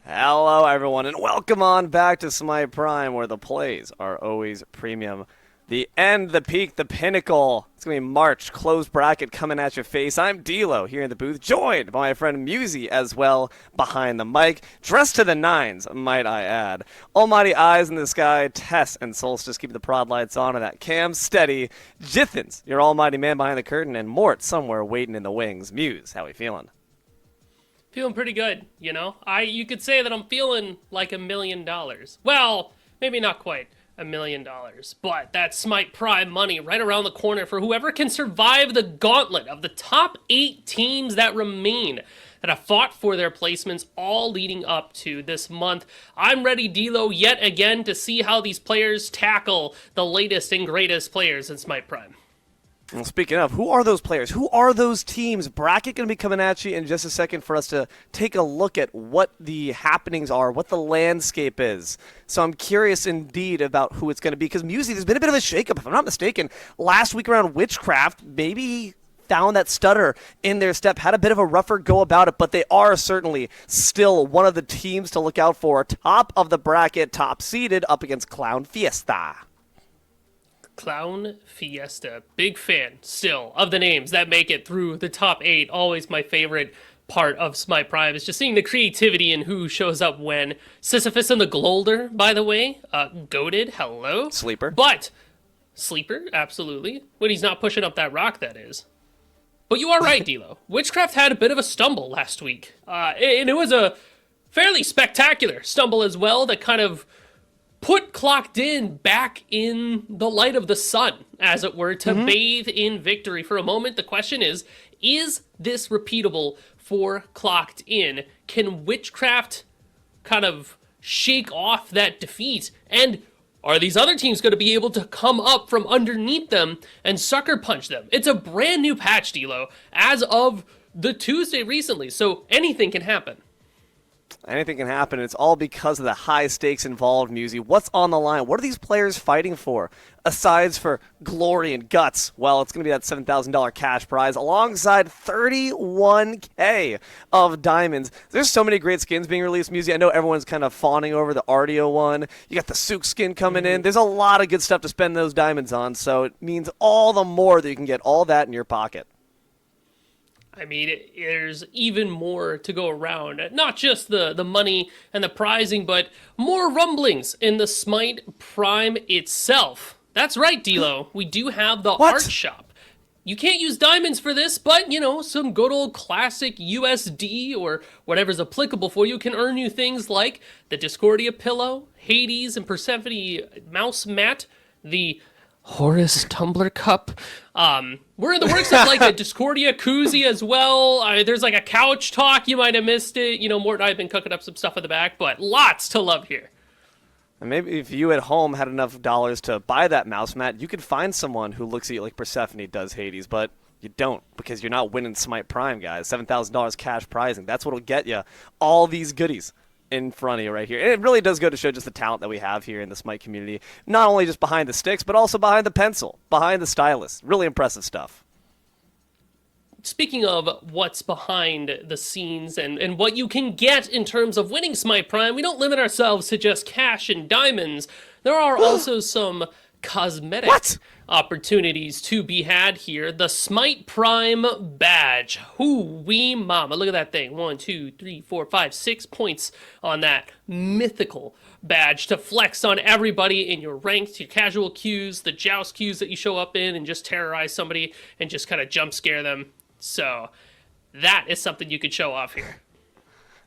Hello, everyone, and welcome on back to Smite Prime, where the plays are always premium. The end, the peak, the pinnacle. It's going to be March, closed bracket coming at your face. I'm D'Lo here in the booth, joined by my friend Musi as well behind the mic. Dressed to the nines, might I add. Almighty eyes in the sky, Tess and Solstice keep the prod lights on and that cam steady. Jithens, your almighty man behind the curtain, and Mort somewhere waiting in the wings. Muse, how we feeling? Feeling pretty good, you know? You could say that I'm feeling like $1,000,000. Well, maybe not quite $1,000,000, but that Smite Prime money right around the corner for whoever can survive the gauntlet of the top 8 teams that remain that have fought for their placements all leading up to this month. I'm ready, D'Lo, yet again to see how these players tackle the latest and greatest players in Smite Prime. Well, speaking of, who are those players? Who are those teams? Bracket going to be coming at you in just a second for us to take a look at what the happenings are, what the landscape is. So I'm curious indeed about who it's going to be, because Musi, there's been a bit of a shakeup, if I'm not mistaken. Last week around Witchcraft, maybe found that stutter in their step, had a bit of a rougher go about it, but they are certainly still one of the teams to look out for. Top of the bracket, top seeded, up against Clown Fiesta. Clown Fiesta. Big fan, still, of the names that make it through the top 8. Always my favorite part of Smite Prime is just seeing the creativity in who shows up when. Sisyphus and the Glolder, by the way. Goated, hello. Sleeper. But, Sleeper, absolutely. When he's not pushing up that rock, that is. But you are right, D'Lo. Witchcraft had a bit of a stumble last week. And it was a fairly spectacular stumble as well that kind of put Clocked In back in the light of the sun, as it were, to bathe in victory for a moment. The question is this repeatable for Clocked In? Can Witchcraft kind of shake off that defeat? And are these other teams going to be able to come up from underneath them and sucker punch them? It's a brand new patch, D'Lo, as of the Tuesday recently, so anything can happen. Anything can happen, and it's all because of the high stakes involved, Musi. What's on the line? What are these players fighting for? Aside for glory and guts, well, it's going to be that $7,000 cash prize alongside 31K of diamonds. There's so many great skins being released, Musi. I know everyone's kind of fawning over the Artio one. You got the Sook skin coming in. There's a lot of good stuff to spend those diamonds on, so it means all the more that you can get all that in your pocket. I mean, there's even more to go around. Not just the money and the prizing, but more rumblings in the Smite Prime itself. That's right, D'Lo. We do have the art shop. You can't use diamonds for this, but, you know, some good old classic USD or whatever's applicable for you can earn you things like the Discordia pillow, Hades and Persephone mouse mat, the Horus Tumbler Cup. We're in the works of like a Discordia koozie as well. There's like a couch talk. You might have missed it. You know, Mort and I have been cooking up some stuff in the back, but lots to love here. And maybe if you at home had enough dollars to buy that mouse mat, you could find someone who looks at you like Persephone does Hades, but you don't, because you're not winning Smite Prime, guys. $7,000 cash prizing. That's what'll get you all these goodies in front of you right here. And it really does go to show just the talent that we have here in the Smite community. Not only just behind the sticks, but also behind the pencil, behind the stylus. Really impressive stuff. Speaking of what's behind the scenes and what you can get in terms of winning Smite Prime, we don't limit ourselves to just cash and diamonds. There are also some cosmetic opportunities to be had here. The Smite Prime badge. Hoo-wee mama. Look at that thing. 1, 2, 3, 4, 5, 6 points on that mythical badge to flex on everybody in your ranks, your casual queues, the joust queues that you show up in and just terrorize somebody and just kind of jump scare them. So that is something you could show off here.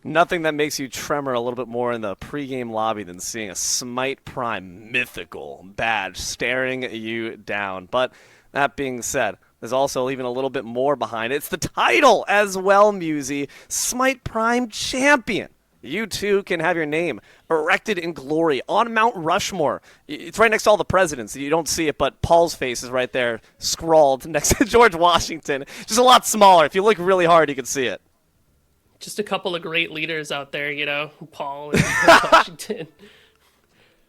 Nothing that makes you tremor a little bit more in the pregame lobby than seeing a Smite Prime mythical badge staring you down. But that being said, there's also even a little bit more behind it. It's the title as well, Musi. Smite Prime Champion. You too can have your name erected in glory on Mount Rushmore. It's right next to all the presidents. You don't see it, but Paul's face is right there, scrawled next to George Washington. Just a lot smaller. If you look really hard, you can see it. Just a couple of great leaders out there, you know, Paul and Washington.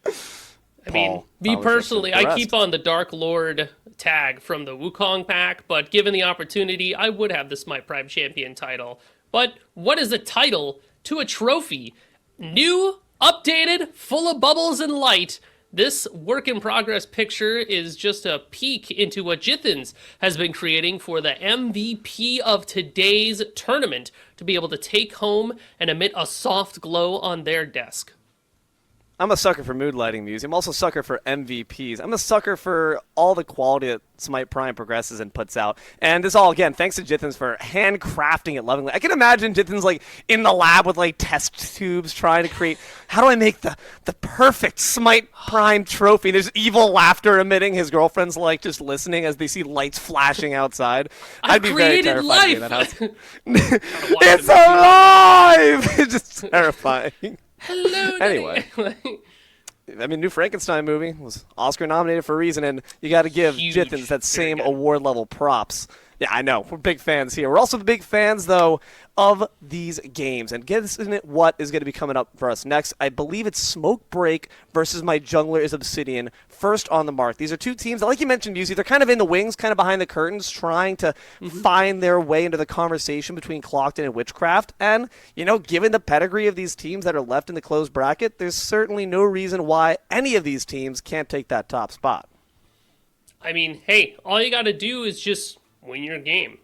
I mean, me personally, I keep on the Dark Lord tag from the Wukong pack, but given the opportunity, I would have the Smite Prime Champion title. But what is a title to a trophy New, updated, full of bubbles and light. This work in progress picture is just a peek into what Jithens has been creating for the MVP of today's tournament to be able to take home and emit a soft glow on their desk. I'm a sucker for mood lighting music. I'm also a sucker for MVPs. I'm a sucker for all the quality that Smite Prime progresses and puts out. And this all, again, thanks to Jithens for handcrafting it lovingly. I can imagine Jithens, like, in the lab with, like, test tubes trying to create, how do I make the perfect Smite Prime trophy? There's evil laughter emitting. His girlfriend's, like, just listening as they see lights flashing outside. I'd be very terrified to be in that house. It's alive! It's just terrifying. Hello, anyway. I mean, new Frankenstein movie was Oscar nominated for a reason, and you got to give Jithens that same award level props. Yeah, I know. We're big fans here. We're also big fans, though, of these games. And guessing what is going to be coming up for us next. I believe it's Smoke Break versus My Jungler is Obsidian, first on the mark. These are two teams that, like you mentioned, Busey, they're kind of in the wings, kind of behind the curtains, trying to find their way into the conversation between Clockton and Witchcraft. And, you know, given the pedigree of these teams that are left in the closed bracket, there's certainly no reason why any of these teams can't take that top spot. I mean, hey, all you got to do is just win your game.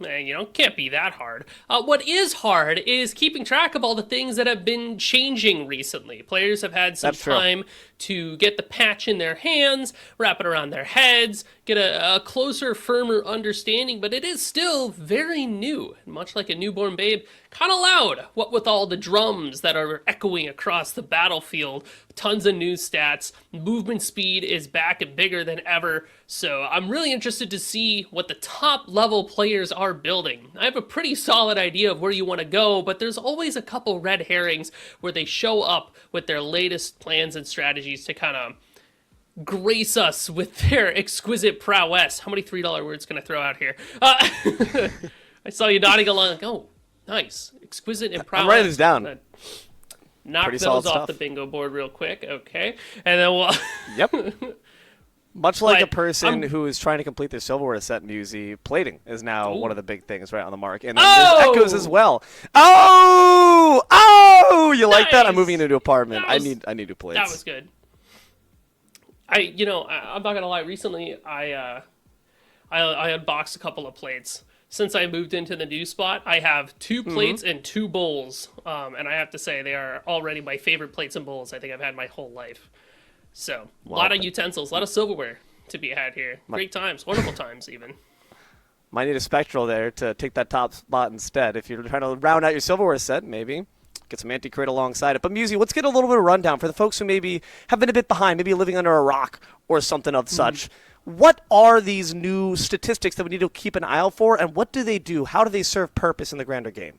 Can't be that hard. What is hard is keeping track of all the things that have been changing recently. Players have had some time to get the patch in their hands, wrap it around their heads, get a closer, firmer understanding, but it is still very new. Much like a newborn babe, kind of loud, what with all the drums that are echoing across the battlefield, tons of new stats, movement speed is back and bigger than ever, so I'm really interested to see what the top level players are building. I have a pretty solid idea of where you want to go, but there's always a couple red herrings where they show up with their latest plans and strategies to kind of grace us with their exquisite prowess. How many $3 words can I throw out here? I saw you nodding along like, oh, nice. Exquisite and prowess. I'm writing this down. Knock those off the bingo board real quick, okay? And then we'll... Yep. Much like a person who is trying to complete their silverware set music, plating is now one of the big things right on the mark. And then there's echoes as well. Oh! You like that? I'm moving into an apartment. I need new plates. That was good. I'm not gonna lie. Recently, I unboxed a couple of plates. Since I moved into the new spot, I have 2 plates and 2 bowls. And I have to say, they are already my favorite plates and bowls I think I've had my whole life. So, a lot of utensils, a lot of silverware to be had here. Great times, wonderful times even. Might need a Spectral there to take that top spot instead. If you're trying to round out your silverware set, maybe get some anti-crit alongside it. But Musi, let's get a little bit of rundown for the folks who maybe have been a bit behind, maybe living under a rock or something of such. What are these new statistics that we need to keep an eye out for, and what do they do? How do they serve purpose in the grander game?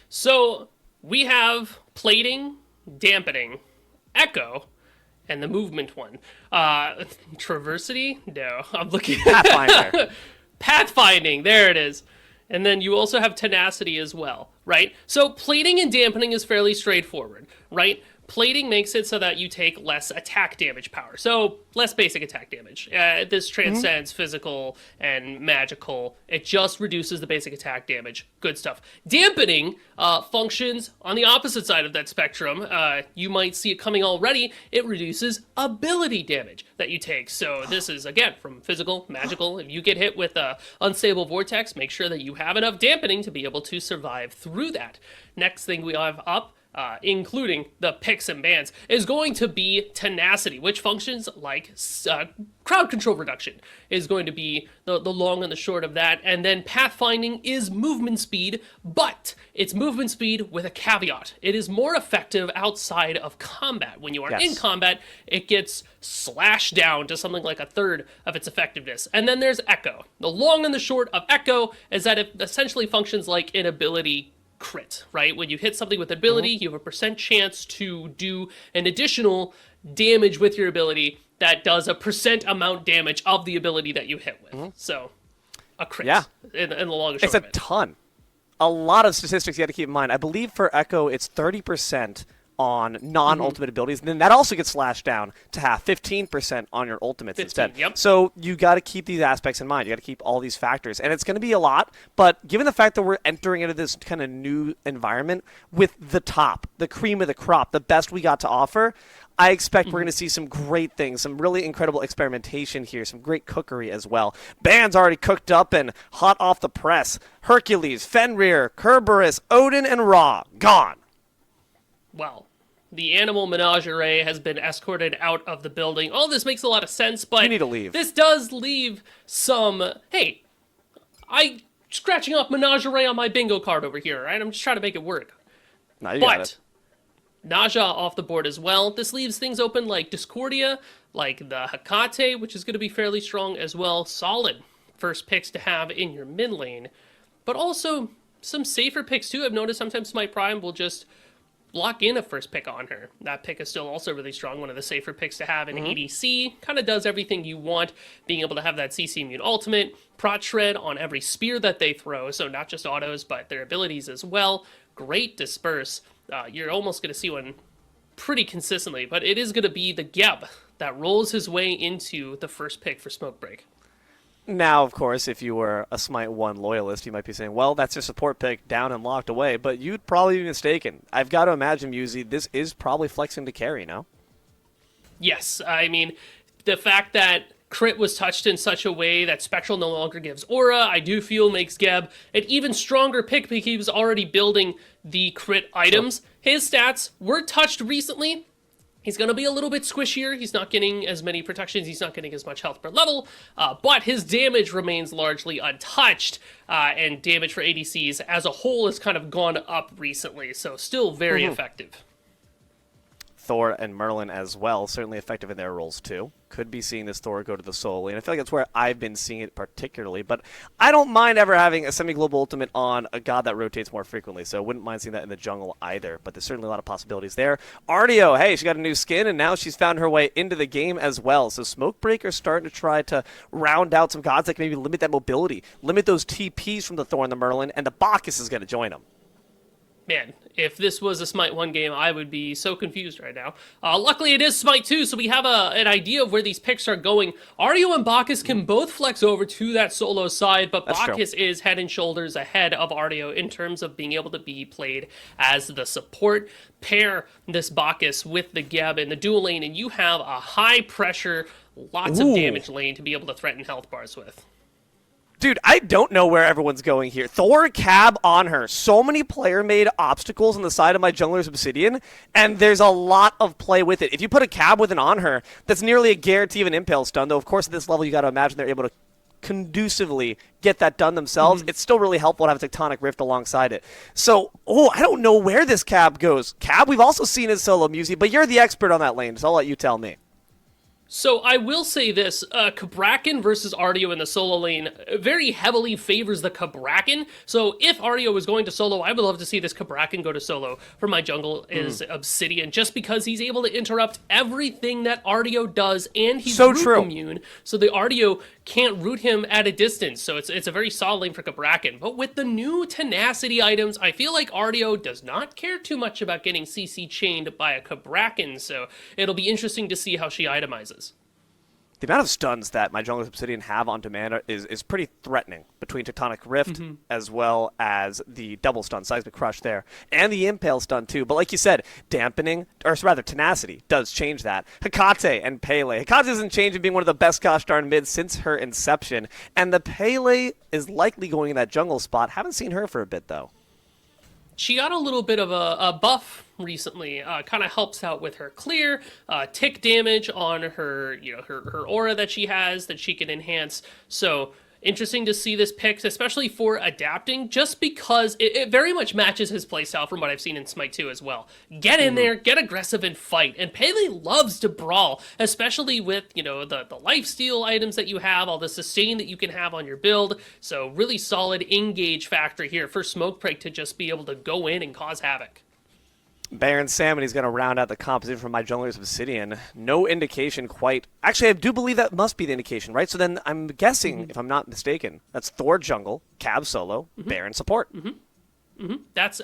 So, we have plating, dampening, echo, and the movement one. Traversity? No, I'm looking at Pathfinder. Pathfinding, there it is. And then you also have tenacity as well, right? So plating and dampening is fairly straightforward, right? Plating makes it so that you take less attack damage power, so less basic attack damage. This transcends physical and magical. It just reduces the basic attack damage. Good stuff. Dampening functions on the opposite side of that spectrum. You might see it coming already. It reduces ability damage that you take. So this is, again, from physical, magical. If you get hit with a unstable vortex, make sure that you have enough dampening to be able to survive through that. Next thing we have up, including the picks and bans, is going to be tenacity, which functions like crowd control reduction is going to be the long and the short of that. And then pathfinding is movement speed, but it's movement speed with a caveat. It is more effective outside of combat. When you are in combat, it gets slashed down to something like 1/3 of its effectiveness. And then there's echo. The long and the short of echo is that it essentially functions like an ability crit, right? When you hit something with ability, you have a % chance to do an additional damage with your ability that does a % amount damage of the ability that you hit with. So, a crit. Yeah. In the long and short of it. It's a ton. A lot of statistics you have to keep in mind. I believe for Echo, it's 30% on non-ultimate abilities, and then that also gets slashed down to half, 15% on your ultimates 15, instead. yep. So you got to keep these aspects in mind. You got to keep all these factors, and it's going to be a lot. But given the fact that we're entering into this kind of new environment with the top, the cream of the crop, the best we got to offer, I expect we're going to see some great things, some really incredible experimentation here, some great cookery as well. Bands already cooked up and hot off the press. Hercules, Fenrir, Kerberos, Odin, and Ra, gone. Well, the animal menagerie has been escorted out of the building. All this makes a lot of sense, but You need to leave. this does leave some, hey, I scratching off menagerie on my bingo card over here, right? I'm just trying to make it work. No, you got it. Naja off the board as well. This leaves things open like Discordia, like the Hecate, which is going to be fairly strong as well. Solid first picks to have in your mid lane. But also some safer picks too. I've noticed sometimes Smite Prime will just lock in a first pick on her. That pick is still also really strong. One of the safer picks to have in ADC. Kind of does everything you want. Being able to have that CC immune ultimate. Prot Shred on every spear that they throw. So not just autos, but their abilities as well. Great disperse. You're almost going to see one pretty consistently, but it is going to be the Geb that rolls his way into the first pick for Smoke Break. Now, of course, if you were a Smite 1 loyalist, you might be saying, well, that's your support pick down and locked away, but you'd probably be mistaken. I've got to imagine, Muzi, this is probably flexing to carry, no? Yes, I mean, the fact that Crit was touched in such a way that Spectral no longer gives aura, I do feel makes Geb an even stronger pick because he was already building the crit items. His stats were touched recently. He's going to be a little bit squishier. He's not getting as many protections. He's not getting as much health per level. But his damage remains largely untouched. And damage for ADCs as a whole has kind of gone up recently. So still very effective. Thor and Merlin as well, certainly effective in their roles too. Could be seeing this Thor go to the soul lane. I feel like that's where I've been seeing it particularly, but I don't mind ever having a semi-global ultimate on a god that rotates more frequently, so I wouldn't mind seeing that in the jungle either, but there's certainly a lot of possibilities there. Artio, hey, she got a new skin, and now she's found her way into the game as well, so Smokebreaker's starting to try to round out some gods that can maybe limit that mobility, limit those TPs from the Thor and the Merlin, and the Bacchus is going to join them. Man, if this was a Smite 1 game, I would be so confused right now. Luckily, it is Smite 2, so we have an idea of where these picks are going. Artio and Bacchus can both flex over to that solo side, but That's Bacchus is head and shoulders ahead of Artio in terms of being able to be played as the support. Pair this Bacchus with the Geb in the dual lane, and you have a high-pressure, lots of damage lane to be able to threaten health bars with. Dude, I don't know where everyone's going here. Thor, Cab on her. So many player-made obstacles on the side of my jungler's Obsidian, and there's a lot of play with it. If you put a Cab with an on her, that's nearly a guarantee of an Impale stun, though of course at this level you got to imagine they're able to conducively get that done themselves. It's still really helpful to have a Tectonic Rift alongside it. So, I don't know where this Cab goes. Cab, we've also seen his solo music, but you're the expert on that lane, so I'll let you tell me. So I will say this, Cabrakan versus Artio in the solo lane very heavily favors the Cabrakan. So if Artio is going to solo, I would love to see this Cabrakan go to solo for my jungle is Obsidian, just because he's able to interrupt everything that Artio does, and he's So root true. immune, so the Artio can't root him at a distance. So it's a very solid lane for Cabrakan. But with the new tenacity items, I feel like Artio does not care too much about getting CC chained by a Cabrakan, so it'll be interesting to see how she itemizes. The amount of stuns that my jungler's Obsidian have on demand is pretty threatening between Tectonic Rift as well as the double stun, Seismic Crush there, and the Impale stun too. But like you said, dampening, or rather tenacity, does change that. Hecate and Pele. Hecate isn't changing, being one of the best gosh darn mids since her inception, and the Pele is likely going in that jungle spot. Haven't seen her for a bit though. She got a little bit of a buff recently. Kind of helps out with her clear, tick damage on her, her aura that she has that she can enhance. So interesting to see this pick, especially for adapting, just because it very much matches his playstyle from what I've seen in Smite 2 as well. Get in there, get aggressive, and fight. And Pele loves to brawl, especially with, the lifesteal items that you have, all the sustain that you can have on your build. So really solid engage factor here for Smokebreak to just be able to go in and cause havoc. Baron Salmon, he's going to round out the composition from my jungler's Obsidian. No indication quite. Actually, I do believe that must be the indication, right? So then I'm guessing, if I'm not mistaken, that's Thor jungle, Cab solo, Baron support.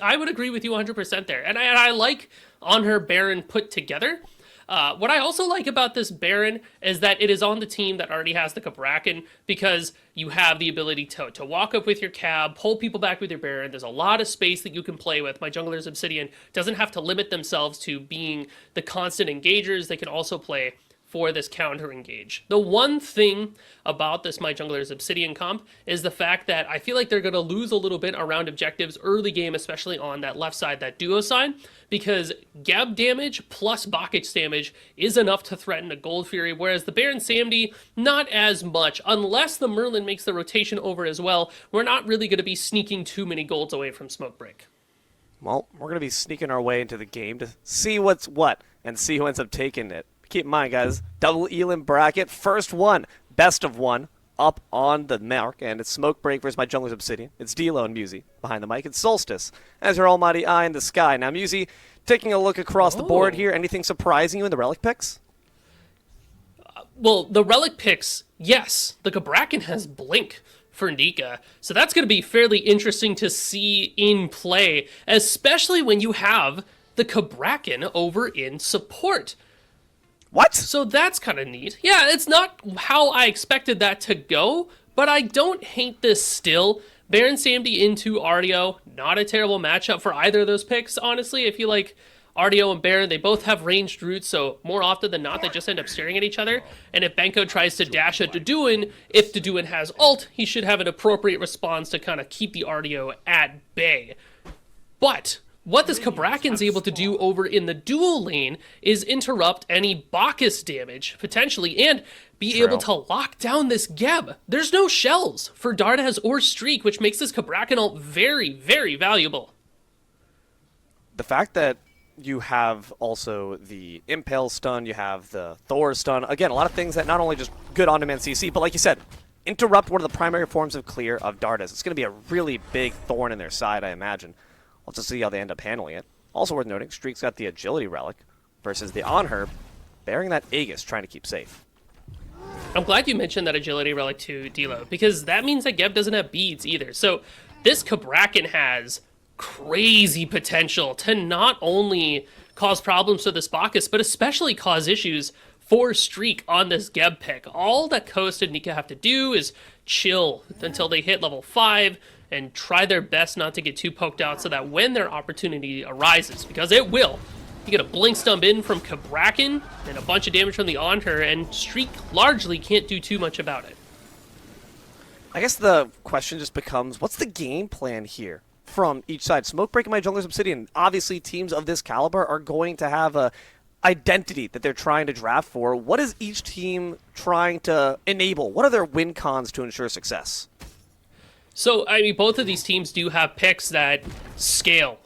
I would agree with you 100% there. And I like on her Baron put together. What I also like about this Baron is that it is on the team that already has the Cabrakan, because you have the ability to walk up with your cab, pull people back with your Baron. There's a lot of space that you can play with. My jungler's Obsidian doesn't have to limit themselves to being the constant engagers. They can also play for this counter engage. The one thing about this My Jungler's Obsidian comp is the fact that I feel like they're going to lose a little bit around objectives early game, especially on that left side, that duo side, because Geb damage plus Bakich damage is enough to threaten a Gold Fury, whereas the Baron Samdi, not as much. Unless the Merlin makes the rotation over as well, we're not really going to be sneaking too many golds away from Smoke Break. Well, we're going to be sneaking our way into the game to see what's what and see who ends up taking it. Keep in mind, guys, double Elam bracket, first one, best of one, up on the mark, and it's Smoke Break versus My Jungler's Obsidian. It's D'Lo and Musi behind the mic. It's Solstice as your almighty eye in the sky. Now, Musi, taking a look across the board here, anything surprising you in the relic picks? Well, the relic picks, yes. The Cabrakan has Blink for Nika, so that's going to be fairly interesting to see in play, especially when you have the Cabrakan over in support. What? So that's kind of neat. Yeah, it's not how I expected that to go, but I don't hate this still. Baron Samdi into Artio, not a terrible matchup for either of those picks, honestly. I feel like Artio and Baron, they both have ranged roots, so more often than not, they just end up staring at each other. And if Benko tries to dash at Doduin, if Doduin has ult, he should have an appropriate response to kind of keep the Artio at bay. But what this Cabrakan's able to do over in the dual lane is interrupt any Bacchus damage, potentially, and be able to lock down this Geb. There's no shells for Dardas or Streak, which makes this Cabrakan ult very, very valuable. The fact that you have also the Impale stun, you have the Thor stun, again, a lot of things that not only just good on-demand CC, but like you said, interrupt one of the primary forms of clear of Dardas. It's going to be a really big thorn in their side, I imagine. Let's just see how they end up handling it. Also worth noting, Streak's got the Agility Relic versus the Onherb bearing that Aegis, trying to keep safe. I'm glad you mentioned that Agility Relic to D'Lo, because that means that Geb doesn't have beads either. So this Cabrakan has crazy potential to not only cause problems to this Bacchus, but especially cause issues for Streak on this Geb pick. All that Coast and Nika have to do is chill until they hit level 5, and try their best not to get too poked out so that when their opportunity arises, because it will, you get a Blink Stump in from Cabrakan and a bunch of damage from the Onher, and Streak largely can't do too much about it. I guess the question just becomes, what's the game plan here from each side? Smoke Break and My Jungler's Obsidian, obviously teams of this caliber are going to have a identity that they're trying to draft for. What is each team trying to enable? What are their win cons to ensure success? So, I mean, both of these teams do have picks that scale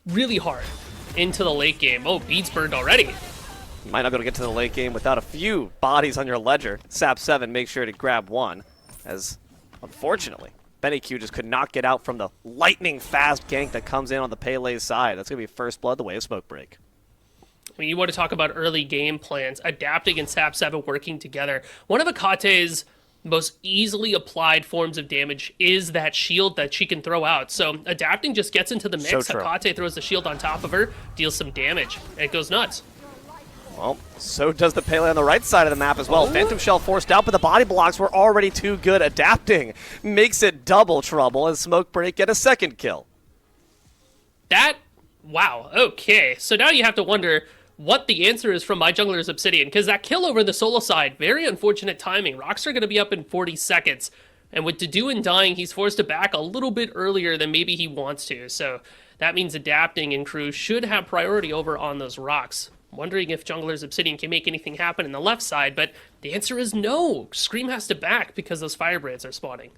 really hard into the late game. Oh, beads burned already. You might not be able to get to the late game without a few bodies on your ledger. Sap7 make sure to grab one, as unfortunately, Benny Q just could not get out from the lightning fast gank that comes in on the Pele's side. That's going to be first blood the way of Smoke Break. When you want to talk about early game plans, Adapting and Sap7 working together, one of Akate's most easily applied forms of damage is that shield that she can throw out. So Adapting just gets into the mix. Akate throws the shield on top of her, deals some damage, and it goes nuts. Well, so does the Pele on the right side of the map as well. Phantom Shell forced out, but the body blocks were already too good. Adapting makes it double trouble as Smoke Break get a second kill. Wow, okay. So now you have to wonder what the answer is from My Jungler's Obsidian, because that kill over the solo side, very unfortunate timing. Rocks are going to be up in 40 seconds, and with Doduin dying, he's forced to back a little bit earlier than maybe he wants to, so that means Adapting and crew should have priority over on those rocks. Wondering if Jungler's Obsidian can make anything happen in the left side, but the answer is no. Scream has to back because those Firebrands are spawning.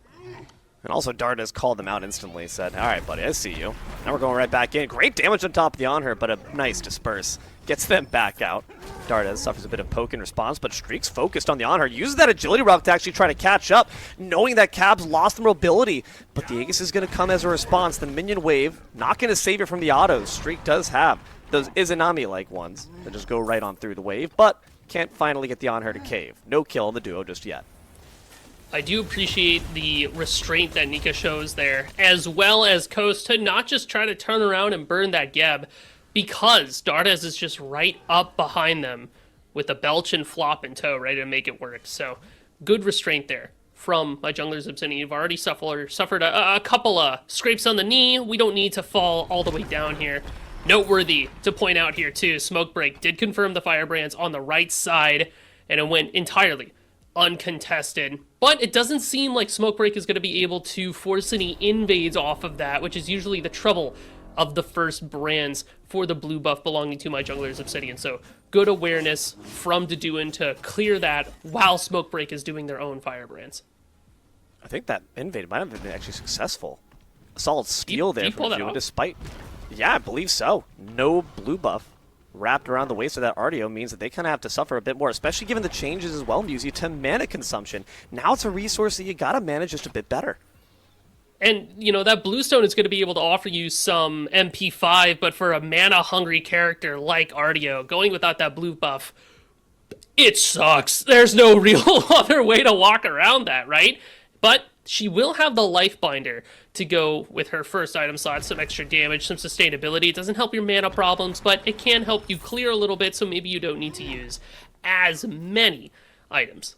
And also Dardas called them out instantly, said, all right, buddy, I see you. Now we're going right back in. Great damage on top of the Onher, but a nice disperse. Gets them back out. Dardas suffers a bit of poke in response, but Streak's focused on the Onher. Uses that Agility Rock to actually try to catch up, knowing that Cab's lost the mobility. But the Aegis is going to come as a response. The minion wave, not going to save it from the autos. Streak does have those Izanami-like ones that just go right on through the wave, but can't finally get the Onher to cave. No kill in the duo just yet. I do appreciate the restraint that Nika shows there, as well as Coast to not just try to turn around and burn that Geb, because Dardes is just right up behind them with a belch and flop in tow, ready to make it work. So, good restraint there from my junglers Obsidian. You've already suffered a couple of scrapes on the knee. We don't need to fall all the way down here. Noteworthy to point out here, too, Smoke Break did confirm the Firebrands on the right side, and it went entirely uncontested. But it doesn't seem like Smoke Break is going to be able to force any invades off of that, which is usually the trouble of the first brands for the blue buff belonging to my junglers Obsidian. So good awareness from Deduin to clear that while Smoke Break is doing their own Firebrands. I think that invade might have been actually successful. A solid steal there from Deduin, despite... Yeah, I believe so. No blue buff wrapped around the waist of that RDO means that they kind of have to suffer a bit more, especially given the changes as well, Musey, to mana consumption. Now it's a resource that you got to manage just a bit better. And, you know, that Bluestone is going to be able to offer you some MP5, but for a mana-hungry character like RDO, going without that blue buff, it sucks. There's no real other way to walk around that, right? But she will have the Life Binder to go with her first item slot, some extra damage, some sustainability. It doesn't help your mana problems, but it can help you clear a little bit, so maybe you don't need to use as many items.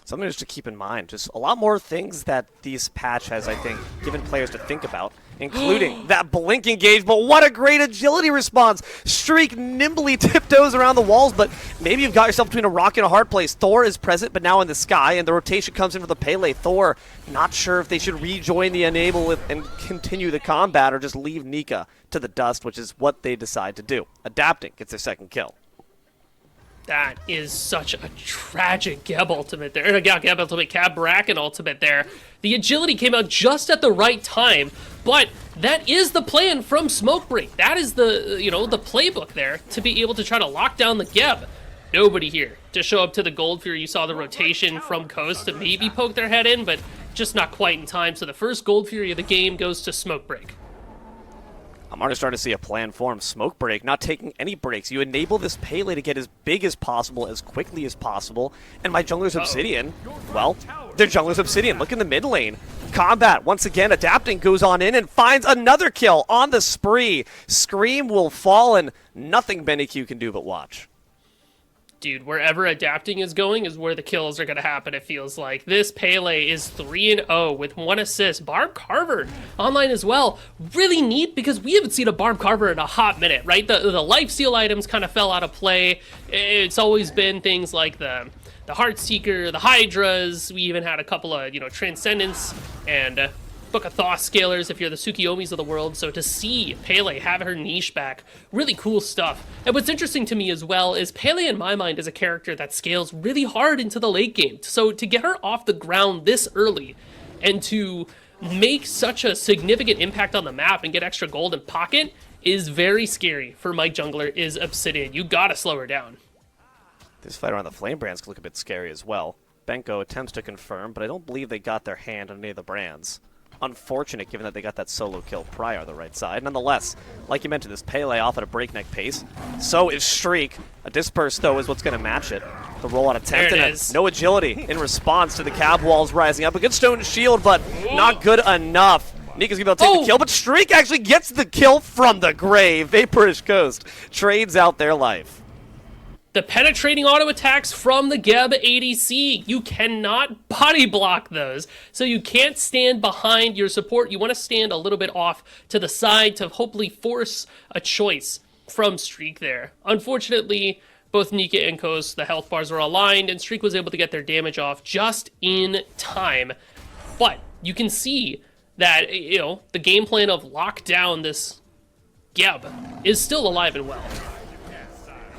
Something just to keep in mind. Just a lot more things that this patch has, I think, given players to think about, including that blink engage, but what a great agility response! Streak nimbly tiptoes around the walls, but maybe you've got yourself between a rock and a hard place. Thor is present, but now in the sky, and the rotation comes in for the Pele. Thor, not sure if they should rejoin the Enable and continue the combat, or just leave Nika to the dust, which is what they decide to do. Adapting gets their second kill. That is such a tragic Geb ultimate there. Geb ultimate, Cab Bracken ultimate there. The agility came out just at the right time, but that is the plan from Smoke Break. That is the, you know, the playbook there to be able to try to lock down the Geb. Nobody here to show up to the Gold Fury. You saw the rotation from Coast to maybe poke their head in, but just not quite in time. So the first Gold Fury of the game goes to Smoke Break. I'm already starting to see a plan form. Smoke Break, not taking any breaks. You enable this Pele to get as big as possible, as quickly as possible. And my jungler's Obsidian, well, they're jungler's Obsidian. Look in the mid lane. Combat, once again, adapting, goes on in and finds another kill on the spree. Scream will fall, and nothing Benny Q can do but watch. Dude, wherever adapting is going is where the kills are going to happen, it feels like. This Pele is 3-0 with 1 assist. Barb Carver online as well. Really neat because we haven't seen a Barb Carver in a hot minute, right? The lifesteal items kind of fell out of play. It's always been things like the Heartseeker, the Hydras. We even had a couple of, you know, Transcendence and Book of Thoth Scalers if you're the Tsukiyomis of the world. So to see Pele have her niche back, really cool stuff. And what's interesting to me as well is Pele in my mind is a character that scales really hard into the late game. So to get her off the ground this early and to make such a significant impact on the map and get extra gold in pocket is very scary for my jungler is Obsidian. You gotta slow her down. This fight around the Flame Brands can look a bit scary as well. Benko attempts to confirm, but I don't believe they got their hand on any of the brands. Unfortunate given that they got that solo kill prior on the right side. Nonetheless, like you mentioned, this Pele off at a breakneck pace. So is Streak. A disperse, though, is what's going to match it. The rollout attempt and no agility in response to the cab walls rising up. A good stone shield, but not good enough. Nika's going to be able to take the kill, but Streak actually gets the kill from the grave. Vaporish Coast trades out their life. The penetrating auto attacks from the Geb ADC. You cannot body block those. So you can't stand behind your support. You want to stand a little bit off to the side to hopefully force a choice from Streak there. Unfortunately, both Nika and Coast, the health bars were aligned, and Streak was able to get their damage off just in time. But you can see that, you know, the game plan of lock down this Geb is still alive and well.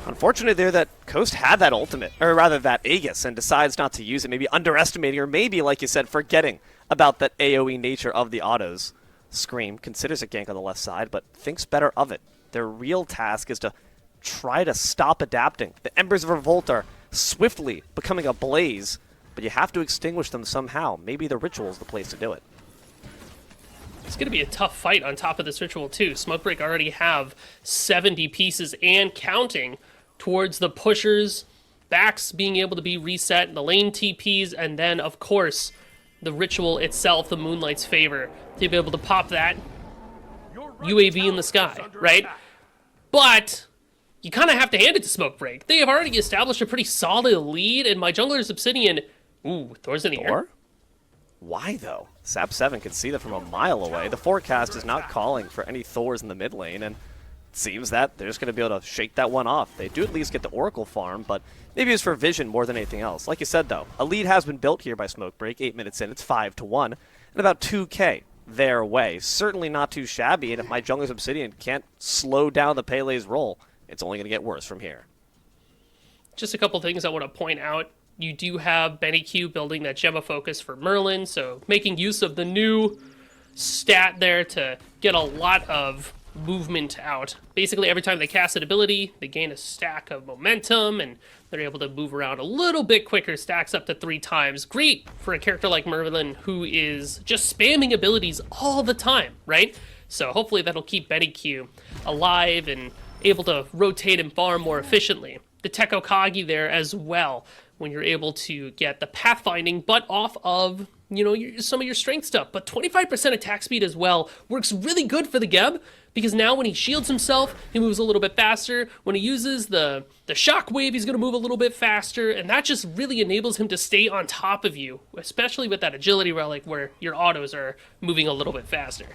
Unfortunately there that Coast had that ultimate, or rather that Aegis, and decides not to use it, maybe underestimating, or maybe, like you said, forgetting about that AoE nature of the autos. Scream considers a gank on the left side, but thinks better of it. Their real task is to try to stop adapting. The Embers of Revolt are swiftly becoming a blaze, but you have to extinguish them somehow. Maybe the ritual is the place to do it. It's going to be a tough fight on top of this ritual, too. Smokebreak already have 70 pieces and counting towards the pushers backs being able to be reset, the lane TPs, and then, of course, the ritual itself, the Moonlight's favor, to be able to pop that UAV in the sky, right? But you kind of have to hand it to Smokebreak. They have already established a pretty solid lead, and my jungler's Obsidian, ooh, Thor's in the air. Why, though? Sap 7 can see that from a mile away. The forecast is not calling for any Thors in the mid lane, and it seems that they're just going to be able to shake that one off. They do at least get the Oracle farm, but maybe it's for vision more than anything else. Like you said, though, a lead has been built here by Smokebreak. 8 minutes in, it's 5-1, and about 2K their way. Certainly not too shabby, and if my jungler's Obsidian can't slow down the Pele's roll, it's only going to get worse from here. Just a couple things I want to point out. You do have Benny Q building that Gemma focus for Merlin, so making use of the new stat there to get a lot of movement out. Basically, every time they cast an ability, they gain a stack of momentum, and they're able to move around a little bit quicker, stacks up to 3 times. Great for a character like Merlin, who is just spamming abilities all the time, right? So hopefully that'll keep Benny Q alive and able to rotate and farm more efficiently. The Tech Okagi there as well, when you're able to get the pathfinding, but off of, some of your strength stuff. But 25% attack speed as well works really good for the Geb, because now when he shields himself, he moves a little bit faster. When he uses the shockwave, he's going to move a little bit faster, and that just really enables him to stay on top of you, especially with that agility relic where your autos are moving a little bit faster.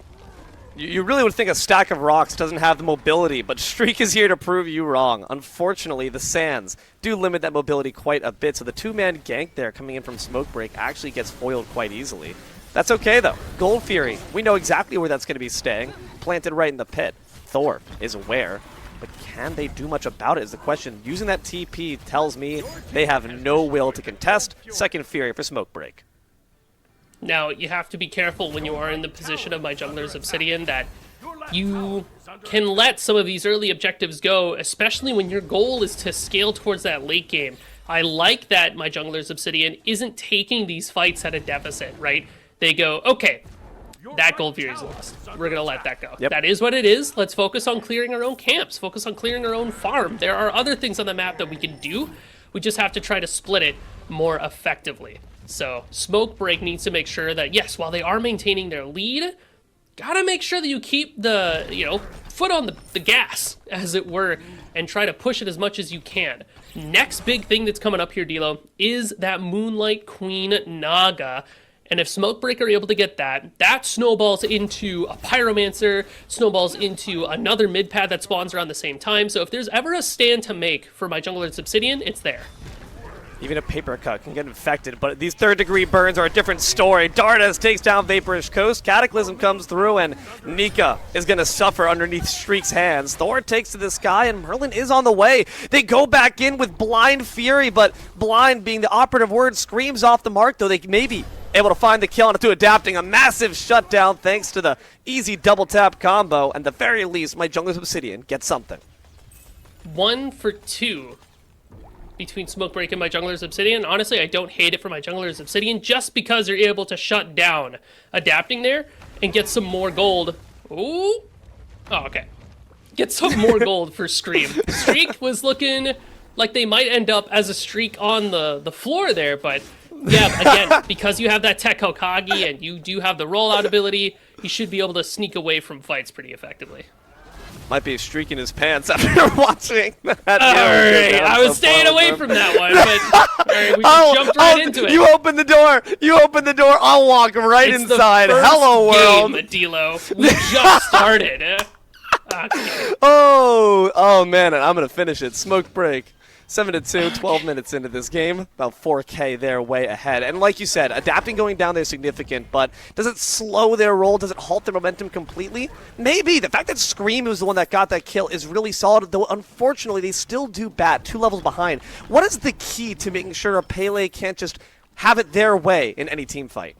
You really would think a stack of rocks doesn't have the mobility, but Streak is here to prove you wrong. Unfortunately, the Sands do limit that mobility quite a bit, so the 2-man gank there coming in from Smokebreak actually gets foiled quite easily. That's okay, though. Gold Fury, we know exactly where that's going to be staying. Planted right in the pit. Thor is aware, but can they do much about it is the question. Using that TP tells me they have no will to contest. Second Fury for Smokebreak. Now, you have to be careful when you are in the position of my jungler's Obsidian that you can let some of these early objectives go, especially when your goal is to scale towards that late game. I like that my jungler's Obsidian isn't taking these fights at a deficit, right? They go, okay, that gold fury is lost. We're going to let that go. Yep. That is what it is. Let's focus on clearing our own camps, focus on clearing our own farm. There are other things on the map that we can do. We just have to try to split it more effectively. So Smokebreak needs to make sure that, yes, while they are maintaining their lead, gotta make sure that you keep the, foot on the gas, as it were, and try to push it as much as you can. Next big thing that's coming up here, D'Lo, is that Moonlight Queen Naga. And if Smokebreak are able to get that, that snowballs into a Pyromancer, snowballs into another mid-pad that spawns around the same time. So if there's ever a stand to make for my jungler's Obsidian, it's there. Even a paper cut can get infected, but these third-degree burns are a different story. Dardas takes down Vaporish Coast, Cataclysm comes through, and Nika is going to suffer underneath Streak's hands. Thor takes to the sky, and Merlin is on the way. They go back in with Blind Fury, but Blind being the operative word screams off the mark, though they may be able to find the kill onto adapting a massive shutdown thanks to the easy double-tap combo, and at the very least, my jungler's Obsidian gets something. 1 for 2. Between Smokebreak and my jungler's Obsidian. Honestly, I don't hate it for my jungler's Obsidian just because they're able to shut down adapting there and get some more gold. Ooh. Oh, okay. Get some more gold for Scream. Streak was looking like they might end up as a streak on the floor there, but yeah, again, because you have that Tech Hokage and you do have the rollout ability, you should be able to sneak away from fights pretty effectively. Might be a streak in his pants after watching that. Alright, I was staying away from that one, but alright, we just jumped right into it. You open the door. You open the door. I'll walk right It's inside. The first Hello, world. game, D'Lo. We just started. Okay. Oh man, and I'm gonna finish it. Smokebreak. 7-2, 12 minutes into this game. About 4K there, way ahead. And like you said, adapting going down there is significant, but does it slow their roll? Does it halt their momentum completely? Maybe. The fact that Scream was the one that got that kill is really solid, though unfortunately they still do bat 2 levels behind. What is the key to making sure a Pele can't just have it their way in any team fight?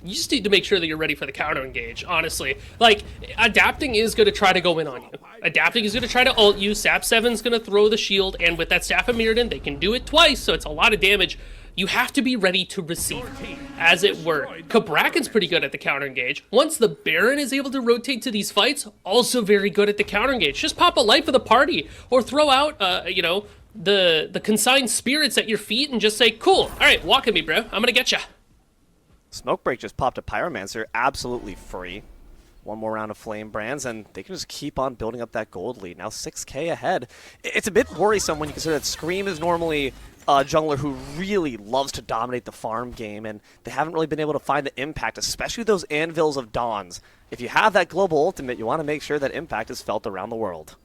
You just need to make sure that you're ready for the counter engage, honestly. Like, adapting is going to try to go in on you. Adapting is going to try to ult you. Sap 7's going to throw the shield, and with that Staff of Mirrodin, they can do it twice, so it's a lot of damage. You have to be ready to receive, as it were. Kabrakan's pretty good at the counter engage. Once the Baron is able to rotate to these fights, also very good at the counter engage. Just pop a life of the party, or throw out, the consigned spirits at your feet and just say, cool, all right, walk at me, bro. I'm going to get ya. Smoke Break just popped a Pyromancer absolutely free. One more round of Flame Brands, and they can just keep on building up that gold lead. Now 6k ahead. It's a bit worrisome when you consider that Scream is normally a jungler who really loves to dominate the farm game, and they haven't really been able to find the impact, especially those Anvils of Dawns. If you have that global ultimate, you want to make sure that impact is felt around the world.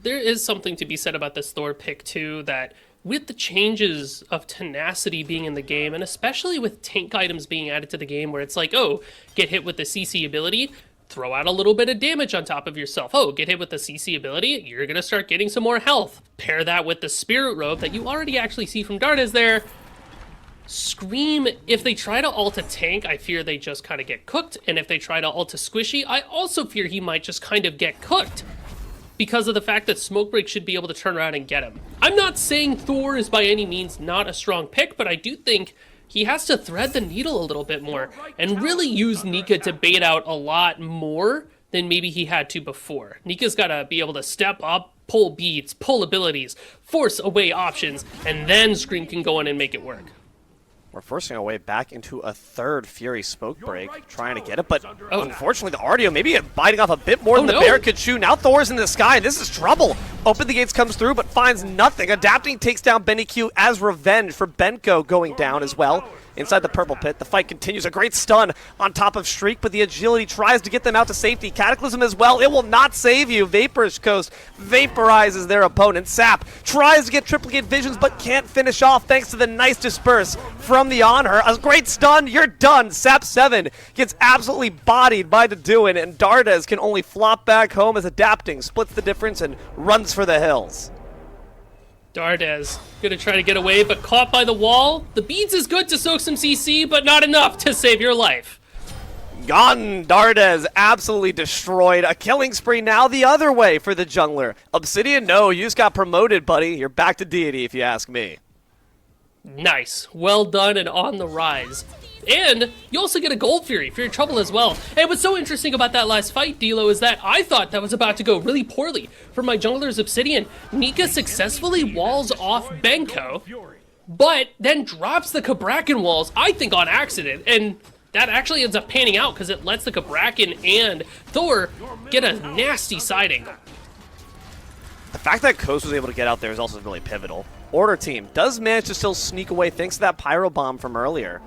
There is something to be said about this Thor pick, too, that with the changes of tenacity being in the game, and especially with tank items being added to the game where it's like, oh, get hit with the CC ability, throw out a little bit of damage on top of yourself. Oh, get hit with the CC ability, you're going to start getting some more health. Pair that with the Spirit Robe that you already actually see from Dardes there. Scream, if they try to ult a tank, I fear they just kind of get cooked. And if they try to ult a Squishy, I also fear he might just kind of get cooked, because of the fact that Smokebreak should be able to turn around and get him. I'm not saying Thor is by any means not a strong pick, but I do think he has to thread the needle a little bit more and really use Nika to bait out a lot more than maybe he had to before. Nika's got to be able to step up, pull beats, pull abilities, force away options, and then Scream can go in and make it work. We're forcing our way back into a third Fury Smoke Break, trying to get it, but unfortunately the Artio maybe biting off a bit more than the bear could chew. Now Thor's in the sky, and this is trouble. Open the Gates comes through, but finds nothing. Adapting takes down Benny Q as revenge for Benko going down as well. Inside the purple pit, the fight continues. A great stun on top of Shriek, but the agility tries to get them out to safety. Cataclysm as well. It will not save you. Vaporish Coast vaporizes their opponent. Sap tries to get triplicate visions, but can't finish off thanks to the nice disperse from the on her. A great stun. You're done. Sap 7 gets absolutely bodied by the Deduin, and Dardes can only flop back home as Adapting splits the difference and runs for the hills. Dardes gonna try to get away, but caught by the wall. The beads is good to soak some CC, but not enough to save your life. Gone. Dardes absolutely destroyed. A killing spree now the other way for the jungler. Obsidian, no, you just got promoted, buddy. You're back to deity if you ask me. Nice. Well done and on the rise. And you also get a Gold Fury for your trouble as well. And what's so interesting about that last fight, D'Lo, is that I thought that was about to go really poorly for my jungler's Obsidian. Nika successfully walls off Benko, but then drops the Cabrakan walls, I think on accident, and that actually ends up panning out because it lets the Cabrakan and Thor get a nasty side angle. The fact that Coast was able to get out there is also really pivotal. Order team does manage to still sneak away thanks to that Pyro Bomb from earlier.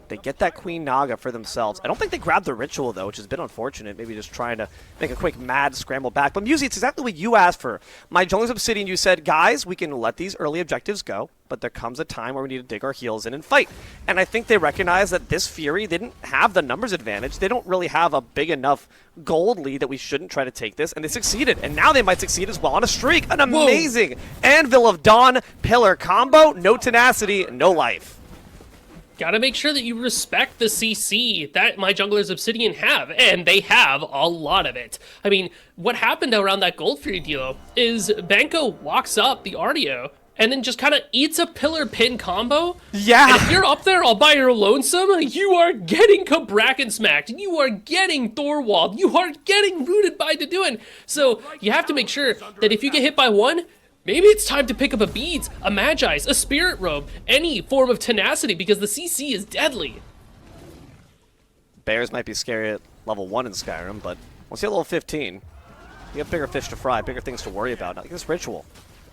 They get that Queen Naga for themselves. I don't think they grabbed the Ritual, though, which has been unfortunate. Maybe just trying to make a quick mad scramble back. But Musi, it's exactly what you asked for. My jungler's Obsidian, you said, guys, we can let these early objectives go, but there comes a time where we need to dig our heels in and fight. And I think they recognize that this Fury didn't have the numbers advantage. They don't really have a big enough gold lead that we shouldn't try to take this, and they succeeded. And now they might succeed as well on a streak. An amazing Anvil of Dawn Pillar combo. No tenacity, no life. Gotta make sure that you respect the CC that my jungler's Obsidian have, and they have a lot of it. I mean, what happened around that Gold Fury deal is Benko walks up the Artio and then just kind of eats a pillar pin combo. Yeah. And if you're up there all by your lonesome, you are getting Cabrakan smacked. You are getting Thorwald. You are getting rooted by Deduin. So you have to make sure that if you get hit by one, maybe it's time to pick up a Beads, a Magi's, a Spirit Robe, any form of tenacity, because the CC is deadly. Bears might be scary at level 1 in Skyrim, but once you hit level 15, you have bigger fish to fry, bigger things to worry about. Now, look at this Ritual.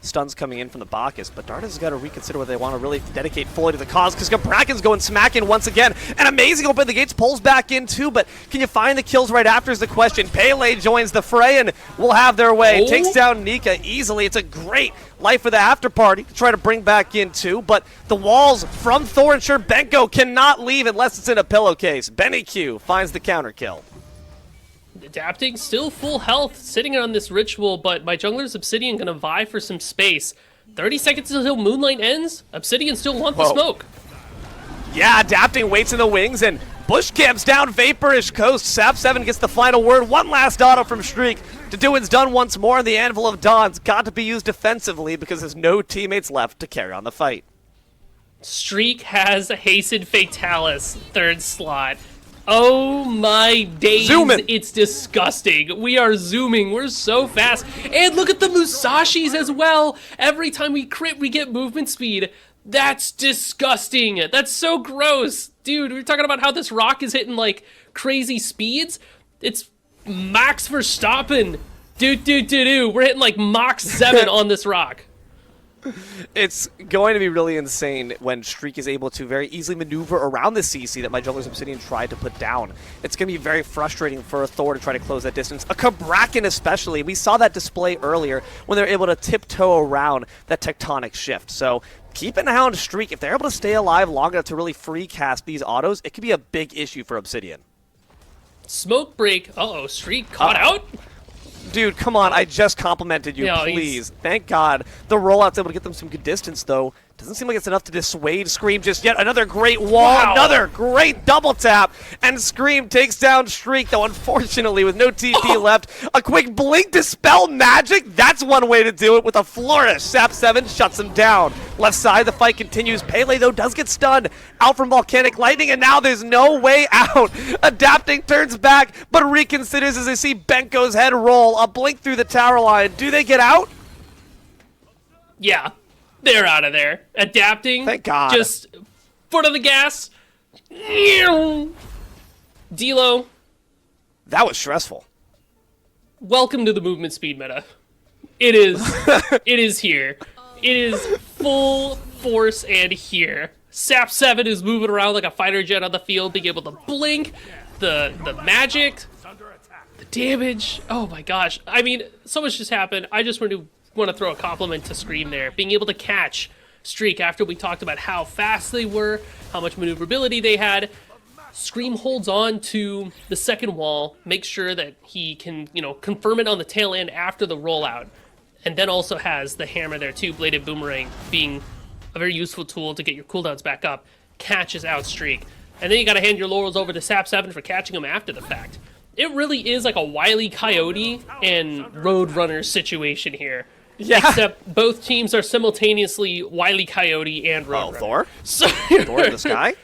Stuns coming in from the Bacchus, but Dardas has got to reconsider whether they want to really dedicate fully to the cause, because Cabrakan's going smacking once again. An amazing open the gates, pulls back in too, but can you find the kills right after is the question. Pele joins the fray and will have their way. Takes down Nika easily. It's a great life for the after party to try to bring back in too, but the walls from Thor ensure Benko cannot leave unless it's in a pillowcase. Benny Q finds the counter kill. Adapting, still full health, sitting on this Ritual, but my jungler's Obsidian gonna vie for some space. 30 seconds until Moonlight ends. Obsidian still want the smoke. Yeah, Adapting waits in the wings, and Bush camps down Vaporish Coast. Sap 7 gets the final word. One last auto from Shriek. Deduin's done once more, and the Anvil of Dawn's got to be used defensively because there's no teammates left to carry on the fight. Streak has a Hastened Fatalis, third slot. Oh my days, Zooming. it's disgusting. We are zooming, we're so fast. And look at the Musashis as well. Every time we crit, we get movement speed. That's disgusting. That's so gross. Dude, we're talking about how this rock is hitting like crazy speeds. It's Max Verstappen. We're hitting like Mach 7 on this rock. It's going to be really insane when Streak is able to very easily maneuver around the CC that my Jungler's Obsidian tried to put down. It's going to be very frustrating for a Thor to try to close that distance. A Cabrakan especially. We saw that display earlier when they were able to tiptoe around that tectonic shift. So keep an eye on Streak. If they're able to stay alive long enough to really free cast these autos, it could be a big issue for Obsidian. Smoke break. Uh-oh, Streak caught out? Dude, come on. I just complimented you, No, please. Thank God. The rollout's able to get them some good distance, though. Doesn't seem like it's enough to dissuade Scream just yet. Another great wall, Wow. another great double tap, and Scream takes down Streak, though unfortunately with no TP left. A quick blink dispel magic, that's one way to do it with a flourish. Sap 7 shuts him down. Left side, the fight continues. Pele, though, does get stunned. Out from Volcanic Lightning, and now there's no way out. Adapting turns back, but reconsiders as they see Benko's head roll. A blink through the tower line. Do they get out? Yeah, they're out of there. Adapting. Thank God. Just foot on the gas. D'Lo, That was stressful. welcome to the movement speed meta. It is. It is here. It is full force and here. Sap 7 is moving around like a fighter jet on the field, being able to blink. The magic, the damage. Oh my gosh. I mean, so much just happened. I just want to throw a compliment to Scream there. Being able to catch Streak after we talked about how fast they were, how much maneuverability they had. Scream holds on to the second wall, makes sure that he can, confirm it on the tail end after the rollout. And then also has the hammer there too, Bladed Boomerang, being a very useful tool to get your cooldowns back up. Catches out Streak. And then you gotta hand your laurels over to Sap 7 for catching him after the fact. It really is like a Wile E. Coyote and Roadrunner situation here. Yeah. Except both teams are simultaneously Wile E. Coyote and Roadrunner. Oh, Thor? So Thor in the sky?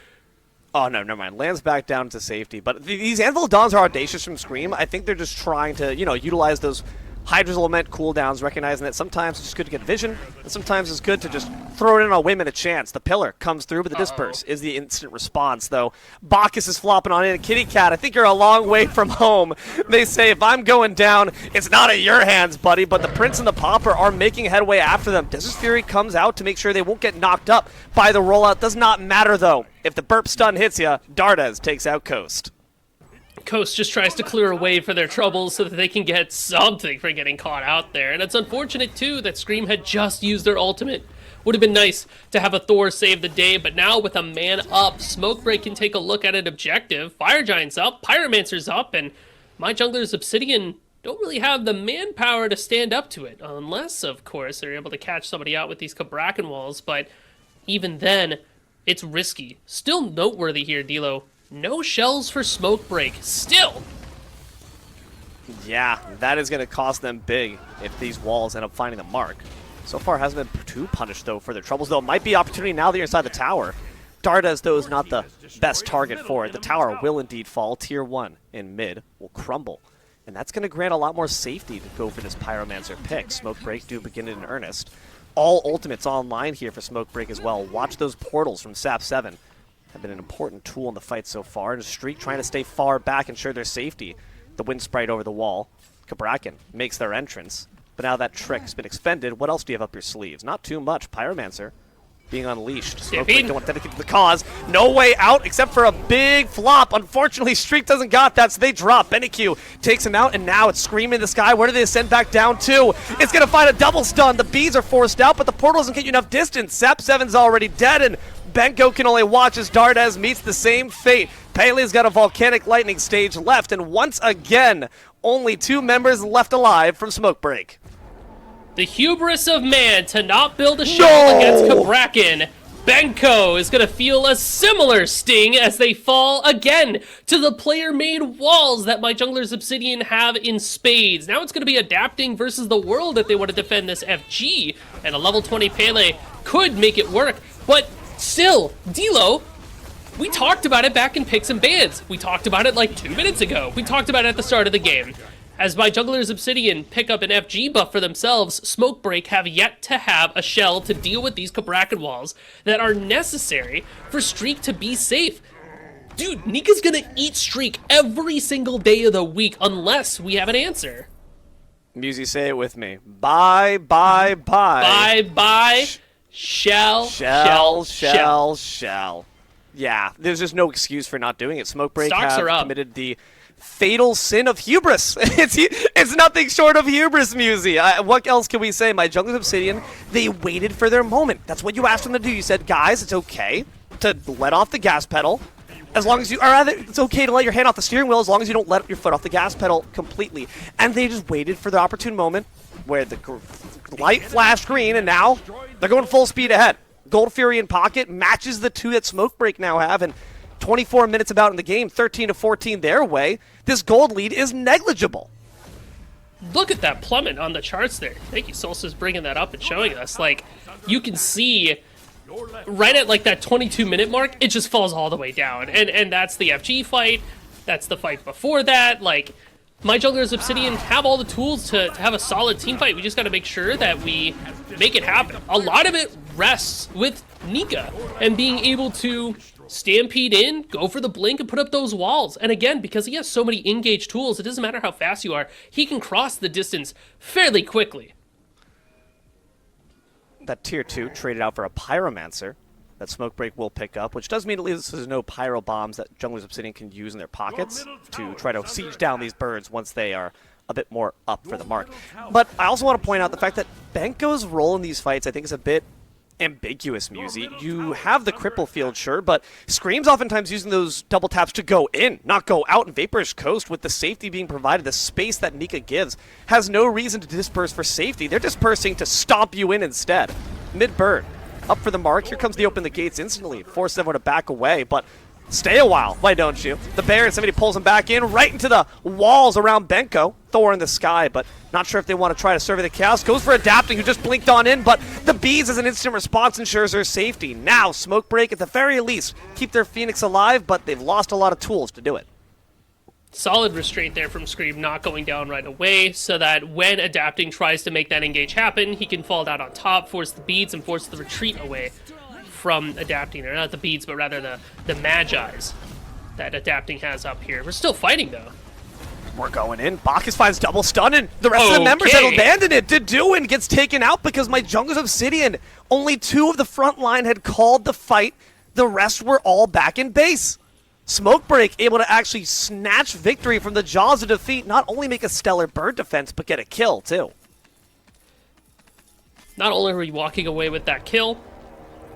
Oh, no, never mind. Lands back down to safety. But these Anvil Dawns are audacious from Scream. I think they're just trying to, utilize those Hydra's Lament cooldowns, recognizing that sometimes it's just good to get vision, and sometimes it's good to just throw it in on a whim and a chance. The pillar comes through, but the disperse is the instant response, though. Bacchus is flopping on in. Kitty Cat, I think you're a long way from home. They say, if I'm going down, it's not at your hands, buddy, but the Prince and the Pauper are making headway after them. Desert Fury comes out to make sure they won't get knocked up by the rollout. Does not matter, though. If the burp stun hits you, Dardes takes out Coast. Coast just tries to clear a way for their troubles so that they can get something for getting caught out there. And it's unfortunate, too, that Scream had just used their ultimate. Would have been nice to have a Thor save the day, but now with a man up, Smokebreak can take a look at an objective. Fire Giant's up, Pyromancer's up, and my jungler's Obsidian don't really have the manpower to stand up to it. Unless, of course, they're able to catch somebody out with these Cabrakan walls, but even then, it's risky. Still noteworthy here, D'Lo. No shells for Smokebreak. Still! Yeah, that is going to cost them big if these walls end up finding the mark. So far hasn't been too punished, though, for their troubles, though. It might be opportunity now that you're inside the tower. Dardes, though, is not the best target for it. The tower will indeed fall. Tier 1 in mid will crumble. And that's going to grant a lot more safety to go for this Pyromancer pick. Smokebreak do begin in earnest. All ultimates online here for Smokebreak as well. Watch those portals from Sap 7. Have been an important tool in the fight so far. And Streak trying to stay far back, ensure their safety. The wind sprite over the wall. Cabrakan makes their entrance. But now that trick's been expended, what else do you have up your sleeves? Not too much. Pyromancer being unleashed. Smokebreak don't want to dedicate to the cause. No way out except for a big flop. Unfortunately, Streak doesn't got that, so they drop. Benny takes him out, and now it's screaming in the sky. Where do they ascend back down to? It's going to find a double stun. The bees are forced out, but the portal doesn't get you enough distance. Sap 7's already dead, and Benko can only watch as Dardes meets the same fate. Pele's got a Volcanic Lightning stage left, and once again, only 2 members left alive from Smokebreak. The hubris of man to not build a shell against Cabrakan. Benko is going to feel a similar sting as they fall again to the player-made walls that my jungler's Obsidian have in spades. Now it's going to be adapting versus the world if they want to defend this FG, and a level 20 Pele could make it work, but still, D'Lo, We talked about it back in Picks and Bans. We talked about it like 2 minutes ago. We talked about it at the start of the game. As my junglers Obsidian pick up an FG buff for themselves, Smokebreak have yet to have a shell to deal with these Cabrakan walls that are necessary for Streak to be safe. Dude, Nika's gonna eat Streak every single day of the week unless we have an answer. Musi, say it with me. Bye, bye, bye. Bye, bye. Shell. Yeah, there's just no excuse for not doing it. Smokebreak Stocks have are up. committed the fatal sin of hubris. It's nothing short of hubris, Musi. What else can we say? My junglers Obsidian, they waited for their moment. That's what you asked them to do. You said, guys, it's okay to let off the gas pedal. As long as you, or rather, it's okay to let your hand off the steering wheel as long as you don't let your foot off the gas pedal completely. And they just waited for the opportune moment where the light flashed green, and now they're going full speed ahead. Gold Fury in pocket matches the 2 that Smokebreak now have, and 24 minutes about in the game, 13-14 their way. This gold lead is negligible. Look at that plummet on the charts there. Thank you, Solstice, bringing that up and showing us. Like, you can see right at like that 22-minute mark, it just falls all the way down. And that's the FG fight. That's the fight before that. Like, my junglers Obsidian have all the tools to have a solid team fight. We just got to make sure that we make it happen. A lot of it rests with Nika and being able to stampede in, go for the blink, and put up those walls. And again, because he has so many engaged tools, it doesn't matter how fast you are, he can cross the distance fairly quickly. That tier 2 traded out for a Pyromancer that Smokebreak will pick up, which does mean at least there's no pyro bombs that junglers Obsidian can use in their pockets to try to siege down these birds once they are a bit more up for the mark. But I also want to point out the fact that Benko's role in these fights I think is a bit ambiguous, Musi. You have the cripple field, sure, but Scream's oftentimes using those double taps to go in, not go out, and Vaporish Coast, with the safety being provided, the space that Nika gives, has no reason to disperse for safety. They're dispersing to stomp you in instead. Mid-bird, up for the mark. Here comes the open the gates instantly, forces everyone to back away, but stay a while, why don't you? The Baron, somebody pulls him back in, right into the walls around Benko. Thor in the sky, but not sure if they want to try to survey the chaos. Goes for Adapting, who just blinked on in, but the bees as an instant response ensures their safety. Now, Smokebreak, at the very least, keep their Phoenix alive, but they've lost a lot of tools to do it. Solid restraint there from Scream, not going down right away, so that when Adapting tries to make that engage happen, he can fall down on top, force the beads, and force the retreat away from Adapting. Or not the beads, but rather the Magi's that Adapting has up here. We're still fighting, though. We're going in. Bacchus finds double stun, and the rest of the members had abandoned it. Deduin gets taken out because my junglers Obsidian, only 2 of the front line had called the fight. The rest were all back in base. Smokebreak able to actually snatch victory from the jaws of defeat, not only make a stellar bird defense, but get a kill, too. Not only are we walking away with that kill,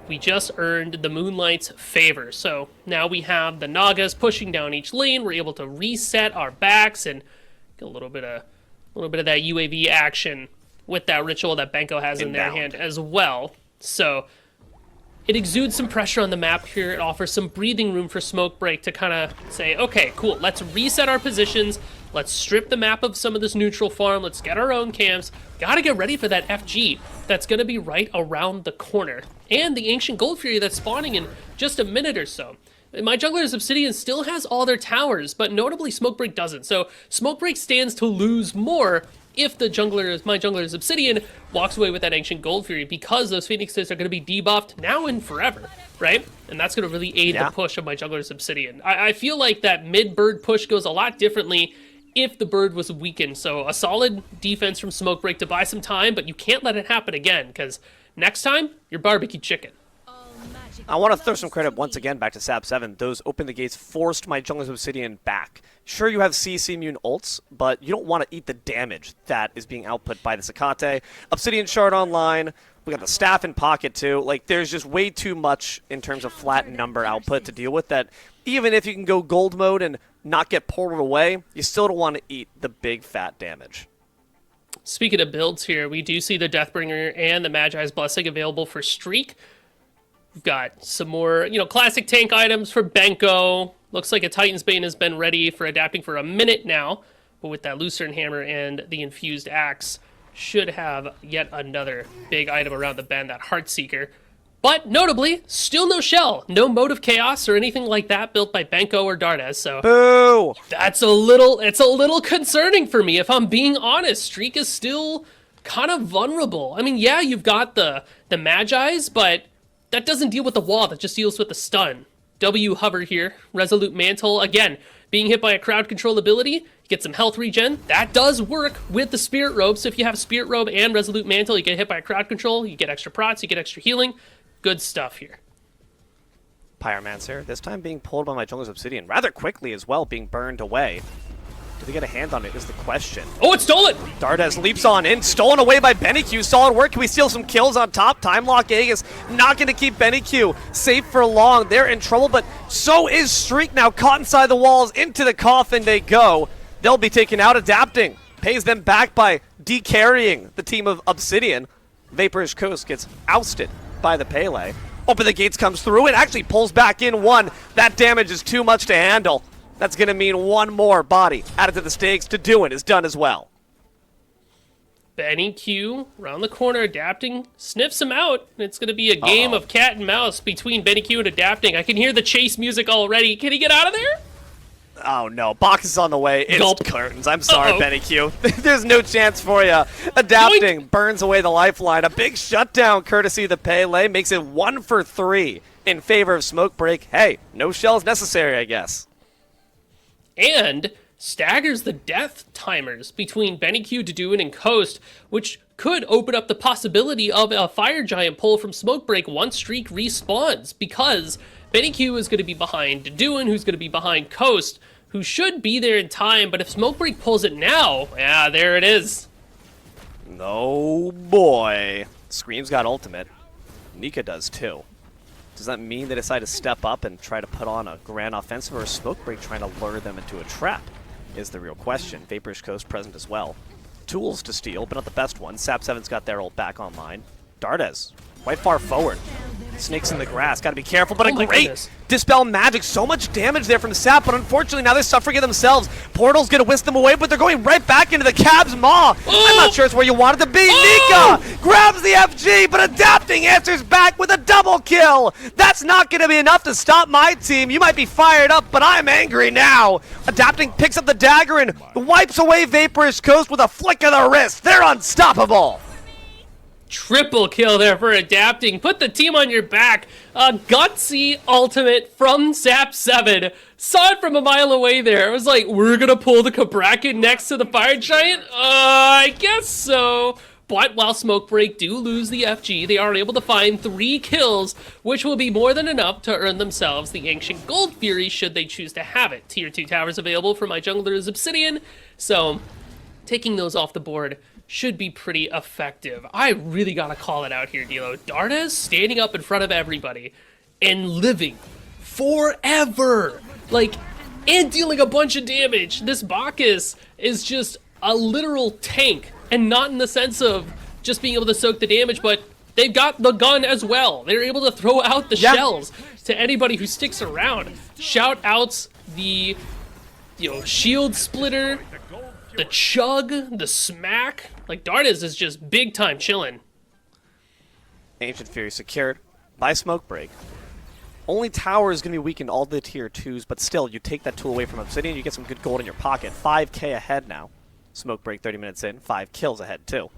we just earned the Moonlight's favor. So now we have the Nagas pushing down each lane. We're able to reset our backs and get a little bit of that UAV action with that ritual that Benko has in their hand as well. So it exudes some pressure on the map here. It offers some breathing room for Smokebreak to kind of say, okay, cool, let's reset our positions. Let's strip the map of some of this neutral farm. Let's get our own camps. Gotta get ready for that FG that's gonna be right around the corner. And the Ancient Gold Fury that's spawning in just a minute or so. My junglers Obsidian still has all their towers, but notably Smokebreak doesn't. So Smokebreak stands to lose more if my junglers Obsidian walks away with that Ancient Gold Fury, because those Phoenixes are going to be debuffed now and forever, right? And that's going to really aid the push of my junglers Obsidian. I feel like that mid-bird push goes a lot differently if the bird was weakened. So a solid defense from Smokebreak to buy some time, but you can't let it happen again, because next time, you're barbecue chicken. I want to throw some credit once again back to Sab7. Those open the gates forced my junglers Obsidian back. Sure, you have CC immune ults, but you don't want to eat the damage that is being output by the Sakate. Obsidian Shard online. We got the staff in pocket too. Like, there's just way too much in terms of flat number output to deal with that. Even if you can go gold mode and not get portaled away, you still don't want to eat the big fat damage. Speaking of builds here, we do see the Deathbringer and the Magi's Blessing available for Streak. We've got some more, classic tank items for Benko. Looks like a Titan's Bane has been ready for Adapting for a minute now. But with that Lucerne Hammer and the Infused Axe, should have yet another big item around the bend, that Heartseeker. But notably, still no shell, no mode of chaos or anything like that built by Benko or Dardes. So Boo! it's a little concerning for me if I'm being honest. Streak is still kind of vulnerable. I mean, yeah, you've got the Magi's, but that doesn't deal with the wall. That just deals with the stun. W hover here, Resolute Mantle again. Being hit by a crowd control ability, you get some health regen. That does work with the Spirit Robe. So if you have Spirit Robe and Resolute Mantle, you get hit by a crowd control, you get extra prots, you get extra healing. Good stuff here. Pyromancer, this time being pulled by my jungler's Obsidian rather quickly as well, being burned away. Do they get a hand on it is the question. Oh, it's stolen! Dardes leaps on in, stolen away by BennyQ. Solid work. Can we steal some kills on top? Time Lock Aegis not going to keep BennyQ safe for long. They're in trouble, but so is Streak now. Caught inside the walls. Into the coffin they go. They'll be taken out. Adapting pays them back by decarrying the team of Obsidian. Vaporish Coast gets ousted by the Pele. Open the gates comes through and actually pulls back in one. That damage is too much to handle. That's going to mean one more body added to the stakes. Doin is done as well. BennyQ around the corner, adapting, sniffs him out. It's going to be a game of cat and mouse between BennyQ and adapting. I can hear the chase music already. Can he get out of there? Oh no, box is on the way. It's Gulp. curtains. I'm sorry, BennyQ. There's no chance for you. Adapting burns away the lifeline. A big shutdown courtesy of the Pele makes it 1 for 3 in favor of Smoke Break. Hey, no shells necessary, I guess. And staggers the death timers between BennyQ, Doduin, and Coast, which could open up the possibility of a Fire Giant pull from Smokebreak once Streak respawns, because BennyQ is going to be behind Doduin, who's going to be behind Coast, who should be there in time, but if Smokebreak pulls it now, yeah, there it is. No boy. Scream's got ultimate. Nika does too. Does that mean they decide to step up and try to put on a grand offensive, or is Smokebreak trying to lure them into a trap? Is the real question. Vaporish Coast present as well. Tools to steal, but not the best ones. Sap 7's got their ult back online. Dardes, quite far forward. Snakes in the grass, gotta be careful, but a great goodness. Dispel Magic. So much damage there from Sap, but unfortunately now they're suffering it themselves. Portal's gonna whisk them away, but they're going right back into the Cab's maw. I'm not sure it's where you wanted to be. Nika grabs the FG, but Adapting answers back with a double kill. That's not gonna be enough to stop my team. You might be fired up, but I'm angry now. Adapting picks up the dagger and wipes away Vaporish Coast with a flick of the wrist. They're unstoppable. Triple kill there for Adapting. Put the team on your back. A gutsy ultimate from Sap 7. Saw it from a mile away there. It was like, we're going to pull the Cabrakan next to the Fire Giant? I guess so. But while Smokebreak do lose the FG, they are able to find 3 kills, which will be more than enough to earn themselves the Ancient Gold Fury should they choose to have it. Tier 2 towers available for my jungler's Obsidian. So, taking those off the board should be pretty effective. I really gotta call it out here, Dilo. Dardes standing up in front of everybody and living forever. Like, and dealing a bunch of damage. This Bacchus is just a literal tank, and not in the sense of just being able to soak the damage, but they've got the gun as well. They're able to throw out the shells to anybody who sticks around. Shout outs the, shield splitter, the chug, the smack. Like, Dardes is just big time chilling. Ancient Fury secured by Smokebreak. Only tower is going to be weakened all the tier 2s, but still, you take that tool away from Obsidian, you get some good gold in your pocket. 5k ahead now. Smokebreak 30 minutes in, 5 kills ahead too.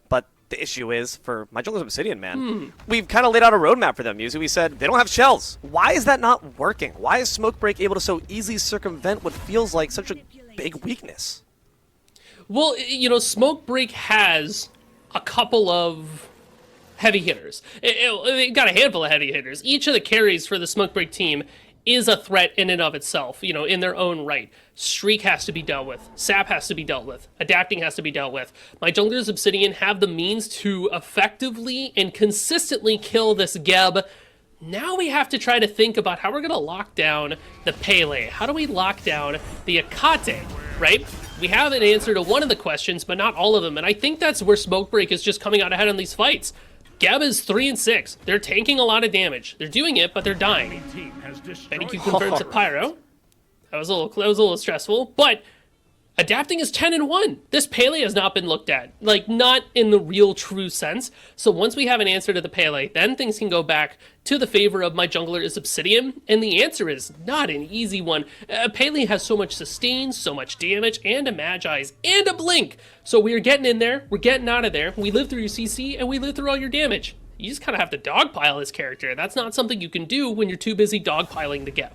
But the issue is, for my jungler's Obsidian, man, we've kind of laid out a roadmap for them, Yuzu. We said, they don't have shells. Why is that not working? Why is Smokebreak able to so easily circumvent what feels like such a big weakness? Well, Smokebreak has a couple of heavy hitters. They've got a handful of heavy hitters. Each of the carries for the Smokebreak team is a threat in and of itself, in their own right. Streak has to be dealt with. Sap has to be dealt with. Adapting has to be dealt with. My jungler's Obsidian have the means to effectively and consistently kill this Geb. Now we have to try to think about how we're going to lock down the Pele. How do we lock down the Akate, right? We have an answer to one of the questions, but not all of them, and I think that's where Smokebreak is just coming out ahead in these fights. Geb is 3-6. They're tanking a lot of damage. They're doing it, but they're dying. BennyQ converts a Pyro. That was a little stressful, but Adapting is 10-1. This Pele has not been looked at, like not in the real true sense. So once we have an answer to the Pele, then things can go back to the favor of my jungler is Obsidian, and the answer is not an easy one. Pele has so much sustain, so much damage, and a Magi's, and a Blink. So we are getting in there, we're getting out of there, we live through your CC, and we live through all your damage. You just kind of have to dogpile this character. That's not something you can do when you're too busy dogpiling the Geb.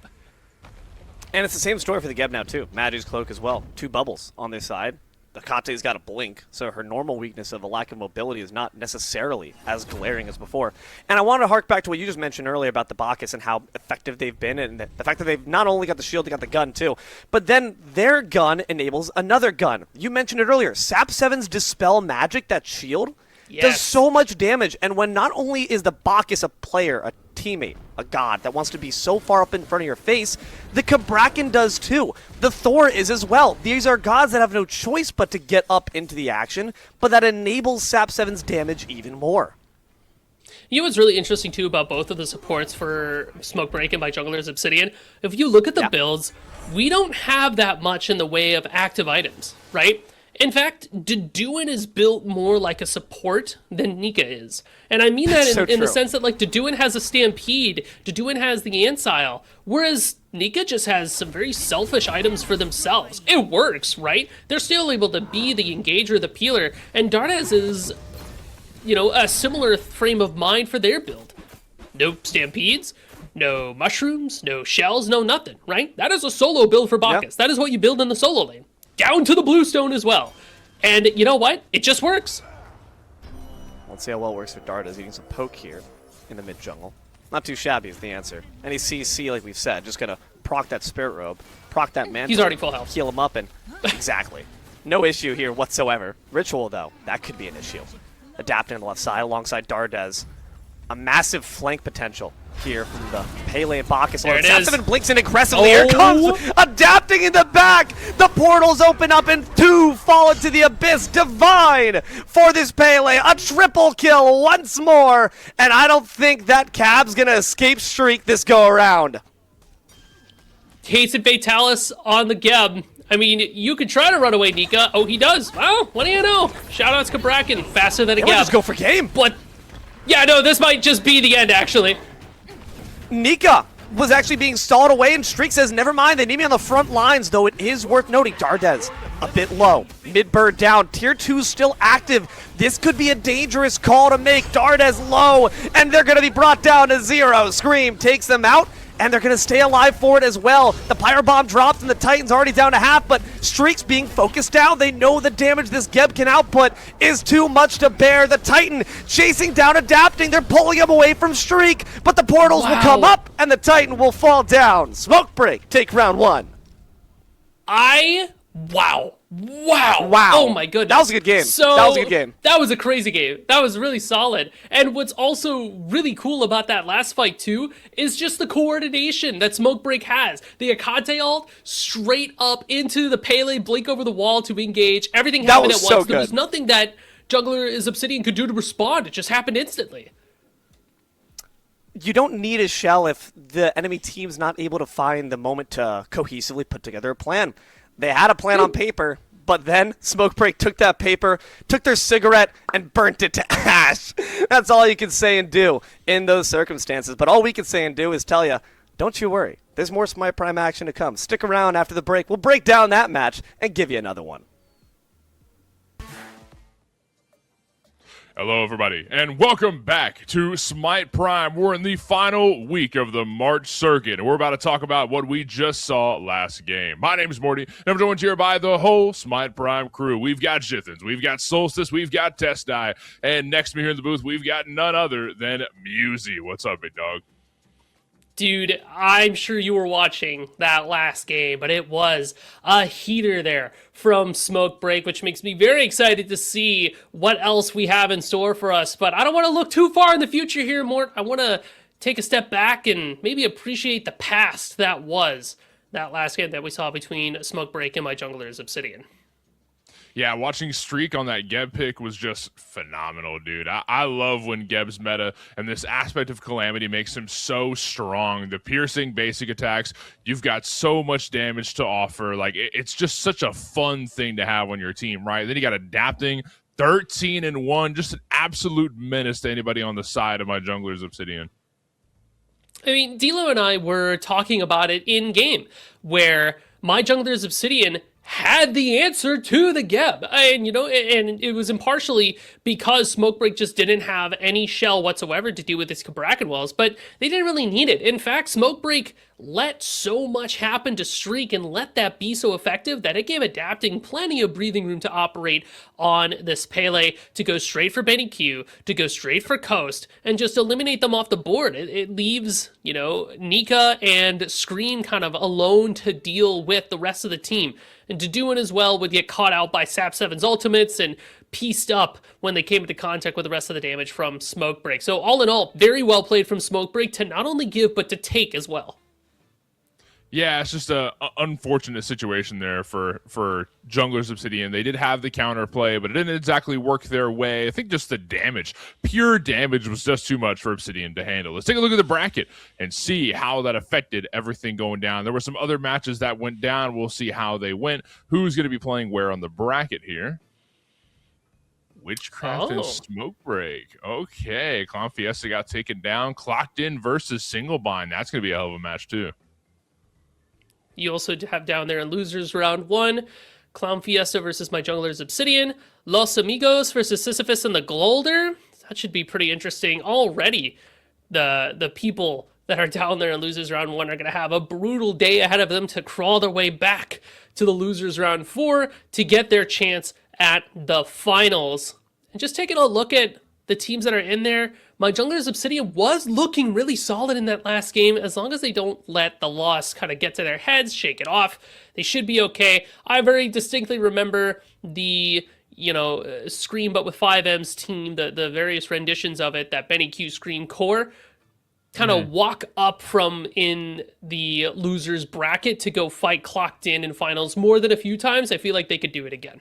And it's the same story for the Geb now, too. Magi's Cloak as well. 2 bubbles on this side. The Kate's got a blink, so her normal weakness of a lack of mobility is not necessarily as glaring as before. And I want to hark back to what you just mentioned earlier about the Bacchus and how effective they've been, and the fact that they've not only got the shield, they got the gun, too. But then their gun enables another gun. You mentioned it earlier. Sap 7's Dispel Magic, that shield, does so much damage. And when not only is the Bacchus a player, a teammate, a god that wants to be so far up in front of your face, the Cabrakan does too. The Thor is as well. These are gods that have no choice but to get up into the action, but that enables Sap 7's damage even more. You know what's really interesting too about both of the supports for Smoke Break and by Jungler's Obsidian? If you look at the builds, we don't have that much in the way of active items, right? In fact, Deduin is built more like a support than Nika is. And I mean that in the sense that, like, Deduin has a Stampede, Deduin has the Ansile, whereas Nika just has some very selfish items for themselves. It works, right? They're still able to be the engager, the peeler, and Dardes is, you know, a similar frame of mind for their build. No Stampedes, no mushrooms, no shells, no nothing, right? That is a solo build for Bacchus. Yep. That is what you build in the solo lane. Down to the bluestone as well. And you know what? It just works. Let's see how well it works for Dardes eating some poke here in the mid jungle. Not too shabby is the answer. Any CC, like we've said, just gonna proc that Spirit Robe, proc that Mantle. He's already full health. Heal him up, and exactly. No issue here whatsoever. Ritual, though, that could be an issue. Adapting on the left side alongside Dardes. A massive flank potential here from the Pele and Bacchus. There it is. Sap7 blinks in aggressively. Here comes Adapting in the back. The portals open up and 2 fall into the abyss. Divine for this Pele. A triple kill once more. And I don't think that Cab's going to escape streak this go around. Hasten Fatalis on the Geb. I mean, you could try to run away, Nika. Oh, he does. Well, what do you know? Shoutouts Cabrakan. Faster than a Geb. Just go for game. But yeah, no, this might just be the end, actually. Nika was actually being stalled away, and Streak says, never mind, they need me on the front lines, though it is worth noting. Dardes a bit low. Mid-bird down. Tier 2 still active. This could be a dangerous call to make. Dardes low, and they're going to be brought down to 0. Scream takes them out, and they're going to stay alive for it as well. The Pyro Bomb dropped, and the Titan's already down to half, but Streak's being focused down. They know the damage this Geb can output is too much to bear. The Titan chasing down, Adapting. They're pulling him away from Streak, but the portals will come up, and the Titan will fall down. Smoke Break, take round 1. Wow. Oh my goodness. That was a good game. That was a crazy game. That was really solid. And what's also really cool about that last fight too is just the coordination that Smoke Break has. The Akate ult straight up into the Pele, blink over the wall to engage. Everything happened at once. There was nothing that Jungler is Obsidian could do to respond. It just happened instantly. You don't need a shell if the enemy team's not able to find the moment to cohesively put together a plan. They had a plan on paper, but then Smoke Break took that paper, took their cigarette, and burnt it to ash. That's all you can say and do in those circumstances. But all we can say and do is tell you, don't you worry. There's more Smite Prime action to come. Stick around after the break. We'll break down that match and give you another one. Hello, everybody, and welcome back to Smite Prime. We're in the final week of the March circuit, and we're about to talk about what we just saw last game. My name is Morty, and I'm joined here by the whole Smite Prime crew. We've got Jithens, we've got Solstice, we've got Testai, and next to me here in the booth, we've got none other than Musey. What's up, big dog? Dude, I'm sure you were watching that last game, but it was a heater there from Smoke Break, which makes me very excited to see what else we have in store for us. But I don't want to look too far in the future here, Mort. I want to take a step back and maybe appreciate the past that was that last game that we saw between Smoke Break and my jungler's Obsidian. Yeah, watching Streak on that Geb pick was just phenomenal, dude. I love when Geb's meta and this aspect of Calamity makes him so strong. The piercing basic attacks, you've got so much damage to offer. Like, it's just such a fun thing to have on your team, right? Then you got adapting, 13-1, just an absolute menace to anybody on the side of my jungler's Obsidian. I mean, D'Lo and I were talking about it in game, where my jungler's Obsidian had the answer to the Geb. And, and it was impartially because Smokebreak just didn't have any shell whatsoever to do with his Bracken walls, but they didn't really need it. In fact, Smokebreak let so much happen to Streak and let that be so effective that it gave Adapting plenty of breathing room to operate on this Pele, to go straight for Benny Q, to go straight for Coast, and just eliminate them off the board. It leaves, Nika and Scream kind of alone to deal with the rest of the team. And to do it as well would get caught out by Sap 7's ultimates and pieced up when they came into contact with the rest of the damage from Smokebreak. So all in all, very well played from Smokebreak to not only give, but to take as well. Yeah, it's just a unfortunate situation there for Jungler's Obsidian. They did have the counterplay, but it didn't exactly work their way. I think just the damage, pure damage, was just too much for Obsidian to handle. Let's take a look at the bracket and see how that affected everything going down. There were some other matches that went down. We'll see how they went. Who's going to be playing where on the bracket here? Witchcraft and Smokebreak. Okay, Clown Fiesta got taken down. Clocked in versus Singlebind. That's going to be a hell of a match, too. You also have down there in losers round 1, Clown Fiesta versus my jungler's Obsidian, Los Amigos versus Sisyphus and the Glolder. That should be pretty interesting. Already, the people that are down there in losers round 1 are going to have a brutal day ahead of them to crawl their way back to the losers round 4 to get their chance at the finals. And just taking a look at the teams that are in there, my jungler's Obsidian was looking really solid in that last game. As long as they don't let the loss kind of get to their heads, shake it off, they should be okay. I very distinctly remember the, Scream but with 5M's team, the various renditions of it, that Benny Q Scream core, kind of walk up from in the losers bracket to go fight Clocked in finals more than a few times. I feel like they could do it again.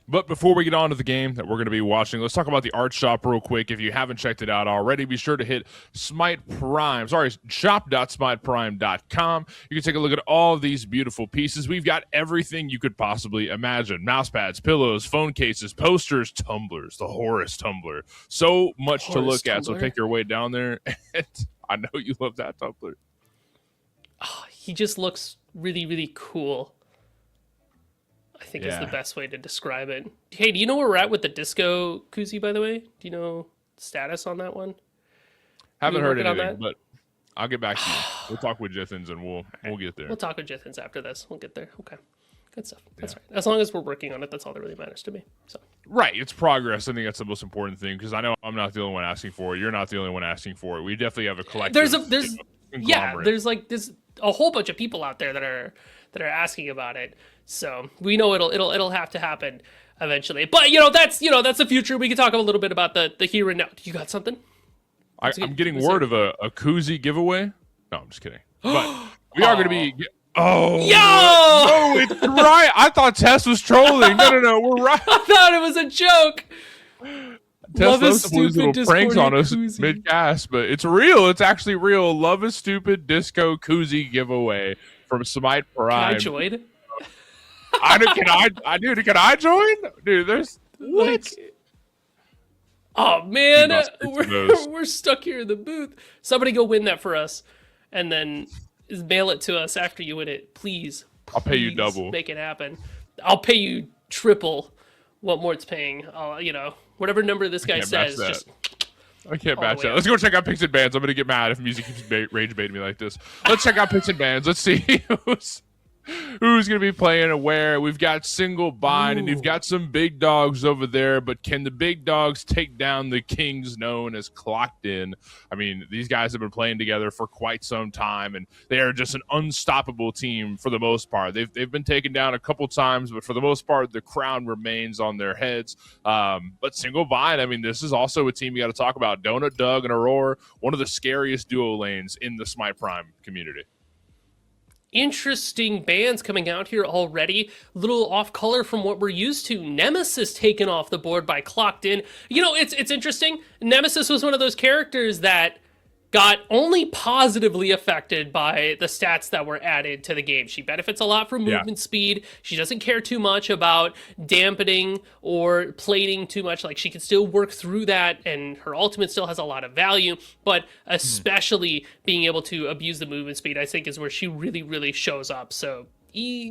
But before we get on to the game that we're going to be watching, let's talk about the art shop real quick. If you haven't checked it out already, be sure to hit shop.smiteprime.com. You can take a look at all of these beautiful pieces. We've got everything you could possibly imagine. Mouse pads, pillows, phone cases, posters, tumblers, the Horus tumbler. So much to look at, so take your way down there. I know you love that tumbler. Oh, he just looks really, really cool. I think is the best way to describe it. Hey, do you know where we're at with the disco koozie, by the way? Do you know status on that one? Haven't heard anything, but I'll get back to you. We'll talk with Jithins and we'll get there. We'll talk with Jithins after this. We'll get there. Okay. Good stuff. That's right. As long as we're working on it, that's all that really matters to me. So right, it's progress. I think that's the most important thing, because I know I'm not the only one asking for it. You're not the only one asking for it. We definitely have a collective. There's a whole bunch of people out there that are asking about it. So we know it'll have to happen eventually. But that's the future. We can talk a little bit about the here and now. You got something? I'm getting word of a koozie giveaway. No, I'm just kidding. But we are going to be. Oh, no, it's right. I thought Tess was trolling. No, we're right. I thought it was a joke. Tess loves to play little pranks on us mid-cast, but it's real. It's actually real. Love is Stupid Disco Koozie giveaway from Smite Prime. Can I join? Can I join? Dude, there's what? Oh man, we're stuck here in the booth. Somebody go win that for us, and then mail it to us after you win it, please. I'll pay you double. Make it happen. I'll pay you triple what Mort's paying. Whatever number this guy says. I can't match that. Let's go check out Picks and Bands. I'm going to get mad if music keeps rage baiting me like this. Let's check out Picks and Bands. Let's see who's going to be playing and where. We've got Single Bind, and you've got some big dogs over there, but can the big dogs take down the kings known as Clocked In? I mean, these guys have been playing together for quite some time, and they are just an unstoppable team for the most part. They've been taken down a couple times, but for the most part, the crown remains on their heads. But Single Bind, I mean, this is also a team you got to talk about. Donut Doug and Aurora, one of the scariest duo lanes in the Smite Prime community. interesting bands coming out here already. A little off color from what we're used to. Nemesis taken off the board by Clocked In. You know, it's interesting. Nemesis was one of those characters that got only positively affected by the stats that were added to the game. She benefits a lot from Yeah. movement speed. She doesn't care too much about dampening or plating too much. Like, she can still work through that, and her ultimate still has a lot of value, but especially being able to abuse the movement speed, I think, is where she really, really shows up. So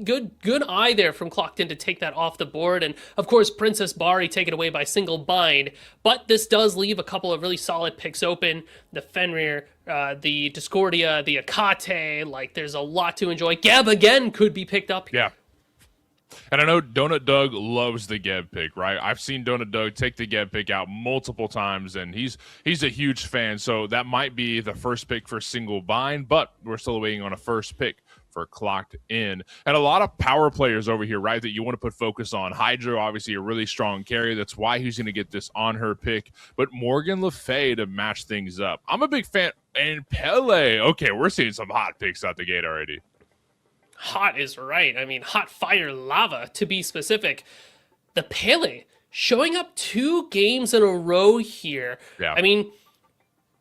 good eye there from Clocked In to take that off the board. And of course, Princess Bari taken away by Single Bind, but this does leave a couple of really solid picks open. The Fenrir, the Discordia, the Akate, like, there's a lot to enjoy. Geb again could be picked up here. Yeah. And I know Donut Doug loves the Geb pick, right? I've seen Donut Doug take the Geb pick out multiple times, and he's a huge fan. So that might be the first pick for Single Bind, but we're still waiting on a first pick for Clocked In. And a lot of power players over here, right, that you want to put focus on. Hydro, obviously a really strong carrier. That's why he's going to get this on her pick. But Morgan Le Fay to match things up. I'm a big fan. And Pele. Okay, we're seeing some hot picks out the gate already. Hot is right. I mean, hot fire lava, to be specific. The Pele showing up 2 games in a row here. Yeah. I mean,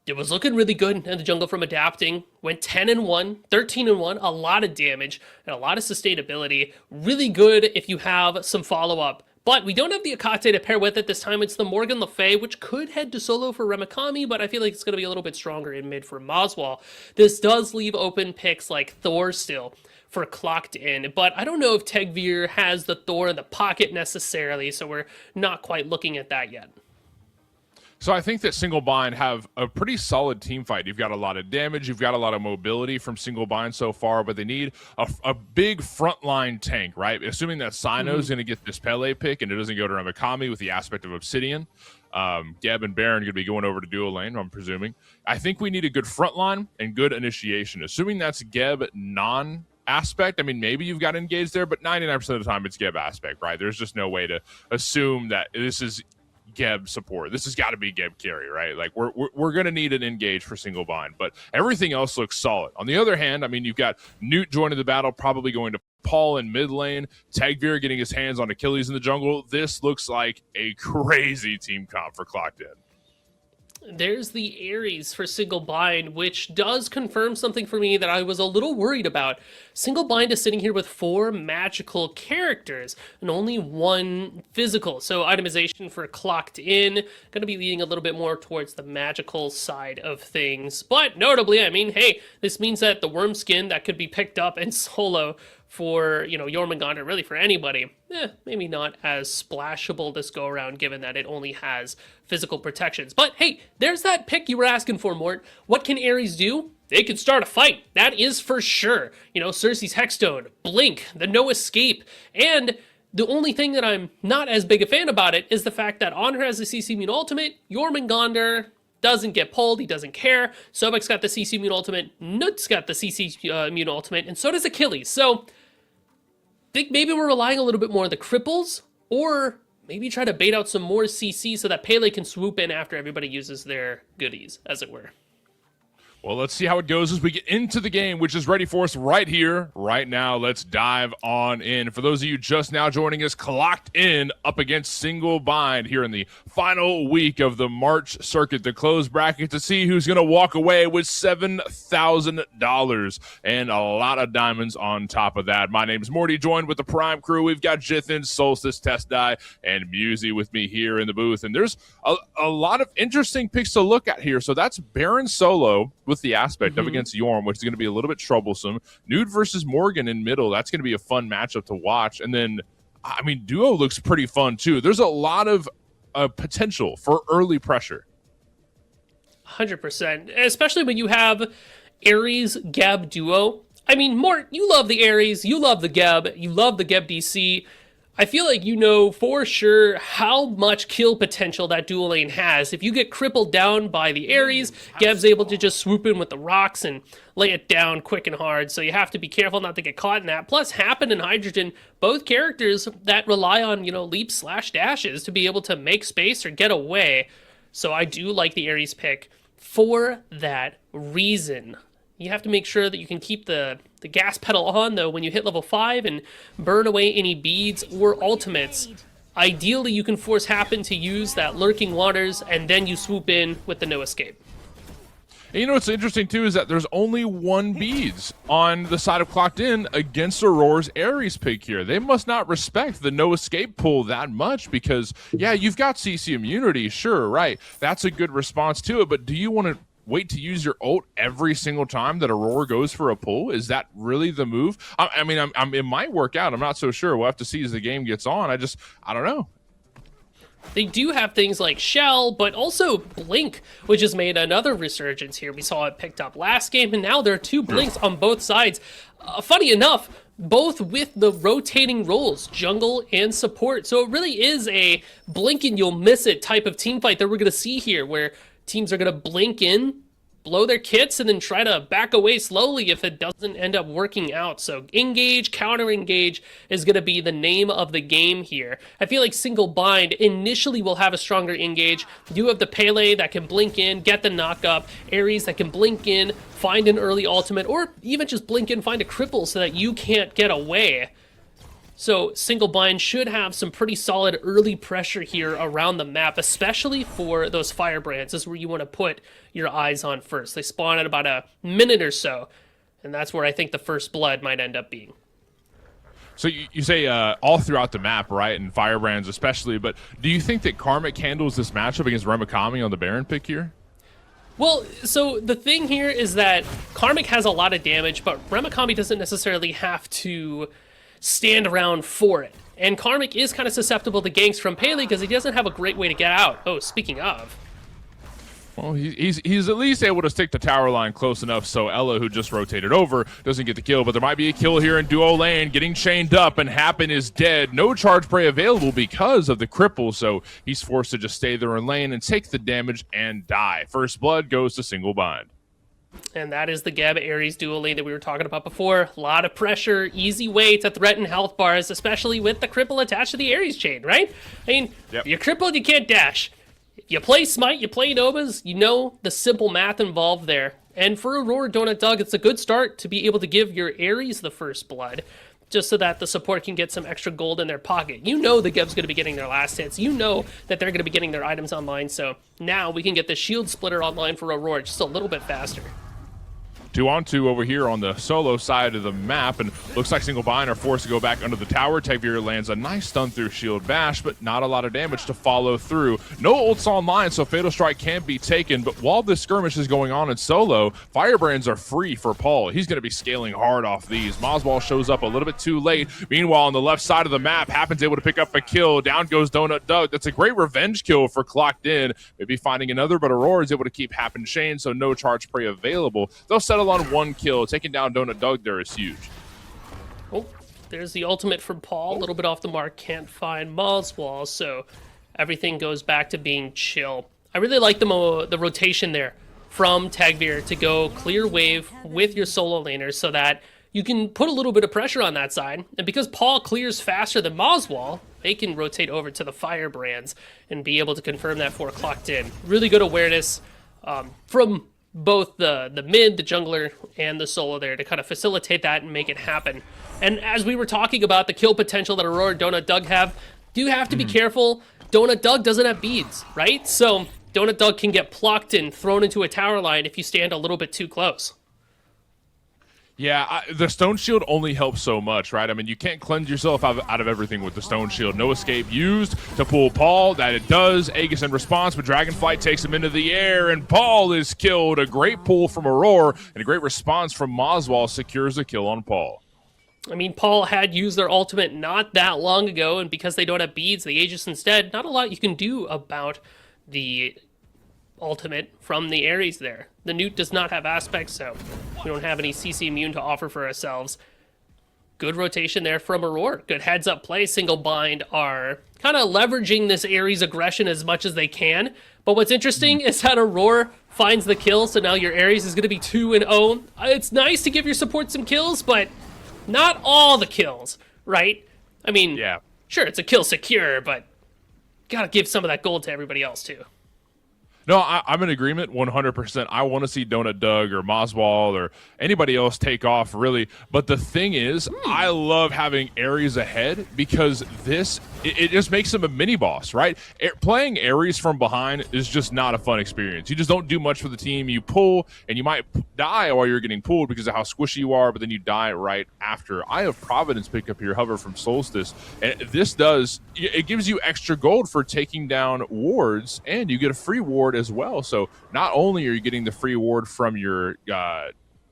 it was looking really good in the jungle from adapting. Went 10-1, 13-1, a lot of damage and a lot of sustainability. Really good if you have some follow-up. But we don't have the Akate to pair with it this time. It's the Morgan Le Fay, which could head to solo for Remikami, but I feel like it's going to be a little bit stronger in mid for Maswal. This does leave open picks like Thor still for Clocked In, but I don't know if Tegvir has the Thor in the pocket necessarily, so we're not quite looking at that yet. So I think that Single Bind have a pretty solid team fight. You've got a lot of damage. You've got a lot of mobility from Single Bind so far, but they need a big frontline tank, right? Assuming that Sino's going to get this Pele pick and it doesn't go to Ramikami with the aspect of Obsidian. Geb and Baron going to be going over to duo lane, I'm presuming. I think we need a good frontline and good initiation. Assuming that's Geb aspect. I mean, maybe you've got engaged there, but 99% of the time it's Geb aspect, right? There's just no way to assume that this is Geb support. This has got to be Geb carry, right? Like, we're going to need an engage for Single Bind, but everything else looks solid. On the other hand, I mean, you've got Newt joining the battle, probably going to Paul in mid lane, Tegvir getting his hands on Achilles in the jungle. This looks like a crazy team comp for Clocked In. There's the Ares for Single Bind, which does confirm something for me that I was a little worried about. Single Bind is sitting here with 4 magical characters and only 1 physical. So itemization for Clocked In, going to be leaning a little bit more towards the magical side of things. But notably, I mean, hey, this means that the worm skin that could be picked up in solo for, you know, Jormungandr, really for anybody, maybe not as splashable this go around, given that it only has physical protections. But hey, there's that pick you were asking for, Mort. What can Ares do? They can start a fight. That is for sure. You know, Cersei's Hexstone, Blink, the No Escape, and the only thing that I'm not as big a fan about it is the fact that Honor has the CC Immune Ultimate, Jormungandr doesn't get pulled, he doesn't care. Sobek's got the CC Immune Ultimate, Nut's got the CC Immune Ultimate, and so does Achilles. So think maybe we're relying a little bit more on the cripples, or maybe try to bait out some more CC so that Pele can swoop in after everybody uses their goodies, as it were. Well, let's see how it goes as we get into the game, which is ready for us right here, right now. Let's dive on in. For those of you just now joining us, Clocked In up against Single Bind here in the final week of the March circuit, the closed bracket, to see who's going to walk away with $7,000 and a lot of diamonds on top of that. My name's Morty, joined with the Prime crew. We've got Jithin, Solstice, Test Die, and Musey with me here in the booth. And there's a lot of interesting picks to look at here. So that's Baron solo with the aspect of against Yorm, which is going to be a little bit troublesome. Nude versus Morgan in middle. That's going to be a fun matchup to watch. And then, I mean, duo looks pretty fun too. There's a lot of potential for early pressure. 100%, especially when you have Ares Geb duo. I mean, Mort, you love the Ares, you love the Geb, you love the Geb DC. I feel like you know for sure how much kill potential that dual lane has. If you get crippled down by the Ares, Geb's able to just swoop in with the rocks and lay it down quick and hard, so you have to be careful not to get caught in that. Plus, Happen and Hydrogen, both characters that rely on, you know, leaps/dashes to be able to make space or get away. So I do like the Ares pick for that reason. You have to make sure that you can keep the gas pedal on, though, when you hit level 5 and burn away any beads or ultimates. Ideally, you can force Happen to use that Lurking Waters, and then you swoop in with the No Escape. And you know what's interesting too is that there's only one beads on the side of Clocked In against Aurora's Ares pick here. They must not respect the no escape pull that much because, yeah, you've got CC immunity, sure, right. That's a good response to it, but do you want to wait to use your ult every single time that Aurora goes for a pull? Is that really the move? I mean, it might work out. I'm not so sure. We'll have to see as the game gets on. I don't know. They do have things like Shell, but also Blink, which has made another resurgence here. We saw it picked up last game, and now there are 2 Blinks on both sides. Funny enough, both with the rotating roles, jungle and support. So it really is a blink and you'll miss it type of team fight that we're going to see here, where teams are going to blink in, blow their kits, and then try to back away slowly if it doesn't end up working out. So engage, counter engage is going to be the name of the game here. I feel like Single Bind initially will have a stronger engage. You have the Pele that can blink in, get the knock up, Ares that can blink in, find an early ultimate, or even just blink in, find a cripple so that you can't get away. So Single Bind should have some pretty solid early pressure here around the map, especially for those firebrands. This is where you want to put your eyes on first. They spawn at about a minute or so, and that's where I think the first blood might end up being. So you say all throughout the map, right, and firebrands especially, but do you think that Karmic handles this matchup against Remakami on the Baron pick here? Well, so the thing here is that Karmic has a lot of damage, but Remakami doesn't necessarily have to stand around for it. And Karmic is kind of susceptible to ganks from Pele because he doesn't have a great way to get out. Oh, speaking of. Well, he's at least able to stick the tower line close enough so Ella, who just rotated over, doesn't get the kill. But there might be a kill here in duo lane, getting chained up, and Happen is dead. No charge prey available because of the cripple, so he's forced to just stay there in lane and take the damage and die. First blood goes to Single Bind. And that is the Geb Ares duo lane that we were talking about before. A lot of pressure, easy way to threaten health bars, especially with the cripple attached to the Ares chain, right? I mean, Yep. You're crippled, you can't dash. You play Smite, you play Novas, you know the simple math involved there. And for Aurora Donut Dog, it's a good start to be able to give your Ares the first blood, just so that the support can get some extra gold in their pocket. You know the Geb's going to be getting their last hits. You know that they're going to be getting their items online, so now we can get the shield splitter online for Aurora just a little bit faster. 2-on-2 over here on the solo side of the map, and looks like Single Bind are forced to go back under the tower. Tagveer lands a nice stun through shield bash, but not a lot of damage to follow through. No ults online, so Fatal Strike can't be taken, but while this skirmish is going on in solo, Firebrands are free for Paul. He's going to be scaling hard off these. Moswall shows up a little bit too late. Meanwhile, on the left side of the map, Happens able to pick up a kill. Down goes Donut Doug. That's a great revenge kill for Clocked In. Maybe finding another, but Aurora is able to keep Happen chained, so no charge prey available. They'll settle on 1 kill. Taking down Donut Doug there is huge. Oh, there's the ultimate from Paul. A little bit off the mark. Can't find Moswall, so everything goes back to being chill. I really like the rotation there from Tagveer to go clear wave with your solo laners so that you can put a little bit of pressure on that side. And because Paul clears faster than Moswall, they can rotate over to the Firebrands and be able to confirm that for Clocked In. Really good awareness from both the mid, the jungler, and the solo there to kind of facilitate that and make it happen. And as we were talking about the kill potential that Aurora, Donut, Doug have, do have to be careful. Donut Doug doesn't have beads, right? So Donut Doug can get plucked and thrown into a tower line if you stand a little bit too close. Yeah, the Stone Shield only helps so much, right? I mean, you can't cleanse yourself out of everything with the Stone Shield. No escape used to pull Paul. That it does. Aegis in response, but Dragonflight takes him into the air, and Paul is killed. A great pull from Aurora, and a great response from Moswall secures the kill on Paul. I mean, Paul had used their ultimate not that long ago, and because they don't have beads, the Aegis instead, not a lot you can do about the ultimate from the Ares there. The Newt does not have aspects, so we don't have any CC immune to offer for ourselves. Good rotation there from Aurora. Good heads up play. Single Bind are kind of leveraging this Ares aggression as much as they can. But what's interesting is that Aurora finds the kill, so now your Ares is going to be 2-0. It's nice to give your support some kills, but not all the kills, right? I mean, Yeah. sure, it's a kill secure, but gotta give some of that gold to everybody else too. No, I'm in agreement 100%. I want to see Donut Doug or Moswall or anybody else take off, really. But the thing is, I love having Ares ahead because it just makes him a mini boss, right? Playing Ares from behind is just not a fun experience. You just don't do much for the team. You pull, and you might die while you're getting pulled because of how squishy you are, but then you die right after. I have Providence pick up here, Hover from Solstice, and it gives you extra gold for taking down wards, and you get a free ward as well. So not only are you getting the free ward from your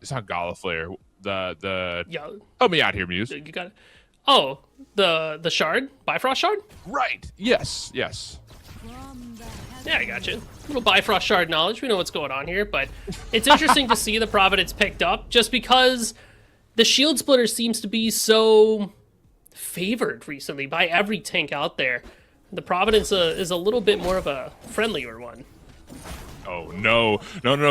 it's not Galliflayer, Yeah, help me out here, Muse. you got it. Oh, the shard, Bifrost shard. Right. Yes. Yeah, I got you. Little Bifrost shard knowledge. We know what's going on here, but it's interesting to see the Providence picked up just because the Shield Splitter seems to be so favored recently by every tank out there. The Providence is a little bit more of a friendlier one. Oh, no.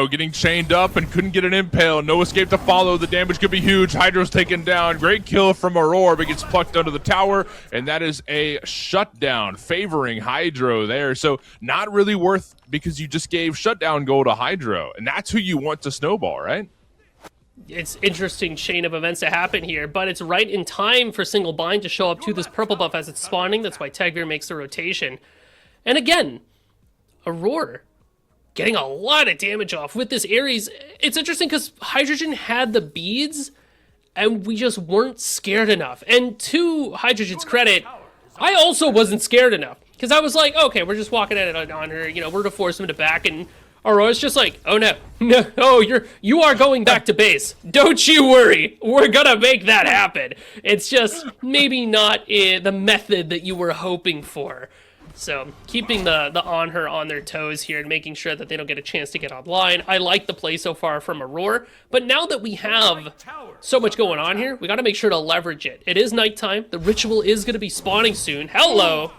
Getting chained up and couldn't get an impale. No escape to follow. The damage could be huge. Hydro's taken down. Great kill from Aurora, but gets plucked under the tower. And that is a shutdown favoring Hydro there. So not really worth because you just gave shutdown goal to Hydro. And that's who you want to snowball, right? It's interesting chain of events to happen here, but it's right in time for Single Bind to show up to this purple buff as it's spawning. That's why Tegvir makes the rotation. And again, Aurora getting a lot of damage off with this Ares. It's interesting because Hydrogen had the beads, and we just weren't scared enough. And to Hydrogen's credit, I also wasn't scared enough. Because I was like, okay, we're just walking at it on her, we're going to force him to back, and Aurora's just like, oh no, you are going back to base. Don't you worry, we're gonna make that happen. It's just maybe not the method that you were hoping for. So keeping the on her on their toes here and making sure that they don't get a chance to get online. I like the play so far from Aurora, but now that we have so much going on here, we gotta make sure to leverage it. It is nighttime, the ritual is gonna be spawning soon. Hello!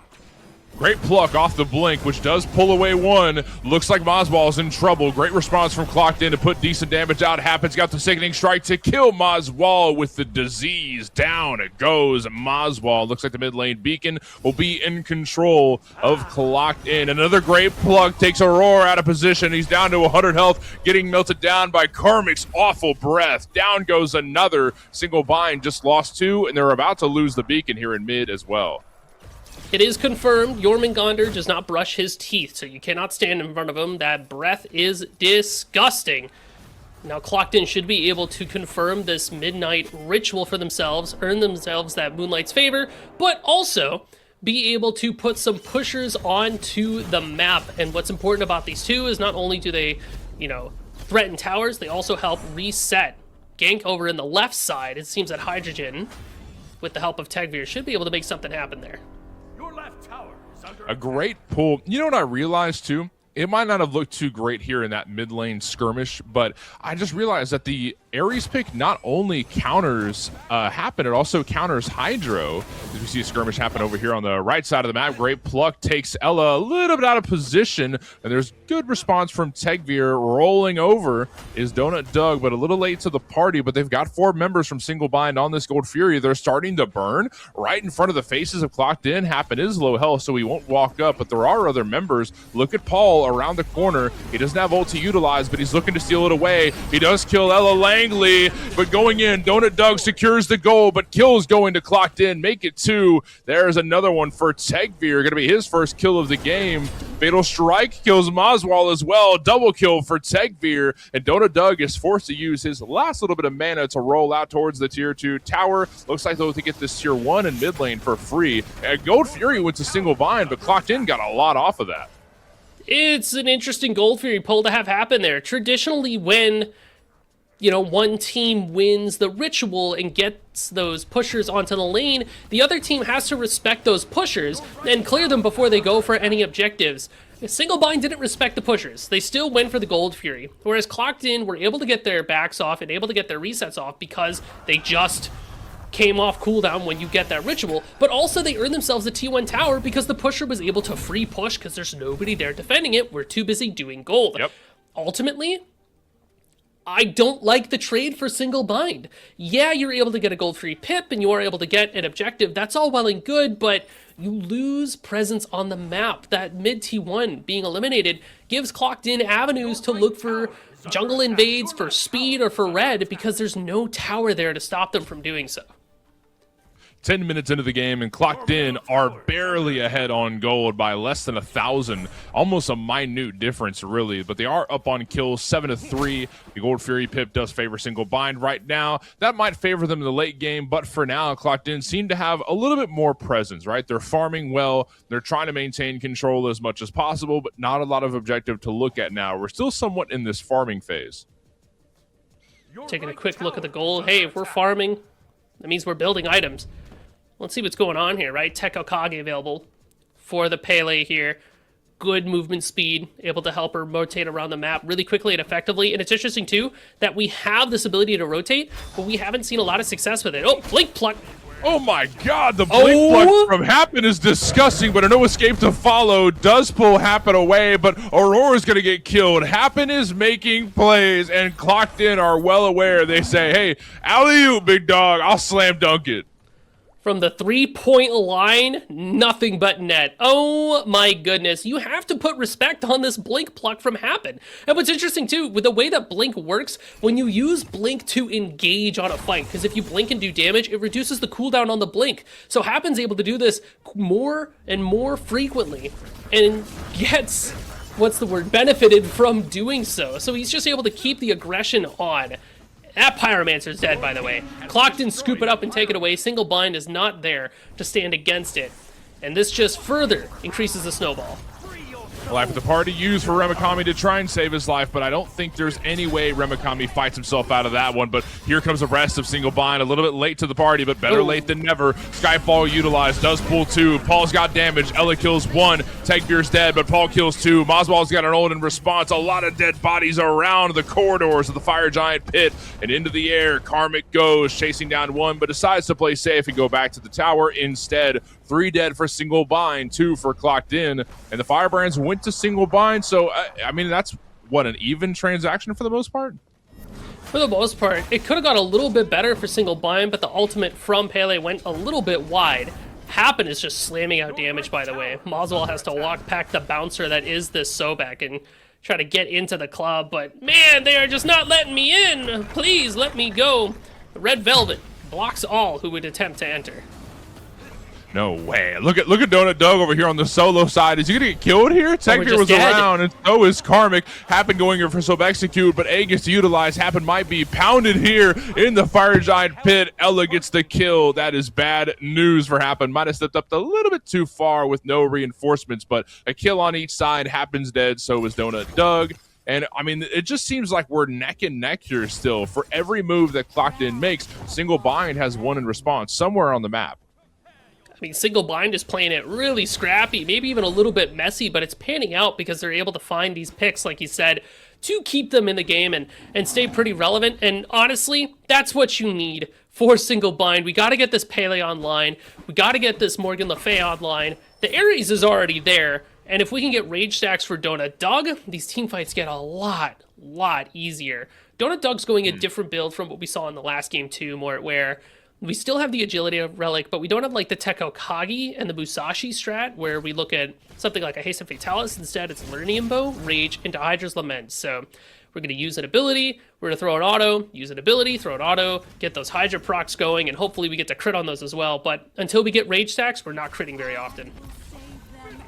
Great pluck off the blink, which does pull away one. Looks like Moswall's in trouble. Great response from Clocked In to put decent damage out. Happens, got the sickening strike to kill Moswall with the disease. Down it goes. Moswall. Looks like the mid lane beacon will be in control of Clocked In. Another great pluck takes Aurora out of position. He's down to 100 health, getting melted down by Karmic's awful breath. Down goes another. Single Bind just lost two, and they're about to lose the beacon here in mid as well. It is confirmed Jormungandr does not brush his teeth, so you cannot stand in front of him. That breath is disgusting. Now, Clocked In should be able to confirm this midnight ritual for themselves, earn themselves that Moonlight's favor, but also be able to put some pushers onto the map. And what's important about these two is not only do they, threaten towers, they also help reset. Gank over in the left side, it seems that Hydrogen, with the help of Tegvir, should be able to make something happen there. A great pull. You know what I realized too? It might not have looked too great here in that mid lane skirmish, but I just realized that the Ares pick not only counters Happen, it also counters Hydro. As we see a skirmish happen over here on the right side of the map. Great pluck takes Ella a little bit out of position, and there's good response from Tegvir. Rolling over is Donut Doug, but a little late to the party, but they've got 4 members from Single Bind on this Gold Fury. They're starting to burn right in front of the faces of Clocked In. Happen is low health, so he won't walk up, but there are other members. Look at Paul around the corner. He doesn't have ult to utilize, but he's looking to steal it away. He does kill Ella Langley, but going in, Donut Doug secures the goal, but kills going to Clocked In. Make it 2. There's another one for Tegvir. Going to be his first kill of the game. Fatal Strike kills Moswall as well. Double kill for Tegvir, and Donut Doug is forced to use his last little bit of mana to roll out towards the tier 2 tower. Looks like they'll to get this tier 1 in mid lane for free. Gold Fury went to Single Bind, but Clocked In got a lot off of that. It's an interesting Gold Fury pull to have happen there. Traditionally, when one team wins the ritual and gets those pushers onto the lane, the other team has to respect those pushers and clear them before they go for any objectives. Single Bind didn't respect the pushers. They still went for the Gold Fury, whereas Clocked In were able to get their backs off and able to get their resets off because they just came off cooldown when you get that ritual, but also they earned themselves a T1 tower because the pusher was able to free push because there's nobody there defending it. We're too busy doing gold. Yep. Ultimately, I don't like the trade for single bind. Yeah, you're able to get a gold free pip and you are able to get an objective. That's all well and good, but you lose presence on the map. That mid T1 being eliminated gives Clocked In avenues to look for jungle invades, for speed, or for red because there's no tower there to stop them from doing so. 10 minutes into the game, and Clocked In are barely ahead on gold by less than 1,000. Almost a minute difference, really, but they are up on kills 7-3. The Gold Fury pip does favor single bind right now. That might favor them in the late game, but for now, Clocked In seem to have a little bit more presence, right? They're farming well. They're trying to maintain control as much as possible, but not a lot of objective to look at now. We're still somewhat in this farming phase. Taking a quick look at the gold. Hey, if we're farming, that means we're building items. Let's see what's going on here, right? Tech Okage available for the Pele here. Good movement speed, able to help her rotate around the map really quickly and effectively. And it's interesting, too, that we have this ability to rotate, but we haven't seen a lot of success with it. Oh, Blink Pluck. Oh my god, the blink pluck from Happen is disgusting, but a no escape to follow does pull Happen away, but Aurora's gonna get killed. Happen is making plays, and Clocked In are well aware. They say, hey, alley-oop, big dog, I'll slam dunk it. From the 3-point line, nothing but net. Oh my goodness. You have to put respect on this Blink Pluck from Happen. And what's interesting too, with the way that Blink works, when you use Blink to engage on a fight, because if you blink and do damage, it reduces the cooldown on the blink. So Happen's able to do this more and more frequently and gets, benefited from doing so. So he's just able to keep the aggression on. That Pyromancer's dead, by the way. Clocked In, scoop it up and take it away. Single bind is not there to stand against it. And this just further increases the snowball. Life of the party used for Remikami to try and save his life, but I don't think there's any way Remikami fights himself out of that one. But here comes the rest of single bind, a little bit late to the party, but better late than never. Skyfall utilized, does pull 2. Paul's got damage. Ella kills 1. Tegbeer's dead, but Paul kills 2. Moswell's got an ult in response. A lot of dead bodies around the corridors of the Fire Giant pit and into the air. Karmic goes, chasing down 1, but decides to play safe and go back to the tower instead. 3 dead for single bind, 2 for Clocked In, and the Firebrands went to single bind. So I mean, that's what, an even transaction for the most part. For the most part, it could have got a little bit better for single bind, but the ultimate from Pele went a little bit wide. Happen is just slamming out damage, by the way. Moswell has to walk past the bouncer that is this Sobek and try to get into the club, but man, they are just not letting me in. Please let me go. The Red Velvet blocks all who would attempt to enter. No way. Look at Donut Doug over here on the solo side. Is he gonna get killed here? Tegbeer was around, and so is Karmic. Happen going in for sub-execute, but A gets to utilize. Happen might be pounded here in the Fire Giant pit. Ella gets the kill. That is bad news for Happen. Might have stepped up a little bit too far with no reinforcements, but a kill on each side. Happens dead, so is Donut Doug. And, I mean, it just seems like we're neck and neck here still. For every move that Clocked In makes, Single Bind has one in response somewhere on the map. I mean, Single Bind is playing it really scrappy, maybe even a little bit messy, but it's panning out because they're able to find these picks, like you said, to keep them in the game and stay pretty relevant. And honestly, that's what you need for Single Bind. We got to get this Pele online. We got to get this Morgan Le Fay online. The Ares is already there. And if we can get rage stacks for Donut Doug, these team fights get a lot easier. Donut Doug's going a different build from what we saw in the last game too, more where we still have the agility of Relic, but we don't have like the Tech Okage and the Musashi strat, where we look at something like a Haste of Fatalis. Instead, it's Lernium Bow, Rage, into Hydra's Lament. So we're going to use an ability, we're going to throw an auto, use an ability, throw an auto, get those Hydra procs going, and hopefully we get to crit on those as well. But until we get Rage stacks, we're not critting very often.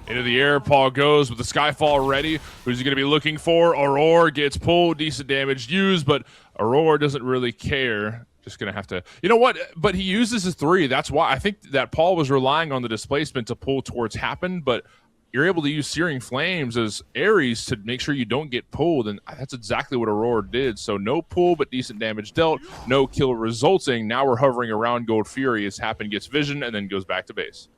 Into the air, Paul goes with the Skyfall ready. Who's he going to be looking for? Aurora gets pulled, decent damage used, but Aurora doesn't really care. Just going to have to, you know what? But he uses his 3. That's why I think that Paul was relying on the displacement to pull towards Happen, but you're able to use Searing Flames as Ares to make sure you don't get pulled, and that's exactly what Aurora did. So no pull, but decent damage dealt, no kill resulting. Now we're hovering around Gold Fury as Happen gets vision and then goes back to base.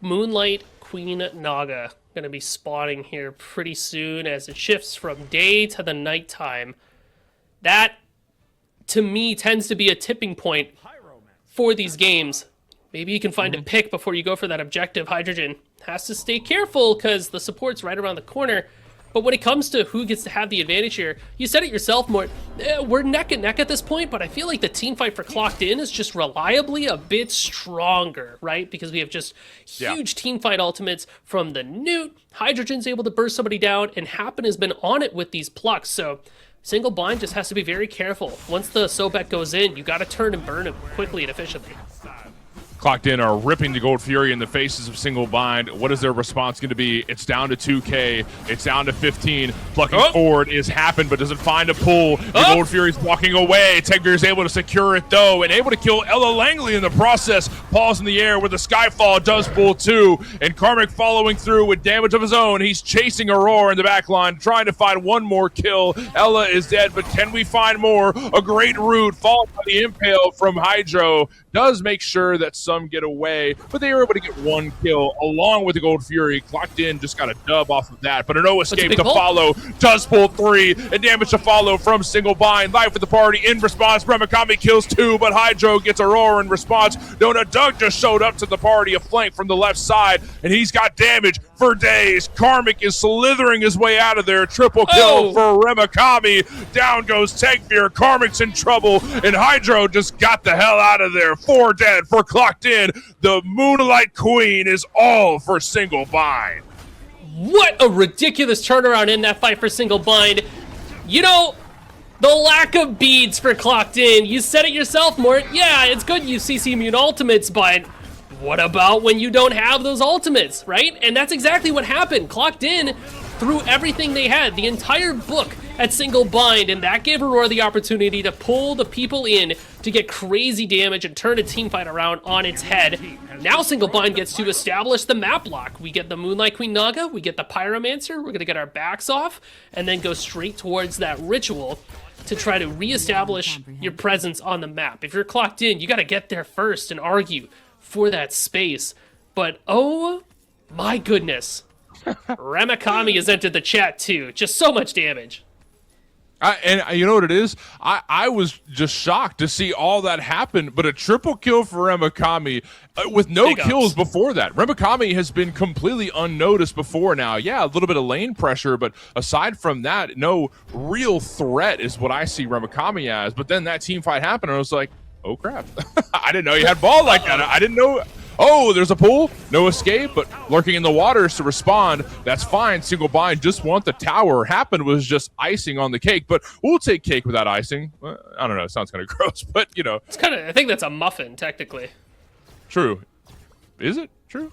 Moonlight Queen Naga going to be spawning here pretty soon as it shifts from day to the nighttime. That, to me, tends to be a tipping point for these games. Maybe you can find a pick before you go for that objective. Hydrogen has to stay careful because the support's right around the corner. But when it comes to who gets to have the advantage here, you said it yourself, Mort. We're neck and neck at this point, but I feel like the team fight for Clocked In is just reliably a bit stronger, right? Because we have just huge team fight ultimates from the Newt. Hydrogen's able to burst somebody down, and Happen has been on it with these plucks. So Single Bind just has to be very careful. Once the Sobek goes in, you got to turn and burn him quickly and efficiently. Clocked In are ripping the Gold Fury in the faces of Single Bind. What is their response going to be? It's down to 2K. It's down to 15. Plucking forward is Happen, but doesn't find a pull. The Gold Fury's walking away. Tegbeer is able to secure it, though, and able to kill Ella Langley in the process. Paws in the air with the Skyfall does pull, too. And Karmic following through with damage of his own. He's chasing Aurora in the back line, trying to find one more kill. Ella is dead, but can we find more? A great root, followed by the Impale from Hydro. Does make sure that some get away, but they are able to get one kill along with the Gold Fury. Clocked In just got a dub off of that, but a no escape to follow. Does pull 3, and damage to follow from Single Bind. Life with the party in response. Remakami kills 2, but Hydro gets Aurora in response. Donut Doug just showed up to the party, a flank from the left side, and he's got damage for days. Karmic is slithering his way out of there. Triple kill for Remakami. Down goes Tegbeer. Karmic's in trouble, and Hydro just got the hell out of there. 4 dead for Clocked In. The Moonlight Queen is all for Single Bind. What a ridiculous turnaround in that fight for Single Bind. You know, the lack of beads for Clocked In. You said it yourself, Mort. Yeah, it's good you CC immune ultimates, but what about when you don't have those ultimates, right? And that's exactly what happened. Clocked In threw everything they had, the entire book at Single Bind, and that gave Aurora the opportunity to pull the people in to get crazy damage and turn a teamfight around on its head. Now Single Bind gets to establish the map block. We get the Moonlight Queen Naga, we get the Pyromancer, we're gonna get our backs off, and then go straight towards that ritual to try to reestablish your presence on the map. If you're Clocked In, you gotta get there first and argue for that space. But oh my goodness, Remakami has entered the chat too. Just so much damage. And you know what it is? I was just shocked to see all that happen, but a triple kill for Remakami with no Big kills ups. before that. Remakami has been completely unnoticed before now. Yeah, a little bit of lane pressure, but aside from that, no real threat is what I see Remakami as. But then that team fight happened, and I was like, oh crap. I didn't know you had ball like that. I didn't know. Oh, there's a pool, no escape, but lurking in the waters to respond. That's fine. Single Bind just want the tower. Happened was just icing on the cake, but we'll take cake without icing. Well, I don't know. It sounds kind of gross, but you know. It's kind of, I think that's a muffin, technically. True. Is it true?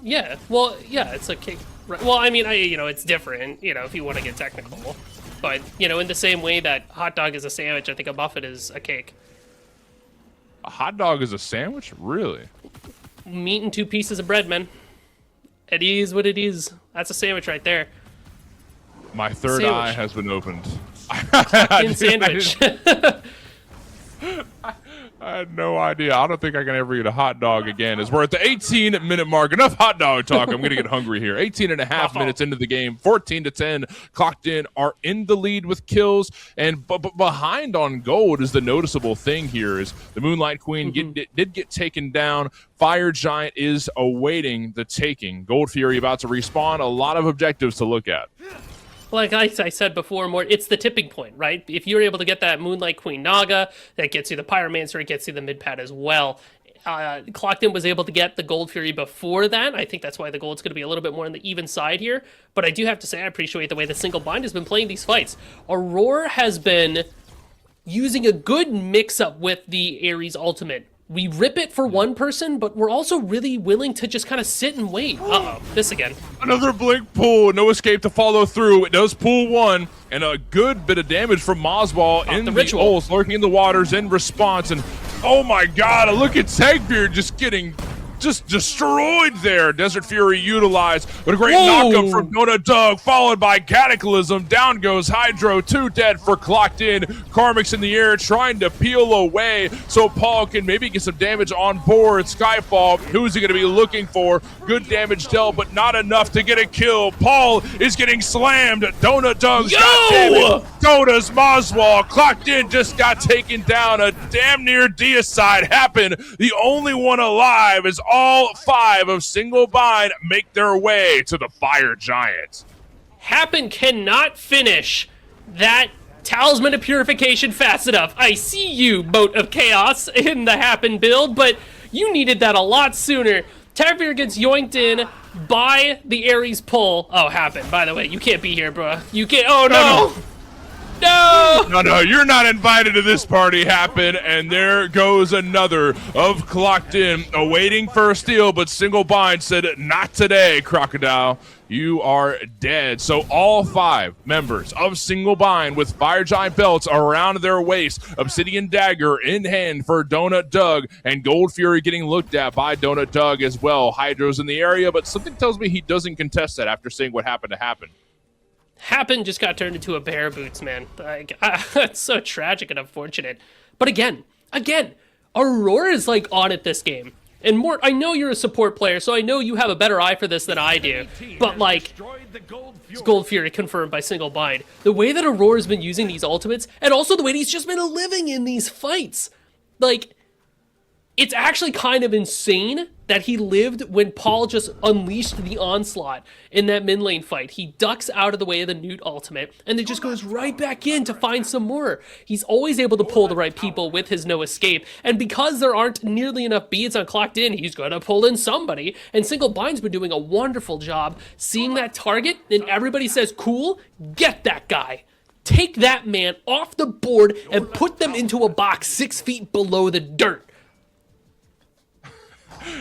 Yeah, well, yeah, it's a cake. Right. Well, I mean, it's different, if you want to get technical. But, in the same way that hot dog is a sandwich, I think a muffin is a cake. A hot dog is a sandwich? Really? Meat and 2 pieces of bread, man. It is what it is. That's a sandwich right there. My third eye has been opened. In sandwich. I had no idea. I don't think I can ever eat a hot dog again. As we're at the 18-minute mark. Enough hot dog talk. I'm going to get hungry here. 18 and a half minutes into the game. 14-10. Clocked In are in the lead with kills. And but behind on gold is the noticeable thing here is the Moonlight Queen did get taken down. Fire Giant is awaiting the taking. Gold Fury about to respawn. A lot of objectives to look at. Like I said before, Mort, it's the tipping point, right? If you're able to get that Moonlight Queen Naga, that gets you the Pyromancer, it gets you the mid-pad as well. Clocked In was able to get the Gold Fury before that. I think that's why the gold's going to be a little bit more on the even side here. But I do have to say I appreciate the way the Single Bind has been playing these fights. Aurora has been using a good mix-up with the Ares ultimate. We rip it for one person, but we're also really willing to just kind of sit and wait. Uh-oh, this again. Another blink pull, no escape to follow through. It does pull one, and a good bit of damage from Mozball in the ritual. ults, lurking in the waters in response. And oh my god, look at Tegbeer just getting destroyed there. Desert Fury utilized, but a great knockup from Donut Doug, followed by Cataclysm. Down goes Hydro, 2 dead for Clocked In. Karmic's in the air trying to peel away so Paul can maybe get some damage on board. Skyfall, who's he going to be looking for? Good damage dealt, but not enough to get a kill. Paul is getting slammed. Donut Doug's got damage. Dota's Moswall. Clocked In just got taken down. A damn near deicide happened. The only one alive is all 5 of Single Bind make their way to the Fire Giant. Happen cannot finish that Talisman of Purification fast enough. I see you, Moat of Chaos, in the Happen build, but you needed that a lot sooner. Tavir gets yoinked in by the Ares pull. Oh, Happen, by the way, you can't be here, bro. You can't. Oh, no. No, you're not invited to this party, Happen. And there goes another of Clocked In, awaiting for a steal, but Single Bind said, not today, Crocodile. You are dead. So all 5 members of Single Bind with Fire Giant belts around their waist, Obsidian Dagger in hand for Donut Doug, and Gold Fury getting looked at by Donut Doug as well. Hydro's in the area, but something tells me he doesn't contest that after seeing what happened to Happen. Happen just got turned into a bear boots, man. Like, it's so tragic and unfortunate. But again, Aurora is like on it this game. And Mort, I know you're a support player, so I know you have a better eye for this than I do. But like, Gold Fury confirmed by Single Bind. The way that Aurora's been using these ultimates, and also the way he's just been living in these fights, like, it's actually kind of insane that he lived when Paul just unleashed the onslaught in that mid lane fight. He ducks out of the way of the Newt ultimate and then just goes right back in to find some more. He's always able to pull the right people with his no escape, and because there aren't nearly enough beads on Clocked In, he's gonna pull in somebody, and Single Bind's been doing a wonderful job seeing that target, and everybody says, cool, get that guy. Take that man off the board and put them into a box 6 feet below the dirt.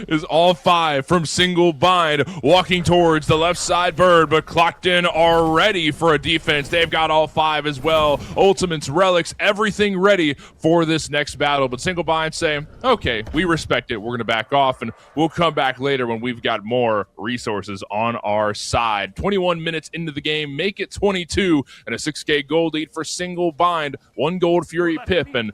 Is all 5 from Single Bind walking towards the left side bird, but Clocked In are ready for a defense. They've got all 5 as well. Ultimates, relics, everything ready for this next battle. But Single Bind saying, okay, we respect it. We're going to back off, and we'll come back later when we've got more resources on our side. 21 minutes into the game, make it 22, and a 6K gold lead for Single Bind. 1 Gold Fury pip, and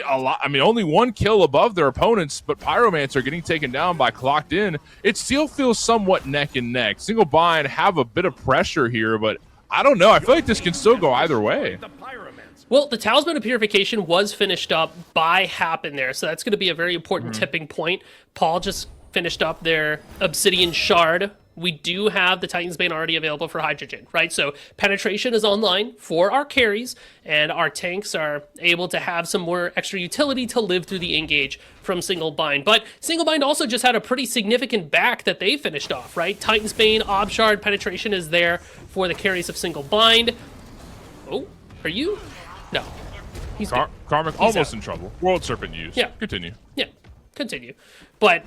a lot. I mean, only 1 kill above their opponents, but Pyromancer getting taken down by Clocked In. It still feels somewhat neck and neck. Single Bind have a bit of pressure here, but I don't know. I feel like this can still go either way. Well, the Talisman of Purification was finished up by Happen there, so that's going to be a very important tipping point. Paul just finished up their Obsidian Shard. We do have the Titan's Bane already available for Hydrogen, right? So penetration is online for our carries, and our tanks are able to have some more extra utility to live through the engage from Single Bind. But Single Bind also just had a pretty significant back that they finished off, right? Titan's Bane, Ob Shard, penetration is there for the carries of Single Bind. Oh, are you? No. He's Karmic almost in trouble. World Serpent used. Yeah. Continue. Yeah, continue. But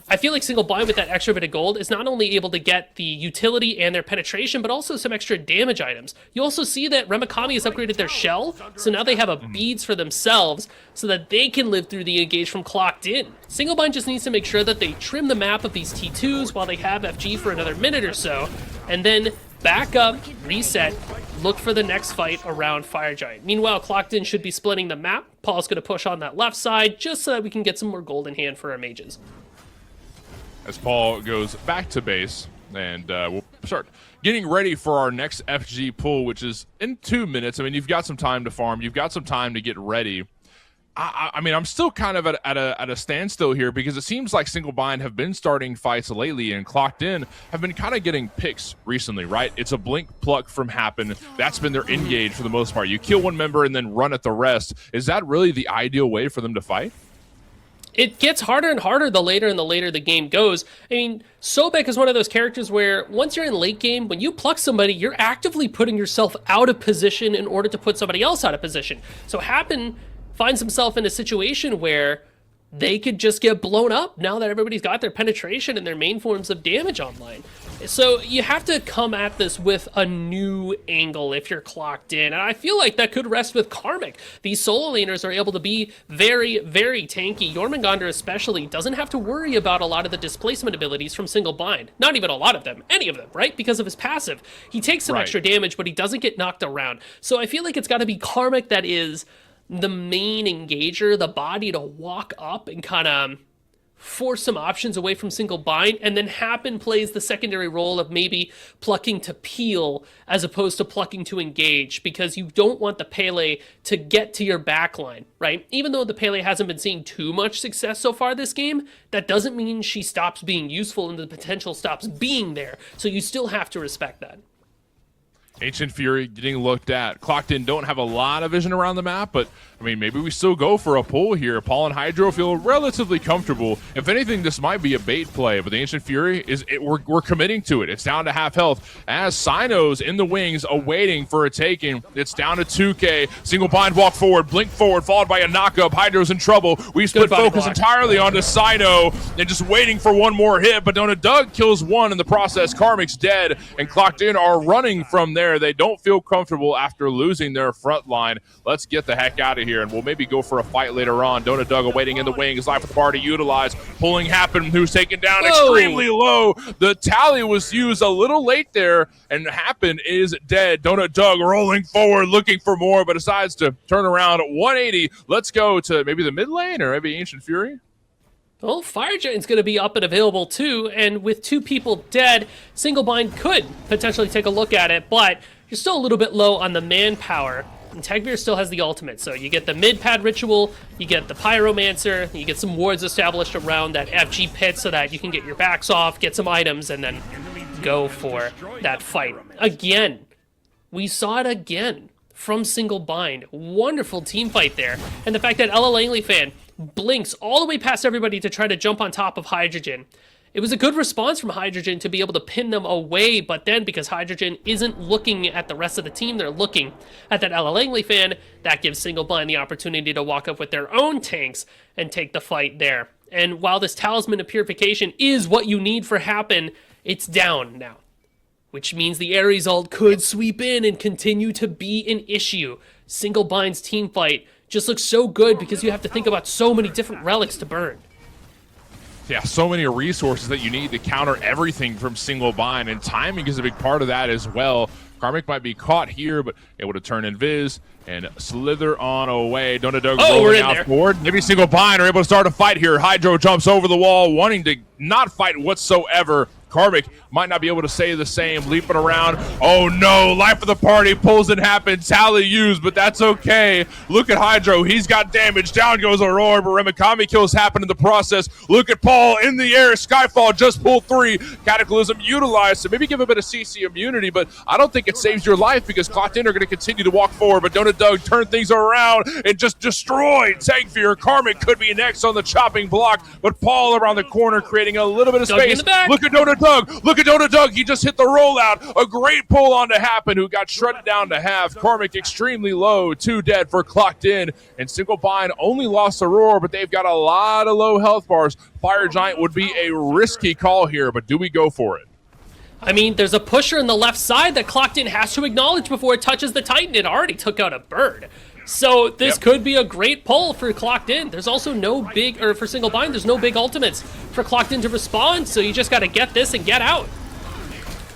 I feel like Single Bind with that extra bit of gold is not only able to get the utility and their penetration, but also some extra damage items. You also see that Remikami has upgraded their shell, so now they have a beads for themselves so that they can live through the engage from Clocked In. Single Bind just needs to make sure that they trim the map of these T2s while they have FG for another minute or so, and then back up, reset, look for the next fight around Fire Giant. Meanwhile, Clocked In should be splitting the map. Paul's going to push on that left side just so that we can get some more gold in hand for our mages. As Paul goes back to base, and we'll start getting ready for our next FG pull, which is in 2 minutes. I mean, you've got some time to farm. You've got some time to get ready. I mean, I'm still kind of at a standstill here because it seems like Single Bind have been starting fights lately, and Clocked In have been kind of getting picks recently, right? It's a blink pluck from Happen. That's been their engage for the most part. You kill one member and then run at the rest. Is that really the ideal way for them to fight? It gets harder and harder the later and the later the game goes. I mean, Sobek is one of those characters where once you're in late game, when you pluck somebody, you're actively putting yourself out of position in order to put somebody else out of position. So Happen finds himself in a situation where they could just get blown up now that everybody's got their penetration and their main forms of damage online. So you have to come at this with a new angle if you're Clocked In, and I feel like that could rest with Karmic. These solo laners are able to be very, very tanky. Jormungandr especially doesn't have to worry about a lot of the displacement abilities from Single Bind. Not even a lot of them, any of them, right? Because of his passive. He takes some extra damage, but he doesn't get knocked around. So I feel like it's got to be Karmic that is the main engager, the body to walk up and kind of force some options away from Single Bind, and then Happen plays the secondary role of maybe plucking to peel as opposed to plucking to engage, because you don't want the Pele to get to your backline, right? Even though the Pele hasn't been seeing too much success so far this game, that doesn't mean she stops being useful and the potential stops being there, so you still have to respect that. Ancient Fury getting looked at. Clocked in don't have a lot of vision around the map, but I mean, maybe we still go for a pull here. Paul and Hydro feel relatively comfortable. If anything, this might be a bait play, but the Ancient Fury, we're committing to it. It's down to half health as Sino's in the wings awaiting for a taking. It's down to 2K. Single bind walk forward, blink forward, followed by a knockup. Hydro's in trouble. We split focus entirely onto Sino and just waiting for one more hit, but Donut Doug kills one in the process. Karmic's dead, and Clocked in are running from there. They don't feel comfortable after losing their front line. Let's get the heck out of here, and we'll maybe go for a fight later on. Donut Doug awaiting in the wings. Life with the party utilized. Pulling Happen, who's taken down extremely low. The tally was used a little late there, and Happen is dead. Donut Doug rolling forward, looking for more, but decides to turn around at 180. Let's go to maybe the mid lane or maybe Ancient Fury. Well, Fire Giant's going to be up and available too, and with 2 people dead, Single Bind could potentially take a look at it, but you're still a little bit low on the manpower. And Tagbeer still has the ultimate, so you get the mid-pad ritual, you get the Pyromancer, you get some wards established around that FG pit so that you can get your backs off, get some items, and then go for that fight. Again, we saw it again from Single Bind. Wonderful team fight there. And the fact that Ella Langley fan blinks all the way past everybody to try to jump on top of Hydrogen. It was a good response from Hydrogen to be able to pin them away, but then because Hydrogen isn't looking at the rest of the team, they're looking at that Ella Langley fan, that gives Single Bind the opportunity to walk up with their own tanks and take the fight there. And while this Talisman of Purification is what you need for Happen, it's down now, which means the Ares ult could sweep in and continue to be an issue. Single Bind's team fight just looks so good because you have to think about so many different relics to burn. Yeah, so many resources that you need to counter everything from Single Bind, and timing is a big part of that as well. Karmic might be caught here, but able to turn invis and slither on away. Donut Doug rolling out forward. Maybe Single Bind are able to start a fight here. Hydro jumps over the wall, wanting to not fight whatsoever. Karmic might not be able to say the same, leaping around. Oh no, life of the party, pulls and happens, tally used, but that's okay. Look at Hydro, he's got damage, down goes Aurora, but Remikami kills Happen in the process. Look at Paul in the air, Skyfall just pulled 3, Cataclysm utilized, so maybe give a bit of CC immunity, but I don't think it saves your life because Clocked in are going to continue to walk forward, but Donut Doug turn things around and just destroyed Tagfear. Karmic could be next on the chopping block, but Paul around the corner creating a little bit of space. Look at Donut Doug, look at Donut Doug, he just hit the rollout. A great pull on to Happen, who got shredded down to half. Karmic extremely low, 2 dead for Clocked in, and Single Bind only lost Aurora, but they've got a lot of low health bars. Fire Giant would be a risky call here, but do we go for it? I mean, there's a pusher in the left side that Clocked in has to acknowledge before it touches the Titan. It already took out a bird. So this could be a great pull for Clocked in. There's also no big, or for Single Bind, there's no big ultimates for Clocked in to respond, so you just got to get this and get out.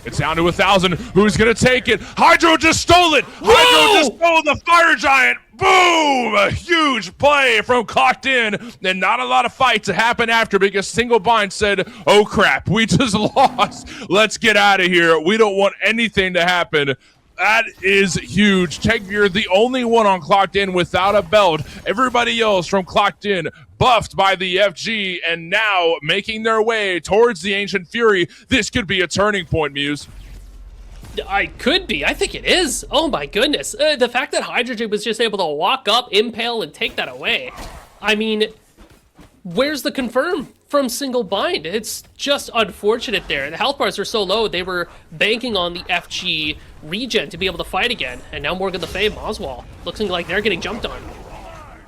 It's down to 1,000. Who's going to take it? Hydro just stole it. Whoa! Hydro just stole the Fire Giant. Boom! A huge play from Clocked in, and not a lot of fight to happen after because Single Bind said, oh crap, we just lost. Let's get out of here. We don't want anything to happen. That is huge. Tagbeer, the only one on Clocked in without a belt. Everybody else from Clocked in buffed by the FG and now making their way towards the Ancient Fury. This could be a turning point, Muse. I could be. I think it is. Oh my goodness. The fact that Hydrogen was just able to walk up, impale, and take that away. I mean, where's the confirm from Single Bind? It's just unfortunate there. The health bars are so low, they were banking on the FG regen to be able to fight again. And now Morgan Le Fay and Oswald looking like they're getting jumped on.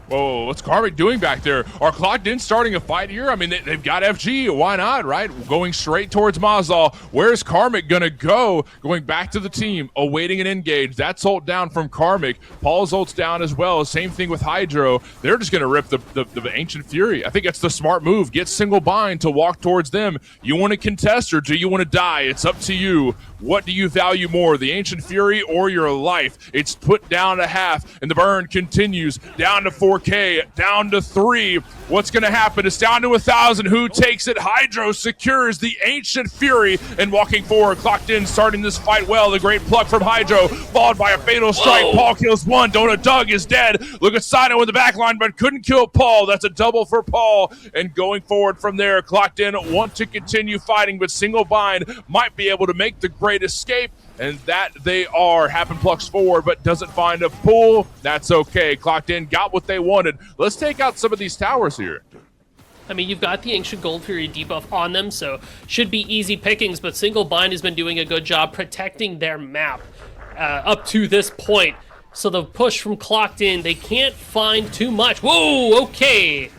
Whoa, what's Karmic doing back there? Are Clocked in starting a fight here? I mean, they've got FG. Why not, right? Going straight towards Mazal. Where's Karmic going to go? Going back to the team, awaiting an engage. That's ult down from Karmic. Paul's ult's down as well. Same thing with Hydro. They're just going to rip the Ancient Fury. I think it's the smart move. Get Single Bind to walk towards them. You want to contest or do you want to die? It's up to you. What do you value more, the Ancient Fury or your life? It's put down to half, and the burn continues. Down to 4K, down to 3. What's going to happen? It's down to 1,000. Who takes it? Hydro secures the Ancient Fury, and walking forward, Clocked in, starting this fight well. The great pluck from Hydro, followed by a fatal strike. Whoa. Paul kills one. Donut Doug is dead. Look at Sino in the back line, but couldn't kill Paul. That's a double for Paul, and going forward from there, Clocked in want to continue fighting, but Single Bind might be able to make the great great escape, and that they are. Happen plucks forward, but doesn't find a pool. That's okay. Clocked in, got what they wanted. Let's take out some of these towers here. I mean, you've got the Ancient Gold Fury debuff on them, so should be easy pickings, but Single Bind has been doing a good job protecting their map up to this point. So the push from Clocked In, they can't find too much. Whoa, okay.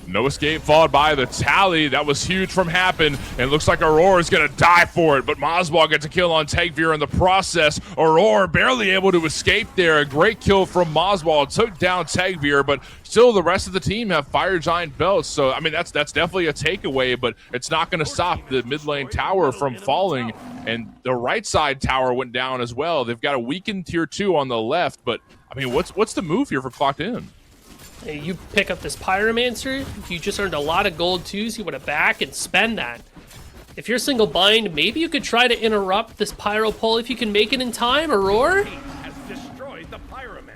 No escape followed by the tally. That was huge from Happen. And looks like Aurora is going to die for it. But Mosball gets a kill on Tegveer in the process. Aurora barely able to escape there. A great kill from Mosball. Took down Tegveer, but still the rest of the team have Fire Giant belts. So, I mean, that's definitely a takeaway, but it's not going to stop the mid lane tower from falling. And the right side tower went down as well. They've got a weakened tier 2 on the left. But, I mean, what's the move here for Clocked In? You pick up this Pyromancer, you just earned a lot of gold too, so you want to back and spend that. If you're Single Bind, maybe you could try to interrupt this Pyro pull if you can make it in time, Aurora?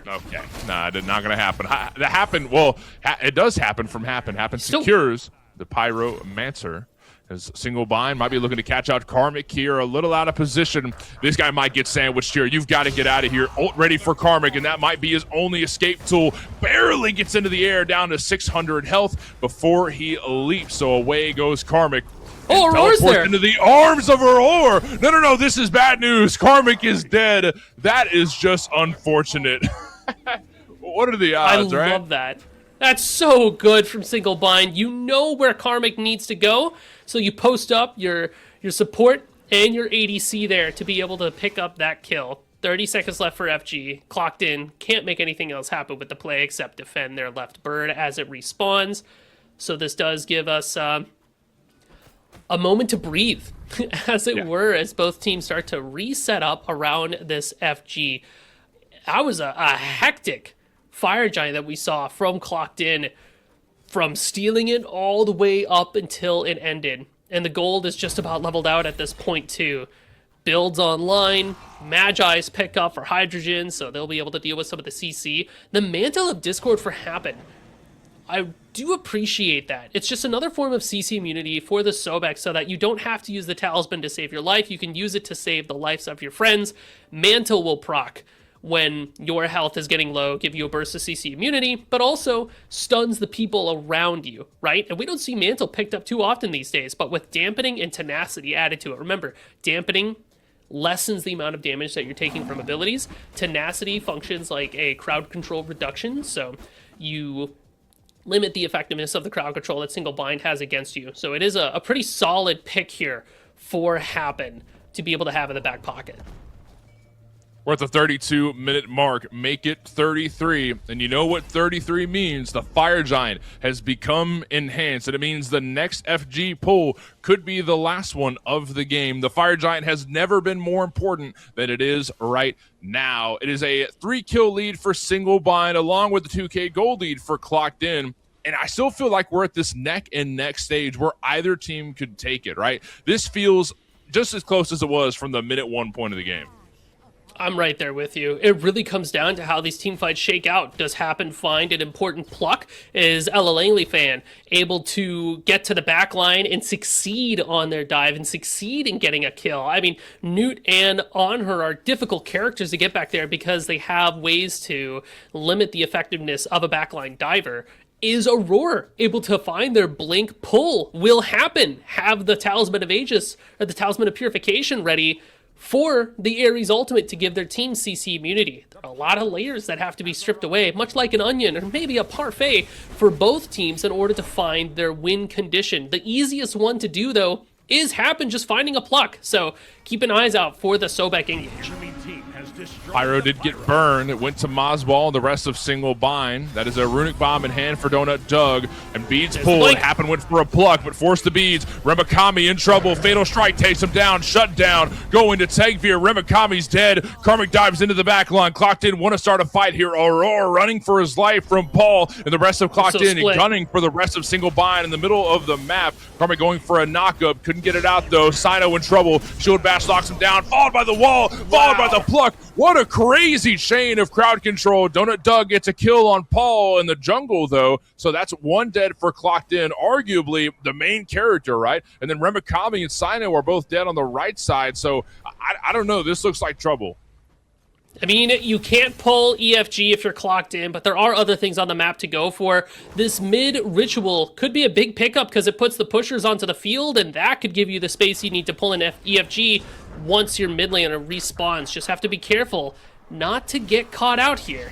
Okay, nah, it's not going to happen. That happened, well, it does happen from Happen. Happen secures the Pyromancer. As Single Bind might be looking to catch out Karmic here, a little out of position. This guy might get sandwiched here. You've got to get out of here. Ult ready for Karmic, and that might be his only escape tool. Barely gets into the air, down to 600 health before he leaps. So away goes Karmic. Oh, Aurora's there. Into the arms of Aurora. No, this is bad news. Karmic is dead. That is just unfortunate. What are the odds, right? I love that. That's so good from Single Bind. You know where Karmic needs to go, so you post up your support and your ADC there to be able to pick up that kill. 30 seconds left for FG. Clocked In. Can't make anything else happen with the play except defend their left bird as it respawns. So this does give us a moment to breathe, as it were, as both teams start to reset up around this FG. That was a hectic Fire Giant that we saw from Clocked In, from stealing it all the way up until it ended. And the gold is just about leveled out at this point too. Builds online, Magi's pick up for Hydrogen, so they'll be able to deal with some of the CC. The Mantle of Discord for Happen. I do appreciate that. It's just another form of CC immunity for the Sobek so that you don't have to use the Talisman to save your life. You can use it to save the lives of your friends. Mantle will proc when your health is getting low, give you a burst of CC immunity, but also stuns the people around you, right? And we don't see Mantle picked up too often these days, but with dampening and tenacity added to it. Remember, dampening lessens the amount of damage that you're taking from abilities. Tenacity functions like a crowd control reduction, so you limit the effectiveness of the crowd control that Single Bind has against you. So it is a pretty solid pick here for Happen to be able to have in the back pocket. We're at the 32-minute mark. Make it 33. And you know what 33 means. The Fire Giant has become enhanced. And it means the next FG pull could be the last one of the game. The Fire Giant has never been more important than it is right now. It is a 3-kill lead for Single Bind, along with the 2K gold lead for Clocked In. And I still feel like we're at this neck and neck stage where either team could take it, right? This feels just as close as it was from the minute 1 point of the game. I'm right there with you. It really comes down to how these team fights shake out. Does Happen find an important pluck? Is Ella Langley fan able to get to the back line and succeed on their dive and succeed in getting a kill? I mean, Newt and Onher are difficult characters to get back there because they have ways to limit the effectiveness of a backline diver. Is Aurora able to find their blink pull? Will Happen have the Talisman of Aegis or the Talisman of Purification ready for the Ares ultimate to give their team CC immunity? There are a lot of layers that have to be stripped away, much like an onion or maybe a parfait for both teams in order to find their win condition. The easiest one to do, though, is Happen just finding a pluck. So keep an eyes out for the Sobek engage. Pyro did get burned. It went to Mosball and the rest of Single Bind. That is a Runic Bomb in hand for Donut Doug. And Beads pulled. Happen went for a pluck, but forced the Beads. Remakami in trouble. Fatal Strike takes him down. Shut down. Going to Tegveer. Remakami's dead. Karmic dives into the back line. Clocked In. Want to start a fight here. Aurora running for his life from Paul. And the rest of Clocked In. And gunning for the rest of Single Bind in the middle of the map. Karmic going for a knockup. Couldn't get it out though. Sino in trouble. Shield Bash locks him down. Followed by the wall. Followed by the pluck. What a crazy chain of crowd control. Donut Doug gets a kill on Paul in the jungle, though. So that's one dead for Clocked In, arguably the main character, right? And then Remakami and Sino are both dead on the right side. So I don't know. This looks like trouble. I mean, you can't pull EFG if you're clocked in, but there are other things on the map to go for. This mid ritual could be a big pickup because it puts the pushers onto the field, and that could give you the space you need to pull in EFG once your mid laner respawns. Just have to be careful not to get caught out here.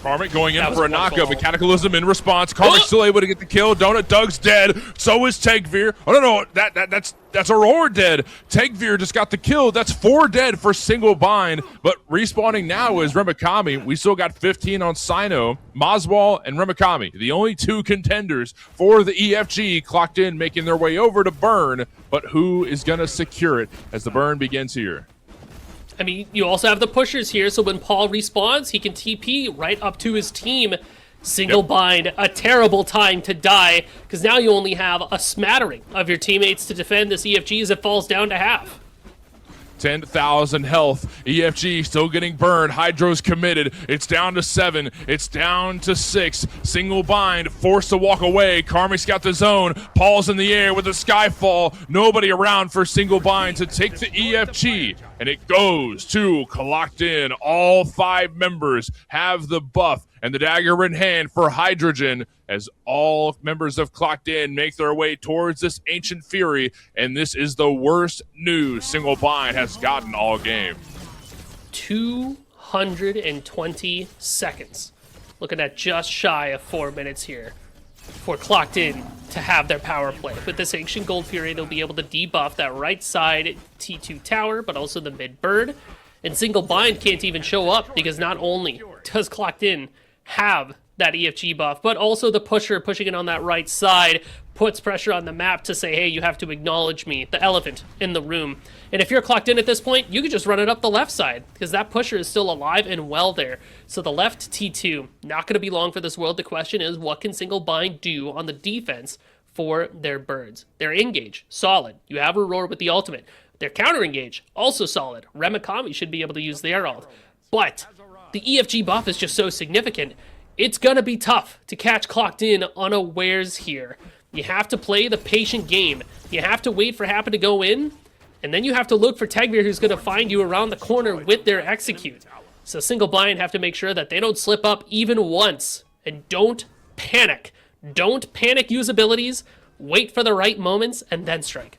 Karmic going in That was for a wonderful. knockup, and Cataclysm in response. Karmic's still able to get the kill. Donut Doug's dead. So is Tegveer. Oh, no, that's Aurora dead. Tegveer just got the kill. That's 4 dead for single bind. But respawning now is Remikami. We still got 15 on Sino. Maswal and Remikami, the only 2 contenders for the EFG, clocked in, making their way over to burn. But who is going to secure it as the burn begins here? I mean, you also have the pushers here, so when Paul respawns, he can TP right up to his team. Single bind, a terrible time to die, because now you only have a smattering of your teammates to defend this EFG as it falls down to half. 10,000 health. EFG still getting burned. Hydro's committed. It's down to 7. It's down to 6. Single bind, forced to walk away. Karmic's got the zone. Paul's in the air with a skyfall. Nobody around for single bind to take the EFG. And it goes to clocked in. All 5 members have the buff and the dagger in hand for Hydrogen, as all members of Clocked In make their way towards this Ancient Fury, and this is the worst news Single Bind has gotten all game. 220 seconds. Looking at just shy of 4 minutes here for Clocked In to have their power play. With this Ancient Gold Fury, they'll be able to debuff that right side T2 tower, but also the mid bird. And Single Bind can't even show up because not only does Clocked In have that EFG buff, but also the pusher pushing it on that right side puts pressure on the map to say, hey, you have to acknowledge me, the elephant in the room. And if you're clocked in at this point, you could just run it up the left side because that pusher is still alive and well there. So the left T2, not going to be long for this world. The question is, what can Single Bind do on the defense for their birds? Their engage, solid. You have Aurora with the ultimate. Their counter engage, also solid. Remikami should be able to use their ult. But the EFG buff is just so significant. It's going to be tough to catch Clocked In unawares here. You have to play the patient game. You have to wait for Happen to go in, and then you have to look for Tegveer, who's going to find you around the corner with their execute. So Single Bind have to make sure that they don't slip up even once. And don't panic. Don't panic use abilities. Wait for the right moments, and then strike.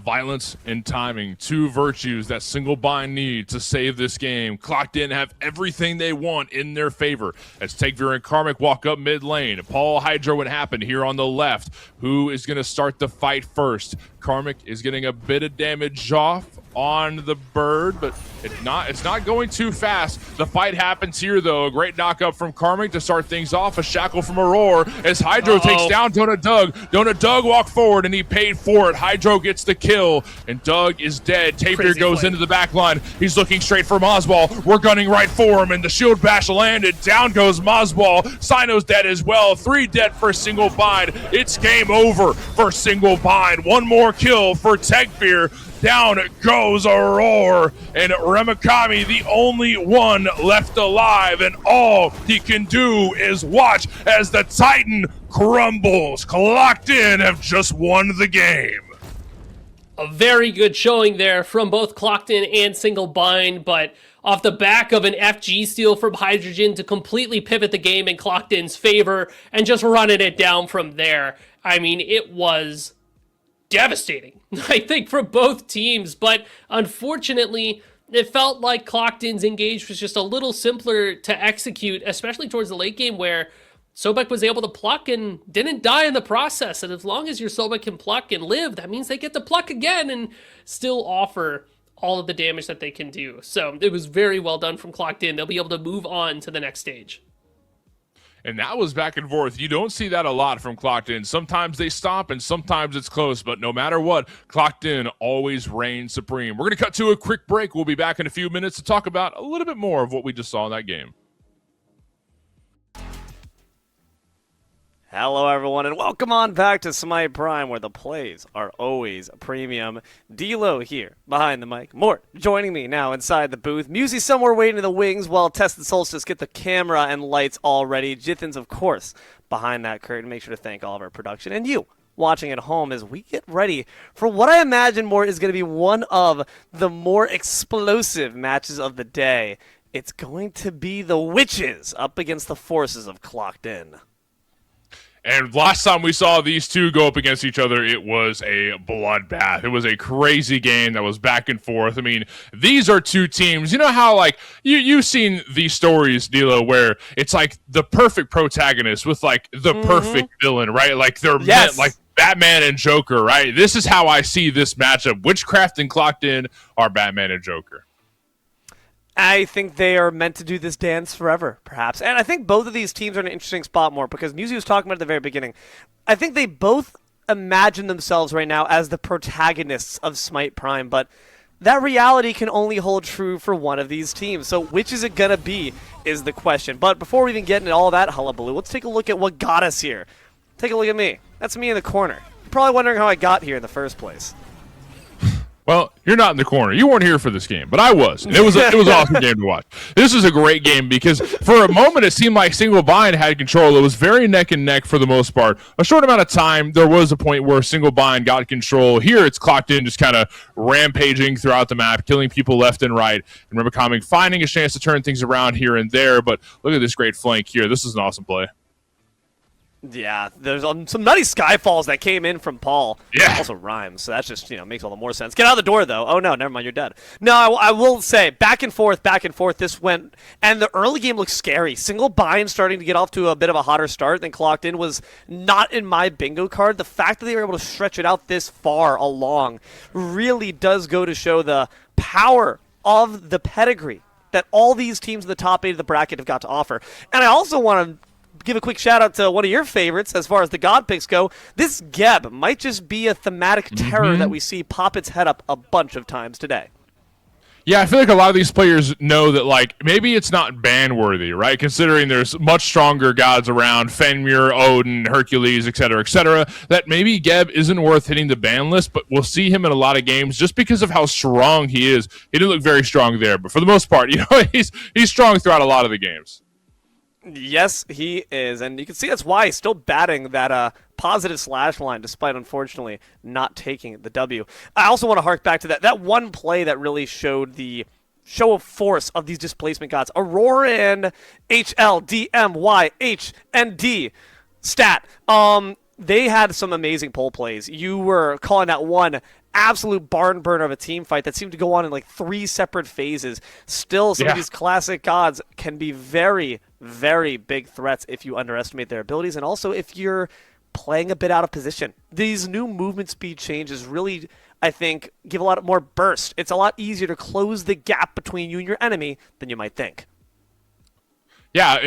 Violence and timing, 2 virtues that Single Bind need to save this game. Clocked In have everything they want in their favor as Tegveer and Karmic walk up mid lane. Paul, Hydro, what happened here on the left? Who is going to start the fight first? Karmic is getting a bit of damage off on the bird, but it's not going too fast. The fight happens here, though. A great knockup from Karmic to start things off. A shackle from Aurora as Hydro takes down Donut Doug. Donut Doug walked forward, and he paid for it. Hydro gets the kill, and Doug is dead. Tegveer goes into the back line. He's looking straight for Maswal. We're gunning right for him, and the shield bash landed. Down goes Maswal. Sino's dead as well. 3 dead for Single Bind. It's game over for Single Bind. 1 more kill for Tegveer. Down goes Aurora, and Remikami, the only one left alive, and all he can do is watch as the Titan crumbles. Clocked In have just won the game. A very good showing there from both Clocked In and Single Bind, but off the back of an FG steal from Hydrogen to completely pivot the game in Clocked In's favor and just running it down from there. I mean, it was devastating, I think, for both teams, but unfortunately, it felt like Clocked In's engage was just a little simpler to execute, especially towards the late game where Sobek was able to pluck and didn't die in the process. And as long as your Sobek can pluck and live, that means they get to pluck again and still offer all of the damage that they can do. So it was very well done from Clocked In. They'll be able to move on to the next stage. And that was back and forth. You don't see that a lot from Clocked In. Sometimes they stop and sometimes it's close, but no matter what, Clocked In always reigns supreme. We're going to cut to a quick break. We'll be back in a few minutes to talk about a little bit more of what we just saw in that game. Hello, everyone, and welcome on back to Smite Prime, where the plays are always premium. D-Lo here, behind the mic. Mort joining me now inside the booth. Musy somewhere waiting in the wings while Tested Solstice get the camera and lights all ready. Jithin's, of course, behind that curtain. Make sure to thank all of our production and you watching at home as we get ready for what I imagine more is going to be one of the more explosive matches of the day. It's going to be the Witches up against the forces of Clocked In. And last time we saw these two go up against each other, it was a bloodbath. It was a crazy game that was back and forth. I mean, these are two teams. You know how, like, you've seen these stories, D'Lo, where it's like the perfect protagonist with, like, the perfect villain, right? Like, they're meant, like, Batman and Joker, right? This is how I see this matchup. Witchcraft and Clocked In are Batman and Joker. I think they are meant to do this dance forever, perhaps. And I think both of these teams are in an interesting spot more because Musi was talking about at the very beginning. I think they both imagine themselves right now as the protagonists of Smite Prime, but that reality can only hold true for one of these teams. So which is it going to be is the question. But before we even get into all that hullabaloo, let's take a look at what got us here. Take a look at me. That's me in the corner. You're probably wondering how I got here in the first place. Well, you're not in the corner. You weren't here for this game, but I was. And it was an awesome game to watch. This was a great game because for a moment it seemed like Single Bind had control. It was very neck and neck for the most part. A short amount of time, there was a point where Single Bind got control. Here it's Clocked In, just kind of rampaging throughout the map, killing people left and right. And remember Coming, finding a chance to turn things around here and there. But look at this great flank here. This is an awesome play. Yeah, there's some nutty Skyfalls that came in from Paul. Yeah. Also rhymes, so that just, makes all the more sense. Get out of the door, though. Oh, no, never mind, you're dead. No, I will say, back and forth, this went, and the early game looked scary. Single Bind starting to get off to a bit of a hotter start than Clocked In was not in my bingo card. The fact that they were able to stretch it out this far along really does go to show the power of the pedigree that all these teams in the top 8 of the bracket have got to offer. And I also want to give a quick shout out to one of your favorites as far as the God picks go. This Geb might just be a thematic terror that we see pop its head up a bunch of times today. Yeah, I feel like a lot of these players know that, like, maybe it's not ban-worthy, right? Considering there's much stronger gods around, Fenrir, Odin, Hercules, etc., that maybe Geb isn't worth hitting the ban list, but we'll see him in a lot of games just because of how strong he is. He didn't look very strong there, but for the most part, he's strong throughout a lot of the games. Yes, he is, and you can see that's why he's still batting that positive slash line, despite unfortunately not taking the W. I also want to hark back to that one play that really showed the show of force of these displacement gods. Aurora and HLDMYH and D stat. They had some amazing pole plays. You were calling that one absolute barn burner of a team fight that seemed to go on in like 3 separate phases. Still, some of these classic gods can be very, very big threats if you underestimate their abilities, and also if you're playing a bit out of position. These new movement speed changes really, I think, give a lot more burst. It's a lot easier to close the gap between you and your enemy than you might think. Yeah,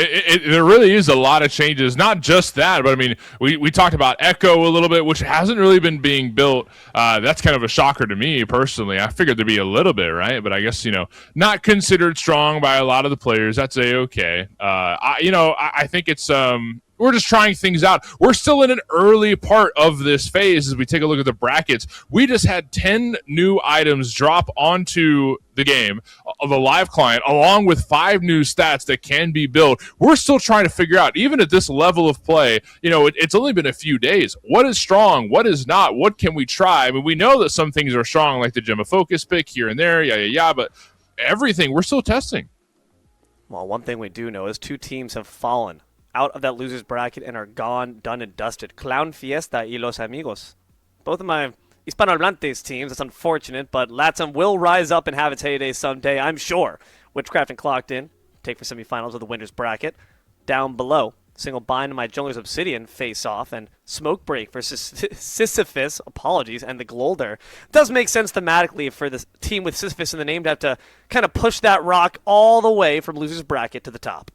there really is a lot of changes. Not just that, but I mean, we talked about Echo a little bit, which hasn't really been being built. That's kind of a shocker to me personally. I figured there'd be a little bit, right? But I guess, not considered strong by a lot of the players. That's A-okay. I think it's we're just trying things out. We're still in an early part of this phase as we take a look at the brackets. We just had 10 new items drop onto the game of the live client, along with 5 new stats that can be built. We're still trying to figure out, even at this level of play, it's only been a few days. What is strong? What is not? What can we try? I mean, we know that some things are strong, like the Gem of Focus pick here and there, but everything, we're still testing. Well, one thing we do know is 2 teams have fallen out of that loser's bracket and are gone, done, and dusted. Clown Fiesta y Los Amigos. Both of my Hispanohablantes teams. It's unfortunate, but Latam will rise up and have its heyday someday, I'm sure. Witchcraft and Clocked In take for semifinals of the winner's bracket. Down below, Single Bind and my Junglers Obsidian face off, and Smoke Break versus Sisyphus, and the Glolder. Does make sense thematically for the team with Sisyphus in the name to have to kind of push that rock all the way from loser's bracket to the top.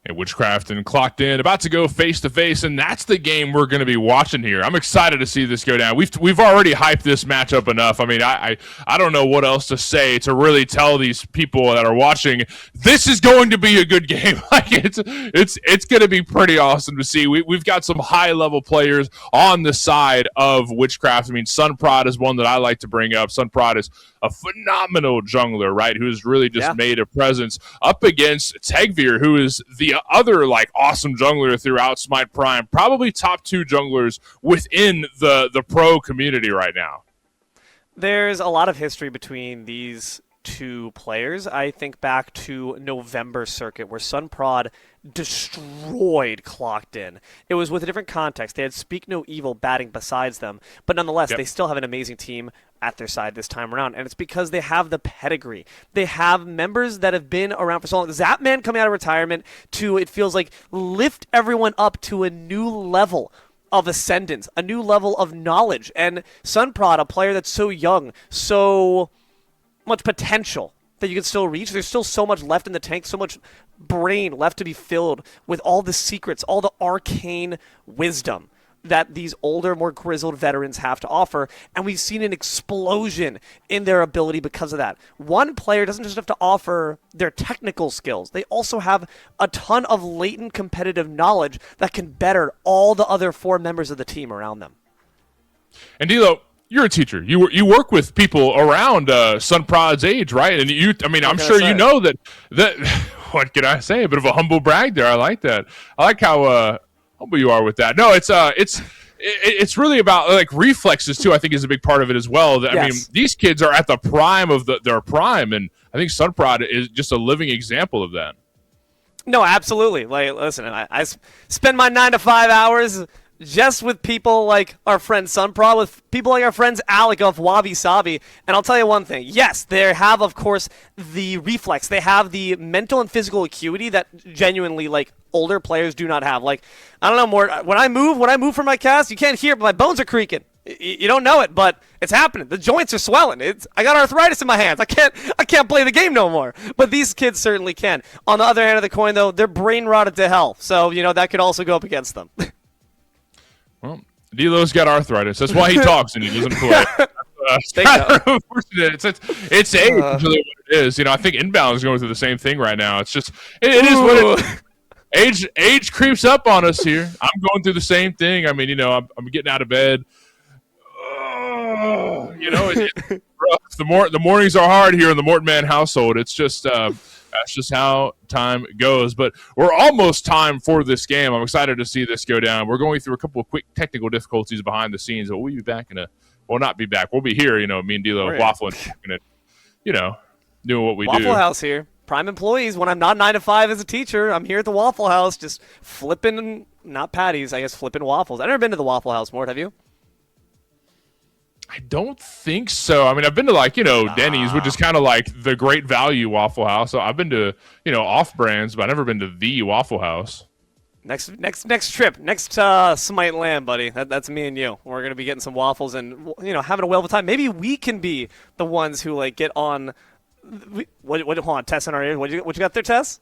And Witchcraft and Clocked In about to go face to face, and that's the game we're going to be watching here. I'm excited to see this go down. We've already hyped this matchup enough. I mean, I don't know what else to say to really tell these people that are watching this is going to be a good game. Like it's going to be pretty awesome to see. We've got some high level players on the side of Witchcraft. I mean, Sunprod is one that I like to bring up. Sunprod is a phenomenal jungler, right? Who's really just made a presence up against Tegvir, who is the the other like awesome jungler throughout Smite Prime, probably top 2 junglers within the pro community right now. There's a lot of history between these two players. I think back to November Circuit where Sunprod destroyed Clocked In. It was with a different context. They had Speak No Evil batting besides them, but nonetheless, they still have an amazing team at their side this time around, and it's because they have the pedigree. They have members that have been around for so long. Zapman coming out of retirement to, it feels like, lift everyone up to a new level of ascendance, a new level of knowledge. And Sunprod, a player that's so young, so much potential that you can still reach. There's still so much left in the tank, so much brain left to be filled with all the secrets, all the arcane wisdom that these older, more grizzled veterans have to offer, and we've seen an explosion in their ability because of that. One player doesn't just have to offer their technical skills. They also have a ton of latent competitive knowledge that can better all the other 4 members of the team around them. And D'Lo, you're a teacher. You work with people around Sunprod's age, right? And I'm sure you know that what can I say? A bit of a humble brag there. I like that. I like how humble you are with that. No, it's really about like reflexes too. I think is a big part of it as well. I mean, these kids are at the prime of their prime, and I think Sunprod is just a living example of that. No, absolutely. Like, listen, I spend my 9 to 5 hours just with people like our friend Sunprod, with people like our friends Alec of Wabi Sabi. And I'll tell you one thing. Yes, they have, of course, the reflex. They have the mental and physical acuity that genuinely, like, older players do not have. Like, I don't know, more when I move from my cast, you can't hear it, but my bones are creaking. You don't know it, but it's happening. The joints are swelling. I got arthritis in my hands. I can't play the game no more. But these kids certainly can. On the other hand of the coin, though, they're brain rotted to hell. So, that could also go up against them. Well, D'Lo's got arthritis. That's why he talks and he doesn't play. Unfortunate. It's age, really what it is. I think Inbound is going through the same thing right now. It's just it is what it is. Age creeps up on us here. I'm going through the same thing. I mean, I'm getting out of bed. It's rough. The mornings are hard here in the Morton Man household. It's just that's just how time goes. But we're almost time for this game. I'm excited to see this go down. We're going through a couple of quick technical difficulties behind the scenes, but we'll be back not be back. We'll be here, me and D'Lo waffling and doing what we do. Waffle House here. Prime employees. When I'm not 9 to 5 as a teacher, I'm here at the Waffle House just flipping, not patties, I guess flipping waffles. I've never been to the Waffle House, Mort, have you? I don't think so. I mean, I've been to Denny's, which is kind of like the Great Value Waffle House. So I've been to, off brands, but I've never been to the Waffle House. Next trip, next Smite Land, buddy. That's me and you. We're gonna be getting some waffles and having a whale of a time. Maybe we can be the ones who like get on. Hold on, Tess in our ears. What you got there, Tess?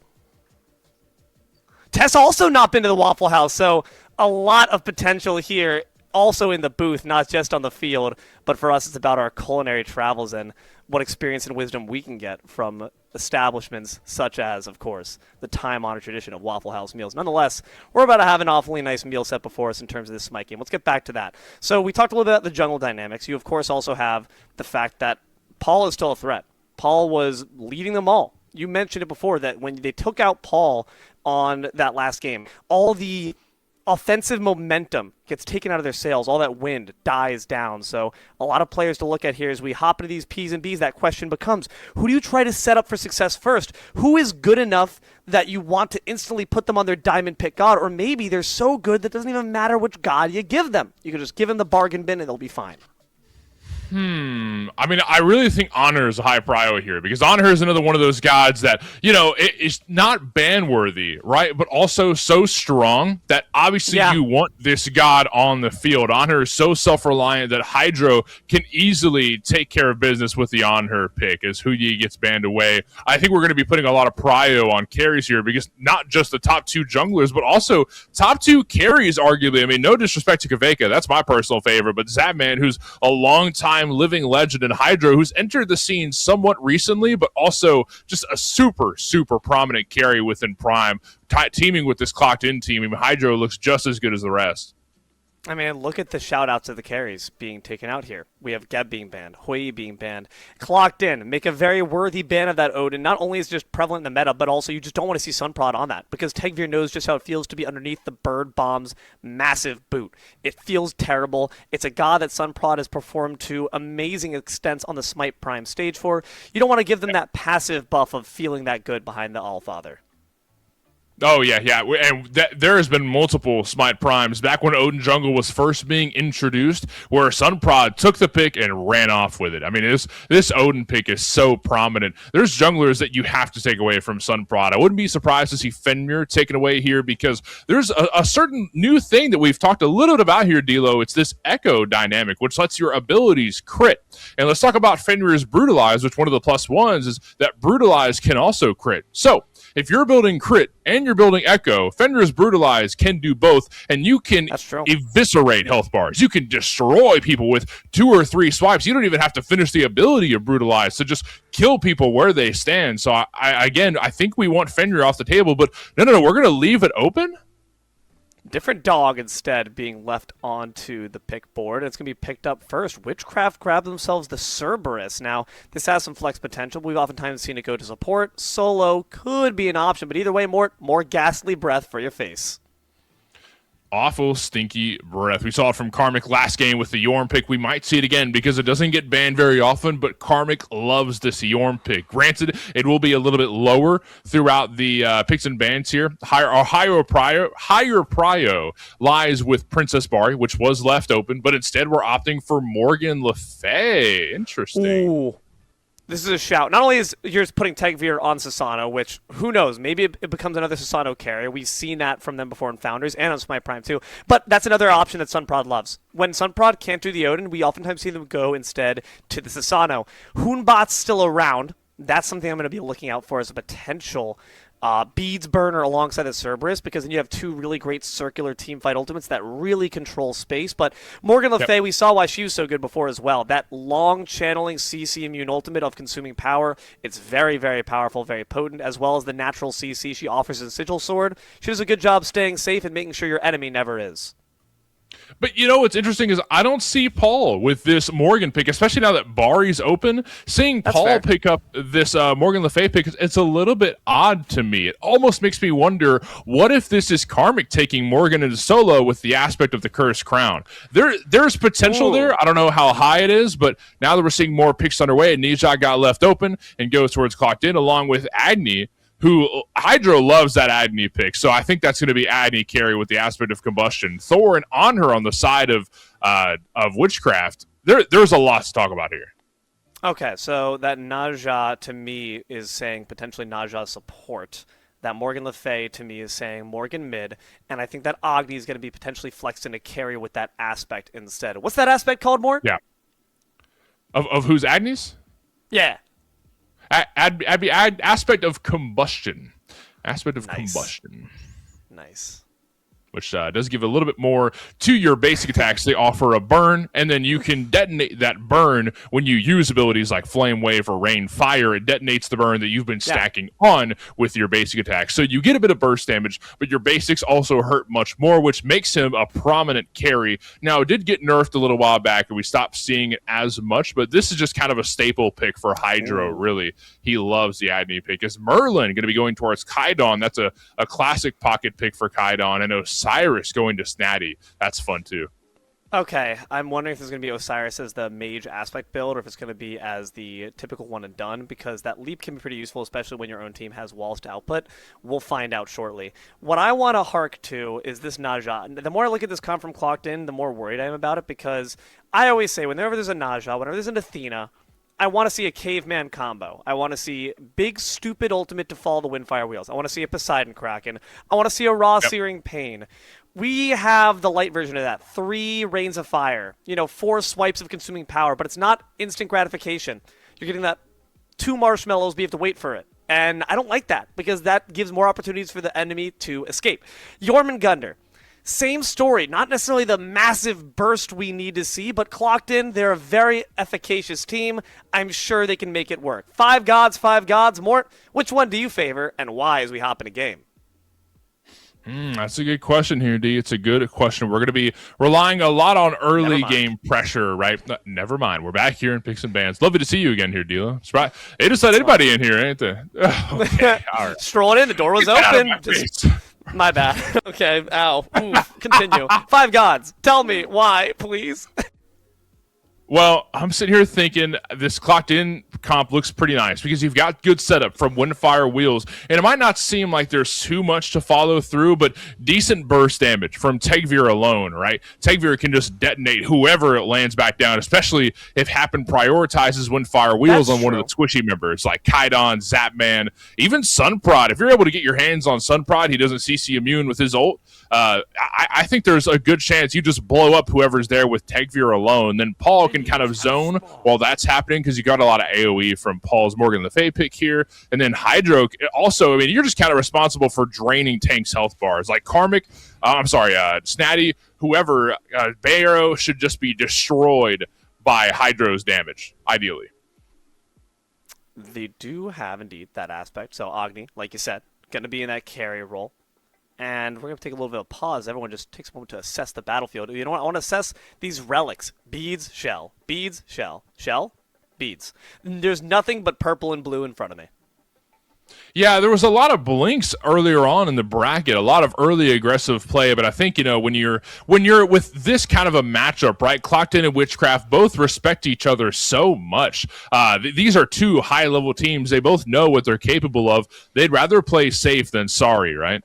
Tess also not been to the Waffle House, so a lot of potential here. Also in the booth, not just on the field, but for us, it's about our culinary travels and what experience and wisdom we can get from establishments such as, of course, the time-honored tradition of Waffle House meals. Nonetheless, we're about to have an awfully nice meal set before us in terms of this Smite game. Let's get back to that. So we talked a little bit about the jungle dynamics. You, of course, also have the fact that Paul is still a threat. Paul was leading them all. You mentioned it before that when they took out Paul on that last game, all the offensive momentum gets taken out of their sails. All that wind dies down. So a lot of players to look at here as we hop into these P's and B's. That question becomes, who do you try to set up for success first? Who is good enough that you want to instantly put them on their diamond pick god? Or maybe they're so good that it doesn't even matter which god you give them. You can just give them the bargain bin and they'll be fine. I mean, I really think Honor is a high priority here because Honor is another one of those gods that, is not ban-worthy, right? But also so strong that obviously you want this god on the field. Honor is so self-reliant that Hydro can easily take care of business with the Honor pick as Huyi gets banned away. I think we're going to be putting a lot of prio on carries here because not just the top 2 junglers, but also top 2 carries, arguably. I mean, no disrespect to Kaveka. That's my personal favorite. But Zapman, who's a long-time living legend in Hydro, who's entered the scene somewhat recently, but also just a super, super prominent carry within Prime, teaming with this Clocked In team. I mean, Hydro looks just as good as the rest. I mean, look at the shout-outs of the carries being taken out here. We have Geb being banned, Hui being banned, Clocked In. Make a very worthy ban of that Odin. Not only is it just prevalent in the meta, but also you just don't want to see Sunprod on that, because Tegvir knows just how it feels to be underneath the Bird Bomb's massive boot. It feels terrible. It's a god that Sunprod has performed to amazing extents on the Smite Prime stage for. You don't want to give them that passive buff of feeling that good behind the Allfather. Oh, yeah. And there has been multiple Smite Primes back when Odin Jungle was first being introduced, where Sunprod took the pick and ran off with it. I mean, this Odin pick is so prominent. There's junglers that you have to take away from Sunprod. I wouldn't be surprised to see Fenrir taken away here, because there's a certain new thing that we've talked a little bit about here, D'Lo. It's this Echo dynamic, which lets your abilities crit. And let's talk about Fenrir's Brutalize, which one of the plus ones is that Brutalize can also crit. So, if you're building crit and you're building echo, Fenrir's Brutalize can do both, and you can eviscerate health bars. You can destroy people with 2 or 3 swipes. You don't even have to finish the ability of Brutalize to just kill people where they stand. So I think we want Fenrir off the table, but no, we're going to leave it open? Different dog instead being left onto the pick board. It's going to be picked up first. Witchcraft grab themselves the Cerberus. Now, this has some flex potential. We've oftentimes seen it go to support. Solo could be an option, but either way, more ghastly breath for your face. Awful, stinky breath. We saw it from Karmic last game with the Yorm pick. We might see it again because it doesn't get banned very often, but Karmic loves this Yorm pick. Granted, it will be a little bit lower throughout the picks and bans here. Higher prio lies with Princess Bari, which was left open, but instead we're opting for Morgan Le Fay. Interesting. Ooh. This is a shout. Not only is you're just putting Tegvir on Sasano, which, who knows, maybe it becomes another Sasano carry. We've seen that from them before in Founders and on Smite Prime too. But that's another option that Sunprod loves. When Sunprod can't do the Odin, we oftentimes see them go instead to the Sasano. Hoonbot's still around. That's something I'm going to be looking out for as a potential beads burner alongside the Cerberus, because then you have 2 really great circular teamfight ultimates that really control space. But Morgan Le Fay, we saw why she was so good before as well. That long channeling CC immune ultimate of consuming power, it's very, very powerful, very potent, as well as the natural CC she offers in Sigil Sword. She does a good job staying safe and making sure your enemy never is. But you know what's interesting is I don't see Paul with this Morgan pick, especially now that Bari's open. Seeing Paul pick up this Morgan Le Fay pick, it's a little bit odd to me. It almost makes me wonder, what if this is Karmic taking Morgan into solo with the aspect of the Cursed Crown? There's potential there. I don't know how high it is, but now that we're seeing more picks underway, Nijat got left open and goes towards Clocked In along with Agni, who Hydro loves that Agni pick. So I think that's going to be Agni carry with the aspect of combustion. Thor and on her on the side of Witchcraft. There's a lot to talk about here. Okay, so that Naja to me is saying potentially Naja support. That Morgan Le Fay to me is saying Morgan mid, and I think that Agni is going to be potentially flexed into carry with that aspect instead. What's that aspect called, Mort? Yeah. Of whose Agni's? Yeah. Aspect of combustion. Aspect of combustion. Nice. Which does give a little bit more to your basic attacks. They offer a burn, and then you can detonate that burn when you use abilities like Flame Wave or Rain Fire. It detonates the burn that you've been stacking on with your basic attacks. So you get a bit of burst damage, but your basics also hurt much more, which makes him a prominent carry. Now, it did get nerfed a little while back, and we stopped seeing it as much, but this is just kind of a staple pick for Hydro, really. He loves the Agni pick. Is Merlin going to be going towards Kaidon? That's a classic pocket pick for Kaidon. I know Osiris going to Snatty. That's fun too. Okay, I'm wondering if there's going to be Osiris as the mage aspect build, or if it's going to be as the typical one and done, because that leap can be pretty useful, especially when your own team has walls to output. We'll find out shortly. What I want to hark to is this Naja. The more I look at this comp from Clocked In, the more worried I am about it, because I always say, whenever there's a Naja, whenever there's an Athena, I want to see a caveman combo. I want to see big, stupid ultimate to follow the Windfire Wheels. I want to see a Poseidon Kraken. I want to see a Raw Searing Pain. We have the light version of that. 3 Rains of Fire. 4 swipes of consuming power, but it's not instant gratification. You're getting that 2 marshmallows, but you have to wait for it. And I don't like that, because that gives more opportunities for the enemy to escape. Jormungandr. Same story, not necessarily the massive burst we need to see, but Clocked In, they're a very efficacious team. I'm sure they can make it work. 5 gods. Mort, which one do you favor, and why as we hop in a game? That's a good question here, D. It's a good question. We're going to be relying a lot on early game pressure, right? Never mind. We're back here in Picks and Bands. Lovely to see you again here, Dila. They just let anybody in here, ain't they? Okay, all right. Strolling in, the door was Get out of open. my face. My bad. Okay, ow. Continue. Five gods. Tell me why, please. Well, I'm sitting here thinking this clocked in comp looks pretty nice because you've got good setup from Windfire Wheels, and it might not seem like there's too much to follow through, but decent burst damage from Tegvir alone, right? Tegvir can just detonate whoever it lands back down, especially if Happen prioritizes Windfire Wheels That's on one of the squishy members like Kaidon, Zapman, even Sunprod. If you're able to get your hands on Sunprod, he doesn't CC immune with his ult. I think there's a good chance you just blow up whoever's there with Tegvir alone. Then Paul can kind of zone while that's happening because you got a lot of AoE from Paul's Morgan Le Fay pick here. And then Hydro also, I mean, you're just kind of responsible for draining tanks' health bars. Like Snatty, whoever, Bay Arrow should just be destroyed by Hydro's damage, ideally. They do have, indeed, that aspect. So Agni, like you said, going to be in that carry role. And we're going to take a little bit of pause. Everyone just takes a moment to assess the battlefield. You know what? I want to assess these relics. Beads, shell. Beads, shell. Shell, beads. There's nothing but purple and blue in front of me. Yeah, there was a lot of blinks earlier on in the bracket, a lot of early aggressive play, but I think, when you're with this kind of a matchup, right, Clocked In and Witchcraft both respect each other so much. These are two high-level teams. They both know what they're capable of. They'd rather play safe than sorry, right?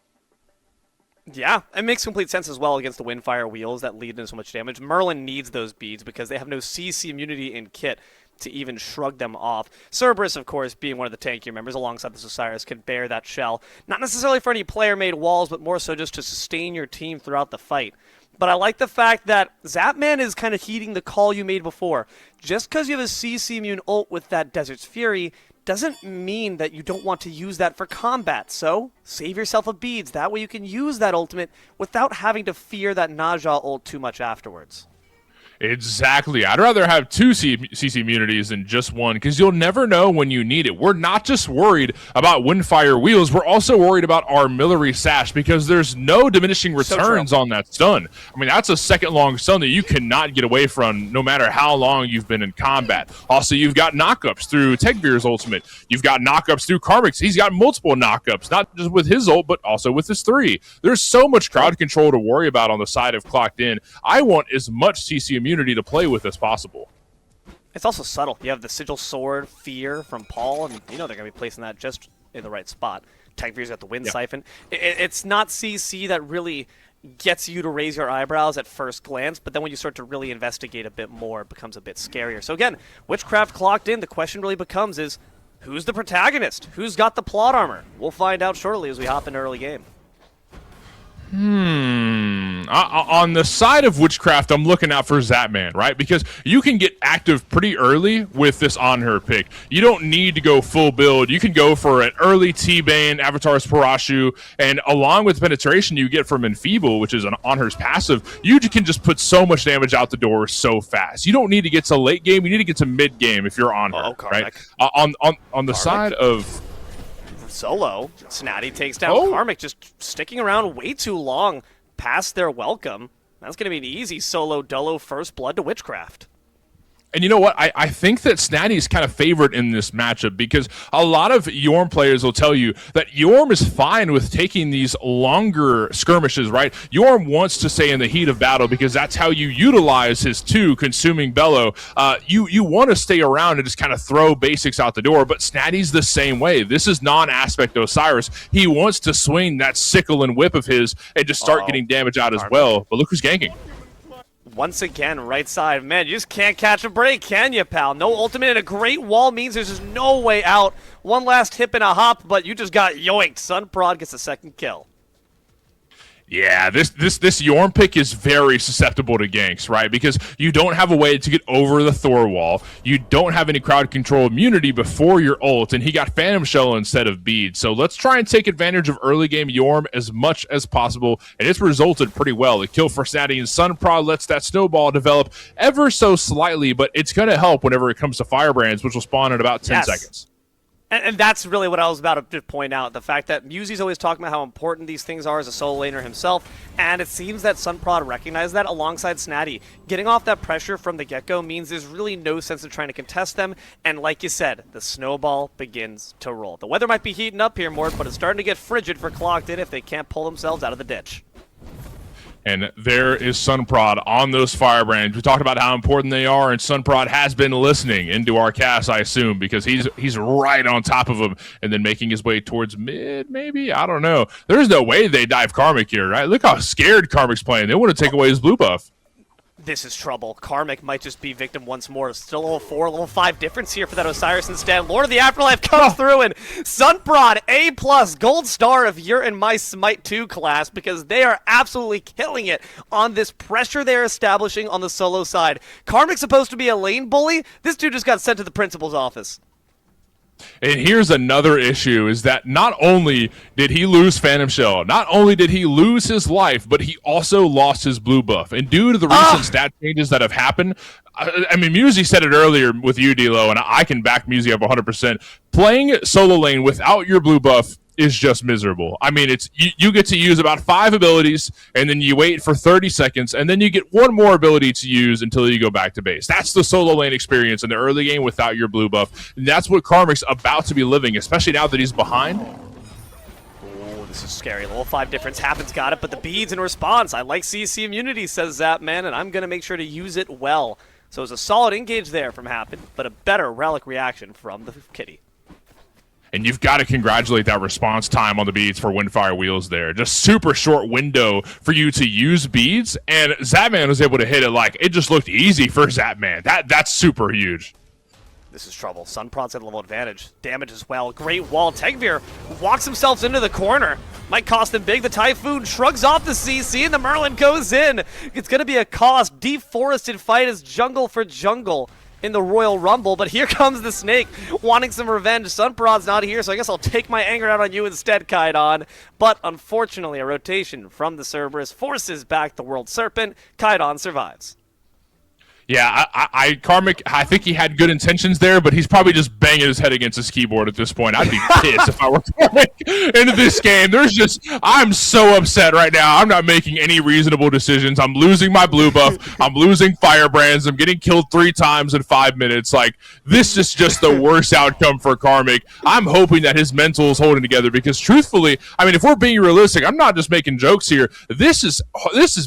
Yeah, it makes complete sense as well against the Windfire Wheels that lead into so much damage. Merlin needs those beads because they have no CC immunity in kit to even shrug them off. Cerberus, of course, being one of the tankier members alongside the Osiris, can bear that shell. Not necessarily for any player-made walls, but more so just to sustain your team throughout the fight. But I like the fact that Zapman is kind of heeding the call you made before. Just because you have a CC immune ult with that Desert's Fury doesn't mean that you don't want to use that for combat. So save yourself a beads. That way you can use that ultimate without having to fear that Najah ult too much afterwards. Exactly. I'd rather have two CC immunities than just one because you'll never know when you need it. We're not just worried about Windfire Wheels. We're also worried about our Artillery Sash because there's no diminishing returns on that stun. I mean, that's a second-long stun that you cannot get away from no matter how long you've been in combat. Also, you've got knockups through Tegvir's ultimate. You've got knockups through Karmic's. He's got multiple knockups, not just with his ult, but also with his 3. There's so much crowd control to worry about on the side of Clocked In. I want as much CC immunity to play with as possible. It's also subtle. You have the Sigil Sword, Fear from Paul, and they're going to be placing that just in the right spot. Tegvir's got the Wind Siphon. It's not CC that really gets you to raise your eyebrows at first glance, but then when you start to really investigate a bit more, it becomes a bit scarier. So again, Witchcraft Clocked In, the question really becomes is, who's the protagonist? Who's got the plot armor? We'll find out shortly as we hop into early game. On the side of Witchcraft, I'm looking out for Zapman, right? Because you can get active pretty early with this On-Her pick. You don't need to go full build. You can go for an early T-Bane, Avatar's Parashu, and along with penetration you get from Enfeeble, which is an On-Her's passive, you can just put so much damage out the door so fast. You don't need to get to late game. You need to get to mid game if you're On-Her, right? On the side of... Solo, Snatty takes down Karmic, just sticking around way too long past their welcome. That's going to be an easy solo dolo first blood to Witchcraft. And you know what? I think that Snatty is kind of favored in this matchup because a lot of Yorm players will tell you that Yorm is fine with taking these longer skirmishes, right? Yorm wants to stay in the heat of battle because that's how you utilize his 2, Consuming Bellow. You want to stay around and just kind of throw basics out the door, but Snatty's the same way. This is non-aspect Osiris. He wants to swing that sickle and whip of his and just start getting damage out as well. But look who's ganking. Once again, right side. Man, you just can't catch a break, can you, pal? No ultimate and a great wall means there's just no way out. One last hip and a hop, but you just got yoinked. Sunprod gets a second kill. Yeah, this Yorm pick is very susceptible to ganks, right? Because you don't have a way to get over the Thor wall. You don't have any crowd control immunity before your ult, and he got Phantom Shell instead of Bead. So let's try and take advantage of early game Yorm as much as possible, and it's resulted pretty well. The kill for Snatty and Sunprod lets that snowball develop ever so slightly, but it's going to help whenever it comes to Firebrands, which will spawn in about 10 seconds. And that's really what I was about to point out. The fact that Musy's always talking about how important these things are as a solo laner himself, and it seems that Sunprod recognized that alongside Snatty. Getting off that pressure from the get-go means there's really no sense of trying to contest them, and like you said, the snowball begins to roll. The weather might be heating up here, Mort, but it's starting to get frigid for Clocked In if they can't pull themselves out of the ditch. And there is Sunprod on those firebrands. We talked about how important they are, and Sunprod has been listening into our cast, I assume, because he's right on top of them and then making his way towards mid, maybe? I don't know. There's no way they dive Karmic here, right? Look how scared Karmic's playing. They want to take away his blue buff. This is trouble. Karmic might just be victim once more. Still level 4, level 5 difference here for that Osiris instead. Lord of the Afterlife comes through, and Sunprod, A+, gold star if you're in my Smite 2 class, because they are absolutely killing it on this pressure they're establishing on the solo side. Karmic's supposed to be a lane bully. This dude just got sent to the principal's office. And here's another issue, is that not only did he lose Phantom Shell, not only did he lose his life, but he also lost his blue buff. And due to the recent stat changes that have happened, I mean, Musy said it earlier with you, D-Lo, and I can back Musy up 100%. Playing solo lane without your blue buff is just miserable. I mean, it's you get to use about 5 abilities, and then you wait for 30 seconds, and then you get one more ability to use until you go back to base. That's the solo lane experience in the early game without your blue buff. And that's what Karmic's about to be living, especially now that he's behind. Oh, this is scary. Level 5 difference happens, got it, but the beads in response. I like CC immunity, says Zapman, and I'm going to make sure to use it well. So it's a solid engage there from Happen, but a better relic reaction from the kitty. And you've got to congratulate that response time on the beads for Windfire Wheels there. Just super short window for you to use beads, and Zapman was able to hit it like it just looked easy for Zapman. That's super huge. This is trouble. Sunprod's at a level advantage. Damage as well. Great wall. Tegvir walks himself into the corner. Might cost him big. The Typhoon shrugs off the CC, and the Merlin goes in. It's going to be a cost. Deforested fight is jungle for jungle in the Royal Rumble, but here comes the Snake wanting some revenge. Sunprod's not here, so I guess I'll take my anger out on you instead, Kaidon. But unfortunately, a rotation from the Cerberus forces back the World Serpent. Kaidon survives. Yeah, Karmic, I think he had good intentions there, but he's probably just banging his head against his keyboard at this point. I'd be pissed if I were Karmic into this game. I'm so upset right now. I'm not making any reasonable decisions. I'm losing my blue buff. I'm losing Firebrands. I'm getting killed 3 times in 5 minutes. Like, this is just the worst outcome for Karmic. I'm hoping that his mental is holding together because, truthfully, I mean, if we're being realistic, I'm not just making jokes here. This is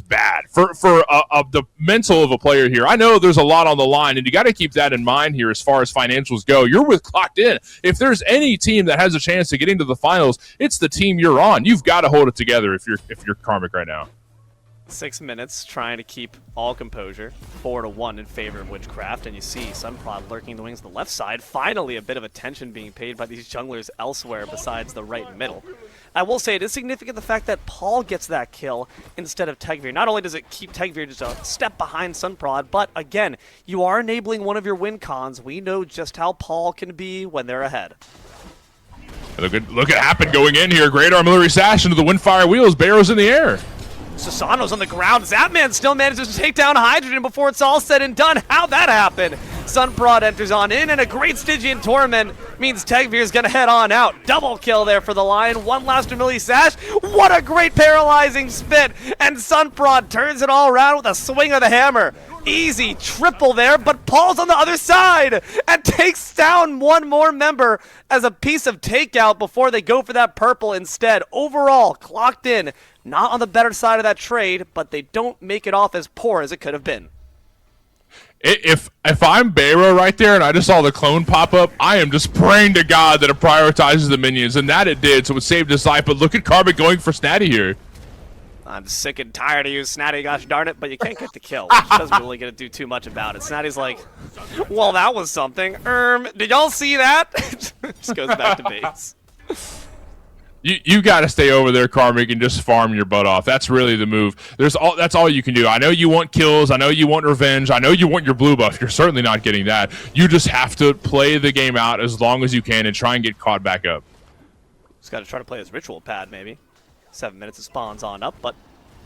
bad for the mental of a player here. I know there's a lot on the line, and you got to keep that in mind here as far as financials go. You're with Clocked In. If there's any team that has a chance to get into the finals, it's the team you're on. You've got to hold it together if you're Karmic right now. 6 minutes trying to keep all composure. 4-1 in favor of Witchcraft, and you see Sunprod lurking in the wings of the left side. Finally, a bit of attention being paid by these junglers elsewhere besides the right and middle. I will say it is significant the fact that Paul gets that kill instead of Tegvir. Not only does it keep Tegvir just a step behind Sunprod, but again, you are enabling one of your win cons. We know just how Paul can be when they're ahead. Look at Happen going in here. Great Artillery Sash into the Windfire Wheels. Barrow's in the air. Susano's on the ground. Zapman still manages to take down Hydrogen before it's all said and done. How'd that happen? Sunprod enters on in, and a great Stygian Torment means Tegvir's gonna head on out. Double kill there for the Lion. One last Artillery Sash. What a great paralyzing spit! And Sunprod turns it all around with a swing of the hammer. Easy triple there, but Paul's on the other side and takes down one more member as a piece of takeout before they go for that purple instead. Overall, Clocked In, not on the better side of that trade, but they don't make it off as poor as it could have been. If I'm Bayro right there and I just saw the clone pop up, I am just praying to God that it prioritizes the minions, and that it did, so it saved his life. But look at Karmic going for Snatty here. I'm sick and tired of you, Snatty, gosh darn it, but you can't get the kill, which doesn't really get to do too much about it. Snatty's like, well, that was something. Did y'all see that? Just goes back to base. You got to stay over there, Karmic, and just farm your butt off. That's really the move. That's all you can do. I know you want kills. I know you want revenge. I know you want your blue buff. You're certainly not getting that. You just have to play the game out as long as you can and try and get caught back up. Just got to try to play his ritual pad, maybe. 7 minutes, it spawns on up, but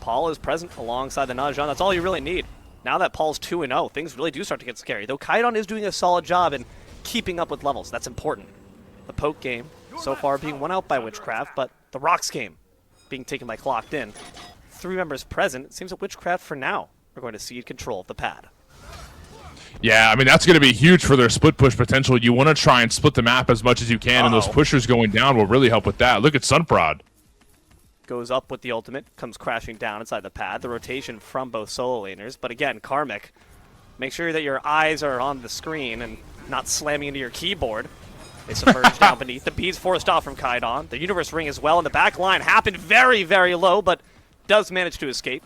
Paul is present alongside the Najan. That's all you really need. Now that Paul's 2-0, things really do start to get scary, though Kaidon is doing a solid job in keeping up with levels. That's important. The poke game so far being won out by Witchcraft, but the Rocks game being taken by Clocked In. 3 members present. It seems that Witchcraft, for now, are going to cede control of the pad. Yeah, I mean, that's going to be huge for their split push potential. You want to try and split the map as much as you can, and those pushers going down will really help with that. Look at Sunprod. Goes up with the ultimate, comes crashing down inside the pad. The rotation from both solo laners. But again, Karmic, make sure that your eyes are on the screen and not slamming into your keyboard. They submerge down beneath. The beads forced off from Kaidon. The Universe Ring as well. And the back line happened very, very low, but does manage to escape.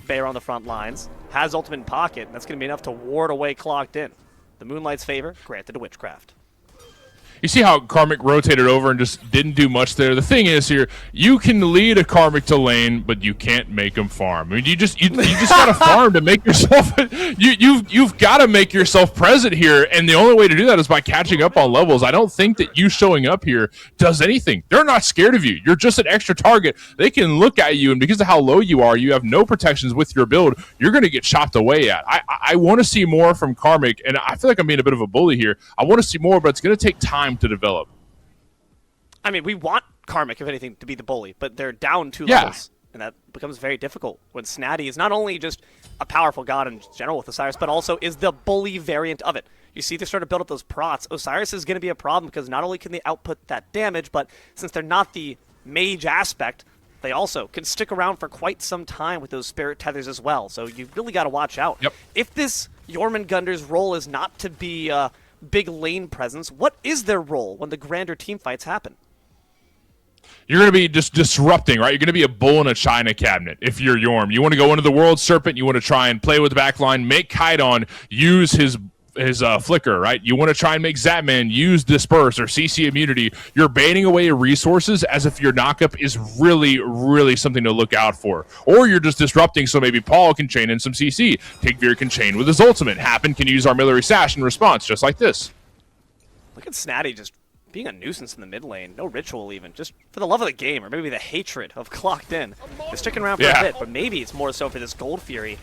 Bayer on the front lines. Has ultimate in pocket. And that's going to be enough to ward away Clocked In. The Moonlight's favor granted to Witchcraft. You see how Karmic rotated over and just didn't do much there. The thing is here, you can lead a Karmic to lane, but you can't make him farm. I mean, you just gotta farm to make yourself. You've got to make yourself present here, and the only way to do that is by catching up on levels. I don't think that you showing up here does anything. They're not scared of you. You're just an extra target. They can look at you, and because of how low you are, you have no protections with your build. You're going to get chopped away at. I want to see more from Karmic, and I feel like I'm being a bit of a bully here. I want to see more, but it's going to take time to develop. I mean, we want Karmic, if anything, to be the bully, but they're down 2 levels. And that becomes very difficult when Snatty is not only just a powerful god in general with Osiris, but also is the bully variant of it. You see they're starting to build up those prots. Osiris is going to be a problem because not only can they output that damage, but since they're not the mage aspect, they also can stick around for quite some time with those spirit tethers as well. So you've really got to watch out. Yep. If this Jormungandr's role is not to be big lane presence, what is their role when the grander team fights happen? You're going to be just disrupting, right? You're going to be a bull in a china cabinet if you're Yorm. You want to go into the World Serpent. You want to try and play with the backline, make Kaidon use his flicker, right? You want to try and make Zatman use Disperse or CC immunity. You're baiting away resources as if your knockup is really, really something to look out for. Or you're just disrupting so maybe Paul can chain in some CC. Tigveer can chain with his ultimate. Happen can use Armillary Sash in response, just like this. Look at Snatty just being a nuisance in the mid lane. No ritual even. Just for the love of the game, or maybe the hatred of Clocked In. They're sticking around for a bit, but maybe it's more so for this Gold Fury.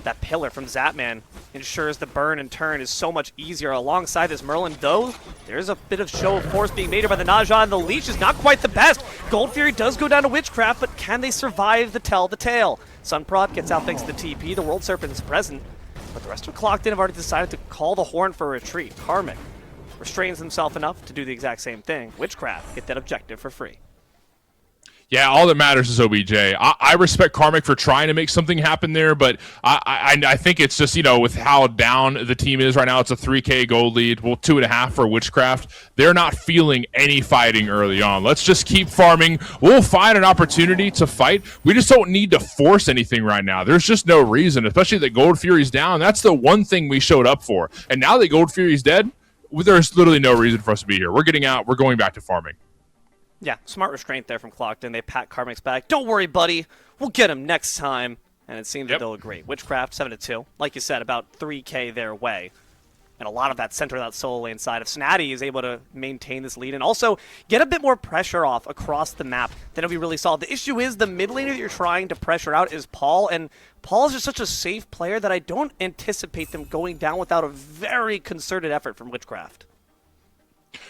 That pillar from Zatman ensures the burn and turn is so much easier alongside this Merlin, though there's a bit of show of force being made by the Naja, and the Leech is not quite the best. Gold Fury does go down to Witchcraft, but can they survive the tell the tale? Sunprod gets out thanks to the TP, the World Serpent is present, but the rest of Clocked In have already decided to call the horn for a retreat. Karmic restrains himself enough to do the exact same thing. Witchcraft get that objective for free. Yeah, all that matters is OBJ. I respect Karmic for trying to make something happen there, but I think it's just, with how down the team is right now, it's a 3K gold lead, 2.5 for Witchcraft. They're not feeling any fighting early on. Let's just keep farming. We'll find an opportunity to fight. We just don't need to force anything right now. There's just no reason, especially that Gold Fury's down. That's the one thing we showed up for. And now that Gold Fury's dead, there's literally no reason for us to be here. We're getting out. We're going back to farming. Yeah, smart restraint there from Clocked In. They pat Karmic's back. Don't worry, buddy. We'll get him next time. And it seems that they'll agree. Witchcraft, 7-2. Like you said, about 3K their way. And a lot of that center of that solo lane side of Snatty is able to maintain this lead and also get a bit more pressure off across the map than we really saw. The issue is the mid laner that you're trying to pressure out is Paul, and Paul is just such a safe player that I don't anticipate them going down without a very concerted effort from Witchcraft.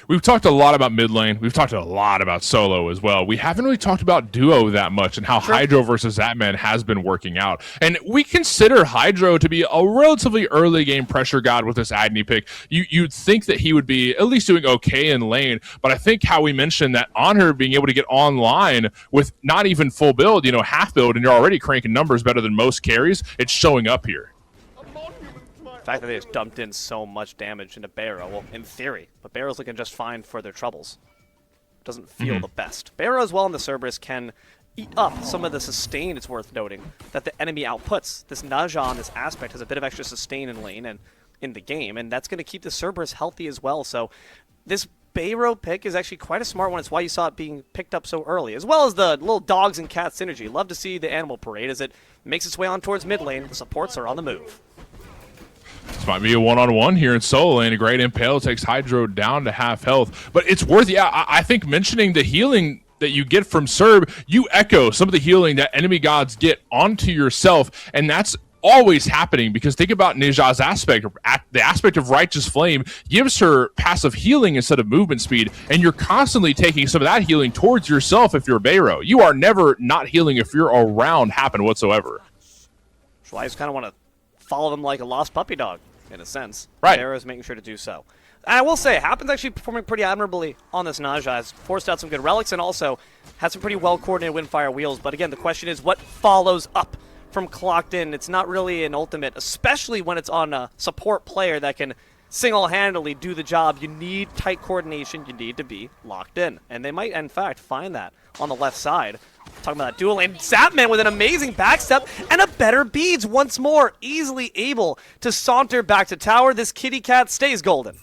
We've talked a lot about mid lane. We've talked a lot about solo as well. We haven't really talked about duo that much and how Hydro versus Zatman has been working out. And we consider Hydro to be a relatively early game pressure god with this Agni pick. You'd think that he would be at least doing okay in lane, but I think how we mentioned that Honor being able to get online with not even full build, half build, and you're already cranking numbers better than most carries, it's showing up here. The fact that they just dumped in so much damage into Barrow, well, in theory, but Barrow's looking just fine for their troubles. Doesn't feel the best. Barrow as well in the Cerberus can eat up some of the sustain, it's worth noting, that the enemy outputs. This Naja on this aspect has a bit of extra sustain in lane and in the game, and that's going to keep the Cerberus healthy as well. So this Barrow pick is actually quite a smart one. It's why you saw it being picked up so early, as well as the little dogs and cats synergy. Love to see the animal parade as it makes its way on towards mid lane. The supports are on the move. This might be a one-on-one here in solo lane. A great impale takes Hydro down to half health. But it's worth, I think mentioning the healing that you get from Serb, you echo some of the healing that enemy gods get onto yourself, and that's always happening, because think about Neja's aspect. The aspect of Righteous Flame gives her passive healing instead of movement speed, and you're constantly taking some of that healing towards yourself if you're Bayro. You are never not healing if you're around Happen whatsoever. So I just kind of want to follow them like a lost puppy dog, in a sense. Right. Bayro's making sure to do so. And I will say, Happen's actually performing pretty admirably on this Naja. Has forced out some good relics and also has some pretty well-coordinated Windfire wheels. But again, the question is, what follows up from Clocked In? It's not really an ultimate, especially when it's on a support player that can single-handedly do the job. You need tight coordination. You need to be locked in. And they might, in fact, find that on the left side. Talking about that dual lane. Zapman with an amazing backstep and a better beads once more. Easily able to saunter back to tower. This kitty cat stays golden.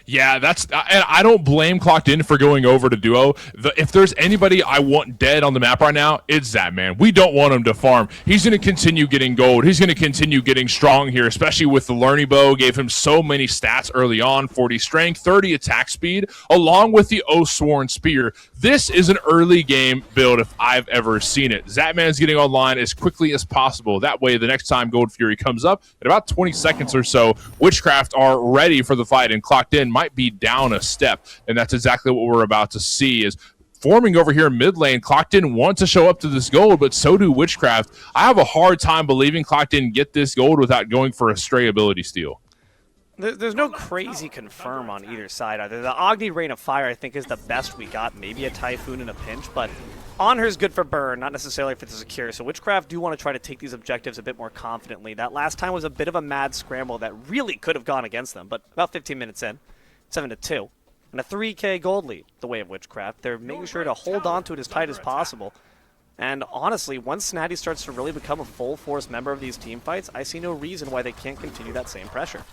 Yeah, and I don't blame Clocked In for going over to duo. If there's anybody I want dead on the map right now, it's Zapman. We don't want him to farm. He's going to continue getting gold. He's going to continue getting strong here, especially with the Learning Bow. Gave him so many stats early on, 40 strength, 30 attack speed, along with the Oathsworn Spear. This is an early game build if I've ever seen it. Zapman's getting online as quickly as possible. That way, the next time Gold Fury comes up, in about 20 seconds or so, Witchcraft are ready for the fight, and Clocked In might be down a step, and that's exactly what we're about to see. Is forming over here in mid lane. Clocked In want to show up to this gold, but so do Witchcraft. I have a hard time believing Clocked In get this gold without going for a stray ability steal. There's no crazy confirm on either side either. The Agni Rain of Fire, I think, is the best we got. Maybe a Typhoon in a pinch, but Honor's good for burn, not necessarily for the secure. So Witchcraft do want to try to take these objectives a bit more confidently. That last time was a bit of a mad scramble that really could have gone against them, but about 15 minutes in, 7-2, and a 3k gold lead, the way of Witchcraft. They're making sure to hold on to it as tight as possible. And honestly, once Snatty starts to really become a full-force member of these team fights, I see no reason why they can't continue that same pressure.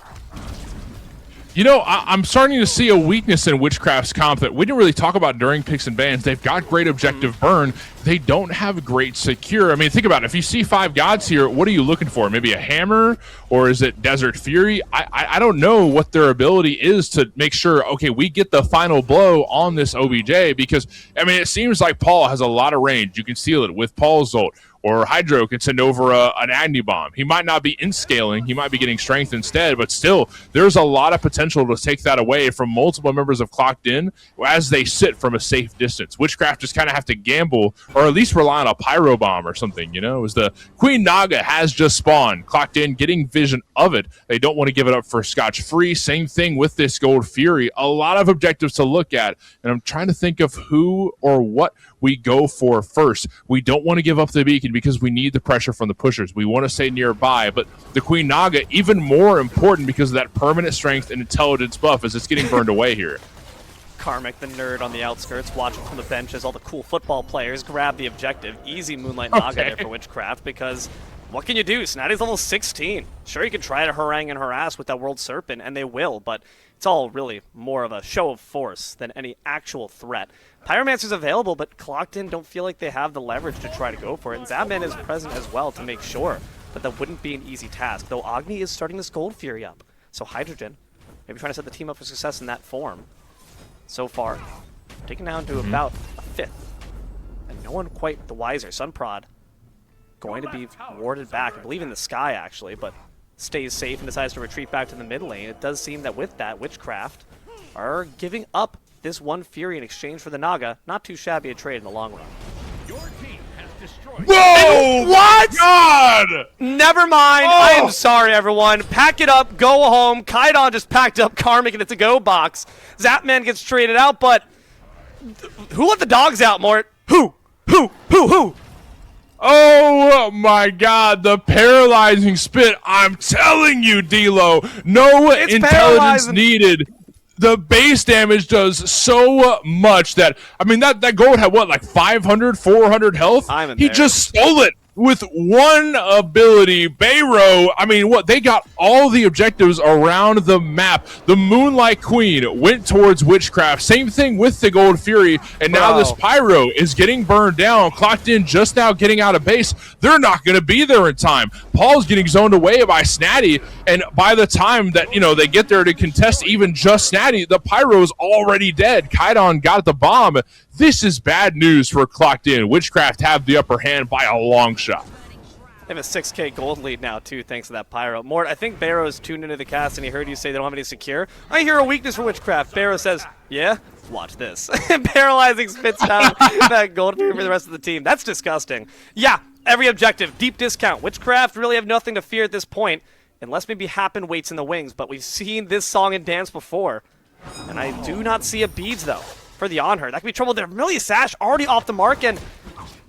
You know, I'm starting to see a weakness in Witchcraft's comp that we didn't really talk about during picks and bans. They've got great objective burn. They don't have great secure. I mean, think about it. If you see 5 gods here, what are you looking for? Maybe a hammer? Or is it Desert Fury? I don't know what their ability is to make sure, okay, we get the final blow on this OBJ, because, I mean, it seems like Paul has a lot of range. You can seal it with Paul's ult. Or Hydro can send over an Agni Bomb. He might not be in scaling. He might be getting strength instead, but still, there's a lot of potential to take that away from multiple members of Clocked In as they sit from a safe distance. Witchcraft just kind of have to gamble, or at least rely on a Pyro Bomb or something, you know? As the Queen Naga has just spawned, Clocked In getting vision of it. They don't want to give it up for Scotch Free. Same thing with this Gold Fury. A lot of objectives to look at, and I'm trying to think of who or what we go for first. We don't want to give up the beacon because we need the pressure from the pushers. We want to stay nearby, but the Queen Naga, even more important because of that permanent strength and intelligence buff as it's getting burned away here. Karmic, the nerd on the outskirts, watching from the bench as all the cool football players grab the objective. Easy Moonlight Naga there for Witchcraft, because what can you do? Snatty's level 16. Sure, you can try to harangue and harass with that World Serpent, and they will, but it's all really more of a show of force than any actual threat. Pyromancer's available, but Clocked In don't feel like they have the leverage to try to go for it. And Zapman is present as well to make sure, but that wouldn't be an easy task. Though Agni is starting this Gold Fury up. So Hydrogen, maybe trying to set the team up for success in that form. So far, taken down to about a 5th. And no one quite the wiser. Sunprod going to be warded back, I believe in the sky actually, but stays safe and decides to retreat back to the mid lane. It does seem that with that, Witchcraft are giving up this one Fury in exchange for the Naga. Not too shabby a trade in the long run. Your team has destroyed. Whoa! What? God! Never mind. Oh! I am sorry, everyone. Pack it up. Go home. Kaidon just packed up Karmic in a to-go box. Zapman gets traded out, but who let the dogs out, Mort? Who? Oh my God, the paralyzing spit. I'm telling you, D-Lo, no It's intelligence paralyzing. needed. The base damage does so much that, I mean, that gold had what, like 500, 400 health? I'm He embarrassed. just stole it with one ability. Bayro, I mean, what, they got all the objectives around the map. The Moonlight Queen went towards Witchcraft. Same thing with the Gold Fury, and now Bro. this Pyro is getting burned down. Clocked In just now getting out of base. They're not going to be there in time. Paul's getting zoned away by Snatty, and by the time that, you know, they get there to contest even just Snatty, the Pyro's already dead. Kaidon got the bomb. This is bad news for Clocked In. Witchcraft have the upper hand by a long shot. They have a 6K gold lead now, too, thanks to that Pyro. Mort, I think Barrow's tuned into the cast and he heard you say they don't have any secure. I hear a weakness for Witchcraft. Barrow says, yeah? Watch this. Paralyzing spits down that gold for the rest of the team. That's disgusting. Yeah, every objective, deep discount. Witchcraft really have nothing to fear at this point, unless maybe Happen waits in the wings, but we've seen this song and dance before. And I do not see a beads, though, for the on her. That could be trouble there. Amelia Sash already off the mark, and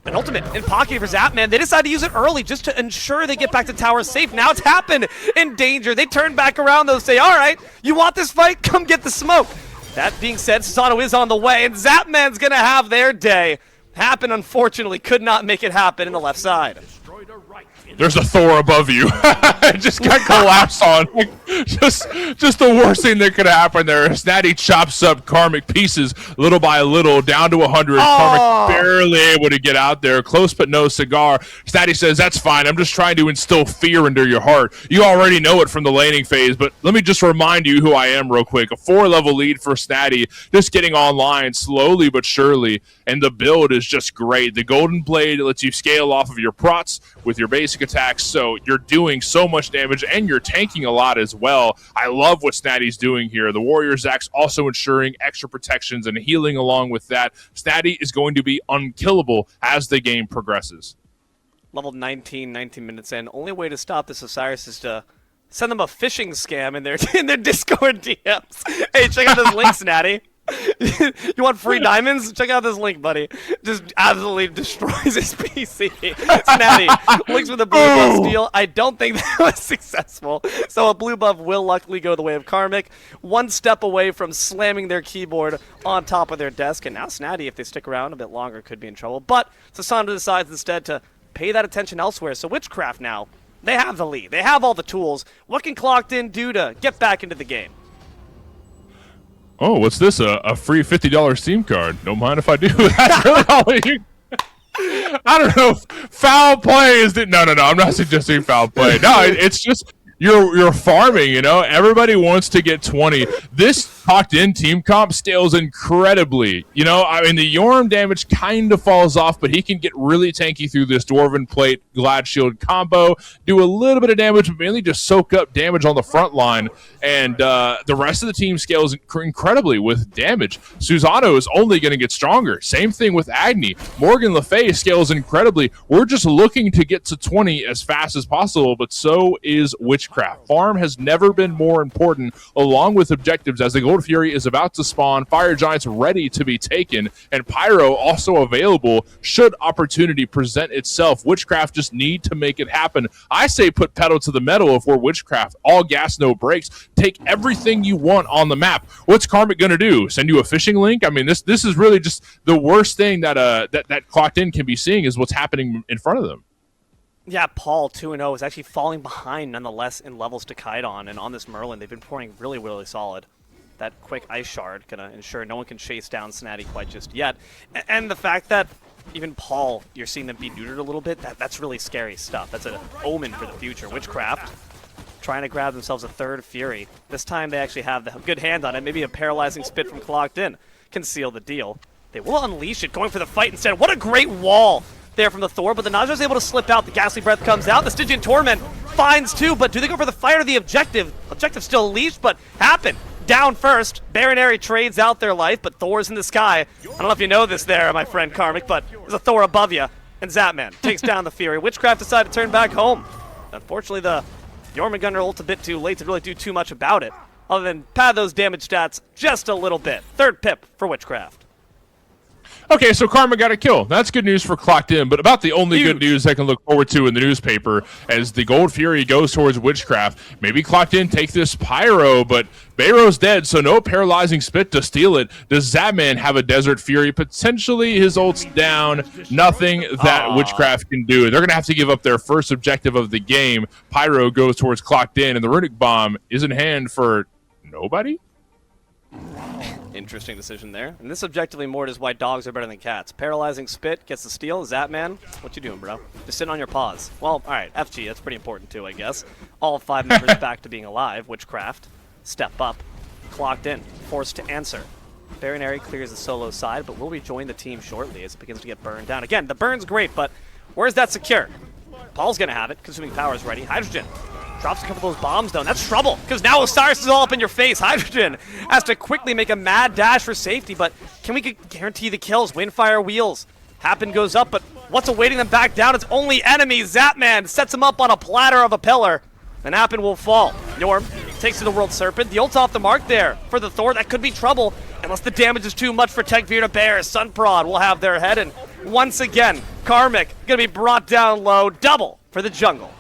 an ultimate in pocket for Zapman. They decide to use it early just to ensure they get back to tower safe. Now it's Happen in danger. They turn back around, though, say, all right, you want this fight? Come get the smoke. That being said, Susano is on the way, and Zapman's going to have their day. Happen, unfortunately, could not make it happen in the left side. There's a Thor above you. It just got collapsed on. Just the worst thing that could happen there. Snatty chops up Karmic pieces little by little down to 100. Karmic barely able to get out there. Close but no cigar. Snatty says, that's fine. I'm just trying to instill fear into your heart. You already know it from the laning phase, but let me just remind you who I am real quick. A 4-level lead for Snatty. Just getting online slowly but surely. And the build is just great. The Golden Blade lets you scale off of your prots with your basic attacks, so you're doing so much damage and you're tanking a lot as well. I love what Snatty's doing here. The Warrior Zack's also ensuring extra protections and healing along with that. Snatty is going to be unkillable as the game progresses. Level 19 minutes in. Only way to stop this Osiris is to send them a phishing scam in their Discord DMs. Hey, check out this link, Snatty. You want free diamonds? Check out this link, buddy. Just absolutely destroys his PC. Snatty links with a blue buff steal. I don't think that was successful. So a blue buff will luckily go the way of Karmic. One step away from slamming their keyboard on top of their desk. And now Snatty, if they stick around a bit longer, could be in trouble. But Sasanda decides instead to pay that attention elsewhere. So Witchcraft now, they have the lead. They have all the tools. What can Clocked In do to get back into the game? Oh, what's this? A free $50 Steam card. Don't mind if I do. That's really all you... I don't know. Foul play is... No, I'm not suggesting foul play. No, it's just... You're farming, you know? Everybody wants to get 20. This Clocked In team comp scales incredibly. You know, I mean, the Yorm damage kind of falls off, but he can get really tanky through this Dwarven Plate Glad Shield combo, do a little bit of damage, but mainly just soak up damage on the front line. And the rest of the team scales incredibly with damage. Susano is only going to get stronger. Same thing with Agni. Morgan Le Fay scales incredibly. We're just looking to get to 20 as fast as possible, but so is Witchcraft. Farm has never been more important, along with objectives, as the Gold Fury is about to spawn, Fire Giants ready to be taken, and Pyro also available should opportunity present itself. Witchcraft just need to make it happen. I say put pedal to the metal if we're Witchcraft. All gas, no brakes. Take everything you want on the map. What's Karmic going to do? Send you a phishing link? I mean, this is really just the worst thing that that Clocked In can be seeing is what's happening in front of them. Yeah, Paul, 2-0, is actually falling behind nonetheless in levels to Kydon, and on this Merlin, they've been pouring really, really solid. That quick Ice Shard gonna ensure no one can chase down Snatty quite just yet. And the fact that even Paul, you're seeing them be neutered a little bit, that's really scary stuff. That's an omen for the future. Witchcraft trying to grab themselves a third Fury. This time they actually have the good hand on it. Maybe a paralyzing spit from Clocked In can seal the deal. They will unleash it, going for the fight instead. What a great wall there from the Thor, but the Najee is able to slip out. The Ghastly Breath comes out. The Stygian Torment finds two, but do they go for the fight or the objective? Objective still leashed, but Happen down first. Baronary trades out their life, but Thor's in the sky. I don't know if you know this there, my friend Karmic, but there's a Thor above you, and Zapman takes down the Fury. Witchcraft decided to turn back home. Unfortunately, the Jormungandr ult a bit too late to really do too much about it, other than pad those damage stats just a little bit. Third pip for Witchcraft. Okay, so Karma got a kill. That's good news for Clocked In, but about the only good news I can look forward to in the newspaper as the Gold Fury goes towards Witchcraft. Maybe Clocked In take this Pyro, but Bayro's dead, so no paralyzing spit to steal it. Does Zapman have a Desert Fury? Potentially his ult's down. Nothing that Witchcraft can do. They're going to have to give up their first objective of the game. Pyro goes towards Clocked In, and the Runic Bomb is in hand for nobody? Interesting decision there. And this objectively Mort is why dogs are better than cats. Paralyzing spit gets the steal. Zapman, what you doing, bro? Just sitting on your paws. Well, alright, FG, that's pretty important too, I guess. All 5 members back to being alive. Witchcraft, step up. Clocked In, forced to answer. Baronary clears the solo side, but will rejoin the team shortly as it begins to get burned down. Again, the burn's great, but where's that secure? Paul's going to have it. Consuming power is ready. Hydrogen drops a couple of those bombs down. That's trouble, because now Osiris is all up in your face. Hydrogen has to quickly make a mad dash for safety, but can we guarantee the kills? Windfire wheels. Happen goes up, but what's awaiting them back down? It's only enemies. Zapman sets him up on a platter of a pillar, and Happen will fall. Norm takes to the World Serpent. The ult's off the mark there for the Thor. That could be trouble, unless the damage is too much for Tekvir to bear. Sunprod will have their head, and once again, Karmic gonna be brought down low. Double for the jungle.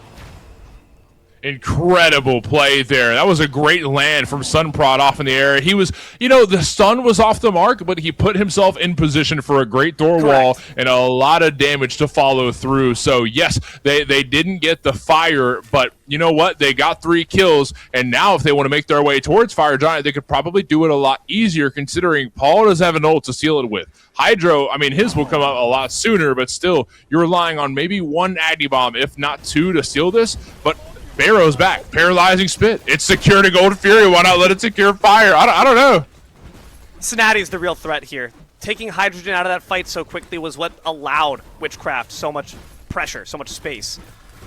Incredible play there. That was a great land from Sunprod off in the air. He was, the stun was off the mark, but he put himself in position for a great door wall and a lot of damage to follow through. So yes, they didn't get the fire, but you know what? They got 3 kills, and now if they want to make their way towards Fire Giant, they could probably do it a lot easier, considering Paul does have an ult to seal it with. Hydro, I mean, his will come out a lot sooner, but still, you're relying on maybe 1 Agni Bomb, if not 2, to seal this, but Barrow's back. Paralyzing Spit. It's secure to Golden Fury. Why not let it secure fire? I don't know. Snatty's the real threat here. Taking Hydrogen out of that fight so quickly was what allowed Witchcraft so much pressure, so much space.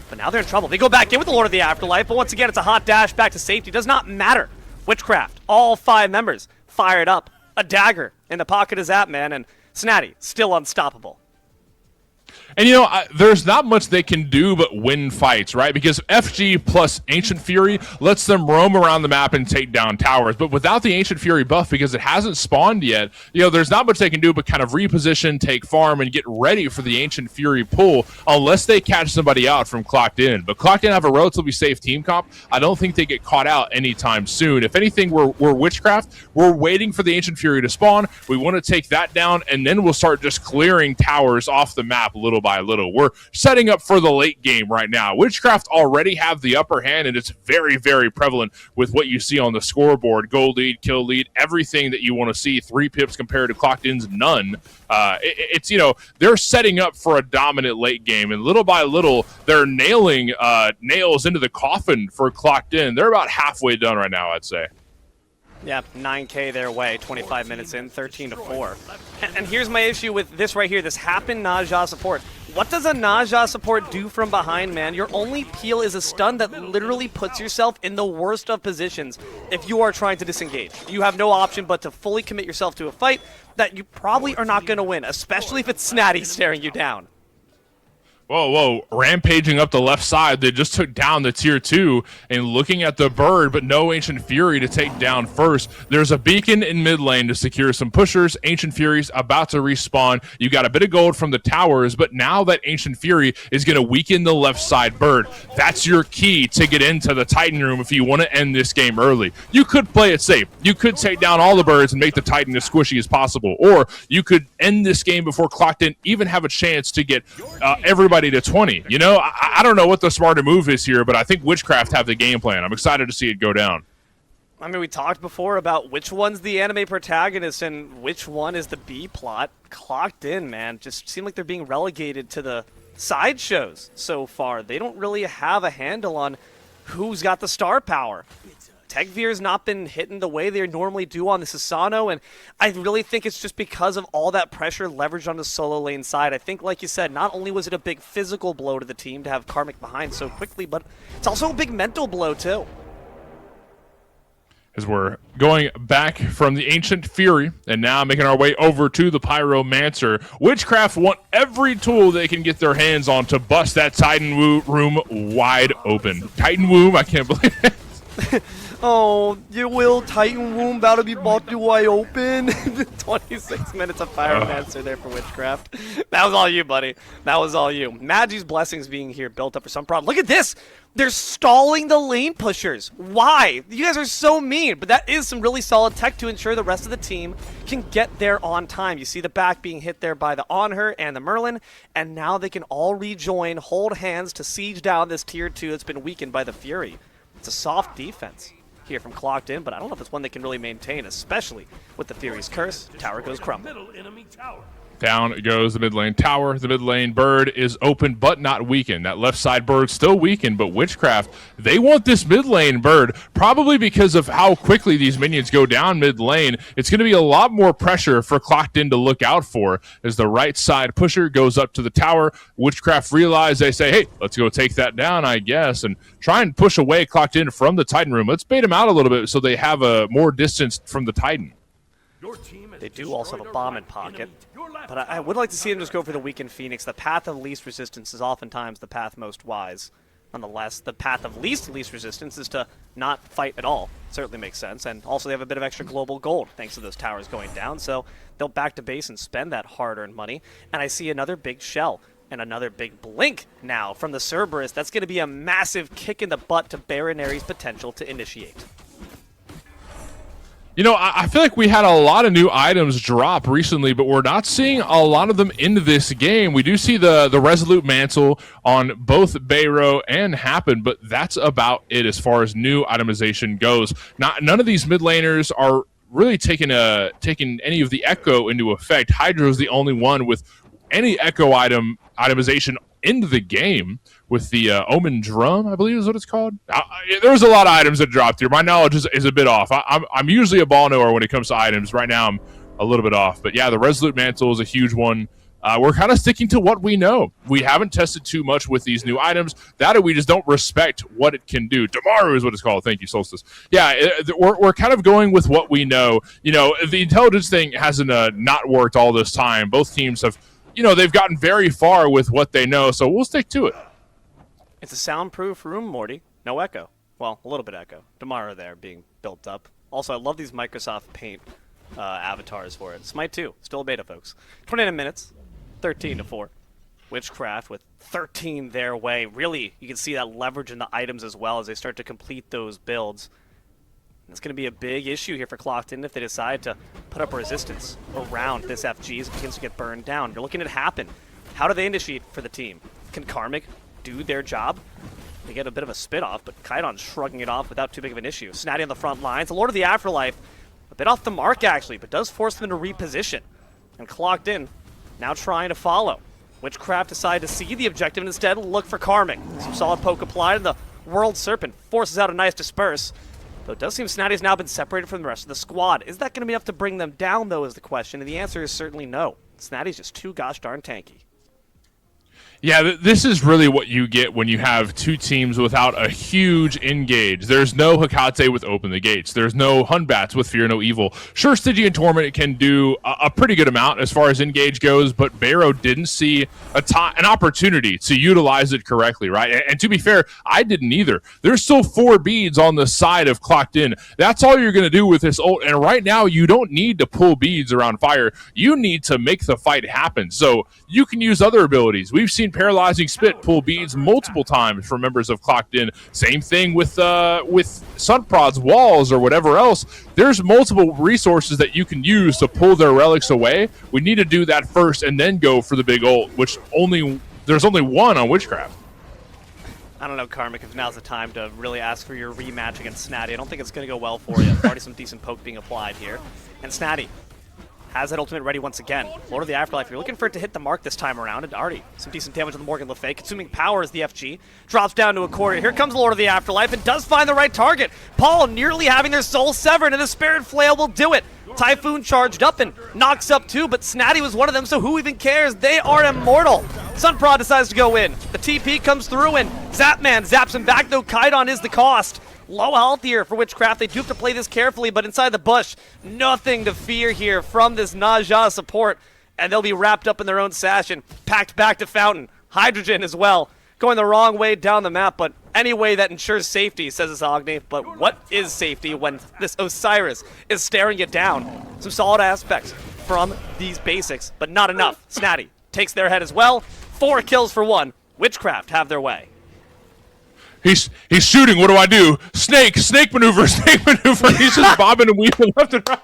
But now they're in trouble. They go back in with the Lord of the Afterlife, but once again, it's a hot dash back to safety. Does not matter. Witchcraft, all 5 members, fired up. A dagger in the pocket of Zapman, and Snatty still unstoppable. And there's not much they can do but win fights, right? Because FG plus Ancient Fury lets them roam around the map and take down towers. But without the Ancient Fury buff, because it hasn't spawned yet, there's not much they can do but kind of reposition, take farm, and get ready for the Ancient Fury pull, unless they catch somebody out from Clocked In. But Clocked In have a relatively safe team comp. I don't think they get caught out anytime soon. If anything, we're Witchcraft. We're waiting for the Ancient Fury to spawn. We want to take that down, and then we'll start just clearing towers off the map little by little. We're setting up for the late game right now. Witchcraft already have the upper hand, and it's very, very prevalent with what you see on the scoreboard. Gold lead, kill lead, everything that you want to see. 3 pips compared to Clocked In's none. They're setting up for a dominant late game, and little by little, they're nailing nails into the coffin for Clocked In. They're about halfway done right now, I'd say. Yeah, 9K their way, 25 minutes in, 13-4. And here's my issue with this right here, this Happen Najah support. What does a Najah support do from behind, man? Your only peel is a stun that literally puts yourself in the worst of positions if you are trying to disengage. You have no option but to fully commit yourself to a fight that you probably are not going to win, especially if it's Snatty staring you down. Whoa, rampaging up the left side. They just took down the tier 2 and looking at the bird, but no Ancient Fury to take down first. There's a beacon in mid lane to secure some pushers. Ancient Fury's about to respawn. You got a bit of gold from the towers, but now that Ancient Fury is going to weaken the left side bird. That's your key to get into the Titan room if you want to end this game early. You could play it safe. You could take down all the birds and make the Titan as squishy as possible, or you could end this game before Clocked In even have a chance to get everybody to 20. I don't know what the smarter move is here, but I think Witchcraft have the game plan. I'm excited to see it go down. I mean, we talked before about which one's the anime protagonist and which one is the B plot. Clocked In, man, just seem like they're being relegated to the sideshows so far. They don't really have a handle on who's got the star power. Tekvir's not been hitting the way they normally do on the Susano, and I really think it's just because of all that pressure leveraged on the solo lane side. I think, like you said, not only was it a big physical blow to the team to have Karmic behind so quickly, but it's also a big mental blow, too. As we're going back from the Ancient Fury and now making our way over to the Pyromancer, Witchcraft want every tool they can get their hands on to bust that Titan room wide open. Titan womb, I can't believe it. Oh, your will Titan womb about to be bought to wide open. 26 minutes of Pyromancer there for Witchcraft. That was all you, buddy. That was all you. Magi's blessings being here built up for some problem. Look at this. They're stalling the lane pushers. Why? You guys are so mean, but that is some really solid tech to ensure the rest of the team can get there on time. You see the back being hit there by the Onher and the Merlin, and now they can all rejoin, hold hands to siege down this tier 2 that's been weakened by the Fury. It's a soft defense here from Clocked In, but I don't know if it's one they can really maintain, especially with the Fury's curse. Tower goes crumble. Middle enemy tower. Down goes the mid lane tower. The mid lane bird is open but not weakened. That left side bird still weakened, but Witchcraft, they want this mid lane bird, probably because of how quickly these minions go down mid lane. It's going to be a lot more pressure for Clocked In to look out for as the right side pusher goes up to the tower. Witchcraft realize, they say, hey, let's go take that down, I guess, and try and push away Clocked In from the Titan room. Let's bait him out a little bit so they have a more distance from the Titan. They do also have a bomb in pocket, but I would like to see them just go for the weakened Phoenix. The path of least resistance is oftentimes the path most wise. Nonetheless, the path of least resistance is to not fight at all. Certainly makes sense, and also they have a bit of extra global gold thanks to those towers going down, so they'll back to base and spend that hard-earned money. And I see another big shell and another big blink now from the Cerberus. That's going to be a massive kick in the butt to Baronary's potential to initiate. You know, I feel like we had a lot of new items drop recently, but we're not seeing a lot of them into this game. We do see the Resolute Mantle on both Bayro and Happen, but that's about it as far as new itemization goes. None of these mid laners are really taking any of the Echo into effect. Hydra's the only one with any Echo itemization into the game, with the Omen Drum, I believe is what it's called. There's a lot of items that dropped here. My knowledge is a bit off. I'm usually a ball knower when it comes to items. Right now I'm a little bit off. But yeah, the Resolute Mantle is a huge one. We're kind of sticking to what we know. We haven't tested too much with these new items. That, or we just don't respect what it can do. Damaru is what it's called. Thank you, Solstice. Yeah, we're kind of going with what we know. You know, the intelligence thing hasn't not worked all this time. Both teams have, they've gotten very far with what they know, so we'll stick to it. It's a soundproof room, Morty. No echo. Well, a little bit echo. Damaru there being built up. Also, I love these Microsoft Paint avatars for it. Smite 2, still a beta, folks. 29 minutes, 13-4. Witchcraft with 13 their way. Really, you can see that leverage in the items as well as they start to complete those builds. It's going to be a big issue here for Clocked In if they decide to put up resistance around this FG as it begins to get burned down. You're looking at Happen. How do they initiate for the team? Can Karmic do their job? They get a bit of a spit-off, but Kaidon's shrugging it off without too big of an issue. Snatty on the front lines. The Lord of the Afterlife, a bit off the mark actually, but does force them to reposition. And Clocked In now trying to follow. Witchcraft decide to see the objective and instead look for Karmic. Some solid poke applied, and the World Serpent forces out a nice disperse. Though it does seem Snatty's now been separated from the rest of the squad. Is that going to be enough to bring them down, though, is the question, and the answer is certainly no. Snatty's just too gosh darn tanky. Yeah, this is really what you get when you have two teams without a huge engage. There's no Hecate with Open the Gates. There's no Hunbats with Fear No Evil. Sure, Stygian Torment can do a pretty good amount as far as engage goes, but Bayro didn't see an opportunity to utilize it correctly, right? And to be fair, I didn't either. There's still 4 beads on the side of Clocked In. That's all you're going to do with this ult. And right now, you don't need to pull beads around fire. You need to make the fight happen. So you can use other abilities. We've seen Paralyzing Spit pull beads multiple times for members of Clocked In. Same thing with Sunprod's walls or whatever else. There's multiple resources that you can use to pull their relics away. We need to do that first and then go for the big ult, which there's only one on Witchcraft. I don't know, Karmic, if now's the time to really ask for your rematch against Snatty. I don't think it's going to go well for you. Already some decent poke being applied here. And Snatty has that ultimate ready once again. Lord of the Afterlife, you're looking for it to hit the mark this time around. And already some decent damage on the Morgan Le Fay. Consuming power as the FG drops down to a quarter. Here comes Lord of the Afterlife and does find the right target. Paul nearly having their soul severed, and the Spirit Flail will do it. Typhoon charged up and knocks up too, but Snatty was one of them, so who even cares? They are immortal. Sunprod decides to go in. The TP comes through and Zapman zaps him back, though Kaidon is the cost. Low health here for Witchcraft. They do have to play this carefully, but inside the bush, nothing to fear here from this Naja support, and they'll be wrapped up in their own sash and packed back to Fountain. Hydrogen as well, going the wrong way down the map, but any way that ensures safety, says this Agni. But what is safety when this Osiris is staring you down? Some solid aspects from these basics, but not enough. Snatty takes their head as well. 4 kills for 1. Witchcraft have their way. He's shooting. What do I do? Snake maneuver, snake maneuver. He's just bobbing and weaving left and right.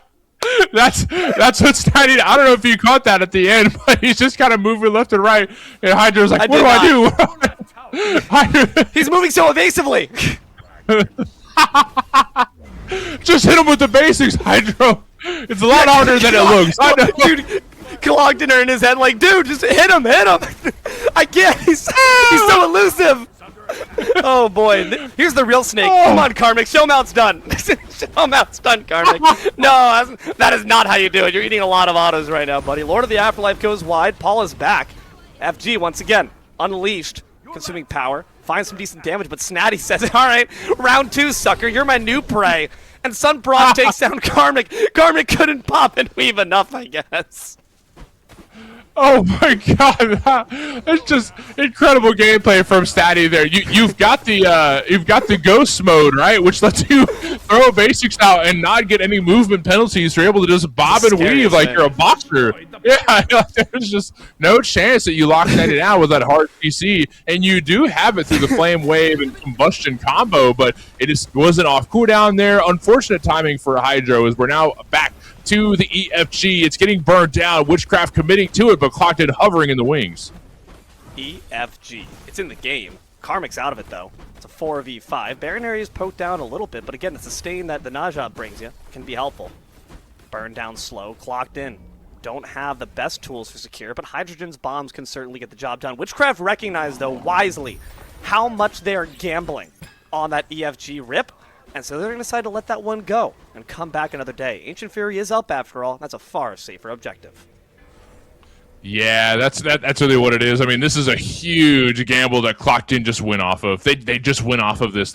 That's what's Snatty. I don't know if you caught that at the end, but he's just kind of moving left and right. And Hydra's like, what do I do? He's moving so evasively. Just hit him with the basics, Hydro. It's a lot harder than it looks. I know. Dude, Clogged in her in his head like, dude, just hit him. I can't. He's so elusive. Oh boy, here's the real snake. Come on, Karmic, show him how it's done. Show him how it's done, Karmic. No, that is not how you do it. You're eating a lot of autos right now, buddy. Lord of the Afterlife goes wide. Paul is back. FG once again unleashed, consuming power, finds some decent damage, but Snatty says, all right, round 2, sucker, you're my new prey. And Sunprod takes down Karmic. Karmic couldn't pop and weave enough, I guess. Oh my god, that's just incredible gameplay from Statty there. You've got the ghost mode, right, which lets you throw basics out and not get any movement penalties. You're able to just bob and weave like you're a boxer. Yeah, there's just no chance that you lock Statty down with that hard PC, and you do have it through the flame wave and combustion combo, but it wasn't off cooldown there. Unfortunate timing for Hydro as we're now back to the EFG. It's getting burned down. Witchcraft committing to it, but Clocked in hovering in the wings. EFG. It's in the game. Karmic's out of it, though. It's a 4v5. Baron area is poked down a little bit, but again, it's the stain that the Najab brings you. Can be helpful. Burn down slow. Clocked in. Don't have the best tools for secure, but Hydrogen's bombs can certainly get the job done. Witchcraft recognized, though, wisely, how much they are gambling on that EFG rip. And so they're going to decide to let that one go and come back another day. Ancient Fury is up after all. That's a far safer objective. Yeah, that's really what it is. I mean, this is a huge gamble that Clocked in just went off of. They just went off of this.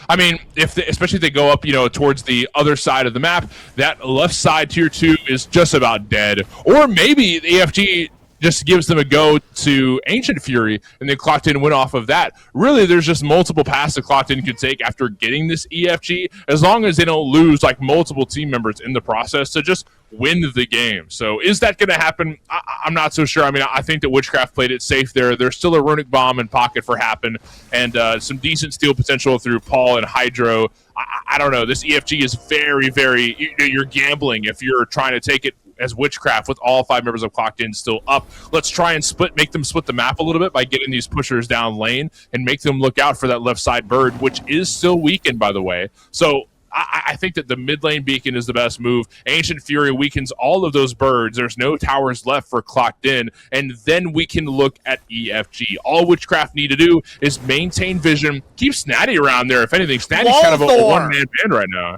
I mean, especially if they go up, towards the other side of the map, that left side tier 2 is just about dead. Or maybe the EFG just gives them a go to Ancient Fury, and then Clocked in went off of that. Really, there's just multiple paths that Clocked in could take after getting this EFG, as long as they don't lose like multiple team members in the process to just win the game. So is that going to happen? I'm not so sure. I mean, I think that Witchcraft played it safe there. There's still a Runic Bomb in pocket for Happen, and some decent steal potential through Paul and Hydro. I don't know. This EFG is very, very... You're gambling if you're trying to take it as Witchcraft with all 5 members of Clocked in still up. Let's try and make them split the map a little bit by getting these pushers down lane and make them look out for that left side bird, which is still weakened, by the way. So I think that the mid lane beacon is the best move. Ancient Fury weakens all of those birds. There's no towers left for Clocked in, and then we can look at EFG. All Witchcraft need to do is maintain vision, keep Snatty around there. If anything, Snatty's kind of a one-man band right now.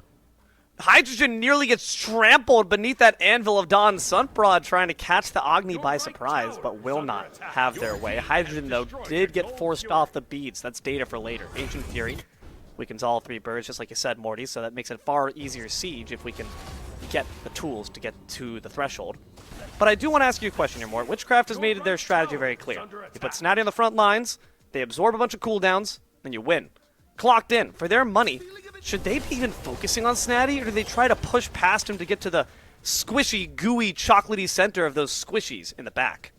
Hydrogen nearly gets trampled beneath that Anvil of Dawn. Sunprod trying to catch the Agni by surprise, but will not have their way. Hydrogen, though, did get forced off the beats. That's data for later. Ancient Fury weakens all 3 birds, just like you said, Morty, so that makes it far easier siege if we can get the tools to get to the threshold. But I do want to ask you a question here, Mort. Witchcraft has made their strategy very clear. You put Snatty on the front lines, they absorb a bunch of cooldowns, then you win. Clocked in. For their money, should they be even focusing on Snatty, or do they try to push past him to get to the squishy, gooey, chocolatey center of those squishies in the back?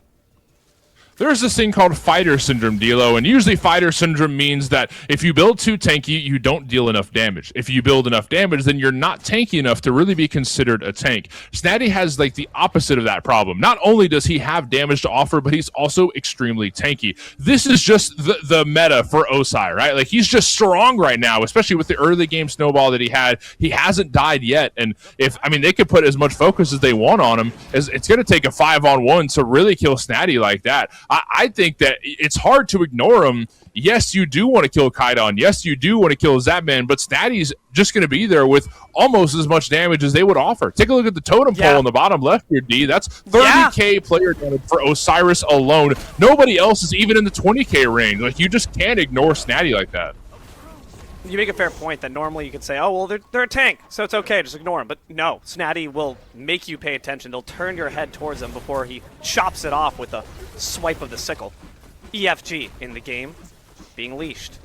There's this thing called fighter syndrome, D'Lo, and usually fighter syndrome means that if you build too tanky, you don't deal enough damage. If you build enough damage, then you're not tanky enough to really be considered a tank. Snatty has like the opposite of that problem. Not only does he have damage to offer, but he's also extremely tanky. This is just the meta for Osai, right? Like, he's just strong right now, especially with the early game snowball that he had. He hasn't died yet, and they could put as much focus as they want on him. It's going to take a 5-on-1 to really kill Snatty like that. I think that it's hard to ignore him. Yes, you do want to kill Kaidon. Yes, you do want to kill Zapman, but Snatty's just going to be there with almost as much damage as they would offer. Take a look at the totem pole on the bottom left here, D. That's 30k player damage for Osiris alone. Nobody else is even in the 20k range. Like, you just can't ignore Snatty like that. You make a fair point that normally you could say, oh, well, they're a tank, so it's okay, just ignore them. But no, Snatty will make you pay attention. They'll turn your head towards him before he chops it off with a swipe of the sickle. EFG in the game, being leashed.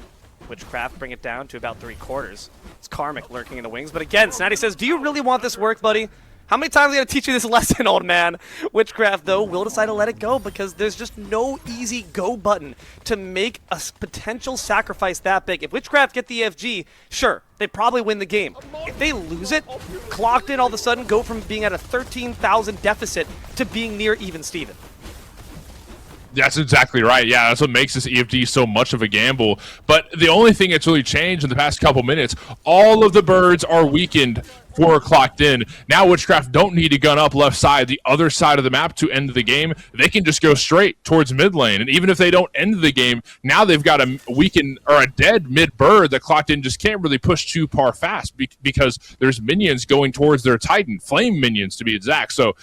Witchcraft bring it down to about 3/4. It's Karmic lurking in the wings. But again, Snatty says, do you really want this work, buddy? How many times are I going to teach you this lesson, old man? Witchcraft, though, will decide to let it go because there's just no easy go button to make a potential sacrifice that big. If Witchcraft get the EFG, sure, they probably win the game. If they lose it, Clocked in all of a sudden go from being at a 13,000 deficit to being near even Steven. That's exactly right. Yeah, that's what makes this EFG so much of a gamble. But the only thing that's really changed in the past couple minutes, all of the birds are weakened for Clocked In. Now Witchcraft don't need to gun up left side, the other side of the map to end the game. They can just go straight towards mid lane. And even if they don't end the game, now they've got a weakened or a dead mid bird that Clocked In just can't really push too far fast because there's minions going towards their Titan, flame minions to be exact. So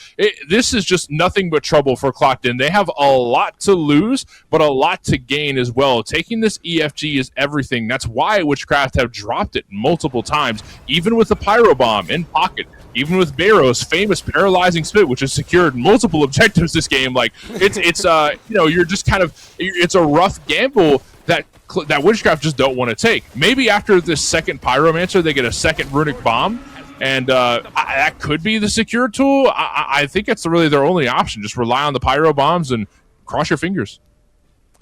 this is just nothing but trouble for Clocked In. They have a lot to lose, but a lot to gain as well. Taking this EFG is everything. That's why Witchcraft have dropped it multiple times, even with the Pyro Bomb in pocket, even with Barrow's famous paralyzing spit, which has secured multiple objectives this game. Like it's you're just kind of, it's a rough gamble that Witchcraft just don't want to take. Maybe after this second Pyromancer, they get a second Runic Bomb, and that could be the secure tool. I think it's really their only option. Just rely on the Pyro Bombs and cross your fingers.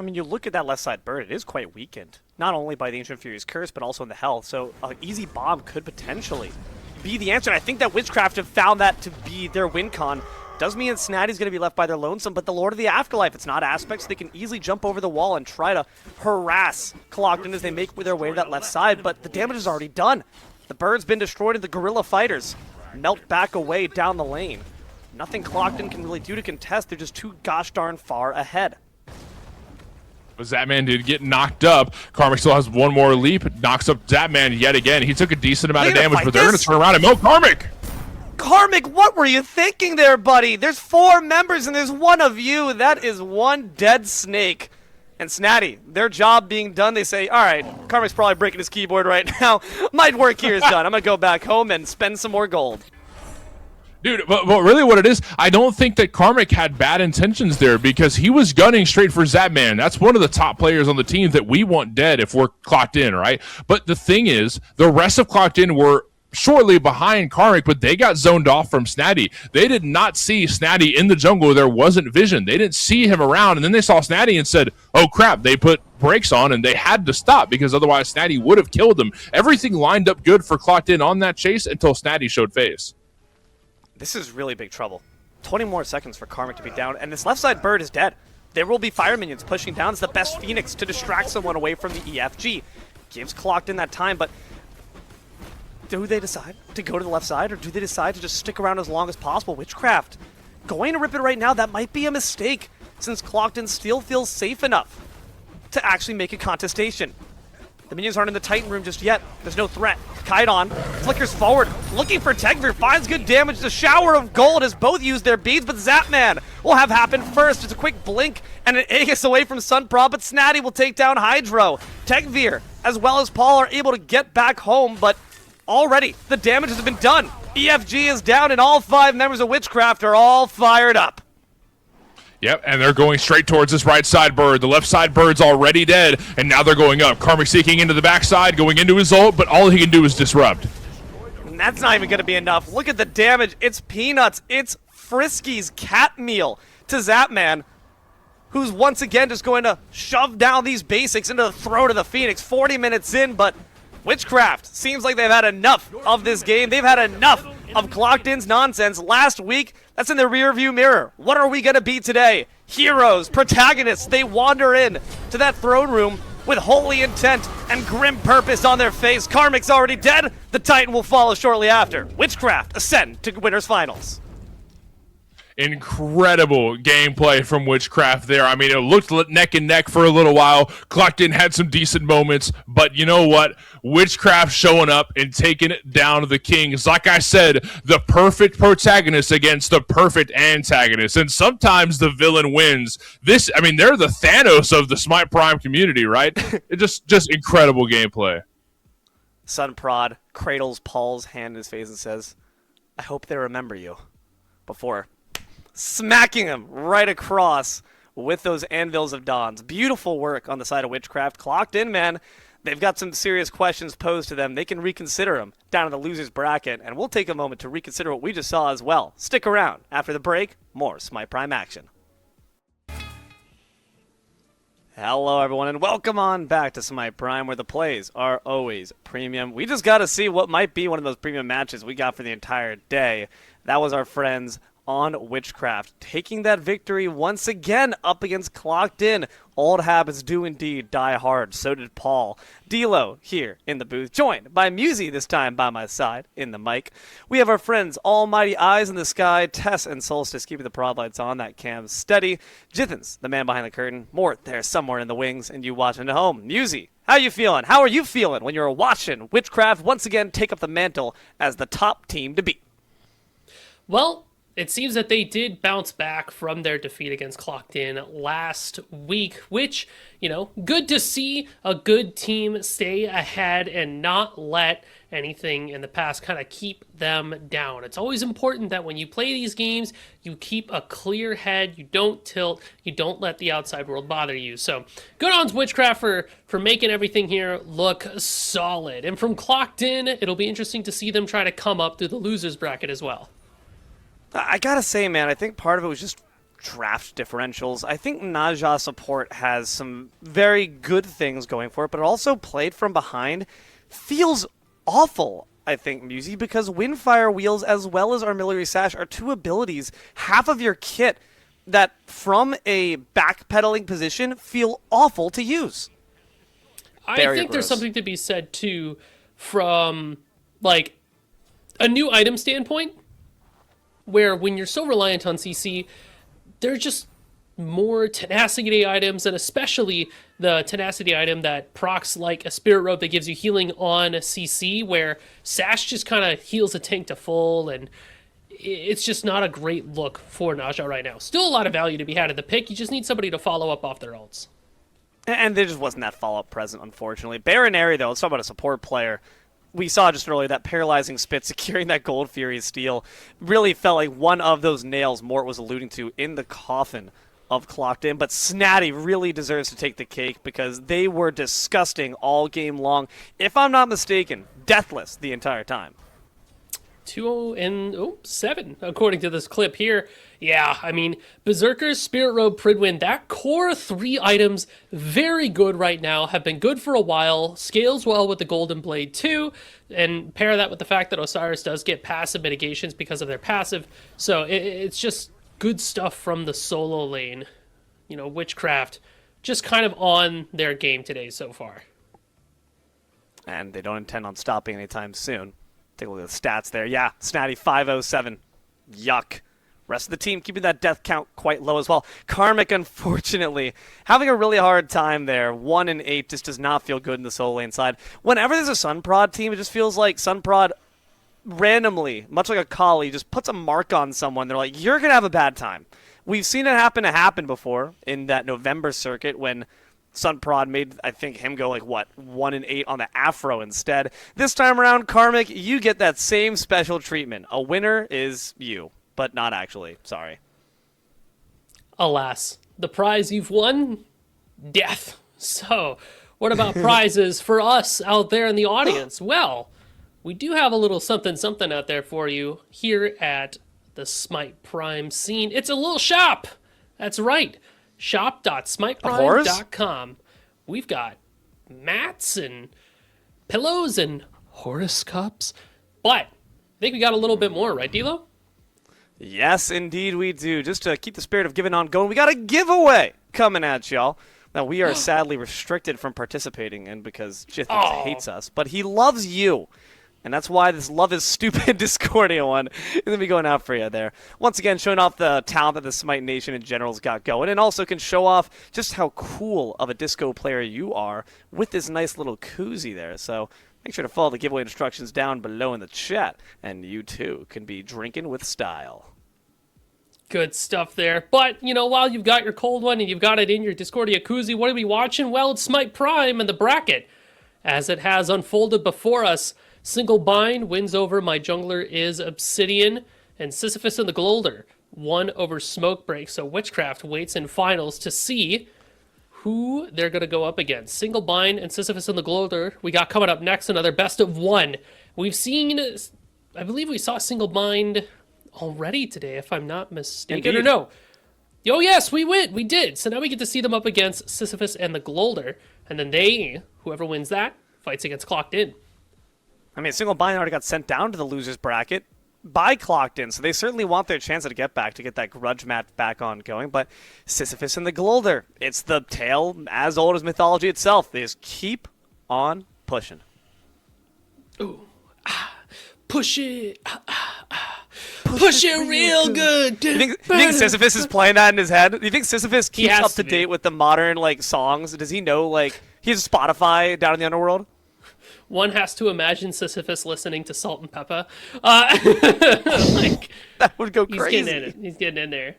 I mean, you look at that left side bird, it is quite weakened. Not only by the Ancient Fury's curse, but also in the health. So an easy bomb could potentially be the answer. And I think that Witchcraft have found that to be their win con. Does mean that Snatty's going to be left by their lonesome, but the Lord of the Afterlife, it's not aspects. They can easily jump over the wall and try to harass Clocked In as they make their way to that left side, but the damage is already done. The bird's been destroyed and the Guerrilla Fighters melt back away down the lane. Nothing Clocked In can really do to contest. They're just too gosh darn far ahead. Zatman did get knocked up. Karmic still has one more leap, knocks up Zatman yet again. He took a decent amount of damage, but they're going to turn around and milk Karmic. Karmic, what were you thinking there, buddy? There's 4 members and there's one of you. That is one dead snake. And Snatty, their job being done, they say, all right, Karmic's probably breaking his keyboard right now. My work here is done. I'm going to go back home and spend some more gold. Dude, but really what it is, I don't think that Karmic had bad intentions there because he was gunning straight for Zatman. That's one of the top players on the team that we want dead if we're Clocked In, right? But the thing is, the rest of Clocked In were shortly behind Karmic, but they got zoned off from Snatty. They did not see Snatty in the jungle. There wasn't vision. They didn't see him around, and then they saw Snatty and said, oh crap, they put brakes on, and they had to stop because otherwise Snatty would have killed them. Everything lined up good for Clocked In on that chase until Snatty showed face. This is really big trouble. 20 more seconds for Karmic to be down, and this left side bird is dead. There will be fire minions pushing down. It's the best Phoenix to distract someone away from the EFG. Gives Clocked In that time, but do they decide to go to the left side, or do they decide to just stick around as long as possible? Witchcraft going to rip it right now, that might be a mistake, since Clocked In still feels safe enough to actually make a contestation. The minions aren't in the Titan room just yet. There's no threat. Kai'Don flickers forward, looking for Tegvir, finds good damage. The shower of gold has both used their beads, but Zapman will have happen first. It's a quick blink and an Aegis away from Sunprop, but Snatty will take down Hydro. Tegvir, as well as Paul, are able to get back home, but already the damage has been done. EFG is down, and all 5 members of Witchcraft are all fired up. Yep, and they're going straight towards this right side bird. The left side bird's already dead, and now they're going up. Karmic seeking into the backside, going into his ult, but all he can do is disrupt. And that's not even going to be enough. Look at the damage. It's peanuts. It's Frisky's cat meal to Zapman, who's once again just going to shove down these basics into the throat of the Phoenix. 40 minutes in, but Witchcraft seems like they've had enough of this game. They've had enough of Clocked In's nonsense. Last week, that's in the rearview mirror. What are we going to be today? Heroes, protagonists, they wander in to that throne room with holy intent and grim purpose on their face. Karmic's already dead. The Titan will follow shortly after. Witchcraft ascend to winners finals. Incredible gameplay from Witchcraft there. I mean, it looked neck and neck for a little while. Clocked In had some decent moments, but you know what? Witchcraft showing up and taking it down to the Kings. Like I said, the perfect protagonist against the perfect antagonist, and sometimes the villain wins. They're the Thanos of the Smite Prime community, right? It's just incredible gameplay. Sunprod cradles Paul's hand in his face and says, I hope they remember you, before smacking him right across with those Anvils of Dawns. Beautiful work on the side of Witchcraft. Clocked In, man. They've got some serious questions posed to them. They can reconsider them down in the loser's bracket, and we'll take a moment to reconsider what we just saw as well. Stick around. After the break, more Smite Prime action. Hello, everyone, and welcome on back to Smite Prime, where the plays are always premium. We just got to see what might be one of those premium matches we got for the entire day. That was our friends on Witchcraft, taking that victory once again up against Clocked In. Old habits do indeed die hard. So did Paul. D'Lo here in the booth, joined by Musi this time by my side in the mic. We have our friends Almighty Eyes in the Sky, Tess and Solstice keeping the prod lights on, that cam steady. Jithens, the man behind the curtain, Mort there somewhere in the wings, and you watching at home. Musi, how you feeling? How are you feeling when you're watching Witchcraft once again take up the mantle as the top team to beat? Well, it seems that they did bounce back from their defeat against Clocked In last week, which, good to see a good team stay ahead and not let anything in the past kind of keep them down. It's always important that when you play these games, you keep a clear head, you don't tilt, you don't let the outside world bother you. So good on Witchcraft for making everything here look solid. And from Clocked In, it'll be interesting to see them try to come up through the losers bracket as well. I gotta say, man, I think part of it was just draft differentials. I think Naja support has some very good things going for it, but it also played from behind feels awful, I think, Musi, because Windfire Wheels as well as Armillary Sash are two abilities, half of your kit, that from a backpedaling position feel awful to use. I think there's something to be said, too, from, like, a new item standpoint, where when you're so reliant on CC, there's just more tenacity items, and especially the tenacity item that procs like a Spirit Robe that gives you healing on CC, where Sash just kind of heals a tank to full, and it's just not a great look for Naja right now. Still a lot of value to be had at the pick, you just need somebody to follow up off their ults. And there just wasn't that follow-up present, unfortunately. Baron Airy, though, let's talk about a support player. We saw just earlier that paralyzing spit securing that Gold Fury steal really felt like one of those nails Mort was alluding to in the coffin of Clocked In. But Snatty really deserves to take the cake because they were disgusting all game long. If I'm not mistaken, deathless the entire time. 2-7, according to this clip here. Yeah, I mean, Berserker's, Spirit Robe, Pridwin, that core 3 items, very good right now, have been good for a while, scales well with the Golden Blade too, and pair that with the fact that Osiris does get passive mitigations because of their passive, so it's just good stuff from the solo lane. Witchcraft, just kind of on their game today so far. And they don't intend on stopping anytime soon. Take a look at the stats there. Yeah, Snatty 507. Yuck. Rest of the team keeping that death count quite low as well. Karmic, unfortunately, having a really hard time there. 1 and 8 just does not feel good in the solo lane side. Whenever there's a Sunprod team, it just feels like Sunprod randomly, much like a Kali, just puts a mark on someone. They're like, you're going to have a bad time. We've seen it happen before in that November circuit when Sunprod made, I think, him go 1 and 8 on the Afro instead. This time around, Karmic, you get that same special treatment. A winner is you, but not actually. Sorry. Alas, the prize you've won? Death. So, what about prizes for us out there in the audience? Well, we do have a little something out there for you here at the Smite Prime scene. It's a little shop. That's right. Shop.smiteprime.com. We've got mats and pillows and horoscopes, but I think we got a little bit more, right, D'Lo? Yes, indeed we do. Just to keep the spirit of giving on going, we got a giveaway coming at y'all. Now, we are sadly restricted from participating in because Jithens hates us, but he loves you. And that's why this Love is Stupid Discordia one is going to be going out for you there. Once again, showing off the talent that the Smite Nation in general's got going, and also can show off just how cool of a disco player you are with this nice little koozie there. So make sure to follow the giveaway instructions down below in the chat, and you too can be drinking with style. Good stuff there. But, while you've got your cold one and you've got it in your Discordia koozie, what are we watching? Well, it's Smite Prime and the bracket. As it has unfolded before us, Single Bind wins over My Jungler is Obsidian, and Sisyphus and the Glolder won over Smoke Break. So Witchcraft waits in finals to see who they're going to go up against. Single Bind and Sisyphus and the Glolder. We got coming up next another best of one. We've seen, I believe we saw Single Bind already today, if I'm not mistaken. Indeed. Or no. Oh, yes, we did. So now we get to see them up against Sisyphus and the Glolder. And then whoever wins that, fights against Clocked In. I mean, Single Bind already got sent down to the losers bracket. by Clocked In, so they certainly want their chance to get back, to get that grudge match back on going. But Sisyphus and the Glolder, it's the tale as old as mythology itself. They just keep on pushing. Ooh. Push it. Push it real good. You think Sisyphus is playing that in his head? Do you think Sisyphus keeps has up to to be. date with the modern songs? Does he know he has Spotify down in the underworld? One has to imagine Sisyphus listening to Salt and Pepper. That would go He's crazy. getting in it. He's getting in there.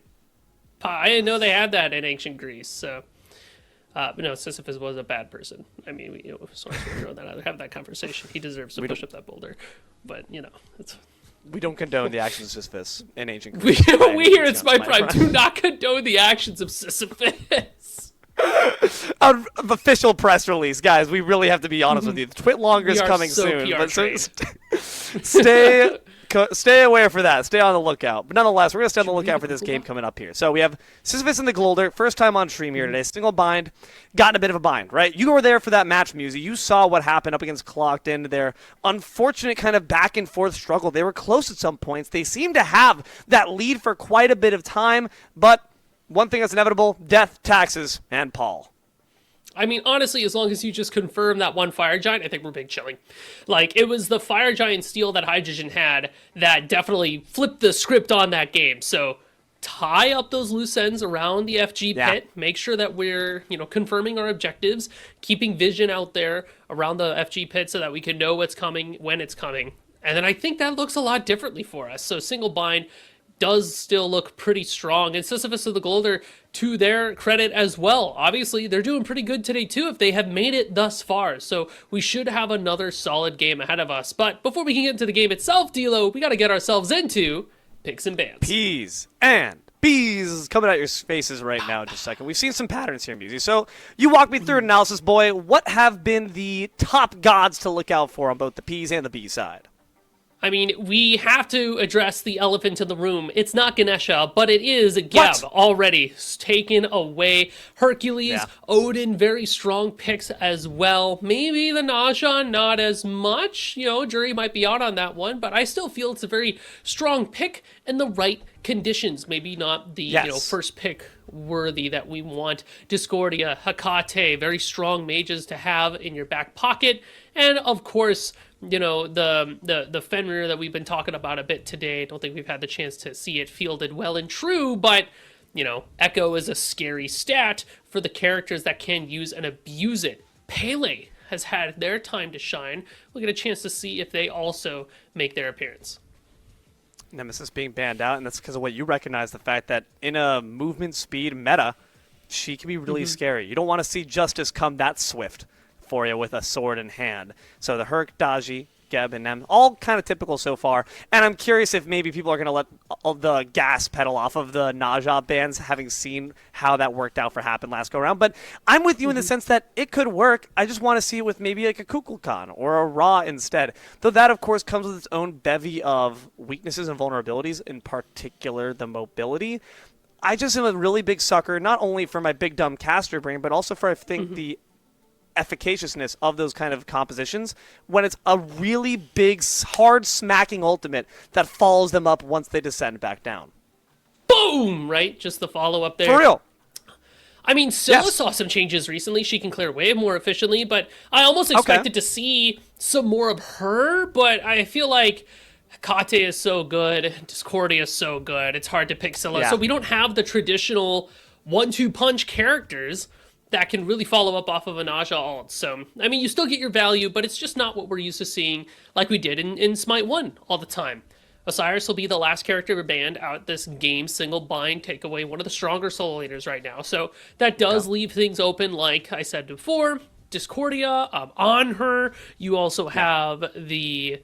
I didn't know they had that in ancient Greece. So, but no, Sisyphus was a bad person. I mean, sorry for that. I'd have that conversation. He deserves to push up that boulder. But it's. We don't condone the actions of Sisyphus in ancient We, Greece. we here at Smite Prime do not condone the actions of Sisyphus. Official press release, guys. We really have to be honest with you. The Twit Longer is We are coming so soon, PR but trained. stay aware for that. Stay on the lookout. But nonetheless, we're gonna stay on the lookout for this game coming up here. So we have Sisyphus and the Glolder, first time on stream here today. Single bind, got in a bit of a bind, right? You were there for that match, Musy. You saw what happened up against Clocked In. Their unfortunate kind of back and forth struggle. They were close at some points. They seemed to have that lead for quite a bit of time, but one thing that's inevitable: death, taxes, and Paul. I mean, honestly, as long as you just confirm that one Fire Giant, I think we're big chilling. It was the Fire Giant steal that Hydrogen had that definitely flipped the script on that game. So tie up those loose ends around the FG pit. Make sure that we're, confirming our objectives, keeping vision out there around the FG pit so that we can know what's coming, when it's coming. And then I think that looks a lot differently for us. So single bind does still look pretty strong. And Sisyphus of the Glolder, to their credit as well. Obviously, they're doing pretty good today too if they have made it thus far. So we should have another solid game ahead of us. But before we can get into the game itself, D'Lo, we got to get ourselves into picks and bans. Peas and bees coming out your faces right now in just a second. We've seen some patterns here, Musy. So you walk me through an analysis, boy. What have been the top gods to look out for on both the P's and the B side? I mean, we have to address the elephant in the room. It's not Ganesha, but it is Geb already taken away. Hercules, Odin, very strong picks as well. Maybe the Naja, not as much. Jury might be out on that one, but I still feel it's a very strong pick in the right conditions. Maybe not the first pick worthy that we want. Discordia, Hecate, very strong mages to have in your back pocket. And of course, the Fenrir that we've been talking about a bit today. I don't think we've had the chance to see it fielded well and true, but Echo is a scary stat for the characters that can use and abuse it. Pele has had their time to shine. We'll get a chance to see if they also make their appearance. Nemesis being banned out, and that's because of what you recognize, the fact that in a movement speed meta, she can be really scary. You don't want to see Justice come that swift for you with a sword in hand. So the Herc, Daji, Geb, and them, all kind of typical so far. And I'm curious if maybe people are going to let the gas pedal off of the Naja bans, having seen how that worked out for Happen last go-around. But I'm with you in the sense that it could work. I just want to see it with maybe like a Kukulkan or a Ra instead. Though that, of course, comes with its own bevy of weaknesses and vulnerabilities, in particular the mobility. I just am a really big sucker, not only for my big dumb caster brain, but also for, I think, the efficaciousness of those kind of compositions when it's a really big, hard smacking ultimate that follows them up once they descend back down. Boom! Right? Just the follow-up there. For real. I mean, Scylla saw some changes recently. She can clear way more efficiently, but I almost expected to see some more of her, but I feel like Hecate is so good, Discordia is so good, it's hard to pick Scylla. So we don't have the traditional 1-2 punch characters that can really follow up off of a Naja ult. So, I mean, you still get your value, but it's just not what we're used to seeing like we did in Smite 1 all the time. Osiris will be the last character banned out this game, single bind, take away one of the stronger solo leaders right now. So that does leave things open, like I said before. Discordia, on her. You also have the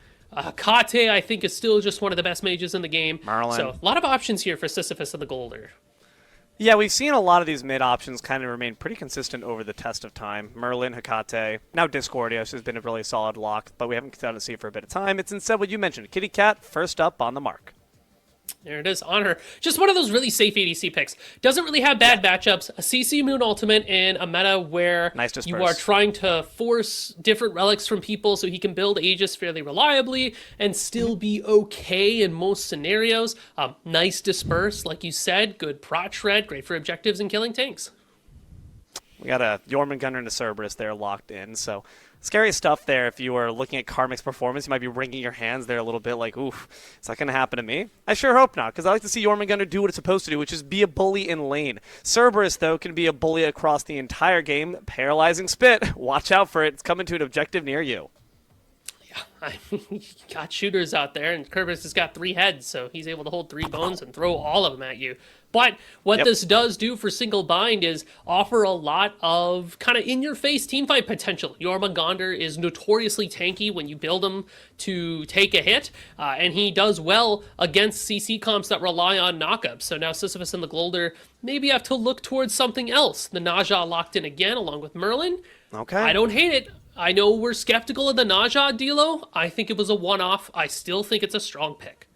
Kate, I think, is still just one of the best mages in the game. Merlin. So a lot of options here for Sisyphus of the Golder. Yeah, we've seen a lot of these mid options kind of remain pretty consistent over the test of time. Merlin, Hecate, now Discordia has been a really solid lock, but we haven't gotten to see it for a bit of time. It's instead what you mentioned, Kitty Cat, first up on the mark. There it is, on her. Just one of those really safe ADC picks. Doesn't really have bad matchups. A CC Moon ultimate in a meta where Nice you disperse. are trying to force different relics from people so he can build Aegis fairly reliably and still be okay in most scenarios. Nice disperse, like you said. Good prot shred, great for objectives and killing tanks. We got a Jormungandr and a Cerberus there locked in, so scary stuff there. If you were looking at Karmic's performance, you might be wringing your hands there a little bit like, oof, is that going to happen to me? I sure hope not, because I like to see Jormungandr do what it's supposed to do, which is be a bully in lane. Cerberus, though, can be a bully across the entire game. Paralyzing Spit, watch out for it. It's coming to an objective near you. You got shooters out there, and Kerberos has got 3 heads, so he's able to hold 3 bones and throw all of them at you. But what this does do for single bind is offer a lot of kind of in-your-face teamfight potential. Jormungandr is notoriously tanky when you build him to take a hit, and he does well against CC comps that rely on knockups. So now Sisyphus and the Glolder maybe have to look towards something else. The Naja locked in again along with Merlin. Okay. I don't hate it. I know we're skeptical of the Naja Dilo. I think it was a one-off. I still think it's a strong pick.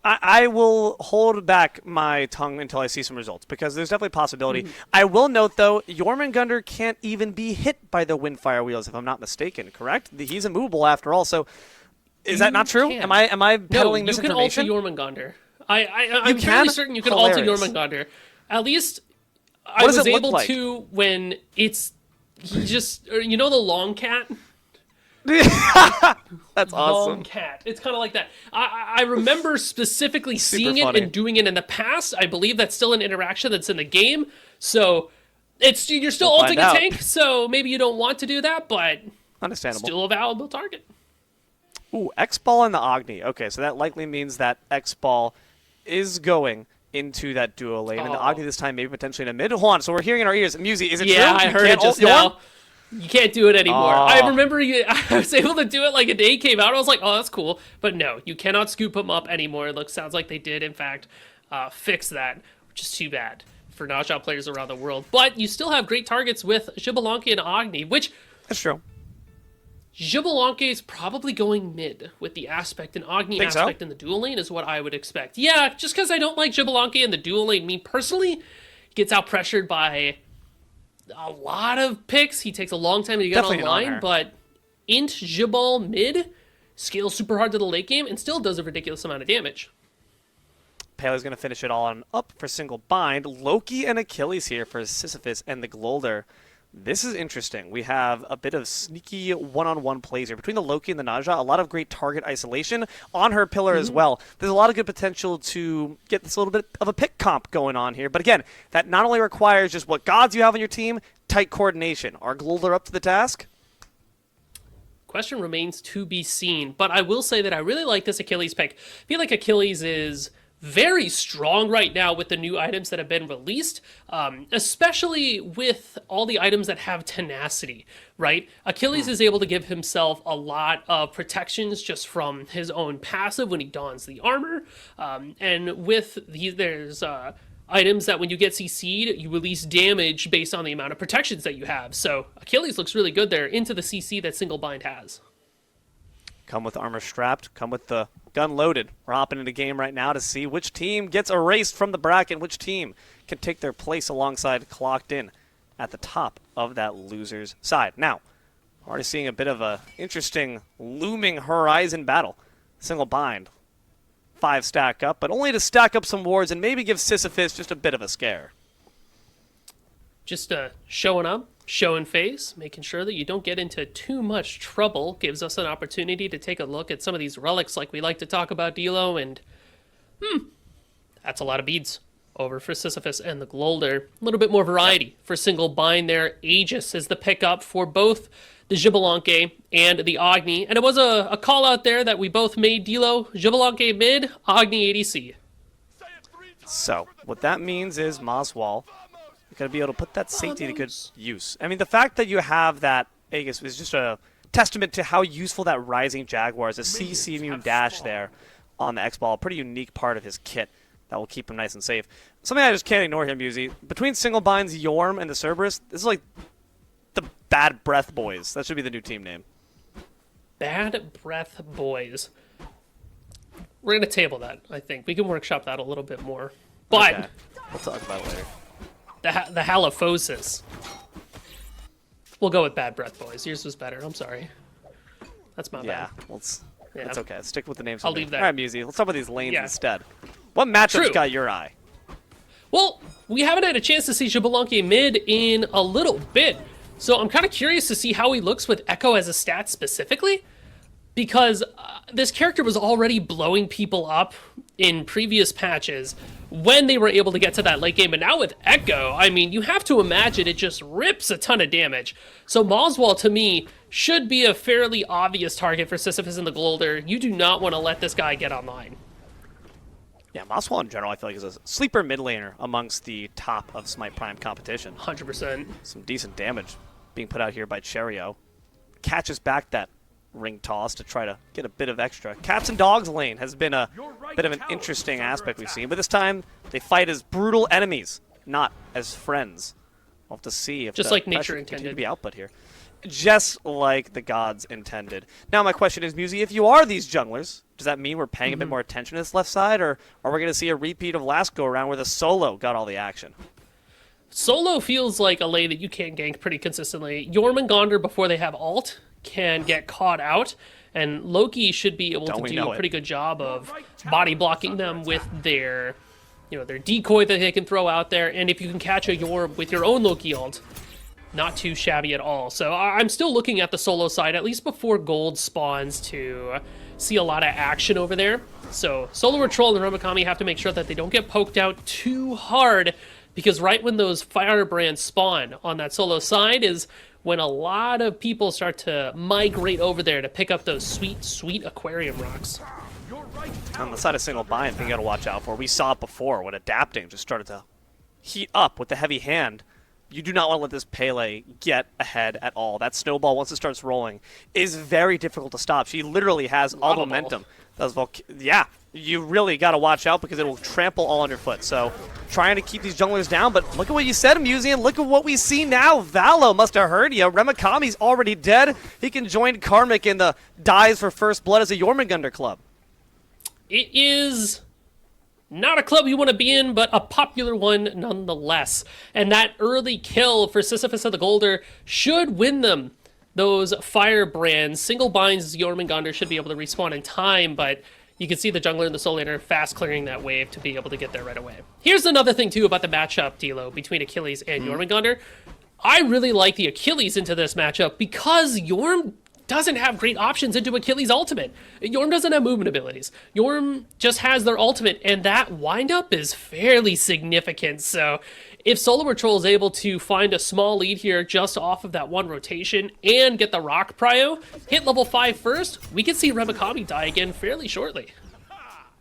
I will hold back my tongue until I see some results, because there's definitely a possibility. I will note, though, Jormungandr can't even be hit by the Windfire Wheels, if I'm not mistaken, correct? He's immovable after all, so is that not true? can. Am I peddling No, you can alter misinformation? Jormungandr. I'm You fairly can? certain you can alter Hilarious. Jormungandr. At least I What does was it look able like? to when it's he just you know the long cat. That's Long awesome. cat. It's kind of like that. I remember specifically seeing it funny. and doing it in the past. I believe that's still an interaction that's in the game. So you're still We'll ulting find a out. tank. So maybe you don't want to do that, but Understandable. still a valuable target. Ooh, X-Ball and the Agni. Okay, so that likely means that X-Ball is going into that duo lane, and the Oh. Agni this time maybe potentially in a mid. Hold on, so we're hearing in our ears. Musi, is it true? Yeah, I You heard it can't just ult Yorm? now. You can't do it anymore. Oh. I remember I was able to do it like a day came out. I was like, oh, that's cool. But no, you cannot scoop them up anymore. It sounds like they did, in fact, fix that, which is too bad for Naja players around the world. But you still have great targets with Xbalanque and Agni, which That's true. Xbalanque is probably going mid with the aspect and Agni Think so? aspect in the dual lane is what I would expect. Yeah, just because I don't like Xbalanque in the dual lane. Me personally, gets out pressured by a lot of picks. He takes a long time to get Definitely an online, honor. but int Jabal mid scales super hard to the late game and still does a ridiculous amount of damage. Pele's going to finish it all on up for single bind. Loki and Achilles here for Sisyphus and the Glolder. This is interesting. We have a bit of sneaky one-on-one plays here between the Loki and the Naja. A lot of great target isolation on her pillar as well. There's a lot of good potential to get this little bit of a pick comp going on here. But again, that not only requires just what gods you have on your team, tight coordination. Are Glolder up to the task? Question remains to be seen, but I will say that I really like this Achilles pick. I feel like Achilles is very strong right now with the new items that have been released, especially with all the items that have tenacity, right? Achilles is able to give himself a lot of protections just from his own passive when he dons the armor, and with there's items that when you get CC'd, you release damage based on the amount of protections that you have. So Achilles looks really good there into the CC that Single Bind has. Come with armor strapped, come with the gun loaded. We're hopping into game right now to see which team gets erased from the bracket, which team can take their place alongside Clocked In at the top of that loser's side. Now, already seeing a bit of a interesting looming horizon battle. Single bind. 5 stack up, but only to stack up some wards and maybe give Sisyphus just a bit of a scare. Just showing up, showing face, making sure that you don't get into too much trouble gives us an opportunity to take a look at some of these relics like we like to talk about, Dilo, and that's a lot of beads over for Sisyphus and the Glolder. A little bit more variety for single bind there. Aegis is the pickup for both the Xbalanque and the Agni, and it was a call out there that we both made, Dilo. Xbalanque mid, Agni ADC. So, what that means is Maswal, you're going to be able to put that safety to good use. I mean, the fact that you have that Aegis is just a testament to how useful that Rising Jaguar is. A CC immune dash there on the X-Ball, a pretty unique part of his kit that will keep him nice and safe. Something I just can't ignore here, Musi. Between Single Bind's Yorm and the Cerberus, this is like the Bad Breath Boys. That should be the new team name. Bad Breath Boys. We're going to table that, I think. We can workshop that a little bit more. But Okay. We'll talk about it later. the halophosis. We'll go with bad breath, boys. Yours was better. I'm sorry. That's my Yeah, bad. well, Yeah. it's okay. Stick with the names. I'll leave that. All right, Musi. Let's talk about these lanes Yeah. instead. What matchup's True. got your eye? Well, we haven't had a chance to see Xbalanque mid in a little bit, so I'm kind of curious to see how he looks with Echo as a stat specifically, because this character was already blowing people up in previous patches when they were able to get to that late game, and now with Echo, I mean, you have to imagine it just rips a ton of damage. So Moswell, to me, should be a fairly obvious target for Sisyphus and the Glolder. You do not want to let this guy get online. Yeah, Moswell in general, I feel like is a sleeper mid laner amongst the top of Smite Prime competition. 100%. Some decent damage being put out here by Cherio. Catches back that ring toss to try to get a bit of extra. Cats and Dogs lane has been a bit of an interesting aspect we've seen, but this time they fight as brutal enemies, not as friends. We'll have to see if Just the like nature pressure can continue intended. to be output here. Just like the gods intended. Now my question is, Musi, if you are these junglers, does that mean we're paying a bit more attention to this left side, or are we going to see a repeat of last go-around where the solo got all the action? Solo feels like a lane that you can gank pretty consistently. Jormungandr, before they have ult, can get caught out, and Loki should be able Don't to we do know a it. pretty good job of body blocking them with their, their decoy that they can throw out there, and if you can catch a Yorm with your own Loki ult, not too shabby at all. So I'm still looking at the solo side, at least before gold spawns, to see a lot of action over there. So Solo Troll and Ramakami have to make sure that they don't get poked out too hard, because right when those firebrands spawn on that solo side is when a lot of people start to migrate over there to pick up those sweet, sweet aquarium rocks. On the side of single bind, thing you got to watch out for. We saw it before when adapting just started to heat up with the heavy hand. You do not want to let this Pele get ahead at all. That snowball, once it starts rolling, is very difficult to stop. She literally has all Lava momentum. Yeah, you really got to watch out because it will trample all underfoot. So trying to keep these junglers down, but look at what you said, Museum. Look at what we see now. Valo must have heard you. Remakami's already dead. He can join Karmic in the dies for first blood as a Jormungandr club. It is not a club you want to be in, but a popular one nonetheless. And that early kill for Sisyphus of the Golder should win them those firebrands. Single binds Jormungandr should be able to respawn in time, but you can see the jungler and the soul laner fast clearing that wave to be able to get there right away. Here's another thing too about the matchup, Dilo, between Achilles and Jormungandr. I really like the Achilles into this matchup because Yorm doesn't have great options into Achilles' ultimate. Yorm doesn't have movement abilities. Yorm just has their ultimate, and that windup is fairly significant. So if Solar Patrol is able to find a small lead here just off of that one rotation and get the rock prio, hit level 5 first, we can see Remakami die again fairly shortly.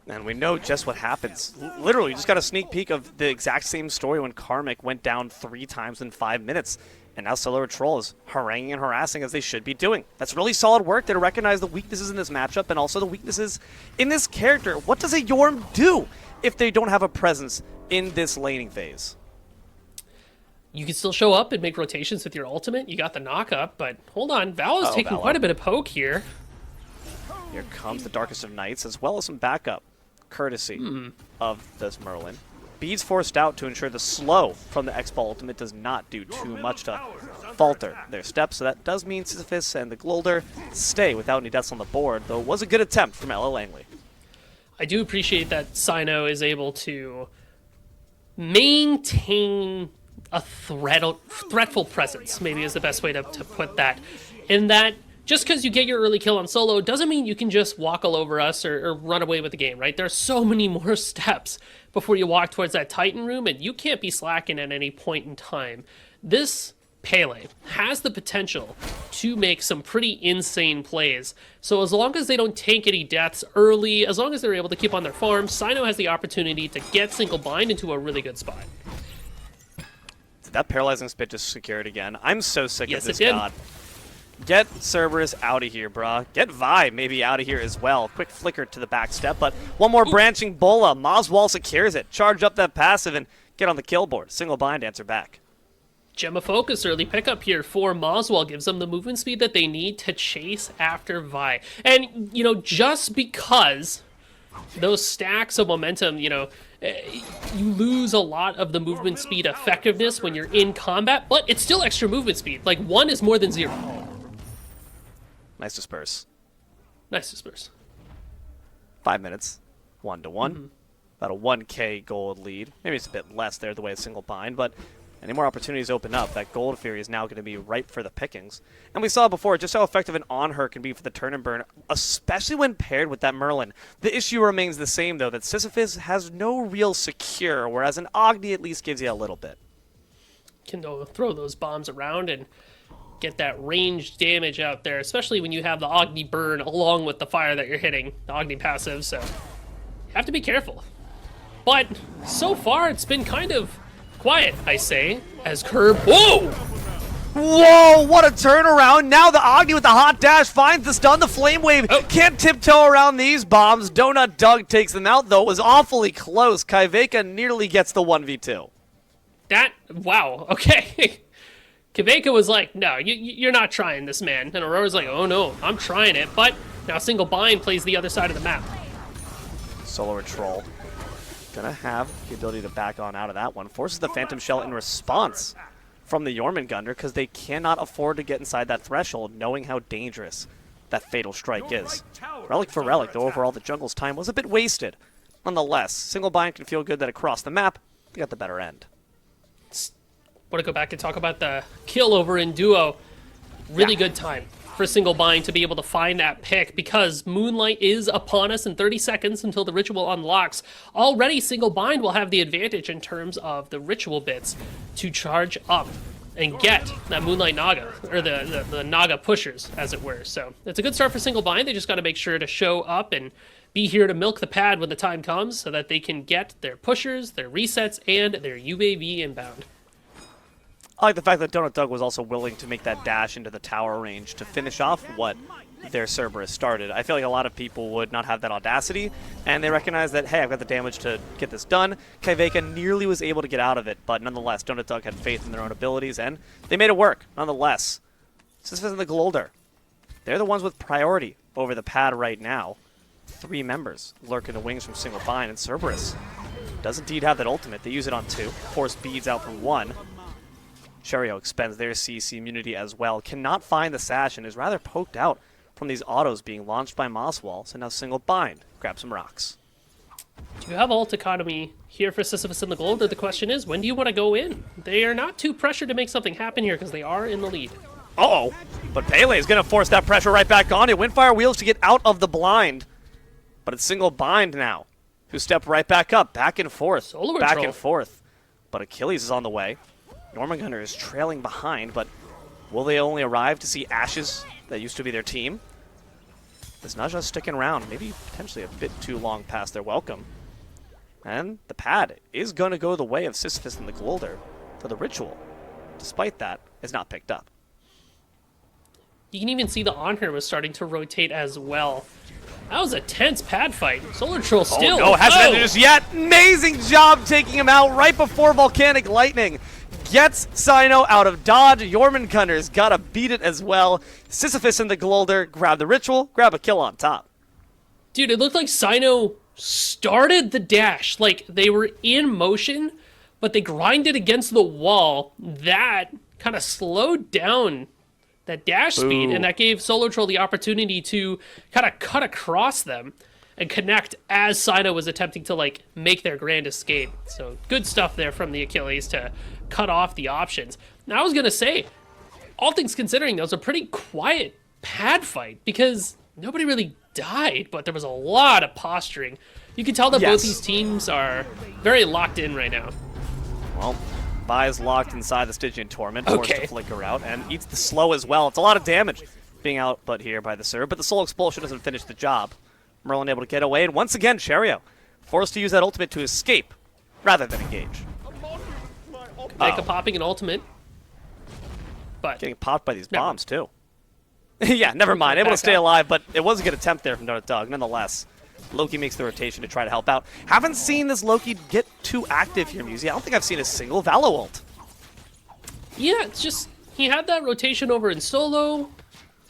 And we know just what happens. Literally, we just got a sneak peek of the exact same story when Karmic went down 3 times in 5 minutes. And now Solar Troll is haranguing and harassing as they should be doing. That's really solid work to recognize the weaknesses in this matchup and also the weaknesses in this character. What does a Yorm do if they don't have a presence in this laning phase? You can still show up and make rotations with your ultimate. You got the knock-up, but hold on. Valo's taking Valo. quite a bit of poke here. Here comes the Darkest of Nights, as well as some backup, courtesy of this Merlin. Beads forced out to ensure the slow from the X-Ball ultimate does not do too much to falter their steps, so that does mean Sisyphus and the Glolder stay without any deaths on the board, though it was a good attempt from Ella Langley. I do appreciate that Sino is able to maintain a threatful presence, maybe is the best way to put that. In that, just because you get your early kill on solo doesn't mean you can just walk all over us or run away with the game, right? There's so many more steps before you walk towards that Titan room, and you can't be slacking at any point in time. This Pele has the potential to make some pretty insane plays. So as long as they don't take any deaths early, as long as they're able to keep on their farm, Sino has the opportunity to get single bind into a really good spot. Did that paralyzing spit just secured again? I'm so sick Yes, of this it did. god. Get Cerberus out of here, brah. Get Vi maybe out of here as well. Quick flicker to the back step, but one more branching bola. Moswall secures it. Charge up that passive and get on the kill board. Single bind, answer back. Gemma Focus early pickup here for Moswell gives them the movement speed that they need to chase after Vi. And, just because those stacks of momentum, you know, you lose a lot of the movement speed effectiveness when you're in combat, but it's still extra movement speed. Like, 1 is more than 0. Nice disperse. Nice disperse. 5 minutes. 1-1. About a 1k gold lead. Maybe it's a bit less there the way it's single bind, but any more opportunities open up, that Gold Fury is now going to be ripe for the pickings. And we saw before just how effective an on her can be for the turn and burn, especially when paired with that Merlin. The issue remains the same, though, that Sisyphus has no real secure, whereas an Agni at least gives you a little bit. Can throw those bombs around and get that ranged damage out there, especially when you have the Agni burn along with the fire that you're hitting, the Agni passive, so you have to be careful. But so far, it's been kind of quiet, I say, as Curb... Whoa! Whoa, what a turnaround. Now the Agni with the hot dash finds the stun, the flame wave. Can't tiptoe around these bombs. Donut Doug takes them out, though. It was awfully close. Kaiveka nearly gets the 1v2. Wow, okay. Kveka was like, no, you're not trying this, man. And Aurora's like, oh no, I'm trying it. But now Single Bind plays the other side of the map. Solar Troll. Gonna have the ability to back on out of that one. Forces the Phantom Shell in response from the Jormungandr because they cannot afford to get inside that threshold knowing how dangerous that Fatal Strike is. Relic for Relic, though overall the jungle's time was a bit wasted. Nonetheless, Single Bind can feel good that across the map, they got the better end. Want to go back and talk about the kill over in duo. Really good time for Single Bind to be able to find that pick because Moonlight is upon us in 30 seconds until the ritual unlocks. Already Single Bind will have the advantage in terms of the ritual bits to charge up and get that Moonlight Naga, or the Naga pushers, as it were. So it's a good start for Single Bind. They just got to make sure to show up and be here to milk the pad when the time comes so that they can get their pushers, their resets, and their UAV inbound. I like the fact that Donut Doug was also willing to make that dash into the tower range to finish off what their Cerberus started. I feel like a lot of people would not have that audacity, and they recognize that, hey, I've got the damage to get this done. Kaiveka nearly was able to get out of it, but nonetheless, Donut Doug had faith in their own abilities, and they made it work, nonetheless. Sisyphus and the Glolder, they're the ones with priority over the pad right now. 3 members lurk in the wings from Single Bind, and Cerberus does indeed have that ultimate. They use it on 2, force beads out from 1. Cherio expends their CC immunity as well, cannot find the sash, and is rather poked out from these autos being launched by Mosswall, so now Single Bind grab some rocks. Do you have ult economy here for Sisyphus and the Glolder? The question is, when do you want to go in? They are not too pressured to make something happen here because they are in the lead. Uh-oh, but Pele is going to force that pressure right back on it. Windfire wheels to get out of the blind, but it's Single Bind now, who step right back up, back and forth, Solar back Troll. and forth. But Achilles is on the way. Jormungandr is trailing behind, but will they only arrive to see Ashes that used to be their team? Is Naja sticking around, maybe potentially a bit too long past their welcome. And the pad is going to go the way of Sisyphus and the Glolder for the ritual. Despite that, it's not picked up. You can even see the on her was starting to rotate as well. That was a tense pad fight. Solar Troll still. Oh no, hasn't ended just yet. Amazing job taking him out right before Volcanic Lightning gets Sino out of dodge. Jormungandr's gotta beat it as well. Sisyphus and the Glolder grab the ritual, grab a kill on top. Dude, it looked like Sino started the dash. Like, they were in motion, but they grinded against the wall. That kind of slowed down that dash speed, and that gave Solar Troll the opportunity to kind of cut across them and connect as Sino was attempting to, like, make their grand escape. So, good stuff there from the Achilles to cut off the options. Now, I was going to say, all things considering, that was a pretty quiet pad fight because nobody really died, but there was a lot of posturing. You can tell that both these teams are very locked in right now. Well, Vi is locked inside the Stygian Torment, forced to flicker out, and eats the slow as well. It's a lot of damage being output here by the Serb, but the Soul Expulsion doesn't finish the job. Merlin able to get away, and once again, Cherio forced to use that ultimate to escape rather than engage. Mega popping an ultimate, but getting popped by these bombs, too. Yeah, never mind. Able to stay alive, but it was a good attempt there from Donut Dog. Nonetheless, Loki makes the rotation to try to help out. Haven't seen this Loki get too active here, Musi. I don't think I've seen a single Valo ult. Yeah, it's just, he had that rotation over in solo,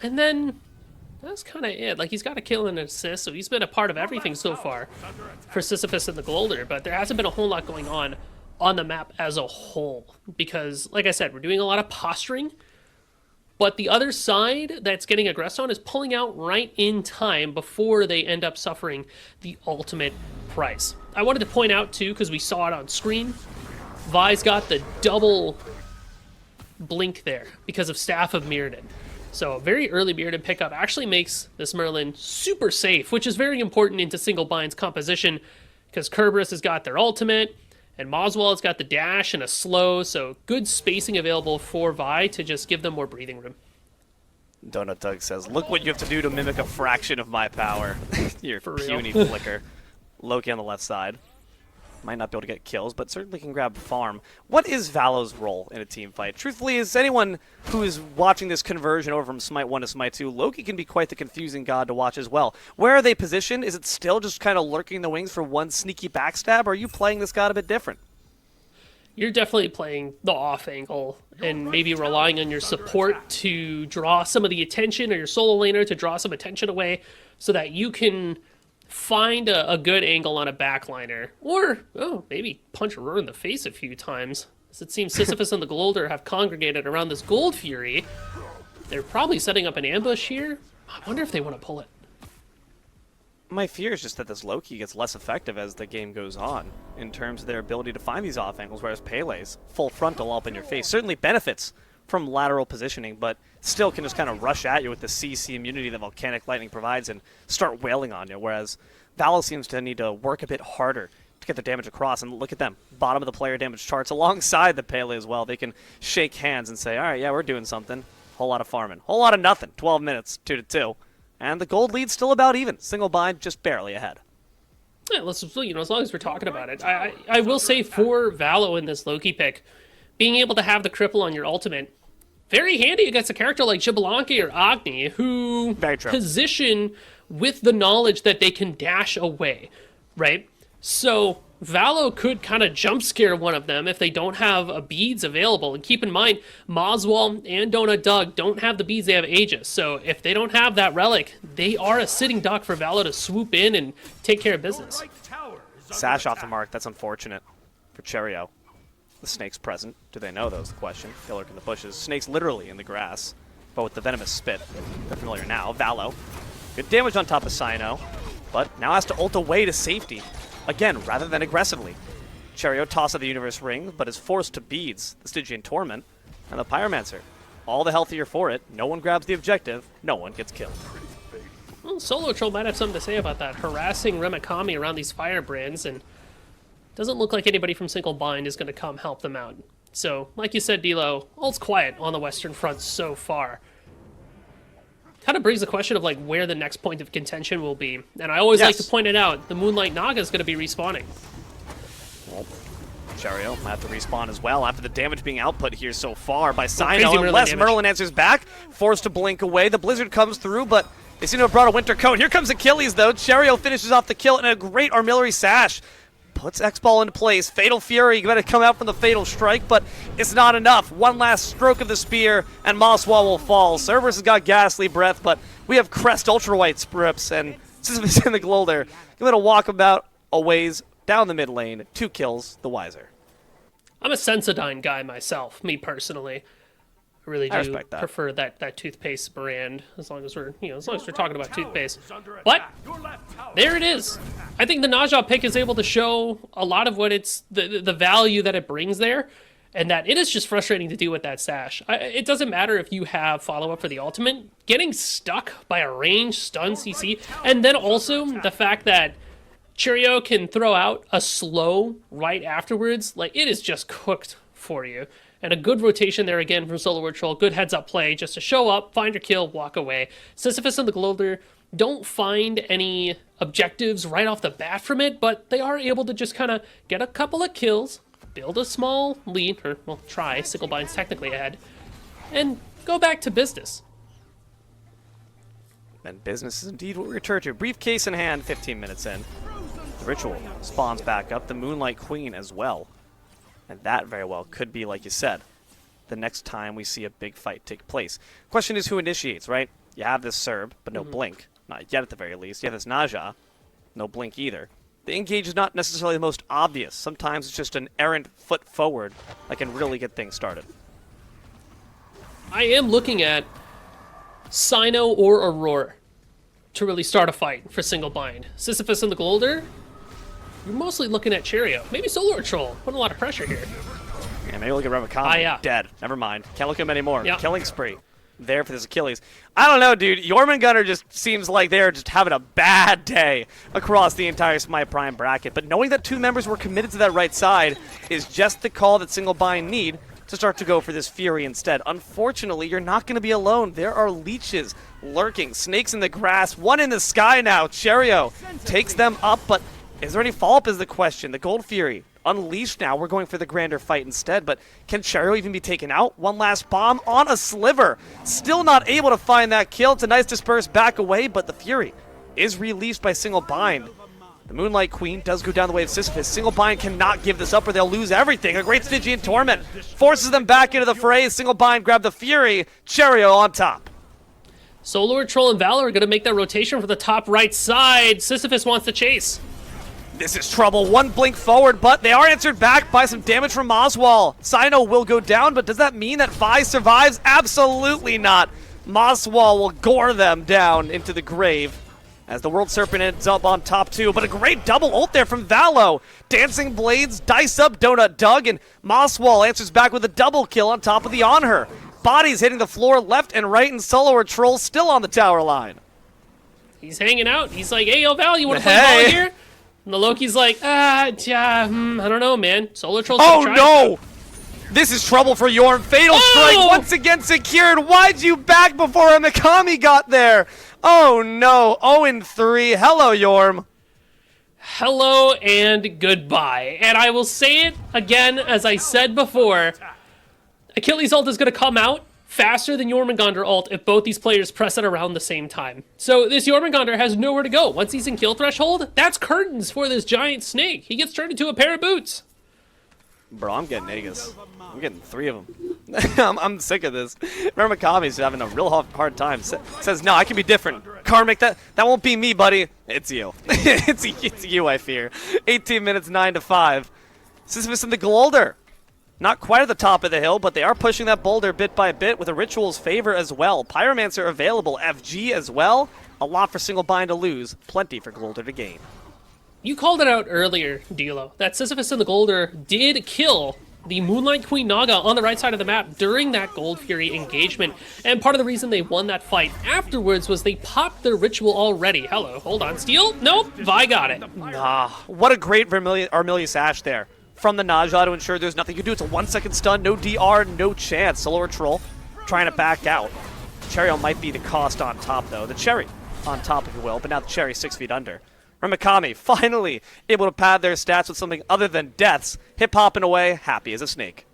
and then that's kind of it. Like, he's got a kill and an assist, so he's been a part of everything so far for Sisyphus and the Glolder, but there hasn't been a whole lot going on the map as a whole. Because, like I said, we're doing a lot of posturing, but the other side that's getting aggressed on is pulling out right in time before they end up suffering the ultimate price. I wanted to point out, too, because we saw it on screen, Vi's got the double blink there because of Staff of Mirrodin. So a very early Mirrodin pickup actually makes this Merlin super safe, which is very important into single bind's composition because Kerberos has got their ultimate and Moswell has got the dash and a slow, so good spacing available for Vi to just give them more breathing room. Donut Doug says, look what you have to do to mimic a fraction of my power. Your For real. puny flicker. Loki on the left side. Might not be able to get kills, but certainly can grab farm. What is Valo's role in a team fight? Truthfully, as anyone who is watching this conversion over from Smite 1 to Smite 2, Loki can be quite the confusing god to watch as well. Where are they positioned? Is it still just kind of lurking in the wings for one sneaky backstab, or are you playing this god a bit different? You're definitely playing the off angle and maybe relying on your support to draw some of the attention, or your solo laner to draw some attention away so that you can find a good angle on a backliner, or maybe punch Aurora in the face a few times. As it seems Sisyphus and the Glolder have congregated around this Gold Fury. They're probably setting up an ambush here. I wonder if they want to pull it. My fear is just that this Loki gets less effective as the game goes on in terms of their ability to find these off angles, whereas Pele's full frontal up in your face certainly benefits from lateral positioning, but still can just kind of rush at you with the CC immunity that Volcanic Lightning provides and start wailing on you, whereas Valo seems to need to work a bit harder to get the damage across. And look at them, bottom of the player damage charts alongside the Pele as well. They can shake hands and say, all right, yeah, we're doing something. Whole lot of farming. Whole lot of nothing. 12 minutes, 2-2. And the gold lead's still about even. Single bind, just barely ahead. Yeah, let's, as long as we're talking about it. I will say for Valo in this Loki pick, being able to have the cripple on your ultimate, very handy against a character like Xbalanque or Agni, who position with the knowledge that they can dash away, right? So Valo could kind of jump scare one of them if they don't have a beads available. And keep in mind, Moswell and Donut Doug don't have the beads, they have Aegis. So if they don't have that relic, they are a sitting duck for Valo to swoop in and take care of business. Sash off the mark, that's unfortunate for Cherio. The snake's present. Do they know, though, is the question. They lurk in the bushes. Snake's literally in the grass, but with the venomous spit. They're familiar now. Valo. Good damage on top of Cyno, but now has to ult away to safety. Again, rather than aggressively. Cherio toss of the Universe Ring, but is forced to beads the Stygian Torment, and the Pyromancer. All the healthier for it. No one grabs the objective. No one gets killed. Well, Solo Troll might have something to say about that. Harassing Remikami around these firebrands, and doesn't look like anybody from Single Bind is going to come help them out. So, like you said, D'Lo, all's quiet on the Western Front so far. Kind of brings the question of like where the next point of contention will be. And I always like to point it out, the Moonlight Naga is going to be respawning. Well, Cherio might have to respawn as well after the damage being output here so far by crazy Cyno. Merlin Unless damage. Merlin answers back, forced to blink away. The Blizzard comes through, but they seem to have brought a winter coat. Here comes Achilles, though. Cherio finishes off the kill and a great Armillary Sash. Puts X-Ball into place. Fatal Fury going to come out from the Fatal Strike, but it's not enough. One last stroke of the spear, and Mosswall will fall. Cerberus has got Ghastly Breath, but we have Crest Ultra White Sprips, and Sisyphus in the Glolder. Going to walk about a ways down the mid lane. 2 kills, the wiser. I'm a Sensodyne guy myself, me personally. I really do respect that. prefer that toothpaste brand, as long as we're talking about toothpaste. But there it is. I think the Naja pick is able to show a lot of what it's the value that it brings there, and that it is just frustrating to do with that stash. It doesn't matter if you have follow-up for the ultimate. Getting stuck by a ranged stun CC, and then also the fact that Cherio can throw out a slow right afterwards, like it is just cooked for you. And a good rotation there again from Solar Word Troll. Good heads-up play just to show up, find your kill, walk away. Sisyphus and the Glolder don't find any objectives right off the bat from it, but they are able to just kind of get a couple of kills, build a small lead, or, well, try. Sicklebind's technically ahead, and go back to business. And business is indeed what we return to. Briefcase in hand, 15 minutes in. The Ritual spawns back up. The Moonlight Queen as well. And that very well could be, like you said, the next time we see a big fight take place. Question is who initiates, right? You have this Serb, but no blink. Not yet at the very least. You have this Naja, no blink either. The engage is not necessarily the most obvious. Sometimes it's just an errant foot forward that can really get things started. I am looking at Sino or Aurora to really start a fight for single bind. Sisyphus and the Golder, you're mostly looking at Cheerio. Maybe Solar Troll. Putting a lot of pressure here. Yeah, maybe look at Ramakami. Yeah. Dead. Never mind. Can't look at him anymore. Yeah. Killing spree. There for this Achilles. I don't know, dude. Jormungandr just seems like they're just having a bad day across the entire Smite Prime bracket. But knowing that 2 members were committed to that right side is just the call that Single Bind need to start to go for this Fury instead. Unfortunately, you're not going to be alone. There are leeches lurking, snakes in the grass, one in the sky now. Cheerio takes them up, but is there any follow-up is the question. The Gold Fury unleashed now. We're going for the grander fight instead, but can Cheerio even be taken out? One last bomb on a Sliver. Still not able to find that kill. It's a nice disperse back away, but the Fury is released by Single Bind. The Moonlight Queen does go down the way of Sisyphus. Single Bind cannot give this up or they'll lose everything. A great Stygian Torment forces them back into the fray. Single Bind grab the Fury. Cheerio on top. Solar Troll and Valor are going to make that rotation for the top right side. Sisyphus wants to chase. This is trouble. One blink forward, but they are answered back by some damage from Moswall. Sino will go down, but does that mean that Vi survives? Absolutely not. Moswall will gore them down into the grave as the World Serpent ends up on top 2. But a great double ult there from Valo. Dancing Blades, dice up Donut Doug, and Moswall answers back with a double kill on top of the On Her. Bodies hitting the floor left and right, and Solo or Troll still on the tower line. He's hanging out. He's like, hey, yo, Val, you want to play Hey. ball here? And the Loki's like, I don't know, man. Solar Troll's Oh gonna try no! This is trouble for Yorm. Fatal Strike Oh! once again secured. Why'd you back before a Mikami got there? Oh no, 0-3. Hello, Yorm. Hello and goodbye. And I will say it again, as I said before, Achilles' ult is going to come out faster than Jormungandr ult if both these players press it around the same time. So this Jormungandr has nowhere to go. Once he's in kill threshold, that's curtains for this giant snake. He gets turned into a pair of boots. Bro, I'm getting Aegis. I'm getting 3 of them. I'm sick of this. Remember, Mikami's having a real hard time. Says, no, I can be different. Karmic, that won't be me, buddy. It's you. it's you, I fear. 18 minutes, 9-5. Sisyphus and the Golder. Not quite at the top of the hill, but they are pushing that boulder bit by bit with a Ritual's favor as well. Pyromancer available, FG as well. A lot for Single Bind to lose, plenty for Golder to gain. You called it out earlier, Dilo, that Sisyphus and the Golder did kill the Moonlight Queen Naga on the right side of the map during that Gold Fury engagement. And part of the reason they won that fight afterwards was they popped their Ritual already. Hello, hold on, Steel? Nope, Vi got it. What a great Armilius Ash there. From the Naja to ensure there's nothing you can do. It's a 1-second stun, no DR, no chance. Solo or Troll trying to back out. Cheerio might be the cost on top, though. The Cherry on top, if you will, but now the Cherry 6 feet under. Ramakami finally able to pad their stats with something other than deaths. Hip-hopping away, happy as a snake.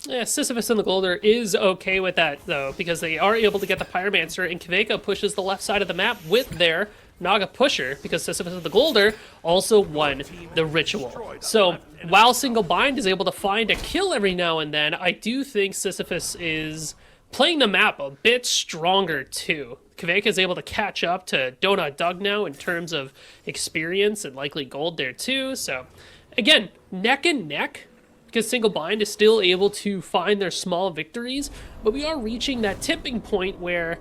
Yeah, Sisyphus and the Golder is okay with that, though, because they are able to get the Pyromancer, and Kveka pushes the left side of the map with their Naga pusher, because Sisyphus and the Golder also won the Ritual. So, while Single Bind is able to find a kill every now and then, I do think Sisyphus is playing the map a bit stronger, too. Kveka is able to catch up to Donut Doug now in terms of experience and likely gold there, too. So, again, neck and neck, because Single Bind is still able to find their small victories, but we are reaching that tipping point where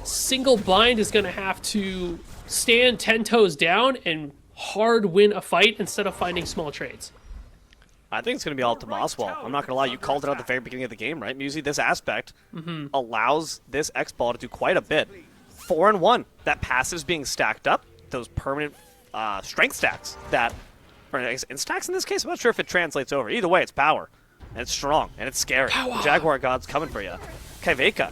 Single Bind is going to have to stand 10 toes down and hard win a fight instead of finding small trades. I think it's going to be all to Moswall. I'm not going to lie, you called it out at the very beginning of the game, right, Musi? This aspect allows this X-Ball to do quite a bit. 4-1. That passive's being stacked up. Those permanent strength stacks that, or in stacks in this case, I'm not sure if it translates over. Either way, it's power. And it's strong, and it's scary. The Jaguar God's coming for you. Kveka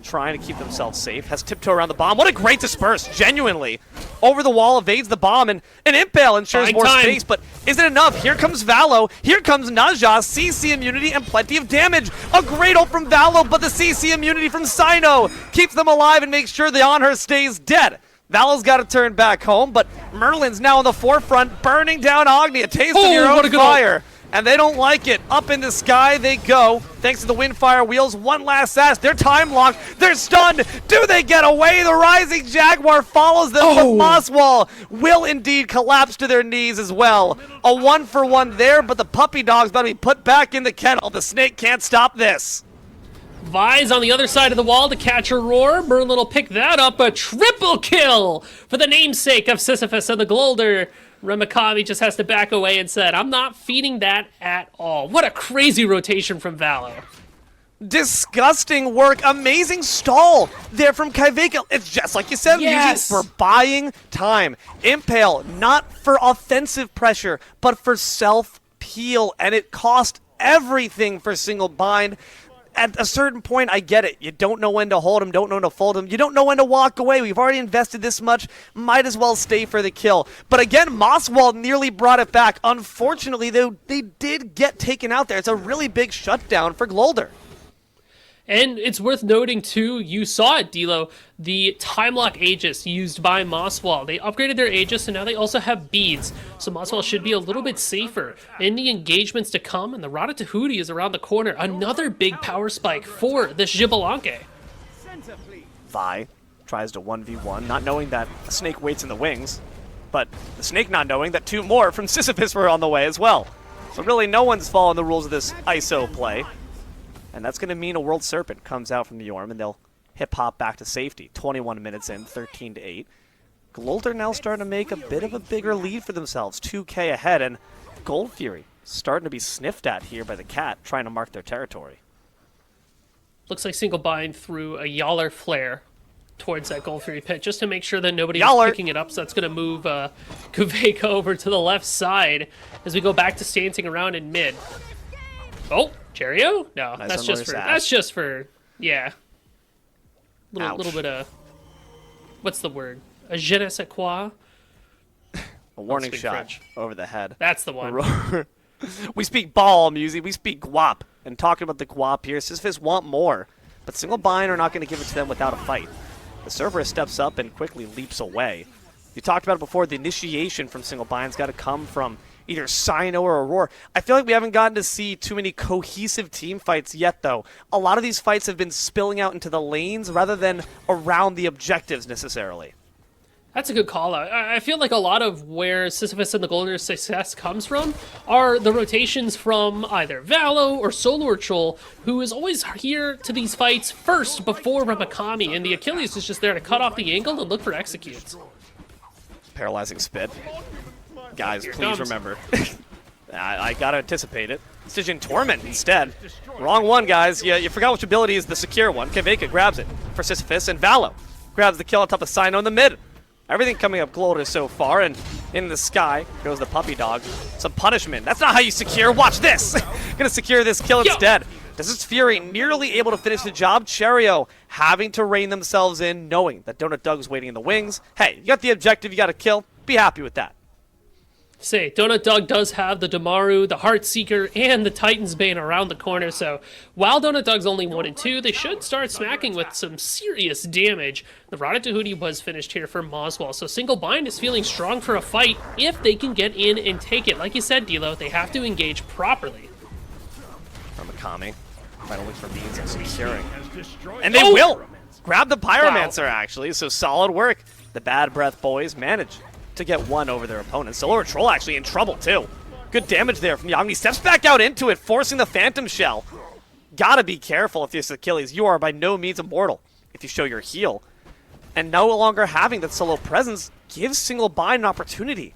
trying to keep themselves safe, has tiptoe around the bomb. What a great disperse, genuinely. Over the wall, evades the bomb, and an Impale ensures more space, but is it enough? Here comes Valo, here comes Naja, CC immunity and plenty of damage. A great ult from Valo, but the CC immunity from Sino keeps them alive and makes sure the On Her stays dead. Valo's got to turn back home, but Merlin's now in the forefront, burning down Agni, a taste of your own fire. and they don't like it. Up in the sky they go, thanks to the Windfire wheels. One last sass. They're time locked. They're stunned. Do they get away? The Rising Jaguar follows them, but Mosswall will indeed collapse to their knees as well. A 1-for-1 there, but the puppy dog's about to be put back in the kennel. The snake can't stop this. Vise on the other side of the wall to catch a roar. Merlin will pick that up. A triple kill for the namesake of Sisyphus and the Glolder. Remakami just has to back away and said, I'm not feeding that at all. What a crazy rotation from Valo. Disgusting work. Amazing stall there from Kaiveka. It's just like you said, Yes. for buying time. Impale, not for offensive pressure, but for self-peel, and it cost everything for single bind. At a certain point, I get it. You don't know when to hold him, don't know when to fold him. You don't know when to walk away. We've already invested this much. Might as well stay for the kill. But again, Mosswall nearly brought it back. Unfortunately, they did get taken out there. It's a really big shutdown for Glolder. And it's worth noting, too, you saw it, D'Lo, the time lock Aegis used by Mosswall. They upgraded their Aegis, and now they also have beads. So Mosswall should be a little bit safer in the engagements to come, and the Rada Tahuti is around the corner. Another big power spike for this Xbalanque. Vi tries to 1v1, not knowing that a snake waits in the wings, but the snake not knowing that two more from Sisyphus were on the way as well. So really no one's following the rules of this ISO play. And that's going to mean a World Serpent comes out from the Yorm, and they'll hip-hop back to safety. 21 minutes in, 13-8. Glolder now starting to make a bit of a bigger lead for themselves, 2K ahead, and Gold Fury starting to be sniffed at here by the Cat, trying to mark their territory. Looks like Single Bind threw a Yaller Flare towards that Gold Fury pit just to make sure that nobody's Yaller. picking it up. So that's going to move Kuveka over to the left side as we go back to stancing around in mid. Oh, Cheerio? No, Nice that's on just Lord's for ass. that's just for yeah. Ouch. Little bit of what's the word? A je ne sais quoi? A warning speak shot French. over the head. That's the one. We speak ball, Musey. We speak guap. And talking about the guap here, Sisyphus want more. But Single Bind are not going to give it to them without a fight. The Cerberus steps up and quickly leaps away. You talked about it before, the initiation from Single Bind's got to come from either Sino or Aurora. I feel like we haven't gotten to see too many cohesive team fights yet, though. A lot of these fights have been spilling out into the lanes rather than around the objectives necessarily. That's a good call out. I feel like a lot of where Sisyphus and the Golden's success comes from are the rotations from either Valo or Solar Troll, who is always here to these fights first before Remakami, and the Achilles is just there to cut off the angle and look for executes. Paralyzing spit. Guys, Here it please comes. remember. I gotta anticipate it. Decision Torment instead. Wrong one, guys. You forgot which ability is the secure one. Keveka grabs it for Sisyphus, and Valo grabs the kill on top of Sino in the mid. Everything coming up Glolder so far, and in the sky goes the puppy dog. Some punishment. That's not how you secure. Watch this. Gonna secure this kill instead. Desert Fury nearly able to finish the job. Cheerio having to rein themselves in, knowing that Donut Doug's waiting in the wings. Hey, you got the objective, you got to kill. Be happy with that. Say, Donut Dog does have the Damaru, the Heartseeker, and the Titan's Bane around the corner, so while Donut Dog's only 1 and 2, they should start smacking with some serious damage. The Rada Tahuti was finished here for Moswell, so Single Bind is feeling strong for a fight if they can get in and take it. Like you said, D'Lo, they have to engage properly. From Akami. Trying to look for means of securing. And they will! Grab the Pyromancer, actually, so solid work. The Bad Breath boys manage to get one over their opponent. Solar Troll actually in trouble, too. Good damage there from Yagni. Steps back out into it, forcing the Phantom Shell. Gotta be careful if this Achilles. You are by no means immortal if you show your heal. And no longer having that solo presence gives Single Bind an opportunity.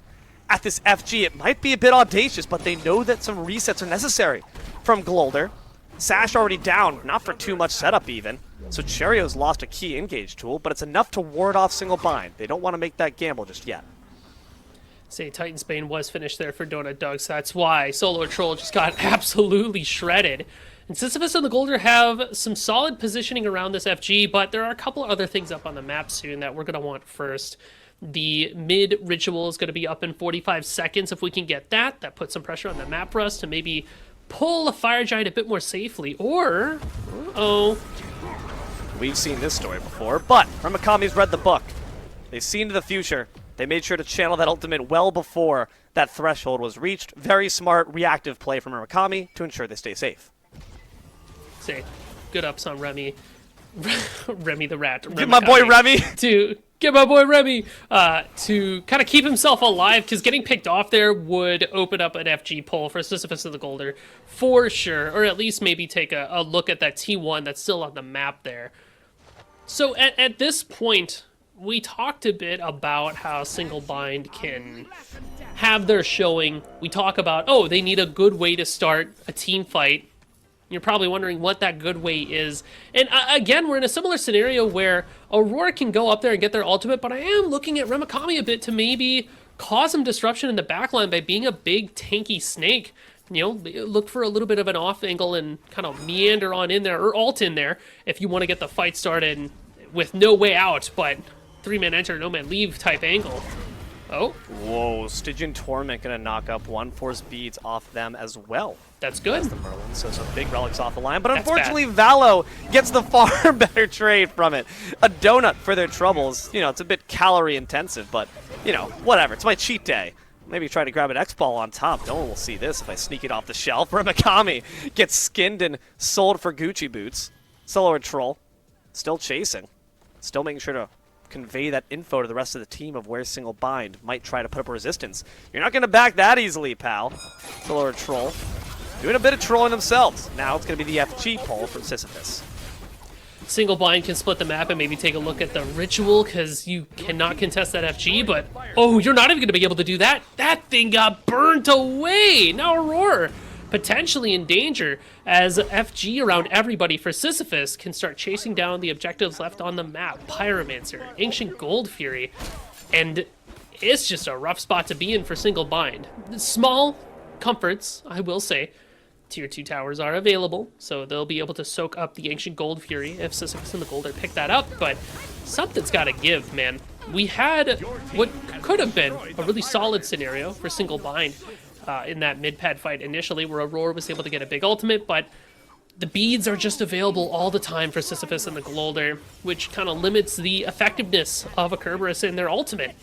At this FG, it might be a bit audacious, but they know that some resets are necessary. From Glolder, Sash already down, not for too much setup even. So Cheerio's lost a key engage tool, but it's enough to ward off Single Bind. They don't want to make that gamble just yet. Say, Titan's Bane was finished there for Donut Dog, so that's why Solar Troll just got absolutely shredded. And Sisyphus and the Golder have some solid positioning around this FG, but there are a couple other things up on the map soon that we're going to want first. The mid ritual is going to be up in 45 seconds. If we can get that, that puts some pressure on the map for us to maybe pull a Fire Giant a bit more safely, or... We've seen this story before, but Ramakami's read the book. They've seen to the future. They made sure to channel that ultimate well before that threshold was reached. Very smart, reactive play from Murakami to ensure they stay safe. Say, good ups on Remy. Remy the Rat. Get my boy Remy. To get my boy Remy to kind of keep himself alive, because getting picked off there would open up an FG pull for Sisyphus of the Golder for sure, or at least maybe take a look at that T1 that's still on the map there. So at this point, we talked a bit about how Single Bind can have their showing. We talk about, oh, they need a good way to start a team fight. You're probably wondering what that good way is. And again, we're in a similar scenario where Aurora can go up there and get their ultimate, but I am looking at Remakami a bit to maybe cause some disruption in the backline by being a big tanky snake. You know, look for a little bit of an off angle and kind of meander on in there, or ult in there, if you want to get the fight started with no way out, but 3-man enter, no man leave type angle. Oh. Whoa, Stygian Torment gonna knock up 1-Force beads off them as well. That's good. The Merlin, so some big relics off the line, but That's unfortunately Valo gets the far better trade from it. A donut for their troubles. You know, it's a bit calorie intensive, but, you know, whatever. It's my cheat day. Maybe try to grab an X-Ball on top. No one will see this if I sneak it off the shelf. Remakami gets skinned and sold for Gucci boots. Solo and Troll still chasing. Still making sure to convey that info to the rest of the team of where Single Bind might try to put up a resistance. You're not going to back that easily, pal. Solo or Troll doing a bit of trolling themselves. Now it's going to be the FG pull from Sisyphus. Single Bind can split the map and maybe take a look at the ritual, because you cannot contest that FG, but oh, you're not even going to be able to do that. That thing got burnt away. Now Aurora potentially in danger, as FG around everybody for Sisyphus can start chasing down the objectives left on the map. Pyromancer, Ancient Gold Fury, and it's just a rough spot to be in for Single Bind. Small comforts, I will say. Tier 2 towers are available, so they'll be able to soak up the Ancient Gold Fury if Sisyphus and the Golder pick that up, but something's got to give, man. We had what could have been a really solid scenario for Single Bind in that mid-pad fight initially, where Aurora was able to get a big ultimate, but the beads are just available all the time for Sisyphus and the Golder, which kind of limits the effectiveness of a Kerberos in their ultimate.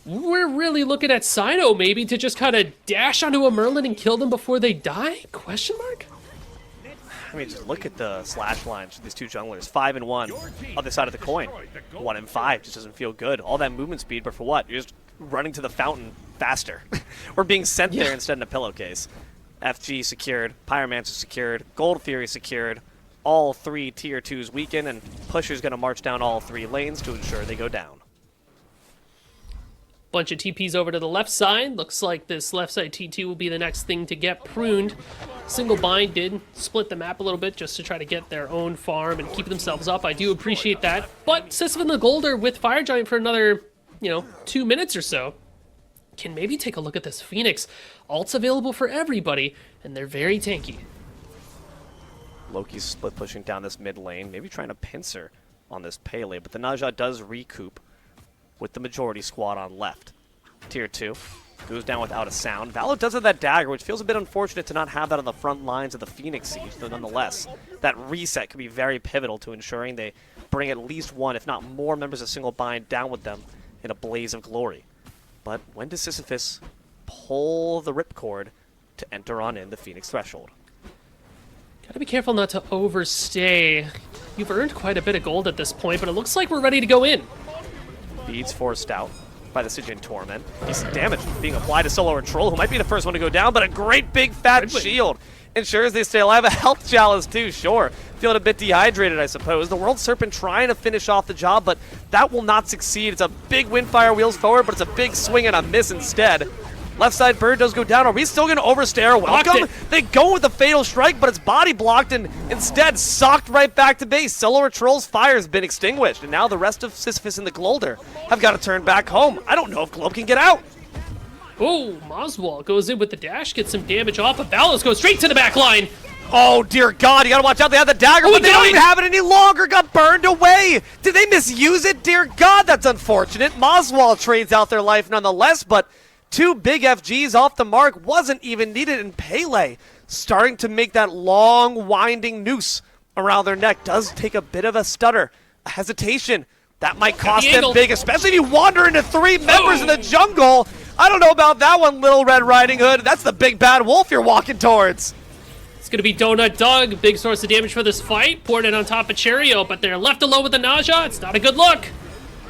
We're really looking at Sino maybe to just kind of dash onto a Merlin and kill them before they die? Question mark? I mean, just look at the slash lines for these two junglers. 5 and 1, other side of the coin. 1 and 5 just doesn't feel good. All that movement speed, but for what? You're just running to the fountain faster. Or being sent there instead in a pillowcase. FG secured, Pyromancer secured, Gold Fury secured. All 3 tier 2s weaken, and Pusher's going to march down all 3 lanes to ensure they go down. Bunch of TPs over to the left side. Looks like this left side T2 will be the next thing to get pruned. Single Bind did split the map a little bit just to try to get their own farm and keep themselves up. I do appreciate that. But Sisyphus and the Golder with Fire Giant for another, 2 minutes or so can maybe take a look at this Phoenix. Ult's available for everybody, and they're very tanky. Loki's split pushing down this mid lane, maybe trying to pincer on this Pele, but the Naja does recoup with the majority squad on left. Tier 2 goes down without a sound. Valo does have that dagger, which feels a bit unfortunate to not have that on the front lines of the Phoenix siege, though nonetheless, that reset could be very pivotal to ensuring they bring at least one, if not more, members of Single Bind down with them in a blaze of glory. But when does Sisyphus pull the ripcord to enter on in the Phoenix threshold? Gotta be careful not to overstay. You've earned quite a bit of gold at this point, but it looks like we're ready to go in. Beads forced out by the Stygian Torment. Decent damage being applied to Solo or Troll, who might be the first one to go down, but a great big fat shield ensures they stay alive. A health chalice too, sure. Feeling a bit dehydrated, I suppose. The World Serpent trying to finish off the job, but that will not succeed. It's a big Windfire wheels forward, but it's a big swing and a miss instead. Left side bird does go down. Are we still going to overstay our welcome? They go with the fatal strike, but it's body blocked and instead socked right back to base. Solo or Troll's fire has been extinguished, and now the rest of Sisyphus and the Golder have got to turn back home. I don't know if Globe can get out. Oh, Moswall goes in with the dash, gets some damage off, but Valos goes straight to the back line. Oh, dear God, you got to watch out. They have the dagger, but they don't even have it any longer. Got burned away. Did they misuse it? Dear God, that's unfortunate. Moswall trades out their life nonetheless, but 2 big FGs off the mark wasn't even needed, and Pele starting to make that long, winding noose around their neck does take a bit of a stutter, a hesitation. That might cost them angle. big, especially if you wander into 3 members in the jungle. I don't know about that one, Little Red Riding Hood. That's the big bad wolf you're walking towards. It's going to be Donut Dog, big source of damage for this fight. Poured it on top of Cheerio, but they're left alone with the nausea. It's not a good look.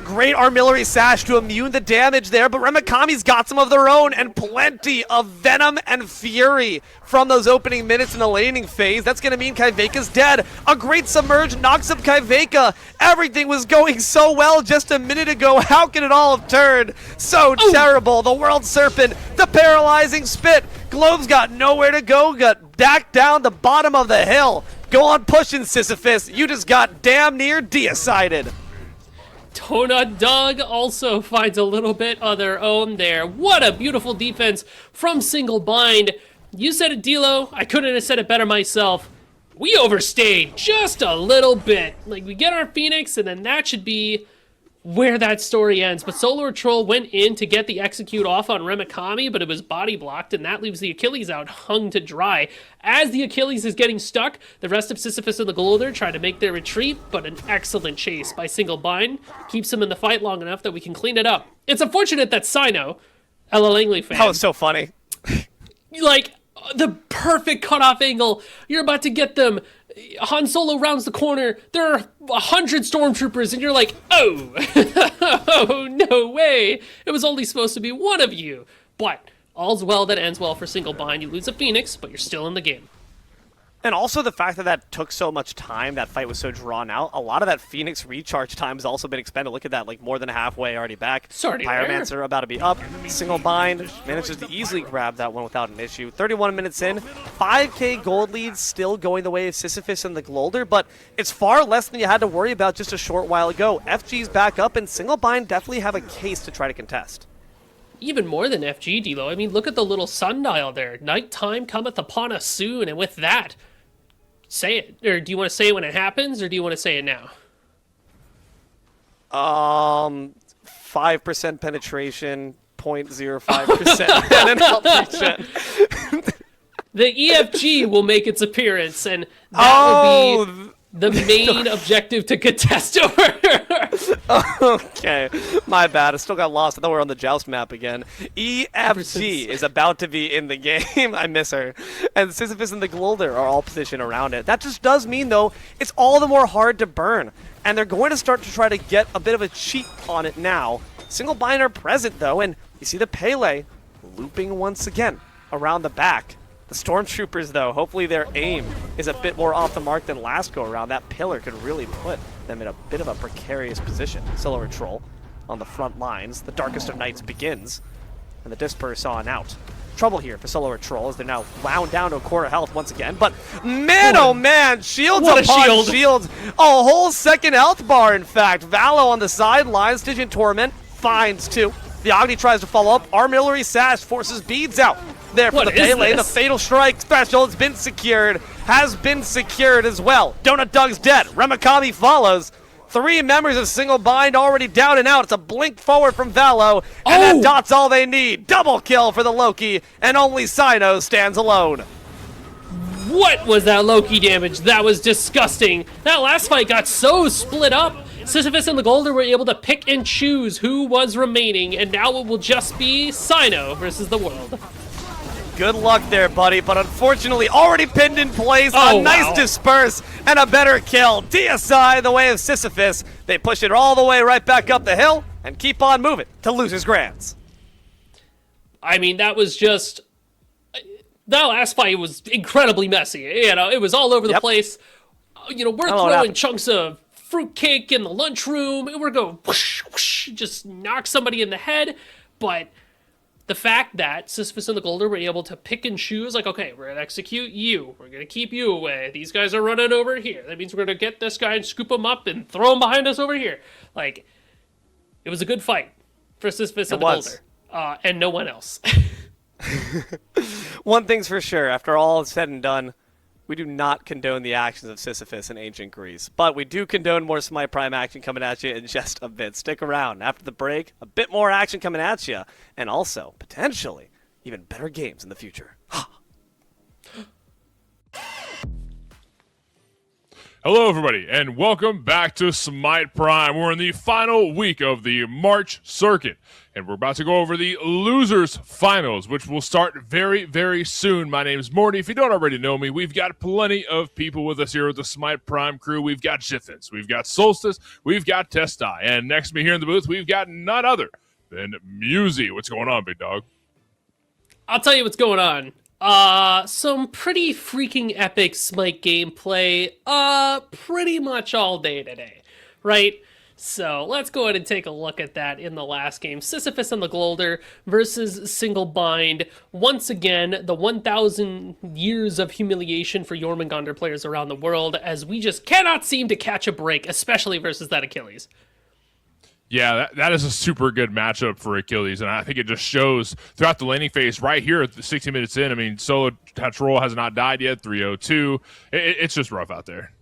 Great artillery sash to immune the damage there, but Remikami's got some of their own and plenty of venom and fury from those opening minutes in the laning phase. That's going to mean Kaiveka's dead. A great submerge knocks up Kaiveka. Everything was going so well just a minute ago. How can it all have turned so terrible? The World Serpent, the paralyzing spit. Globe's got nowhere to go, got back down the bottom of the hill. Go on pushing, Sisyphus. You just got damn near decided. Donut Dog also finds a little bit of their own there. What a beautiful defense from Single Bind. You said it, D'Lo. I couldn't have said it better myself. We overstayed just a little bit. Like, we get our Phoenix, and then that should be where that story ends. But Solar Troll went in to get the execute off on Remikami, but it was body blocked, and that leaves the Achilles out hung to dry. As the Achilles is getting stuck, the rest of Sisyphus and the Golder try to make their retreat, but an excellent chase by Single Bind keeps him in the fight long enough that we can clean it up. It's unfortunate that Sino, Ella Langley fan, That was so funny. like, the perfect cutoff angle. You're about to get them. Han Solo rounds the corner. There are 100 stormtroopers, and you're like, oh, oh, no way. It was only supposed to be one of you. But all's well that ends well for Single Bind. You lose a Phoenix, but you're still in the game. And also the fact that that took so much time, that fight was so drawn out, a lot of that Phoenix recharge time has also been expended. Look at that, like more than halfway already back. It's already Pyromancer about to be up. Single Bind manages to easily grab that one without an issue. 31 minutes in, 5k gold leads still going the way of Sisyphus and the Glolder, but it's far less than you had to worry about just a short while ago. FG's back up, and Single Bind definitely have a case to try to contest. Even more than FG, D'Lo. I mean, look at the little sundial there. Nighttime cometh upon us soon, and with that, say it. Or do you want to say it when it happens, or do you want to say it now? 5% penetration, 0.05% and an outreach. The EFG will make its appearance, and that will be the main objective to contest over. Okay, my bad. I still got lost. I thought we were on the Joust map again. EFG is about to be in the game. I miss her. And Sisyphus and the Glolder are all positioned around it. That just does mean, though, it's all the more hard to burn. And they're going to start to try to get a bit of a cheat on it now. Single Bind are present, though, and you see the Pele looping once again around the back. The Stormtroopers, though, hopefully their aim is a bit more off the mark than last go-around. That pillar could really put them in a bit of a precarious position. Silver Troll on the front lines. The Darkest of Nights begins, and the Disperse on out. Trouble here for Silver Troll as they're now wound down to a quarter health once again. But man, oh man, shields What a upon shield. shields. A whole second health bar, in fact. Valo on the sidelines. Stygian Torment finds two. The Agni tries to follow up. Armillary Sash forces beads out. There for What the is Pele. The this? Fatal Strike special has been secured. Has been secured as well. Donut Dog's dead. Remikami follows. 3 members of Single Bind already down and out. It's a blink forward from Valo. And that dot's all they need. Double kill for the Loki. And only Sino stands alone. What was that Loki damage? That was disgusting. That last fight got so split up. Sisyphus and the Golder were able to pick and choose who was remaining, and now it will just be Sino versus the world. Good luck there, buddy, but unfortunately already pinned in place. Oh, A nice wow. disperse and a better kill. DSI the way of Sisyphus. They push it all the way right back up the hill and keep on moving to Losers Grands. I mean, that was just... That last fight was incredibly messy. You know, it was all over the Yep. place. You know, we're I don't know what throwing happened. chunks of fruitcake in the lunchroom, and we're going whoosh, whoosh, just knock somebody in the head. But the fact that Sisyphus and the Golder were able to pick and choose, like, okay, we're going to execute you. We're going to keep you away. These guys are running over here. That means we're going to get this guy and scoop him up and throw him behind us over here. Like, it was a good fight for Sisyphus and the was. Golder. And no one else. One thing's for sure, after all is said and done, we do not condone the actions of Sisyphus in ancient Greece, but we do condone more Smite Prime action coming at you in just a bit. Stick around. After the break, a bit more action coming at you, and also, potentially, even better games in the future. Hello, everybody, and welcome back to Smite Prime. We're in the final week of the March circuit, and we're about to go over the losers finals, which will start very, very soon. My name is Morty. If you don't already know me, we've got plenty of people with us here with the Smite Prime crew. We've got Jiffins, we've got Solstice, we've got Testai, and next to me here in the booth, we've got none other than Musy. What's going on, big dog? I'll tell you what's going on. Some pretty freaking epic Smite gameplay, pretty much all day today, right? So let's go ahead and take a look at that in the last game. Sisyphus and the Glolder versus Single Bind. Once again, the 1,000 years of humiliation for Jormungandr players around the world, as we just cannot seem to catch a break, especially versus that Achilles. Yeah, that is a super good matchup for Achilles, and I think it just shows throughout the laning phase right here at the 60 minutes in. I mean, Solo Tatrol has not died yet, 302. It's just rough out there.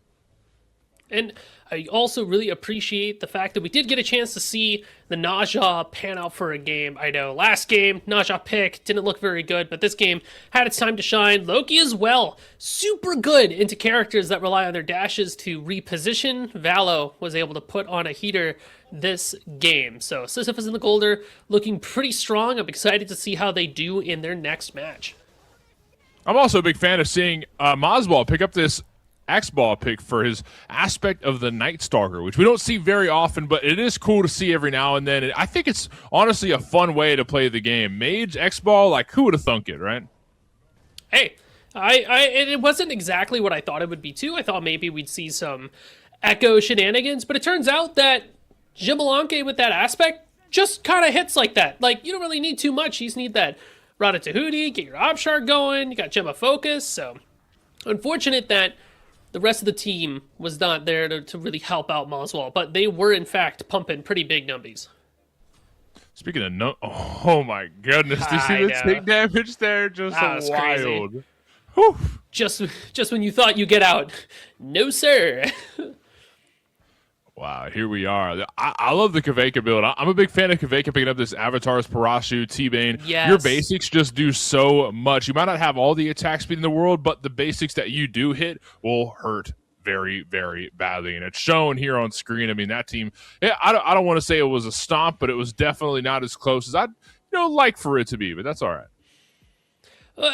And I also really appreciate the fact that we did get a chance to see the Naja pan out for a game. I know last game, Naja pick didn't look very good, but this game had its time to shine. Loki as well, super good into characters that rely on their dashes to reposition. Valo was able to put on a heater this game. So Sisyphus and the Golder looking pretty strong. I'm excited to see how they do in their next match. I'm also a big fan of seeing Mazball pick up this X-Ball pick for his aspect of the Night Stalker, which we don't see very often, but it is cool to see every now and then. I think it's honestly a fun way to play the game. Mage, X-Ball, like who would have thunk it, right? Hey, it wasn't exactly what I thought it would be too. I thought maybe we'd see some Echo shenanigans, but it turns out that Jibalanke with that aspect just kind of hits like that. Like, you don't really need too much. You just need that Rada Tahuti, get your Obshar going, you got Gemma Focus, so unfortunate that the rest of the team was not there to really help out Moswell, but they were, in fact, pumping pretty big numbies. Speaking of oh my goodness, do you see the stick damage there? Just that wild. Just when you thought you get out. No, sir. Wow, here we are. I love the Kaveka build. I'm a big fan of Kaveka picking up this Avatar's Parashu, T-Bane. Yes. Your basics just do so much. You might not have all the attack speed in the world, but the basics that you do hit will hurt very, very badly. And it's shown here on screen. I mean, that team, yeah, I don't want to say it was a stomp, but it was definitely not as close as I'd like for it to be, but that's all right.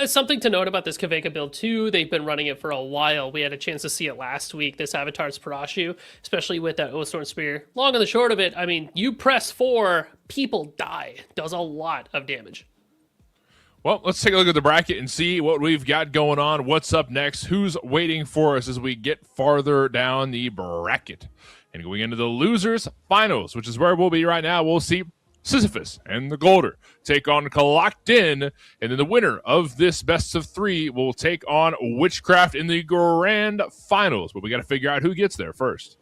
Something to note about this Kaveka build, too, they've been running it for a while. We had a chance to see it last week, this Avatar's Parashu, especially with that Oathstorm Spear. Long and the short of it, I mean, you press 4, people die. Does a lot of damage. Well, let's take a look at the bracket and see what we've got going on. What's up next? Who's waiting for us as we get farther down the bracket? And going into the losers finals, which is where we'll be right now, we'll see Sisyphus and the Golder take on Kalaktin, and then the winner of this best of 3 will take on Witchcraft in the grand finals. But we got to figure out who gets there first.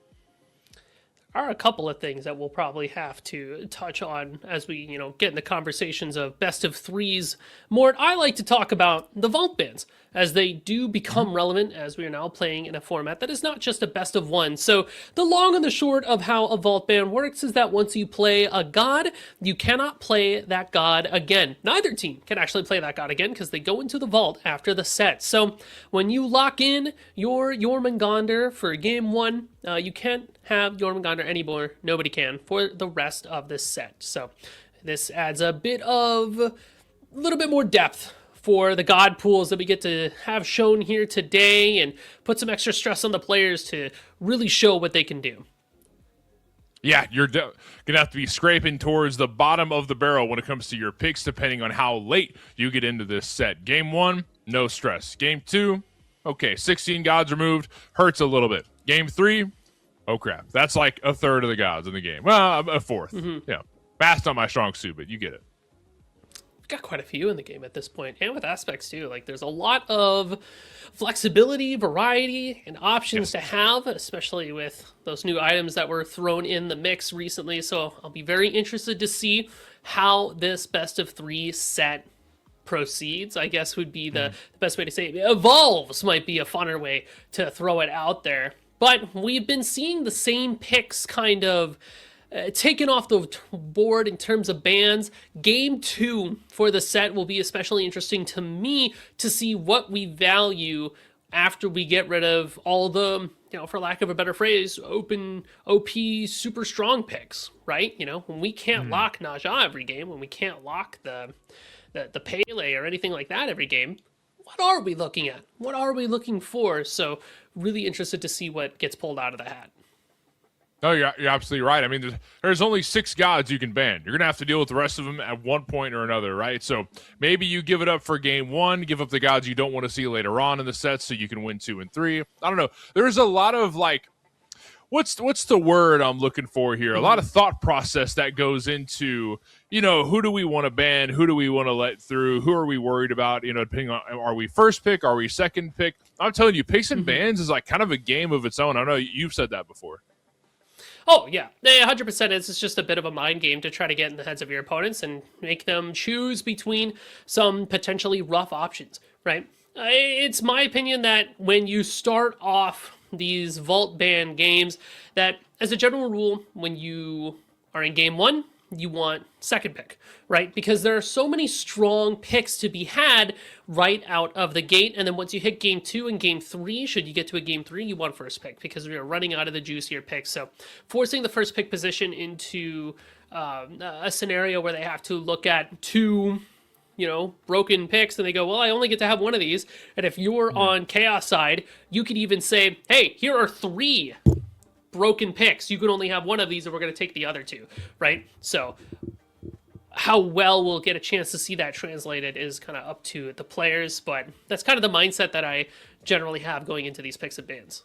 There are a couple of things that we'll probably have to touch on as we, get in the conversations of best of 3s. Mort, I like to talk about the vault bans as they do become relevant as we are now playing in a format that is not just a best of 1. So the long and the short of how a vault ban works is that once you play a god, you cannot play that god again. Neither team can actually play that god again because they go into the vault after the set. So when you lock in your Jormungandr for game 1, you can't have Jormungandr anymore. Nobody can for the rest of this set. So this adds a little bit more depth for the god pools that we get to have shown here today, and put some extra stress on the players to really show what they can do. Yeah, you're going to have to be scraping towards the bottom of the barrel when it comes to your picks, depending on how late you get into this set. Game 1, no stress. Game 2, okay, 16 gods removed, hurts a little bit. Game 3, oh crap, that's like a third of the gods in the game. Well, a fourth. Yeah, math's not my strong suit, but you get it. Got quite a few in the game at this point, and with aspects too. Like, there's a lot of flexibility, variety, and options to have, especially with those new items that were thrown in the mix recently. So I'll be very interested to see how this best of 3 set proceeds, I guess would be the best way to say it. Evolves might be a funner way to throw it out there. But we've been seeing the same picks kind of taken off the board in terms of bans. Game 2 for the set will be especially interesting to me to see what we value after we get rid of all the, for lack of a better phrase, open OP super strong picks, right? When we can't lock Naja every game, when we can't lock the Pele or anything like that every game, what are we looking at? What are we looking for? So really interested to see what gets pulled out of the hat. No, you're absolutely right. I mean, there's only 6 gods you can ban. You're going to have to deal with the rest of them at one point or another, right? So maybe you give it up for game 1, give up the gods you don't want to see later on in the set so you can win 2 and 3. I don't know. There's a lot of, like, what's the word I'm looking for here? A lot of thought process that goes into, who do we want to ban? Who do we want to let through? Who are we worried about? Depending on, are we first pick? Are we second pick? I'm telling you, picks and bans is like kind of a game of its own. I know you've said that before. Oh, yeah. 100% is. It's just a bit of a mind game to try to get in the heads of your opponents and make them choose between some potentially rough options, right? It's my opinion that when you start off these vault ban games, that as a general rule, when you are in game 1, you want second pick, right? Because there are so many strong picks to be had right out of the gate. And then once you hit game 2 and game 3, should you get to a game 3, you want first pick because we are running out of the juicier picks. So forcing the first pick position into a scenario where they have to look at 2 broken picks, and they go, well, I only get to have one of these. And if you're on Chaos side, you could even say, hey, here are 3 broken picks. You can only have one of these, and we're going to take the other 2, right? So how well we'll get a chance to see that translated is kind of up to the players, but that's kind of the mindset that I generally have going into these picks and bans.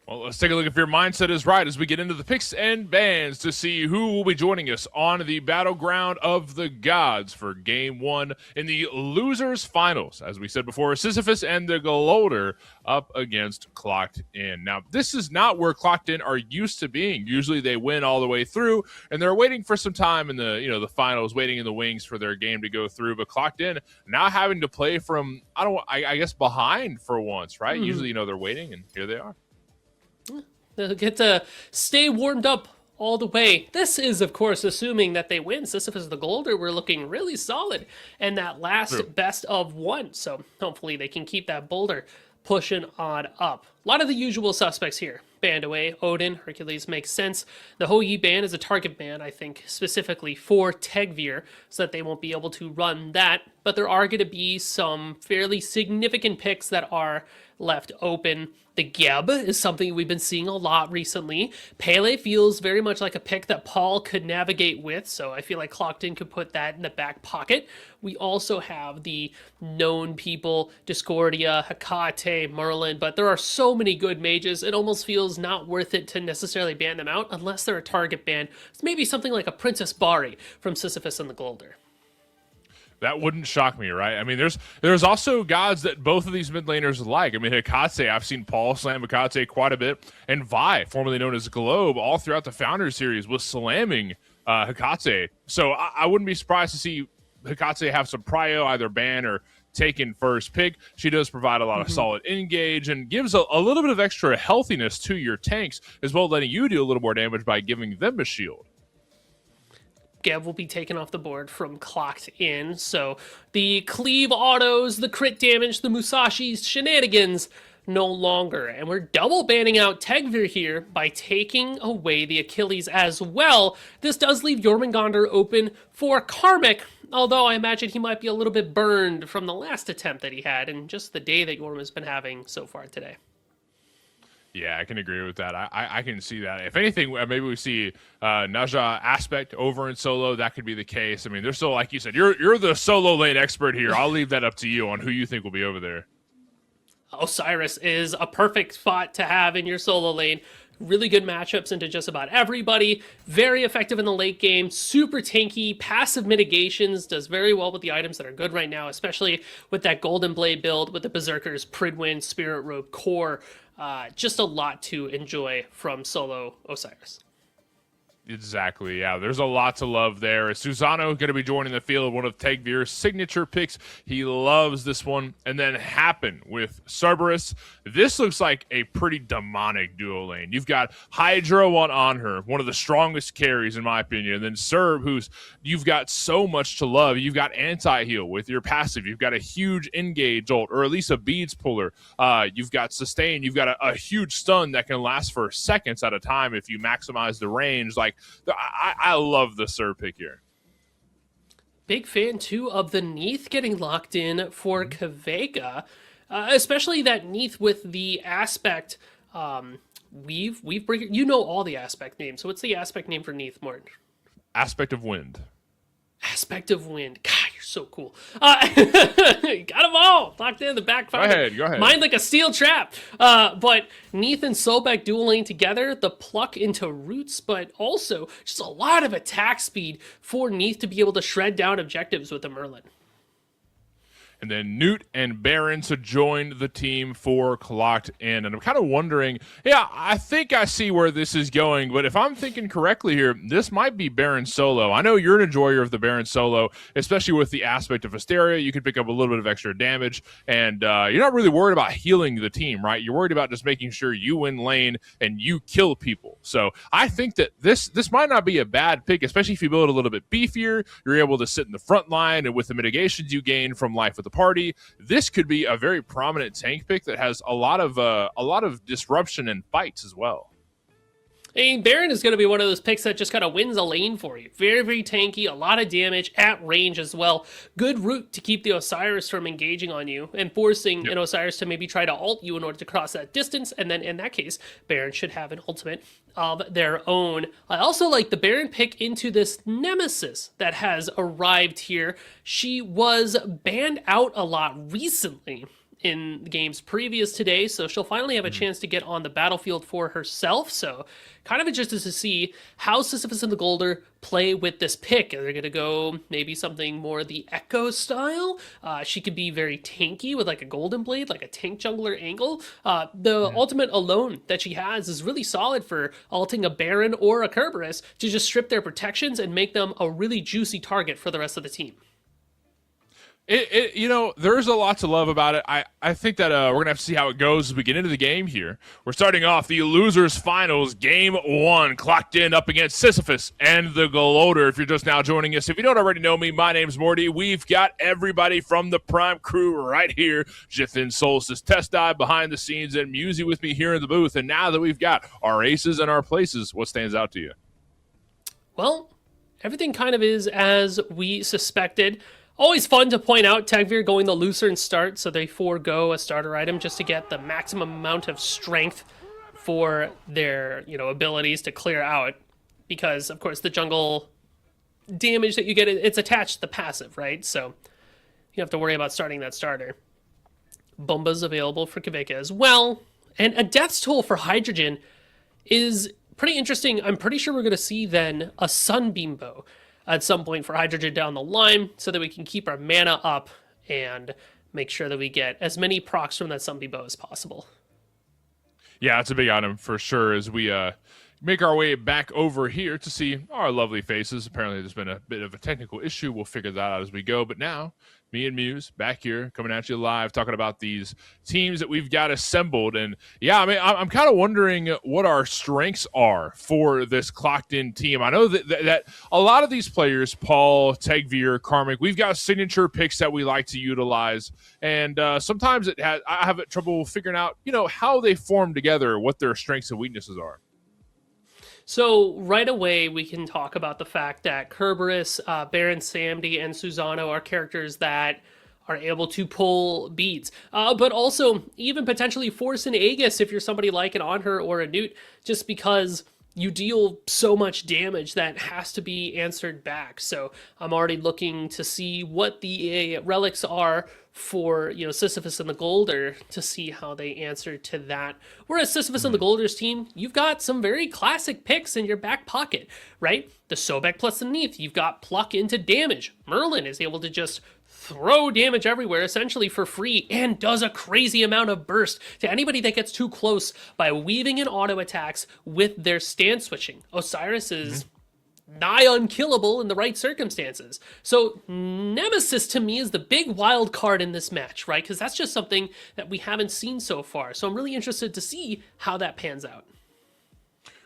Well, let's take a look if your mindset is right as we get into the picks and bans to see who will be joining us on the Battleground of the Gods for Game 1 in the Losers Finals. As we said before, Sisyphus and the Golder up against Clocked In. Now, this is not where Clocked In are used to being. Usually they win all the way through, and they're waiting for some time in the finals, waiting in the wings for their game to go through. But Clocked In now having to play from, I guess, behind for once, right? Usually, they're waiting, and here they are. They'll get to stay warmed up all the way. This is, of course, assuming that they win. Sisyphus the Golder, we're looking really solid in that last best of 1. So hopefully they can keep that boulder pushing on up. A lot of the usual suspects here. Banned away, Odin, Hercules makes sense. The Hou-Yi ban is a target ban, I think, specifically for Tegvir, so that they won't be able to run that. But there are going to be some fairly significant picks that are left open. The Geb is something we've been seeing a lot recently. Pele feels very much like a pick that Paul could navigate with, so I feel like Clocked In could put that in the back pocket. We also have the known people, Discordia, Hecate, Merlin, but there are so many good mages, it almost feels not worth it to necessarily ban them out unless they're a target ban. It's maybe something like a Princess Bari from Sisyphus and the Golder. That wouldn't shock me, right? I mean, there's also gods that both of these mid laners like. I mean, Hecate, I've seen Paul slam Hecate quite a bit, and Vi, formerly known as Globe, all throughout the Founders series was slamming Hecate. So I wouldn't be surprised to see Hecate have some prio, either ban or taken first pick. She does provide a lot of solid engage and gives a little bit of extra healthiness to your tanks, as well as letting you do a little more damage by giving them a shield. Gev will be taken off the board from Clocked In, so the cleave autos, the crit damage, the Musashi's shenanigans, no longer. And we're double banning out Tegvir here by taking away the Achilles as well. This does leave Jormungandr open for Karmic, although I imagine he might be a little bit burned from the last attempt that he had and just the day that Jorm has been having so far today. Yeah, I can agree with that. I can see that. If anything, maybe we see Naja aspect over in solo. That could be the case. I mean, they're still, like you said, you're the solo lane expert here. I'll leave that up to you on who you think will be over there. Osiris is a perfect spot to have in your solo lane. Really good matchups into just about everybody. Very effective in the late game. Super tanky. Passive mitigations. Does very well with the items that are good right now, especially with that Golden Blade build with the Berserkers, Pridwin, Spirit Robe, Core. Just a lot to enjoy from solo Osiris. Exactly, yeah. There's a lot to love there. Susano going to be joining the field, one of Tegvir's signature picks. He loves this one. And then Happen with Cerberus. This looks like a pretty demonic duo lane. You've got Hydra on her, one of the strongest carries in my opinion. And then Serb, you've got so much to love. You've got anti-heal with your passive. You've got a huge engage ult, or at least a beads puller. You've got sustain. You've got a huge stun that can last for seconds at a time if you maximize the range. Like, I love the Sir pick here. Big fan too of the Neath getting locked in for Kavega, especially that Neath with the aspect. You know all the aspect names. So what's the aspect name for Neath, Morton? Aspect of wind. Aspect of wind. God, you're so cool. Got them all locked in the back. Go ahead. Mind like a steel trap. But Neath and Sobek dual lane together, the pluck into roots, but also just a lot of attack speed for Neath to be able to shred down objectives with the Merlin. And then Newt and Baron to join the team for Clocked In. And I'm kind of wondering, I think I see where this is going, but if I'm thinking correctly here, this might be Baron solo. I know you're an enjoyer of the Baron solo, especially with the aspect of Hysteria. You can pick up a little bit of extra damage, and you're not really worried about healing the team, right? You're worried about just making sure you win lane and you kill people. So I think that this might not be a bad pick, especially if you build a little bit beefier. You're able to sit in the front line, and with the mitigations you gain from Life with the Party, this could be a very prominent tank pick that has a lot of disruption and fights as well. I mean, Baron is going to be one of those picks that just kind of wins a lane for you. Very, very tanky, a lot of damage at range as well. Good route to keep the Osiris from engaging on you and forcing an Osiris to maybe try to ult you in order to cross that distance. And then in that case, Baron should have an ultimate of their own. I also like the Baron pick into this Nemesis that has arrived here. She was banned out a lot recently in the games previous today, so she'll finally have a chance to get on the battlefield for herself. So kind of interested to see how Sisyphus and the Golder play with this pick. Are they going to go maybe something more the Echo style? She could be very tanky with like a Golden Blade, like a tank jungler angle. The ultimate alone that she has is really solid for ulting a Baron or a Kerberos to just strip their protections and make them a really juicy target for the rest of the team. There's a lot to love about it. I think that we're going to have to see how it goes as we get into the game here. We're starting off the Losers Finals, Game 1, Clocked In up against Sisyphus and the Goloder. If you're just now joining us, if you don't already know me, my name's Morty. We've got everybody from the Prime crew right here. Jithin Solstice, Test Dive behind the scenes, and Musey with me here in the booth. And now that we've got our aces and our places, what stands out to you? Well, everything kind of is as we suspected. Always fun to point out Tegvir going the Lucerne start, so they forego a starter item just to get the maximum amount of strength for their, abilities to clear out. Because, of course, the jungle damage that you get, it's attached to the passive, right? So you have to worry about starting that starter. Bomba's available for Kaveka as well. And a Death's Toll for Hydrogen is pretty interesting. I'm pretty sure we're going to see then a Sunbeam Bow at some point for Hydrogen down the line so that we can keep our mana up and make sure that we get as many procs from that Sunbeam Bow as possible. Yeah, it's a big item for sure as we make our way back over here to see our lovely faces. Apparently there's been a bit of a technical issue. We'll figure that out as we go. But now, me and Muse back here coming at you live, talking about these teams that we've got assembled. And yeah, I mean, I'm kind of wondering what our strengths are for this Clocked In team. I know that a lot of these players, Paul, Tegvir, Karmic, we've got signature picks that we like to utilize. And sometimes I have trouble figuring out, how they form together, what their strengths and weaknesses are. So right away, we can talk about the fact that Kerberos, Baron Samdi, and Susano are characters that are able to pull beats, but also even potentially force an Aegis if you're somebody like an Onher or a Newt, just because you deal so much damage that has to be answered back. So I'm already looking to see what the relics are for, Sisyphus and the Golder to see how they answer to that. Whereas Sisyphus and the Golder's team, you've got some very classic picks in your back pocket, right? The Sobek plus the Neath, you've got Pluck into damage. Merlin is able to just throw damage everywhere essentially for free and does a crazy amount of burst to anybody that gets too close by weaving in auto attacks with their stand switching. Osiris is nigh unkillable in the right circumstances. So Nemesis to me is the big wild card in this match, right? Because that's just something that we haven't seen so far. So I'm really interested to see how that pans out.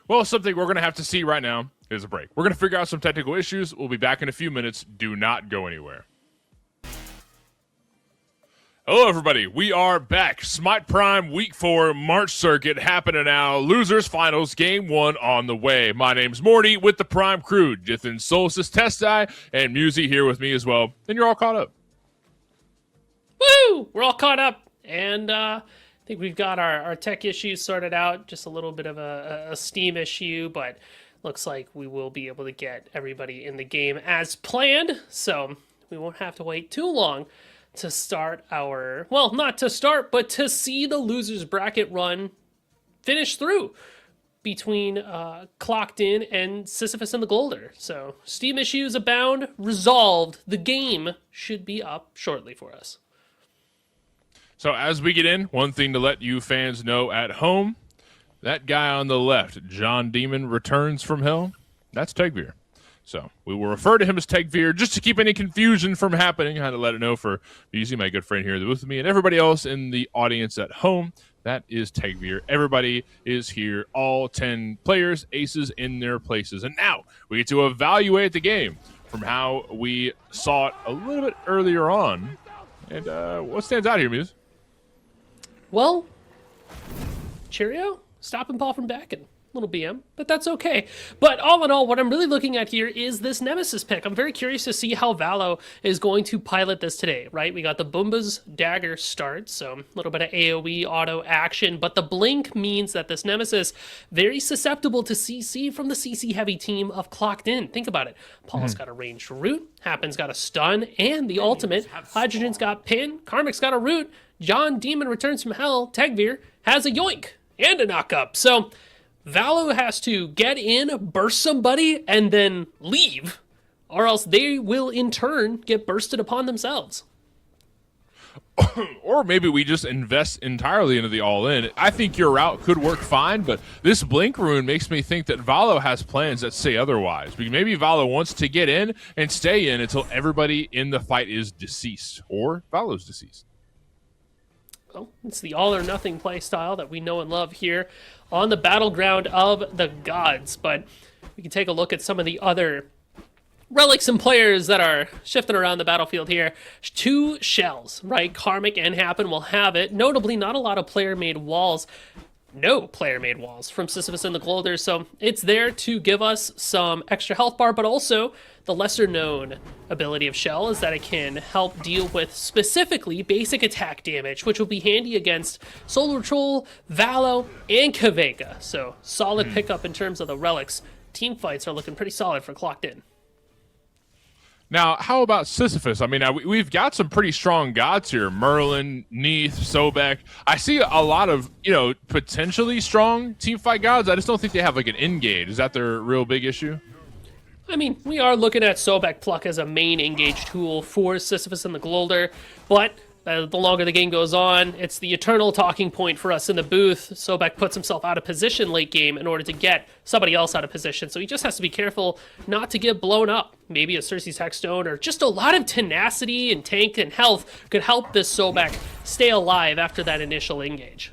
Well, something we're going to have to see right now is a break. We're going to figure out some technical issues. We'll be back in a few minutes. Do not go anywhere. Hello, everybody. We are back. Smite Prime Week 4 March Circuit happening now. Losers Finals Game 1 on the way. My name's Morty with the Prime crew. Jithin, Solstice, Testai, and Musi here with me as well. And you're all caught up. Woo! We're all caught up. And I think we've got our tech issues sorted out. Just a little bit of a Steam issue, but looks like we will be able to get everybody in the game as planned. So we won't have to wait too long to start our, well, not to start, but to see the losers bracket run finish through between Clocked In and Sisyphus and the Golder. So Steam issues abound, resolved. The game should be up shortly for us. So as we get in, one thing to let you fans know at home, that guy on the left, John Demon, returns from hell. That's Tegvir. So we will refer to him as Tegvir just to keep any confusion from happening. I had to let it know for Musi, my good friend here with me, and everybody else in the audience at home. That is Tegvir. Everybody is here. All 10 players, aces in their places. And now we get to evaluate the game from how we saw it a little bit earlier on. And what stands out here, Muse? Well, cheerio. Stop and Paul from backing. Little BM, but that's okay. But all in all, what I'm really looking at here is this Nemesis pick. I'm very curious to see how Valo is going to pilot this today, right? We got the Boomba's Dagger start, so a little bit of AoE auto action, but the blink means that this Nemesis very susceptible to CC from the CC heavy team of Clocked In. Think about it. Paul's got a ranged root, Happen's got a stun, and the ultimate. Hydrogen's got pin, Karmic's got a root, John Demon returns from hell, Tegvir has a yoink and a knock up. So Valo has to get in, burst somebody, and then leave, or else they will in turn get bursted upon themselves. Or maybe we just invest entirely into the all-in. I think your route could work fine, but this Blink Rune makes me think that Valo has plans that say otherwise. Maybe Valo wants to get in and stay in until everybody in the fight is deceased, or Valo's deceased. Well, it's the all-or-nothing play style that we know and love here on the battleground of the gods. But we can take a look at some of the other relics and players that are shifting around the battlefield here. 2 shells, right? Karmic and Happen will have it. Notably, not a lot of player-made walls. No player-made walls from Sisyphus and the Golder, so it's there to give us some extra health bar, but also the lesser-known ability of Shell is that it can help deal with specifically basic attack damage, which will be handy against Solar Troll, Valo, and Kaveka. So solid pickup in terms of the relics. Team fights are looking pretty solid for Clocked In. Now, how about Sisyphus? I mean, we've got some pretty strong gods here. Merlin, Neith, Sobek. I see a lot of, potentially strong teamfight gods. I just don't think they have, like, an engage. Is that their real big issue? I mean, we are looking at Sobek Pluck as a main engage tool for Sisyphus and the Golder, but the longer the game goes on, it's the eternal talking point for us in the booth. Sobek puts himself out of position late game in order to get somebody else out of position, so he just has to be careful not to get blown up. Maybe a Cersei's Hexstone or just a lot of tenacity and tank and health could help this Sobek stay alive after that initial engage.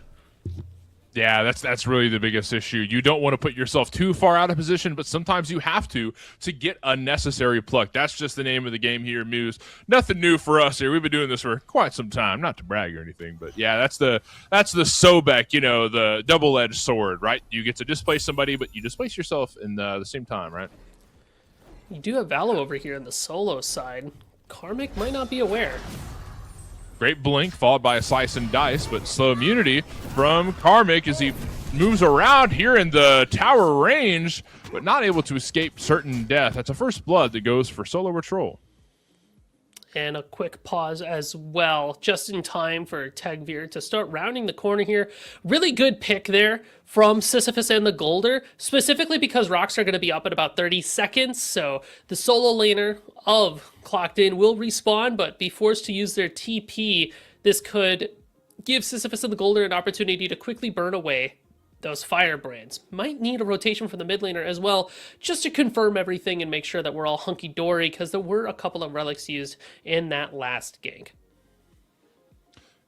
Yeah, that's really the biggest issue. You don't want to put yourself too far out of position, but sometimes you have to get a necessary pluck. That's just the name of the game here, Muse. Nothing new for us here. We've been doing this for quite some time. Not to brag or anything, but yeah, that's the Sobek, the double-edged sword, right? You get to displace somebody, but you displace yourself in the same time, right? You do have Valo over here on the solo side. Karmic might not be aware. Great blink, followed by a slice and dice, but slow immunity from Karmic as he moves around here in the tower range, but not able to escape certain death. That's a first blood that goes for Solo Patrol. And a quick pause as well, just in time for Tegvir to start rounding the corner here. Really good pick there from Sisyphus and the Golder, specifically because rocks are going to be up in about 30 seconds, so the solo laner of Clocked In will respawn, but be forced to use their TP. This could give Sisyphus and the Golder an opportunity to quickly burn away those firebrands. Might need a rotation from the mid laner as well, just to confirm everything and make sure that we're all hunky-dory, because there were a couple of relics used in that last gank.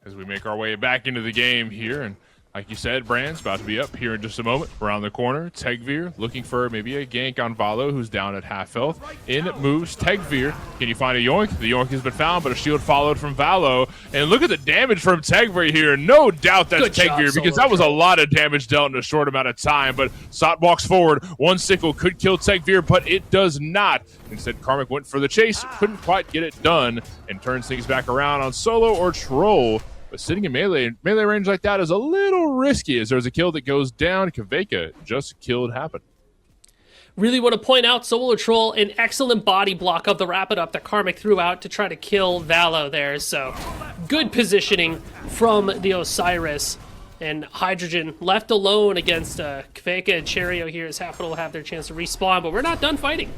As we make our way back into the game here, and like you said, Brand's about to be up here in just a moment. Around the corner, Tegvir looking for maybe a gank on Valo, who's down at half health. In moves Tegvir. Can you find a Yoink? The Yoink has been found, but a shield followed from Valo. And look at the damage from Tegvir here. No doubt that's Tegvir, because that was a lot of damage dealt in a short amount of time. But Sot walks forward. One sickle could kill Tegvir, but it does not. Instead, Karmic went for the chase, couldn't quite get it done, and turns things back around on Solo or Troll. But sitting in melee range like that is a little risky, as there's a kill that goes down. Kveka just killed Happen. Really want to point out Solo Troll, an excellent body block of the wrap it up that Karmic threw out to try to kill Valo there. So good positioning from the Osiris. And Hydrogen left alone against Kveka and Cherio here, as Happen will have their chance to respawn, but we're not done fighting.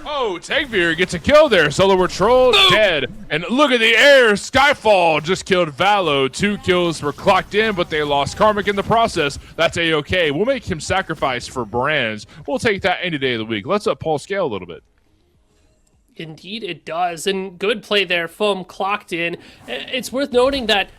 Oh, Tegvir gets a kill there. Solo Troll dead. And look at the air. Skyfall just killed Valo. 2 kills were clocked in, but they lost Karmic in the process. That's A-okay. We'll make him sacrifice for brands. We'll take that any day of the week. Let's up Paul scale a little bit. Indeed it does. And good play there from Clocked In. It's worth noting that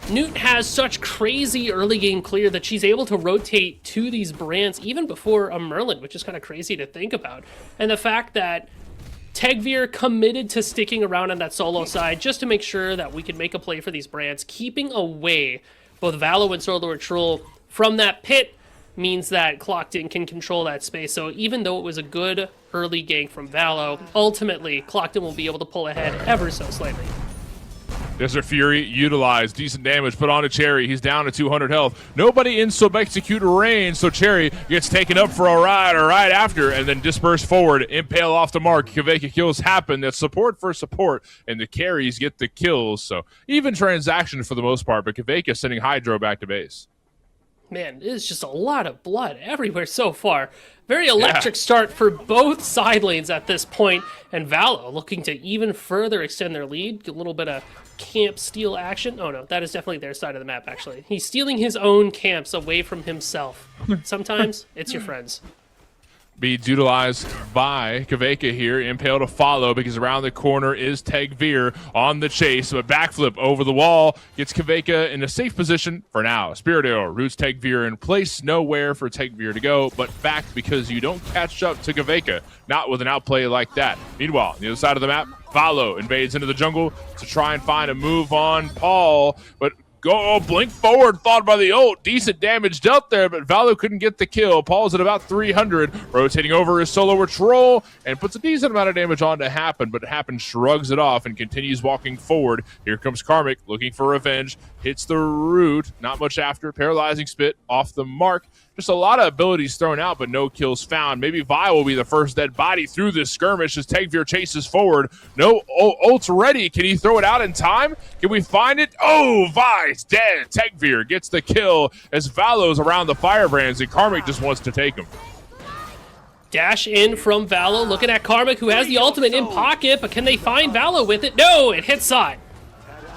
Newt has such crazy early game clear that she's able to rotate to these brands even before a Merlin, which is kind of crazy to think about. And the fact that Tegvir committed to sticking around on that solo side just to make sure that we could make a play for these brands, keeping away both Valo and Solo Troll from that pit, means that Clocked In can control that space. So even though it was a good early gank from Valo, ultimately Clocked In will be able to pull ahead ever so slightly. Desert Fury utilized. Decent damage put on to Cherry. He's down to 200 health. Nobody in sub-execute range, so Cherry gets taken up for a ride or right after, and then disperse forward. Impale off the mark. Kveka kills Happen. That's support for support, and the carries get the kills. So even transaction for the most part, but Kveka sending Hydro back to base. Man, it's just a lot of blood everywhere so far. Very electric start for both side lanes at this point, and Valo looking to even further extend their lead. Get a little bit of camp steal action. Oh no, that is definitely their side of the map, actually. He's stealing his own camps away from himself. Sometimes it's your friends. Beads utilized by Kveka here. Impale to follow, because around the corner is Tegvir on the chase. So a backflip over the wall gets Kveka in a safe position for now. Spirit Arrow roots Tegvir in place. Nowhere for Tegvir to go, but back, because you don't catch up to Kveka. Not with an outplay like that. Meanwhile, on the other side of the map, Valo invades into the jungle to try and find a move on Paul, but blink forward, thought by the ult. Decent damage dealt there, but Valo couldn't get the kill. Paul's at about 300, rotating over his Solo Troll, and puts a decent amount of damage on to Happen, but Happen shrugs it off and continues walking forward. Here comes Karmic, looking for revenge. Hits the root, not much after. Paralyzing Spit off the mark. Just a lot of abilities thrown out, but no kills found. Maybe Vi will be the first dead body through this skirmish as Tegvir chases forward. No ult's ready. Can he throw it out in time? Can we find it? Oh, Vi's dead. Tegvir gets the kill as Valo's around the firebrands, and Karmic just wants to take him. Dash in from Valo, looking at Karmic, who has the ultimate in pocket, but can they find Valo with it? No, it hits side.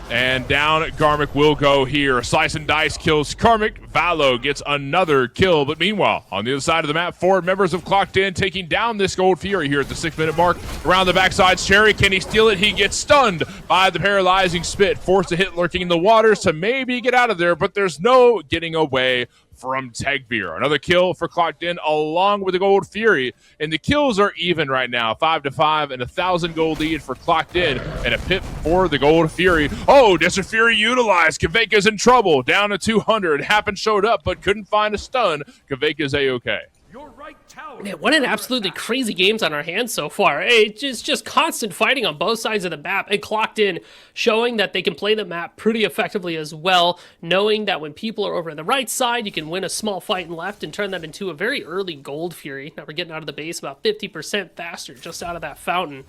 And down Karmic will go here. Slice and Dice kills Karmic. Valo gets another kill. But meanwhile, on the other side of the map, 4 members have clocked in, taking down this Gold Fury here at the 6-minute mark. Around the backside, Cherry, can he steal it? He gets stunned by the paralyzing spit. Forced to hit lurking in the waters to maybe get out of there, but there's no getting away from Tegvir. Another kill for Clocked In along with the Gold Fury. And the kills are even right now. 5-5 and 1,000 gold lead for Clocked In and a pip for the Gold Fury. Oh, Desert Fury utilized. Kveka's in trouble. Down to 200. Happen showed up but couldn't find a stun. Kveka's A-okay. Your right tower. Man, what an absolutely crazy games on our hands so far. It's just constant fighting on both sides of the map, and Clocked In showing that they can play the map pretty effectively as well, knowing that when people are over on the right side, you can win a small fight in left and turn that into a very early Gold Fury. Now we're getting out of the base about 50% faster just out of that fountain.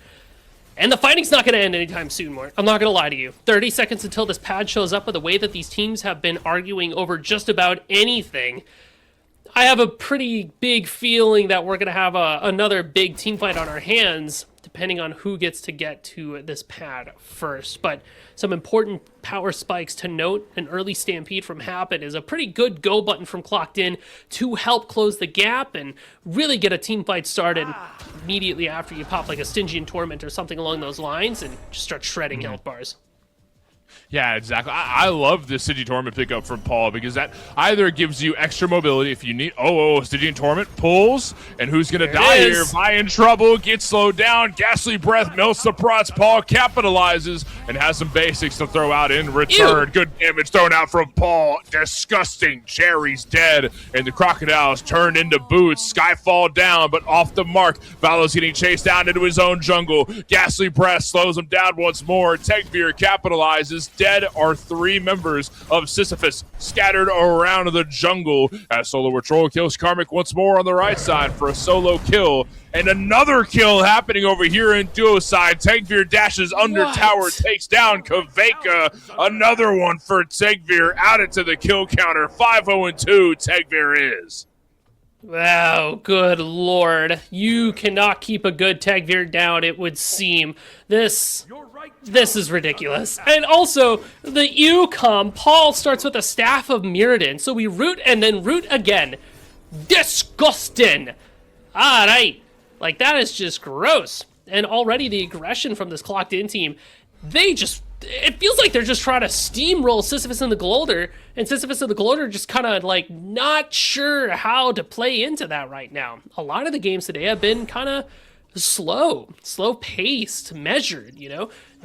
And the fighting's not going to end anytime soon, Mort. I'm not going to lie to you. 30 seconds until this pad shows up, but the way that these teams have been arguing over just about anything, I have a pretty big feeling that we're going to have another big team fight on our hands, depending on who gets to this pad first. But some important power spikes to note. An early stampede from Happen is a pretty good go button from Clocked In to help close the gap and really get a team fight started immediately after you pop like a Stygian Torment or something along those lines and just start shredding health bars. Yeah, exactly. I love this Stygian Torment pickup from Paul because that either gives you extra mobility if you need. Stygian Torment pulls, and who's going to die here? Vi in trouble, gets slowed down. Ghastly Breath melts the prots. Paul capitalizes and has some basics to throw out in return. Ew. Good damage thrown out from Paul. Disgusting. Cherry's dead, and the crocodiles turned into boots. Skyfall down, but off the mark. Valo's getting chased down into his own jungle. Ghastly Breath slows him down once more. Tegvir capitalizes. Dead are 3 members of Sisyphus scattered around the jungle as Solo Patrol kills Karmic once more on the right side for a solo kill. And another kill happening over here in duo side. Tegvir dashes under tower, takes down Kaveka. Another one for Tegvir, added to the kill counter. 5-0-2 Tegvir is. Wow, good lord. You cannot keep a good Tegvir down, it would seem. This is ridiculous. And also, the Ecom, Paul starts with a Staff of Mirrodin, so we root and then root again. Disgusting! Alright. Like, that is just gross. And already the aggression from this Clocked In team, it feels like they're just trying to steamroll Sisyphus and the Golder, and Sisyphus and the Golder just kind of like not sure how to play into that right now. A lot of the games today have been kind of slow paced, measured,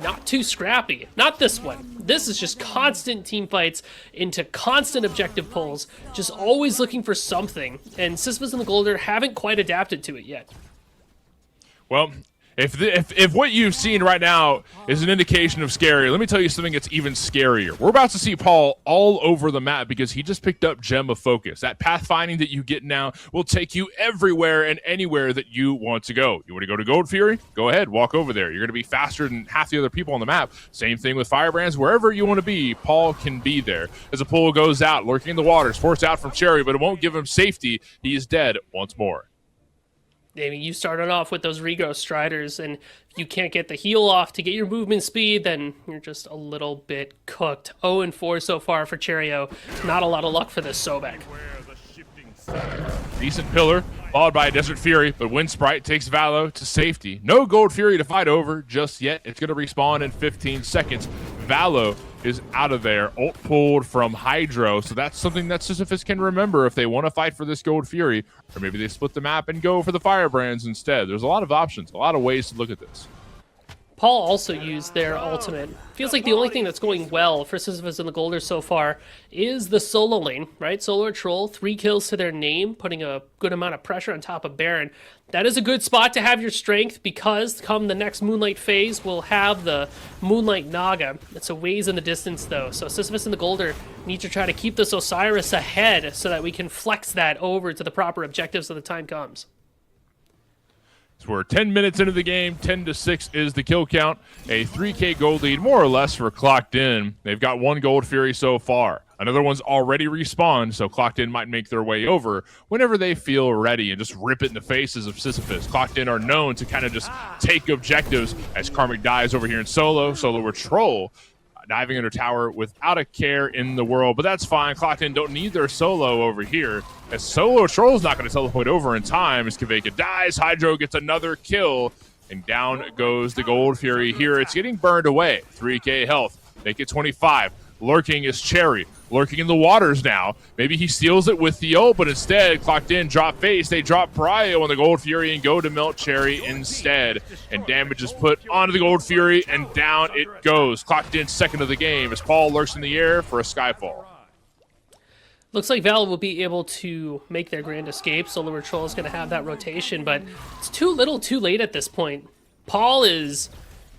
not too scrappy. Not this one. This is just constant team fights into constant objective pulls, just always looking for something, and Sisyphus and the Golder haven't quite adapted to it yet. Well, if what you've seen right now is an indication of scary, let me tell you something that's even scarier. We're about to see Paul all over the map because he just picked up Gem of Focus. That pathfinding that you get now will take you everywhere and anywhere that you want to go. You want to go to Gold Fury? Go ahead, walk over there. You're going to be faster than half the other people on the map. Same thing with Firebrands. Wherever you want to be, Paul can be there. As a pull goes out, lurking in the waters, forced out from Cherry, but it won't give him safety. He is dead once more. I mean, you started off with those regrowth striders, and if you can't get the heal off to get your movement speed, then you're just a little bit cooked. 0-4 so far for Cherio. Not a lot of luck for this Sobek. Decent pillar, followed by a Desert Fury, but Wind Sprite takes Valo to safety. No Gold Fury to fight over just yet. It's going to respawn in 15 seconds. Valo is out of there, ult pulled from Hydro, so that's something that Sisyphus can remember if they want to fight for this Gold Fury, or maybe they split the map and go for the Firebrands instead. There's a lot of options, a lot of ways to look at this. Paul also used their ultimate. Feels like the only thing that's going well for Sisyphus and the Golder so far is the solo lane, right? Solo Troll, 3 kills to their name, putting a good amount of pressure on top of Baron. That is a good spot to have your strength because come the next Moonlight phase, we'll have the Moonlight Naga. It's a ways in the distance though, so Sisyphus and the Golder need to try to keep this Osiris ahead so that we can flex that over to the proper objectives when the time comes. So we're 10 minutes into the game. 10-6 is the kill count. A 3K gold lead, more or less, for Clocked In. They've got 1 Gold Fury so far. Another one's already respawned, so Clocked In might make their way over whenever they feel ready and just rip it in the faces of Sisyphus. Clocked In are known to kind of just take objectives as Karmic dies over here in solo. Solo Patrol diving under tower without a care in the world, but that's fine. Clocked In don't need their solo over here, as Solo Troll's not going to teleport over in time as Kaveka dies. Hydro gets another kill, and down goes the Gold Fury here. It's getting burned away. 3K health. Make it 25. Lurking is Cherry. Lurking in the waters now. Maybe he steals it with the ult, but instead, Clocked In drop face. They drop Prio on the Gold Fury and go to melt Cherry instead. And damage is put onto the Gold Fury, and down it goes. Clocked In second of the game as Paul lurks in the air for a Skyfall. Looks like Val will be able to make their grand escape. Solo Patrol is going to have that rotation, but it's too little too late at this point. Paul is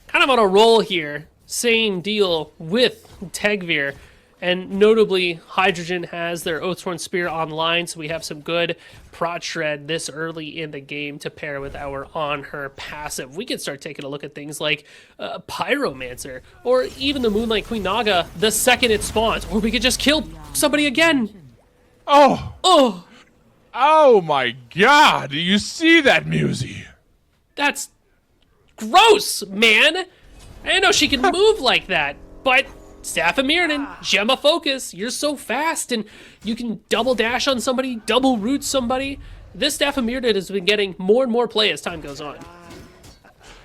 kind of on a roll here. Same deal with Tegvir. And notably, Hydrogen has their Oathsworn Spear online, so we have some good prot shred this early in the game to pair with our on-her passive. We could start taking a look at things like Pyromancer, or even the Moonlight Queen Naga the second it spawns, or we could just kill somebody again. Oh my god, do you see that, Musy? That's gross, man. I didn't know she could move like that, but Staff of Mirrodin, Gemma Focus, you're so fast, and you can double dash on somebody, double root somebody. This Staff of Mirrodin has been getting more and more play as time goes on.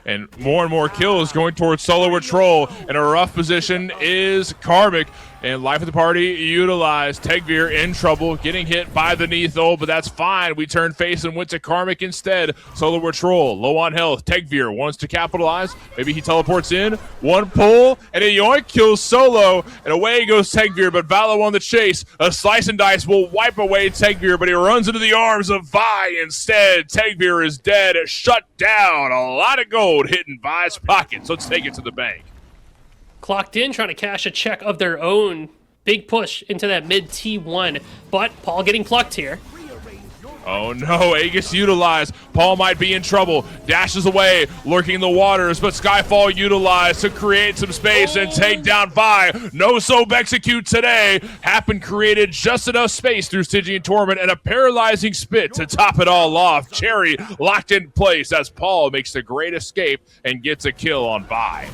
And more kills going towards Solo with Troll. In a rough position is Karmic. And Life of the Party utilized. Tegvir in trouble, getting hit by the Neathol, but that's fine. We turned face and went to Karmic instead. Solo with Troll, low on health. Tegvir wants to capitalize. Maybe he teleports in. One pull, and a yoink kills Solo. And away goes Tegvir, but Valo on the chase. A slice and dice will wipe away Tegvir, but he runs into the arms of Vi instead. Tegvir is dead, shut down. A lot of gold hitting Vi's pockets. Let's take it to the bank. Clocked in, trying to cash a check of their own. Big push into that mid T1, but Paul getting plucked here. Oh no, Aegis utilized. Paul might be in trouble. Dashes away, lurking in the waters, but Skyfall utilized to create some space and take down Vi. No soap execute today. Happen created just enough space through Stygian Torment and a paralyzing spit to top it all off. Cherry locked in place as Paul makes the great escape and gets a kill on Vi.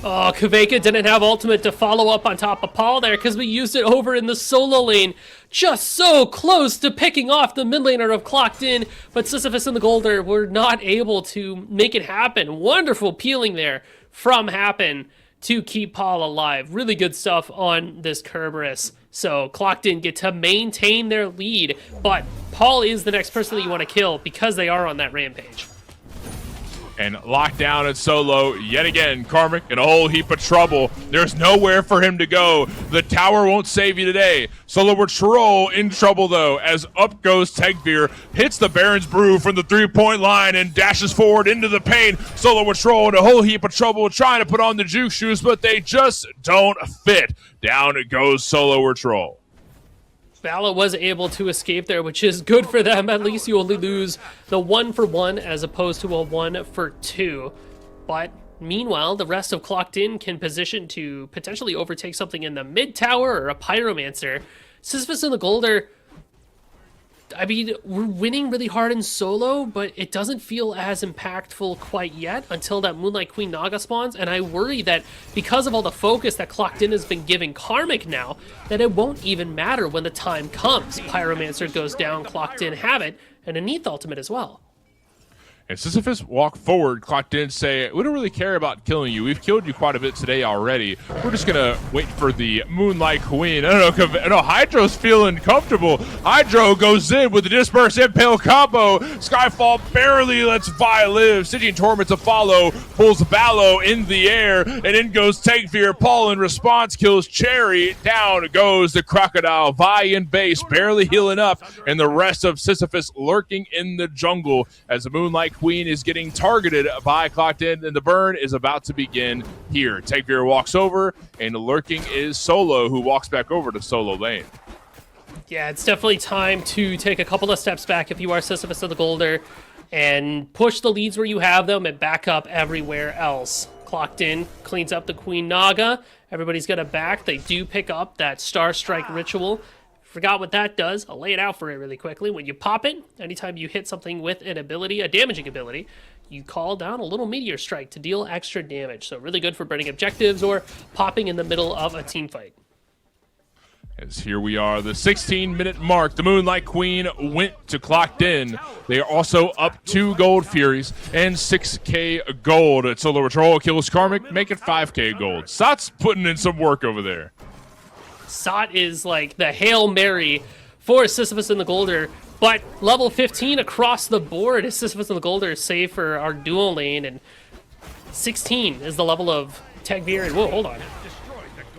Oh, Kaveka didn't have ultimate to follow up on top of Paul there because we used it over in the solo lane. Just so close to picking off the mid laner of Clocked In, but Sisyphus and the Golder were not able to make it happen. Wonderful peeling there from Happen to keep Paul alive. Really good stuff on this Kerberos. So Clocked In get to maintain their lead, but Paul is the next person that you want to kill because they are on that rampage. And locked down at Solo yet again. Karmic in a whole heap of trouble. There's nowhere for him to go. The tower won't save you today. Solo with Troll in trouble though, as up goes Tegvir, hits the Baron's Brew from the 3-point line and dashes forward into the paint. Solo with Troll in a whole heap of trouble trying to put on the juke shoes, but they just don't fit. Down it goes Solo with Troll. Vala was able to escape there, which is good for them. At least you only lose the 1-for-1 as opposed to a 1-for-2. But meanwhile, the rest of Clocked In can position to potentially overtake something in the mid tower or a Pyromancer. Sisyphus and the Golder, I mean, we're winning really hard in solo, but it doesn't feel as impactful quite yet until that Moonlight Queen Naga spawns, and I worry that because of all the focus that Clocked In has been giving Karmic now, that it won't even matter when the time comes. Pyromancer goes down, Clocked In have it, and a Neath ultimate as well. And Sisyphus walk forward, Clocked In, say, we don't really care about killing you. We've killed you quite a bit today already. We're just going to wait for the Moonlight Queen. I don't know, no, Hydro's feeling comfortable. Hydro goes in with the Disperse Impale combo. Skyfall barely lets Vi live. Stygian Torment to follow, pulls Valo in the air, and in goes Tegvir. Paul in response kills Cherry. Down goes the Crocodile. Vi in base, barely healing up, and the rest of Sisyphus lurking in the jungle as the Moonlight Queen is getting targeted by Clocked In, and the burn is about to begin here. Tegvir walks over, and lurking is Solo, who walks back over to Solo lane. Yeah, it's definitely time to take a couple of steps back if you are Sisyphus of the Golder and push the leads where you have them and back up everywhere else. Clocked In cleans up the Queen Naga. Everybody's got a back. They do pick up that Star Strike ritual. Forgot what that does. I'll lay it out for you really quickly. When you pop it, anytime you hit something with an ability, a damaging ability, you call down a little meteor strike to deal extra damage. So really good for burning objectives or popping in the middle of a team fight. As here we are, the 16-minute mark. The Moonlight Queen went to Clocked In. They are also up 2 Gold Furies and 6k gold. Solo Patrol kills Karmic, make it 5k gold. Sat's putting in some work over there. Sot is like the Hail Mary for Sisyphus and the Golder, but level 15 across the board is Sisyphus and the Golder, save for our dual lane, and 16 is the level of Tegvir, and whoa, hold on.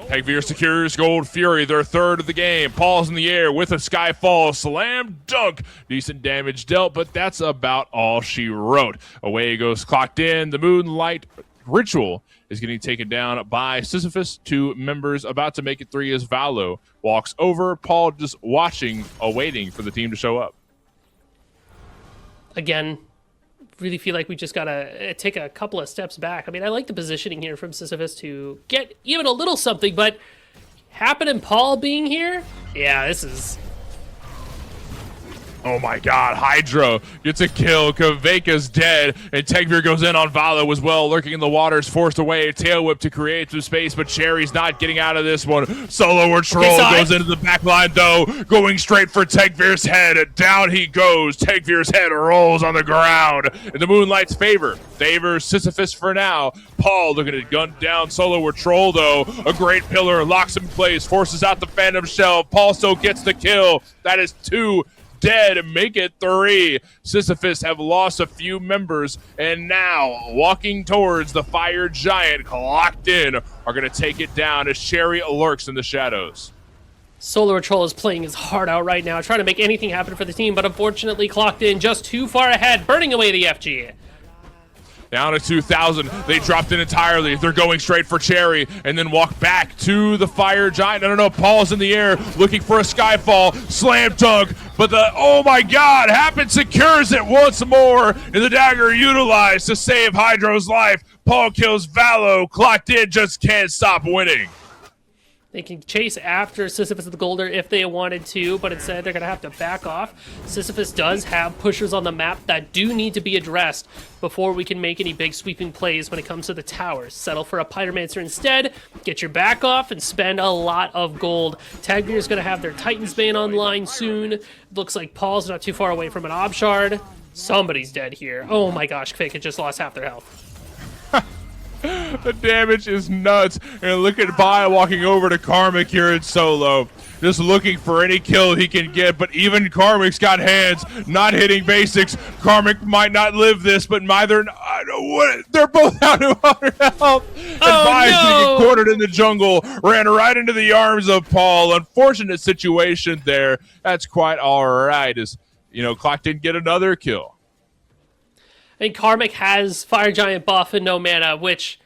Tegvir secures Gold Fury, their third of the game. Paul's in the air with a Skyfall. Slam dunk. Decent damage dealt, but that's about all she wrote. Away goes Clocked In. The Moonlight Ritual is getting taken down by Sisyphus. 2 members about to make it 3 as Valo walks over. Paul just watching, awaiting for the team to show up. Again, really feel like we just gotta take a couple of steps back. I mean, I like the positioning here from Sisyphus to get even a little something, but Happen and Paul being here, yeah, this is Oh my god, Hydro gets a kill, Kaveka's dead, and Tegvir goes in on Valo as well, lurking in the waters, forced away, a tail whip to create some space, but Cherry's not getting out of this one. Solo or Troll goes into the back line though, going straight for Tegvir's head, down he goes, Tegvir's head rolls on the ground, in the Moonlight's favors Sisyphus for now. Paul looking to gun down Solo or Troll though, a great pillar, locks him in place, forces out the Phantom Shell, Paul still gets the kill, that is 2 dead, make it 3. Sisyphus have lost a few members, and now walking towards the Fire Giant, clocked in, are going to take it down as Cherry lurks in the shadows. Solar Troll is playing his heart out right now, trying to make anything happen for the team, but unfortunately clocked in just too far ahead, burning away the FG. Down to 2,000. They dropped in entirely. They're going straight for Cherry and then walk back to the Fire Giant. No. Paul's in the air looking for a Skyfall. Slam dunk. But oh my god, Happen secures it once more. And the dagger utilized to save Hydro's life. Paul kills Valo. Clocked in, just can't stop winning. They can chase after Sisyphus of the Golder if they wanted to, but instead they're going to have to back off. Sisyphus does have pushers on the map that do need to be addressed before we can make any big sweeping plays when it comes to the towers. Settle for a Pyromancer instead, get your back off, and spend a lot of gold. Tagmir is going to have their Titan's Bane online soon. Looks like Paul's not too far away from an Ob Shard. Somebody's dead here. Oh my gosh, Fake just lost half their health. The damage is nuts. And look at Bai walking over to Karmic here in solo. Just looking for any kill he can get, but even Karmic's got hands, not hitting basics. Karmic might not live this, but neither, they're both out of 100 health. And Bai's gonna get cornered in the jungle, ran right into the arms of Paul. Unfortunate situation there. That's quite all right, as, Clock didn't get another kill. And Karmic has Fire Giant buff and no mana, which,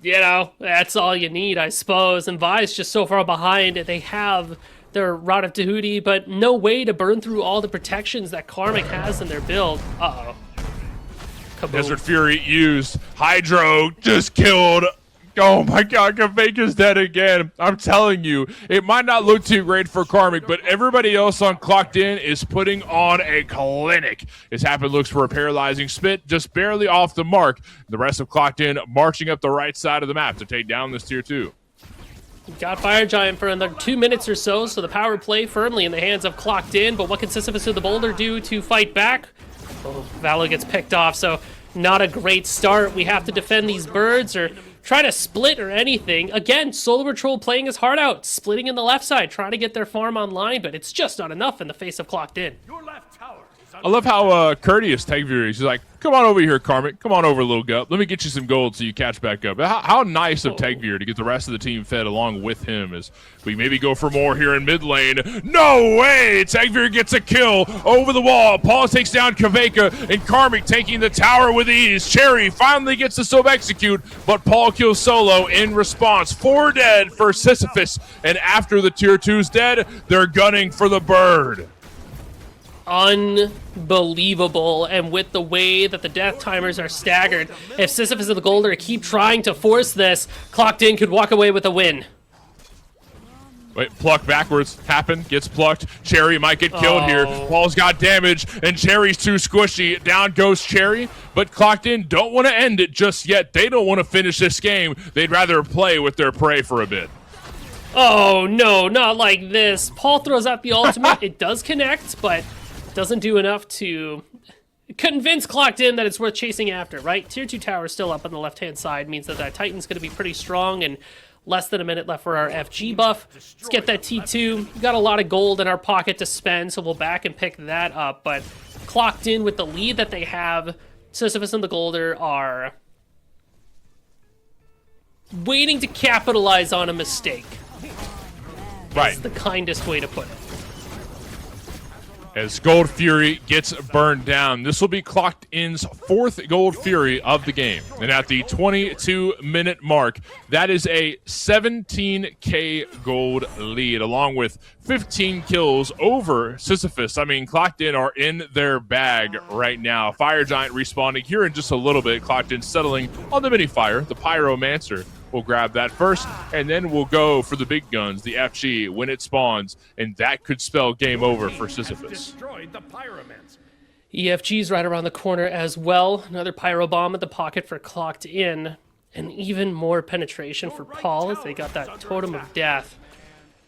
that's all you need, I suppose. And Vi's just so far behind. They have their Rod of Tahuti, but no way to burn through all the protections that Karmic has in their build. Uh-oh. Kaboom. Desert Fury used. Hydro just killed. Oh my god, Kaveka's dead again. I'm telling you, it might not look too great for Karmic, but everybody else on Clocked In is putting on a clinic. As Happen looks for a paralyzing spit, just barely off the mark. The rest of Clocked In marching up the right side of the map to take down this tier 2. Got Fire Giant for another 2 minutes or so the power play firmly in the hands of Clocked In, but what can Sisyphus of the Boulder do to fight back? Oh, Valo gets picked off, so not a great start. We have to defend these birds or try to split or anything. Again, Solar Patrol playing his heart out, splitting in the left side, trying to get their farm online, but it's just not enough in the face of Clocked In. Your left tower is I love how courteous Tegvir is. He's like, come on over here, Karmic. Come on over, little gup. Let me get you some gold so you catch back up. How nice of Tegvir to get the rest of the team fed along with him as we maybe go for more here in mid lane. No way! Tegvir gets a kill over the wall. Paul takes down Kaveka, and Karmic taking the tower with ease. Cherry finally gets the sub execute, but Paul kills Solo in response. 4 dead for Sisyphus, and after the tier 2's dead, they're gunning for the bird. Unbelievable. And with the way that the death timers are staggered, if Sisyphus of the Golder keep trying to force this, Clocked In could walk away with a win. Wait, pluck backwards. Happen, gets plucked. Cherry might get killed here. Paul's got damage, and Cherry's too squishy. Down goes Cherry, but Clocked In don't want to end it just yet. They don't want to finish this game. They'd rather play with their prey for a bit. Oh, no, not like this. Paul throws out the ultimate. It does connect, but doesn't do enough to convince Clocked In that it's worth chasing after, right? Tier 2 tower still up on the left-hand side, means that Titan's going to be pretty strong, and less than a minute left for our FG buff. Let's get that T2. We've got a lot of gold in our pocket to spend, so we'll back and pick that up, but Clocked In with the lead that they have, Sisyphus and the Golder are waiting to capitalize on a mistake. Right. That's the kindest way to put it. As Gold Fury gets burned down. This will be Clocked In's 4th Gold Fury of the game. And at the 22-minute mark, that is a 17k gold lead, along with 15 kills over Sisyphus. I mean, Clocked In are in their bag right now. Fire Giant respawning here in just a little bit. Clocked In settling on the mini fire, the Pyromancer. We'll grab that first, and then we'll go for the big guns, the FG, when it spawns, and that could spell game over for Sisyphus. Destroyed the pyramids. EFG's right around the corner as well. Another pyro bomb at the pocket for Clocked In. And even more penetration for Paul as they got that Totem of Death.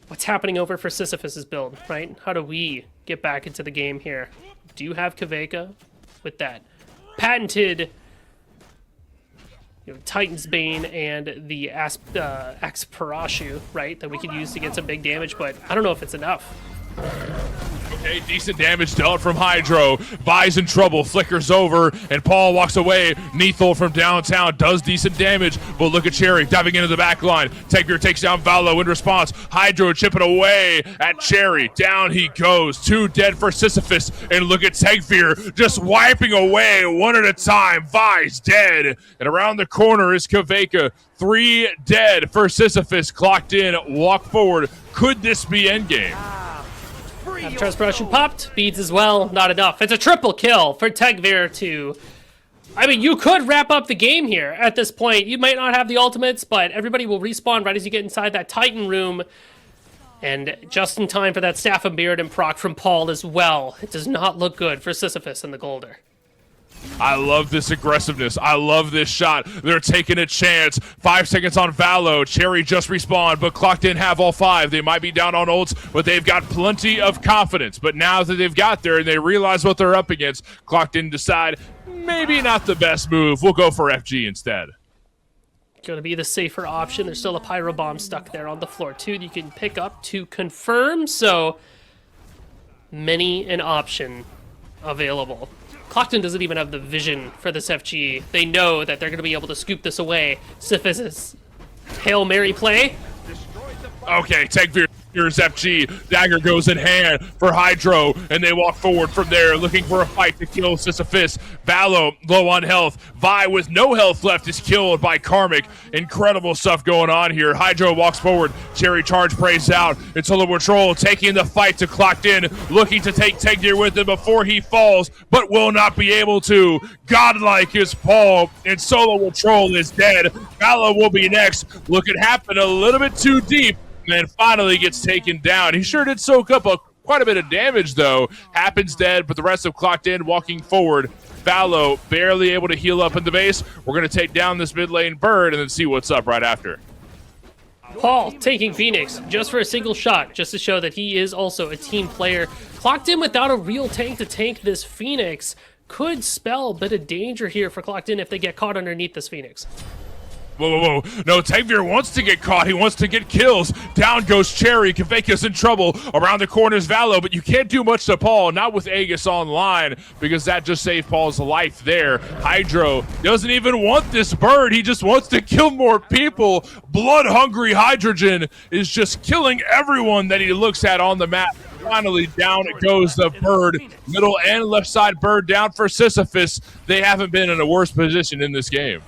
What's happening over for Sisyphus' build, right? How do we get back into the game here? Do you have Kaveka with that patented Titan's Bane and the Axe Parashu, right? That we could use to get some big damage, but I don't know if it's enough. Okay, decent damage dealt from Hydro. Vi's in trouble, flickers over, and Paul walks away. Neathel from downtown does decent damage, but look at Cherry diving into the back line. Tegbeer takes down Valo in response. Hydro chipping away at Cherry. Down he goes. 2 dead for Sisyphus, and look at Tegbeer just wiping away one at a time. Vi's dead, and around the corner is Kaveka. 3 dead for Sisyphus. Clocked In, walk forward. Could this be endgame? Transpression popped. Beads as well. Not enough. It's a triple kill for Tegveer to... I mean, you could wrap up the game here at this point. You might not have the ultimates, but everybody will respawn right as you get inside that Titan room. And just in time for that Staff and Beard and proc from Paul as well. It does not look good for Sisyphus and the Golder. I love this aggressiveness. I love this shot. They're taking a chance. 5 seconds on Valo. Cherry just respawned, but Clocked In have all 5. They might be down on ults, but they've got plenty of confidence. But now that they've got there and they realize what they're up against, Clocked In decide maybe not the best move. We'll go for FG instead. Going to be the safer option. There's still a pyro bomb stuck there on the floor too that you can pick up to confirm. So many an option available. Clockton doesn't even have the vision for this FG. They know that they're going to be able to scoop this away. Sisyphus' Hail Mary play. Okay, Tegveer. Here's FG. Dagger goes in hand for Hydro, and they walk forward from there, looking for a fight to kill Sisyphus. Valo, low on health. Vi, with no health left, is killed by Karmic. Incredible stuff going on here. Hydro walks forward. Cherry charge prays out. And Solo Patrol taking the fight to Clocked In, looking to take Tegveer with him before he falls, but will not be able to. Godlike is Paul, and Solo Patrol is dead. Valo will be next. Look, it happened a little bit too deep. And then finally gets taken down. He sure did soak up quite a bit of damage, though. Happens dead, but the rest of Clocked In walking forward. Valo barely able to heal up in the base. We're going to take down this mid lane bird and then see what's up right after. Paul taking Phoenix just for a single shot, just to show that he is also a team player. Clocked In without a real tank to tank this Phoenix could spell a bit of danger here for Clocked In if they get caught underneath this Phoenix. Whoa, whoa, whoa. No, Tegveer wants to get caught. He wants to get kills. Down goes Cherry. Kaveka's in trouble. Around the corner is Valo, but you can't do much to Paul, not with Aegis online, because that just saved Paul's life there. Hydro doesn't even want this bird. He just wants to kill more people. Blood-hungry Hydrogen is just killing everyone that he looks at on the map. Finally, down it goes the bird. Middle and left side bird down for Sisyphus. They haven't been in a worse position in this game.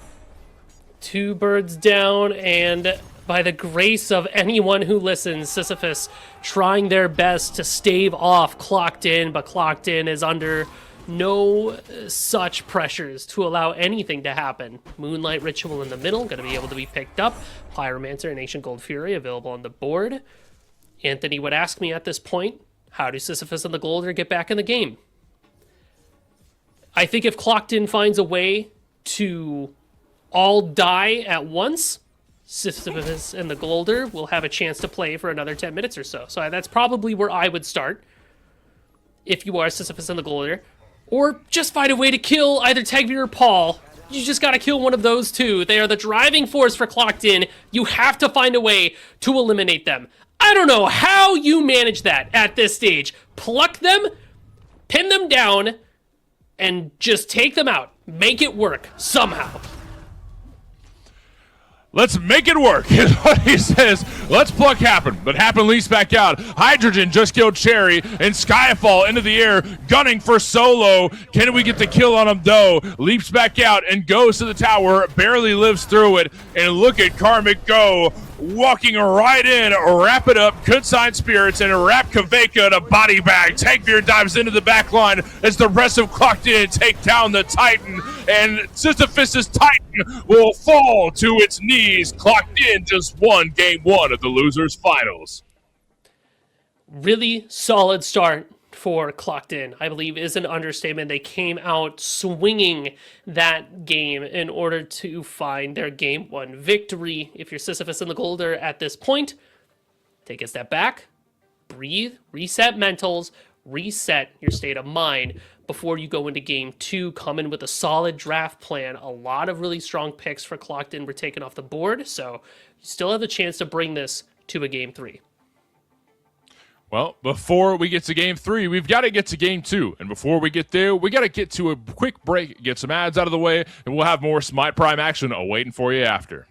2 birds down, and by the grace of anyone who listens, Sisyphus trying their best to stave off Clocked In, but Clocked In is under no such pressures to allow anything to happen. Moonlight Ritual in the middle, going to be able to be picked up. Pyromancer and Ancient Gold Fury available on the board. Anthony would ask me at this point, how do Sisyphus and the Golder get back in the game? I think if Clocked In finds a way to all die at once, Sisyphus and the Golder will have a chance to play for another 10 minutes or so. So that's probably where I would start if you are Sisyphus and the Golder. Or just find a way to kill either Tegveer or Paul. You just gotta kill one of those two. They are the driving force for Clocked In. You have to find a way to eliminate them. I don't know how you manage that at this stage. Pluck them, pin them down, and just take them out. Make it work somehow. Let's make it work, is what he says. Let's pluck Happen, but Happen leaps back out. Hydrogen just killed Cherry, and Skyfall into the air, gunning for Solo. Can we get the kill on him, though? Leaps back out and goes to the tower, barely lives through it, and look at Karmic go. walking right in, wrap it up, Consign Spirits, and wrap Kaveka in a body bag. Tankbeard dives into the back line as the rest of Clocked In take down the Titan, and Sisyphus's Titan will fall to its knees. Clocked In just won game one of the losers finals. Really solid start for Clocked In, I believe, is an understatement. They came out swinging that game in order to find their game one victory. If you're Sisyphus and the Golder at this point, take a step back, breathe, reset mentals, reset your state of mind before you go into game two. Come in with a solid draft plan. A lot of really strong picks for Clocked In were taken off the board, so you still have the chance to bring this to a game three. Well, before we get to game three, we've got to get to game two. And before we get there, we got to get to a quick break, get some ads out of the way, and we'll have more Smite Prime action awaiting for you after.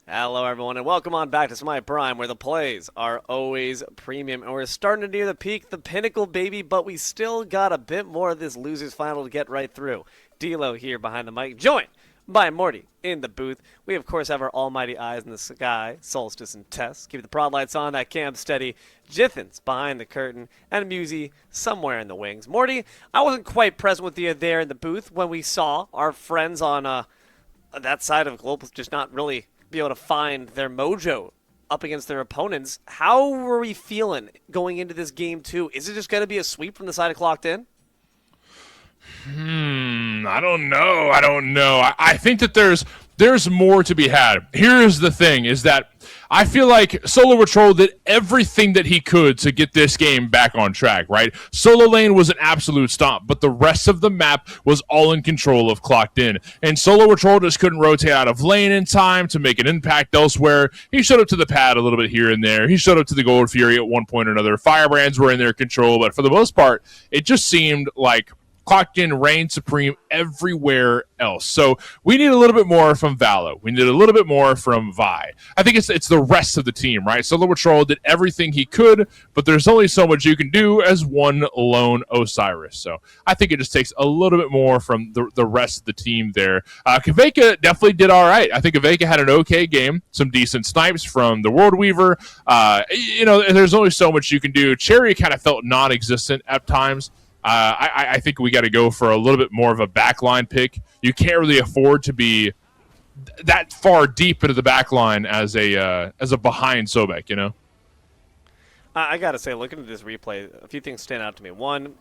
Hello, everyone, and welcome on back to Smite Prime, where the plays are always premium. And we're starting to near the peak, the pinnacle, baby, but we still got a bit more of this losers final to get right through. D'Lo here behind the mic, joined by Morty in the booth. We, of course, have our almighty eyes in the sky, Solstice and Tess. Keep the prod lights on, that cam steady. Jithin's behind the curtain, and Musey somewhere in the wings. Morty, I wasn't quite present with you there in the booth when we saw our friends on that side of Global just not really be able to find their mojo up against their opponents. How were we feeling going into this game two? Is it just going to be a sweep from the side of Clocked In? I don't know. I think that there's more to be had. Here's the thing, is that I feel like Solo Patrol did everything that he could to get this game back on track, right? Solo Lane was an absolute stomp, but the rest of the map was all in control of Clocked In. And Solo Patrol just couldn't rotate out of lane in time to make an impact elsewhere. He showed up to the pad a little bit here and there. He showed up to the Gold Fury at one point or another. Firebrands were in their control, but for the most part, it just seemed like Clocked In reigned supreme everywhere else. So we need a little bit more from Valo. We need a little bit more from Vi. I think it's the rest of the team, right? Solo Patrol did everything he could, but there's only so much you can do as one lone Osiris. So I think it just takes a little bit more from the rest of the team there. Kaveka definitely did all right. I think Kaveka had an okay game, some decent snipes from the World Weaver. There's only so much you can do. Cherry kind of felt non-existent at times. I think we got to go for a little bit more of a backline pick. You can't really afford to be that far deep into the backline as a behind Sobek, you know? I got to say, looking at this replay, a few things stand out to me. One,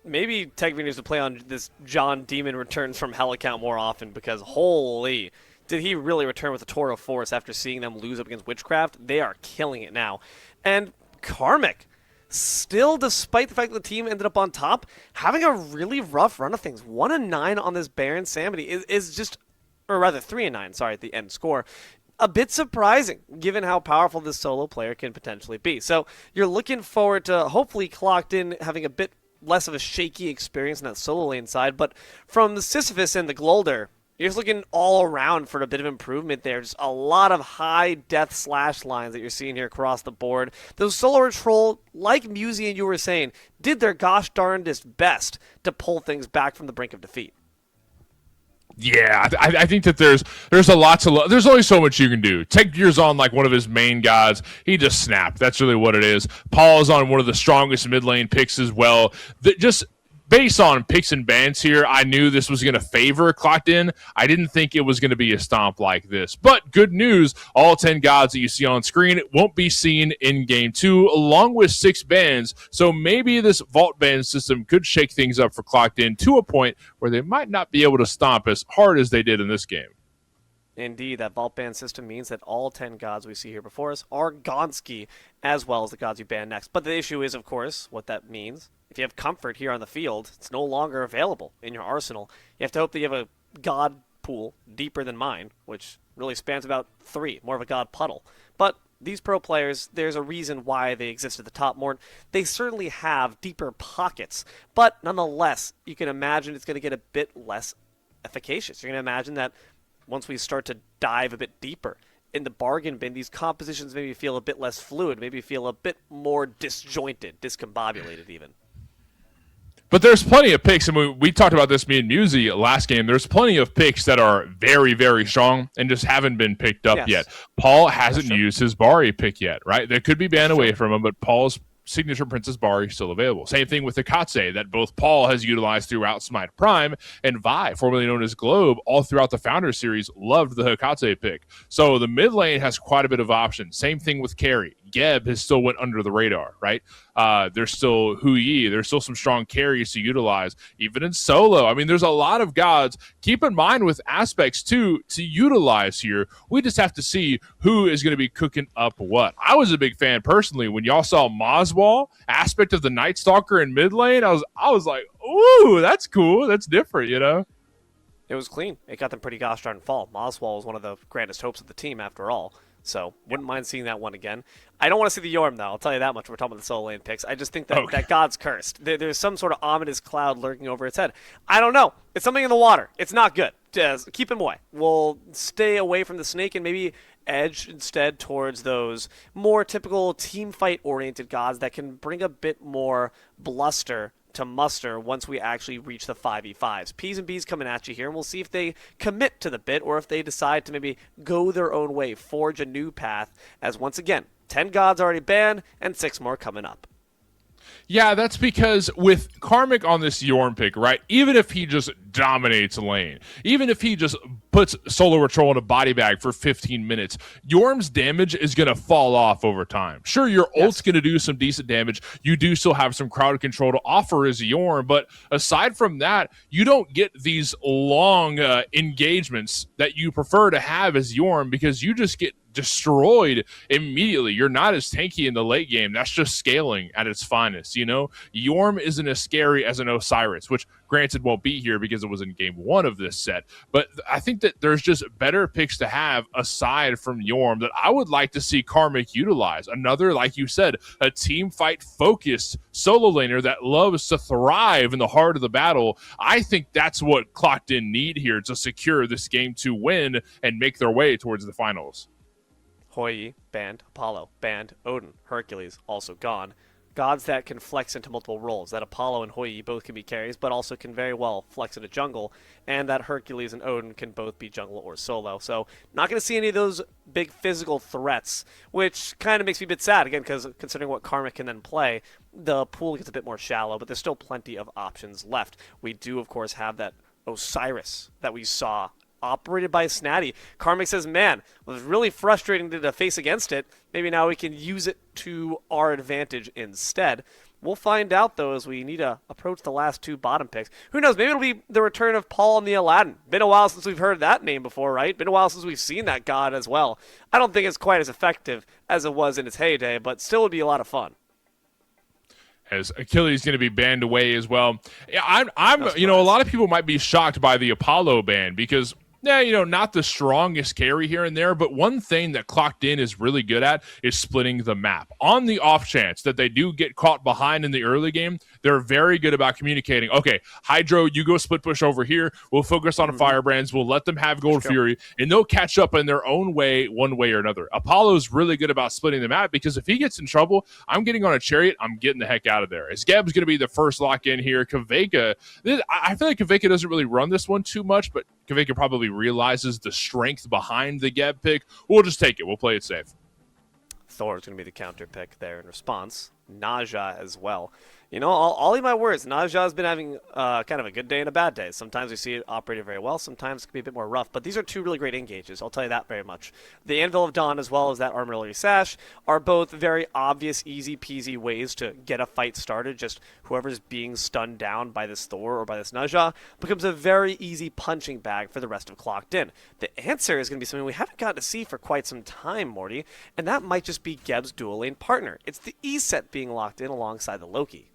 maybe Tegvin needs to play on this John Demon returns from hell account more often, because holy, did he really return with a Toro Force after seeing them lose up against Witchcraft? They are killing it now. And Karmic, still, despite the fact that the team ended up on top, having a really rough run of things. 1-9 on this Baron Samity is just, or rather 3-9, sorry, at the end score. A bit surprising, given how powerful this solo player can potentially be. So you're looking forward to hopefully Clocked In having a bit less of a shaky experience in that solo lane side. But from the Sisyphus and the Glolder, you're just looking all around for a bit of improvement there. Just a lot of high death slash lines that you're seeing here across the board. Those Solo Patrol, like Musey and you were saying, did their gosh darndest best to pull things back from the brink of defeat. Yeah, I think that there's a lot to there's only so much you can do. Take Gears on like one of his main gods. He just snapped. That's really what it is. Paul's on one of the strongest mid lane picks as well. Just based on picks and bans here, I knew this was going to favor Clocked In. I didn't think it was going to be a stomp like this. But good news, all 10 gods that you see on screen won't be seen in Game 2, along with 6 bans. So maybe this Vault ban system could shake things up for Clocked In to a point where they might not be able to stomp as hard as they did in this game. Indeed, that Vault ban system means that all 10 gods we see here before us are Gonski, as well as the gods you ban next. But the issue is, of course, what that means. If you have Comfort here on the field, it's no longer available in your arsenal. You have to hope that you have a god pool deeper than mine, which really spans about 3, more of a god puddle. But these pro players, there's a reason why they exist at the top more. They certainly have deeper pockets, but nonetheless, you can imagine it's going to get a bit less efficacious. You're going to imagine that once we start to dive a bit deeper in the bargain bin, these compositions maybe feel a bit less fluid, maybe feel a bit more disjointed, discombobulated even. But there's plenty of picks, and we talked about this, me and Musi, last game. There's plenty of picks that are very, very strong and just haven't been picked up yet. Paul hasn't used his Bari pick yet, right? There could be banned away from him, but Paul's signature Princess Bari is still available. Same thing with the Katse that both Paul has utilized throughout Smite Prime, and Vi, formerly known as Globe, all throughout the Founder Series, loved the Hekate pick. So the mid lane has quite a bit of options. Same thing with carry. Geb has still went under the radar, right? There's still Hu Yi. There's still some strong carries to utilize, even in solo. I mean, there's a lot of gods. Keep in mind with aspects, too, to utilize here. We just have to see who is going to be cooking up what. I was a big fan, personally, when y'all saw Moswall, aspect of the Night Stalker in mid lane. I was like, ooh, that's cool. That's different, you know? It was clean. It got them pretty gosh darn fall. Moswall was one of the grandest hopes of the team, after all. So, wouldn't mind seeing that one again. I don't want to see the Yorm, though. I'll tell you that much. We're talking about the solo lane picks. I just think that, that God's cursed. There's some sort of ominous cloud lurking over its head. I don't know. It's something in the water. It's not good. Just keep him away. We'll stay away from the snake and maybe edge instead towards those more typical team fight-oriented gods that can bring a bit more bluster to muster once we actually reach the 5v5s. P's and B's coming at you here, and we'll see if they commit to the bit or if they decide to maybe go their own way, forge a new path, as once again, 10 gods already banned and 6 more coming up. Yeah, that's because with Karmic on this Yorm pick, right, even if he just dominates lane, even if he just puts Solo Patrol in a body bag for 15 minutes, Yorm's damage is going to fall off over time. Sure, your ult's going to do some decent damage. You do still have some crowd control to offer as Yorm, but aside from that, you don't get these long engagements that you prefer to have as Yorm because you just get destroyed immediately. You're not as tanky in the late game. That's just scaling at its finest, you know? Yorm isn't as scary as an Osiris, which granted won't be here because it was in game 1 of this set, but I think that there's just better picks to have aside from Yorm that I would like to see Karmic utilize. Another, like you said, a team fight focused solo laner that loves to thrive in the heart of the battle. I think that's what Clocked In need here to secure this game to win and make their way towards the finals. Hoi banned, Apollo banned, Odin, Hercules also gone. Gods that can flex into multiple roles. That Apollo and Hoi both can be carries, but also can very well flex into jungle, and that Hercules and Odin can both be jungle or solo. So not going to see any of those big physical threats, which kind of makes me a bit sad, again, because considering what Karmic can then play, the pool gets a bit more shallow, but there's still plenty of options left. We do, of course, have that Osiris that we saw operated by Snatty. Karmic says, man, it was really frustrating to face against it. Maybe now we can use it to our advantage instead. We'll find out, though, as we need to approach the last 2 bottom picks. Who knows? Maybe it'll be the return of Paul and the Aladdin. Been a while since we've heard that name before, right? Been a while since we've seen that god as well. I don't think it's quite as effective as it was in its heyday, but still would be a lot of fun. As Achilles going to be banned away as well. Yeah, I'm you know, a lot of people might be shocked by the Apollo ban because not the strongest carry here and there, but one thing that Clocked In is really good at is splitting the map. On the off chance that they do get caught behind in the early game, they're very good about communicating, okay, Hydro, you go split push over here, we'll focus on Firebrands, we'll let them have Gold Fury, and they'll catch up in their own way, one way or another. Apollo's really good about splitting the map because if he gets in trouble, I'm getting on a chariot, I'm getting the heck out of there. As Geb's going to be the first lock in here, Kaveka, I feel like Kaveka doesn't really run this one too much, but Kaveka probably realizes the strength behind the Geb pick. We'll just take it. We'll play it safe. Thor's going to be the counter pick there in response. Naja as well. You know, I'll eat my words. Naja's been having kind of a good day and a bad day. Sometimes we see it operated very well. Sometimes it can be a bit more rough. But these are 2 really great engages. I'll tell you that very much. The Anvil of Dawn as well as that Armillary Sash are both very obvious, easy-peasy ways to get a fight started. Just whoever's being stunned down by this Thor or by this Naja becomes a very easy punching bag for the rest of Clocked In. The answer is going to be something we haven't gotten to see for quite some time, Morty, and that might just be Geb's dual lane partner. It's the E-set being locked in alongside the Loki.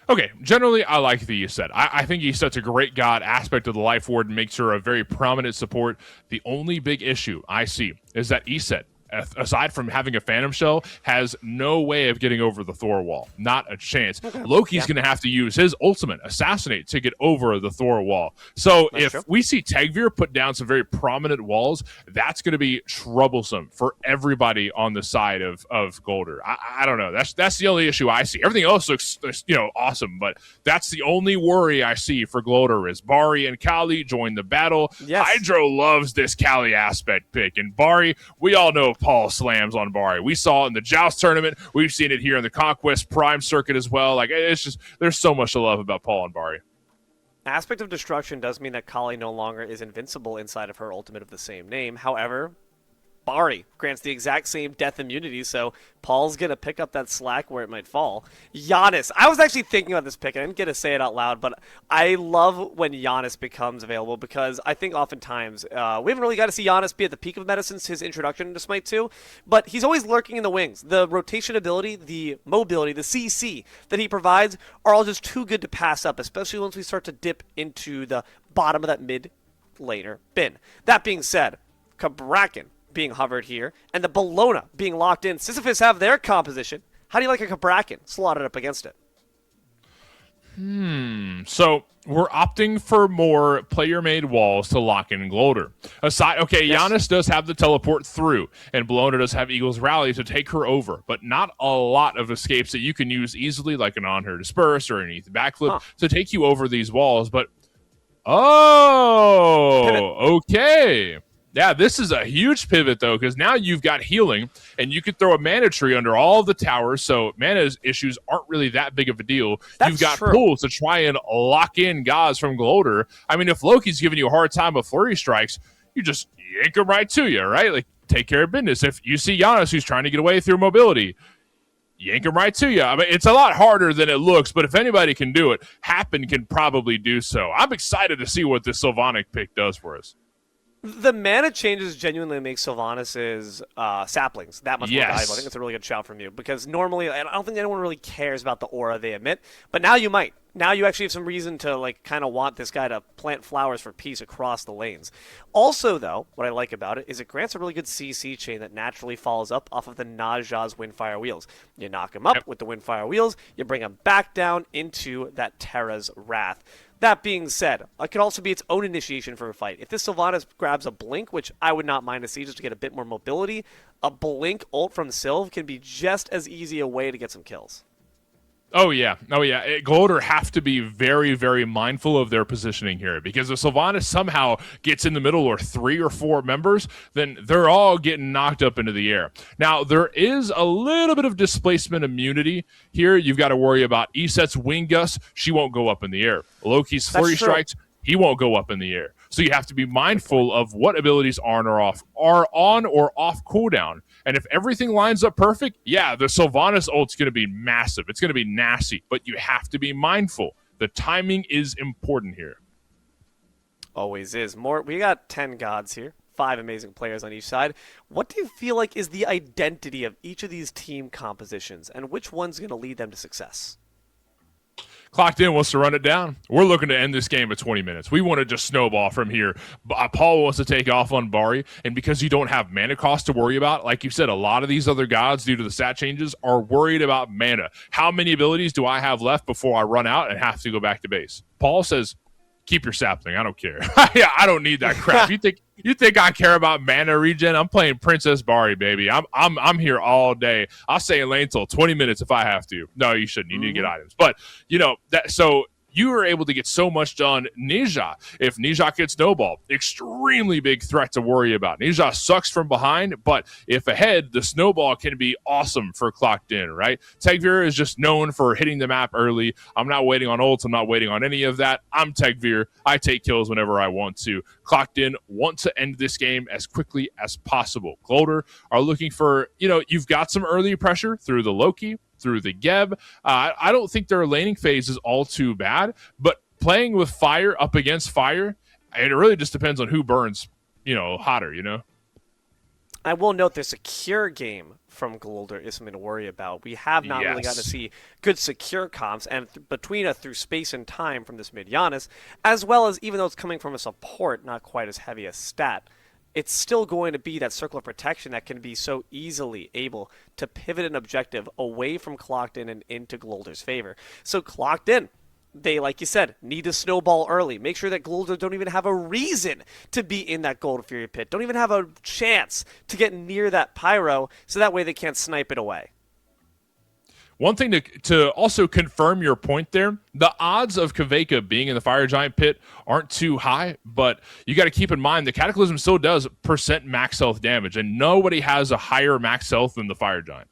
Okay, generally, I like the Eset. I think Eset's a great god. Aspect of the Life Ward makes her a very prominent support. The only big issue I see is that Eset aside from having a Phantom Shell, has no way of getting over the Thor wall. Not a chance. Loki's going to have to use his ultimate, Assassinate, to get over the Thor wall. So That's if true. we see Tegvir put down some very prominent walls, that's going to be troublesome for everybody on the side of Golder. I don't know. That's the only issue I see. Everything else looks awesome, but that's the only worry I see for Golder is Bari and Kali join the battle. Yes. Hydro loves this Kali aspect pick, and Bari, we all know Paul slams on Bari. We saw it in the Joust tournament. We've seen it here in the Conquest Prime circuit as well. Like, it's just, there's so much to love about Paul and Bari. Aspect of Destruction does mean that Kali no longer is invincible inside of her ultimate of the same name. However, Bari grants the exact same death immunity, so Paul's going to pick up that slack where it might fall. Giannis. I was actually thinking about this pick. I didn't get to say it out loud, but I love when Giannis becomes available because I think oftentimes we haven't really got to see Giannis be at the peak of medicine since his introduction into Smite 2, but he's always lurking in the wings. The rotation ability, the mobility, the CC that he provides are all just too good to pass up, especially once we start to dip into the bottom of that mid laner bin. That being said, Kabrakan being hovered here, and the Bologna being locked in. Sisyphus have their composition. How do you like a Kabrakan slotted up against it? So we're opting for more player-made walls to lock in Glolder. Giannis does have the teleport through, and Bologna does have Eagle's Rally to take her over, but not a lot of escapes that you can use easily, like an On Her Disperse or an ETH Backflip, to take you over these walls. But, Pivot. okay. Yeah, this is a huge pivot, though, because now you've got healing, and you could throw a mana tree under all of the towers, so mana issues aren't really that big of a deal. You've got pulls to try and lock in gods from Glolder. I mean, if Loki's giving you a hard time with Flurry Strikes, you just yank them right to you, right? Like, take care of business. If you see Giannis who's trying to get away through mobility, yank him right to you. I mean, it's a lot harder than it looks, but if anybody can do it, Happen can probably do so. I'm excited to see what this Sylvanic pick does for us. The mana changes genuinely make Sylvanas' saplings that much more valuable. I think that's a really good shout from you because normally I don't think anyone really cares about the aura they emit, but now you might. Now you actually have some reason to kind of want this guy to plant flowers for peace across the lanes. Also, though, what I like about it is it grants a really good CC chain that naturally follows up off of the Naja's Windfire Wheels. You knock him up with the Windfire Wheels, you bring him back down into that Terra's Wrath. That being said, it could also be its own initiation for a fight. If this Sylvanas grabs a Blink, which I would not mind to see just to get a bit more mobility, a Blink ult from Sylv can be just as easy a way to get some kills. Oh, yeah. Golder have to be very, very mindful of their positioning here because if Sylvanas somehow gets in the middle or 3 or 4 members, then they're all getting knocked up into the air. Now, there is a little bit of displacement immunity here. You've got to worry about Eset's Wing Gust. She won't go up in the air. Loki's Flurry Strikes, he won't go up in the air. So you have to be mindful of what abilities are on or off cooldown. And if everything lines up perfect, yeah, the Sylvanas ult's going to be massive. It's going to be nasty, but you have to be mindful. The timing is important here. Always is. We got 10 gods here, 5 amazing players on each side. What do you feel like is the identity of each of these team compositions, and which one's going to lead them to success? Clocked In wants to run it down. We're looking to end this game at 20 minutes. We want to just snowball from here. Paul wants to take off on Bari, and because you don't have mana cost to worry about, like you said, a lot of these other gods, due to the stat changes, are worried about mana. How many abilities do I have left before I run out and have to go back to base? Paul says, keep your sapling. I don't care. Yeah, I don't need that crap. You think I care about mana regen? I'm playing Princess Bari, baby. I'm here all day. I'll stay in lane till 20 minutes if I have to. No, you shouldn't. You need to get items. But you were able to get so much done. Ninja, if Ninja gets snowballed, extremely big threat to worry about. Ninja sucks from behind, but if ahead, the snowball can be awesome for Clocked In, right? Tegvir is just known for hitting the map early. I'm not waiting on ults. I'm not waiting on any of that. I'm Tegvir. I take kills whenever I want to. Clocked In want to end this game as quickly as possible. Glolder are looking for, you've got some early pressure through the Loki, through the Geb. I don't think their laning phase is all too bad, but playing with fire up against fire, it really just depends on who burns, hotter, I will note the secure game from Glolder is something to worry about. We have not really gotten to see good secure comps, and between through space and time from this mid Giannis, as well as even though it's coming from a support, not quite as heavy a stat, it's still going to be that circle of protection that can be so easily able to pivot an objective away from Clocked In and into Glolder's favor. So Clocked In, they, like you said, need to snowball early. Make sure that Glolder don't even have a reason to be in that Gold Fury pit. Don't even have a chance to get near that Pyro, so that way they can't snipe it away. One thing to also confirm your point there, the odds of Kaveka being in the Fire Giant pit aren't too high, but you got to keep in mind the Cataclysm still does percent max health damage, and nobody has a higher max health than the Fire Giant.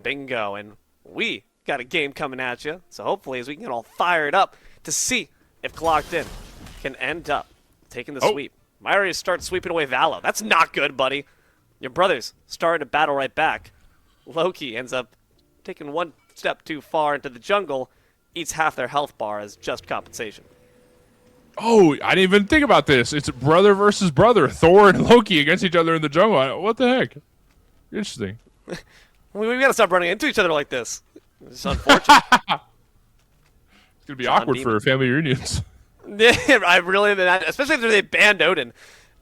Bingo, and we got a game coming at you, so hopefully as we can get all fired up to see if Clocked In can end up taking the sweep. Myri starts sweeping away Valo. That's not good, buddy. Your brother's starting to battle right back. Loki ends up taking one step too far into the jungle, eats half their health bar as just compensation. Oh, I didn't even think about this. It's brother versus brother. Thor and Loki against each other in the jungle. What the heck? Interesting. We got to stop running into each other like this. It's unfortunate. It's going to be awkward for family reunions. Yeah, I really, especially if they banned Odin.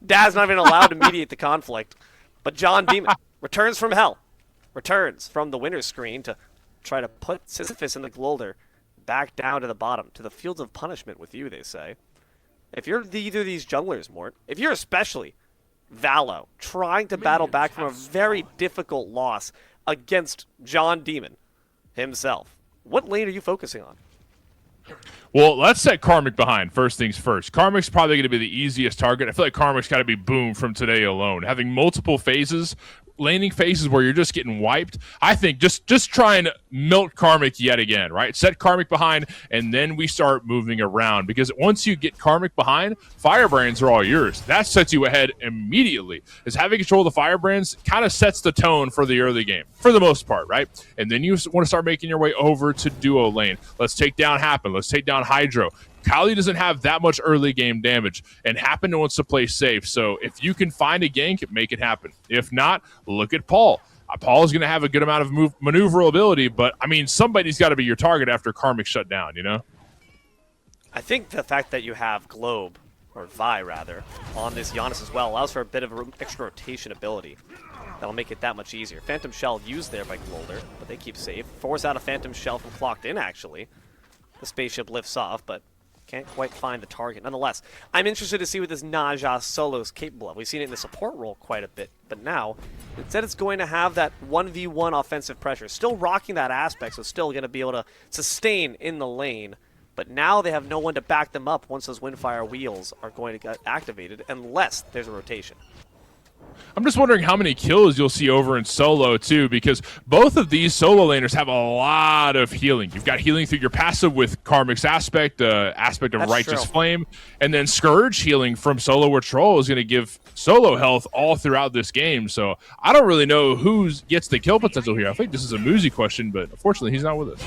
Dad's not even allowed to mediate the conflict. But John Demon returns from hell. Returns from the winner's screen to try to put Sisyphus and the Glolder back down to the bottom, to the fields of punishment with you, they say. If you're either of these junglers, Mort, if you're especially Valo, trying to battle back from a very difficult loss against John Demon himself, what lane are you focusing on? Well, let's set Karmic behind, first things first. Karmic's probably going to be the easiest target. I feel like Karmic's got to be boom from today alone. Having multiple phases, laning phases where you're just getting wiped, I think just try and milk Karmic yet again, right? Set Karmic behind, and then we start moving around. Because once you get Karmic behind, Firebrands are all yours. That sets you ahead immediately. As having control of the Firebrands kind of sets the tone for the early game, for the most part, right? And then you want to start making your way over to duo lane. Let's take down Happen. Let's take down Hydro. Kali doesn't have that much early game damage, and Happen wants to play safe. So if you can find a gank, make it happen. If not, look at Paul. Paul is going to have a good amount of maneuverability, but I mean, somebody's got to be your target after Karmic shut down, you know? I think the fact that you have Globe, or Vi rather, on this Giannis as well allows for a bit of extra rotation ability. That'll make it that much easier. Phantom Shell used there by Glolder, but they keep safe. Force out a Phantom Shell from Clocked In, actually. The spaceship lifts off, but can't quite find the target. Nonetheless, I'm interested to see what this Naja solo is capable of. We've seen it in the support role quite a bit, but now, instead it's going to have that 1v1 offensive pressure. Still rocking that aspect, so still going to be able to sustain in the lane, but now they have no one to back them up once those Windfire wheels are going to get activated, unless there's a rotation. I'm just wondering how many kills you'll see over in solo, too, because both of these solo laners have a lot of healing. You've got healing through your passive with Karmic's aspect, the aspect of That's Righteous true. Flame, and then Scourge healing from solo where Troll is going to give solo health all throughout this game. So I don't really know who gets the kill potential here. I think this is a Muzi question, but unfortunately he's not with us.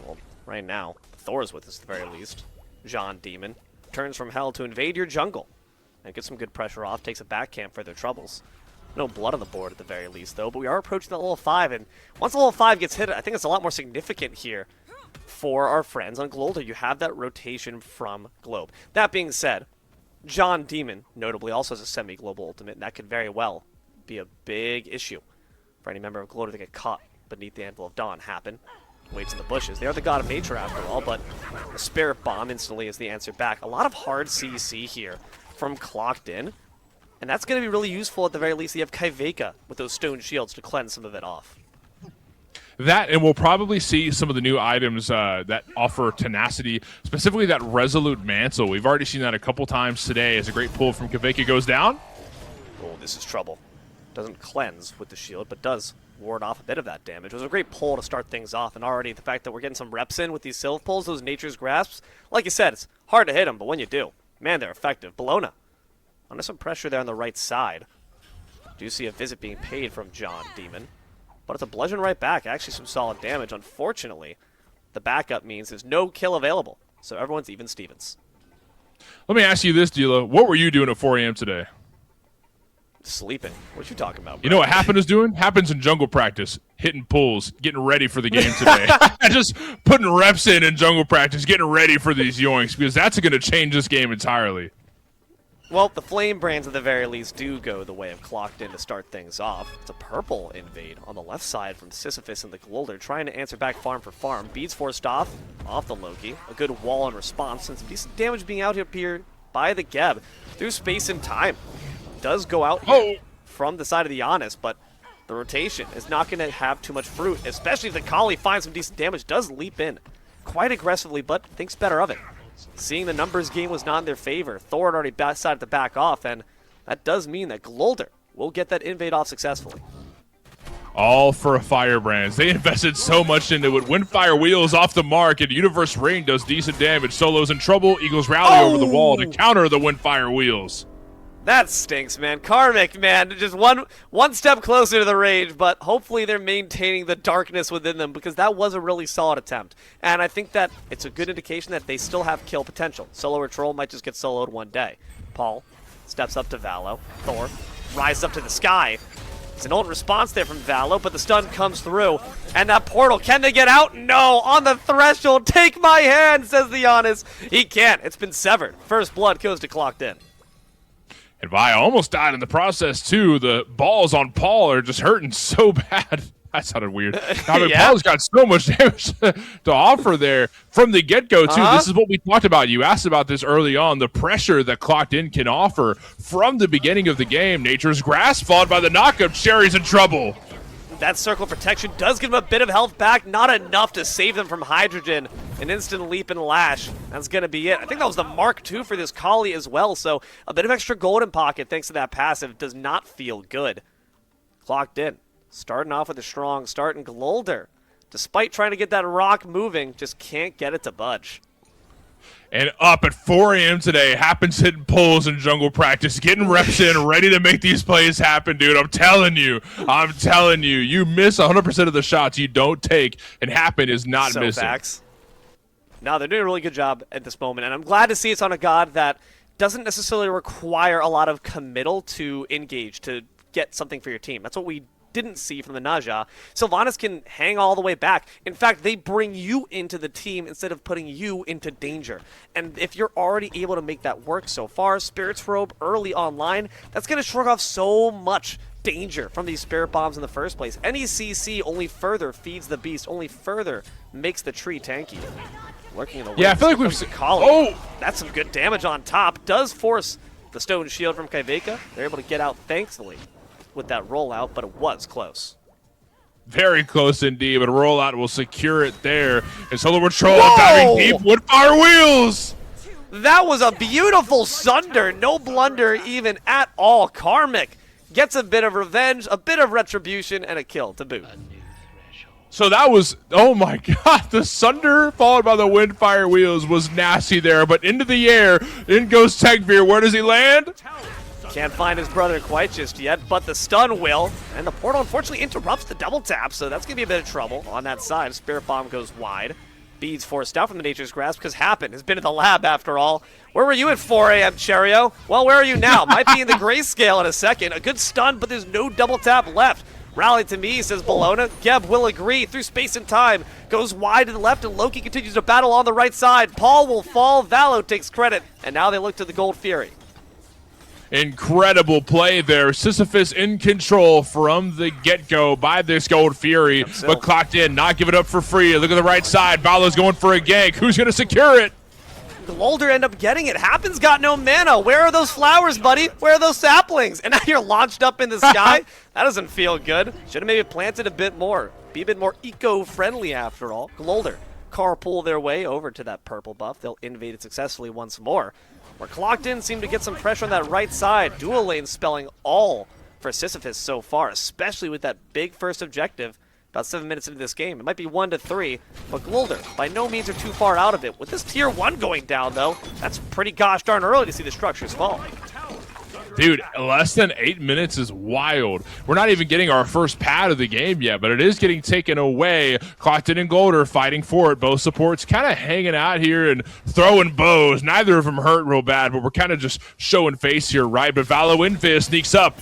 Well, right now, Thor's with us at the very least. John Demon turns from hell to invade your jungle. And gets some good pressure off, takes a back camp for their troubles. No blood on the board at the very least, though, but we are approaching that level 5, and once level 5 gets hit, I think it's a lot more significant here for our friends on Glolder. You have that rotation from Globe. That being said, John Demon, notably, also has a semi-global ultimate, and that could very well be a big issue for any member of Glolder to get caught beneath the Anvil of Dawn. Happen. Waits in the bushes. They are the god of nature after all, but a Spirit Bomb instantly is the answer back. A lot of hard CC here from Clocked In, and that's going to be really useful at the very least. You have Kaiveka with those stone shields to cleanse some of it off. That, and we'll probably see some of the new items that offer tenacity, specifically that Resolute Mantle. We've already seen that a couple times today as a great pull from Kaiveka goes down. Oh, this is trouble. Doesn't cleanse with the shield, but does ward off a bit of that damage. It was a great pull to start things off, and already the fact that we're getting some reps in with these Sylph pulls, those Nature's Grasps, like you said, it's hard to hit them, but when you do, man, they're effective. Bologna, under some pressure there on the right side. Do see a visit being paid from John Demon, but it's a bludgeon right back. Actually, some solid damage. Unfortunately, the backup means there's no kill available, so everyone's even Stevens. Let me ask you this, Dilo. What were you doing at 4 a.m. today? Sleeping. What you talking about, bro? You know what Happen is doing? Happen's in jungle practice, hitting pulls, getting ready for the game today. Just putting reps in jungle practice, getting ready for these yoinks, because that's going to change this game entirely. Well, the Flame Brands at the very least do go the way of Clocked In to start things off. It's a purple invade on the left side from Sisyphus and the Glolder, trying to answer back farm for farm. Beads forced off the Loki. A good wall in response, and some decent damage being out here by the Geb. Through space and time. Does go out here from the side of the Giannis, but the rotation is not going to have too much fruit, especially if the Kali finds some decent damage. Does leap in quite aggressively, but thinks better of it. Seeing the numbers game was not in their favor, Thor had already decided to back off, and that does mean that Glolder will get that invade off successfully. All for a Firebrands. They invested so much into it. Windfire Wheels off the mark, and Universe Ring does decent damage. Solo's in trouble. Eagles rally over the wall to counter the Windfire Wheels. That stinks, man. Karmic, man, just one step closer to the rage, but hopefully they're maintaining the darkness within them, because that was a really solid attempt. And I think that it's a good indication that they still have kill potential. Solo or Troll might just get soloed one day. Paul steps up to Valo. Thor rises up to the sky. It's an old response there from Valo, but the stun comes through. And that portal, can they get out? No, on the threshold. Take my hand, says the Giannis. He can't. It's been severed. First blood goes to Clocked In. And Vi almost died in the process, too. The balls on Paul are just hurting so bad. That sounded weird. I mean, Yeah. Paul's got so much damage to offer there from the get-go, too. This is what we talked about. You asked about this early on, the pressure that Clocked In can offer from the beginning of the game. Nature's Grasp followed by the knockup. Cherry's in trouble. That circle protection does give them a bit of health back, not enough to save them from Hydrogen. An instant leap and lash. That's going to be it. I think that was the Mark II for this Kali as well, so a bit of extra golden pocket thanks to that passive does not feel good. Clocked In. Starting off with a strong start, and Glolder, despite trying to get that rock moving, just can't get it to budge. And up at 4 a.m. today, happens hitting poles in jungle practice, getting reps in, ready to make these plays happen, dude. I'm telling you, you miss 100% of the shots you don't take, and Happen is not So missing. facts. No, they're doing a really good job at this moment, and I'm glad to see it's on a god that doesn't necessarily require a lot of committal to engage, to get something for your team. That's what we didn't see from the Naja. Sylvanas can hang all the way back. In fact, they bring you into the team instead of putting you into danger. And if you're already able to make that work so far, Spirit's Robe early online, that's going to shrug off so much danger from these Spirit Bombs in the first place. Any CC only further feeds the beast, only further makes the tree tanky. Lurking in the Yeah, I feel like we've seen. seen... Oh! That's some good damage on top. Does force the Stone Shield from Kaiveka. They're able to get out, thankfully, with that rollout, but it was close. Very close indeed, but a rollout will secure it there. And Solar Patrol diving deep, Woodfire Wheels! That was a beautiful sunder. No blunder even at all. Karmic gets a bit of revenge, a bit of retribution, and a kill to boot. So that was, oh my god, the Sunder followed by the Windfire Wheels was nasty there, but into the air, in goes Tegveer. Where does he land? Can't find his brother quite just yet, but the stun will. And the portal unfortunately interrupts the double tap, so that's going to be a bit of trouble on that side. Spirit Bomb goes wide. Beads forced out from the Nature's Grasp because Happen has been in the lab after all. Where were you at 4 a.m., Cherio? Well, where are you now? Might be in the grayscale in a second. A good stun, but there's no double tap left. Rally to me, says Bologna. Geb will agree through space and time. Goes wide to the left, and Loki continues to battle on the right side. Paul will fall. Valo takes credit, and now they look to the Gold Fury. Incredible play there. Sisyphus in control from the get-go by this Gold Fury, but Clocked In, not give it up for free. Look at the right side. Valo's going for a gank. Who's going to secure it? Glolder end up getting it. Happen's got no mana. Where are those flowers, buddy? Where are those saplings? And now you're launched up in the sky? That doesn't feel good. Should have maybe planted a bit more. Be a bit more eco-friendly after all. Glolder carpool their way over to that purple buff. They'll invade it successfully once more. Where Clocked In seem to get some pressure on that right side. Dual lane spelling all for Sisyphus so far, especially with that big first objective. About 7 minutes into this game. It might be 1-3, but Glolder by no means are too far out of it. With this tier 1 going down, though, that's pretty gosh darn early to see the structures fall. Dude, less than 8 minutes is wild. We're not even getting our first pad of the game yet, but it is getting taken away. Clocked In and Glolder fighting for it. Both supports kind of hanging out here and throwing bows. Neither of them hurt real bad, but we're kind of just showing face here, right? But Valo Infist sneaks up.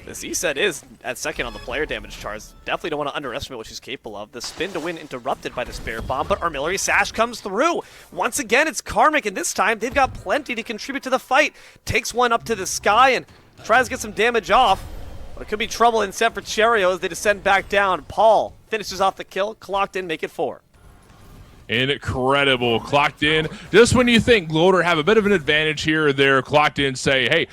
This ESET is at second on the player damage charts. Definitely don't want to underestimate what she's capable of. The spin to win interrupted by the Spirit Bomb, but Armillary Sash comes through. Once again, it's Karmic, and this time they've got plenty to contribute to the fight. Takes one up to the sky and tries to get some damage off. But it could be trouble instead for Cherio as they descend back down. Paul finishes off the kill, clocked in, make it 4. Incredible. Clocked in. Just when you think Gloater have a bit of an advantage here or there, Clocked in say, hey,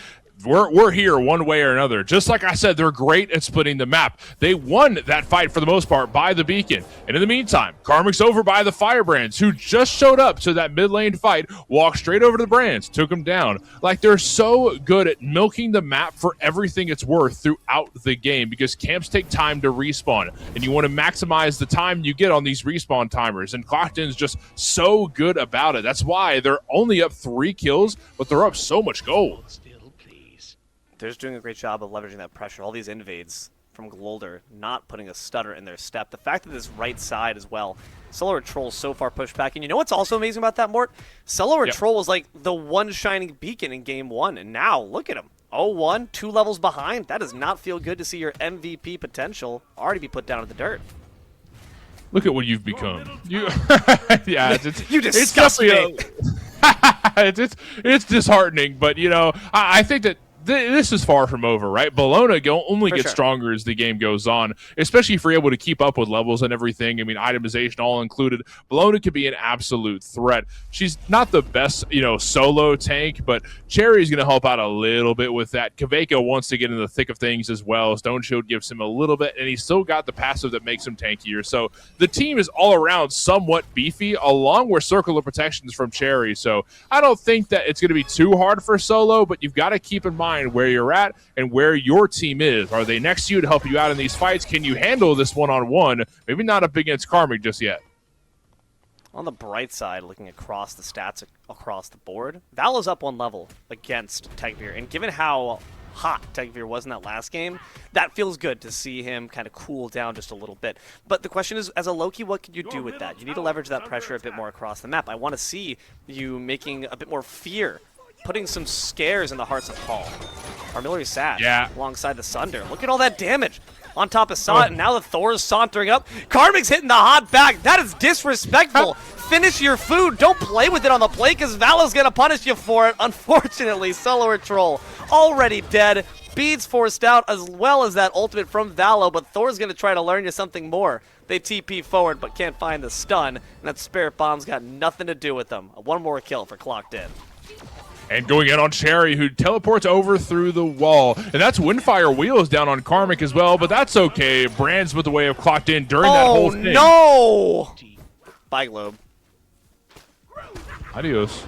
we're here one way or another. Just like I said, they're great at splitting the map. They won that fight for the most part by the beacon. And in the meantime, Karmic's over by the Firebrands, who just showed up to that mid lane fight, walked straight over to the Brands, took them down. Like, they're so good at milking the map for everything it's worth throughout the game, because camps take time to respawn, and you want to maximize the time you get on these respawn timers. And Clocked In's just so good about it. That's why they're only up 3 kills, but they're up so much gold. They're just doing a great job of leveraging that pressure. All these invades from Glolder, not putting a stutter in their step. The fact that this right side as well, Solar Troll so far pushed back. And you know what's also amazing about that, Mort? Solar Troll was like the one shining beacon in game 1, and now look at him. 0-1, 2 levels behind. That does not feel good to see your MVP potential already be put down in the dirt. Look at what you've become. You, yeah, You disgust me. It's disheartening, but you know, I think that this is far from over, right? Bologna only gets stronger as the game goes on, especially if you're able to keep up with levels and everything. I mean, itemization all included. Bologna could be an absolute threat. She's not the best, solo tank, but Cherry's going to help out a little bit with that. Kaveko wants to get in the thick of things as well. Stone Shield gives him a little bit, and he's still got the passive that makes him tankier. So the team is all around somewhat beefy, along with Circle of Protections from Cherry. So I don't think that it's going to be too hard for solo, but you've got to keep in mind where you're at and where your team is. Are they next to you to help you out in these fights? Can you handle this one-on-one? Maybe not up against Karmic just yet. On the bright side, looking across the stats across the board, Valo's up 1 level against Tegvir, and given how hot Tegvir was in that last game, that feels good to see him kind of cool down just a little bit. But the question is, as a Loki, what can you do with that? You need to leverage that pressure a bit more across the map. I want to see you making a bit more fear, putting some scares in the hearts of Paul. Armillary Sash alongside the Sunder. Look at all that damage on top of Sot, and now the Thor's sauntering up. Karmic's hitting the hot back. That is disrespectful. Finish your food. Don't play with it on the plate, because Valo's going to punish you for it. Unfortunately, Solar Troll already dead. Beads forced out, as well as that ultimate from Valo, but Thor's going to try to learn you something more. They TP forward, but can't find the stun, and that Spirit Bomb's got nothing to do with them. 1 more kill for Clocked In. And going in on Cherry, who teleports over through the wall. And that's Windfire Wheels down on Karmic as well, but that's okay. Brands with the way of Clocked In during that whole thing. Oh, no! Bye, Globe. Adios.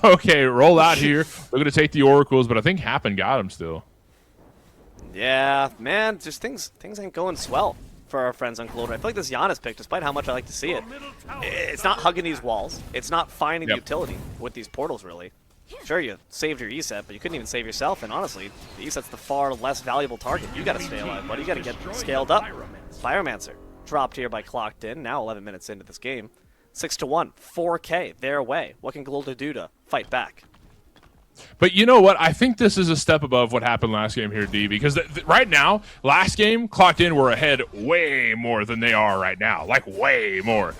Okay, roll out here. We're going to take the Oracles, but I think Happen got him still. Yeah, man, just things ain't going swell for our friends on Global. I feel like this Giannis pick, despite how much I like to see it, it's not hugging these walls. It's not finding the utility with these portals, really. Sure, you saved your ESET, but you couldn't even save yourself, and honestly, the ESET's the far less valuable target. You gotta stay alive, buddy. You gotta get scaled up. Pyromancer dropped here by Clocked In, now 11 minutes into this game. 6-1, 4K, their way. What can Glolda do to fight back? But you know what? I think this is a step above what happened last game here, D, because right now, last game, Clocked In were ahead way more than they are right now. Like, way more.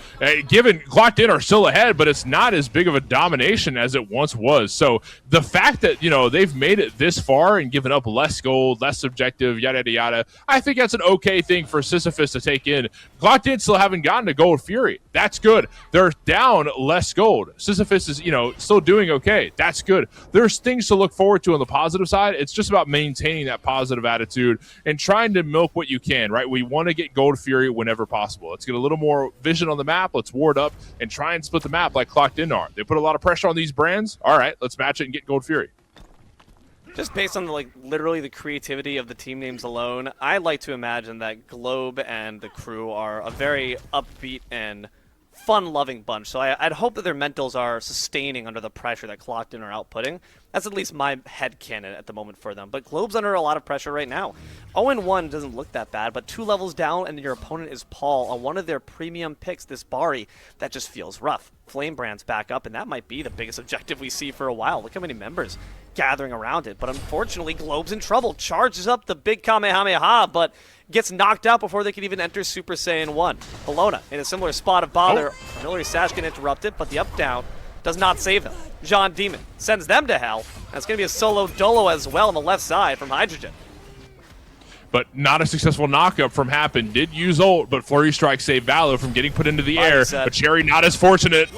Given Clocked In are still ahead, but it's not as big of a domination as it once was. So the fact that, they've made it this far and given up less gold, less objective, yada, yada, yada, I think that's an okay thing for Sisyphus to take in. Clocked In still haven't gotten to Gold Fury. That's good. They're down less gold. Sisyphus is, still doing okay. That's good. There's things to look forward to on the positive side. It's just about maintaining that positive attitude and trying to milk what you can, right? We want to get Gold Fury whenever possible. Let's get a little more vision on the map. Let's ward up and try and split the map like Clocked In are. They put a lot of pressure on these brands. All right, let's match it and get Gold Fury. Just based on literally the creativity of the team names alone, I like to imagine that Globe and the crew are a very upbeat and fun-loving bunch. So I'd hope that their mentals are sustaining under the pressure that Clocked In are outputting. That's at least my headcanon at the moment for them. But Globe's under a lot of pressure right now. 0-1 doesn't look that bad, but 2 levels down and your opponent is Paul on one of their premium picks, this Bari. That just feels rough. Flamebrand's back up, and that might be the biggest objective we see for a while. Look how many members gathering around it. But unfortunately, Globe's in trouble. Charges up the big Kamehameha, but gets knocked out before they can even enter Super Saiyan 1. Bologna in a similar spot of bother. Auxiliary Sash can interrupt it, but the up-down does not save them. John Demon sends them to hell. And it's going to be a solo dolo as well on the left side from Hydrogen. But not a successful knockup from Happen. Did use ult, but Flurry Strike saved Valo from getting put into the air. But Cherry not as fortunate.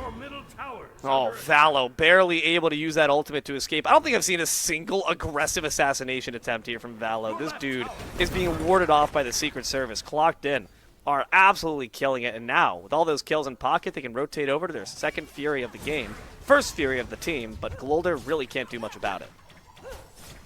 Oh, Valo barely able to use that ultimate to escape. I don't think I've seen a single aggressive assassination attempt here from Valo. This dude is being warded off by the Secret Service. Clocked in are absolutely killing it. And now, with all those kills in pocket, they can rotate over to their second Fury of the game. First Fury of the team, but Glolder really can't do much about it.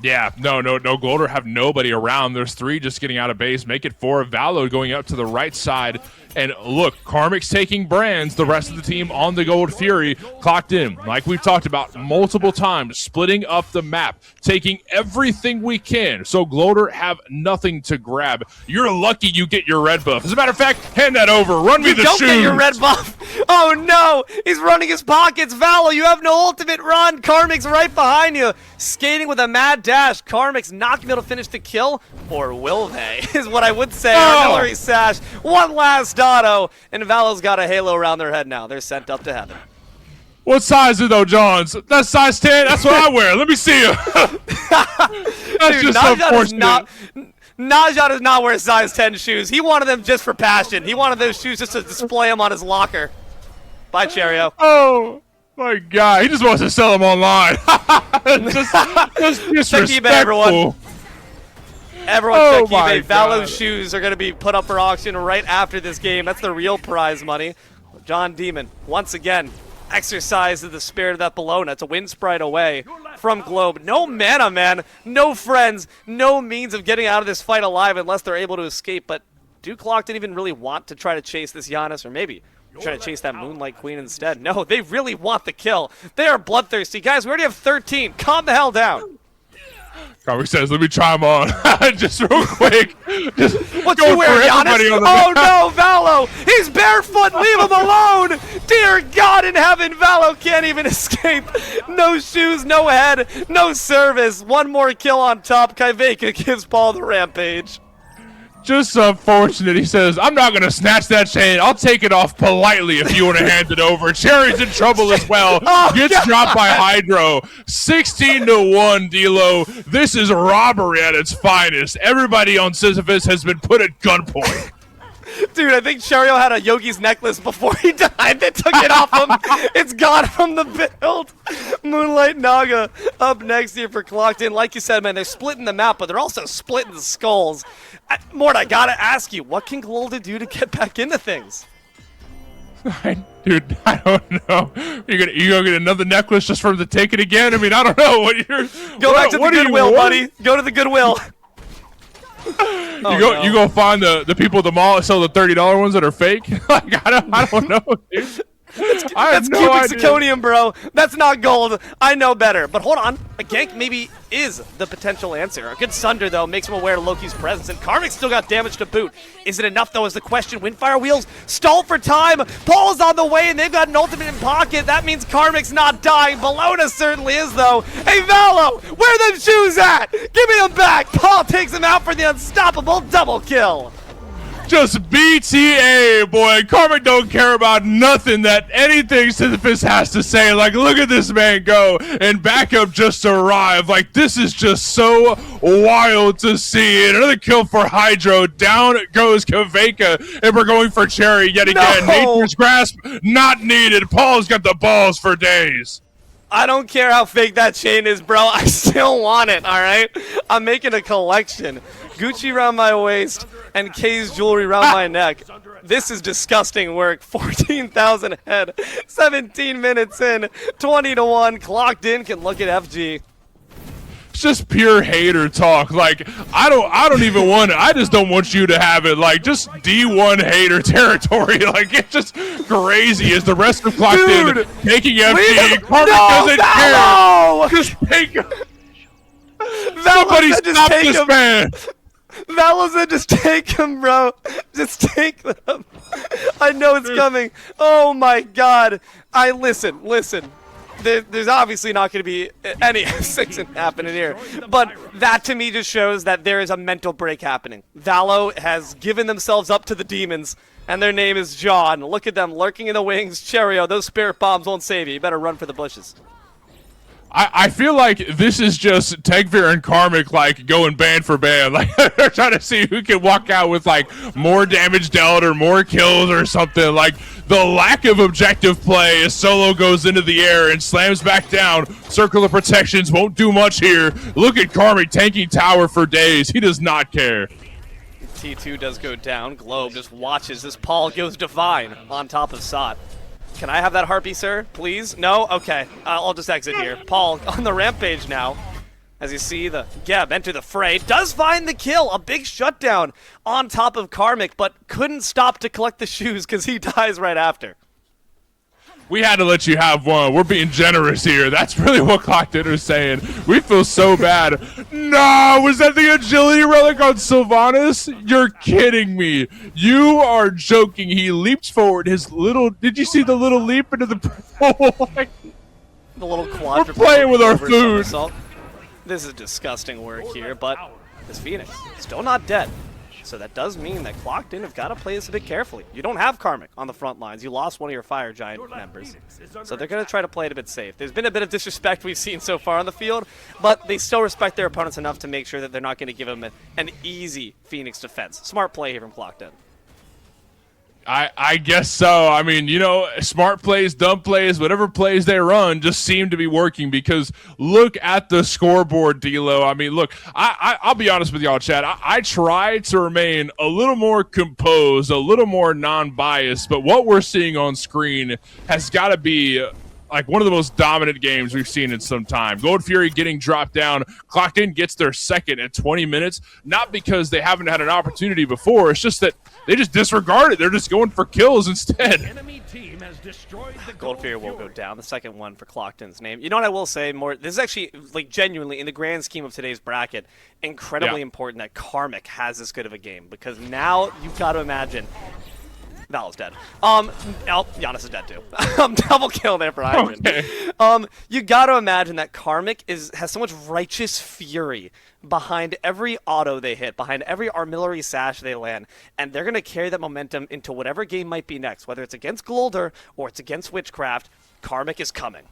Yeah, no. Glolder have nobody around. There's 3 just getting out of base. Make it 4 of Valo going out to the right side. And look, Karmic's taking Brands, the rest of the team on the Gold Fury, clocked in. Like we've talked about multiple times, splitting up the map, taking everything we can. So Glolder have nothing to grab. You're lucky you get your red buff. As a matter of fact, hand that over. Run me the shoes. You don't get your red buff. Oh no, he's running his pockets. Valo, you have no ultimate run. Karmic's right behind you, skating with a mad dash. Karmic's not going to be able to finish the kill, or will they, is what I would say. Artillery Sash, one last auto, and Valo's got a halo around their head now. They're sent up to heaven. What size is it though, Johns? That's size 10? That's what I wear. Let me see you. That's Dude, just unfortunate. Najat does not wear size 10 shoes. He wanted them just for passion. He wanted those shoes just to display them on his locker. Bye, Cheerio. Oh, my God. He just wants to sell them online. just disrespectful. Everyone. Everyone Oh check my eBay. God. Valo's shoes are going to be put up for auction right after this game. That's the real prize money. John Demon, once again, exercises the spirit of that Bologna. It's a wind sprite away from Globe. No mana, man. No friends. No means of getting out of this fight alive unless they're able to escape. But do Clock didn't even really want to try to chase this Giannis, or maybe try to chase that Moonlight Queen instead. No, they really want the kill. They are bloodthirsty. Guys, we already have 13. Calm the hell down. Karmic says, let me try him on. Just real quick. Just What go you wear, for Giannis? everybody on the Oh map. no, Valo! He's barefoot! Leave him alone! Dear God in heaven, Valo can't even escape. No shoes, no head, no service. One more kill on top. Kaiveka gives Paul the rampage. Just unfortunate. He says, I'm not going to snatch that chain. I'll take it off politely if you want to hand it over. Cherry's in trouble as well. Oh, Gets God. dropped by Hydro. 16-1, D'Lo. This is robbery at its finest. Everybody on Sisyphus has been put at gunpoint. Dude, I think Cherio had a Yogi's necklace before he died. They took it off him. It's gone from the build. Moonlight Naga up next here for Clocked In. Like you said, man, they're splitting the map, but they're also splitting the skulls. Mort, I gotta ask you, what can Glolda do to get back into things? Dude, I don't know. You gonna get another necklace just from the take it again? I mean, I don't know. Go back to the Goodwill, buddy. Go to the Goodwill. You go find the people at the mall that sell the $30 ones that are fake. Like I don't know, dude. I have That's no cubic idea. zirconium, bro. That's not gold. I know better. But hold on. A gank maybe is the potential answer. A good Sunder, though, makes him aware of Loki's presence. And Karmic still got damage to boot. Is it enough, though, is the question. Windfire Wheels stall for time. Paul's on the way, and they've got an ultimate in pocket. That means Karmic's not dying. Bologna certainly is, though. Hey, Valo, where them shoes at? Give me them back. Paul takes him out for the unstoppable double kill. Just BTA, boy. Karmic don't care about nothing that anything Sisyphus has to say. Like, look at this man go, and backup just arrived. Like, this is just so wild to see. And another kill for Hydro. Down goes Kaveka, and we're going for Cherry yet again. No. Nature's Grasp, not needed. Paul's got the balls for days. I don't care how fake that chain is, bro. I still want it, all right? I'm making a collection. Gucci around my waist and K's jewelry around my neck. This is disgusting work. 14,000 head, 17 minutes in, 20-1. Clocked In can look at FG. It's just pure hater talk. Like, I don't even want it. I just don't want you to have it. Like, just D1 hater territory. Like, it's just crazy as the rest of Clocked In taking FG. Karmic doesn't care. Just take him. Somebody stop this man. Valo said just take him, bro. Just take them. I know it's coming. Oh my god. Listen. There's obviously not going to be any F6 happening here. But that to me just shows that there is a mental break happening. Valo has given themselves up to the demons, and their name is John. Look at them lurking in the wings. Cherio, those spirit bombs won't save you. You better run for the bushes. I feel like this is just Tegvir and Karmic like going band for band. Like they're trying to see who can walk out with like more damage dealt or more kills or something. Like the lack of objective play as Solo goes into the air and slams back down. Circle of protections won't do much here. Look at Karmic tanking tower for days. He does not care. T2 does go down. Globe just watches as Paul goes divine on top of Sot. Can I have that harpy, sir? Please? No? Okay. I'll just exit here. Paul on the rampage now. As you see the Geb enter the fray. Does find the kill. A big shutdown on top of Karmic, but couldn't stop to collect the shoes because he dies right after. We had to let you have one. We're being generous here. That's really what Clocked In is saying. We feel so bad. No, was that the agility relic on Sylvanas? You're kidding me. You are joking. He leaps forward. His little, did you see the little leap into the pool? The little quadruple. We're playing with our food. This is disgusting work here, but this Phoenix still not dead. So that does mean that Clocked In have got to play this a bit carefully. You don't have Karmic on the front lines. You lost one of your Fire Giant members. So they're going to try to play it a bit safe. There's been a bit of disrespect we've seen so far on the field, but they still respect their opponents enough to make sure that they're not going to give them an easy Phoenix defense. Smart play here from Clocked In. I guess so. I mean, you know, smart plays, dumb plays, whatever plays they run just seem to be working because look at the scoreboard, D-Lo. I mean, look, I'll be honest with y'all, Chad. I try to remain a little more composed, a little more non-biased, but what we're seeing on screen has got to be like one of the most dominant games we've seen in some time. Gold Fury getting dropped down. Clocked In gets their second at 20 minutes, not because they haven't had an opportunity before. It's just that they just disregard it. They're just going for kills instead. Enemy team has destroyed the Gold Fury will go down. The second one for Clocked In's name. You know what I will say more? This is actually, like, genuinely, in the grand scheme of today's bracket, incredibly important that Karmic has this good of a game because now you've got to imagine Val's dead. Giannis is dead too. Double kill there for Hydran. Okay. You gotta imagine that Karmic has so much righteous fury behind every auto they hit, behind every artillery sash they land, and they're gonna carry that momentum into whatever game might be next, whether it's against Glolder or it's against Witchcraft. Karmic is coming.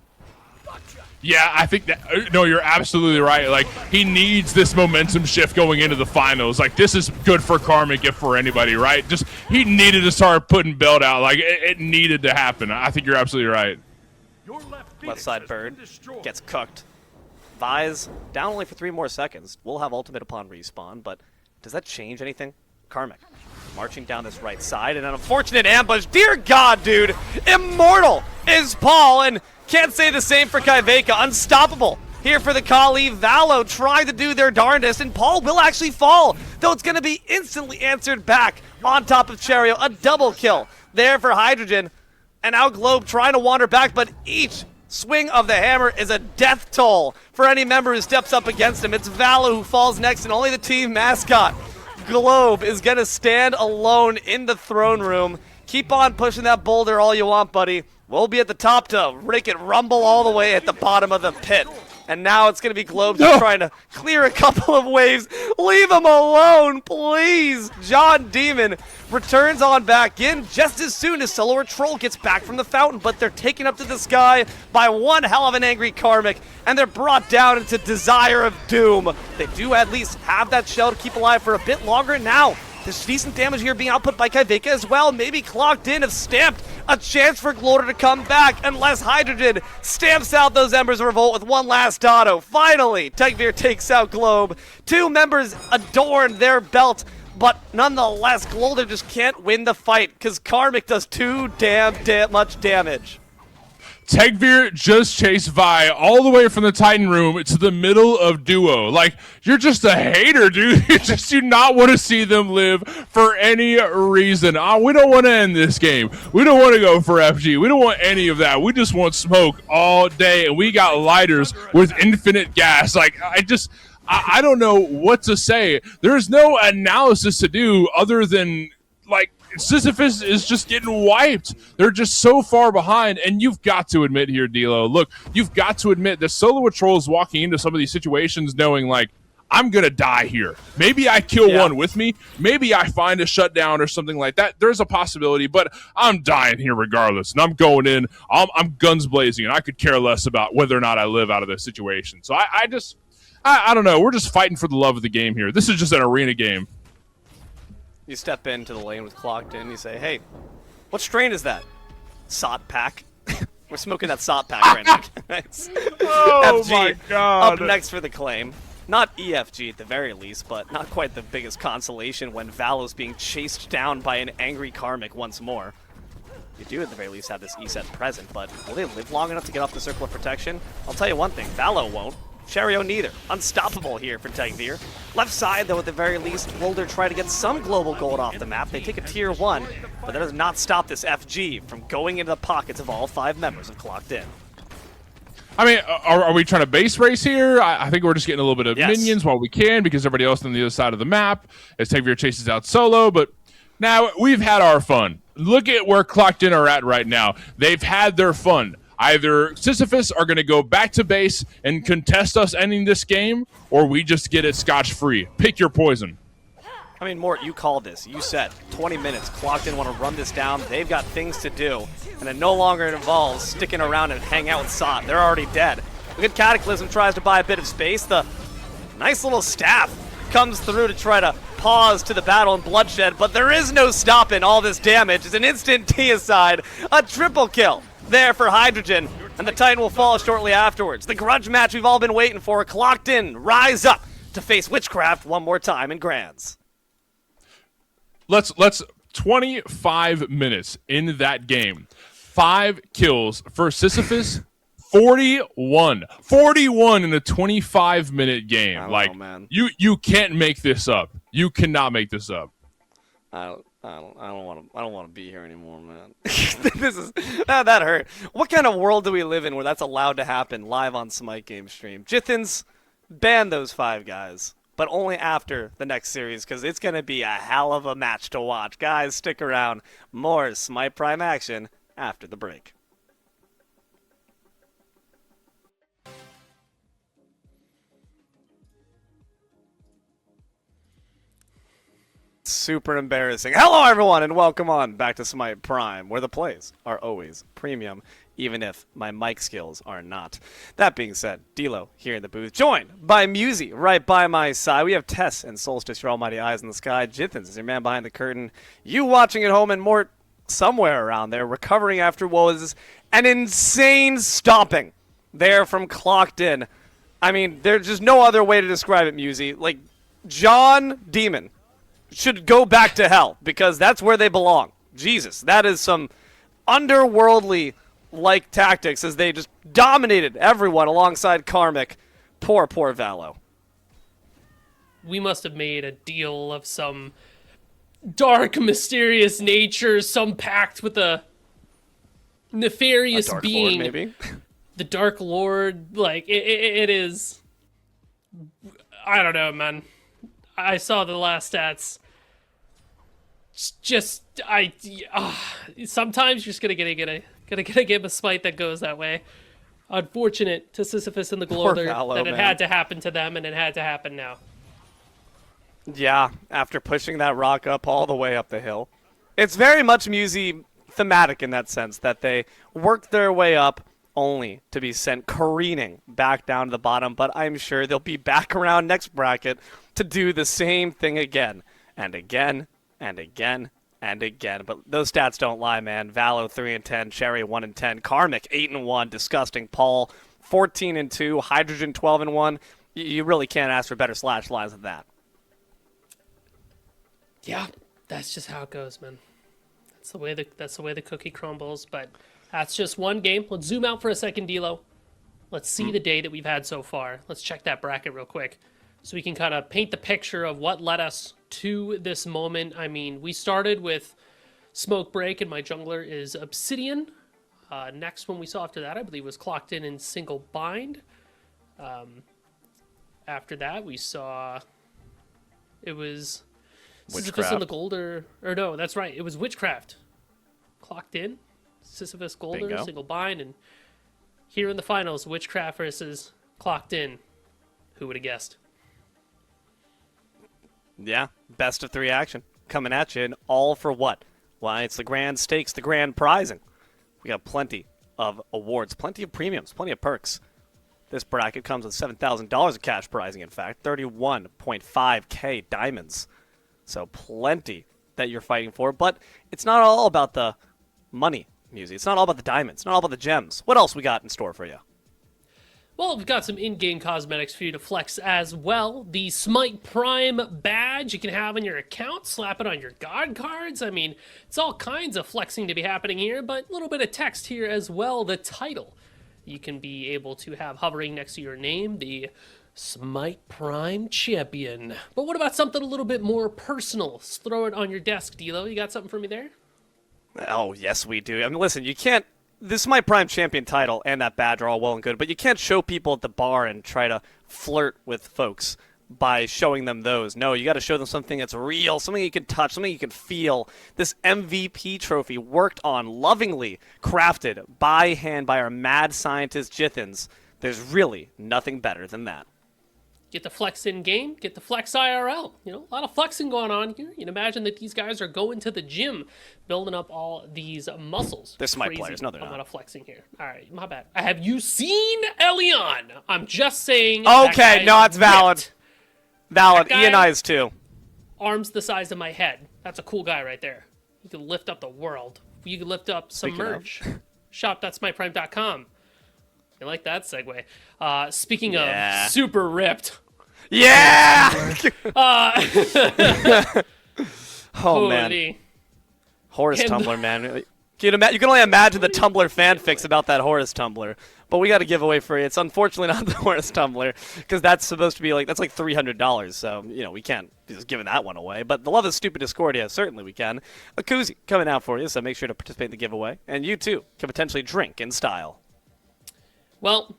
Yeah, I think that, no, you're absolutely right. Like, he needs this momentum shift going into the finals. Like, this is good for Karmic if for anybody, right? Just, he needed to start putting belt out. Like, it needed to happen. I think you're absolutely right. Your Left side bird gets cooked. Vise down only for 3 more seconds. We'll have ultimate upon respawn, but does that change anything? Karmic marching down this right side, and an unfortunate ambush. Dear God, dude! Immortal is Paul, and can't say the same for Kaiveka. Unstoppable here for the Kali. Valo trying to do their darndest, and Paul will actually fall, though it's going to be instantly answered back on top of Cherio. A double kill there for Hydrogen, and now Globe trying to wander back, but each swing of the hammer is a death toll for any member who steps up against him. It's Valo who falls next, and only the team mascot, Globe, is going to stand alone in the throne room. Keep on pushing that boulder all you want, buddy. We'll be at the top to make it rumble all the way at the bottom of the pit. And now it's going to be Globe just trying to clear a couple of waves. Leave him alone, please. John Demon returns on back in just as soon as Solar Troll gets back from the fountain. But they're taken up to the sky by one hell of an angry Karmic. And they're brought down into Desire of Doom. They do at least have that shell to keep alive for a bit longer now. There's decent damage here being output by Kaiveka as well. Maybe Clocked In have stamped a chance for Glorder to come back unless Hydrogen stamps out those Embers of Revolt with one last auto. Finally, Tegvir takes out Globe. 2 members adorn their belt, but nonetheless, Glorder just can't win the fight because Karmic does too damn much damage. Tegvir just chased Vi all the way from the Titan room to the middle of duo. Like, you're just a hater, dude. You just do not want to see them live for any reason. We don't want to end this game. We don't want to go for FG. We don't want any of that. We just want smoke all day, and we got lighters with infinite gas. Like, I don't know what to say. There's no analysis to do other than, like, Sisyphus is just getting wiped. They're just so far behind, and you've got to admit here, D'Lo, look, you've got to admit that Solo Patrol is walking into some of these situations knowing, like, I'm going to die here. Maybe I kill one with me. Maybe I find a shutdown or something like that. There's a possibility, but I'm dying here regardless, and I'm going in. I'm guns blazing, and I could care less about whether or not I live out of this situation. So I don't know. We're just fighting for the love of the game here. This is just an arena game. You step into the lane with Clocked In, you say, hey, what strain is that? Sot pack. We're smoking that Sot pack right now. Oh FG my god. up next for the claim. Not EFG at the very least, but not quite the biggest consolation when Valo's being chased down by an angry Karmic once more. You do at the very least have this ESET present, but will they live long enough to get off the circle of protection? I'll tell you one thing, Valo won't. Cherio neither. Unstoppable here for Tegvir. Left side, though, at the very least, Wolder try to get some global gold off the map. They take a tier 1, but that does not stop this FG from going into the pockets of all 5 members of Clocked In. I mean, are we trying to base race here? I think we're just getting a little bit of minions while we can because everybody else on the other side of the map as Tegvir chases out Solo, but now we've had our fun. Look at where Clocked In are at right now. They've had their fun. Either Sisyphus are going to go back to base and contest us ending this game, or we just get it scotch-free. Pick your poison. I mean, Mort, you called this. You said 20 minutes. Clocked In want to run this down. They've got things to do, and it no longer involves sticking around and hang out with Sot. They're already dead. Look at Cataclysm tries to buy a bit of space. The nice little staff comes through to try to pause to the battle and bloodshed, but there is no stopping all this damage. It's an instant deicide, a triple kill there for Hydrogen, and the Titan will fall shortly afterwards. The grudge match we've all been waiting for. Clocked In rise up to face Witchcraft one more time in Grands. Let's 25 minutes in that game. 5 kills for Sisyphus. 41 in a 25-minute game. Like, man. You can't make this up. You cannot make this up. I don't want to be here anymore, man. That hurt. What kind of world do we live in where that's allowed to happen live on Smite Game Stream? Jithins, ban those 5 guys, but only after the next series, because it's going to be a hell of a match to watch. Guys, stick around. More Smite Prime action after the break. Super embarrassing. Hello, everyone, and welcome on back to Smite Prime, where the plays are always premium, even if my mic skills are not. That being said, D'Lo here in the booth, joined by Musi right by my side. We have Tess and Solstice, your almighty eyes in the sky. Jithins is your man behind the curtain. You watching at home, and Mort somewhere around there, recovering after what was an insane stomping there from Clocked In. I mean, there's just no other way to describe it, Musi. Like, John Demon should go back to hell, because that's where they belong. Jesus, that is some underworldly-like tactics as they just dominated everyone alongside Karmic. Poor Valo. We must have made a deal of some dark, mysterious nature, some pact with a nefarious Dark being. Lord, maybe? The Dark Lord, like, it is... I don't know, man. I saw the last stats. Sometimes you're just gonna get a game of Smite that goes that way. Unfortunate to Sisyphus and the Glother that it had to happen to them, and it had to happen now. Yeah, after pushing that rock up all the way up the hill. It's very much Musi thematic in that sense, that they worked their way up only to be sent careening back down to the bottom, but I'm sure they'll be back around next bracket to do the same thing again and again and again and again. But those stats don't lie, man. Valo 3-10, Cherry 1-10, Karmic 8-1, disgusting. Paul 14-2, Hydrogen 12-1. You really can't ask for better slash lines than that. Yeah, that's just how it goes, man. That's the way the cookie crumbles. But That's just one game. Let's zoom out for a second, D'Lo. Let's see the day that we've had so far. Let's check that bracket real quick so we can kind of paint the picture of what led us to this moment. I mean, we started with Smoke Break, and my jungler is Obsidian. Next one we saw after that, I believe, was Clocked In Single Bind. After that, we saw it was Sisyphus and the Golder. Or no, that's right. It was Witchcraft. Clocked In, Sisyphus, Golder, Bingo. Single Bind, and here in the finals, Witchcraft versus Clocked In. Who would have guessed? Yeah, best of 3 action coming at you, and all for what? Why, it's the grand stakes, the grand prizing. We got plenty of awards, plenty of premiums, plenty of perks. This bracket comes with $7,000 of cash prizing, in fact, 31.5K diamonds. So plenty that you're fighting for, but it's not all about the money, Musy. It's not all about the diamonds, not all about the gems. What else we got in store for you? Well, we've got some in-game cosmetics for you to flex as well. The Smite Prime badge you can have on your account, slap it on your God cards. I mean, it's all kinds of flexing to be happening here, but a little bit of text here as well. The title you can be able to have hovering next to your name, the Smite Prime Champion. But what about something a little bit more personal? Let's throw it on your desk, D'Lo. You got something for me there? Oh, yes, we do. I mean, listen, you can't. This is my Prime Champion title and that badge are all well and good, but you can't show people at the bar and try to flirt with folks by showing them those. No, you got to show them something that's real, something you can touch, something you can feel. This MVP trophy worked on, lovingly crafted by hand by our mad scientist Jithins. There's really nothing better than that. Get the flex in game, get the flex IRL. You know, a lot of flexing going on here. You'd imagine that these guys are going to the gym, building up all these muscles. They're Smite Crazy players. No, they're not. amount of flexing here. All right, my bad. Have you seen Elion? I'm just saying. Okay, no, it's valid. ripped. Valid. That guy- Ian Eyes, too. Arms the size of my head. That's a cool guy right there. You can lift up the world. You can lift up some Speaking of. merch. Shop.smiteprime.com. I like that segue. Speaking Yeah. of super ripped. Yeah! Oh, man. Holy. Horus And- Tumblr, man. You can only imagine the Tumblr fanfics about that Horus Tumblr. But we got a giveaway for you. It's unfortunately not the Horus Tumblr, because that's supposed to be that's like $300. So, we can't be just giving that one away. But the Love is Stupid Discordia, certainly we can. A koozie coming out for you, so make sure to participate in the giveaway. And you, too, can potentially drink in style. Well,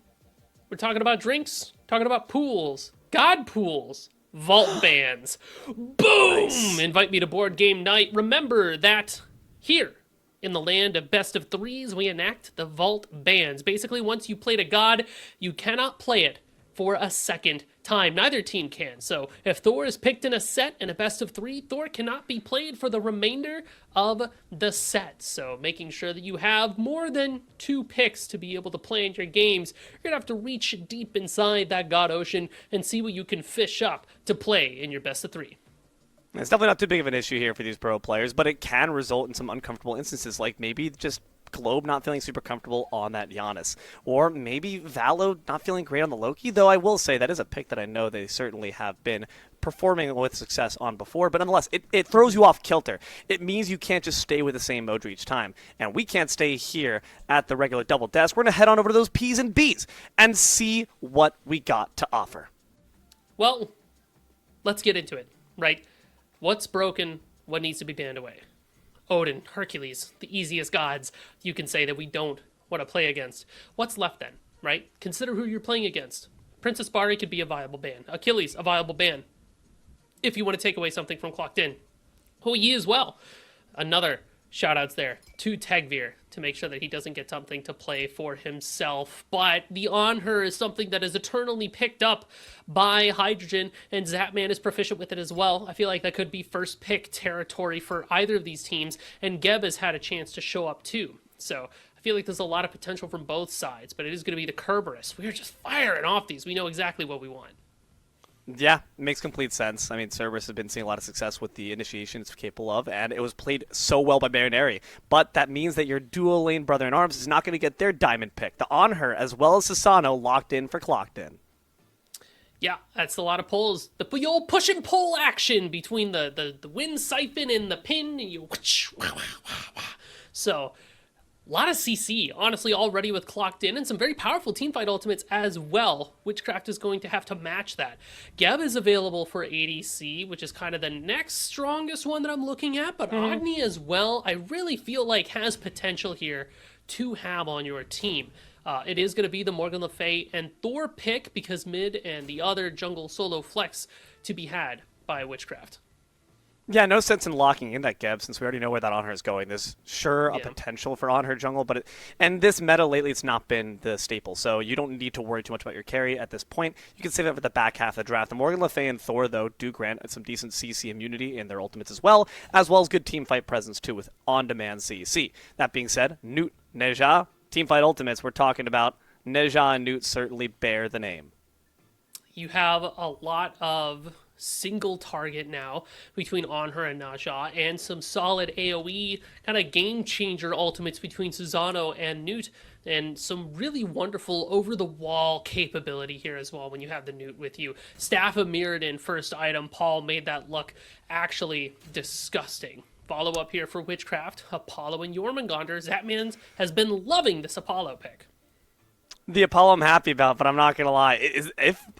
we're talking about drinks, talking about pools, god pools, vault bands. Boom! Nice. Invite me to board game night. Remember that here in the land of best of threes, we enact the vault bands. Basically, once you played a god, you cannot play it for a second time. Neither team can. So if Thor is picked in a set in a best of three, Thor cannot be played for the remainder of the set. So making sure that you have more than 2 picks to be able to play in your games, you're going to have to reach deep inside that god ocean and see what you can fish up to play in your best of 3. It's definitely not too big of an issue here for these pro players, but it can result in some uncomfortable instances, like maybe just Globe not feeling super comfortable on that Giannis, or maybe Valo not feeling great on the Loki, though I will say that is a pick that I know they certainly have been performing with success on before, but nonetheless, it throws you off kilter. It means you can't just stay with the same Modri each time, and we can't stay here at the regular double desk. We're going to head on over to those P's and B's and see what we got to offer. Well, let's get into it, right? What's broken? What needs to be banned away? Odin, Hercules, the easiest gods you can say that we don't want to play against. What's left then, right? Consider who you're playing against. Princess Bari could be a viable ban. Achilles, a viable ban. If you want to take away something from Clocked In. Hou Yi as well. Another shout-outs there to Tegvir to make sure that he doesn't get something to play for himself. But the On Her is something that is eternally picked up by Hydrogen, and Zapman is proficient with it as well. I feel like that could be first pick territory for either of these teams, and Geb has had a chance to show up too. So I feel like there's a lot of potential from both sides, but it is going to be the Kerberos. We are just firing off these. We know exactly what we want. Yeah, it makes complete sense. I mean, Cerberus has been seeing a lot of success with the initiation it's capable of, and it was played so well by Baroneri. But that means that your dual lane brother in arms is not going to get their diamond pick. The On Her, as well as Sasano, locked in for Clocked In. Yeah, that's a lot of pulls. The old push and pull action between the wind siphon and the pin, and you. So, A lot of CC, honestly, already with Clocked In, and some very powerful teamfight ultimates as well. Witchcraft is going to have to match that. Geb is available for ADC, which is kind of the next strongest one that I'm looking at, but Agni as well, I really feel like has potential here to have on your team. It is going to be the Morgan Le Fay and Thor pick because mid and the other jungle solo flex to be had by Witchcraft. Yeah, no sense in locking in that Geb since we already know where that on her is going. There's sure a Yeah. potential for on her jungle, but and this meta lately it's not been the staple, so you don't need to worry too much about your carry at this point. You can save that for the back half of the draft. The Morgan Le Fay and Thor though do grant some decent CC immunity in their ultimates as well as good team fight presence too with on-demand CC. That being said, Newt, Neja, team fight ultimates we're talking about. Neja and Newt certainly bear the name. You have a lot of single target now between Onher and Naja, and some solid AoE kind of game changer ultimates between Susano and Newt, and some really wonderful over the wall capability here as well when you have the Newt with you. Staff of Mirrodin, first item. Paul made that look actually disgusting. Follow up here for Witchcraft, Apollo and Jormungandr. Zatman has been loving this Apollo pick. The Apollo I'm happy about, but I'm not gonna lie.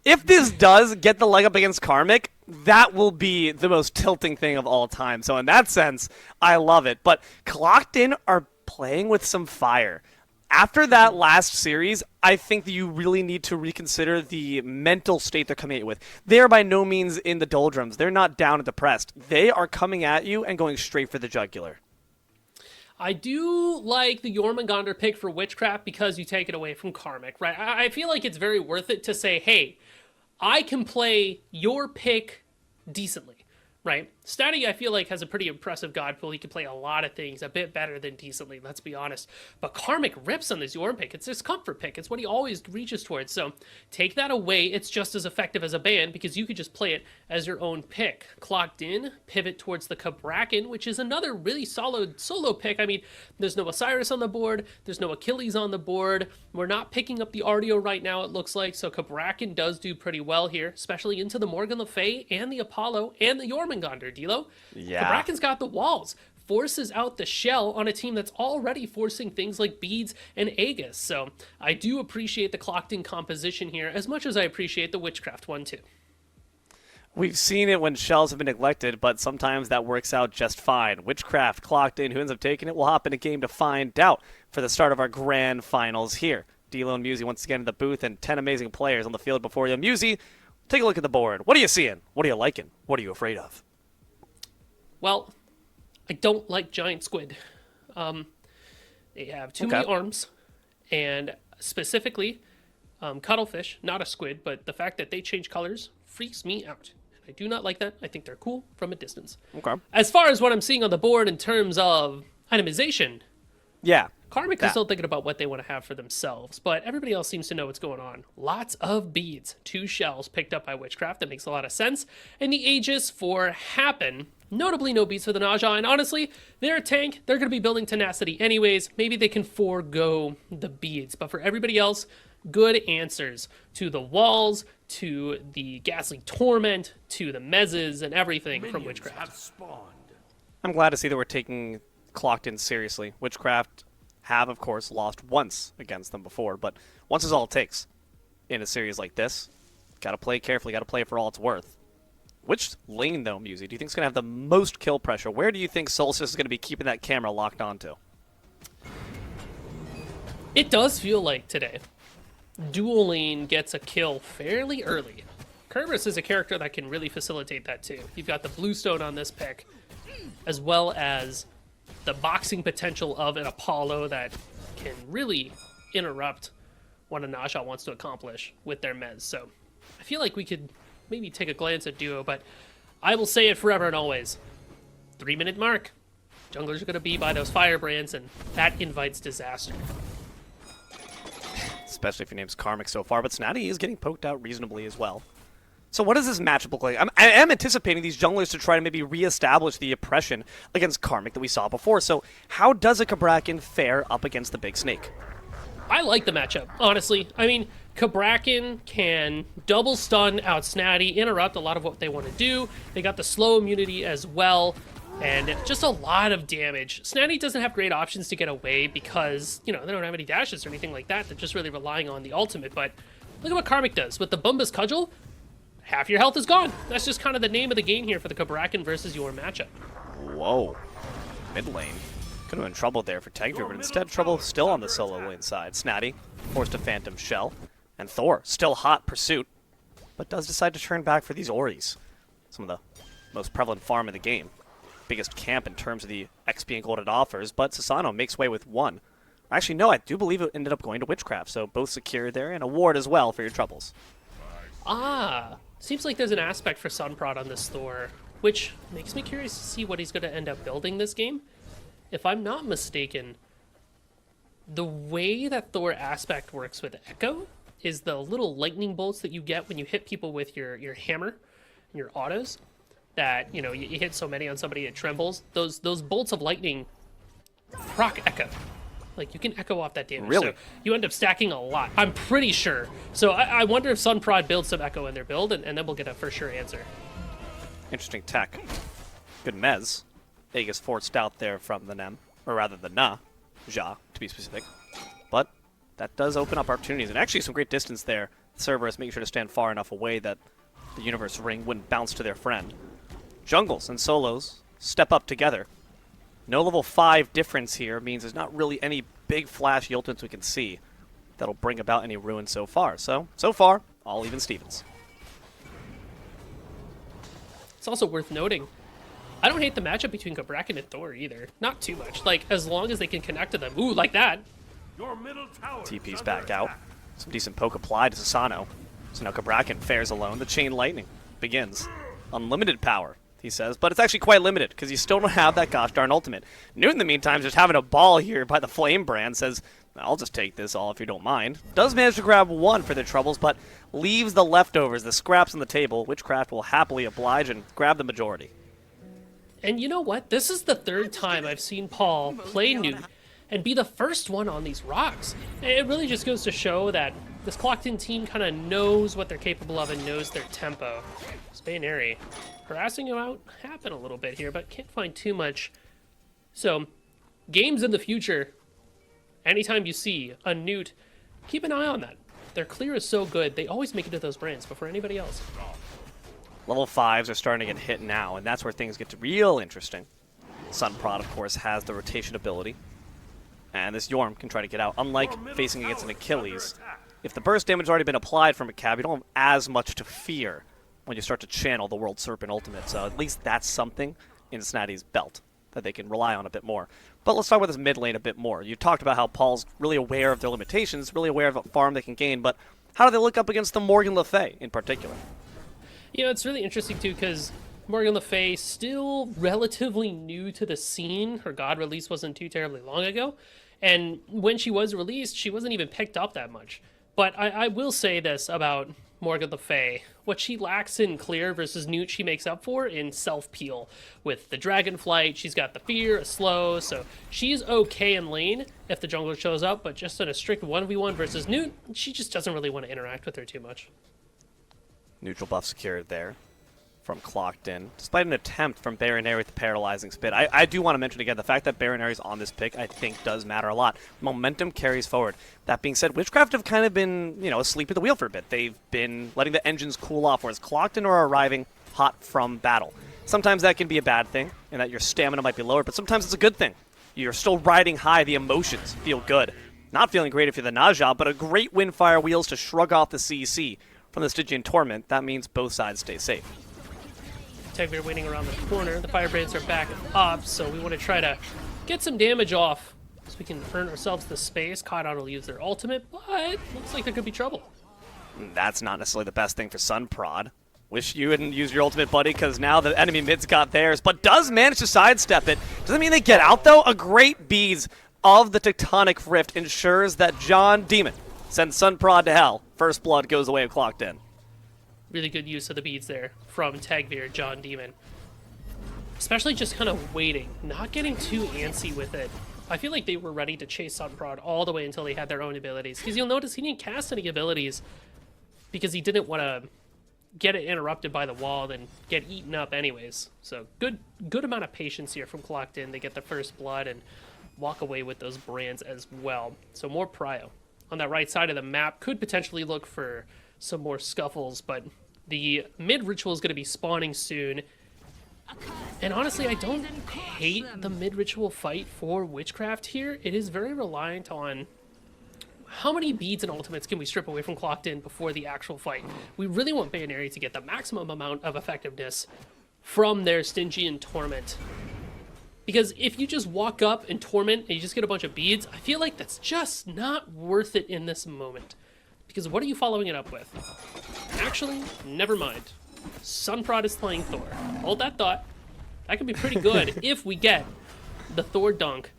If this does get the leg up against Karmic, that will be the most tilting thing of all time. So in that sense, I love it. But Clocked In are playing with some fire. After that last series, I think that you really need to reconsider the mental state they're coming at you with. They are by no means in the doldrums. They're not down and depressed. They are coming at you and going straight for the jugular. I do like the Jormungandr pick for Witchcraft because you take it away from Karmic, right? I feel like it's very worth it to say, hey, I can play your pick decently, right? Statty, I feel like, has a pretty impressive god pool. He can play a lot of things a bit better than decently, let's be honest. But Karmic rips on this Yorm pick. It's his comfort pick. It's what he always reaches towards. So take that away. It's just as effective as a ban because you could just play it as your own pick. Clocked In, pivot towards the Cabrakan, which is another really solid solo pick. I mean, there's no Osiris on the board. There's no Achilles on the board. We're not picking up the Artio right now, it looks like. So Cabrakan does do pretty well here, especially into the Morgan Le Fay and the Apollo and the Jormungandr. D'Lo? Yeah. Cabrakan's got the walls. Forces out the shell on a team that's already forcing things like Beads and Aegis. So I do appreciate the Clocked In composition here as much as I appreciate the Witchcraft one too. We've seen it when shells have been neglected, but sometimes that works out just fine. Witchcraft, Clocked In, who ends up taking it, we'll hop in a game to find out for the start of our grand finals here. D'Lo and Musi once again in the booth and 10 amazing players on the field before you. Musi, take a look at the board. What are you seeing? What are you liking? What are you afraid of? Well, I don't like giant squid. They have too many arms, and specifically, cuttlefish, not a squid, but the fact that they change colors freaks me out. I do not like that. I think they're cool from a distance. Okay. As far as what I'm seeing on the board in terms of itemization, Yeah. Karmic is still thinking about what they want to have for themselves, but everybody else seems to know what's going on. Lots of beads, 2 shells picked up by Witchcraft. That makes a lot of sense. And the Aegis for Happen. Notably no beats for the Naja, and honestly, they're a tank. They're going to be building tenacity anyways. Maybe they can forego the beads, but for everybody else, good answers to the walls, to the Ghastly Torment, to the Mezzes, and everything from Minions Witchcraft. have spawned. I'm glad to see that we're taking Clocked In seriously. Witchcraft have, of course, lost once against them before, but once is all it takes in a series like this. Gotta play carefully, gotta play for all it's worth. Which lane, though, Musi, do you think is going to have the most kill pressure? Where do you think Solstice is going to be keeping that camera locked onto? It does feel like today, Dual Lane gets a kill fairly early. Kerberos is a character that can really facilitate that too. You've got the Bluestone on this pick, as well as the boxing potential of an Apollo that can really interrupt what a Naja wants to accomplish with their mez. So I feel like we could maybe take a glance at Duo, but I will say it forever and always. 3-minute mark. Junglers are going to be by those firebrands, and that invites disaster. Especially if your name's Karmic so far, but Snotty is getting poked out reasonably as well. So what does this matchup look like? I am anticipating these junglers to try to maybe reestablish the oppression against Karmic that we saw before. So how does a Cabrakan fare up against the Big Snake? I like the matchup, honestly. I mean, Cabrakan can double stun out Snatty, interrupt a lot of what they want to do. They got the slow immunity as well. And just a lot of damage. Snatty doesn't have great options to get away because, you know, they don't have any dashes or anything like that. They're just really relying on the ultimate. But look at what Karmic does. With the Bumba's Cudgel, half your health is gone. That's just kind of the name of the game here for the Cabrakan versus your matchup. Whoa. Mid lane. Could have been trouble there for Tagvir, but instead trouble still on the solo lane side. Snatty forced a Phantom Shell. And Thor, still hot pursuit, but does decide to turn back for these Oris. Some of the most prevalent farm in the game. Biggest camp in terms of the XP and gold it offers, but Susano makes way with one. Actually, no, I do believe it ended up going to Witchcraft, so both secured there, and a ward as well for your troubles. Ah, seems like there's an aspect for Sunprod on this Thor, which makes me curious to see what he's going to end up building this game. If I'm not mistaken, the way that Thor aspect works with Echo is the little lightning bolts that you get when you hit people with your hammer and your autos. That, you know, you hit so many on somebody it trembles. Those bolts of lightning proc Echo. Like, you can echo off that damage. Really? So you end up stacking a lot. I'm pretty sure. So I wonder if Sunprod builds some Echo in their build, and then we'll get a for sure answer. Interesting tech. Good mez. Aegis forced out there from the Nem, or rather the Na, Ja, to be specific. But that does open up opportunities, and actually some great distance there. Cerberus making sure to stand far enough away that the Universe Ring wouldn't bounce to their friend. Jungles and solos step up together. No level 5 difference here means there's not really any big flash ultimates we can see that'll bring about any ruin so far. So far, all even Stevens. It's also worth noting, I don't hate the matchup between Cabrakan and Thor either. Not too much. Like, as long as they can connect to them. Ooh, like that. Your middle tower TP's back out. Some decent poke applied to Susano. So now Cabrakan fares alone. The Chain Lightning begins. Unlimited power, he says, but it's actually quite limited because you still don't have that gosh darn ultimate. Newt, in the meantime, just having a ball here by the Flame brand, says, I'll just take this all if you don't mind. Does manage to grab one for their troubles, but leaves the leftovers, the scraps on the table. Witchcraft will happily oblige and grab the majority. And you know what? This is the third time I've seen Paul play Newt and be the first one on these rocks. It really just goes to show that this clocked-in team kind of knows what they're capable of and knows their tempo. Spainary harassing him out happen a little bit here, but can't find too much. So, games in the future, anytime you see a Newt, keep an eye on that. Their clear is so good, they always make it to those brands before anybody else. Level 5s are starting to get hit now, and that's where things get real interesting. Sunprod, of course, has the rotation ability. And this Yorm can try to get out. Unlike facing against an Achilles, if the burst damage has already been applied from a cab, you don't have as much to fear when you start to channel the World Serpent Ultimate. So at least that's something in Snatty's belt that they can rely on a bit more. But let's talk about this mid lane a bit more. You talked about how Paul's really aware of their limitations, really aware of what farm they can gain, but how do they look up against the Morgan Le Fay in particular? You know, it's really interesting, too, because Morgan Le Fay still relatively new to the scene. Her God release wasn't too terribly long ago. And when she was released, she wasn't even picked up that much. But I will say this about Morgan Le Fay. What she lacks in clear versus Newt, she makes up for in self-peel. With the Dragonflight, she's got the fear, a slow, so she's okay in lane if the jungler shows up, but just in a strict 1v1 versus Newt, she just doesn't really want to interact with her too much. Neutral buff secured there from Clocked In, despite an attempt from Baronary with the Paralyzing Spit. I do want to mention again, the fact that Baronary's on this pick, I think, does matter a lot. Momentum carries forward. That being said, Witchcraft have kind of been, asleep at the wheel for a bit. They've been letting the engines cool off, whereas Clocked In are arriving hot from battle. Sometimes that can be a bad thing, and that your stamina might be lower, but sometimes it's a good thing. You're still riding high, the emotions feel good. Not feeling great if you're the Naja, but a great Windfire Wheels to shrug off the CEC from the Stygian Torment. That means both sides stay safe. Tagvir waiting around the corner. The Firebrands are back up, so we want to try to get some damage off so we can earn ourselves the space. Kaidon will use their ultimate, but looks like there could be trouble. That's not necessarily the best thing for Sunprod. Wish you hadn't used your ultimate, buddy, because now the enemy mid's got theirs, but does manage to sidestep it. Doesn't mean they get out, though. A great beads of the Tectonic Rift ensures that John Demon sends Sunprod to hell. First blood goes away Clocked In. Really good use of the beads there from Tagvir, John Demon. Especially just kind of waiting, not getting too antsy with it. I feel like they were ready to chase Sunprod all the way until they had their own abilities. Because you'll notice he didn't cast any abilities because he didn't want to get it interrupted by the wall than get eaten up anyways. So good amount of patience here from Clocked In. They get the first blood and walk away with those brands as well. So more prio. On that right side of the map, could potentially look for some more scuffles, but the mid ritual is going to be spawning soon. And honestly, I don't hate the mid ritual fight for Witchcraft here. It is very reliant on how many beads and ultimates can we strip away from Clocked In before the actual fight. We really want Bayonary to get the maximum amount of effectiveness from their Stygian Torment. Because if you just walk up and Torment and you just get a bunch of beads, I feel like that's just not worth it in this moment. Because what are you following it up with? Actually, never mind. Sunprod is playing Thor. Hold that thought. That could be pretty good if we get the Thor dunk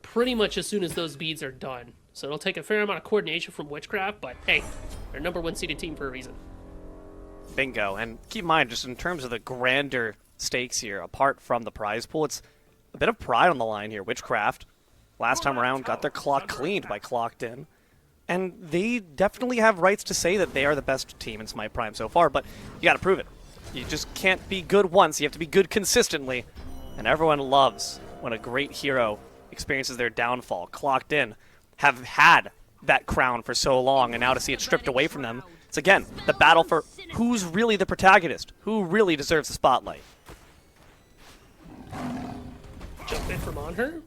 pretty much as soon as those beads are done. So it'll take a fair amount of coordination from Witchcraft, but hey, they're #1 seeded team for a reason. Bingo. And keep in mind, just in terms of the grander stakes here, apart from the prize pool, it's a bit of pride on the line here. Witchcraft, last time around, got their clock cleaned by Clocked In. And they definitely have rights to say that they are the best team in Smite Prime so far, but you gotta prove it. You just can't be good once, you have to be good consistently. And everyone loves when a great hero experiences their downfall. Clocked In have had that crown for so long, and now to see it stripped away from them, it's again the battle for who's really the protagonist, who really deserves the spotlight. Jump in from on her.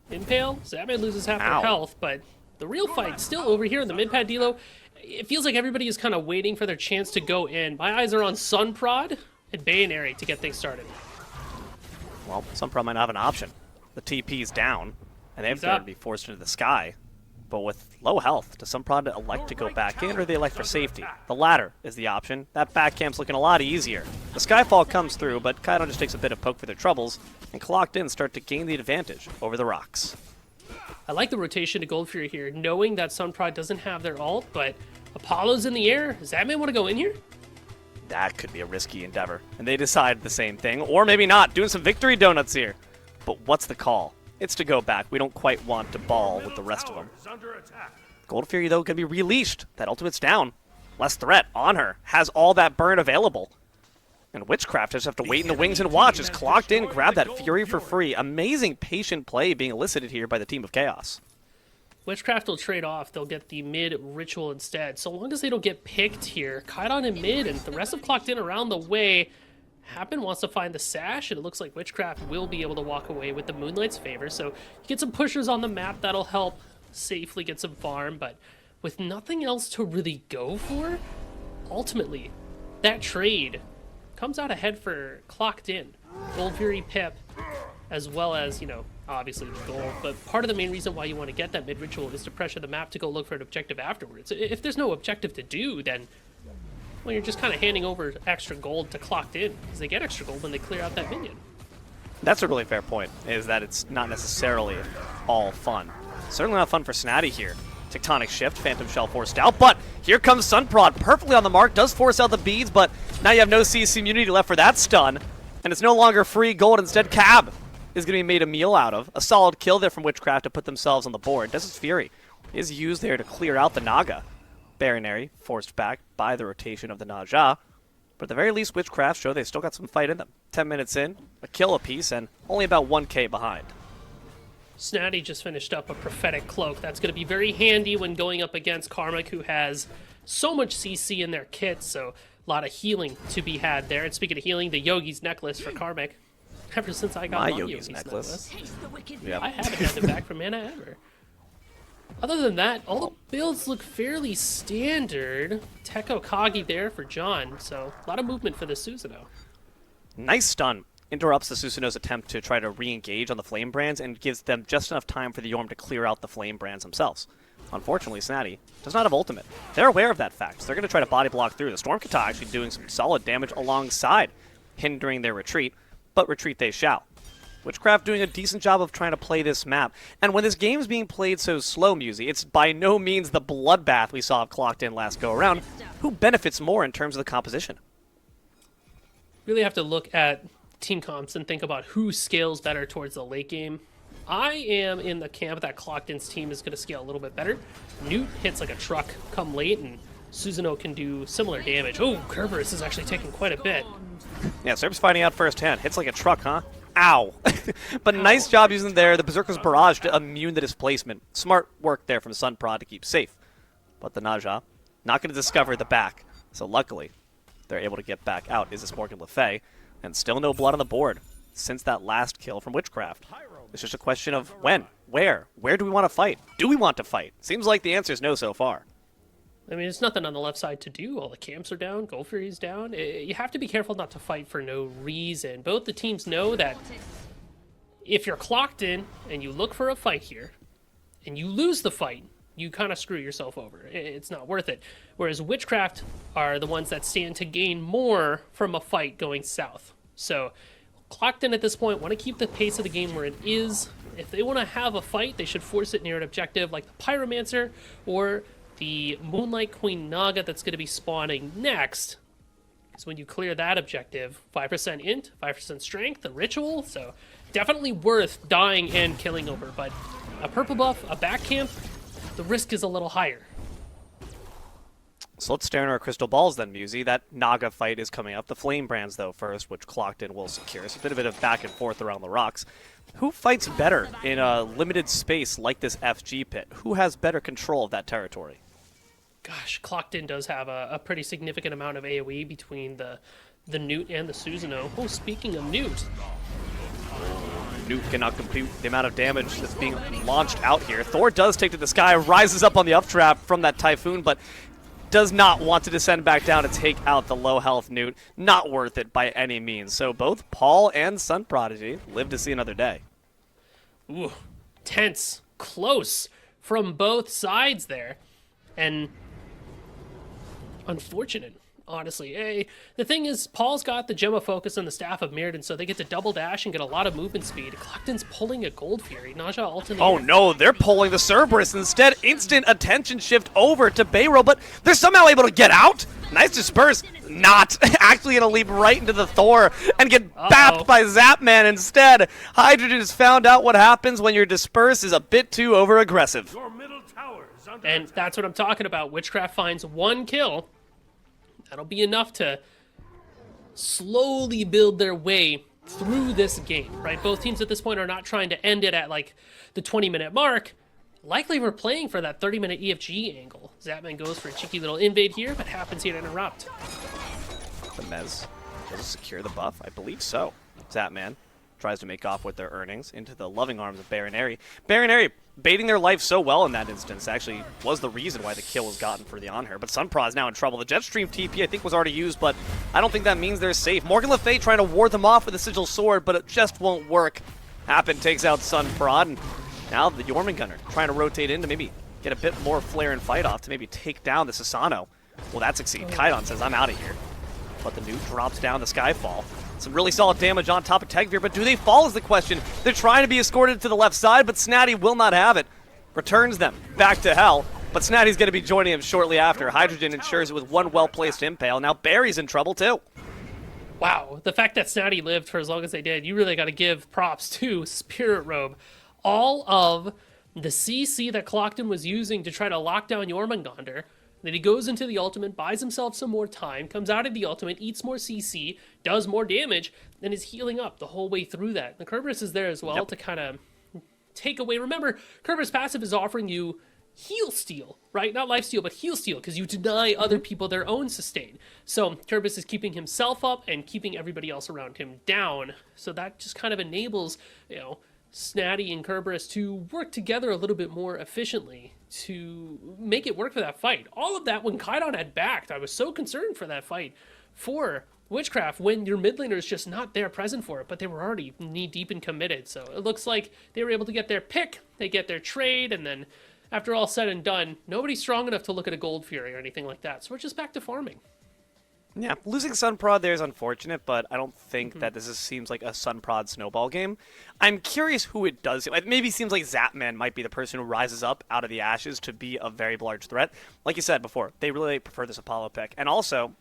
Impale. Zabman loses half their Ow. health, but the real fight still over here in the mid-pad Delo. It feels like everybody is kind of waiting for their chance to go in. My eyes are on Sunprod and Bayonary to get things started. Well, Sunprod might not have an option. The TP's down, and they've He's got to up. be forced into the sky. But with low health, does Sunprod elect to go back in, or do they elect for safety? The latter is the option. That back camp's looking a lot easier. The Skyfall comes through, but Kaido just takes a bit of poke for their troubles, and Clocked In start to gain the advantage over the rocks. I like the rotation to Gold Fury here, knowing that Sunprod doesn't have their ult, but Apollo's in the air. Does Zabman want to go in here? That could be a risky endeavor. And they decide the same thing, or maybe not, doing some victory donuts here. But what's the call? It's to go back. We don't quite want to ball with the rest of them. Is under attack. Gold Fury, though, can be released. That ultimate's down. Less threat on her. Has all that burn available. And Witchcraft just have to wait in the wings and watch as Clocked In grab that Fury for free. Amazing patient play being elicited here by the Team of Chaos. Witchcraft will trade off. They'll get the mid ritual instead. So long as they don't get picked here. Kaidon in mid and the rest of Clocked In around the way. Happen wants to find the sash, and it looks like Witchcraft will be able to walk away with the Moonlight's favor. So you get some pushers on the map that'll help safely get some farm, but with nothing else to really go for, ultimately, that trade comes out ahead for Clocked In. Gold Fury Pip, as well as, you know, obviously the gold, but part of the main reason why you want to get that mid-ritual is to pressure the map to go look for an objective afterwards. If there's no objective to do, then, well, you're just kind of handing over extra gold to Clocked In, because they get extra gold when they clear out that minion. That's a really fair point, is that it's not necessarily all fun. Certainly not fun for Snatty here. Tectonic Shift, Phantom Shell forced out, but here comes Sunprod, perfectly on the mark, does force out the beads, but now you have no CC immunity left for that stun, and it's no longer free gold, instead Cab is going to be made a meal out of. A solid kill there from Witchcraft to put themselves on the board. Des's Fury is used there to clear out the Naga. Baronary forced back by the rotation of the Naja, but at the very least Witchcraft show they still got some fight in them. 10 minutes in, a kill apiece, and only about 1k behind. Snatty just finished up a Prophetic Cloak. That's going to be very handy when going up against Karmic, who has so much CC in their kit, so a lot of healing to be had there. And speaking of healing, the Yogi's Necklace for Karmic. Ever since I got My my Yogi's Necklace. Yep. I haven't had it back from mana ever. Other than that, all the builds look fairly standard. Teko Kagi there for John, so a lot of movement for the Susanoo. Nice stun. Interrupts the Susanoo's attempt to try to re-engage on the Flame Brands and gives them just enough time for the Yorm to clear out the Flame Brands themselves. Unfortunately, Snatty does not have ultimate. They're aware of that fact, so they're going to try to body block through. The Storm Kata actually doing some solid damage alongside, hindering their retreat, but retreat they shall. Witchcraft doing a decent job of trying to play this map. And when this game is being played so slow, Musy, it's by no means the bloodbath we saw Clocked In last go-around. Who benefits more in terms of the composition? Really have to look at team comps and think about who scales better towards the late game. I am in the camp that Clocked In's team is going to scale a little bit better. Newt hits like a truck come late, and Susanoo can do similar damage. Oh, Kerberos is actually taking quite a bit. Yeah, Serb's finding out firsthand. Hits like a truck, huh? Ow. But nice job using there. The Berserker's Barrage to immune the displacement. Smart work there from Sunprod to keep safe. But the Naja, not going to discover the back. So luckily, they're able to get back out. Is this Morgan Le Fay? And still no blood on the board since that last kill from Witchcraft. It's just a question of when, where do we want to fight? Do we want to fight? Seems like the answer is no so far. I mean, there's nothing on the left side to do. All the camps are down. Gold Fury's down. You have to be careful not to fight for no reason. Both the teams know that if you're clocked in and you look for a fight here, and you lose the fight, you kind of screw yourself over. It's not worth it. Whereas Witchcraft are the ones that stand to gain more from a fight going south. So, clocked in at this point, want to keep the pace of the game where it is. If they want to have a fight, they should force it near an objective like the Pyromancer or the Moonlight Queen Naga that's going to be spawning next. So when you clear that objective, 5% int, 5% strength, the ritual, so definitely worth dying and killing over. But a purple buff, a back camp, the risk is a little higher. So let's stare into our crystal balls then, Musi. That Naga fight is coming up. The Flame Brands, though, first, which Clocked In will secure. So a bit of back and forth around the rocks. Who fights better in a limited space like this FG pit? Who has better control of that territory? Gosh, Clocked In does have a pretty significant amount of AoE between the Newt and the Susanoo. Oh, speaking of Newt. Newt cannot compute the amount of damage that's being launched out here. Thor does take to the sky, rises up on the up trap from that Typhoon, but does not want to descend back down to take out the low health Newt. Not worth it by any means. So both Paul and Sun Prodigy live to see another day. Ooh, tense, close from both sides there. And unfortunate, honestly. The thing is, Paul's got the Gem of Focus and the Staff of Mirrodin, so they get to double dash and get a lot of movement speed. Clockton's pulling a Gold Fury. Naja ult in the Oh air. no, they're pulling the Cerberus instead. Instant attention shift over to Bayro, but they're somehow able to get out. Nice disperse. Not. Actually gonna leap right into the Thor and get bapped by Zapman instead. Hydrogen has found out what happens when your disperse is a bit too over-aggressive. Your middle tower is under And that's what I'm talking about. Witchcraft finds one kill. That'll be enough to slowly build their way through this game, right? Both teams at this point are not trying to end it at like the 20-minute mark. Likely we're playing for that 30-minute EFG angle. Zapman goes for a cheeky little invade here, but happens here to interrupt. The Mez does it secure the buff? I believe so. Zapman tries to make off with their earnings into the loving arms of Baronary. Baronary baiting their life so well in that instance actually was the reason why the kill was gotten for the on-her. But Sunpra is now in trouble. The Jetstream TP I think was already used, but I don't think that means they're safe. Morgan Le Fay trying to ward them off with a Sigil Sword, but it just won't work. Happen takes out Sunprod, and now the Jormungandr trying to rotate in to maybe get a bit more flare and fight off to maybe take down the Sasano. Will that succeed? Kaidan says, I'm out of here. But the Newt drops down the Skyfall. Some really solid damage on top of Tegvir, but do they fall is the question. They're trying to be escorted to the left side, but Snatty will not have it. Returns them back to hell, but Snatty's going to be joining him shortly after. Hydrogen ensures it with one well-placed impale. Now Barry's in trouble too. Wow, the fact that Snatty lived for as long as they did, you really got to give props to Spirit Robe. All of the CC that Clockton was using to try to lock down Jormungandr. Then he goes into the ultimate, buys himself some more time, comes out of the ultimate, eats more CC, does more damage, and is healing up the whole way through that. The Kerberos is there as well to kind of take away. Remember, Kerberos passive is offering you heal steal, right? Not life steal, but heal steal, because you deny other people their own sustain. So Kerberos is keeping himself up and keeping everybody else around him down. So that just kind of enables, Snatty and Kerberos to work together a little bit more efficiently to make it work for that fight. All of that when Kaidan had backed, I was so concerned for that fight for Witchcraft when your mid laner is just not there present for it, but they were already knee deep and committed. So it looks like they were able to get their pick, they get their trade, and then after all said and done, nobody's strong enough to look at a Gold Fury or anything like that. So we're just back to farming. Yeah, losing Sunprod there is unfortunate, but I don't think that seems like a Sunprod snowball game. I'm curious who it does. It maybe seems like Zapman might be the person who rises up out of the ashes to be a very large threat. Like you said before, they really prefer this Apollo pick. And also,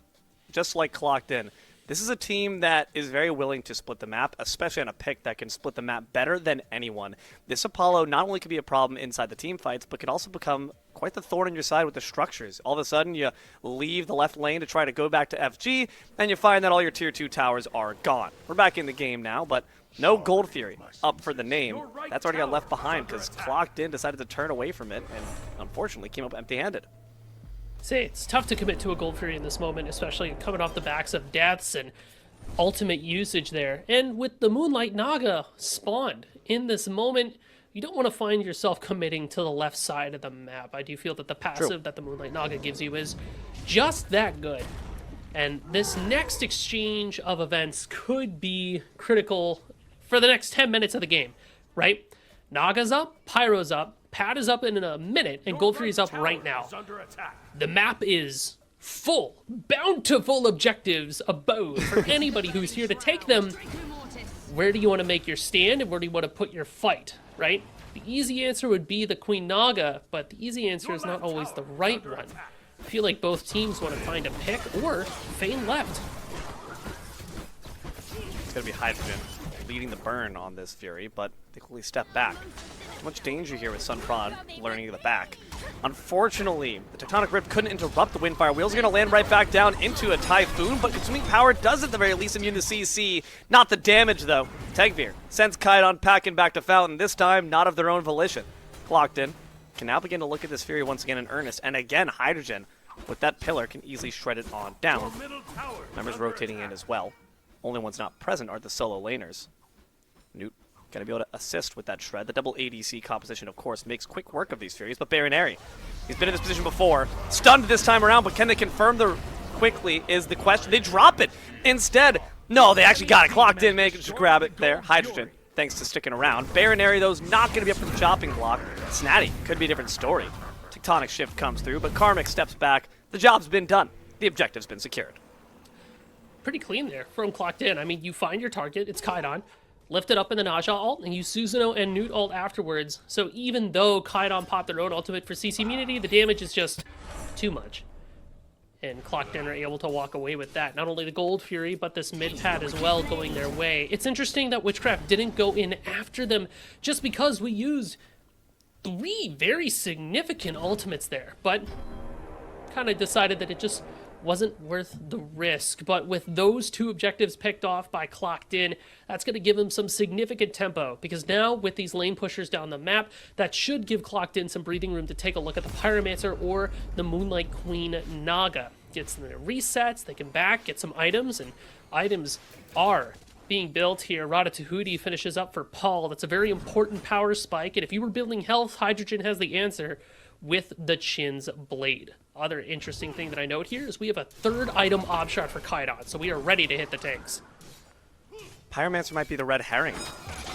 just like Clocked In, This is a team that is very willing to split the map, especially on a pick that can split the map better than anyone. This Apollo not only could be a problem inside the team fights, but could also become quite the thorn in your side with the structures. All of a sudden, you leave the left lane to try to go back to FG, and you find that all your tier 2 towers are gone. We're back in the game now, but no Gold Fury up for the name. That's already got left behind because Clocked In decided to turn away from it, and unfortunately came up empty-handed. Say, it's tough to commit to a Gold Fury in this moment, especially coming off the backs of deaths and ultimate usage there. And with the Moonlight Naga spawned in this moment, you don't want to find yourself committing to the left side of the map. I do feel that the passive that the Moonlight Naga gives you is just that good. And this next exchange of events could be critical for the next 10 minutes of the game, right? Naga's up, Pyro's up, Pad is up in a minute, and Gold Fury's up right now. The map is full, bountiful objectives above for anybody who's here to take them. Where do you want to make your stand, and where do you want to put your fight, right? The easy answer would be the Queen Naga, but the easy answer is not always the right one. I feel like both teams want to find a pick or feign left. It's going to be Hydrogen leading the burn on this Fury, but they quickly step back. Too much danger here with Sunprod learning the back. Unfortunately, the Tectonic Rift couldn't interrupt the Windfire Wheels. Are going to land right back down into a Typhoon, but Consuming Power does at the very least immune to CC. Not the damage, though. Tegveer sends Kydon packing back to Fountain, this time not of their own volition. Clocked In can now begin to look at this Fury once again in earnest, and again, Hydrogen, with that pillar, can easily shred it on down. Members rotating in as well. Only ones not present are the solo laners. Newt gonna be able to assist with that shred. The double ADC composition, of course, makes quick work of these Furies, but Baron Airy, he's been in this position before. Stunned this time around, but can they confirm the quickly is the question. They drop it instead. No, they actually got it. Clocked In, managed to grab it there. Hydrogen, thanks to sticking around. Baron Airy, though, is not going to be up for the chopping block. Snatty could be a different story. Tectonic Shift comes through, but Karmic steps back. The job's been done. The objective's been secured. Pretty clean there from Clocked In. I mean, you find your target, it's Kydon, lift it up in the Naja ult, and use Susanoo and Newt ult afterwards. So even though Kydon popped their own ultimate for CC immunity, the damage is just too much. And Clocked In are able to walk away with that. Not only the Gold Fury, but this mid pad as well going their way. It's interesting that Witchcraft didn't go in after them just because we used 3 very significant ultimates there, but kind of decided that it just wasn't worth the risk. But with those 2 objectives picked off by Clocked In, that's going to give them some significant tempo, because now with these lane pushers down the map, that should give Clocked In some breathing room to take a look at the Pyromancer or the Moonlight Queen Naga. Gets their resets, they can back, get some items, and items are being built here. Ratatouille finishes up for Paul. That's a very important power spike, and if you were building health, Hydrogen has the answer with the Chin's Blade. Other interesting thing that I note here is we have a 3rd item opshot for Kydon, so we are ready to hit the tanks. Pyromancer might be the red herring.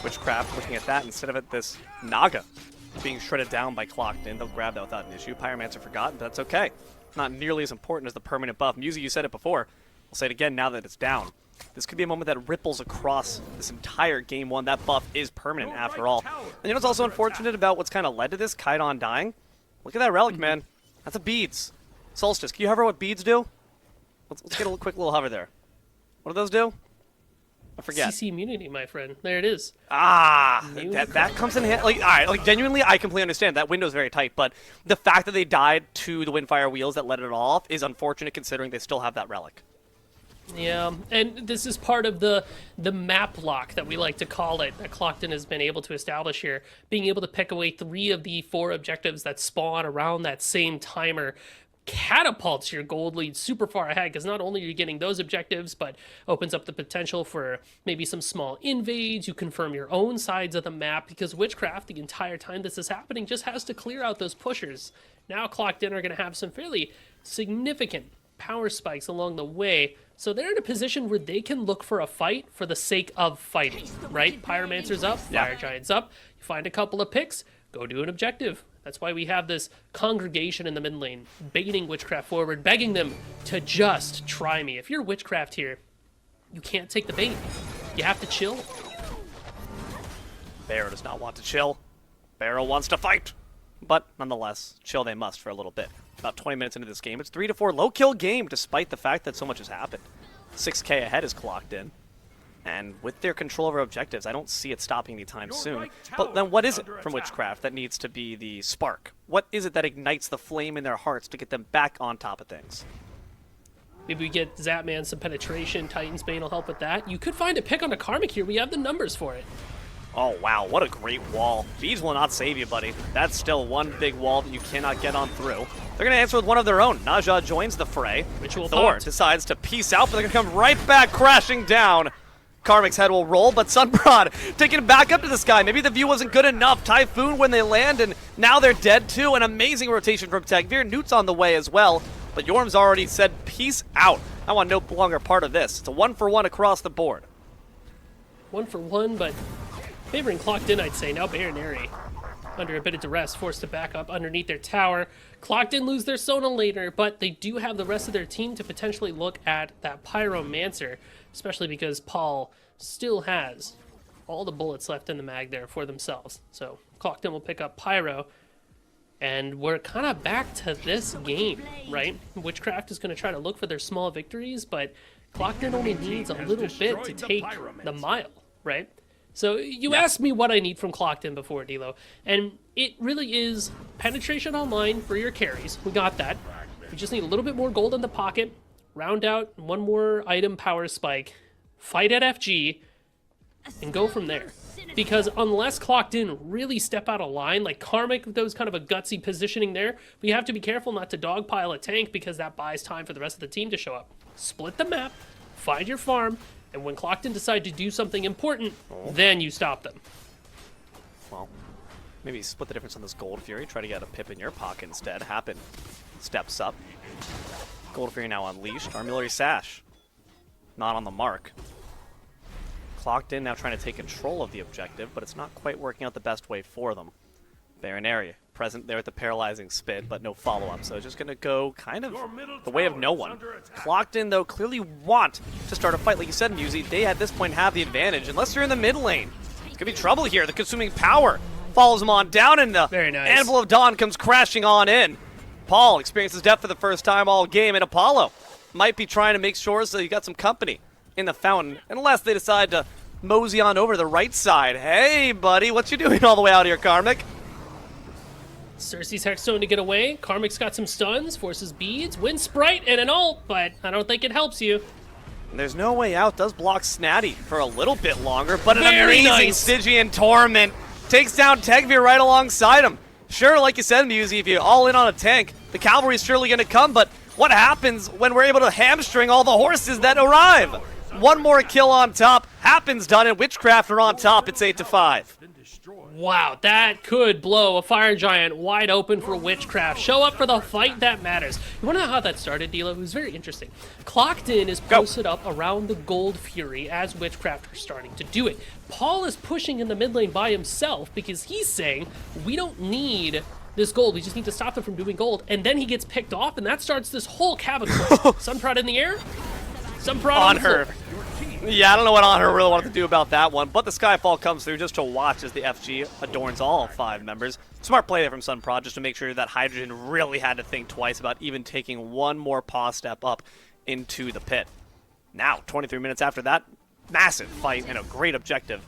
Witchcraft looking at that instead of at this Naga being shredded down by Clocked In. They'll grab that without an issue. Pyromancer forgotten, but that's okay. Not nearly as important as the permanent buff. Musi, you said it before. I'll say it again now that it's down. This could be a moment that ripples across this entire game 1. That buff is permanent after all. And you know what's also unfortunate about what's kind of led to this? Kydon dying. Look at that relic, man. That's a beads. Solstice, can you hover what beads do? Let's get a quick little hover there. What do those do? I forget. CC immunity, my friend. There it is. Ah, that comes in handy. Like, all right, like genuinely, I completely understand that window's very tight, but the fact that they died to the Windfire Wheels that let it all off is unfortunate, considering they still have that relic. Yeah, and this is part of the map lock that we like to call it, that Clocked In has been able to establish here. Being able to pick away 3 of the 4 objectives that spawn around that same timer catapults your gold lead super far ahead, because not only are you getting those objectives, but opens up the potential for maybe some small invades. You confirm your own sides of the map, because Witchcraft, the entire time this is happening, just has to clear out those pushers. Now Clocked In are going to have some fairly significant power spikes along the way, so they're in a position where they can look for a fight for the sake of fighting, right? Pyromancer's up, Fire Giant's up, you find a couple of picks, go do an objective. That's why we have this congregation in the mid lane, baiting Witchcraft forward, begging them to just try me. If you're Witchcraft here, you can't take the bait. You have to chill. Barrow does not want to chill. Barrow wants to fight. But nonetheless, chill they must for a little bit. About 20 minutes into this game, it's 3-4 low kill game, despite the fact that so much has happened. 6K ahead is clocked in. And with their control over objectives, I don't see it stopping anytime soon. But then what is it from Witchcraft that needs to be the spark? What is it that ignites the flame in their hearts to get them back on top of things? Maybe we get Zapman some penetration. Titan's Bane will help with that. You could find a pick on a Karmic here. We have the numbers for it. Oh, wow, what a great wall. Bees will not save you, buddy. That's still one big wall that you cannot get on through. They're going to answer with one of their own. Naja joins the fray. Ritual Thor popped. decides to peace out, but they're going to come right back crashing down. Karmic's head will roll, but Sunprod taking it back up to the sky. Maybe the view wasn't good enough. Typhoon when they land, and now they're dead too. An amazing rotation from Tegvir. Newt's on the way as well, but Yorm's already said peace out. I want no longer part of this. It's a 1-for-1 across the board. 1-for-1, but favoring Clocked In, I'd say. Now Baronary, under a bit of duress, forced to back up underneath their tower. Clocked In lose their Sona later, but they do have the rest of their team to potentially look at that Pyromancer, especially because Paul still has all the bullets left in the mag there for themselves. So Clocked In will pick up Pyro, and we're kind of back to this game, right? Witchcraft is going to try to look for their small victories, but Clocked In only needs a little bit to take the mile, right? So you asked me what I need from Clocked In before, D'Lo, and it really is penetration online for your carries. We got that. We just need a little bit more gold in the pocket, round out one more item power spike, fight at FG, and go from there. Because unless Clocked In really step out of line, like Karmic, those kind of a gutsy positioning there, we have to be careful not to dogpile a tank because that buys time for the rest of the team to show up. Split the map, find your farm, and when Clocked In decide to do something important, then you stop them. Well, maybe split the difference on this Gold Fury. Try to get a pip in your pocket instead. Happen steps up. Gold Fury now unleashed. Armillary Sash not on the mark. Clocked In now trying to take control of the objective, but it's not quite working out the best way for them. Baron area present there with the paralyzing spit, but no follow-up, so it's just going to go kind of the way of no one. Clocked In, though, clearly want to start a fight. Like you said, Musi, they at this point have the advantage. Unless you're in the mid lane, it's going to be trouble here. The consuming power follows him on down, and the Very nice. Anvil of Dawn comes crashing on in. Paul experiences death for the first time all game, and Apollo might be trying to make sure so you got some company in the fountain, unless they decide to mosey on over to the right side. Hey, buddy, what you doing all the way out here, Karmic? Cersei's Hexstone to get away. Karmic's got some stuns, forces beads, wins Sprite and an ult, but I don't think it helps you. There's no way out. Does block Snatty for a little bit longer, but an Very amazing nice. Stygian Torment takes down Tegvir right alongside him. Sure, like you said, Musi, if you all in on a tank, the cavalry's surely going to come, but what happens when we're able to hamstring all the horses that arrive? One more kill on top. Happens done, and Witchcraft are on top. It's 8-5. Wow, that could blow a Fire Giant wide open for Witchcraft. Show up for the fight that matters. You want to know how that started, D'Lo? It was very interesting. Clocked In is posted up around the Gold Fury as Witchcraft are starting to do it. Paul is pushing in the mid lane by himself because he's saying, we don't need this gold, we just need to stop them from doing gold. And then he gets picked off, and that starts this whole cavalry. Sunprod in the air, Sunprod On the her. floor. Yeah, I don't know what On Her really wanted to do about that one, but the Skyfall comes through just to watch as the FG adorns all 5 members. Smart play there from Sunprod just to make sure that Hydrogen really had to think twice about even taking one more paw step up into the pit. Now, 23 minutes after that, massive fight and a great objective.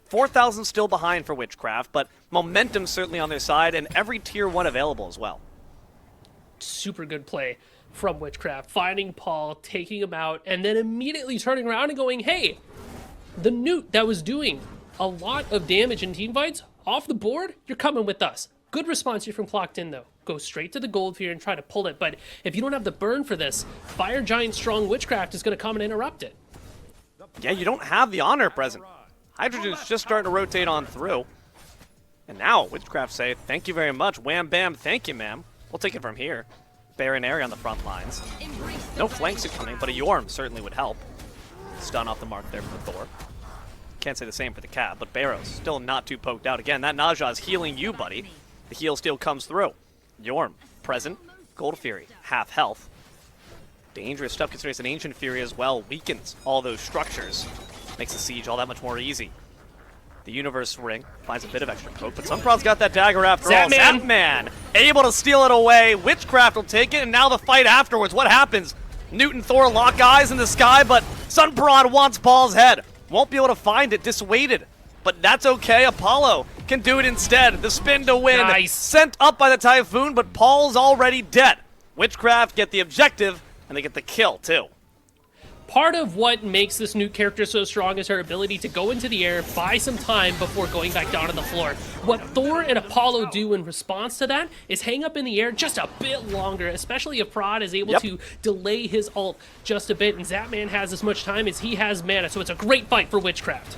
4,000 still behind for Witchcraft, but momentum certainly on their side and every tier 1 available as well. Super good play from Witchcraft, finding Paul, taking him out, and then immediately turning around and going, hey, the Newt that was doing a lot of damage in team fights, off the board, you're coming with us. Good response here from Clocked In, though. Go straight to the gold here and try to pull it, but if you don't have the burn for this, Fire Giant Strong Witchcraft is going to come and interrupt it. Yeah, you don't have the honor present. Hydrogen's just starting to rotate on through. And now, Witchcraft say, thank you very much. Wham bam, thank you, ma'am. We'll take it from here. Baron area on the front lines. No flanks are coming, but a Yorm certainly would help. Stun off the mark there for Thor. Can't say the same for the Cab, but Barrows still not too poked out. Again, that Naja is healing you, buddy. The heal still comes through. Yorm, present. Gold Fury, half health. Dangerous stuff considering it's an Ancient Fury as well. Weakens all those structures. Makes the siege all that much more easy. The Universe Ring finds a bit of extra poke, but Sunprod's got that dagger after all. Zapman able to steal it away. Witchcraft will take it, and now the fight afterwards. What happens? Newt and Thor lock eyes in the sky, but Sunprod wants Paul's head. Won't be able to find it, dissuaded. But that's okay, Apollo can do it instead. The spin to win. Nice. Sent up by the Typhoon, but Paul's already dead. Witchcraft get the objective, and they get the kill, too. Part of what makes this new character so strong is her ability to go into the air, buy some time before going back down to the floor. What Thor and Apollo do in response to that is hang up in the air just a bit longer, especially if Prod is able to delay his ult just a bit, and Zapman has as much time as he has mana, so it's a great fight for Witchcraft.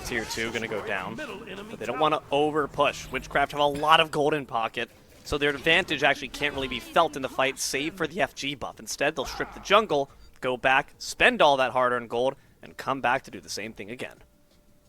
Tier 2 gonna go down, but they don't want to over push. Witchcraft have a lot of gold in pocket, so their advantage actually can't really be felt in the fight, save for the FG buff. Instead, they'll strip the jungle, go back, spend all that hard-earned gold, and come back to do the same thing again.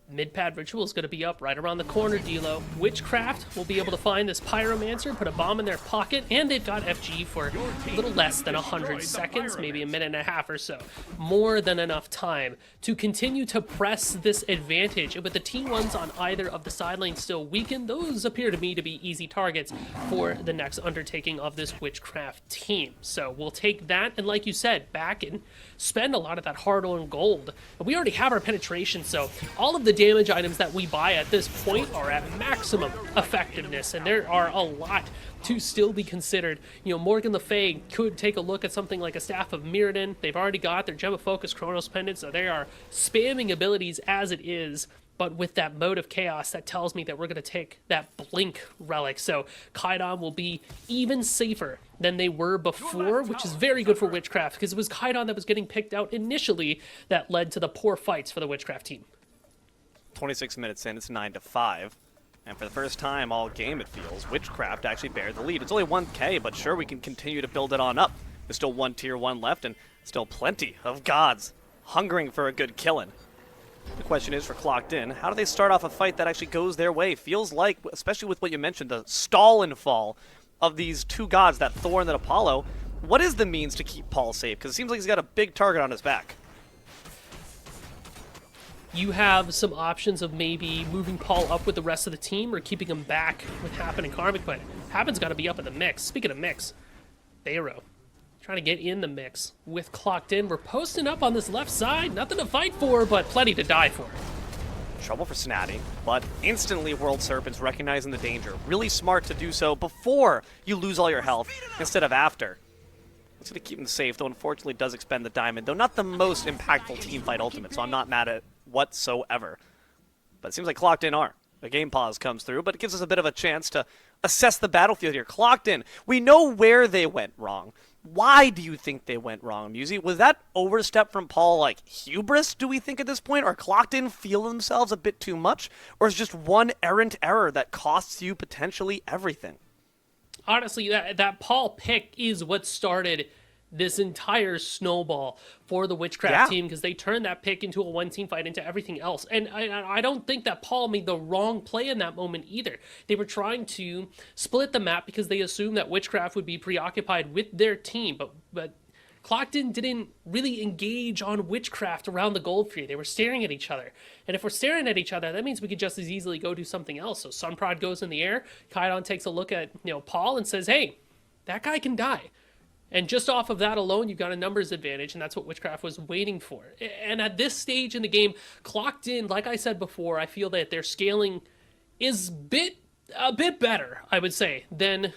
Mid-pad Ritual is going to be up right around the corner, D'Lo. Witchcraft will be able to find this Pyromancer, put a bomb in their pocket, and they've got FG for a little less than 100 seconds, maybe a minute and a half or so. More than enough time to continue to press this advantage. And with the T1s on either of the side lanes still weakened, those appear to me to be easy targets for the next undertaking of this Witchcraft team. So we'll take that, and like you said, back and spend a lot of that hard-earned gold. But we already have our penetration, so all of the damage items that we buy at this point are at maximum effectiveness, and there are a lot to still be considered. You know, Morgan Le Fay could take a look at something like a Staff of Mirrodin. They've already got their Gem of Focus Chronos Pendant, so they are spamming abilities as it is. But with that mode of chaos, that tells me that we're going to take that Blink relic. So Kaidan will be even safer than they were before, which is very good for Witchcraft, because it was Kaidan that was getting picked out initially that led to the poor fights for the Witchcraft team. 26 minutes in, it's 9-5. And for the first time all game, it feels, Witchcraft actually bears the lead. It's only 1k, but sure, we can continue to build it on up. There's still one tier 1 left, and still plenty of gods hungering for a good killing. The question is for Clocked In, how do they start off a fight that actually goes their way? Feels like, especially with what you mentioned, the stall and fall of these two gods, that Thor and that Apollo, what is the means to keep Paul safe? Because it seems like he's got a big target on his back. You have some options of maybe moving Paul up with the rest of the team or keeping him back with Happen and Karmic, but Happen's got to be up in the mix. Speaking of mix, Pharaoh trying to get in the mix with Clocked In. We're posting up on this left side. Nothing to fight for, but plenty to die for. Trouble for Snatty, but instantly World Serpent's recognizing the danger. Really smart to do so before you lose all your health instead of after. It's going to keep him safe, though unfortunately does expend the diamond, though not the most impactful team fight ultimate, so I'm not mad at it whatsoever. But it seems like Clocked In are. A game pause comes through, but it gives us a bit of a chance to assess the battlefield here. Clocked In, we know where they went wrong. Why do you think they went wrong, Musi? Was that overstep from Paul like hubris, do we think at this point? Or Clocked In feel themselves a bit too much? Or is just one errant error that costs you potentially everything? Honestly, that Paul pick is what started this entire snowball for the Witchcraft team, because they turned that pick into a one-team fight into everything else. And I don't think that Paul made the wrong play in that moment either. They were trying to split the map because they assumed that Witchcraft would be preoccupied with their team, but Clocked In didn't really engage on Witchcraft around the gold tree. They were staring at each other. And if we're staring at each other, that means we could just as easily go do something else. So Sunprod goes in the air, Kaidan takes a look at Paul and says, hey, that guy can die. And just off of that alone, you've got a numbers advantage, and that's what Witchcraft was waiting for. And at this stage in the game, Clocked In, like I said before, I feel that their scaling is a bit better, I would say, than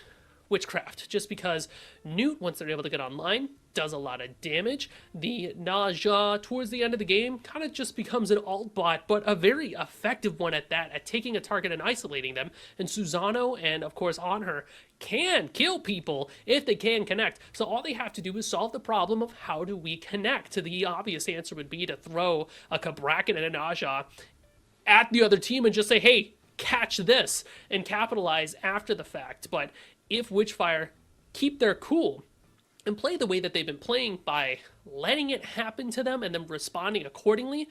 Witchcraft. Just because Newt, once they're able to get online, does a lot of damage. The Naja, towards the end of the game, kind of just becomes an alt bot, but a very effective one at that, at taking a target and isolating them. And Susano and, of course, On Her can kill people if they can connect. So all they have to do is solve the problem of how do we connect. The obvious answer would be to throw a Kabrakan and a Naja at the other team and just say, hey, catch this, and capitalize after the fact. But if Witchfire keep their cool and play the way that they've been playing by letting it happen to them and then responding accordingly,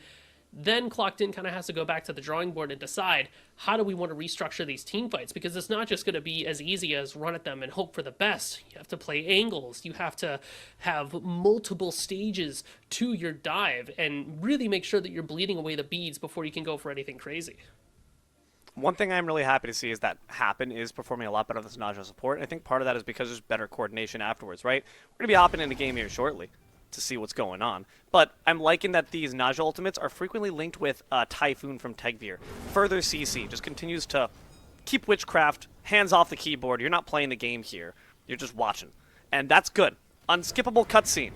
then Clocked In kind of has to go back to the drawing board and decide, how do we want to restructure these team fights? Because it's not just going to be as easy as run at them and hope for the best. You have to play angles. You have to have multiple stages to your dive and really make sure that you're bleeding away the beads before you can go for anything crazy. One thing I'm really happy to see is that Happen is performing a lot better with this Naja support. And I think part of that is because there's better coordination afterwards, right? We're going to be hopping into game here shortly. to see what's going on. But I'm liking that these Naja ultimates are frequently linked with Typhoon from Tegvir. Further CC just continues to keep Witchcraft hands off the keyboard. You're not playing the game here. You're just watching. And that's good. Unskippable cutscene.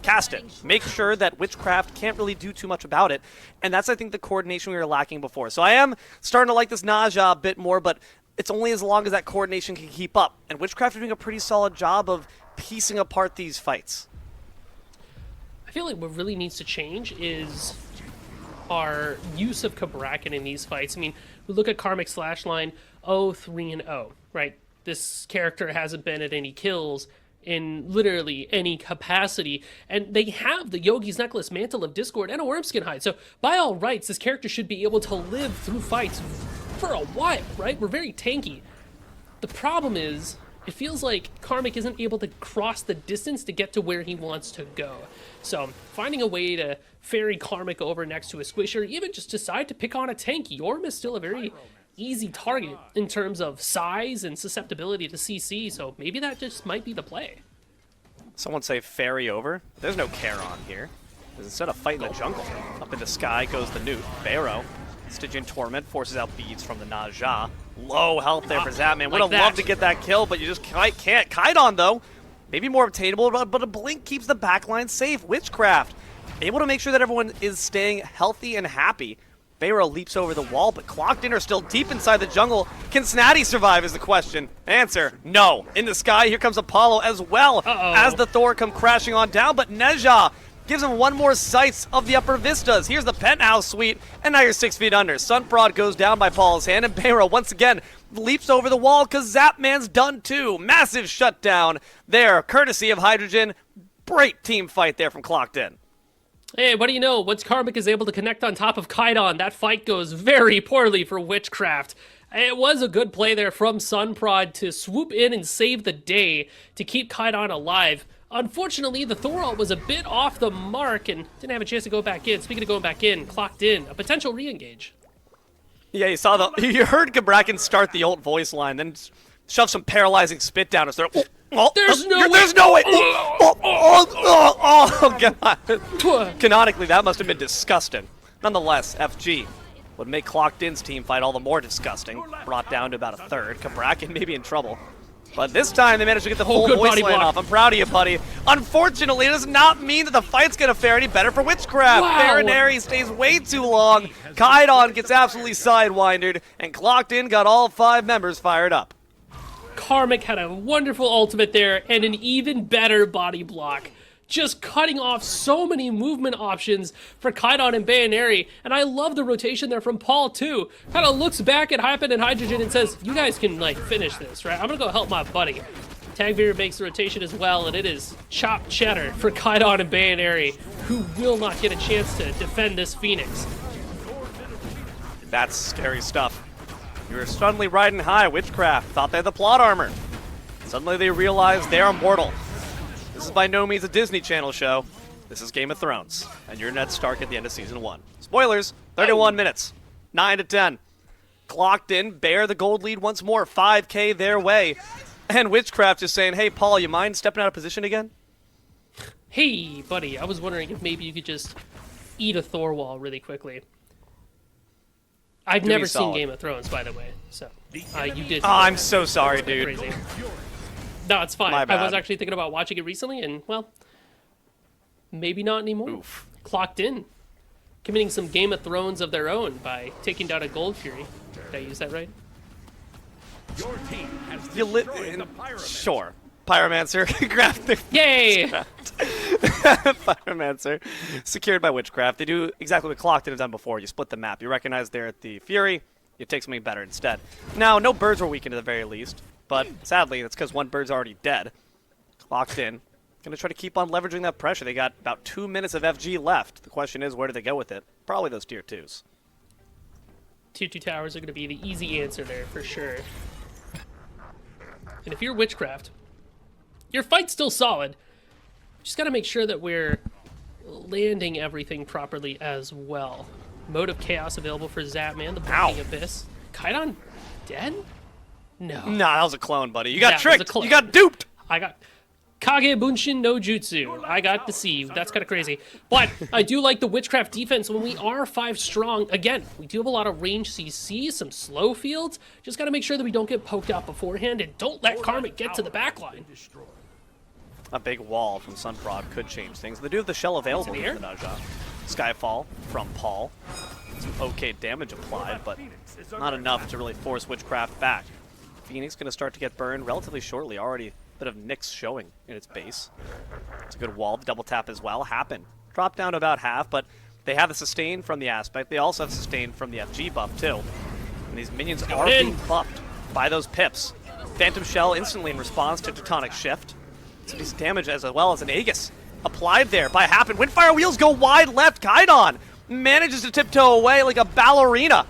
Cast it. Make sure that Witchcraft can't really do too much about it. And that's, I think, the coordination we were lacking before. So I am starting to like this Naja a bit more, but it's only as long as that coordination can keep up. And Witchcraft is doing a pretty solid job of piecing apart these fights. I feel like what really needs to change is our use of Kabrakan in these fights. I mean, we look at Karmic Slashline 0-3-0, right? This character hasn't been at any kills in literally any capacity, and they have the Yogi's Necklace, Mantle of Discord, and a Wormskin Hide. So by all rights, this character should be able to live through fights for a while, right? We're very tanky. The problem is, it feels like Karmic isn't able to cross the distance to get to where he wants to go. So finding a way to ferry Karmic over next to a squisher, even just decide to pick on a tank. Yorm is still a very easy target in terms of size and susceptibility to CC, so maybe that just might be the play. Someone say ferry over. There's no Charon here. Because instead of fighting the jungle, up in the sky goes the Newt. Barrow, Stygian Torment, forces out beads from the Naja. Low health there for Zapman. Would have loved to get that kill, but you just can't. Kaidon, though, maybe more obtainable, but a blink keeps the backline safe. Witchcraft, able to make sure that everyone is staying healthy and happy. Barrow leaps over the wall, but Clocked In are still deep inside the jungle. Can Snatty survive is the question. Answer, no. In the sky, here comes Apollo as well as the Thor come crashing on down, but Neja gives him one more sight of the upper vistas. Here's the penthouse suite, and now you're 6 feet under. Sunprod goes down by Paul's hand, and Barrow once again leaps over the wall because Zapman's done too. Massive shutdown there, courtesy of Hydrogen. Great team fight there from Clocked In. Hey, what do you know? Once Karmic is able to connect on top of Kaidon, that fight goes very poorly for Witchcraft. It was a good play there from Sunprod to swoop in and save the day to keep Kaidon alive. Unfortunately, the Thor ult was a bit off the mark and didn't have a chance to go back in. Speaking of going back in, Clocked In, a potential re-engage. Yeah, you heard Gabrakan start the ult voice line, then shove some paralyzing spit down his throat. There's no way. Oh, God. Canonically, that must have been disgusting. Nonetheless, FG would make Clocked In's team fight all the more disgusting. Brought down to about a third. Gabrakan may be in trouble. But this time, they managed to get the full voice line off. I'm proud of you, buddy. Unfortunately, it does not mean that the fight's going to fare any better for Witchcraft. Baronary stays way too long. Kaidon gets absolutely sidewindered. And Clocked In got all 5 members fired up. Karmic had a wonderful ultimate there and an even better body block. Just cutting off so many movement options for Kaidon and Bayaneri. And I love the rotation there from Paul, too. Kind of looks back at Hypen and Hydrogen and says, you guys can, like, finish this, right? I'm going to go help my buddy. Tagveer makes the rotation as well, and it is chopped cheddar for Kaidon and Bayaneri, who will not get a chance to defend this Phoenix. That's scary stuff. You were suddenly riding high. Witchcraft thought they had the plot armor. Suddenly they realize they are mortal. This is by no means a Disney Channel show. This is Game of Thrones. And you're Ned Stark at the end of Season 1. Spoilers, 31 minutes. 9-10. Clocked In, bear the gold lead once more. 5K their way. And Witchcraft is saying, hey, Paul, you mind stepping out of position again? Hey, buddy, I was wondering if maybe you could just eat a Thor wall really quickly. I've never seen Game of Thrones, by the way, so you did. Oh, I'm so sorry, dude. Crazy. No, it's fine. My bad. I was actually thinking about watching it recently, and, well, maybe not anymore. Oof. Clocked In. Committing some Game of Thrones of their own by taking down a Gold Fury. Did I use that right? Your team has You destroyed lit the pyramid. Sure. Pyromancer. Grab the Yay! Pyromancer. Secured by Witchcraft. They do exactly what Clocked In has done before. You split the map. You recognize they're at the Fury. You take something better instead. Now, no birds were weakened at the very least. But sadly, that's because one bird's already dead. Clocked In. Going to try to keep on leveraging that pressure. They got about 2 minutes of FG left. The question is, where do they go with it? Probably those tier 2s. Tier 2 towers are going to be the easy answer there, for sure. And if you're Witchcraft, your fight's still solid. Just got to make sure that we're landing everything properly as well. Mode of Chaos available for Zapman, the Blinding Abyss. Kaidon dead? No. Nah, that was a clone, buddy. You got That was a tricked. clone. You got duped. I got Kage Bunshin no Jutsu. I got deceived. That's kind of crazy. But I do like the Witchcraft defense when we are 5 strong. Again, we do have a lot of range CC, some slow fields. Just got to make sure that we don't get poked out beforehand and don't let Karmic get to the backline. A big wall from Sunprod could change things. They do have the shell available It's in for the air. Naja. Skyfall from Paul. Some okay damage applied, but not enough to really force Witchcraft back. Phoenix going to start to get burned relatively shortly. Already a bit of Nyx showing in its base. It's a good wall. The double tap as well. Happen. Drop down to about half, but they have the sustain from the aspect. They also have sustain from the FG buff, too. And these minions are being buffed by those pips. Phantom Shell instantly in response to Teutonic Shift. Some decent damage as well as an Aegis applied there by Happen. Windfire wheels go wide left. Kaidon manages to tiptoe away like a ballerina.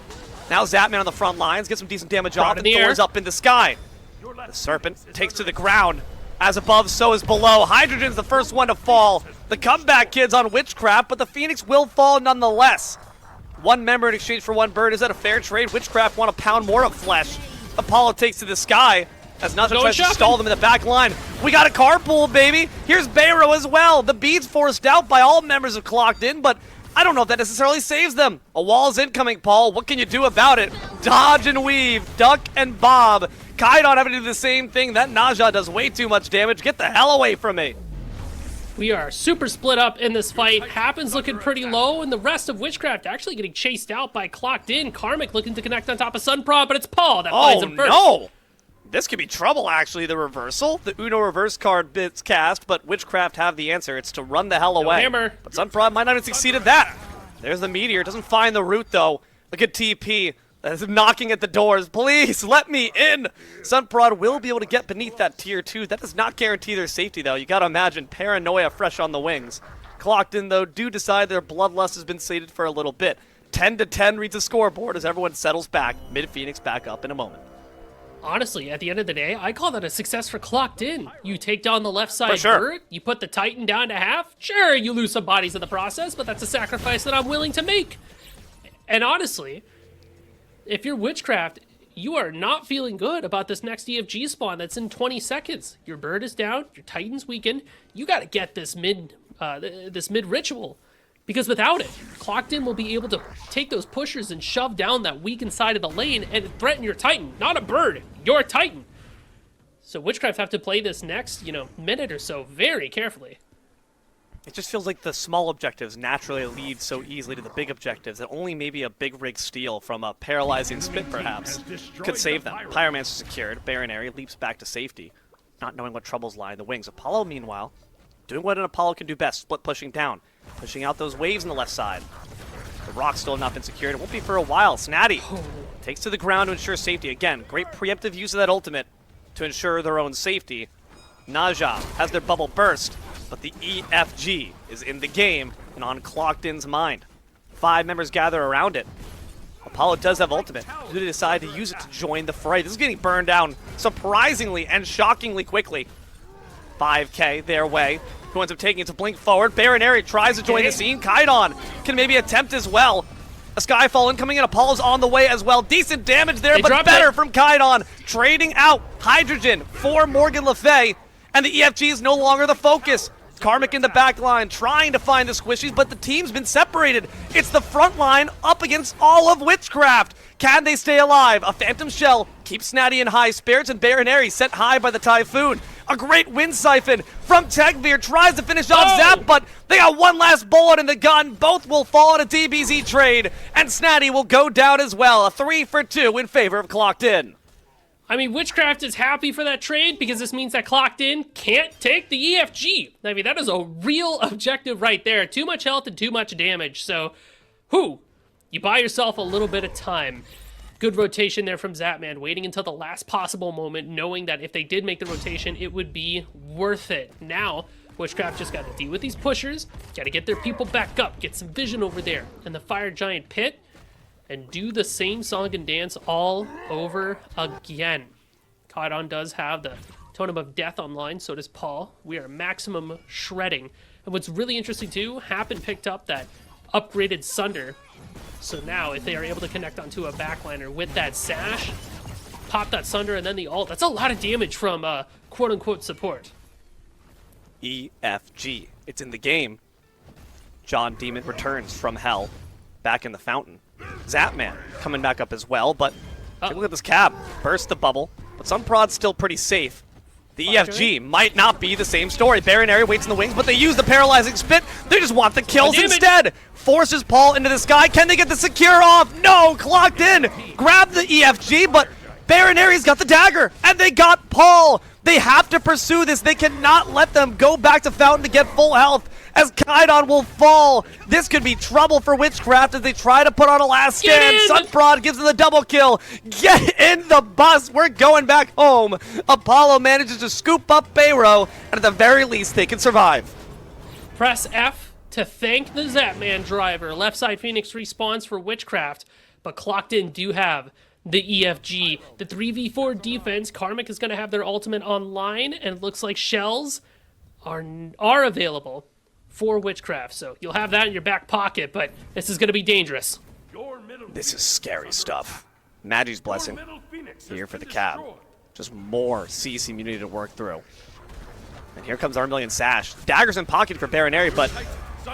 Now Zapman on the front lines gets some decent damage off and soars up in the sky. The Serpent takes to the ground. As above, so is below. Hydrogen's the first one to fall. The comeback kids on Witchcraft, but the Phoenix will fall nonetheless. One member in exchange for one bird. Is that a fair trade? Witchcraft want to pound more of flesh. Apollo takes to the sky as Naja tries to stall them in the back line. We got a carpool, baby. Here's Bayro as well. The bead's forced out by all members of Clocked In, but I don't know if that necessarily saves them. A wall's incoming, Paul. What can you do about it? Dodge and weave, duck and bob. Kaidon having to do the same thing. That Naja does way too much damage. Get the hell away from me. We are super split up in this fight. Happens looking pretty low, and the rest of Witchcraft actually getting chased out by Clocked In. Karmic looking to connect on top of Sunprod, but it's Paul that finds him first. Oh, no. This could be trouble, actually. The reversal. The Uno reverse card bits cast, but Witchcraft have the answer. It's to run the hell away. Hammer. But Sunprod might not have succeeded that. There's the Meteor. Doesn't find the root, though. Look at TP. That's knocking at the doors. Please, let me in. Sunprod will be able to get beneath that tier 2. That does not guarantee their safety, though. You gotta imagine paranoia fresh on the wings. Clocked In, though, do decide their bloodlust has been sated for a little bit. 10-10 reads the scoreboard as everyone settles back. Mid-Phoenix back up in a moment. Honestly, at the end of the day, I call that a success for Clocked In. You take down the left side For sure. bird, you put the Titan down to half. Sure, you lose some bodies in the process, but that's a sacrifice that I'm willing to make. And honestly, if you're Witchcraft, you are not feeling good about this next EFG spawn that's in 20 seconds. Your bird is down, your Titan's weakened. You got to get this mid ritual. Because without it, Clocked In will be able to take those pushers and shove down that weakened side of the lane and threaten your Titan. Not a bird, your Titan. So Witchcraft have to play this next, minute or so very carefully. It just feels like the small objectives naturally lead so easily to the big objectives that only maybe a big rig steal from a paralyzing spit, perhaps, could save them. Pyromancer secured. Baronary leaps back to safety, not knowing what troubles lie in the wings. Apollo, meanwhile, doing what an Apollo can do best, split pushing down. Pushing out those waves on the left side. The rock's still not been secured. It won't be for a while. Snatty takes to the ground to ensure safety. Again, great preemptive use of that ultimate to ensure their own safety. Naja has their bubble burst, but the EFG is in the game and on Clocked In's mind. 5 members gather around it. Apollo does have ultimate. Do they decide to use it to join the fray? This is getting burned down surprisingly and shockingly quickly. 5K their way. Who ends up taking it to blink forward. Baronary tries to join the scene. Kaidon can maybe attempt as well. A Skyfall incoming in. Apollo's on the way as well. Decent damage there, but better from Kaidon. Trading out Hydrogen for Morgan Le Fay. And the EFG is no longer the focus. Karmic in the back line trying to find the squishies, but the team's been separated. It's the front line up against all of Witchcraft. Can they stay alive? A Phantom Shell keeps Snatty in high spirits, and Baronary sent high by the Typhoon. A great wind siphon from Tegvir tries to finish off Zap, but they got one last bullet in the gun. Both will fall on a DBZ trade, and Snatty will go down as well. A 3 for 2 in favor of Clocked In. I mean, Witchcraft is happy for that trade because this means that Clocked In can't take the EFG. I mean, that is a real objective right there. Too much health and too much damage. So, you buy yourself a little bit of time. Good rotation there from Zapman, waiting until the last possible moment, knowing that if they did make the rotation, it would be worth it. Now, Witchcraft just got to deal with these pushers, got to get their people back up, get some vision over there in the Fire Giant pit, and do the same song and dance all over again. Kaidon does have the Totem of Death online, so does Paul. We are maximum shredding. And what's really interesting too, Happen picked up that upgraded Sunder. So now if they are able to connect onto a backliner with that Sash, pop that Sunder and then the ult, that's a lot of damage from quote-unquote support. EFG. It's in the game. John Demon returns from hell, back in the fountain. Zapman coming back up as well, but take a look at this cab. Burst the bubble, but Sunprod's still pretty safe. The EFG might not be the same story. Baron Area waits in the wings, but they use the paralyzing spit. They just want the kills instead. Forces Paul into the sky. Can they get the secure off? No, clocked in. Grab the EFG, but Baron Area's got the dagger, and they got Paul. They have to pursue this. They cannot let them go back to Fountain to get full health, as Kydon will fall. This could be trouble for Witchcraft as they try to put on a last stand. Sunprod gives them the double kill. Get in the bus. We're going back home. Apollo manages to scoop up Bayro, and at the very least, they can survive. Press F to thank the Zapman driver. Left side Phoenix respawns for Witchcraft, but Clocked In do have the EFG. The 3v4 defense, Karmic is going to have their ultimate online, and it looks like shells are available for Witchcraft. So you'll have that in your back pocket, but this is going to be dangerous. This is scary stuff. Magi's Blessing here for the cab. Just more CC immunity to work through. And here comes Armillion Sash. Daggers in pocket for Baron Area, but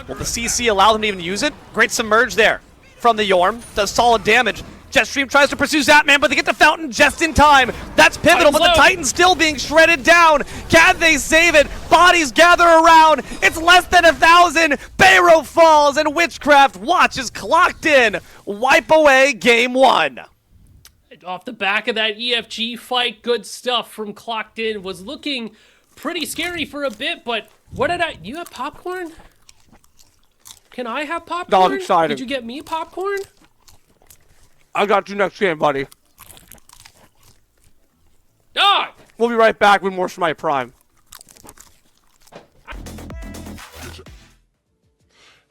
will the CC allow them to even use it? Great submerge there from the Yorm. Does solid damage. Jetstream tries to pursue Zapman, but they get the Fountain just in time. That's pivotal, but the Titan's still being shredded down. Can they save it? Bodies gather around. It's less than 1,000. Bayro falls, and Witchcraft watches Clocked In wipe away game one. Off the back of that EFG fight, good stuff from Clocked In. Was looking pretty scary for a bit, but what did I... You have popcorn? Can I have popcorn? Dog excited. Did you get me popcorn? I got you next game, buddy. Dog! We'll be right back with more Smite Prime.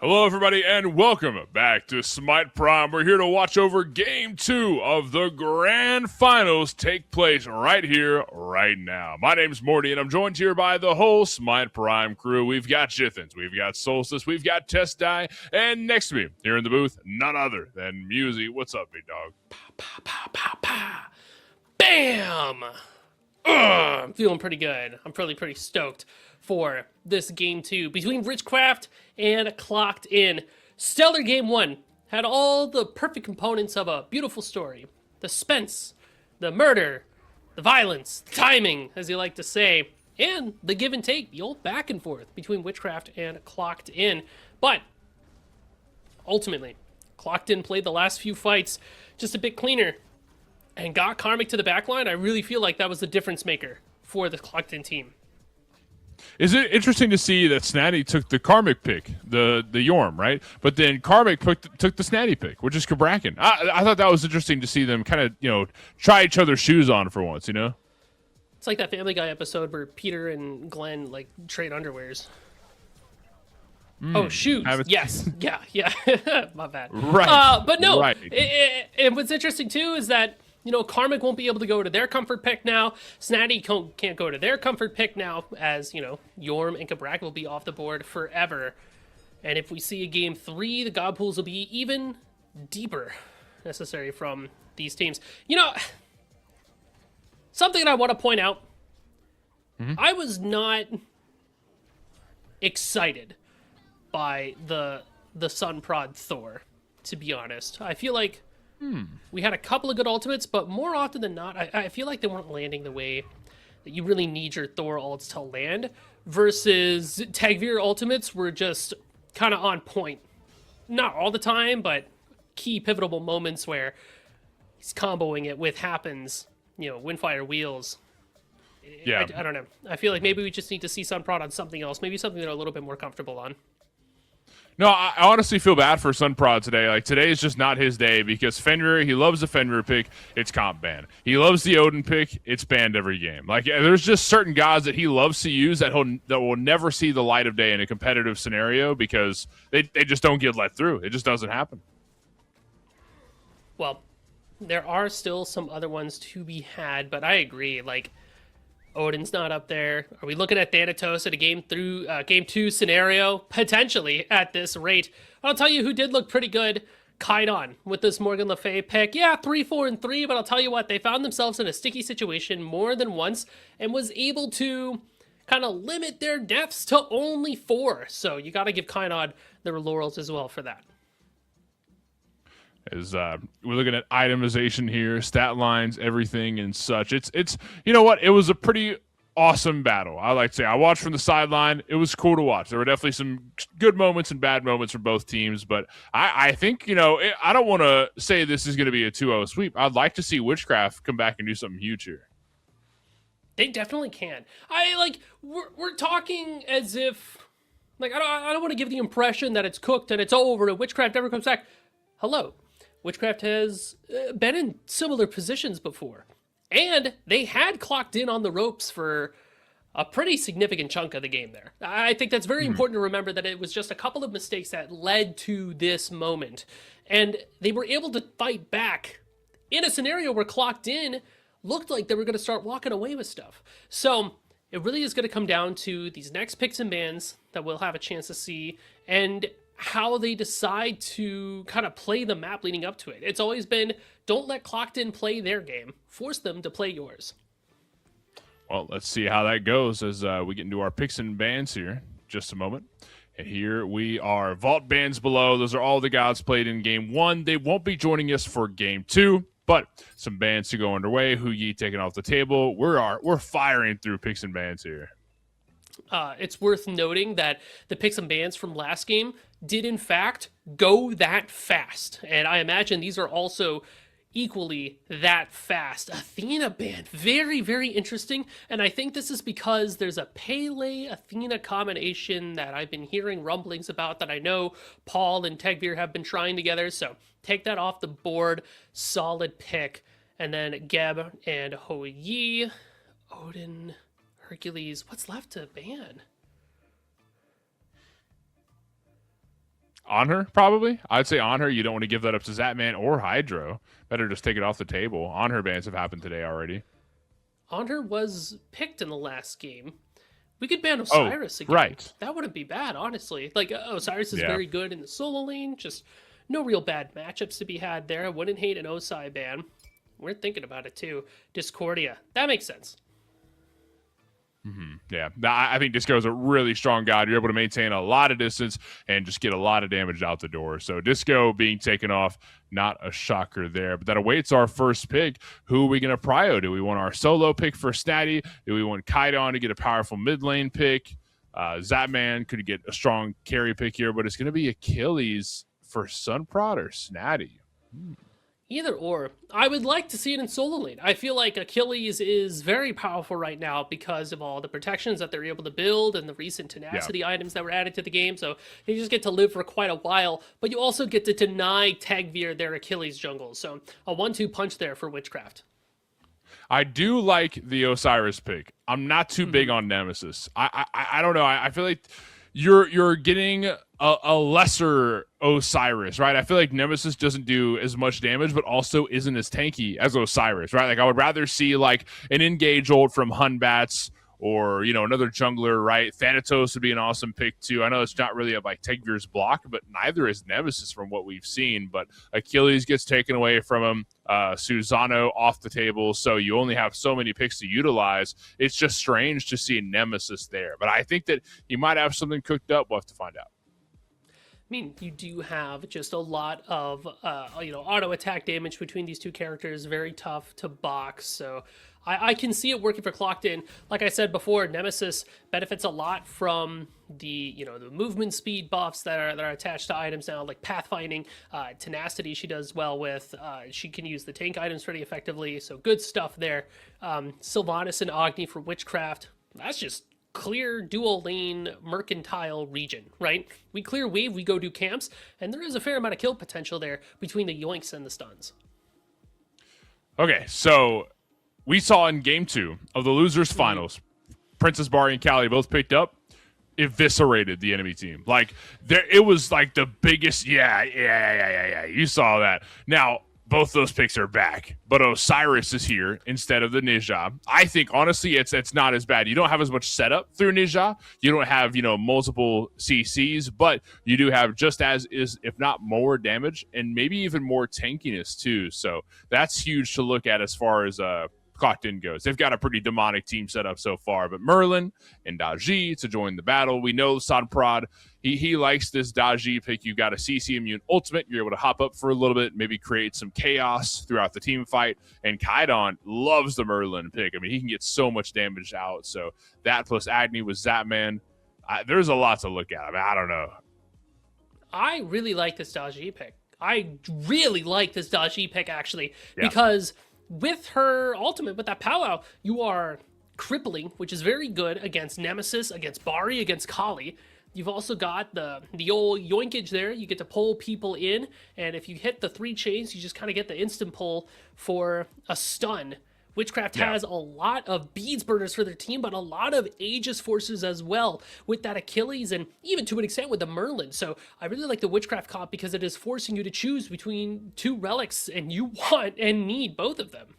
Hello, everybody, and welcome back to Smite Prime. We're here to watch over Game 2 of the Grand Finals take place right here, right now. My name's Morty, and I'm joined here by the whole Smite Prime crew. We've got Jithens, we've got Solstice, we've got Test Die, and next to me, here in the booth, none other than Musy. What's up, big dog? Pow, pow, pow, pow. Bam! I'm feeling pretty good. I'm pretty stoked for this game 2 between Witchcraft and Clocked In. Stellar game 1 had all the perfect components of a beautiful story. The suspense, the murder, the violence, the timing, as you like to say, and the give and take, the old back and forth between Witchcraft and Clocked In. But ultimately, Clocked In played the last few fights just a bit cleaner and got Karmic to the backline. I really feel like that was the difference maker for the Clocked In team. Is it interesting to see that Snatty took the Karmic pick, the Yorm, right? But then Karmic took the Snatty pick, which is Kabrakan. I thought that was interesting to see them kind of, try each other's shoes on for once, It's like that Family Guy episode where Peter and Glenn, trade underwears. Oh, shoes. Yes. Yeah. My bad. Right. But no, right. And what's interesting, too, is that Karmic won't be able to go to their comfort pick now. Snatty can't go to their comfort pick now, as, Yorm and Kabrak will be off the board forever. And if we see a game 3, the God pools will be even deeper necessary from these teams. Something I want to point out. I was not excited by the Sunprod Thor, to be honest. I feel like we had a couple of good ultimates, but more often than not, I feel like they weren't landing the way that you really need your Thor ults to land, versus Tagveer ultimates were just kind of on point. Not all the time, but key pivotal moments where he's comboing it with happens, Windfire Wheels. Yeah. I don't know. I feel like maybe we just need to see Sunprod on something else, maybe something they're a little bit more comfortable on. No, I honestly feel bad for Sunprod today. Today is just not his day because Fenrir, he loves the Fenrir pick, it's comp ban. He loves the Odin pick, it's banned every game. There's just certain gods that he loves to use that will never see the light of day in a competitive scenario because they just don't get let through. It just doesn't happen. Well, there are still some other ones to be had, but I agree, Odin's not up there. Are we looking at Thanatos at a game 2 scenario? Potentially at this rate. I'll tell you who did look pretty good. Kydon with this Morgan Le Fay pick. Yeah, 3, 4, and 3, but I'll tell you what, they found themselves in a sticky situation more than once and was able to kind of limit their deaths to only 4. So you got to give Kynod their laurels as well for that. As we're looking at itemization here, stat lines, everything and such. It's you know what? It was a pretty awesome battle. I like to say I watched from the sideline. It was cool to watch. There were definitely some good moments and bad moments from both teams, but I think, I don't want to say this is going to be a 2-0 sweep. I'd like to see Witchcraft come back and do something huge here. They definitely can. We're talking as if, I don't want to give the impression that it's cooked and it's over and Witchcraft never comes back. Hello. Witchcraft has been in similar positions before. And they had clocked in on the ropes for a pretty significant chunk of the game there. I think that's very important to remember that it was just a couple of mistakes that led to this moment. And they were able to fight back in a scenario where clocked in looked like they were going to start walking away with stuff. So it really is going to come down to these next picks and bans that we'll have a chance to see and how they decide to kind of play the map leading up to it. It's always been, don't let Clocked In play their game. Force them to play yours. Well, let's see how that goes as we get into our picks and bans here. Just a moment. And here we are. Vault bans below. Those are all the gods played in Game 1. They won't be joining us for Game 2, but some bans to go underway. Hu Yi taken off the table. We're firing through picks and bans here. It's worth noting that the picks and bans from last game did in fact go that fast. And I imagine these are also equally that fast. Athena ban, very, very interesting. And I think this is because there's a Pele-Athena combination that I've been hearing rumblings about that I know Paul and Tegvir have been trying together. So take that off the board. Solid pick. And then Geb and Hu Yi, Odin, Hercules. What's left to ban? On her, probably. I'd say on her. You don't want to give that up to Zatman or Hydro. Better just take it off the table. On her bans have happened today already. On her was picked in the last game. We could ban Osiris again. Right. That wouldn't be bad, honestly. Osiris is very good in the solo lane. Just no real bad matchups to be had there. I wouldn't hate an Osai ban. We're thinking about it too. Discordia. That makes sense. Yeah, I think Disco is a really strong god. You're able to maintain a lot of distance and just get a lot of damage out the door. So Disco being taken off, not a shocker there. But that awaits our first pick. Who are we going to prio? Do we want our solo pick for Snatty? Do we want Kaidon to get a powerful mid lane pick? Zatman could get a strong carry pick here, but it's going to be Achilles for Sunprod or Snatty. Either or. I would like to see it in solo lane. I feel like Achilles is very powerful right now because of all the protections that they're able to build and the recent tenacity items that were added to the game. So they just get to live for quite a while, but you also get to deny Tegvir their Achilles jungle. So a 1-2 punch there for Witchcraft. I do like the Osiris pick. I'm not too big on Nemesis. I don't know. I feel like you're getting a lesser Osiris, right? I feel like Nemesis doesn't do as much damage, but also isn't as tanky as Osiris, right? Like I would rather see like an engage ult from Hunbats or, another jungler, right? Thanatos would be an awesome pick too. I know it's not really like Tegvir's block, but neither is Nemesis from what we've seen. But Achilles gets taken away from him. Susano off the table, so you only have so many picks to utilize. It's just strange to see Nemesis there. But I think that he might have something cooked up. We'll have to find out. I mean, you do have just a lot of, auto attack damage between these two characters. Very tough to box. So I can see it working for Clocked In. Like I said before, Nemesis benefits a lot from the movement speed buffs that are attached to items now, like pathfinding, tenacity. She does well with. She can use the tank items pretty effectively. So good stuff there. Sylvanas and Agni for Witchcraft. That's just clear dual lane mercantile region, right? We clear wave, we go do camps, and there is a fair amount of kill potential there between the yoinks and the stuns. Okay, so we saw in game 2 of the losers finals, Princess Bari and Callie both picked up, eviscerated the enemy team. Like it was like the biggest. Yeah. You saw that. Now both those picks are back, but Osiris is here instead of the Ninja. I think, honestly, it's not as bad. You don't have as much setup through Ninja. You don't have, multiple CCs, but you do have just as is, if not more damage, and maybe even more tankiness, too. So that's huge to look at as far as Clocked In goes. They've got a pretty demonic team set up so far, but Merlin and Daji to join the battle. We know Sanprad, he likes this Daji pick. You've got a CC immune ultimate. You're able to hop up for a little bit, maybe create some chaos throughout the team fight. And Kaidon loves the Merlin pick. I mean, he can get so much damage out. So that plus Agni with Zapman, there's a lot to look at. I mean, I don't know. I really like this Daji pick. I really like this Daji pick, actually, Yeah. because with her ultimate, with that powwow, you are crippling, which is very good against Nemesis, against Bari, against Kali. You've also got the old yoinkage there. You get to pull people in, and if you hit the 3 chains, you just kind of get the instant pull for a stun. Witchcraft has a lot of beads burners for their team, but a lot of Aegis forces as well with that Achilles and even to an extent with the Merlin. So I really like the Witchcraft comp because it is forcing you to choose between 2 relics and you want and need both of them.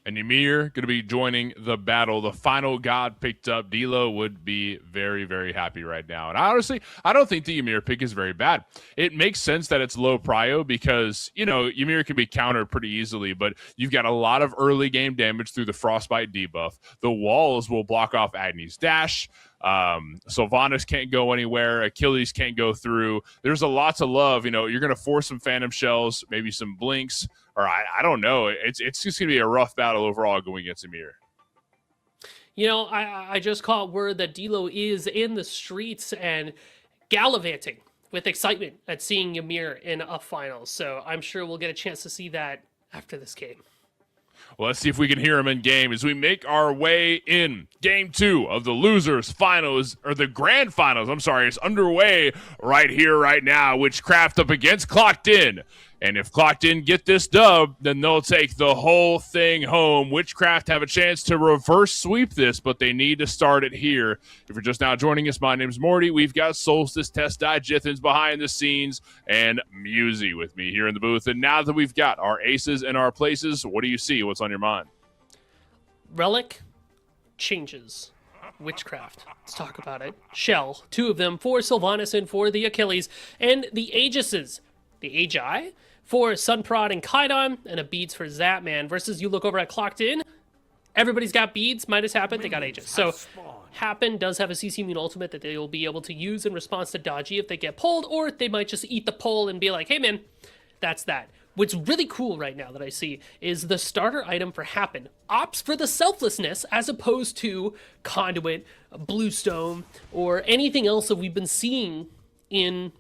And Ymir going to be joining the battle. The final god picked up. D'Lo would be very, very happy right now. And honestly, I don't think the Ymir pick is very bad. It makes sense that it's low prio because, you know, Ymir can be countered pretty easily, but you've got a lot of early game damage through the Frostbite debuff. The walls will block off Agni's dash. Sylvanas can't go anywhere. Achilles can't go through. There's a lot to love. You know, you're going to force some Phantom Shells, maybe some Blinks, or I don't know. It's just going to be a rough battle overall going against Ymir. You know, I just caught word that D'Lo is in the streets and gallivanting with excitement at seeing Ymir in a finals. So I'm sure we'll get a chance to see that after this game. Well, let's see if we can hear him in game as we make our way in. Game 2 of the losers finals, or the grand finals, I'm sorry, is underway right here, right now. Witchcraft up against Clocked In. And if Clocked In get this dub, then they'll take the whole thing home. Witchcraft have a chance to reverse sweep this, but they need to start it here. If you're just now joining us, my name's Morty. We've got Solstice, Test Jithens behind the scenes, and Musy with me here in the booth. And now that we've got our aces in our places, what do you see? What's on your mind? Relic changes. Witchcraft. Let's talk about it. Shell, 2 of them for Sylvanas and for the Achilles. And the Aegises. The Agi for Sunprod and Kaidon, and a beads for Zapman. Versus you look over at Clocked In, everybody's got beads, minus Happen, they got Aegis. So Happen does have a CC Immune ultimate that they will be able to use in response to Daji if they get pulled, or they might just eat the pull and be like, hey man, that's that. What's really cool right now that I see is the starter item for Happen opts for the selflessness as opposed to Conduit, Bluestone, or anything else that we've been seeing in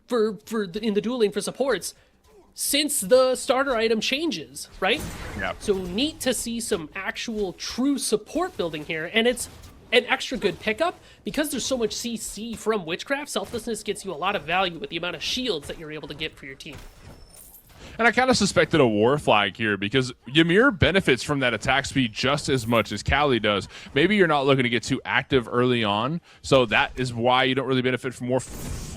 the dueling for supports since the starter item changes, right? Yeah. So neat to see some actual true support building here, and it's an extra good pickup because there's so much CC from Witchcraft. Selflessness gets you a lot of value with the amount of shields that you're able to get for your team. And I kind of suspected a war flag here because Ymir benefits from that attack speed just as much as Kali does. Maybe you're not looking to get too active early on, so that is why you don't really benefit from war.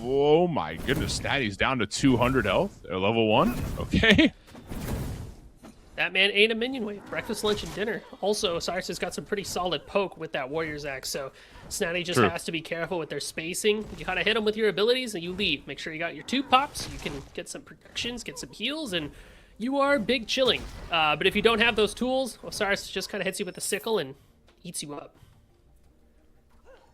Oh my goodness, Statty's down to 200 health at level 1. Okay. That man ate a minion wave, breakfast, lunch, and dinner. Also, Cyrus has got some pretty solid poke with that Warrior's Axe, so Snatty just True. has to be careful with their spacing. You kind of hit them with your abilities, and you leave. Make sure you got your 2 pops, you can get some protections, get some heals, and you are big chilling. But if you don't have those tools, Osiris just kind of hits you with the sickle and eats you up.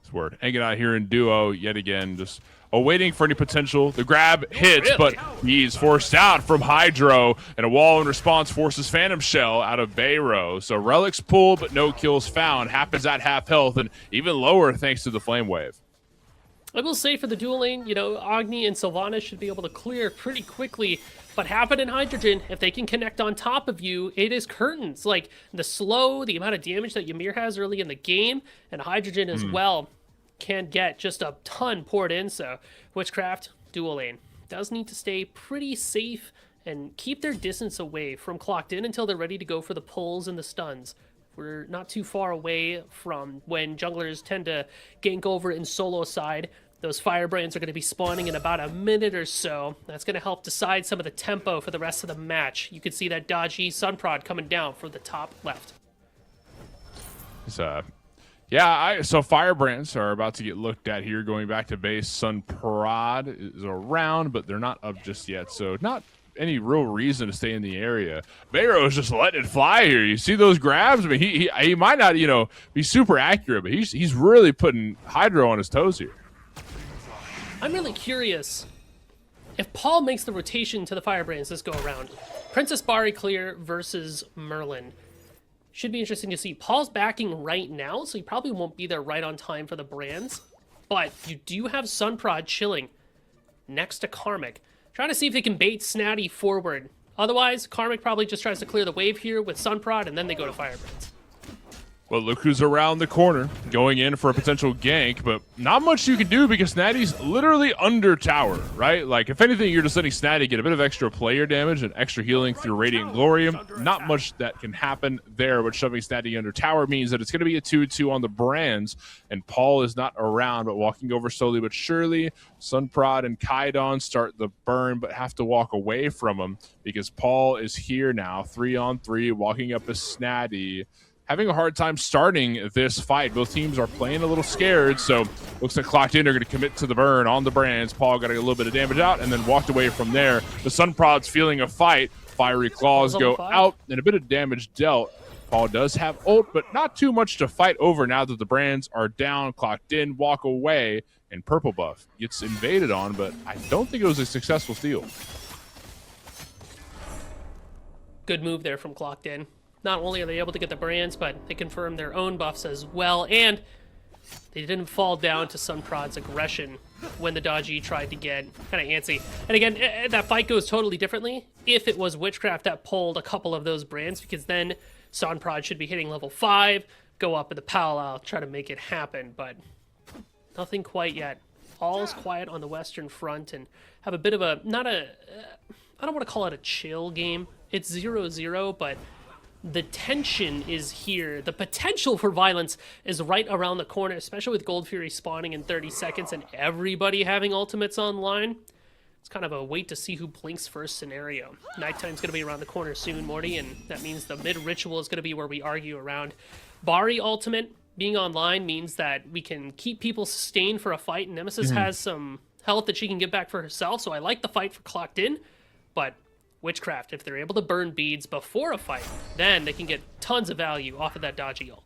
This word. Hanging out here in duo yet again, just awaiting for any potential. The grab hits, Really? but he's forced out from Hydro, and a wall in response forces Phantom Shell out of Bayro. So relics pulled, but no kills found. Happens at half health, and even lower thanks to the Flame Wave. I will say for the dual lane, you know, Agni and Sylvanas should be able to clear pretty quickly, but Happen and Hydrogen, if they can connect on top of you, it is curtains. Like, the slow, the amount of damage that Ymir has early in the game, and Hydrogen as well, can get just a ton poured in, so Witchcraft, dual lane, does need to stay pretty safe and keep their distance away from Clocked In until they're ready to go for the pulls and the stuns. We're not too far away from when junglers tend to gank over in solo side. Those firebrands are going to be spawning in about a minute or so. That's going to help decide some of the tempo for the rest of the match. You can see that dodgy Sunprod coming down from the top left. So firebrands are about to get looked at here. Going back to base, Sunprod is around, but they're not up just yet. So not any real reason to stay in the area. Bayro is just letting it fly here. You see those grabs? I mean, he might not, be super accurate, but he's really putting Hydro on his toes here. I'm really curious if Paul makes the rotation to the Firebrands this go around. Princess Bari clear versus Merlin. Should be interesting to see. Paul's backing right now, so he probably won't be there right on time for the brands. But you do have Sunprod chilling next to Karmic. Trying to see if they can bait Snatty forward. Otherwise, Karmic probably just tries to clear the wave here with Sunprod, and then they go to Firebrands. Well, look who's around the corner, going in for a potential gank, but not much you can do because Snatty's literally under tower, right? Like, if anything, you're just letting Snatty get a bit of extra player damage and extra healing through Radiant Glory. Not much that can happen there, but shoving Snatty under tower means that it's going to be a 2-2 on the brands, and Paul is not around, but walking over slowly but surely. Sunprod and Kaidon start the burn, but have to walk away from him because Paul is here now, 3-on-3, walking up as Snatty. Having a hard time starting this fight. Both teams are playing a little scared, so looks like Clocked In are going to commit to the burn on the brands. Paul got a little bit of damage out and then walked away from there. The Sunprod's feeling a fight. Fiery Claws go out and a bit of damage dealt. Paul does have ult, but not too much to fight over now that the brands are down. Clocked In, walk away, and Purple Buff gets invaded on, but I don't think it was a successful steal. Good move there from Clocked In. Not only are they able to get the brands, but they confirm their own buffs as well, and they didn't fall down to Sunprod's aggression when the Dodgy tried to get kind of antsy. And again, that fight goes totally differently if it was Witchcraft that pulled a couple of those brands, because then Sunprod should be hitting level 5, go up in the powwow, try to make it happen, but nothing quite yet. All's quiet on the Western Front and have a bit of a, I don't want to call it a chill game. It's 0-0, but the tension is here. The potential for violence is right around the corner, especially with Gold Fury spawning in 30 seconds and everybody having ultimates online. It's kind of a wait to see who blinks first scenario. Nighttime's going to be around the corner soon, Morty, and that means the mid-ritual is going to be where we argue around. Bari ultimate being online means that we can keep people sustained for a fight, and Nemesis has some health that she can get back for herself, so I like the fight for Clocked In, but Witchcraft, if they're able to burn beads before a fight, then they can get tons of value off of that dodgy ult.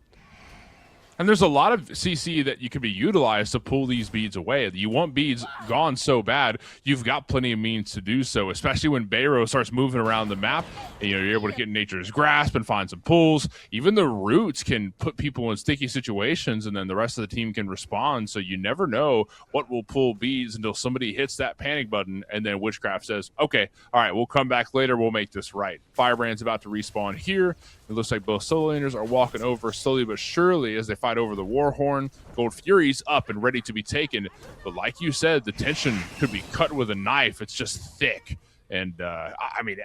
And there's a lot of CC that you can be utilized to pull these beads away. You want beads gone so bad, you've got plenty of means to do so, especially when Bayro starts moving around the map and you're able to get in Nature's Grasp and find some pulls. Even the roots can put people in sticky situations and then the rest of the team can respond, so you never know what will pull beads until somebody hits that panic button and then Witchcraft says, okay, all right, we'll come back later, we'll make this right. Firebrand's about to respawn here. It looks like both solo laners are walking over slowly but surely as they fight over the Warhorn. Gold Fury's up and ready to be taken. But like you said, the tension could be cut with a knife. It's just thick. And, I mean,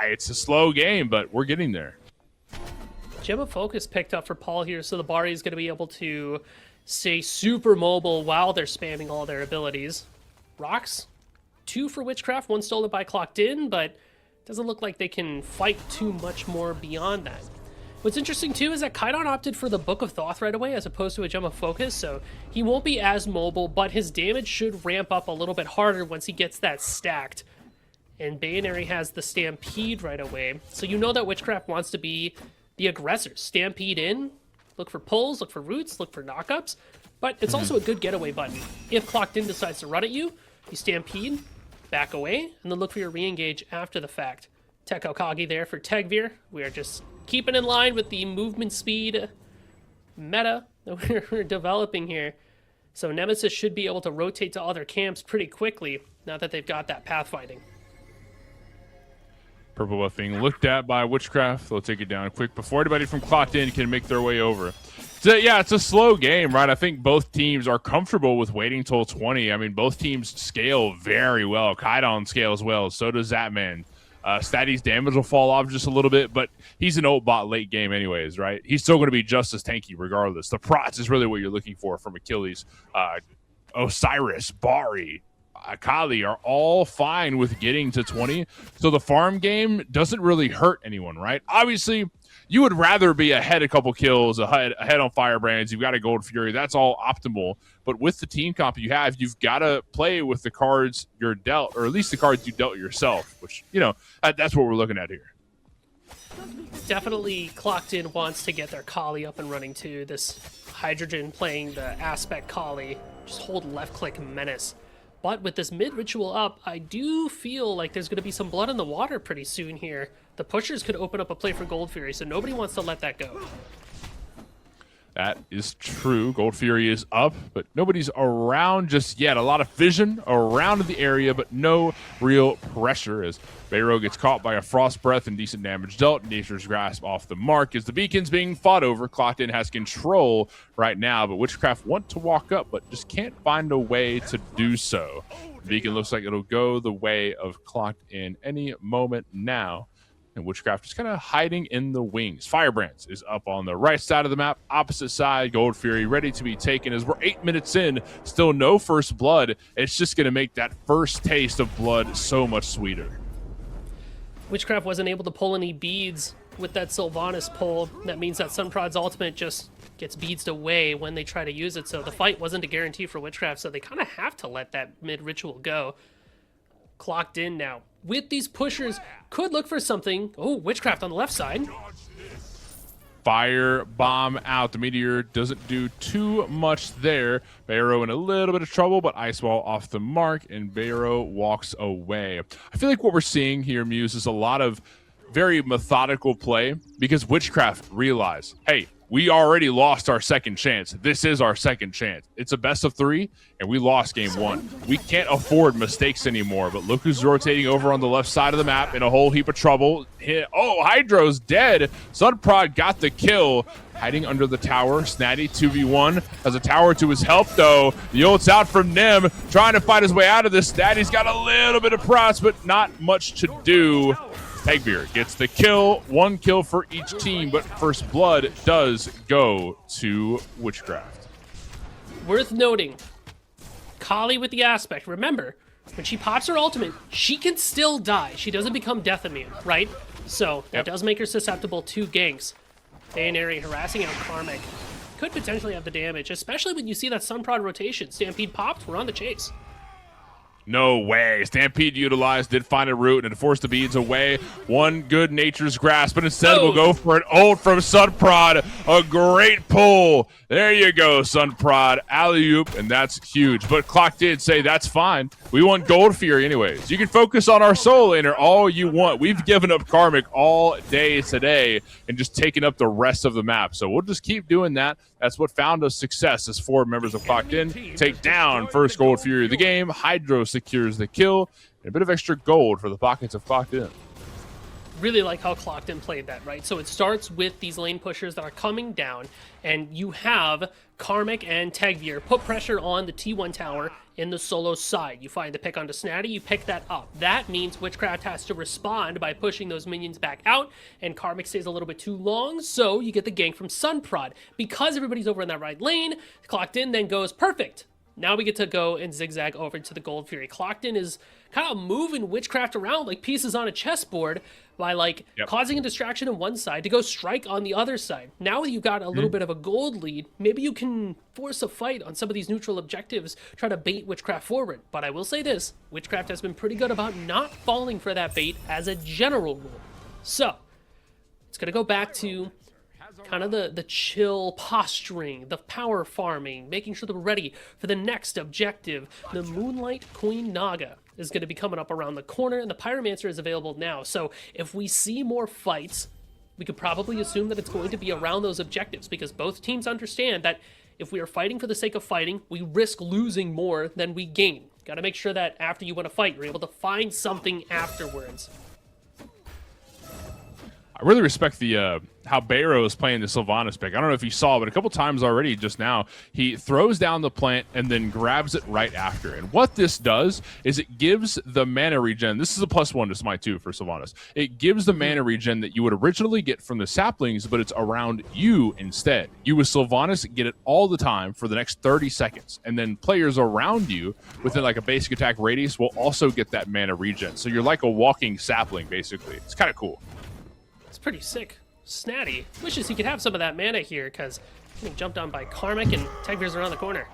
it's a slow game, but we're getting there. Gem of Focus picked up for Paul here, so the Bari is going to be able to stay super mobile while they're spamming all their abilities. Rocks, 2 for Witchcraft, 1 stolen by Clocked In, but doesn't look like they can fight too much more beyond that. What's interesting too is that Kaidon opted for the Book of Thoth right away as opposed to a Gem of Focus, so he won't be as mobile, but his damage should ramp up a little bit harder once he gets that stacked. And Bayonary has the Stampede right away, so you know that Witchcraft wants to be the aggressor. Stampede in, look for pulls, look for roots, look for knockups, but it's also a good getaway button. If Clocked In decides to run at you, you Stampede, back away, and then look for your re-engage after the fact. Tech Okagi there for Tegvir. We are just keeping in line with the movement speed meta that we're developing here. So Nemesis should be able to rotate to other camps pretty quickly now that they've got that pathfinding. Purple Buff being looked at by Witchcraft. They'll take it down quick before anybody from Clocked In can make their way over. So, yeah, it's a slow game, right? I think both teams are comfortable with waiting till 20. I mean, both teams scale very well. Kaidon scales well. So does Zatman. Statty's damage will fall off just a little bit, but he's an ult bot late game anyways, right? He's still going to be just as tanky regardless. The prots is really what you're looking for from Achilles. Osiris, Bari, Akali are all fine with getting to 20. So the farm game doesn't really hurt anyone, right? Obviously, you would rather be ahead a couple kills, ahead on Firebrands. You've got a Gold Fury. That's all optimal. But with the team comp you have, you've got to play with the cards you're dealt, or at least the cards you dealt yourself, which, that's what we're looking at here. Definitely Clocked In wants to get their Kali up and running too. This Hydrogen playing the Aspect Kali, just hold left click menace. But with this mid ritual up, I do feel like there's going to be some blood in the water pretty soon here. The pushers could open up a play for Gold Fury, so nobody wants to let that go. That is true. Gold Fury is up, but nobody's around just yet. A lot of vision around the area, but no real pressure as Bayro gets caught by a Frost Breath and decent damage dealt. Nature's Grasp off the mark as the beacon's being fought over. Clocked In has control right now, but Witchcraft want to walk up, but just can't find a way to do so. The beacon looks like it'll go the way of Clocked In any moment now. And Witchcraft is kind of hiding in the wings. Firebrands is up on the right side of the map. Opposite side, Gold Fury ready to be taken as we're 8 minutes in. Still no first blood. It's just going to make that first taste of blood so much sweeter. Witchcraft wasn't able to pull any beads with that Sylvanas pull. That means that Sunprod's ultimate just gets beads away when they try to use it. So the fight wasn't a guarantee for Witchcraft, so they kind of have to let that mid-ritual go. Clocked In now. With these pushers, could look for something. Oh, Witchcraft on the left side. Fire bomb out. The meteor doesn't do too much there. Bayro in a little bit of trouble, but Ice Wall off the mark, and Bayro walks away. I feel like what we're seeing here, Muse, is a lot of very methodical play because Witchcraft realized, hey, we already lost our second chance. This is our second chance. It's a best of 3, and we lost game 1. We can't afford mistakes anymore, but look who's rotating over on the left side of the map in a whole heap of trouble. Oh, Hydro's dead. Sunprod got the kill. Hiding under the tower. Snatty 2v1 has a tower to his help, though. The ult's out from Nim, trying to fight his way out of this. Snatty's got a little bit of procs, but not much to do. Pegbeer gets the kill, 1 kill for each team, but first blood does go to Witchcraft. Worth noting, Kali with the Aspect. Remember, when she pops her ultimate, she can still die. She doesn't become death immune, right? So that does make her susceptible to ganks. Daenerys harassing out Karmic. Could potentially have the damage, especially when you see that Sunprod rotation. Stampede popped, we're on the chase. No way. Stampede utilized, did find a route, and forced the beads away. One good Nature's Grasp, but instead we'll go for an ult from Sunprod. A great pull. There you go, Sunprod. Alley-oop, and that's huge. But Clock did say that's fine. We want Gold Fury anyways. You can focus on our soul laner all you want. We've given up Karmic all day today and just taken up the rest of the map. So we'll just keep doing that. That's what found us success as 4 members of Clocked In take down first Gold Fury of the game. Hydro secures the kill, and a bit of extra gold for the pockets of Clocked In. Really like how Clocked In played that, right? So it starts with these lane pushers that are coming down, and you have Karmic and Tegveer put pressure on the T1 tower in the solo side. You find the pick onto Snatty, you pick that up. That means Witchcraft has to respond by pushing those minions back out, and Karmic stays a little bit too long, so you get the gank from Sunprod. Because everybody's over in that right lane, Clocked In then goes, perfect. Now we get to go and zigzag over to the Gold Fury. Clocked In is kind of moving Witchcraft around like pieces on a chessboard by causing a distraction on one side to go strike on the other side. Now that you've got a little bit of a gold lead, maybe you can force a fight on some of these neutral objectives, try to bait Witchcraft forward. But I will say this, Witchcraft has been pretty good about not falling for that bait as a general rule. So, it's going to go back to kind of the chill posturing, the power farming, making sure that we're ready for the next objective. The Moonlight Queen Naga is going to be coming up around the corner, and the Pyromancer is available now. So if we see more fights, we could probably assume that it's going to be around those objectives, because both teams understand that if we are fighting for the sake of fighting, we risk losing more than we gain. Got to make sure that after you win a fight, you're able to find something afterwards. I really respect the how Bayro is playing the Sylvanas pick. I don't know if you saw, but a couple times already just now, he throws down the plant and then grabs it right after. And what this does is it gives the mana regen. This is a +1 to Smite 2 for Sylvanas. It gives the mana regen that you would originally get from the saplings, but it's around you instead. You with Sylvanas get it all the time for the next 30 seconds. And then players around you within like a basic attack radius will also get that mana regen. So you're like a walking sapling, basically. It's kind of cool. It's pretty sick. Snatty wishes he could have some of that mana here, because getting jumped on by Karmic and Tegvir's around the corner.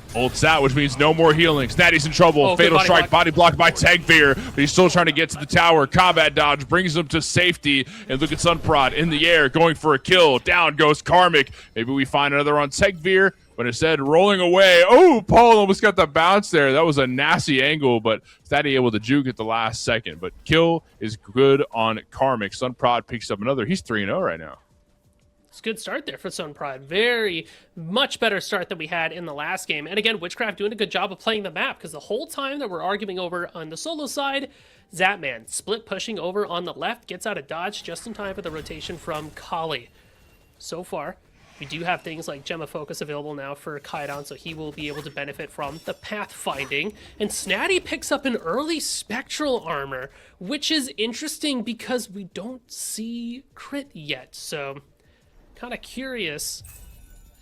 Ults out, which means no more healing. Snatty's in trouble. Oh, Fatal body strike, block. body blocked by Tegvir, but he's still trying to get to the tower. Combat dodge brings him to safety. And look at Sunprod in the air, going for a kill. Down goes Karmic. Maybe we find another on Tegvir, but instead rolling away. Oh, Paul almost got the bounce there. That was a nasty angle, but Snatty able to juke at the last second. But kill is good on Karmic. Sunprod picks up another. He's 3-0 right now. It's a good start there for Sunprod. Very much better start than we had in the last game. And again, Witchcraft doing a good job of playing the map, because the whole time that we're arguing over on the solo side, Zapman split pushing over on the left, gets out of dodge just in time for the rotation from Kali. So far, we do have things like Gemma Focus available now for Kaidon, so he will be able to benefit from the pathfinding. And Snatty picks up an early Spectral Armor, which is interesting because we don't see crit yet, so kind of curious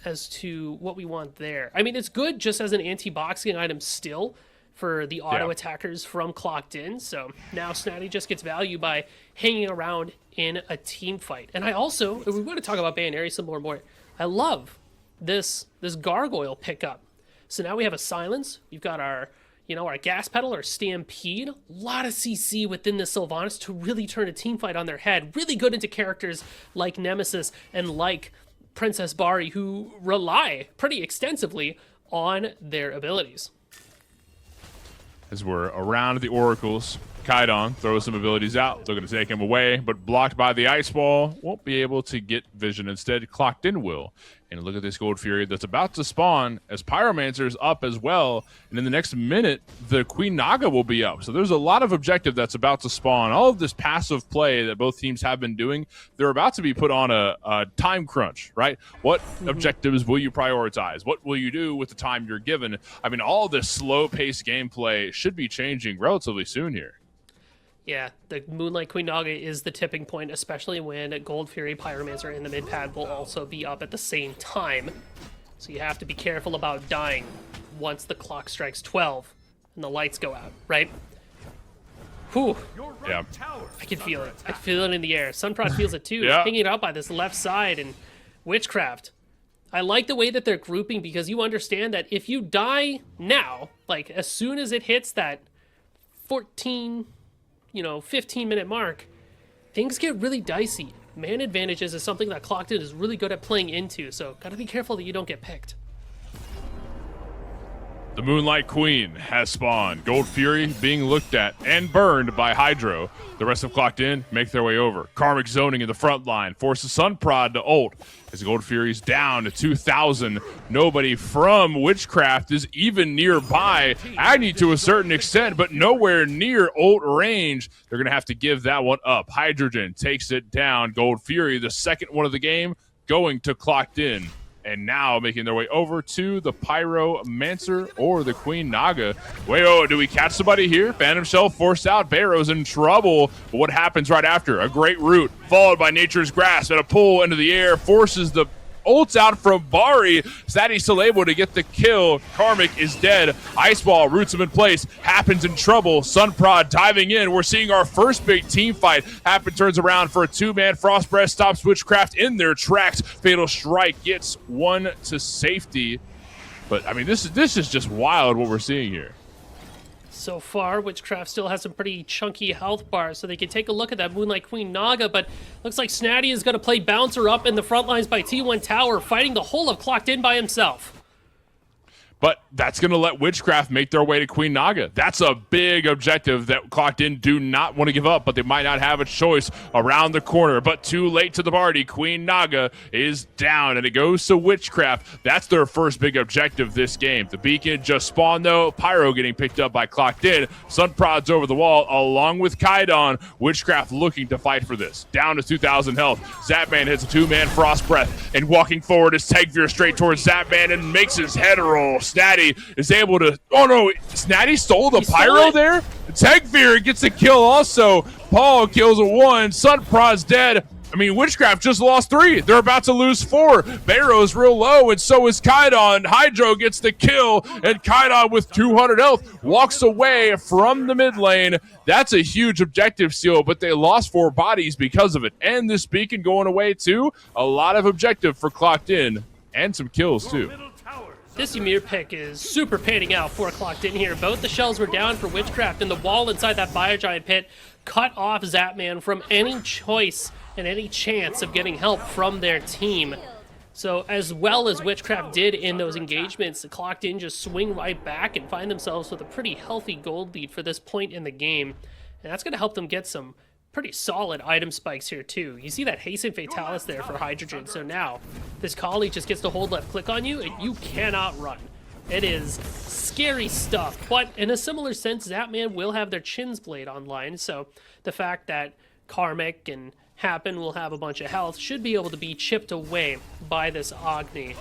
as to what we want there. I mean, it's good just as an anti-boxing item still for the auto attackers from Clocked In, so now Snatty just gets value by hanging around in a team fight. And I also, if we want to talk about Bayonary some more, I love this Gargoyle pickup. So now we have a Silence, we've got our our gas pedal or Stampede. A lot of CC within the Sylvanas to really turn a team fight on their head. Really good into characters like Nemesis and like Princess Bari, who rely pretty extensively on their abilities. As we're around the Oracles, Kaidon throws some abilities out, looking to take him away, but blocked by the Ice Ball. Won't be able to get vision. Instead, Clocked In will. And look at this Gold Fury that's about to spawn as Pyromancer's up as well. And in the next minute, the Queen Naga will be up. So there's a lot of objective that's about to spawn. All of this passive play that both teams have been doing, they're about to be put on a time crunch, right? What objectives will you prioritize? What will you do with the time you're given? I mean, all this slow-paced gameplay should be changing relatively soon here. Yeah, the Moonlight Queen Naga is the tipping point, especially when Gold Fury Pyromancer in the mid pad will also be up at the same time. So you have to be careful about dying once the clock strikes 12 and the lights go out, right? Whew. Yeah. I can feel it. I feel it in the air. Sunprod feels it too, Yeah. hanging out by this left side, and Witchcraft. I like the way that they're grouping, because you understand that if you die now, like as soon as it hits that 15-minute mark, things get really dicey. Man advantages is something that Clocked In is really good at playing into, so gotta be careful that you don't get picked. The Moonlight Queen has spawned. Gold Fury being looked at and burned by Hydro. The rest of Clocked In make their way over. Karmic zoning in the front line forces Sunprod to ult. As Gold Fury's down to 2,000. Nobody from Witchcraft is even nearby. Agni to a certain extent, but nowhere near ult range. They're going to have to give that one up. Hydrogen takes it down. Gold Fury, the second one of the game, going to Clocked In. And now making their way over to the Pyromancer or the Queen Naga. Wait, oh, do we catch somebody here? Phantom Shell forced out. Barrow's in trouble. But what happens right after? A great root, followed by Nature's Grasp, and a pull into the air forces the ults out from Bari. Snatty still able to get the kill. Karmic is dead. Ice Ball roots him in place. Happens in trouble. Sunprod diving in. We're seeing our first big team fight. Happen turns around for a two-man. Frost Breath stops Witchcraft in their tracks. Fatal Strike gets one to safety. But, I mean, this is just wild what we're seeing here. So far, Witchcraft still has some pretty chunky health bars, so they can take a look at that Moonlight Queen Naga, but looks like Snatty is going to play Bouncer up in the front lines by T1 Tower, fighting the whole of Clocked In by himself. But that's going to let Witchcraft make their way to Queen Naga. That's a big objective that Clocked In do not want to give up, but they might not have a choice around the corner. But too late to the party. Queen Naga is down, and it goes to Witchcraft. That's their first big objective this game. The beacon just spawned, though. Pyro getting picked up by Clocked In. Sunprod's over the wall, along with Kaidon. Witchcraft looking to fight for this. Down to 2,000 health. Zapman hits a two-man Frost Breath, and walking forward is Tegvir straight towards Zapman and makes his head roll. Snatty is able to... Oh, no. Snatty stole the Pyro there? Tegvir gets a kill also. Paul kills a one. Sunprod's dead. I mean, Witchcraft just lost 3. They're about to lose 4. Barrow's real low, and so is Kaidon. Hydro gets the kill, and Kaidon with 200 health walks away from the mid lane. That's a huge objective steal, but they lost 4 bodies because of it. And this beacon going away too. A lot of objective for Clocked In, and some kills too. This Ymir pick is super panning out for Clocked In here. Both the shells were down for Witchcraft, and the wall inside that Fire Giant pit cut off Zapman from any choice and any chance of getting help from their team. So as well as Witchcraft did in those engagements, the Clocked In just swing right back and find themselves with a pretty healthy gold lead for this point in the game. And that's going to help them get some pretty solid item spikes here too. You see that Hasten Fatalis there for Hydrogen. So now this collie just gets to hold left click on you and you cannot run. It is scary stuff. But in a similar sense, Zapman will have their Chin's Blade online. So the fact that Karmic and Happen will have a bunch of health should be able to be chipped away by this Agni.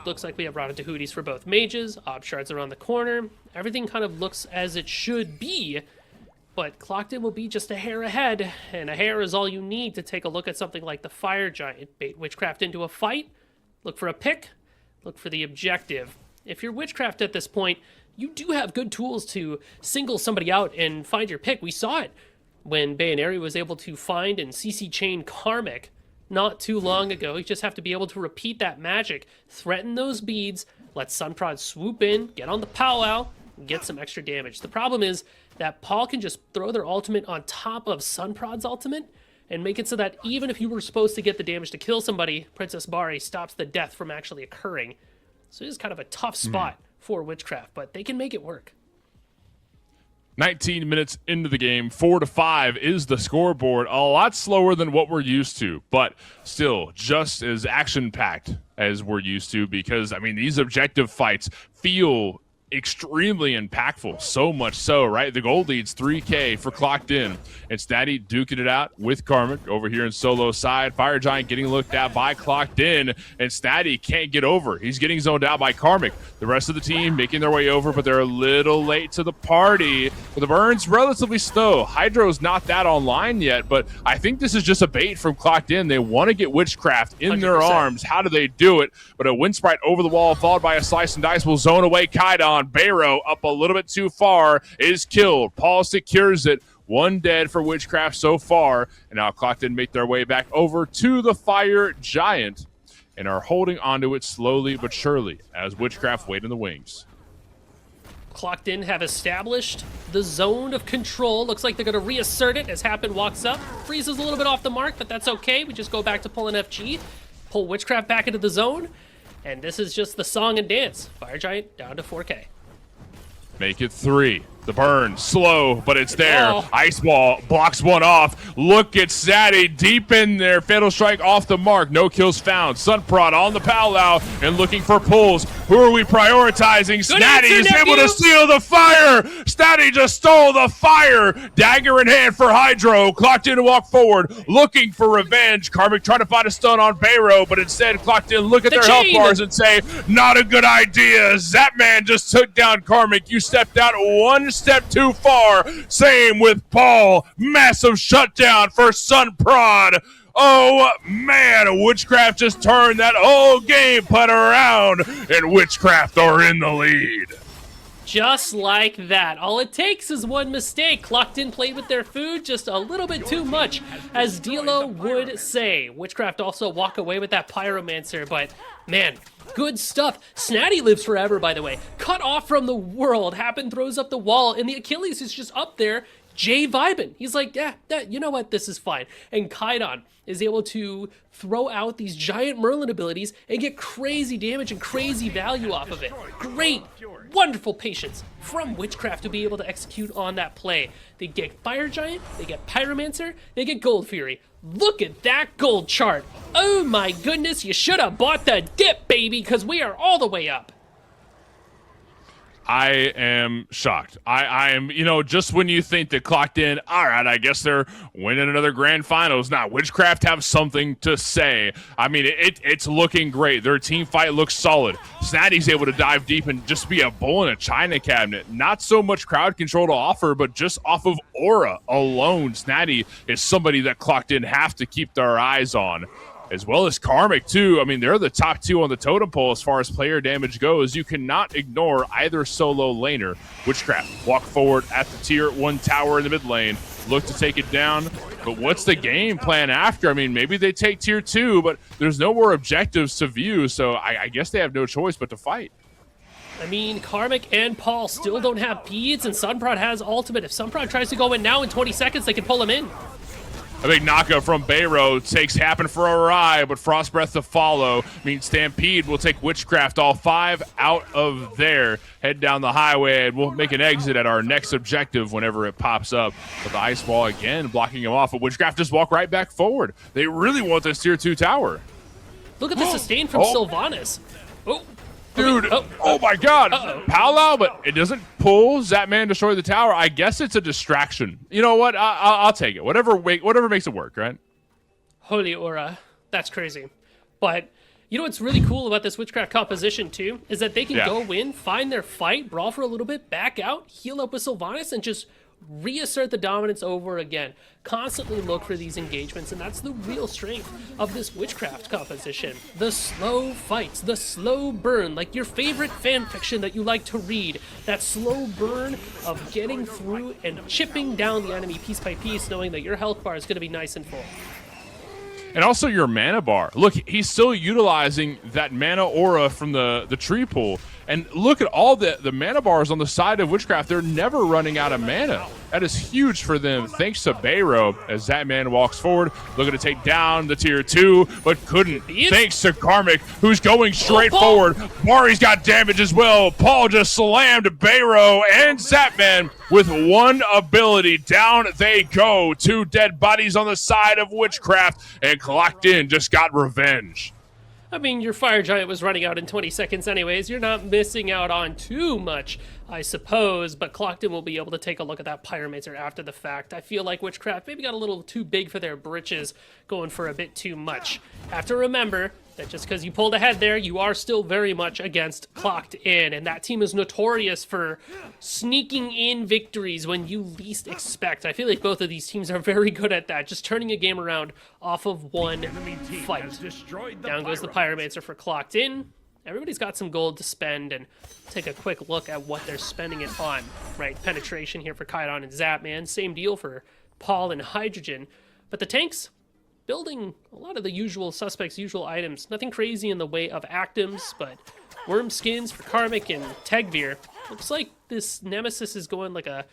Looks like we have Rana Tahudis for both mages. Ob Shards around the corner. Everything kind of looks as it should be. But Clocked In will be just a hair ahead, and a hair is all you need to take a look at something like the Fire Giant. Bait Witchcraft into a fight, look for a pick, look for the objective. If you're Witchcraft at this point, you do have good tools to single somebody out and find your pick. We saw it when Bayonary was able to find and CC chain Karmic not too long ago. You just have to be able to repeat that magic, threaten those beads, let Sunprod swoop in, get on the powwow, and get some extra damage. The problem is that Paul can just throw their ultimate on top of Sunprod's ultimate and make it so that even if you were supposed to get the damage to kill somebody, Princess Bari stops the death from actually occurring. So it is kind of a tough spot for Witchcraft, but they can make it work. 19 minutes into the game, 4-5 is the scoreboard. A lot slower than what we're used to, but still just as action-packed as we're used to because, I mean, these objective fights feel extremely impactful, so much so, right? The gold lead's 3K for Clocked In. It's Daddy duking it out with Karmic over here in solo side. Fire Giant getting looked at by Clocked In, and Snatty can't get over. He's getting zoned out by Karmic. The rest of the team making their way over, but they're a little late to the party. But the burn's relatively slow. Hydro's not that online yet, but I think this is just a bait from Clocked In. They want to get Witchcraft in their 100%. arms. How do they do it? But a wind sprite over the wall, followed by a slice and dice, will zone away Kaidon. Barrow up a little bit too far, is killed. Paul secures it. 1 dead for Witchcraft so far. And now Clocked In make their way back over to the Fire Giant and are holding onto it slowly but surely as Witchcraft wait in the wings. Clocked In have established the zone of control. Looks like they're going to reassert it as Happen walks up. Freezes a little bit off the mark, but that's okay. We just go back to pulling FG. Pull Witchcraft back into the zone. And this is just the song and dance. Fire Giant down to 4K. Make it 3. The burn, slow, but it's there. Oh. Ice Wall blocks one off. Look at Sadie deep in there. Fatal Strike off the mark. No kills found. Sunprod on the powwow and looking for pulls. Who are we prioritizing? Snatty is able to steal the fire. Snatty just stole the fire. Dagger in hand for Hydro. Clocked In to walk forward, looking for revenge. Karmic trying to find a stun on Bayro, but instead Clocked In look at their health bars and say, not a good idea. Zapman just took down Karmic. You stepped out one step too far. Same with Paul. Massive shutdown for Sunprod. Oh man, Witchcraft just turned that whole game plan around, and Witchcraft are in the lead. Just like that. All it takes is one mistake. Clocked In played with their food just a little bit too much, as Dilo would say. Witchcraft also walk away with that Pyromancer, but man, good stuff. Snatty lives forever, by the way. Cut off from the world. Happen throws up the wall, and the Achilles is just up there, J-vibing. He's like, yeah, you know what? This is fine. And Kaidon is able to throw out these giant Merlin abilities and get crazy damage and crazy value off of it. Great, wonderful patience from Witchcraft to be able to execute on that play. They get Fire Giant, they get Pyromancer, they get Gold Fury. Look at that gold chart. Oh my goodness, you should have bought the dip, baby, because we are all the way up. I am shocked. I am, just when you think that Clocked In, all right, I guess they're winning another grand finals. Now, Witchcraft have something to say. I mean, it's looking great. Their team fight looks solid. Snatty's able to dive deep and just be a bull in a china cabinet. Not so much crowd control to offer, but just off of aura alone, Snatty is somebody that Clocked In have to keep their eyes on. As well as Karmic, too. I mean, they're the top 2 on the totem pole as far as player damage goes. You cannot ignore either solo laner. Witchcraft walk forward at the tier 1 tower in the mid lane, look to take it down. But what's the game plan after? I mean, maybe they take tier 2, but there's no more objectives to view, so I guess they have no choice but to fight. I mean, Karmic and Paul still don't have beads, and Sunprod has ultimate. If Sunprod tries to go in now in 20 seconds, they can pull him in. A big knockup from Bayro takes Happen for a ride, but Frost Breath to follow means Stampede will take Witchcraft all 5 out of there. Head down the highway, and we'll make an exit at our next objective whenever it pops up. But the Ice Wall again blocking him off, but Witchcraft just walk right back forward. They really want this tier 2 tower. Look at the sustain from Sylvanas. Oh. Dude, oh my god. Palau, but it doesn't pull. Zapman destroy the tower. I guess it's a distraction. You know what? I'll take it. Whatever makes it work, right? Holy aura. That's crazy. But you know what's really cool about this Witchcraft composition, too? Is that they can go in, find their fight, brawl for a little bit, back out, heal up with Sylvanas, and just reassert the dominance over again. Constantly look for these engagements, and that's the real strength of this Witchcraft composition. The slow fights, the slow burn, like your favorite fan fiction that you like to read. That slow burn of getting through and chipping down the enemy piece by piece, knowing that your health bar is going to be nice and full. And also your mana bar. Look, he's still utilizing that mana aura from the tree pool. And look at all the mana bars on the side of Witchcraft. They're never running out of mana. That is huge for them, thanks to Bayro, as that man walks forward, looking to take down the tier 2, but couldn't, thanks to Karmic, who's going straight forward. Mari's got damage as well. Paul just slammed Bayro and Zapman with one ability. Down they go. 2 dead bodies on the side of Witchcraft, and Clocked In just got revenge. I mean, your Fire Giant was running out in 20 seconds anyways. You're not missing out on too much, I suppose, but Clocked In will be able to take a look at that Pyromancer after the fact. I feel like Witchcraft maybe got a little too big for their britches, going for a bit too much. Have to remember that just because you pulled ahead there, you are still very much against Clocked In, and that team is notorious for sneaking in victories when you least expect. I feel like both of these teams are very good at that, just turning a game around off of one fight. Down goes the Pyromancer for Clocked In. Everybody's got some gold to spend, and take a quick look at what they're spending it on. Right, penetration here for Kairon and Zapman. Same deal for Paul and Hydrogen. But the tanks, building a lot of the usual suspects, usual items. Nothing crazy in the way of actims, but worm skins for Karmic and Tegvir. Looks like this Nemesis is going like a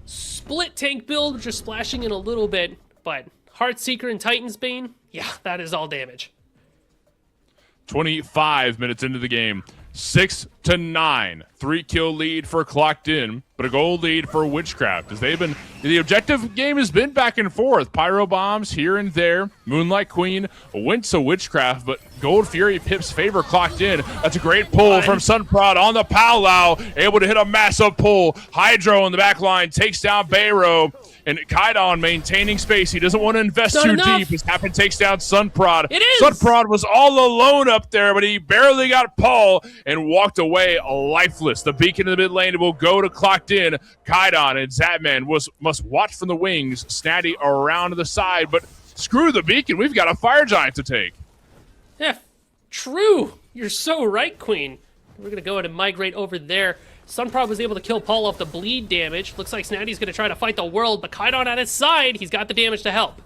split tank build, just splashing in a little bit, but Heartseeker and Titan's Bane, yeah, that is all damage. 25 minutes into the game. 6-9. 3-kill lead for Clocked In, but a goal lead for Witchcraft. As the objective game has been back and forth. Pyro bombs here and there. Moonlight Queen went to Witchcraft, but Gold Fury pips favor Clocked In. That's a great pull from Sunprod on the Palau. Able to hit a massive pull. Hydro in the back line takes down Bayro. And Kaidon maintaining space. He doesn't want to invest too deep. His Happen takes down Sunprod. It is! Sunprod was all alone up there, but he barely got Paul and walked away lifeless. The beacon in the mid lane will go to Clocked In. Kaidon and Zapman must watch from the wings. Snatty around to the side, but screw the beacon. We've got a Fire Giant to take. Yeah, true. You're so right, Queen. We're going to go ahead and migrate over there. Sunprod was able to kill Paul off the bleed damage. Looks like Snatty's going to try to fight the world, but Kaidon at his side, he's got the damage to help.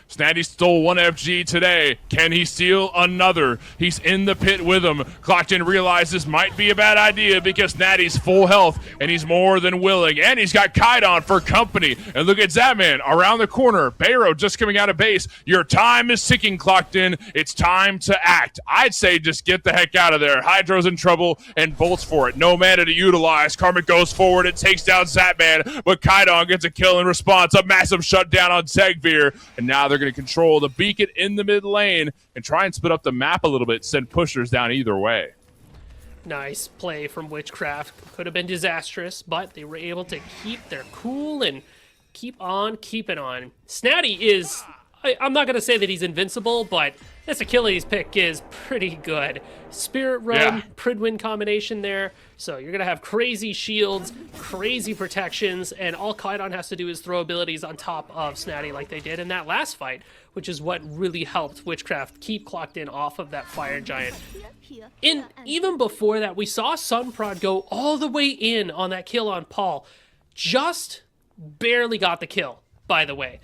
Snatty stole one FG today. Can he steal another? He's in the pit with him. Clocked In realized this might be a bad idea because Snatty's full health, and he's more than willing. And he's got Kaidon for company. And look at Zapman around the corner. Bayro just coming out of base. Your time is ticking, Clocked In. It's time to act. I'd say just get the heck out of there. Hydro's in trouble and bolts for it. No mana to utilize. Karmic goes forward and takes down Zapman, but Kaidon gets a kill in response. A massive shutdown on Tegvir. And now they're going to control the beacon in the mid lane and try and split up the map a little bit, send pushers down either way. Nice play from Witchcraft. Could have been disastrous, but they were able to keep their cool and keep on keeping on. Snatty is... I'm not going to say that he's invincible, but this Achilles pick is pretty good. Spirit Realm, Pridwin combination there. So you're going to have crazy shields, crazy protections, and all Kydon has to do is throw abilities on top of Snatty like they did in that last fight, which is what really helped Witchcraft keep Clocked In off of that Fire Giant. And even before that, we saw Sunprod go all the way in on that kill on Paul. Just barely got the kill, by the way.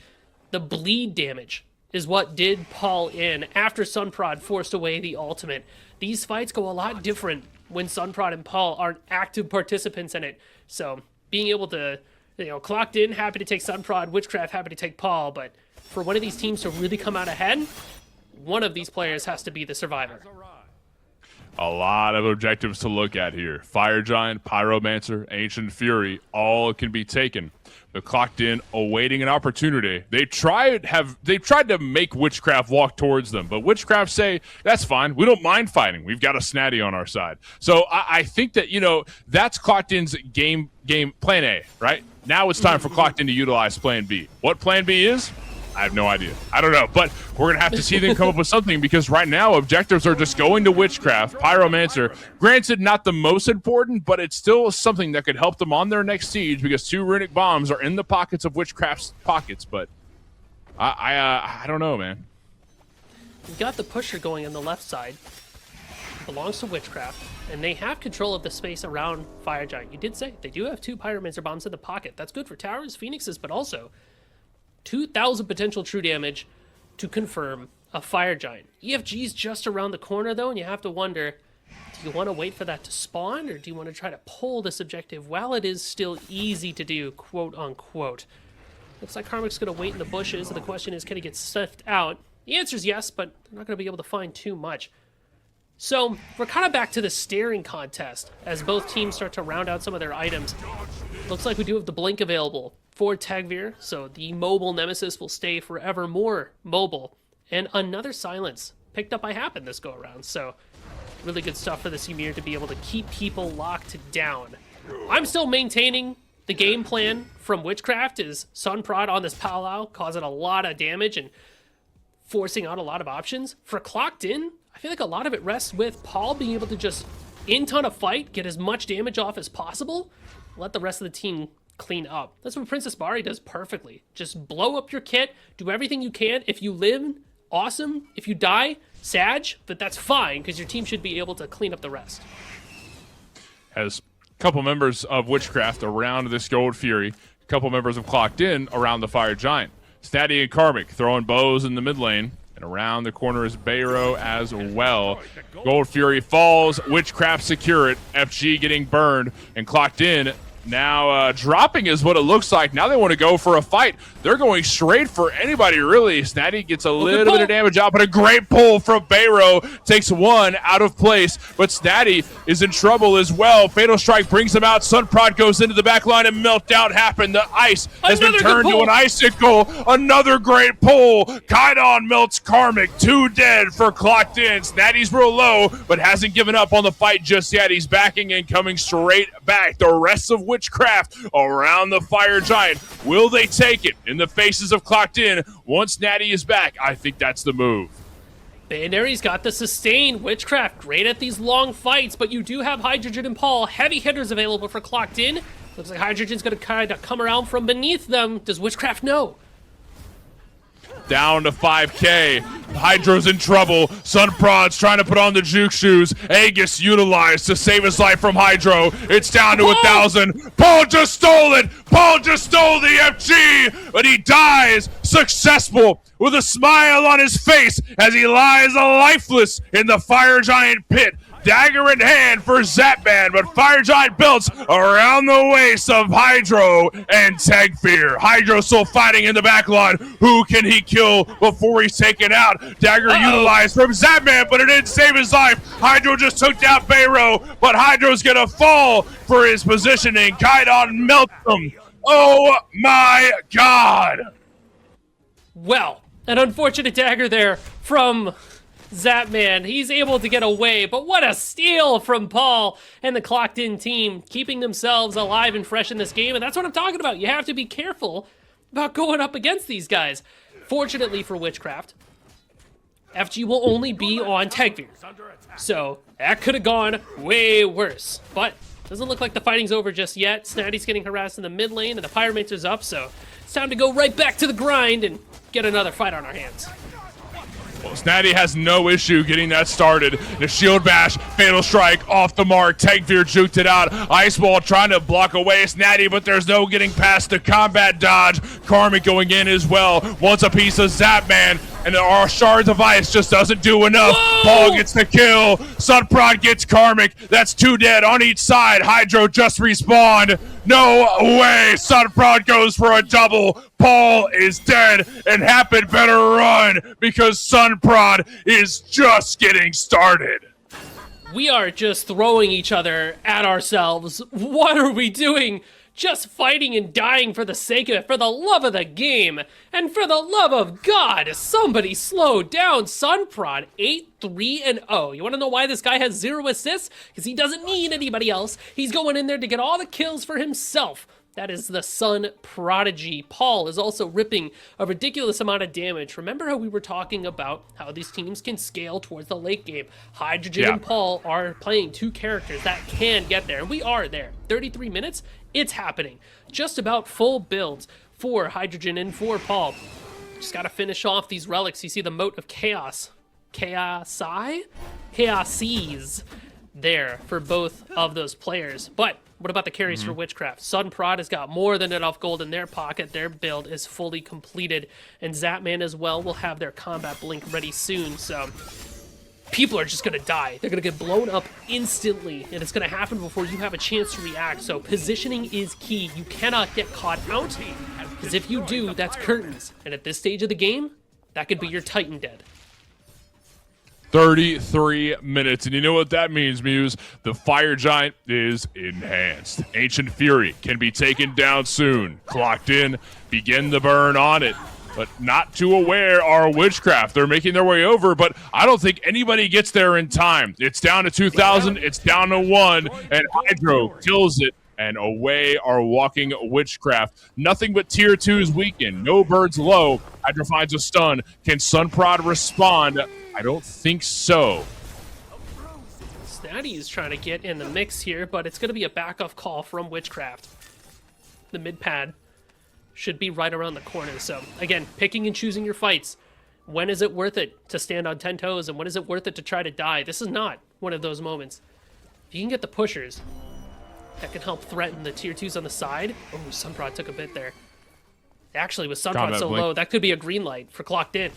The bleed damage is what did Paul in after Sunprod forced away the ultimate. These fights go a lot different when Sunprod and Paul aren't active participants in it. So being able to, Clocked In, happy to take Sunprod, Witchcraft, happy to take Paul, but for one of these teams to really come out ahead, one of these players has to be the survivor. A lot of objectives to look at here. Fire Giant, Pyromancer, Ancient Fury, all can be taken. They're Clocked In, awaiting an opportunity. They tried to make Witchcraft walk towards them, but Witchcraft say, that's fine. We don't mind fighting. We've got a Snatty on our side. So I think that, that's Clocked In's game plan A, right? Now it's time for Clocked In to utilize plan B. What plan B is? I have no idea. I don't know, but we're going to have to see them come up with something because right now objectives are just going to Witchcraft, Pyromancer. Granted, not the most important, but it's still something that could help them on their next siege because 2 runic bombs are in the pockets of Witchcraft's pockets, but I don't know, man. You got the pusher going on the left side. Belongs to Witchcraft, and they have control of the space around Fire Giant. You did say they do have 2 Pyromancer bombs in the pocket. That's good for towers, phoenixes, but also 2,000 potential true damage to confirm a Fire Giant. EFG's just around the corner, though, and you have to wonder, do you want to wait for that to spawn, or do you want to try to pull this objective while it is still easy to do, quote-unquote? Looks like Karmic's going to wait in the bushes, and the question is, can he get sniffed out? The answer is yes, but they're not going to be able to find too much. So, we're kind of back to the staring contest, as both teams start to round out some of their items. Looks like we do have the Blink available for Tagvir, so the mobile Nemesis will stay forever more mobile. And another silence picked up by Happen this go-around, so really good stuff for the Ymir to be able to keep people locked down. I'm still maintaining the game plan from Witchcraft is Sunprod on this powwow, causing a lot of damage and forcing out a lot of options. For Clocked In, I feel like a lot of it rests with Paul being able to just in-ton a fight, get as much damage off as possible, let the rest of the team clean up. That's what Princess Bari does perfectly. Just blow up your kit, do everything you can. If you live, awesome. If you die, Sag, but that's fine, because your team should be able to clean up the rest. Has a couple members of Witchcraft around this Gold Fury, a couple members of Clocked In around the Fire Giant. Snatty and Karmic throwing bows in the mid lane, and around the corner is Bayro as well. Gold Fury falls, Witchcraft secure it, FG getting burned, and Clocked In now dropping is what it looks like. Now they want to go for a fight. They're going straight for anybody, really. Snatty gets a little bit of damage out, but a great pull from Bayro. Takes one out of place, but Snatty is in trouble as well. Fatal Strike brings him out. Sunprod goes into the back line and meltdown happened. The ice has been turned to an icicle. Another great pull. Kydon melts Karmic. 2 dead for Clocked In. Snatty's real low, but hasn't given up on the fight just yet. He's backing and coming straight back. The rest of Witchcraft around the Fire Giant. Will they take it in the faces of Clocked In? Once Natty is back, I think that's the move. Bandary's got the sustain. Witchcraft, great at these long fights, but you do have Hydrogen and Paul. Heavy hitters available for Clocked In. Looks like Hydrogen's going to kind of come around from beneath them. Does Witchcraft know? Down to 5K. Hydro's in trouble. Sunprod's trying to put on the juke shoes. Aegis utilized to save his life from Hydro. It's down to 1,000. Paul just stole it. Paul just stole the FG, but he dies successful with a smile on his face as he lies lifeless in the Fire Giant pit. Dagger in hand for Zapman, but Fire Giant belts around the waist of Hydro and Tagfear. Hydro still fighting in the back line. Who can he kill before he's taken out? Dagger utilized from Zapman, but it didn't save his life. Hydro just took down Bayro, but Hydro's gonna fall for his positioning. Kydon melts him. Oh my god! Well, an unfortunate dagger there from Zapman, he's able to get away, but what a steal from Paul and the Clocked In team, keeping themselves alive and fresh in this game, and that's what I'm talking about. You have to be careful about going up against these guys. Fortunately for Witchcraft, FG will only be on Tegveer, so that could have gone way worse, but doesn't look like the fighting's over just yet. Snatty's getting harassed in the mid lane, and the Pyromancer's up, so it's time to go right back to the grind and get another fight on our hands. Well, Snatty has no issue getting that started. The shield bash, fatal strike, off the mark. Tegveer juked it out. Ice Wall trying to block away Snatty, but there's no getting past the combat dodge. Karmic going in as well. Wants a piece of Zapman, and our Shards of Ice just doesn't do enough. Whoa! Paul gets the kill. Sunprod gets Karmic. That's 2 dead on each side. Hydro just respawned. No way. Sunprod goes for a double. Paul is dead, and Happen better run because Sunprod is just getting started. We are just throwing each other at ourselves. What are we doing? Just fighting and dying for the sake of it, for the love of the game, and for the love of God, somebody slow down. Sunprod, 8-3-0. You want to know why this guy has 0 assists? Because he doesn't need anybody else. He's going in there to get all the kills for himself. That is the Sun Prodigy. Paul is also ripping a ridiculous amount of damage. Remember how we were talking about how these teams can scale towards the late game? Hydrogen and Paul are playing 2 characters that can get there. We are there. 33 minutes, it's happening. Just about full builds for Hydrogen and for Paul. Just got to finish off these relics. You see the Moat of Chaos. Chaoses there for both of those players. But what about the carries for Witchcraft? Sunprod has got more than enough gold in their pocket. Their build is fully completed. And Zapman as well will have their combat blink ready soon. So people are just going to die. They're going to get blown up instantly. And it's going to happen before you have a chance to react. So positioning is key. You cannot get caught out. Because if you do, that's curtains. And at this stage of the game, that could be your Titan dead. 33 minutes, and you know what that means, Muse? The Fire Giant is enhanced. Ancient Fury can be taken down soon. Clocked in, begin the burn on it. But not too aware are Witchcraft. They're making their way over, but I don't think anybody gets there in time. It's down to 2,000, it's down to 1, and Hydro kills it. And away are walking Witchcraft. Nothing but tier 2s weakened. No birds low. Hydro finds a stun. Can Sunprod respond? I don't think so. Snatty is trying to get in the mix here, but it's going to be a back-off call from Witchcraft. The mid-pad should be right around the corner. So, again, picking and choosing your fights. When is it worth it to stand on 10 toes, and when is it worth it to try to die? This is not one of those moments. If you can get the pushers, that can help threaten the tier 2s on the side. Oh, Sunprod took a bit there. Actually, with Sunprod so low, that could be a green light for Clocked In.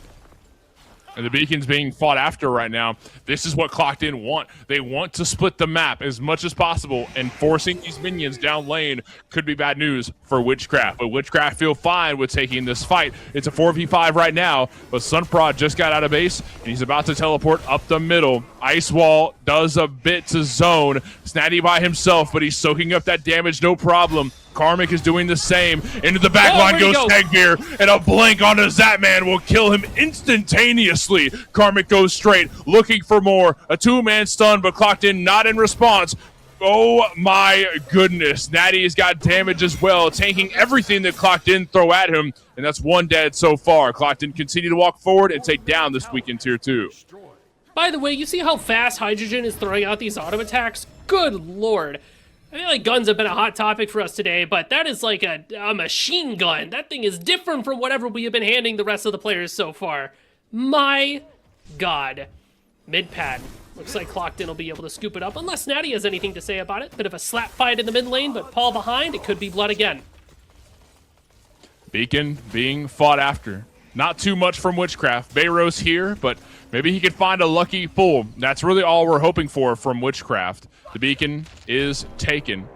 And the Beacon's being fought after right now. This is what Clocked In want. They want to split the map as much as possible, and forcing these minions down lane could be bad news for Witchcraft. But Witchcraft feel fine with taking this fight. It's a 4v5 right now, but Sunprod just got out of base, and he's about to teleport up the middle. Ice Wall does a bit to zone. Snatty by himself, but he's soaking up that damage, no problem. Karmic is doing the same. Into the back line goes Tegveer, and a blink onto Zapman will kill him instantaneously. Karmic goes straight, looking for more. A 2-man stun, but Clocked In not in response. Oh my goodness. Natty's got damage as well, tanking everything that Clocked In throw at him, and that's 1 dead so far. Clocked In continue to walk forward and take down this week in Tier 2. By the way, you see how fast Hydrogen is throwing out these auto attacks? Good lord. I feel like guns have been a hot topic for us today, but that is like a machine gun. That thing is different from whatever we have been handing the rest of the players so far. My god. Mid-pad. Looks like Clocked In will be able to scoop it up, unless Natty has anything to say about it. Bit of a slap fight in the mid lane, but Paul behind. It could be blood again. Beacon being fought after. Not too much from Witchcraft. Bayros here, but maybe he could find a lucky pull. That's really all we're hoping for from Witchcraft. The Beacon is taken,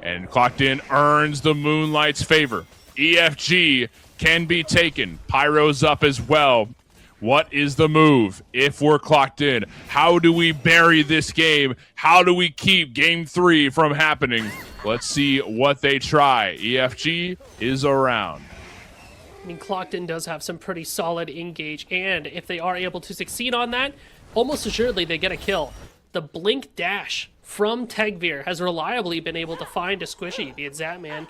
and Clocked In earns the Moonlight's favor. EFG can be taken. Pyro's up as well. What is the move if we're Clocked In? How do we bury this game? How do we keep Game 3 from happening? Let's see what they try. EFG is around. I mean, Clocked In does have some pretty solid engage, and if they are able to succeed on that, almost assuredly they get a kill. The blink dash from Tegvir has reliably been able to find a squishy, be it Zatman.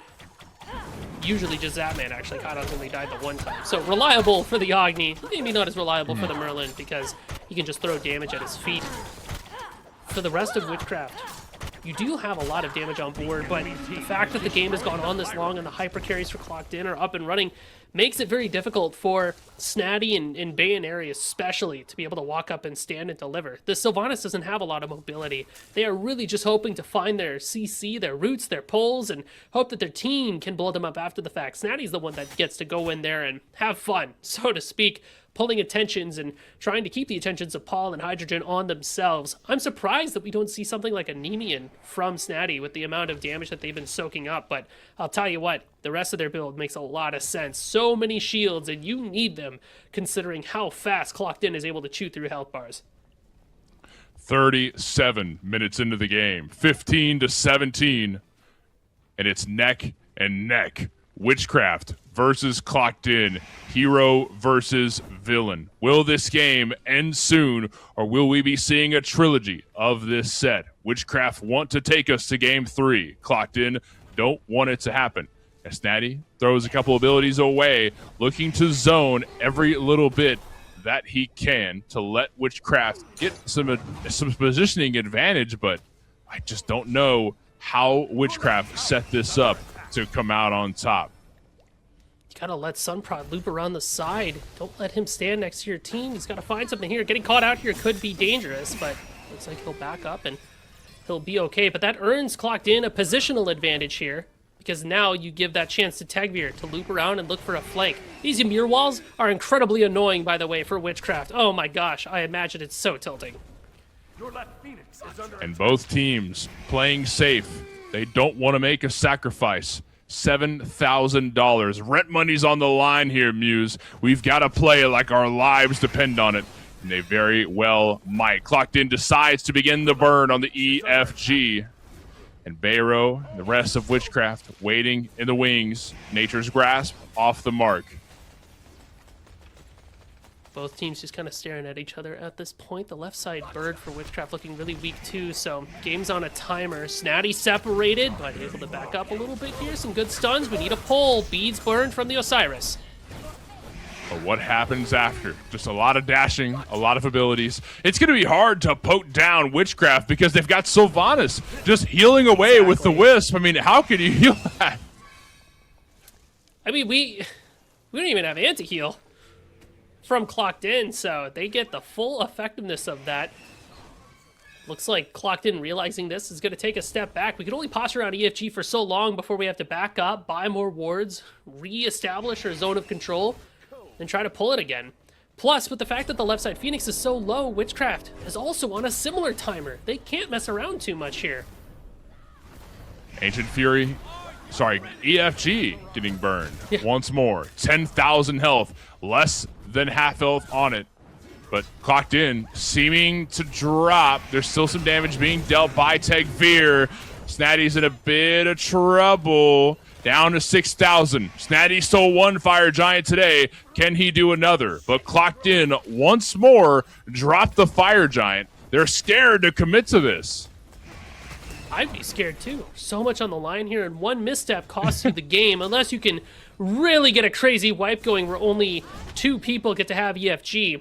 Usually just Zatman, actually. Kaidan's only died the one time. So reliable for the Agni, maybe not as reliable for the Merlin because he can just throw damage at his feet. For the rest of Witchcraft, you do have a lot of damage on board, but the fact that the game has gone on this long and the hyper carries for Clocked In are up and running makes it very difficult for Snatty and Bayaneri especially to be able to walk up and stand and deliver. The Sylvanas doesn't have a lot of mobility. They are really just hoping to find their CC, their roots, their pulls, and hope that their team can blow them up after the fact. Snatty's the one that gets to go in there and have fun, so to speak, pulling attentions and trying to keep the attentions of Paul and Hydrogen on themselves. I'm surprised that we don't see something like a Nemean from Snatty with the amount of damage that they've been soaking up, but I'll tell you what, the rest of their build makes a lot of sense. So many shields, and you need them considering how fast Clocked In is able to chew through health bars. 37 minutes into the game, 15-17, and it's neck and neck. Witchcraft versus Clocked In, hero versus villain. Will this game end soon, or will we be seeing a trilogy of this set? Witchcraft want to take us to game 3. Clocked In don't want it to happen. As Snatty throws a couple abilities away, looking to zone every little bit that he can to let Witchcraft get some positioning advantage, but I just don't know how Witchcraft set this up to come out on top. You gotta let Sunprod loop around the side. Don't let him stand next to your team. He's gotta find something here. Getting caught out here could be dangerous, but looks like he'll back up and he'll be okay. But that earns Clocked In a positional advantage here, because now you give that chance to Tegvir to loop around and look for a flank. These Ymir walls are incredibly annoying, by the way, for Witchcraft. Oh my gosh, I imagine it's so tilting. Your left Phoenix is under And both teams playing safe. They don't want to make a sacrifice. $7,000. Rent money's on the line here, Muse. We've got to play like our lives depend on it. And they very well might. Clocked In decides to begin the burn on the EFG. And Bayro, the rest of Witchcraft, waiting in the wings. Nature's Grasp off the mark. Both teams just kind of staring at each other at this point. The left side bird for Witchcraft looking really weak too, so game's on a timer. Snatty separated, but able to back up a little bit here. Some good stuns. We need a pull. Beads burned from the Osiris. But what happens after? Just a lot of dashing, a lot of abilities. It's going to be hard to poke down Witchcraft because they've got Sylvanas just healing away with the Wisp. I mean, how can you heal that? I mean, we don't even have anti-heal from Clocked In, so they get the full effectiveness of that. Looks like Clocked In realizing this is going to take a step back. We can only posture around EFG for so long before we have to back up, buy more wards, re-establish our zone of control, and try to pull it again. Plus, with the fact that the left side Phoenix is so low, Witchcraft is also on a similar timer. They can't mess around too much here. Ancient Fury, sorry, EFG getting burned once more. 10,000 health, less than half health on it. But Clocked In seeming to drop. There's still some damage being dealt by Tegvir. Snatty's in a bit of trouble. Down to 6,000. Snatty stole one Fire Giant today. Can he do another? But Clocked In once more dropped the Fire Giant. They're scared to commit to this. I'd be scared too. So much on the line here, and one misstep costs you the game, unless you can really get a crazy wipe going where only 2 people get to have EFG.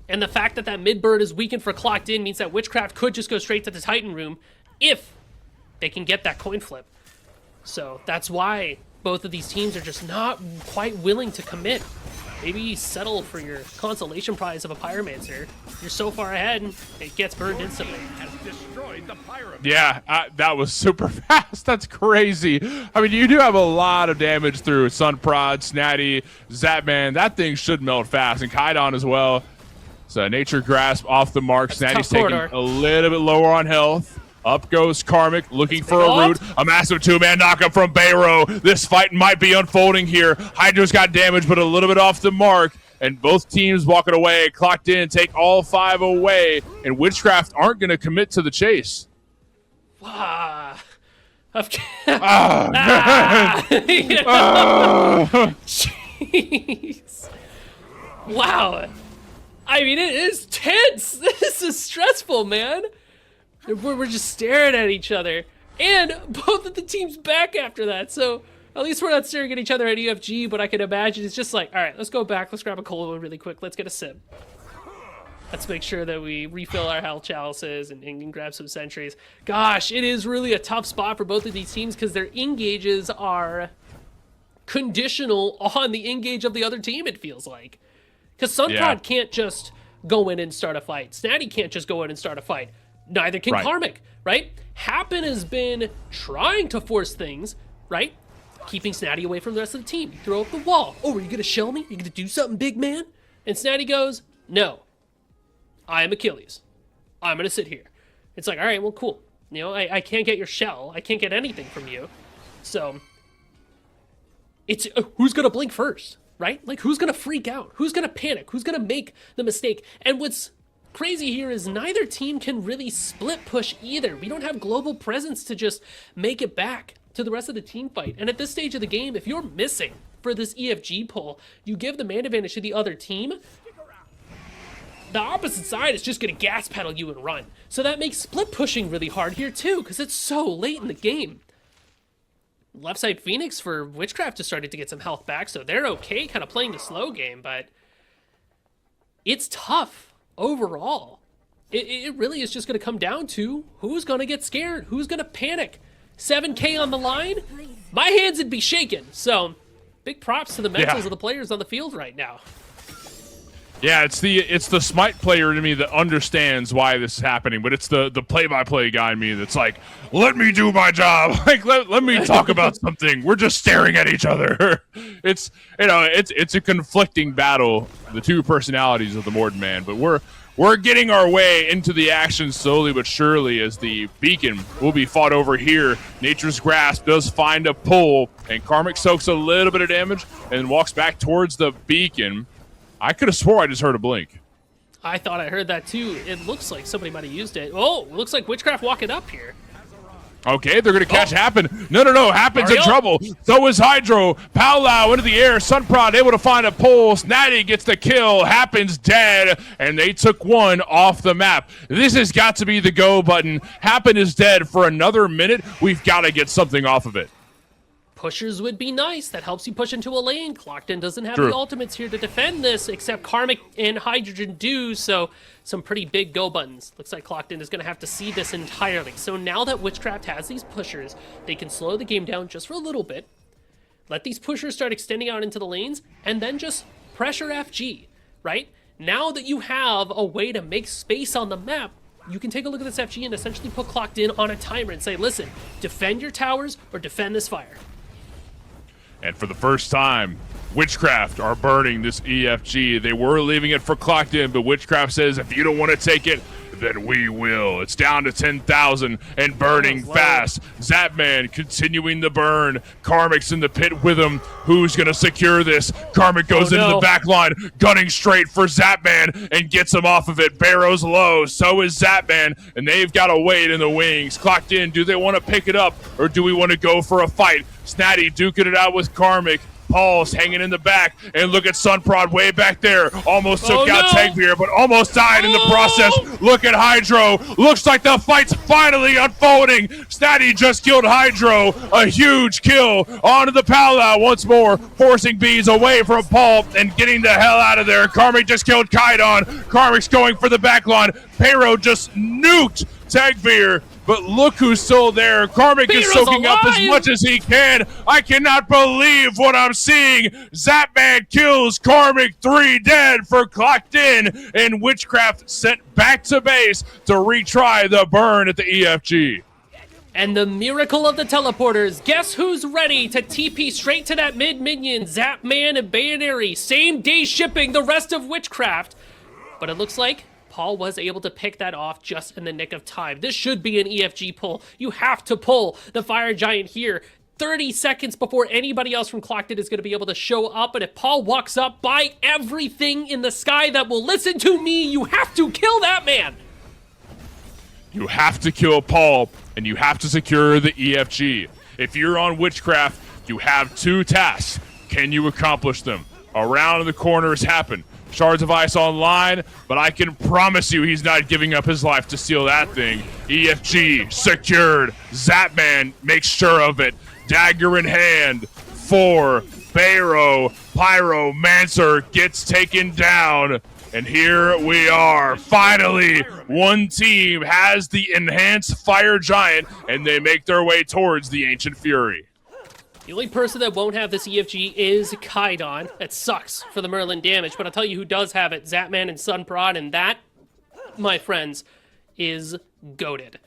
And the fact that that mid bird is weakened for Clocked In means that Witchcraft could just go straight to the Titan room if they can get that coin flip. So that's why both of these teams are just not quite willing to commit. Maybe settle for your consolation prize of a Pyromancer. You're so far ahead, it gets burned instantly. has destroyed the Pyromancer. Yeah, that was super fast. That's crazy. I mean, you do have a lot of damage through Sunprod, Snatty, Zatman. That thing should melt fast, and Kaidan as well. So Nature Grasp off the mark. That's a Snatty's tough taking corridor. a little bit lower on health. Up goes Karmic, looking for a big root. A massive 2-man knockup from Bayro. This fight might be unfolding here. Hydra's got damage, but a little bit off the mark. And both teams walking away. Clocked In, take all 5 away. And Witchcraft aren't going to commit to the chase. Ah. Ah, man. Jeez. Jeez. Wow. I mean, it is tense. This is stressful, man. We're just staring at each other. And both of the teams back after that. So at least we're not staring at each other at EFG, but I can imagine it's just like, all right, let's go back. Let's grab a cold one really quick. Let's get a sip. Let's make sure that we refill our health chalices and grab some sentries. Gosh, it is really a tough spot for both of these teams because their engages are conditional on the engage of the other team, it feels like. Because Sunprod can't just go in and start a fight. Snatty can't just go in and start a fight. Neither can Karmic, right? Happen has been trying to force things, right? Keeping Snatty away from the rest of the team. Throw up the wall. Oh, are you going to shell me? You going to do something, big man? And Snatty goes, no. I am Achilles. I'm going to sit here. It's like, all right, well, cool. You know, I can't get your shell. I can't get anything from you. So, it's who's going to blink first, right? Like, who's going to freak out? Who's going to panic? Who's going to make the mistake? And what's crazy here is neither team can really split push either. We don't have global presence to just make it back to the rest of the team fight. And at this stage of the game, if you're missing for this EFG pull, you give the man advantage to the other team, the opposite side is just going to gas pedal you and run. So that makes split pushing really hard here too, because it's so late in the game. Left side Phoenix for Witchcraft just started to get some health back, so they're okay kind of playing the slow game, but it's tough overall. It really is just going to come down to who's going to get scared, who's going to panic. 7K on the line, my hands would be shaking. So big props to the mentals of the players on the field right now. Yeah, it's the Smite player in me that understands why this is happening, but it's the play-by-play guy in me that's like, let me do my job. Like, let me talk about something. We're just staring at each other. It's a conflicting battle, the two personalities of the Morden man, but we're getting our way into the action slowly but surely as the beacon will be fought over here. Nature's Grasp does find a pull, and Karmic soaks a little bit of damage and walks back towards the beacon. I could have swore I just heard a blink. I thought I heard that too. It looks like somebody might have used it. Oh, it looks like Witchcraft walking up here. Okay, they're going to catch Happen. No. Happen's in trouble. So is Hydro. Powlow into the air. Sunprod able to find a pull. Snatty gets the kill. Happens dead. And they took one off the map. This has got to be the go button. Happen is dead for another minute. We've got to get something off of it. Pushers would be nice. That helps you push into a lane. Clockton doesn't have the ultimates here to defend this, except Karmic and Hydrogen do, so some pretty big go buttons. Looks like Clockton is going to have to see this entirely. So now that Witchcraft has these pushers, they can slow the game down just for a little bit, let these pushers start extending out into the lanes, and then just pressure FG, right? Now that you have a way to make space on the map, you can take a look at this FG and essentially put Clockton on a timer and say, listen, defend your towers or defend this fire. And for the first time, Witchcraft are burning this EFG. They were leaving it for Clocked In, but Witchcraft says, if you don't want to take it, then we will. It's down to 10,000 and burning fast. Zapman continuing the burn. Karmic's in the pit with him. Who's going to secure this? Karmic goes into the back line, gunning straight for Zapman and gets him off of it. Barrow's low. So is Zapman, and they've got to wait in the wings. Clocked In. Do they want to pick it up, or do we want to go for a fight? Snatty duking it out with Karmic. Paul's hanging in the back, and look at Sunprod way back there. Almost took out Tagbeer, but almost died in the process. Look at Hydro. Looks like the fight's finally unfolding. Snatty just killed Hydro. A huge kill onto the Powlow once more, forcing Bees away from Paul and getting the hell out of there. Karmic just killed Kaidon. Karmic's going for the backline. Pero just nuked Tagbeer. But look who's still there. Karmic is soaking up as much as he can. I cannot believe what I'm seeing. Zapman kills Karmic, 3 dead for Clocked In, and Witchcraft sent back to base to retry the burn at the EFG. And the miracle of the teleporters. Guess who's ready to TP straight to that mid-minion? Zapman and Bayonary. Same day shipping the rest of Witchcraft. But it looks like Paul was able to pick that off just in the nick of time. This should be an EFG pull. You have to pull the Fire Giant here 30 seconds before anybody else from Clocked In is going to be able to show up. And if Paul walks up, by everything in the sky that will listen to me, you have to kill that man. You have to kill Paul, and you have to secure the EFG. If you're on Witchcraft, you have 2 tasks. Can you accomplish them? around the corners happen. Shards of Ice online, but I can promise you he's not giving up his life to steal that thing. EFG secured. Zapman makes sure of it. Dagger in hand for Bayro. Pyromancer gets taken down. And here we are. Finally, one team has the enhanced Fire Giant, and they make their way towards the Ancient Fury. The only person that won't have this EFG is Kaidon. That sucks for the Merlin damage, but I'll tell you who does have it, Zapman and Sunprod, and that, my friends, is goated.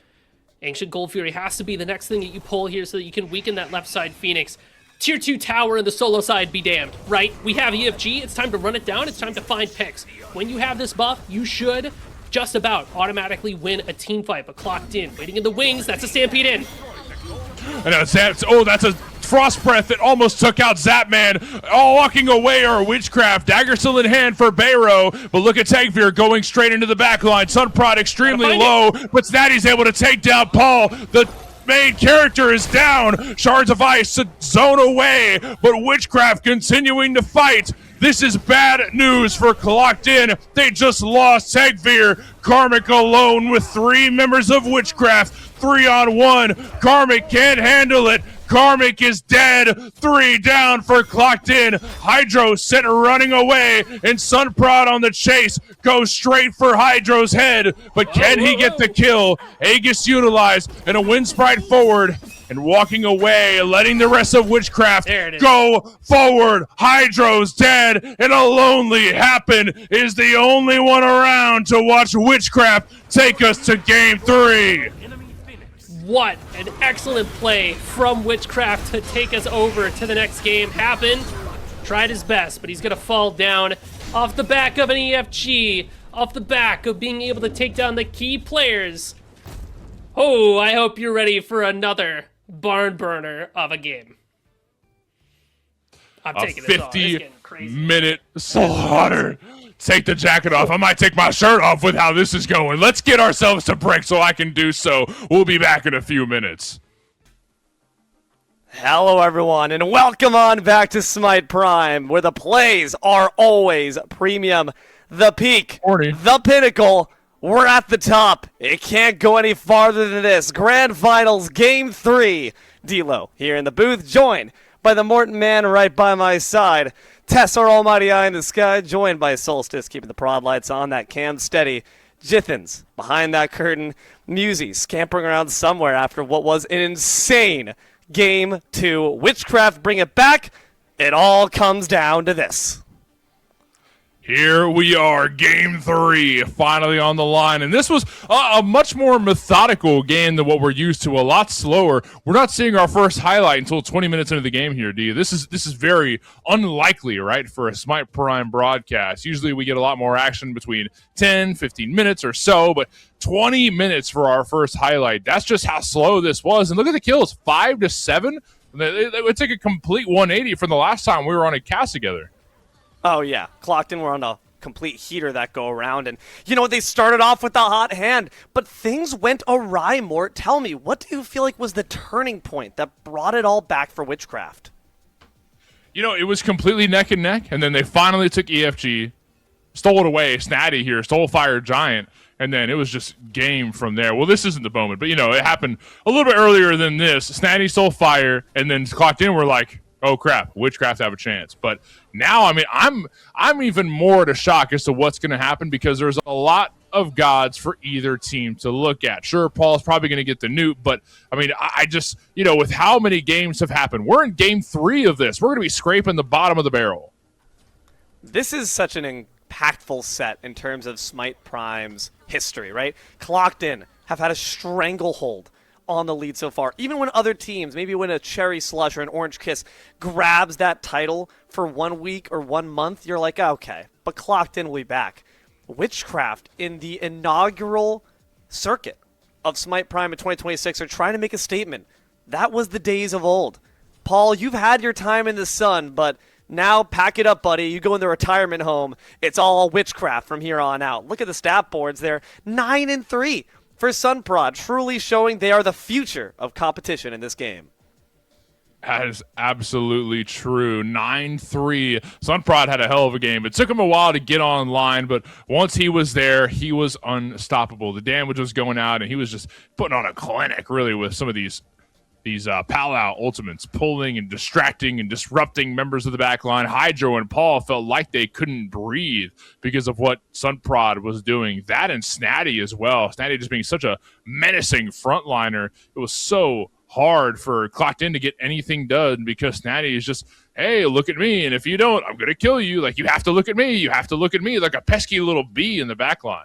Ancient Gold Fury has to be the next thing that you pull here so that you can weaken that left side Phoenix. Tier 2 tower and the solo side be damned, right? We have EFG, it's time to run it down, it's time to find picks. When you have this buff, you should just about automatically win a team fight, but clocked in, waiting in the wings, that's a Stampede in. And that's a Frost Breath that almost took out Zapman. All walking away are Witchcraft. Dagger still in hand for Bayro, but look at Tagveer going straight into the back line. Sunprod extremely low, but Snatty's able to take down Paul. The main character is down. Shards of Ice zone away, but Witchcraft continuing to fight. This is bad news for Clocked In. They just lost Tagveer. Karmic alone with 3 members of Witchcraft. 3-on-1. Karmic can't handle it. Karmic is dead. 3 down for Clocked In. Hydro sent running away, and Sunprod on the chase goes straight for Hydro's head. But can he get the kill? Aegis utilized, and a wind sprite forward, and walking away, letting the rest of Witchcraft go forward. Hydro's dead, and a lonely Happen is the only one around to watch Witchcraft take us to Game 3. What an excellent play from Witchcraft to take us over to the next game. Happen tried his best, but he's going to fall down off the back of an EFG, off the back of being able to take down the key players. Oh, I hope you're ready for another barn burner of a game. I'm taking this off. It's getting crazy. 50-minute slaughter. Take the jacket off. I might take my shirt off with how this is going. Let's get ourselves to break so I can do so. We'll be back in a few minutes. Hello, everyone, and welcome on back to Smite Prime, where the plays are always premium. The peak, the pinnacle, we're at the top. It can't go any farther than this. Grand Finals, Game 3. D-Lo here in the booth, joined by the Morton man right by my side. Tess, our almighty eye in the sky, joined by Solstice, keeping the prod lights on, that cam steady. Jithens, behind that curtain. Musy, scampering around somewhere after what was an insane Game 2. Witchcraft bring it back. It all comes down to this. Here we are, Game 3, finally on the line. And this was a much more methodical game than what we're used to, a lot slower. We're not seeing our first highlight until 20 minutes into the game here, D. This is very unlikely, right, for a Smite Prime broadcast. Usually we get a lot more action between 10, 15 minutes or so, but 20 minutes for our first highlight. That's just how slow this was. And look at the kills, 5 to 7. They would take a complete 180 from the last time we were on a cast together. Oh, yeah. Clocked In, we're on a complete heater that go around. And, you know, they started off with the hot hand, but things went awry, Mort. Tell me, what do you feel like was the turning point that brought it all back for Witchcraft? You know, it was completely neck and neck, and then they finally took EFG, stole it away. Snatty here, stole Fire Giant, and then it was just game from there. Well, this isn't the moment, but, you know, it happened a little bit earlier than this. Snatty stole Fire, and then Clocked In, we're like, oh crap, Witchcraft have a chance. But now, I mean, I'm even more to shock as to what's going to happen because there's a lot of gods for either team to look at. Sure, Paul's probably going to get the newt, but I mean, I just, you know, with how many games have happened, we're in Game 3 of this. We're going to be scraping the bottom of the barrel. This is such an impactful set in terms of Smite Prime's history, right? Clocked In have had a stranglehold on the lead so far. Even when other teams, maybe when a Cherry Slush or an Orange Kiss grabs that title for 1 week or 1 month, you're like, okay, but Clocked In will be back. Witchcraft in the inaugural circuit of Smite Prime in 2026 are trying to make a statement. That was the days of old. Paul, you've had your time in the sun, but now pack it up, buddy. You go in the retirement home. It's all Witchcraft from here on out. Look at the stat boards there. 9-3. For Sunprod, truly showing they are the future of competition in this game. That is absolutely true. 9-3. Sunprod had a hell of a game. It took him a while to get online, but once he was there, he was unstoppable. The damage was going out, and he was just putting on a clinic, really, with some of these Pal-Out ultimates, pulling and distracting and disrupting members of the back line. Hydro and Paul felt like they couldn't breathe because of what Sunprod was doing. That and Snatty as well. Snatty just being such a menacing frontliner. It was so hard for Clocked In to get anything done because Snatty is just, hey, look at me, and if you don't, I'm going to kill you. Like, you have to look at me. You have to look at me, like a pesky little bee in the back line.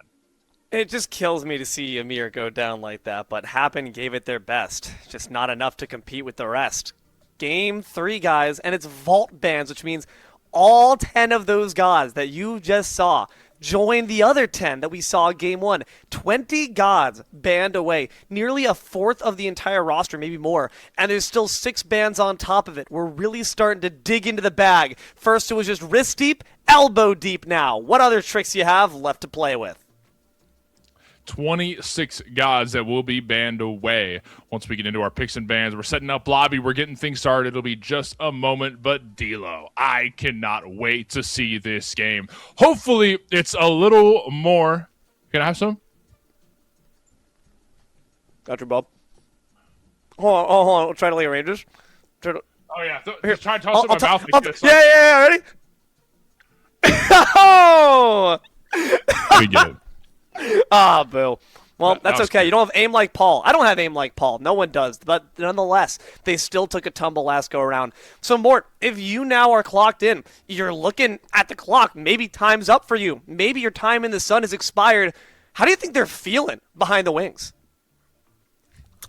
It just kills me to see Amir go down like that, but Happen gave it their best. Just not enough to compete with the rest. Game 3, guys, and it's vault bans, which means all 10 of those gods that you just saw join the other 10 that we saw in Game 1. 20 gods banned away. Nearly a fourth of the entire roster, maybe more. And there's still 6 bans on top of it. We're really starting to dig into the bag. First it was just wrist deep, elbow deep now. What other tricks you have left to play with? 26 gods that will be banned away once we get into our picks and bans. We're setting up lobby. We're getting things started. It'll be just a moment, but D'Lo, I cannot wait to see this game. Hopefully, it's a little more. Can I have some? Got your Bob. Hold on. I'll try to rearrange this. Oh, yeah. Just try and toss it in my mouth. Yeah, ready? Oh! We get it. Ah, boo. Well, that's okay. Good. You don't have aim like Paul. I don't have aim like Paul. No one does. But nonetheless, they still took a tumble last go around. So, Mort, if you now are clocked in, you're looking at the clock. Maybe time's up for you. Maybe your time in the sun has expired. How do you think they're feeling behind the wings?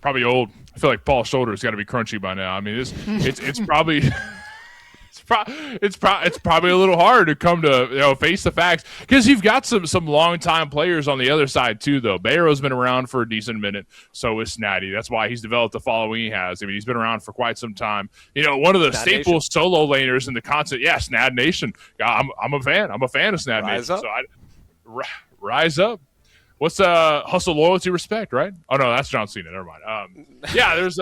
Probably old. I feel like Paul's shoulder's got to be crunchy by now. I mean, it's probably it's probably a little hard to come to face the facts because you've got some long-time players on the other side too. Though Bayro's been around for a decent minute, so is Snatty. That's why he's developed the following he has. I mean, he's been around for quite some time. One of the Snad staple Nation. solo laners in the content. Yeah, Snad Nation. I'm a fan. I'm a fan of Snad Rise Nation. up. So rise up. What's hustle, loyalty, respect, right? Oh no, that's John Cena. Never mind. Yeah, there's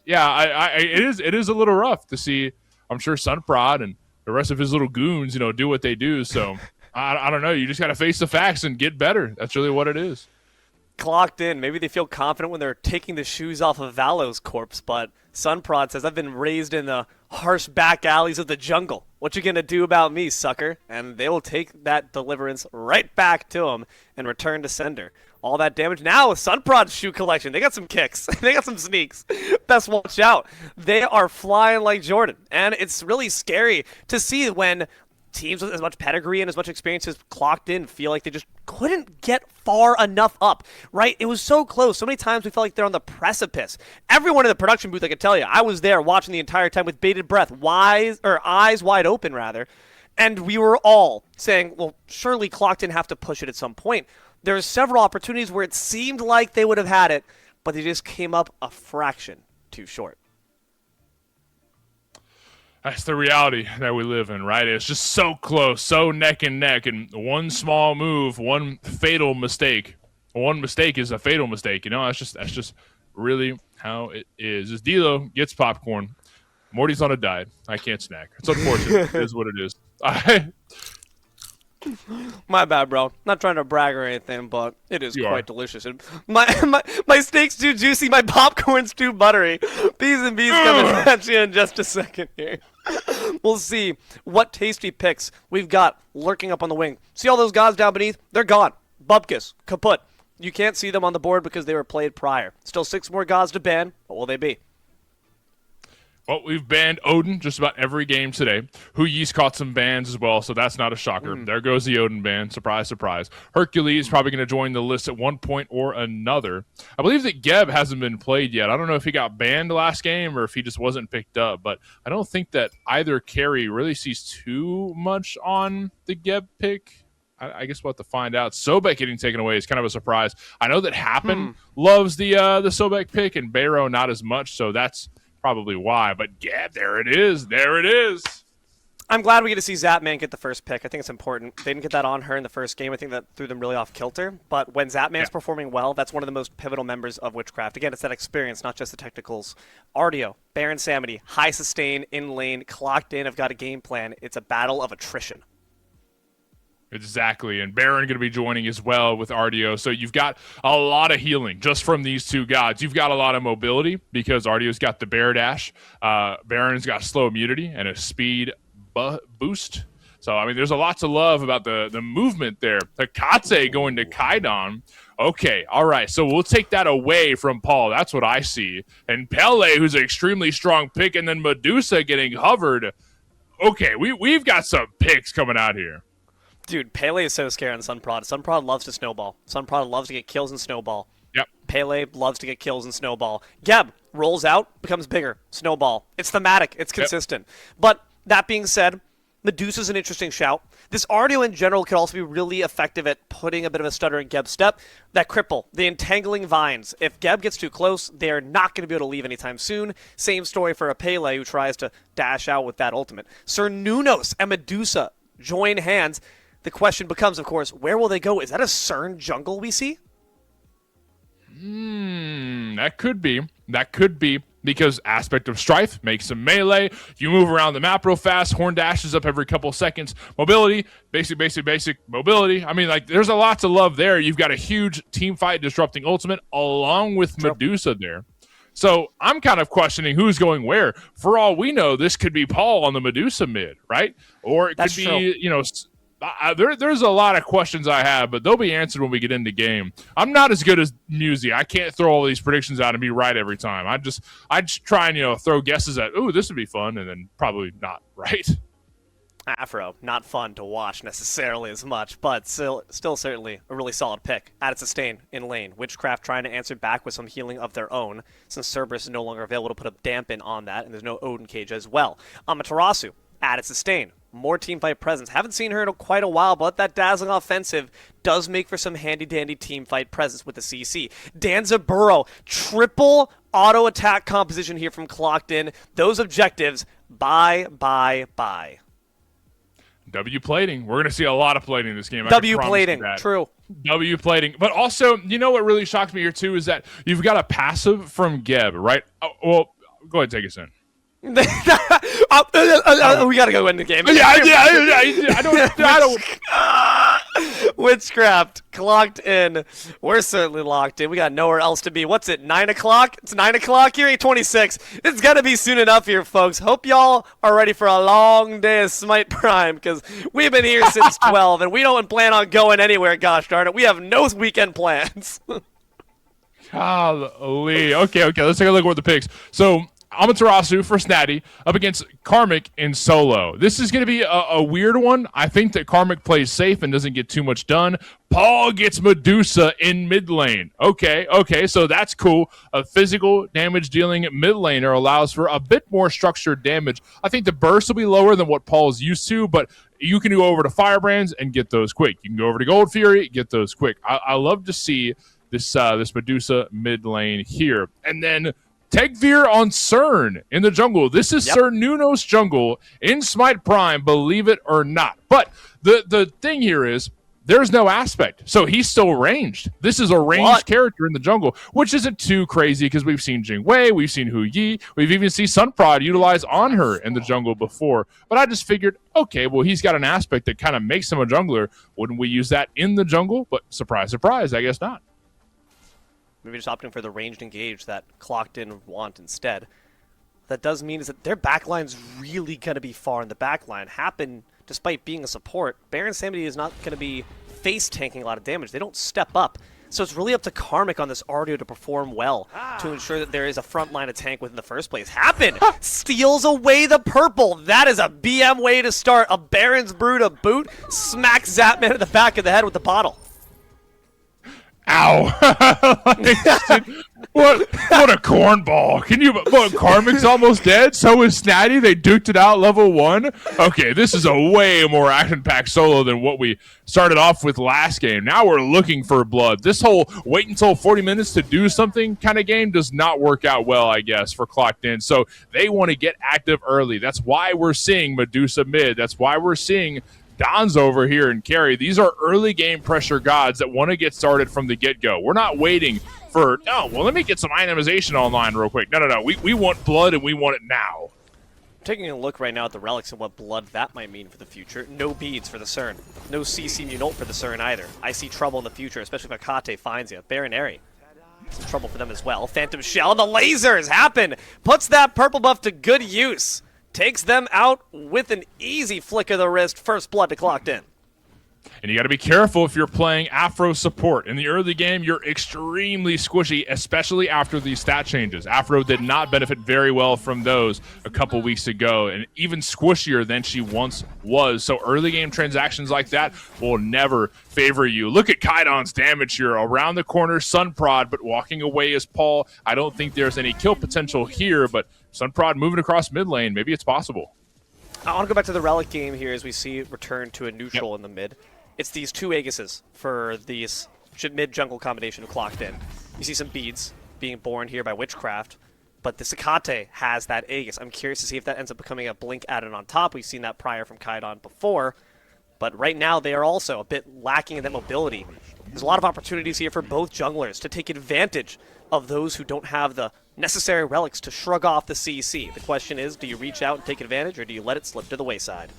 yeah, it is a little rough to see. I'm sure Sunprod and the rest of his little goons, do what they do. So I don't know. You just got to face the facts and get better. That's really what it is. Clocked in. Maybe they feel confident when they're taking the shoes off of Valo's corpse, but Sunprod says, I've been raised in the harsh back alleys of the jungle. What you gonna do about me, sucker? And they will take that deliverance right back to him and return to sender. All that damage. Now with Sunprod's shoe collection, they got some kicks. They got some sneaks. Best watch out. They are flying like Jordan. And it's really scary to see when teams with as much pedigree and as much experience as Clocked In feel like they just couldn't get far enough up, right? It was so close. So many times we felt like they're on the precipice. Everyone in the production booth, I can tell you, I was there watching the entire time with bated breath, eyes wide open, rather. And we were all saying, well, surely Clocked In have to push it at some point. There were several opportunities where it seemed like they would have had it, but they just came up a fraction too short. That's the reality that we live in, right? It's just so close, so neck and neck, and one small move, one fatal mistake. One mistake is a fatal mistake. That's just really how it is. As D'Lo gets popcorn, Morty's on a diet. I can't snack. It's unfortunate. It is what it is. My bad, bro. Not trying to brag or anything, but it is You quite are. delicious. And my steak's too juicy. My popcorn's too buttery. Bees and bees coming at you in just a second here. We'll see what tasty picks we've got lurking up on the wing. See all those gods down beneath? They're gone. Bupkis, kaput. You can't see them on the board because they were played prior. Still 6 more gods to ban. What will they be? Well, we've banned Odin just about every game today. Huyi's caught some bans as well, so that's not a shocker. There goes the Odin ban. Surprise, surprise. Hercules probably going to join the list at one point or another. I believe that Geb hasn't been played yet. I don't know if he got banned last game or if he just wasn't picked up, but I don't think that either carry really sees too much on the Geb pick. I guess we'll have to find out. Sobek getting taken away is kind of a surprise. I know that Happen loves the Sobek pick and Bayro not as much, so that's probably why. But yeah, there it is. I'm glad we get to see Zapman get the first pick. I think it's important. They didn't get that on her in the first game. I think that threw them really off kilter. But when Zapman's performing well, that's one of the most pivotal members of Witchcraft. Again, it's that experience, not just the technicals. Ardio, Baron Samity, high sustain, in lane, clocked in, have got a game plan. It's a battle of attrition. Exactly, and Baron going to be joining as well with Ardio. So you've got a lot of healing just from these two gods. You've got a lot of mobility because Ardio's got the Bear Dash. Baron's got slow immunity and a speed boost. So, I mean, there's a lot to love about the movement there. Hekate going to Kaidon. Okay, all right, so we'll take that away from Paul. That's what I see. And Pele, who's an extremely strong pick, and then Medusa getting hovered. Okay, we've got some picks coming out here. Dude, Pele is so scary on Sunprod. Sunprod loves to snowball. Sunprod loves to get kills and snowball. Yep. Pele loves to get kills and snowball. Geb rolls out, becomes bigger. Snowball. It's thematic. It's consistent. But that being said, Medusa's an interesting shout. This Ardio in general could also be really effective at putting a bit of a stutter in Geb's step. That cripple, the entangling vines. If Geb gets too close, they're not going to be able to leave anytime soon. Same story for a Pele who tries to dash out with that ultimate. Sir Nunos and Medusa join hands. The question becomes, of course, where will they go? Is that a CERN jungle we see? That could be. That could be because Aspect of Strife makes some melee. You move around the map real fast. Horn dashes up every couple seconds. Mobility, basic mobility. I mean, like, there's a lot to love there. You've got a huge team fight disrupting ultimate along with Medusa there. So I'm kind of questioning who's going where. For all we know, this could be Paul on the Medusa mid, right? Or it could be, you know... there's a lot of questions I have, but they'll be answered when we get into game. I'm not as good as Musi. I can't throw all these predictions out and be right every time. I just try and throw guesses at, ooh, this would be fun, and then probably not right. Afro, not fun to watch necessarily as much, but still certainly a really solid pick. Added sustain in lane. Witchcraft trying to answer back with some healing of their own, since Cerberus is no longer available to put a dampen on that, and there's no Odin cage as well. Amaterasu, added sustain. More teamfight presence. Haven't seen her in quite a while, but that dazzling offensive does make for some handy-dandy teamfight presence with the CC. Danza triple auto attack composition here from Clocked In. Those objectives, bye. W plating. We're going to see a lot of plating in this game. W plating, true. W plating. But also, you know what really shocked me here too is that you've got a passive from Geb, right? Oh, well, go ahead, take us in. We gotta go win the game. I don't. Witchcraft clocked in. We're certainly locked in. We got nowhere else to be. What's it? 9 o'clock? It's 9 o'clock here. 8:26. It's gonna be soon enough here, folks. Hope y'all are ready for a long day of Smite Prime because we've been here since 12 and we don't plan on going anywhere. Gosh darn it, we have no weekend plans. Golly. Okay. Let's take a look at the picks. So. Amaterasu for Snatty up against Karmic in solo. This is going to be a weird one. I think that Karmic plays safe and doesn't get too much done. Paul gets Medusa in mid lane. Okay, so that's cool. A physical damage dealing mid laner allows for a bit more structured damage. I think the burst will be lower than what Paul's used to, but you can go over to Firebrands and get those quick. You can go over to Gold Fury, get those quick. I love to see this Medusa mid lane here. And then Tegveer on CERN in the jungle. This is Sir Nuno's jungle in Smite Prime, believe it or not. But the thing here is there's no aspect, so he's still ranged. This is a ranged character in the jungle, which isn't too crazy because we've seen Jing Wei, we've seen Hu Yi, we've even seen Sunprod utilize on her in the jungle before. But I just figured, okay, well, he's got an aspect that kind of makes him a jungler. Wouldn't we use that in the jungle? But surprise, surprise, I guess not. Maybe just opting for the ranged engage that Clocked In want instead. What that does mean is that their backline's really going to be far in the backline. Happen, despite being a support, Baron Samity is not going to be face tanking a lot of damage. They don't step up. So it's really up to Karmic on this Ardio to perform well to ensure that there is a front line of tank within the first place. Happen steals away the purple. That is a BM way to start. A Baron's Brew to boot. Smacks Zapman in the back of the head with the bottle. Ow. What a cornball. Can you look, Karmic's almost dead, so is Snatty. They duked it out level 1. Okay, this is a way more action-packed solo than what we started off with last game. Now we're looking for blood. This whole wait until 40 minutes to do something kind of game does not work out well, I guess, for Clocked In. So they want to get active early. That's why we're seeing Medusa mid. That's why we're seeing Don's over here and carry. These are early game pressure gods that want to get started from the get-go. We're not waiting for, oh, well, let me get some itemization online real quick. No. We want blood, and we want it now. Taking a look right now at the relics and what blood that might mean for the future. No beads for the CERN. No CC Munult for the CERN either. I see trouble in the future, especially if Akate finds you. Baron Airy. Some trouble for them as well. Phantom Shell, the lasers happen! Puts that purple buff to good use. Takes them out with an easy flick of the wrist. First blood to Clocked In. And you got to be careful if you're playing Afro support. In the early game, you're extremely squishy, especially after these stat changes. Afro did not benefit very well from those a couple weeks ago, and even squishier than she once was. So early game transactions like that will never favor you. Look at Kaidon's damage here. Around the corner, Sun Prod, but walking away is Paul. I don't think there's any kill potential here, but Sun Prod moving across mid lane. Maybe it's possible. I want to go back to the relic game here as we see it return to a neutral in the mid. It's these two Aegises for these mid-jungle combination of Clocked In. You see some beads being born here by Witchcraft, but the Sakate has that Aegis. I'm curious to see if that ends up becoming a blink added on top. We've seen that prior from Kaidon before, but right now they are also a bit lacking in that mobility. There's a lot of opportunities here for both junglers to take advantage of those who don't have the necessary relics to shrug off the CC. The question is, do you reach out and take advantage, or do you let it slip to the wayside?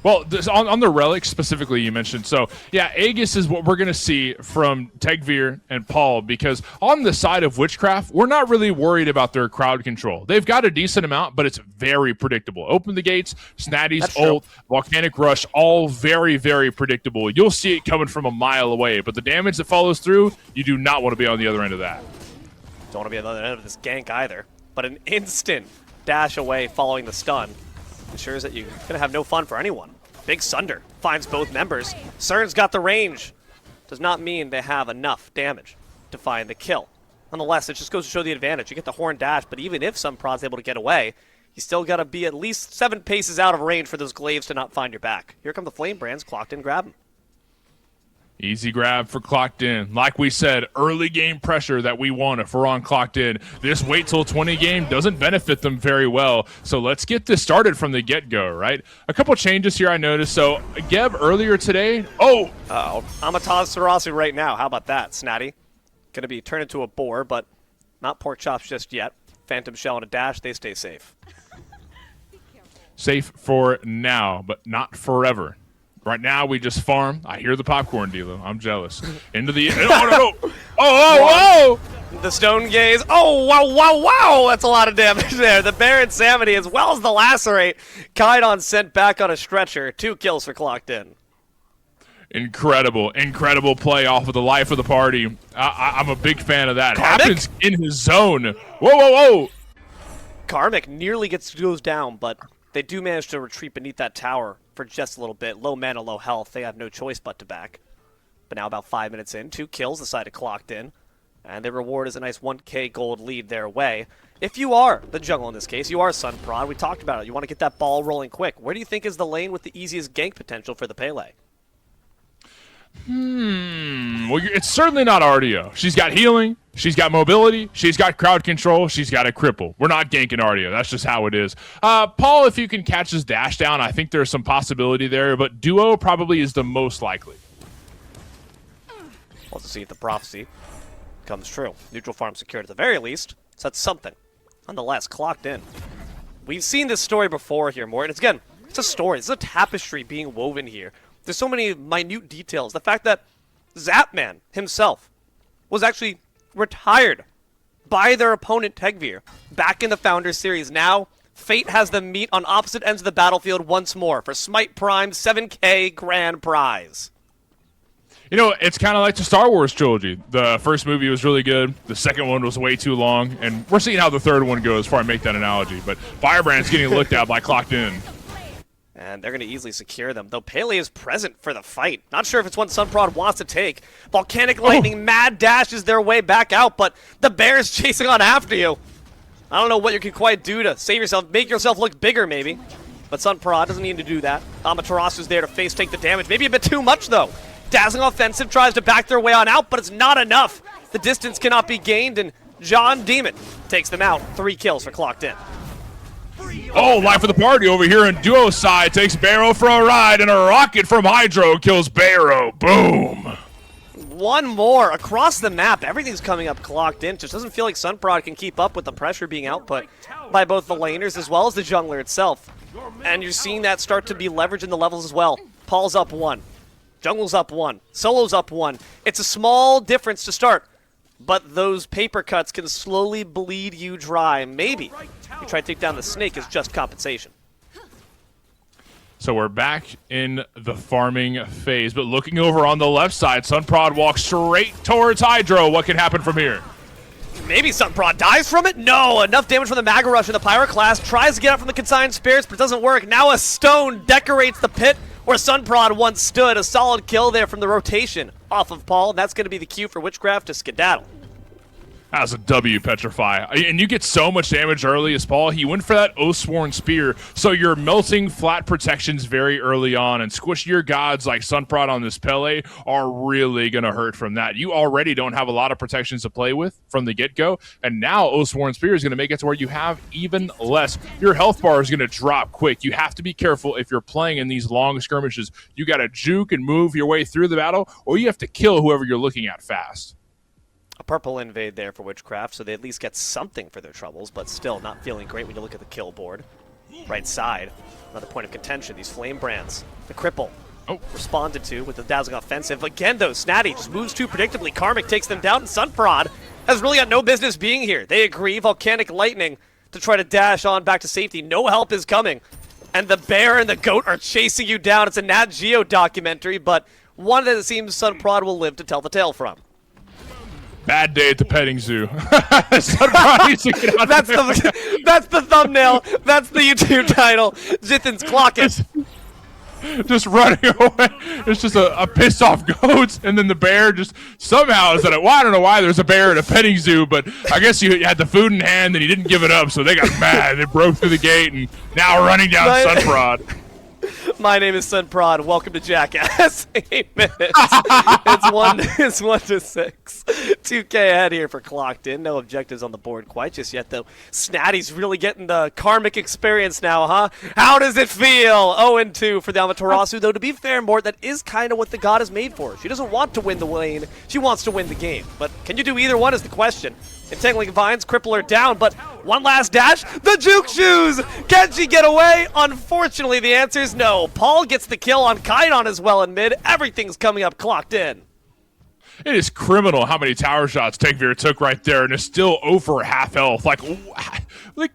Well, on the relics specifically you mentioned, so yeah, Aegis is what we're going to see from Tegvir and Paul, because on the side of Witchcraft, we're not really worried about their crowd control. They've got a decent amount, but it's very predictable. Open the gates, Snatty's ult, Volcanic Rush, all very, very predictable. You'll see it coming from a mile away, but the damage that follows through, you do not want to be on the other end of that. Don't want to be on the other end of this gank either, but an instant dash away following the stun ensures that you're going to have no fun for anyone. Big Sunder finds both members. CERN's got the range. Does not mean they have enough damage to find the kill. Nonetheless, it just goes to show the advantage. You get the horn dash, but even if some prod's able to get away, you still got to be at least 7 paces out of range for those glaives to not find your back. Here come the Flame Brands. Clocked In, grab them. Easy grab for Clocked In. Like we said, early game pressure that we want if we're on Clocked In. This wait till 20 game doesn't benefit them very well. So let's get this started from the get-go, right? A couple changes here I noticed. So Geb earlier today. Oh! Uh-oh. Amata's Sarasi right now. How about that, Snatty? Gonna be turned into a boar, but not pork chops just yet. Phantom Shell and a dash, they stay safe. Safe for now, but not forever. Right now, we just farm. I hear the popcorn dealer. I'm jealous. Into the... Oh, no! Oh! The Stone Gaze. Oh, wow! That's a lot of damage there. The Baron Samity as well as the Lacerate. Kaidon sent back on a stretcher. 2 kills for Clocked In. Incredible play off of the life of the party. I'm a big fan of that. Karmic? Happens in his zone. Whoa! Karmic nearly goes down, but they do manage to retreat beneath that tower for just a little bit. Low mana, low health. They have no choice but to back. But now about 5 minutes in, 2 kills the side of Clocked In. And the reward is a nice 1k gold lead their way. If you are the jungle in this case, you are Sun Prod. We talked about it. You want to get that ball rolling quick. Where do you think is the lane with the easiest gank potential for the Pele? Well, it's certainly not RDO. She's got healing, she's got mobility, she's got crowd control, she's got a cripple. We're not ganking RDO. That's just how it is. Paul, if you can catch his dash down, I think there's some possibility there, but duo probably is the most likely. We'll see if the prophecy comes true. Neutral farm secured at the very least, so that's something. Nonetheless, Clocked In. We've seen this story before here, Morton. Again, it's a story. It's a tapestry being woven here. There's so many minute details. The fact that Zapman himself was actually retired by their opponent Tegvir back in the Founders Series. Now, fate has them meet on opposite ends of the battlefield once more for Smite Prime 7K grand prize. You know, it's kind of like the Star Wars trilogy. The first movie was really good. The second one was way too long. And we're seeing how the third one goes before I make that analogy. But Firebrand's getting looked at by Clocked In. And they're going to easily secure them. Though Pele is present for the fight. Not sure if it's one Sunprod wants to take. Volcanic Lightning mad dashes their way back out, but the bear's chasing on after you. I don't know what you can quite do to save yourself. Make yourself look bigger, maybe. But Sunprod doesn't need to do that. Amaterasu's there to take the damage. Maybe a bit too much, though. Dazzling Offensive tries to back their way on out, but it's not enough. The distance cannot be gained, and John Demon takes them out. 3 kills for Clocked In. Oh, life of the party over here in duo side takes Barrow for a ride, and a rocket from Hydro kills Barrow. Boom. One more across the map. Everything's coming up Clocked In. Just doesn't feel like Sunprod can keep up with the pressure being output by both the laners as well as the jungler itself. And you're seeing that start to be leveraged in the levels as well. Paul's up 1. Jungle's up 1. Solo's up 1. It's a small difference to start, but those paper cuts can slowly bleed you dry. Maybe you try to take down the snake as just compensation. So we're back in the farming phase, but looking over on the left side, Sunprod walks straight towards Hydro. What can happen from here? Maybe Sunprod dies from it? No, enough damage from the Maga Rush in the Pyroclast. Tries to get out from the Consigned Spirits, but it doesn't work. Now a stone decorates the pit where Sunprod once stood. A solid kill there from the rotation off of Paul, and that's going to be the cue for Witchcraft to skedaddle. That was a W, Petrify. And you get so much damage early as Paul. He went for that Oathsworn Spear, so you're melting flat protections very early on, and squishier gods like Sunprod on this Pele are really going to hurt from that. You already don't have a lot of protections to play with from the get-go, and now Oathsworn Spear is going to make it to where you have even less. Your health bar is going to drop quick. You have to be careful if you're playing in these long skirmishes. You got to juke and move your way through the battle, or you have to kill whoever you're looking at fast. A purple invade there for Witchcraft, so they at least get something for their troubles, but still not feeling great when you look at the kill board. Right side, another point of contention, these Flame Brands. The Cripple responded to with the Dazzling Offensive. Again, though, Snatty just moves too predictably. Karmic takes them down, and Sunprod has really got no business being here. They agree, Volcanic Lightning to try to dash on back to safety. No help is coming, and the bear and the goat are chasing you down. It's a Nat Geo documentary, but one that it seems Sunprod will live to tell the tale from. Bad day at the petting zoo. Sunprod needs to get out That's the thumbnail. That's the YouTube title. Jithin's clocking. Just running away. It's just a pissed off goat, and then the bear just somehow is at it. Well, I don't know why there's a bear at a petting zoo, but I guess you had the food in hand and he didn't give it up, so they got mad. They broke through the gate and now running down Sunprod. My name is Sunprod. Welcome to Jackass. 8 minutes. It's 1 to 6. 2K ahead here for Clocked In. No objectives on the board quite just yet, though. Snatty's really getting the karmic experience now, huh? How does it feel? 0-2 for the Amaterasu, though. To be fair, Mort, that is kind of what the god is made for. She doesn't want to win the lane. She wants to win the game. But can you do either one is the question. Entangling Vines, cripple her down, but one last dash. The Juke Shoes! Can she get away? Unfortunately, the answer is no. Paul gets the kill on Kainon as well in mid. Everything's coming up Clocked In. It is criminal how many tower shots Tankvir took right there and is still over half health. Like,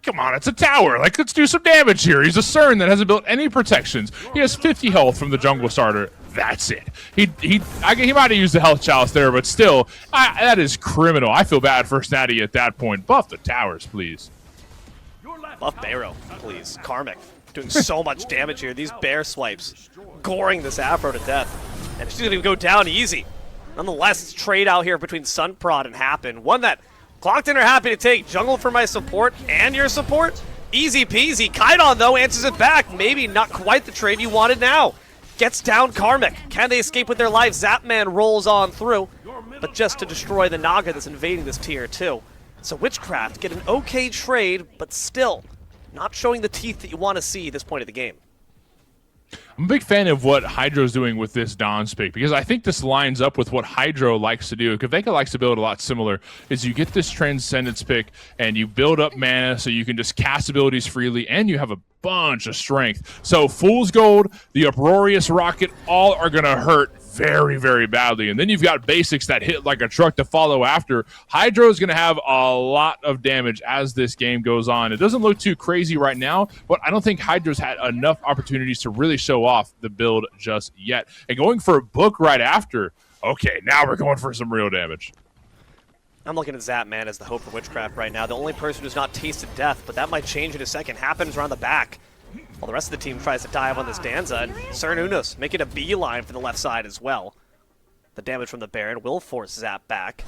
come on, it's a tower. Like, let's do some damage here. He's a CERN that hasn't built any protections. He has 50 health from the jungle starter. That's it. He might have used the health chalice there, but still, that is criminal. I feel bad for Snatty at that point. Buff the towers, please. Buff Barrow, please. Karmic doing so much damage here. These bear swipes goring this Afro to death. And she's going to go down easy. Nonetheless, it's trade out here between Sunprod and Happen. One that Clocked In are happy to take. Jungle for my support and your support. Easy peasy. Kainon, though, answers it back. Maybe not quite the trade you wanted now. Gets down Karmic. Can they escape with their life? Zapman rolls on through, but just to destroy the Naga that's invading this tier 2. So Witchcraft get an okay trade, but still not showing the teeth that you want to see at this point of the game. I'm a big fan of what Hydro's doing with this Dawn's pick because I think this lines up with what Hydro likes to do. Kaveka likes to build a lot similar, is you get this Transcendence pick and you build up mana so you can just cast abilities freely and you have a bunch of strength. So Fool's Gold, the Uproarious Rocket, all are going to hurt very, very badly. And then you've got basics that hit like a truck to follow after. Hydro is going to have a lot of damage as this game goes on. It doesn't look too crazy right now, but I don't think Hydro's had enough opportunities to really show off the build just yet. And going for a book right after, okay, now we're going for some real damage. I'm looking at Zapman as the hope for Witchcraft right now. The only person who's not tasted death, but that might change in a second. Happens around the back. While the rest of the team tries to dive on this Danza, and Cernunos making a beeline for the left side as well. The damage from the Baron will force Zap back.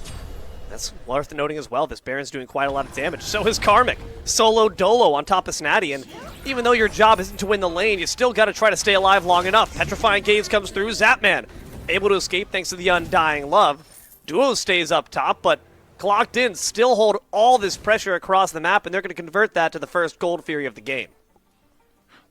That's worth noting as well. This Baron's doing quite a lot of damage. So is Karmic. Solo Dolo on top of Snatty. And even though your job isn't to win the lane, you still got to try to stay alive long enough. Petrifying Gaze comes through. Zapman able to escape thanks to the Undying Love. Duo stays up top, but Clocked In still hold all this pressure across the map, and they're going to convert that to the first Gold Fury of the game.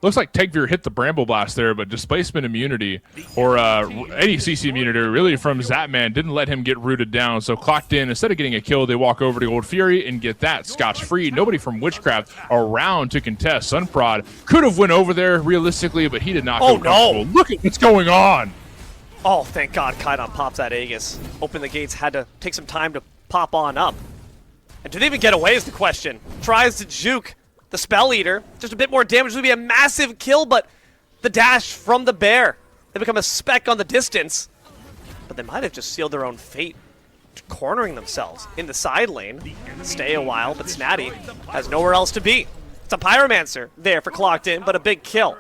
Looks like Tegvir hit the Bramble Blast there, but displacement immunity, or any CC immunity really from Zapman, didn't let him get rooted down. So Clocked In, instead of getting a kill, they walk over to Gold Fury and get that scotch-free. Nobody from Witchcraft around to contest. Sunprod could have went over there realistically, but he did not Oh, feel comfortable. no. Look at what's going on. Oh, thank God Kaidan pops that Aegis. Open the gates, had to take some time to pop on up. And do they even get away is the question. Tries to juke the Spell Eater. Just a bit more damage would be a massive kill, but the dash from the bear. They become a speck on the distance. But they might have just sealed their own fate, cornering themselves in the side lane. Stay a while, but Snatty has nowhere else to be. It's a Pyromancer there for Clocked In, but a big kill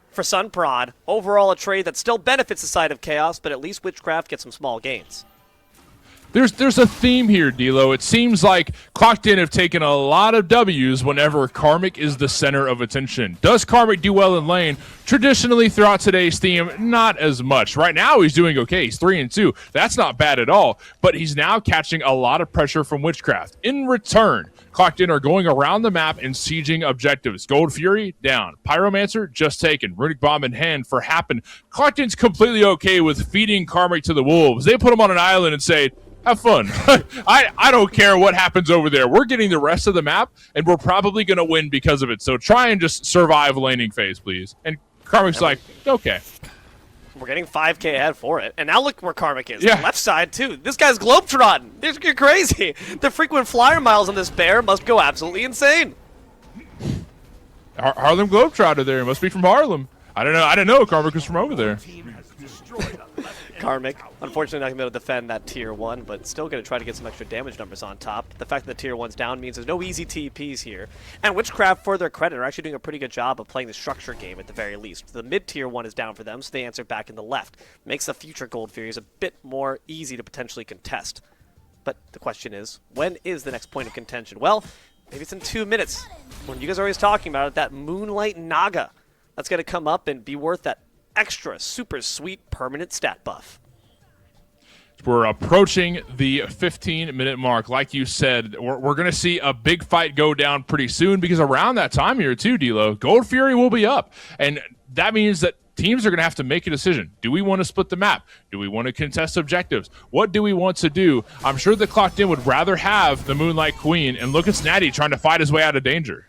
for Sunprod. Overall, a trade that still benefits the side of Chaos, but at least Witchcraft gets some small gains. There's a theme here, D'Lo. It seems like Clocked In have taken a lot of W's whenever Karmic is the center of attention. Does Karmic do well in lane? Traditionally, throughout today's theme, not as much. Right now, he's doing okay. He's 3-2. That's not bad at all. But he's now catching a lot of pressure from Witchcraft. In return, Clocked In are going around the map and sieging objectives. Gold Fury, down. Pyromancer, just taken. Runic Bomb in hand for Happen. Clocked In's completely okay with feeding Karmic to the wolves. They put him on an island and say, have fun. I don't care what happens over there. We're getting the rest of the map, and we're probably going to win because of it. So try and just survive laning phase, please. And Karmic's like, okay. We're getting 5k ahead for it. And now look where Karmic is. Yeah. Left side, too. This guy's globetrotting. You're crazy. The frequent flyer miles on this bear must go absolutely insane. Harlem Globetrotter there. Must be from Harlem. I don't know. I didn't know Karmic was from over there. Karmic, unfortunately not going to be able to defend that tier 1, but still going to try to get some extra damage numbers on top. The fact that the tier 1's down means there's no easy TPs here. And Witchcraft, for their credit, are actually doing a pretty good job of playing the structure game at the very least. The mid-tier 1 is down for them, so they answer back in the left. Makes the future Gold Furies a bit more easy to potentially contest. But the question is, when is the next point of contention? Well, maybe it's in 2 minutes. When you guys are always talking about it, that Moonlight Naga. That's going to come up and be worth that extra super sweet permanent stat buff. We're approaching the 15-minute mark. Like you said, we're going to see a big fight go down pretty soon because around that time here too, D'Lo, Gold Fury will be up. And that means that teams are going to have to make a decision. Do we want to split the map? Do we want to contest objectives? What do we want to do? I'm sure the Clocked In would rather have the Moonlight Queen and look at Snatty trying to fight his way out of danger.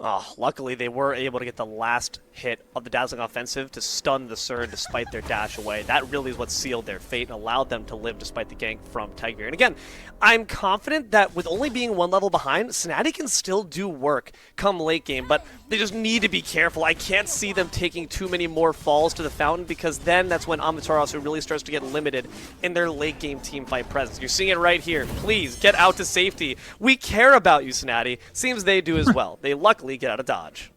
Oh, luckily they were able to get the last hit of the Dazzling Offensive to stun the Surge despite their dash away. That really is what sealed their fate and allowed them to live despite the gank from Tigreal. And again, I'm confident that with only being one level behind, Snatty can still do work come late game, but they just need to be careful. I can't see them taking too many more falls to the fountain because then that's when Amaterasu really starts to get limited in their late game team fight presence. You're seeing it right here. Please get out to safety. We care about you, Snatty. Seems they do as well. They luckily get out of dodge.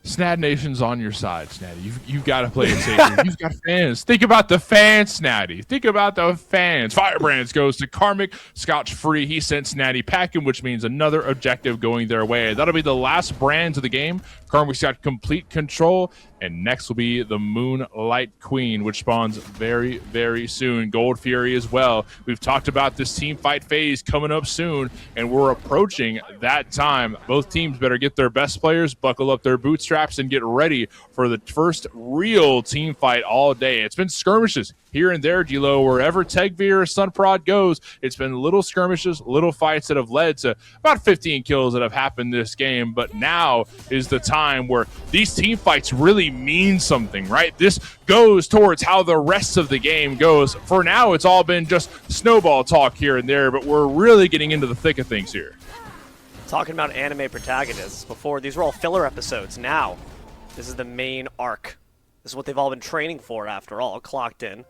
Snad Nation's on your side, Snatty. You've got to play it safe. You've got fans. Think about the fans, Snatty. Think about the fans. Firebrands goes to Karmic, scotch-free. He sent Snatty packing, which means another objective going their way. That'll be the last brands of the game. Karmic's got complete control. And next will be the Moonlight Queen, which spawns very, very soon. Gold Fury as well. We've talked about this team fight phase coming up soon, and we're approaching that time. Both teams better get their best players, buckle up their bootstraps, and get ready for the first real team fight all day. It's been skirmishes here and there, D'Lo. Wherever Tegvir or Sunprod goes, it's been little skirmishes, little fights that have led to about 15 kills that have happened this game. But now is the time where these team fights really mean something, right? This goes towards how the rest of the game goes. For now, it's all been just snowball talk here and there, but we're really getting into the thick of things here. Talking about anime protagonists, before these were all filler episodes. Now, this is the main arc. This is what they've all been training for, after all. Clocked In.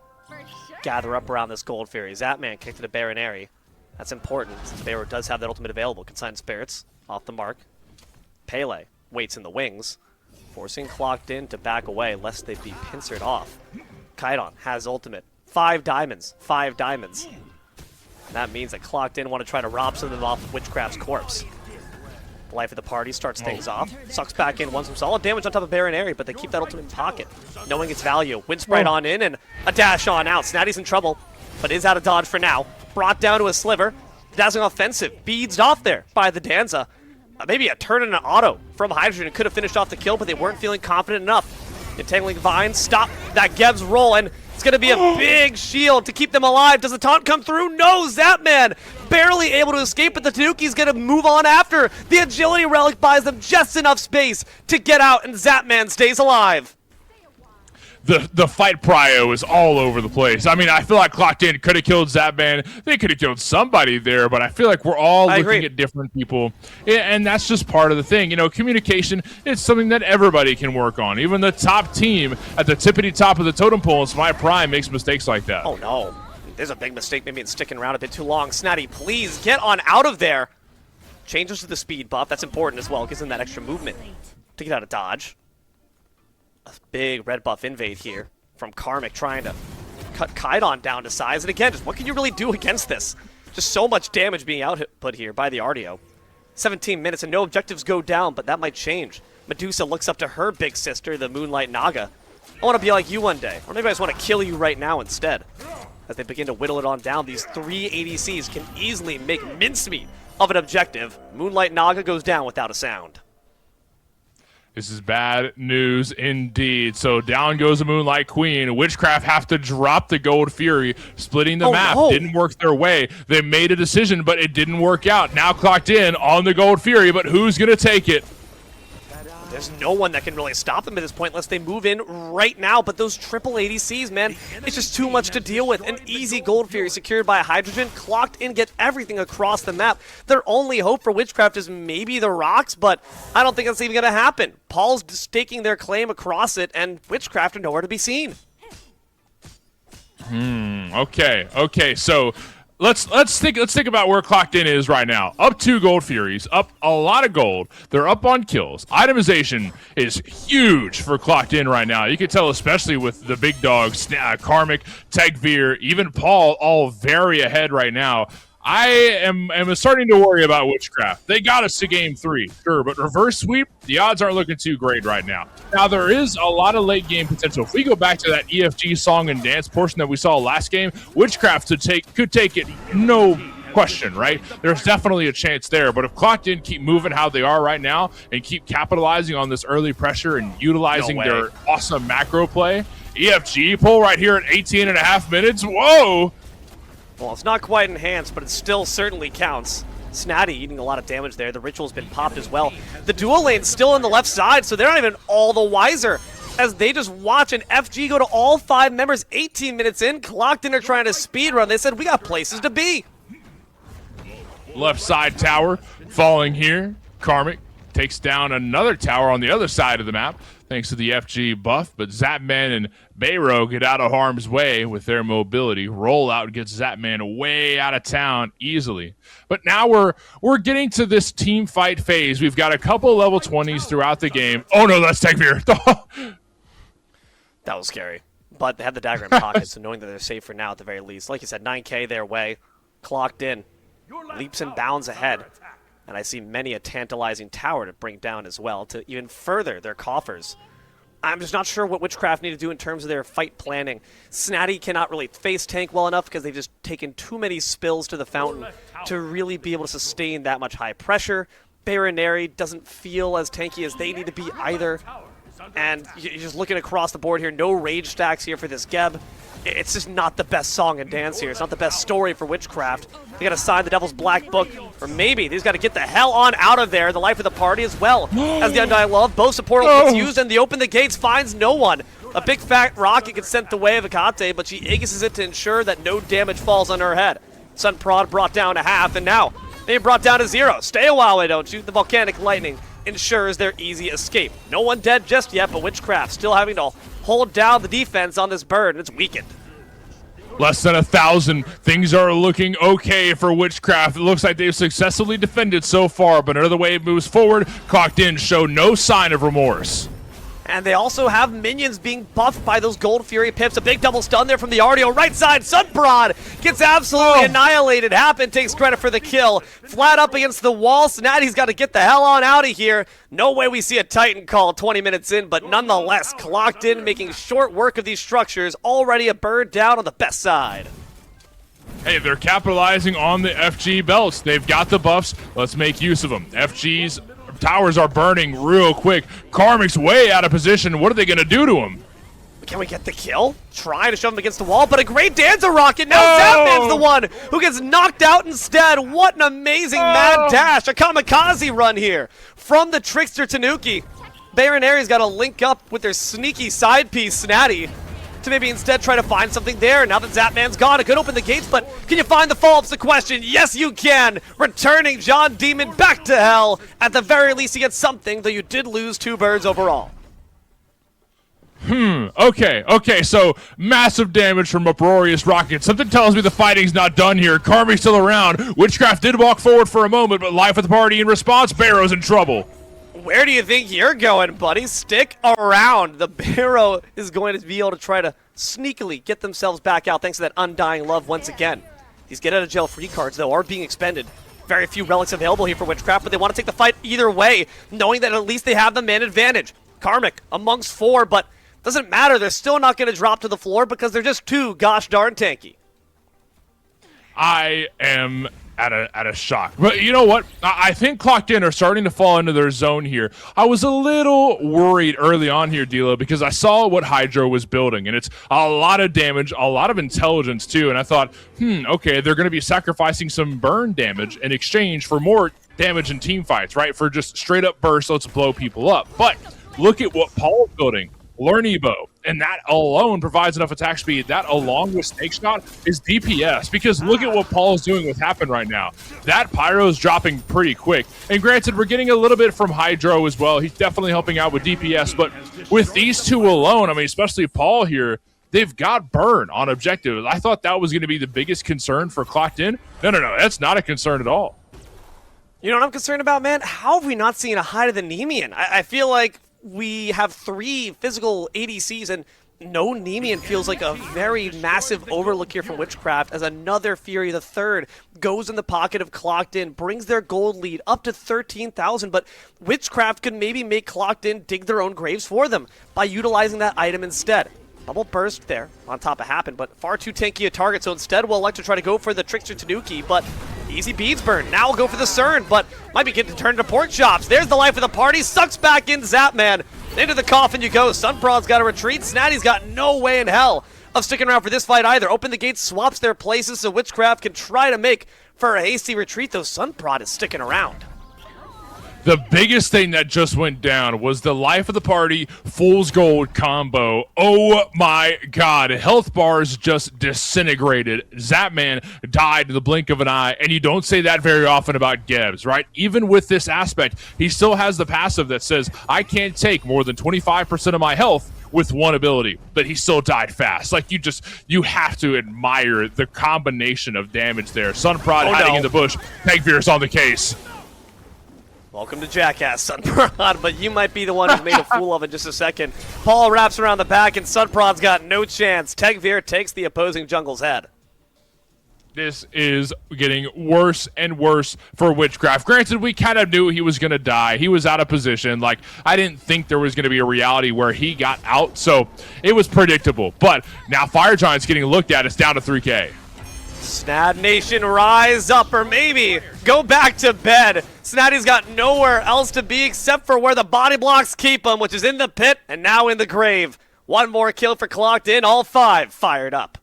Gather up around this Gold Fury. Zapman kicked to the Baronary. That's important, since Baron does have that ultimate available. Consign Spirits, off the mark. Pele waits in the wings. forcing Clocked In to back away lest they be pincered off. Kaidan has ultimate. 5 diamonds. 5 diamonds. That means that Clocked In want to try to rob some of them off of Witchcraft's corpse. The life of the party starts things off. Sucks back in, wants some solid damage on top of Baron Airy, but they keep that ultimate in pocket, knowing its value. Wind Sprite on in and a dash on out. Snatty's in trouble, but is out of dodge for now. Brought down to a sliver. Dazzling offensive. Beads off there by the Danza. Maybe a turn and an auto from Hydrogen could have finished off the kill, but they weren't feeling confident enough. Entangling Vine, stop that Geb's roll, and it's going to be a big shield to keep them alive. Does the taunt come through? No, Zapman barely able to escape, but the Tanuki's going to move on after. The agility relic buys them just enough space to get out, and Zapman stays alive. The fight prio is all over the place. I mean, I feel like Clocked In could have killed Zapman. They could have killed somebody there, but I feel like we're all looking at different people. And that's just part of the thing. You know, communication is something that everybody can work on. Even the top team at the tippity top of the totem pole in Smite Prime makes mistakes like that. Oh, no. There's a big mistake maybe in sticking around a bit too long. Snatty, please get on out of there. Changes to the speed buff. That's important as well. Gives them that extra movement to get out of dodge. A big red buff invade here from Karmic trying to cut Kaidan down to size. And again, just what can you really do against this? Just so much damage being output here by the RDO. 17 minutes and no objectives go down, but that might change. Medusa looks up to her big sister, the Moonlight Naga. I want to be like you one day, or maybe I just want to kill you right now instead. As they begin to whittle it on down, these 3 ADCs can easily make mincemeat of an objective. Moonlight Naga goes down without a sound. This is bad news indeed. So down goes the Moonlight Queen. Witchcraft have to drop the Gold Fury. Splitting the map didn't work their way. They made a decision, but it didn't work out. Now Clocked In on the Gold Fury, but who's going to take it? There's no one that can really stop them at this point unless they move in right now. But those triple ADCs, man, it's just too much to deal with. An easy Gold Fury secured by Hydrogen. Clocked In, get everything across the map. Their only hope for Witchcraft is maybe the rocks, but I don't think that's even going to happen. Paul's staking their claim across it, and Witchcraft are nowhere to be seen. Okay. So let's think about where Clocked In is right now. Up 2 Gold Furies, up a lot of gold. They're up on kills. Itemization is huge for Clocked In right now. You can tell, especially with the big dogs, Karmic, Tegveer, even Paul, all very ahead right now. I am starting to worry about Witchcraft. They got us to game 3, sure, but reverse sweep, the odds aren't looking too great right now. Now, there is a lot of late game potential. If we go back to that EFG song and dance portion that we saw last game, Witchcraft could take it, no question, right? There's definitely a chance there, but if Clocked In keep moving how they are right now and keep capitalizing on this early pressure and utilizing their awesome macro play, EFG pull right here at 18 and a half minutes, whoa! Well, it's not quite enhanced, but it still certainly counts. Snatty eating a lot of damage there. The ritual's been popped as well. The dual lane's still on the left side, so they're not even all the wiser as they just watch an FG go to all 5 members 18 minutes in. Clocked In are trying to speedrun. They said, we got places to be. Left side tower falling here. Karmic takes down another tower on the other side of the map thanks to the FG buff, but Zapman and Bayro get out of harm's way with their mobility. Rollout gets Zapman way out of town easily. But now we're getting to this team fight phase. We've got a couple level 20s throughout the game. Oh no, that's Tegveer. That was scary. But they have the dagger in pocket, so knowing that they're safe for now at the very least. Like you said, 9K their way. Clocked In. Leaps and bounds ahead. And I see many a tantalizing tower to bring down as well to even further their coffers. I'm just not sure what Witchcraft need to do in terms of their fight planning. Snatty cannot really face tank well enough because they've just taken too many spills to the fountain to really be able to sustain that much high pressure. Baron Airy doesn't feel as tanky as they need to be either. And you're just looking across the board here. No rage stacks here for this Geb. It's just not the best song and dance here. It's not the best story for Witchcraft. They got to sign the Devil's Black Book, or maybe they just got to get the hell on out of there. The life of the party as well as the Undying Love. Both support gets used, and the Open the Gates finds no one. A big fat rocket gets sent the way of Akate, but she aegis it to ensure that no damage falls on her head. Sun Prod brought down to half, and now they brought down to 0. Stay a while, why don't you? The Volcanic Lightning ensures their easy escape. No one dead just yet, but Witchcraft still having to hold down the defense on this bird, and it's weakened. Less than 1,000. Things are looking okay for Witchcraft. It looks like they've successfully defended so far, but another wave moves forward. Clocked In show no sign of remorse. And they also have minions being buffed by those Gold Fury pips. A big double stun there from the Artio. Right side, Sunprod gets absolutely annihilated. Happen takes credit for the kill. Flat up against the wall. Snatty's got to get the hell on out of here. No way we see a Titan call 20 minutes in, but nonetheless, clocked in, making short work of these structures. Already a bird down on the best side. Hey, they're capitalizing on the FG belts. They've got the buffs. Let's make use of them. FG's towers are burning real quick. Karmic's way out of position. What are they going to do to him? Can we get the kill? Trying to shove him against the wall, but a great Dancer Rocket. Now Zapman's the one who gets knocked out instead. What an amazing mad dash. A kamikaze run here from the Trickster Tanuki. Baron Aries got to link up with their sneaky side piece, Snatty, to maybe instead try to find something there. Now that Zapman's gone, it could open the gates, but can you find the follow-up's the question? Yes, you can. Returning John Demon back to hell. At the very least, you get something, though you did lose 2 birds overall. Okay, so massive damage from Uproarious Rocket. Something tells me the fighting's not done here. Karmic's still around. Witchcraft did walk forward for a moment, but life at the party in response, Barrow's in trouble. Where do you think you're going, buddy? Stick around. The Barrow is going to be able to try to sneakily get themselves back out thanks to that Undying Love once again. These get out of jail free cards, though, are being expended. Very few relics available here for Witchcraft, but they want to take the fight either way, knowing that at least they have the man advantage. Karmic amongst 4, but doesn't matter. They're still not going to drop to the floor because they're just too gosh darn tanky. I am at a shock. But you know what? I think Clocked In are starting to fall into their zone here. I was a little worried early on here, D'Lo, because I saw what Hydro was building, and it's a lot of damage, a lot of intelligence too, and I thought, okay, they're going to be sacrificing some burn damage in exchange for more damage in team fights, right? For just straight up burst, let's blow people up. But look at what Paul's building. Learn Evo, and that alone provides enough attack speed. That, along with Snake Shot, is DPS, because look at what Paul is doing with Happen right now. That Pyro is dropping pretty quick, and granted, we're getting a little bit from Hydro as well. He's definitely helping out with DPS, but with these two alone, I mean, especially Paul here, they've got burn on objectives. I thought that was going to be the biggest concern for Clocked In. No, that's not a concern at all. You know what I'm concerned about, man? How have we not seen a Hide of the Nemean? I feel like we have 3 physical ADCs, and no Nemean feels like a very massive overlook here from Witchcraft, as another Fury the Third goes in the pocket of Clocked In, brings their gold lead up to 13,000, but Witchcraft could maybe make Clocked In dig their own graves for them by utilizing that item instead. Bubble Burst there on top of Happen, but far too tanky a target, so instead we'll elect to try to go for the Trickster Tanuki, but easy beads burn. Now we'll go for the CERN, but might be getting turned to pork chops. There's the life of the party, sucks back in Zapman. Into the coffin you go. Sunprod's got to retreat. Snatty's got no way in hell of sticking around for this fight either. Open the gates, swaps their places so Witchcraft can try to make for a hasty retreat, though Sunprod is sticking around. The biggest thing that just went down was the life of the party Fool's Gold combo. Oh my god. Health bars just disintegrated. Zapman died in the blink of an eye, and you don't say that very often about Gebs, right? Even with this aspect, he still has the passive that says, I can't take more than 25% of my health with one ability, but he still died fast. Like, you have to admire the combination of damage there. Sunprod hiding in the bush. Pegveer's on the case. Welcome to Jackass, Sunprod, but you might be the one who's made a fool of in just a second. Paul wraps around the back, and Sunprod's got no chance. Tegveer takes the opposing jungle's head. This is getting worse and worse for Witchcraft. Granted, we kind of knew he was going to die. He was out of position. Like, I didn't think there was going to be a reality where he got out, so it was predictable. But now Fire Giant's getting looked at. It's down to 3K. Snad Nation, rise up, or maybe go back to bed. Snaddy's got nowhere else to be except for where the body blocks keep him, which is in the pit and now in the grave. One more kill for Clocked In, all 5 fired up.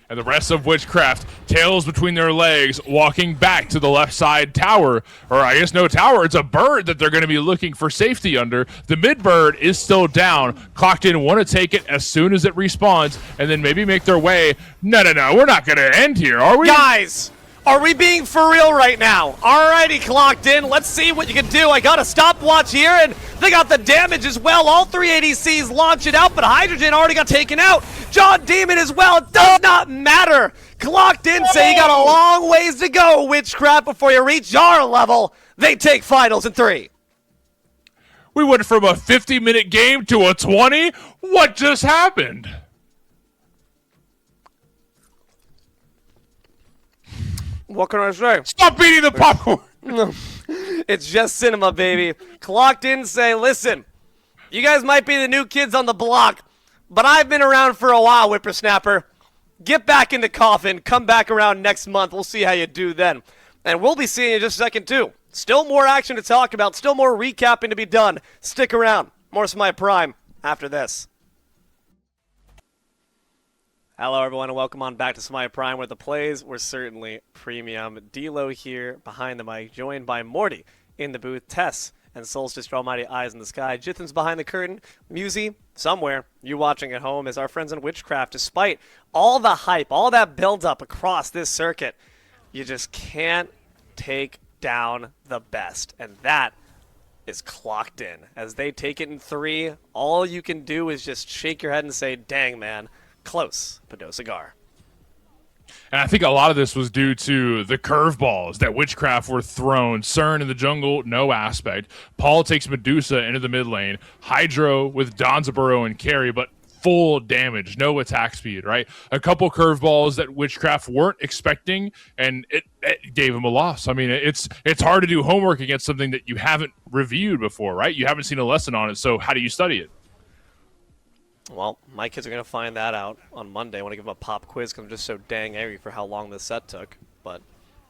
And the rest of Witchcraft, tails between their legs, walking back to the left side tower. Or I guess no tower, it's a bird that they're going to be looking for safety under. The mid bird is still down. Clocked In want to take it as soon as it respawns, and then maybe make their way. No, we're not going to end here, are we? Guys! Are we being for real right now? Alrighty, Clocked In. Let's see what you can do. I got a stopwatch here, and they got the damage as well. All 3 ADCs launch it out, but Hydrogen already got taken out. John Demon as well. It does not matter. Clocked In say you got a long ways to go, Witchcraft, before you reach our level. They take finals in 3. We went from a 50-minute game to a 20? What just happened? What can I say? Stop eating the popcorn! It's just cinema, baby. Clocked in, say, listen, you guys might be the new kids on the block, but I've been around for a while, whippersnapper. Get back in the coffin. Come back around next month. We'll see how you do then. And we'll be seeing you in just a second, too. Still more action to talk about. Still more recapping to be done. Stick around. More Smite Prime after this. Hello, everyone, and welcome on back to Smite Prime, where the plays were certainly premium. D-Lo here behind the mic, joined by Morty in the booth, Tess and Solstice, almighty eyes in the sky. Jithan's behind the curtain. Musi, somewhere. You watching at home as our friends in Witchcraft, despite all the hype, all that build-up across this circuit, you just can't take down the best. And that is clocked in. As they take it in 3, all you can do is just shake your head and say, dang, man. Close, but no cigar. And I think a lot of this was due to the curveballs that Witchcraft were thrown. CERN in the jungle, no aspect. Paul takes Medusa into the mid lane. Hydro with Donzaburo and carry, but full damage, no attack speed, right? A couple curveballs that Witchcraft weren't expecting, and it gave him a loss. I mean, it's hard to do homework against something that you haven't reviewed before, right? You haven't seen a lesson on it, so how do you study it? Well, my kids are going to find that out on Monday. I want to give them a pop quiz because I'm just so dang angry for how long this set took. But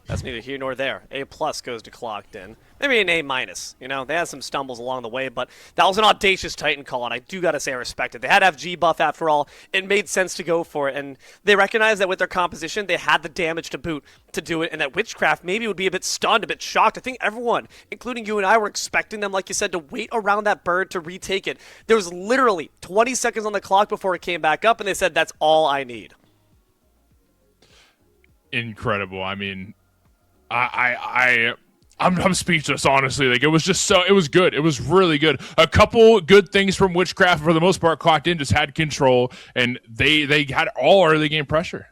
that's neither here nor there. A+ goes to Clocked In. Maybe an A-. You know, they had some stumbles along the way, but that was an audacious Titan call, and I do got to say I respect it. They had FG buff after all. It made sense to go for it, and they recognized that with their composition, they had the damage to boot to do it, and that Witchcraft maybe would be a bit stunned, a bit shocked. I think everyone, including you and I, were expecting them, like you said, to wait around that bird to retake it. There was literally 20 seconds on the clock before it came back up, and they said, that's all I need. Incredible. I mean, I'm speechless, honestly. Like, it was just it was good. It was really good. A couple good things from Witchcraft. For the most part, Clocked In just had control, and they had all early game pressure.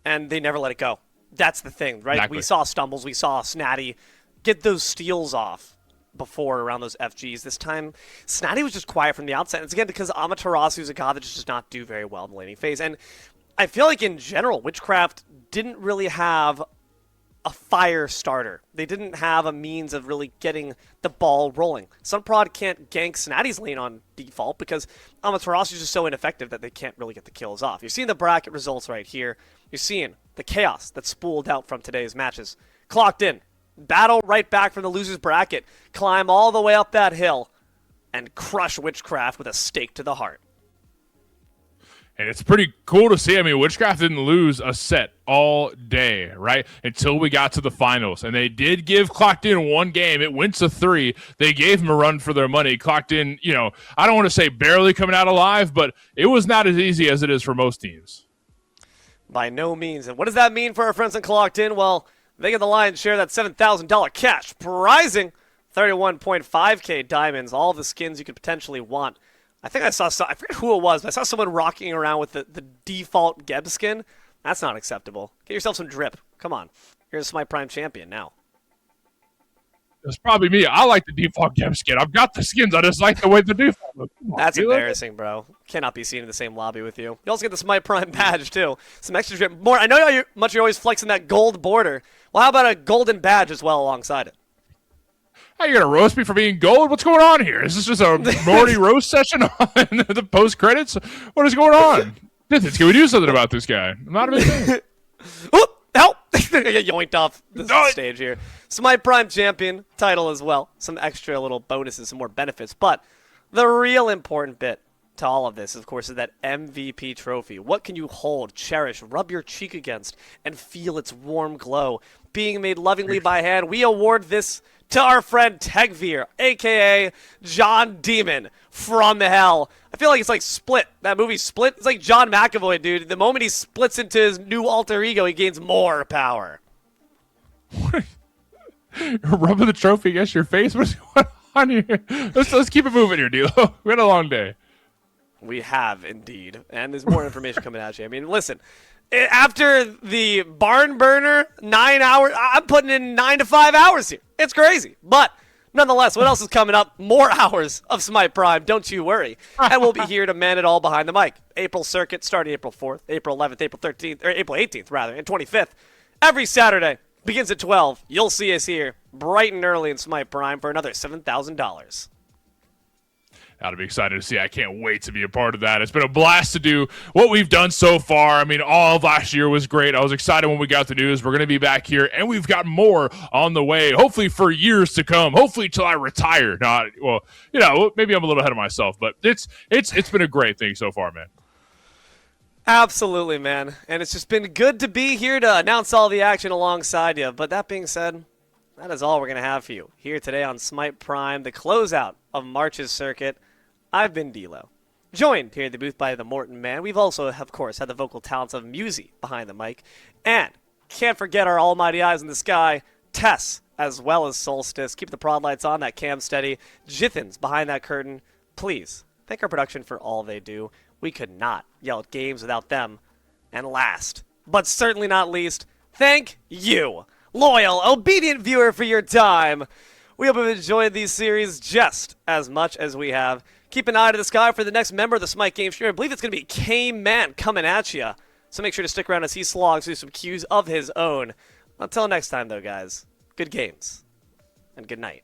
And they never let it go. That's the thing, right? Exactly. We saw stumbles. We saw Snatty get those steals off before around those FGs. This time, Snatty was just quiet from the outset. And it's again because Amaterasu is a god that just does not do very well in the laning phase. And I feel like in general, Witchcraft didn't really have a fire starter. They didn't have a means of really getting the ball rolling. Sunprod can't gank Snatty's lane on default because Amaterasu is just so ineffective that they can't really get the kills off. You're seeing the bracket results right here. You're seeing the chaos that's spooled out from today's matches. Clocked In. Battle right back from the loser's bracket. Climb all the way up that hill and crush Witchcraft with a stake to the heart. And it's pretty cool to see. I mean, Witchcraft didn't lose a set all day, right? Until we got to the finals. And they did give Clocked In one game. It went to 3. They gave him a run for their money. Clocked In, you know, I don't want to say barely coming out alive, but it was not as easy as it is for most teams. By no means. And what does that mean for our friends in Clocked In? Well, they get the lion's share of that $7,000 cash prizing 31.5k diamonds, all the skins you could potentially want. I think I saw I forget who it was, but I saw someone rocking around with the default Geb skin. That's not acceptable. Get yourself some drip. Come on. You're a Smite Prime champion now. It's probably me. I like the default Gem skin. I've got the skins. I just like the way the default looks. That's embarrassing, bro. Cannot be seen in the same lobby with you. You also get the Smite Prime badge, too. Some extra drip. More. I know how much you're always flexing that gold border. Well, how about a golden badge as well alongside it? Hey, you're going to roast me for being gold? What's going on here? Is this just a Morty roast session on the post-credits? What is going on? Can we do something about this guy? I'm not a big fan. Oh, help! I get yoinked off the stage here. Smite Prime champion title as well. Some extra little bonuses, some more benefits. But the real important bit to all of this, of course, is that MVP trophy. What can you hold, cherish, rub your cheek against, and feel its warm glow? Being made lovingly by hand, we award this to our friend Tegveer, a.k.a. John Demon from Hell. I feel like it's like Split. That movie Split? It's like John McAvoy, dude. The moment he splits into his new alter ego, he gains more power. Rubbing the trophy against your face? What's going on here? Let's keep it moving here, D'Lo. We had a long day. We have, indeed. And there's more information coming at you. I mean, listen. After the barn burner, 9 hours, I'm putting in 9 to 5 hours here. It's crazy. But Nonetheless, what else is coming up? More hours of Smite Prime, don't you worry. And we'll be here to man it all behind the mic. April circuit starting April 4th, April 11th, April 13th, or April 18th rather, and 25th. Every Saturday begins at 12. You'll see us here bright and early in Smite Prime for another $7,000. That'll be exciting to see. I can't wait to be a part of that. It's been a blast to do what we've done so far. I mean, all of last year was great. I was excited when we got the news. We're going to be back here, and we've got more on the way, hopefully for years to come, hopefully till I retire. Not, well, you know, maybe I'm a little ahead of myself, but it's been a great thing so far, man. Absolutely, man. And it's just been good to be here to announce all the action alongside you. But that being said, that is all we're going to have for you here today on Smite Prime, the closeout of March's circuit. I've been D'Lo, joined here at the booth by the Morton Man. We've also, of course, had the vocal talents of Musy behind the mic. And can't forget our almighty eyes in the sky, Tess, as well as Solstice. Keep the prod lights on, that cam steady. Jithens behind that curtain. Please, thank our production for all they do. We could not yell at games without them. And last, but certainly not least, thank you, loyal, obedient viewer, for your time. We hope you've enjoyed these series just as much as we have. Keep an eye to the sky for the next member of the Smite Game Stream. I believe it's going to be K-Man coming at you. So make sure to stick around as he slogs through some cues of his own. Until next time, though, guys, good games and good night.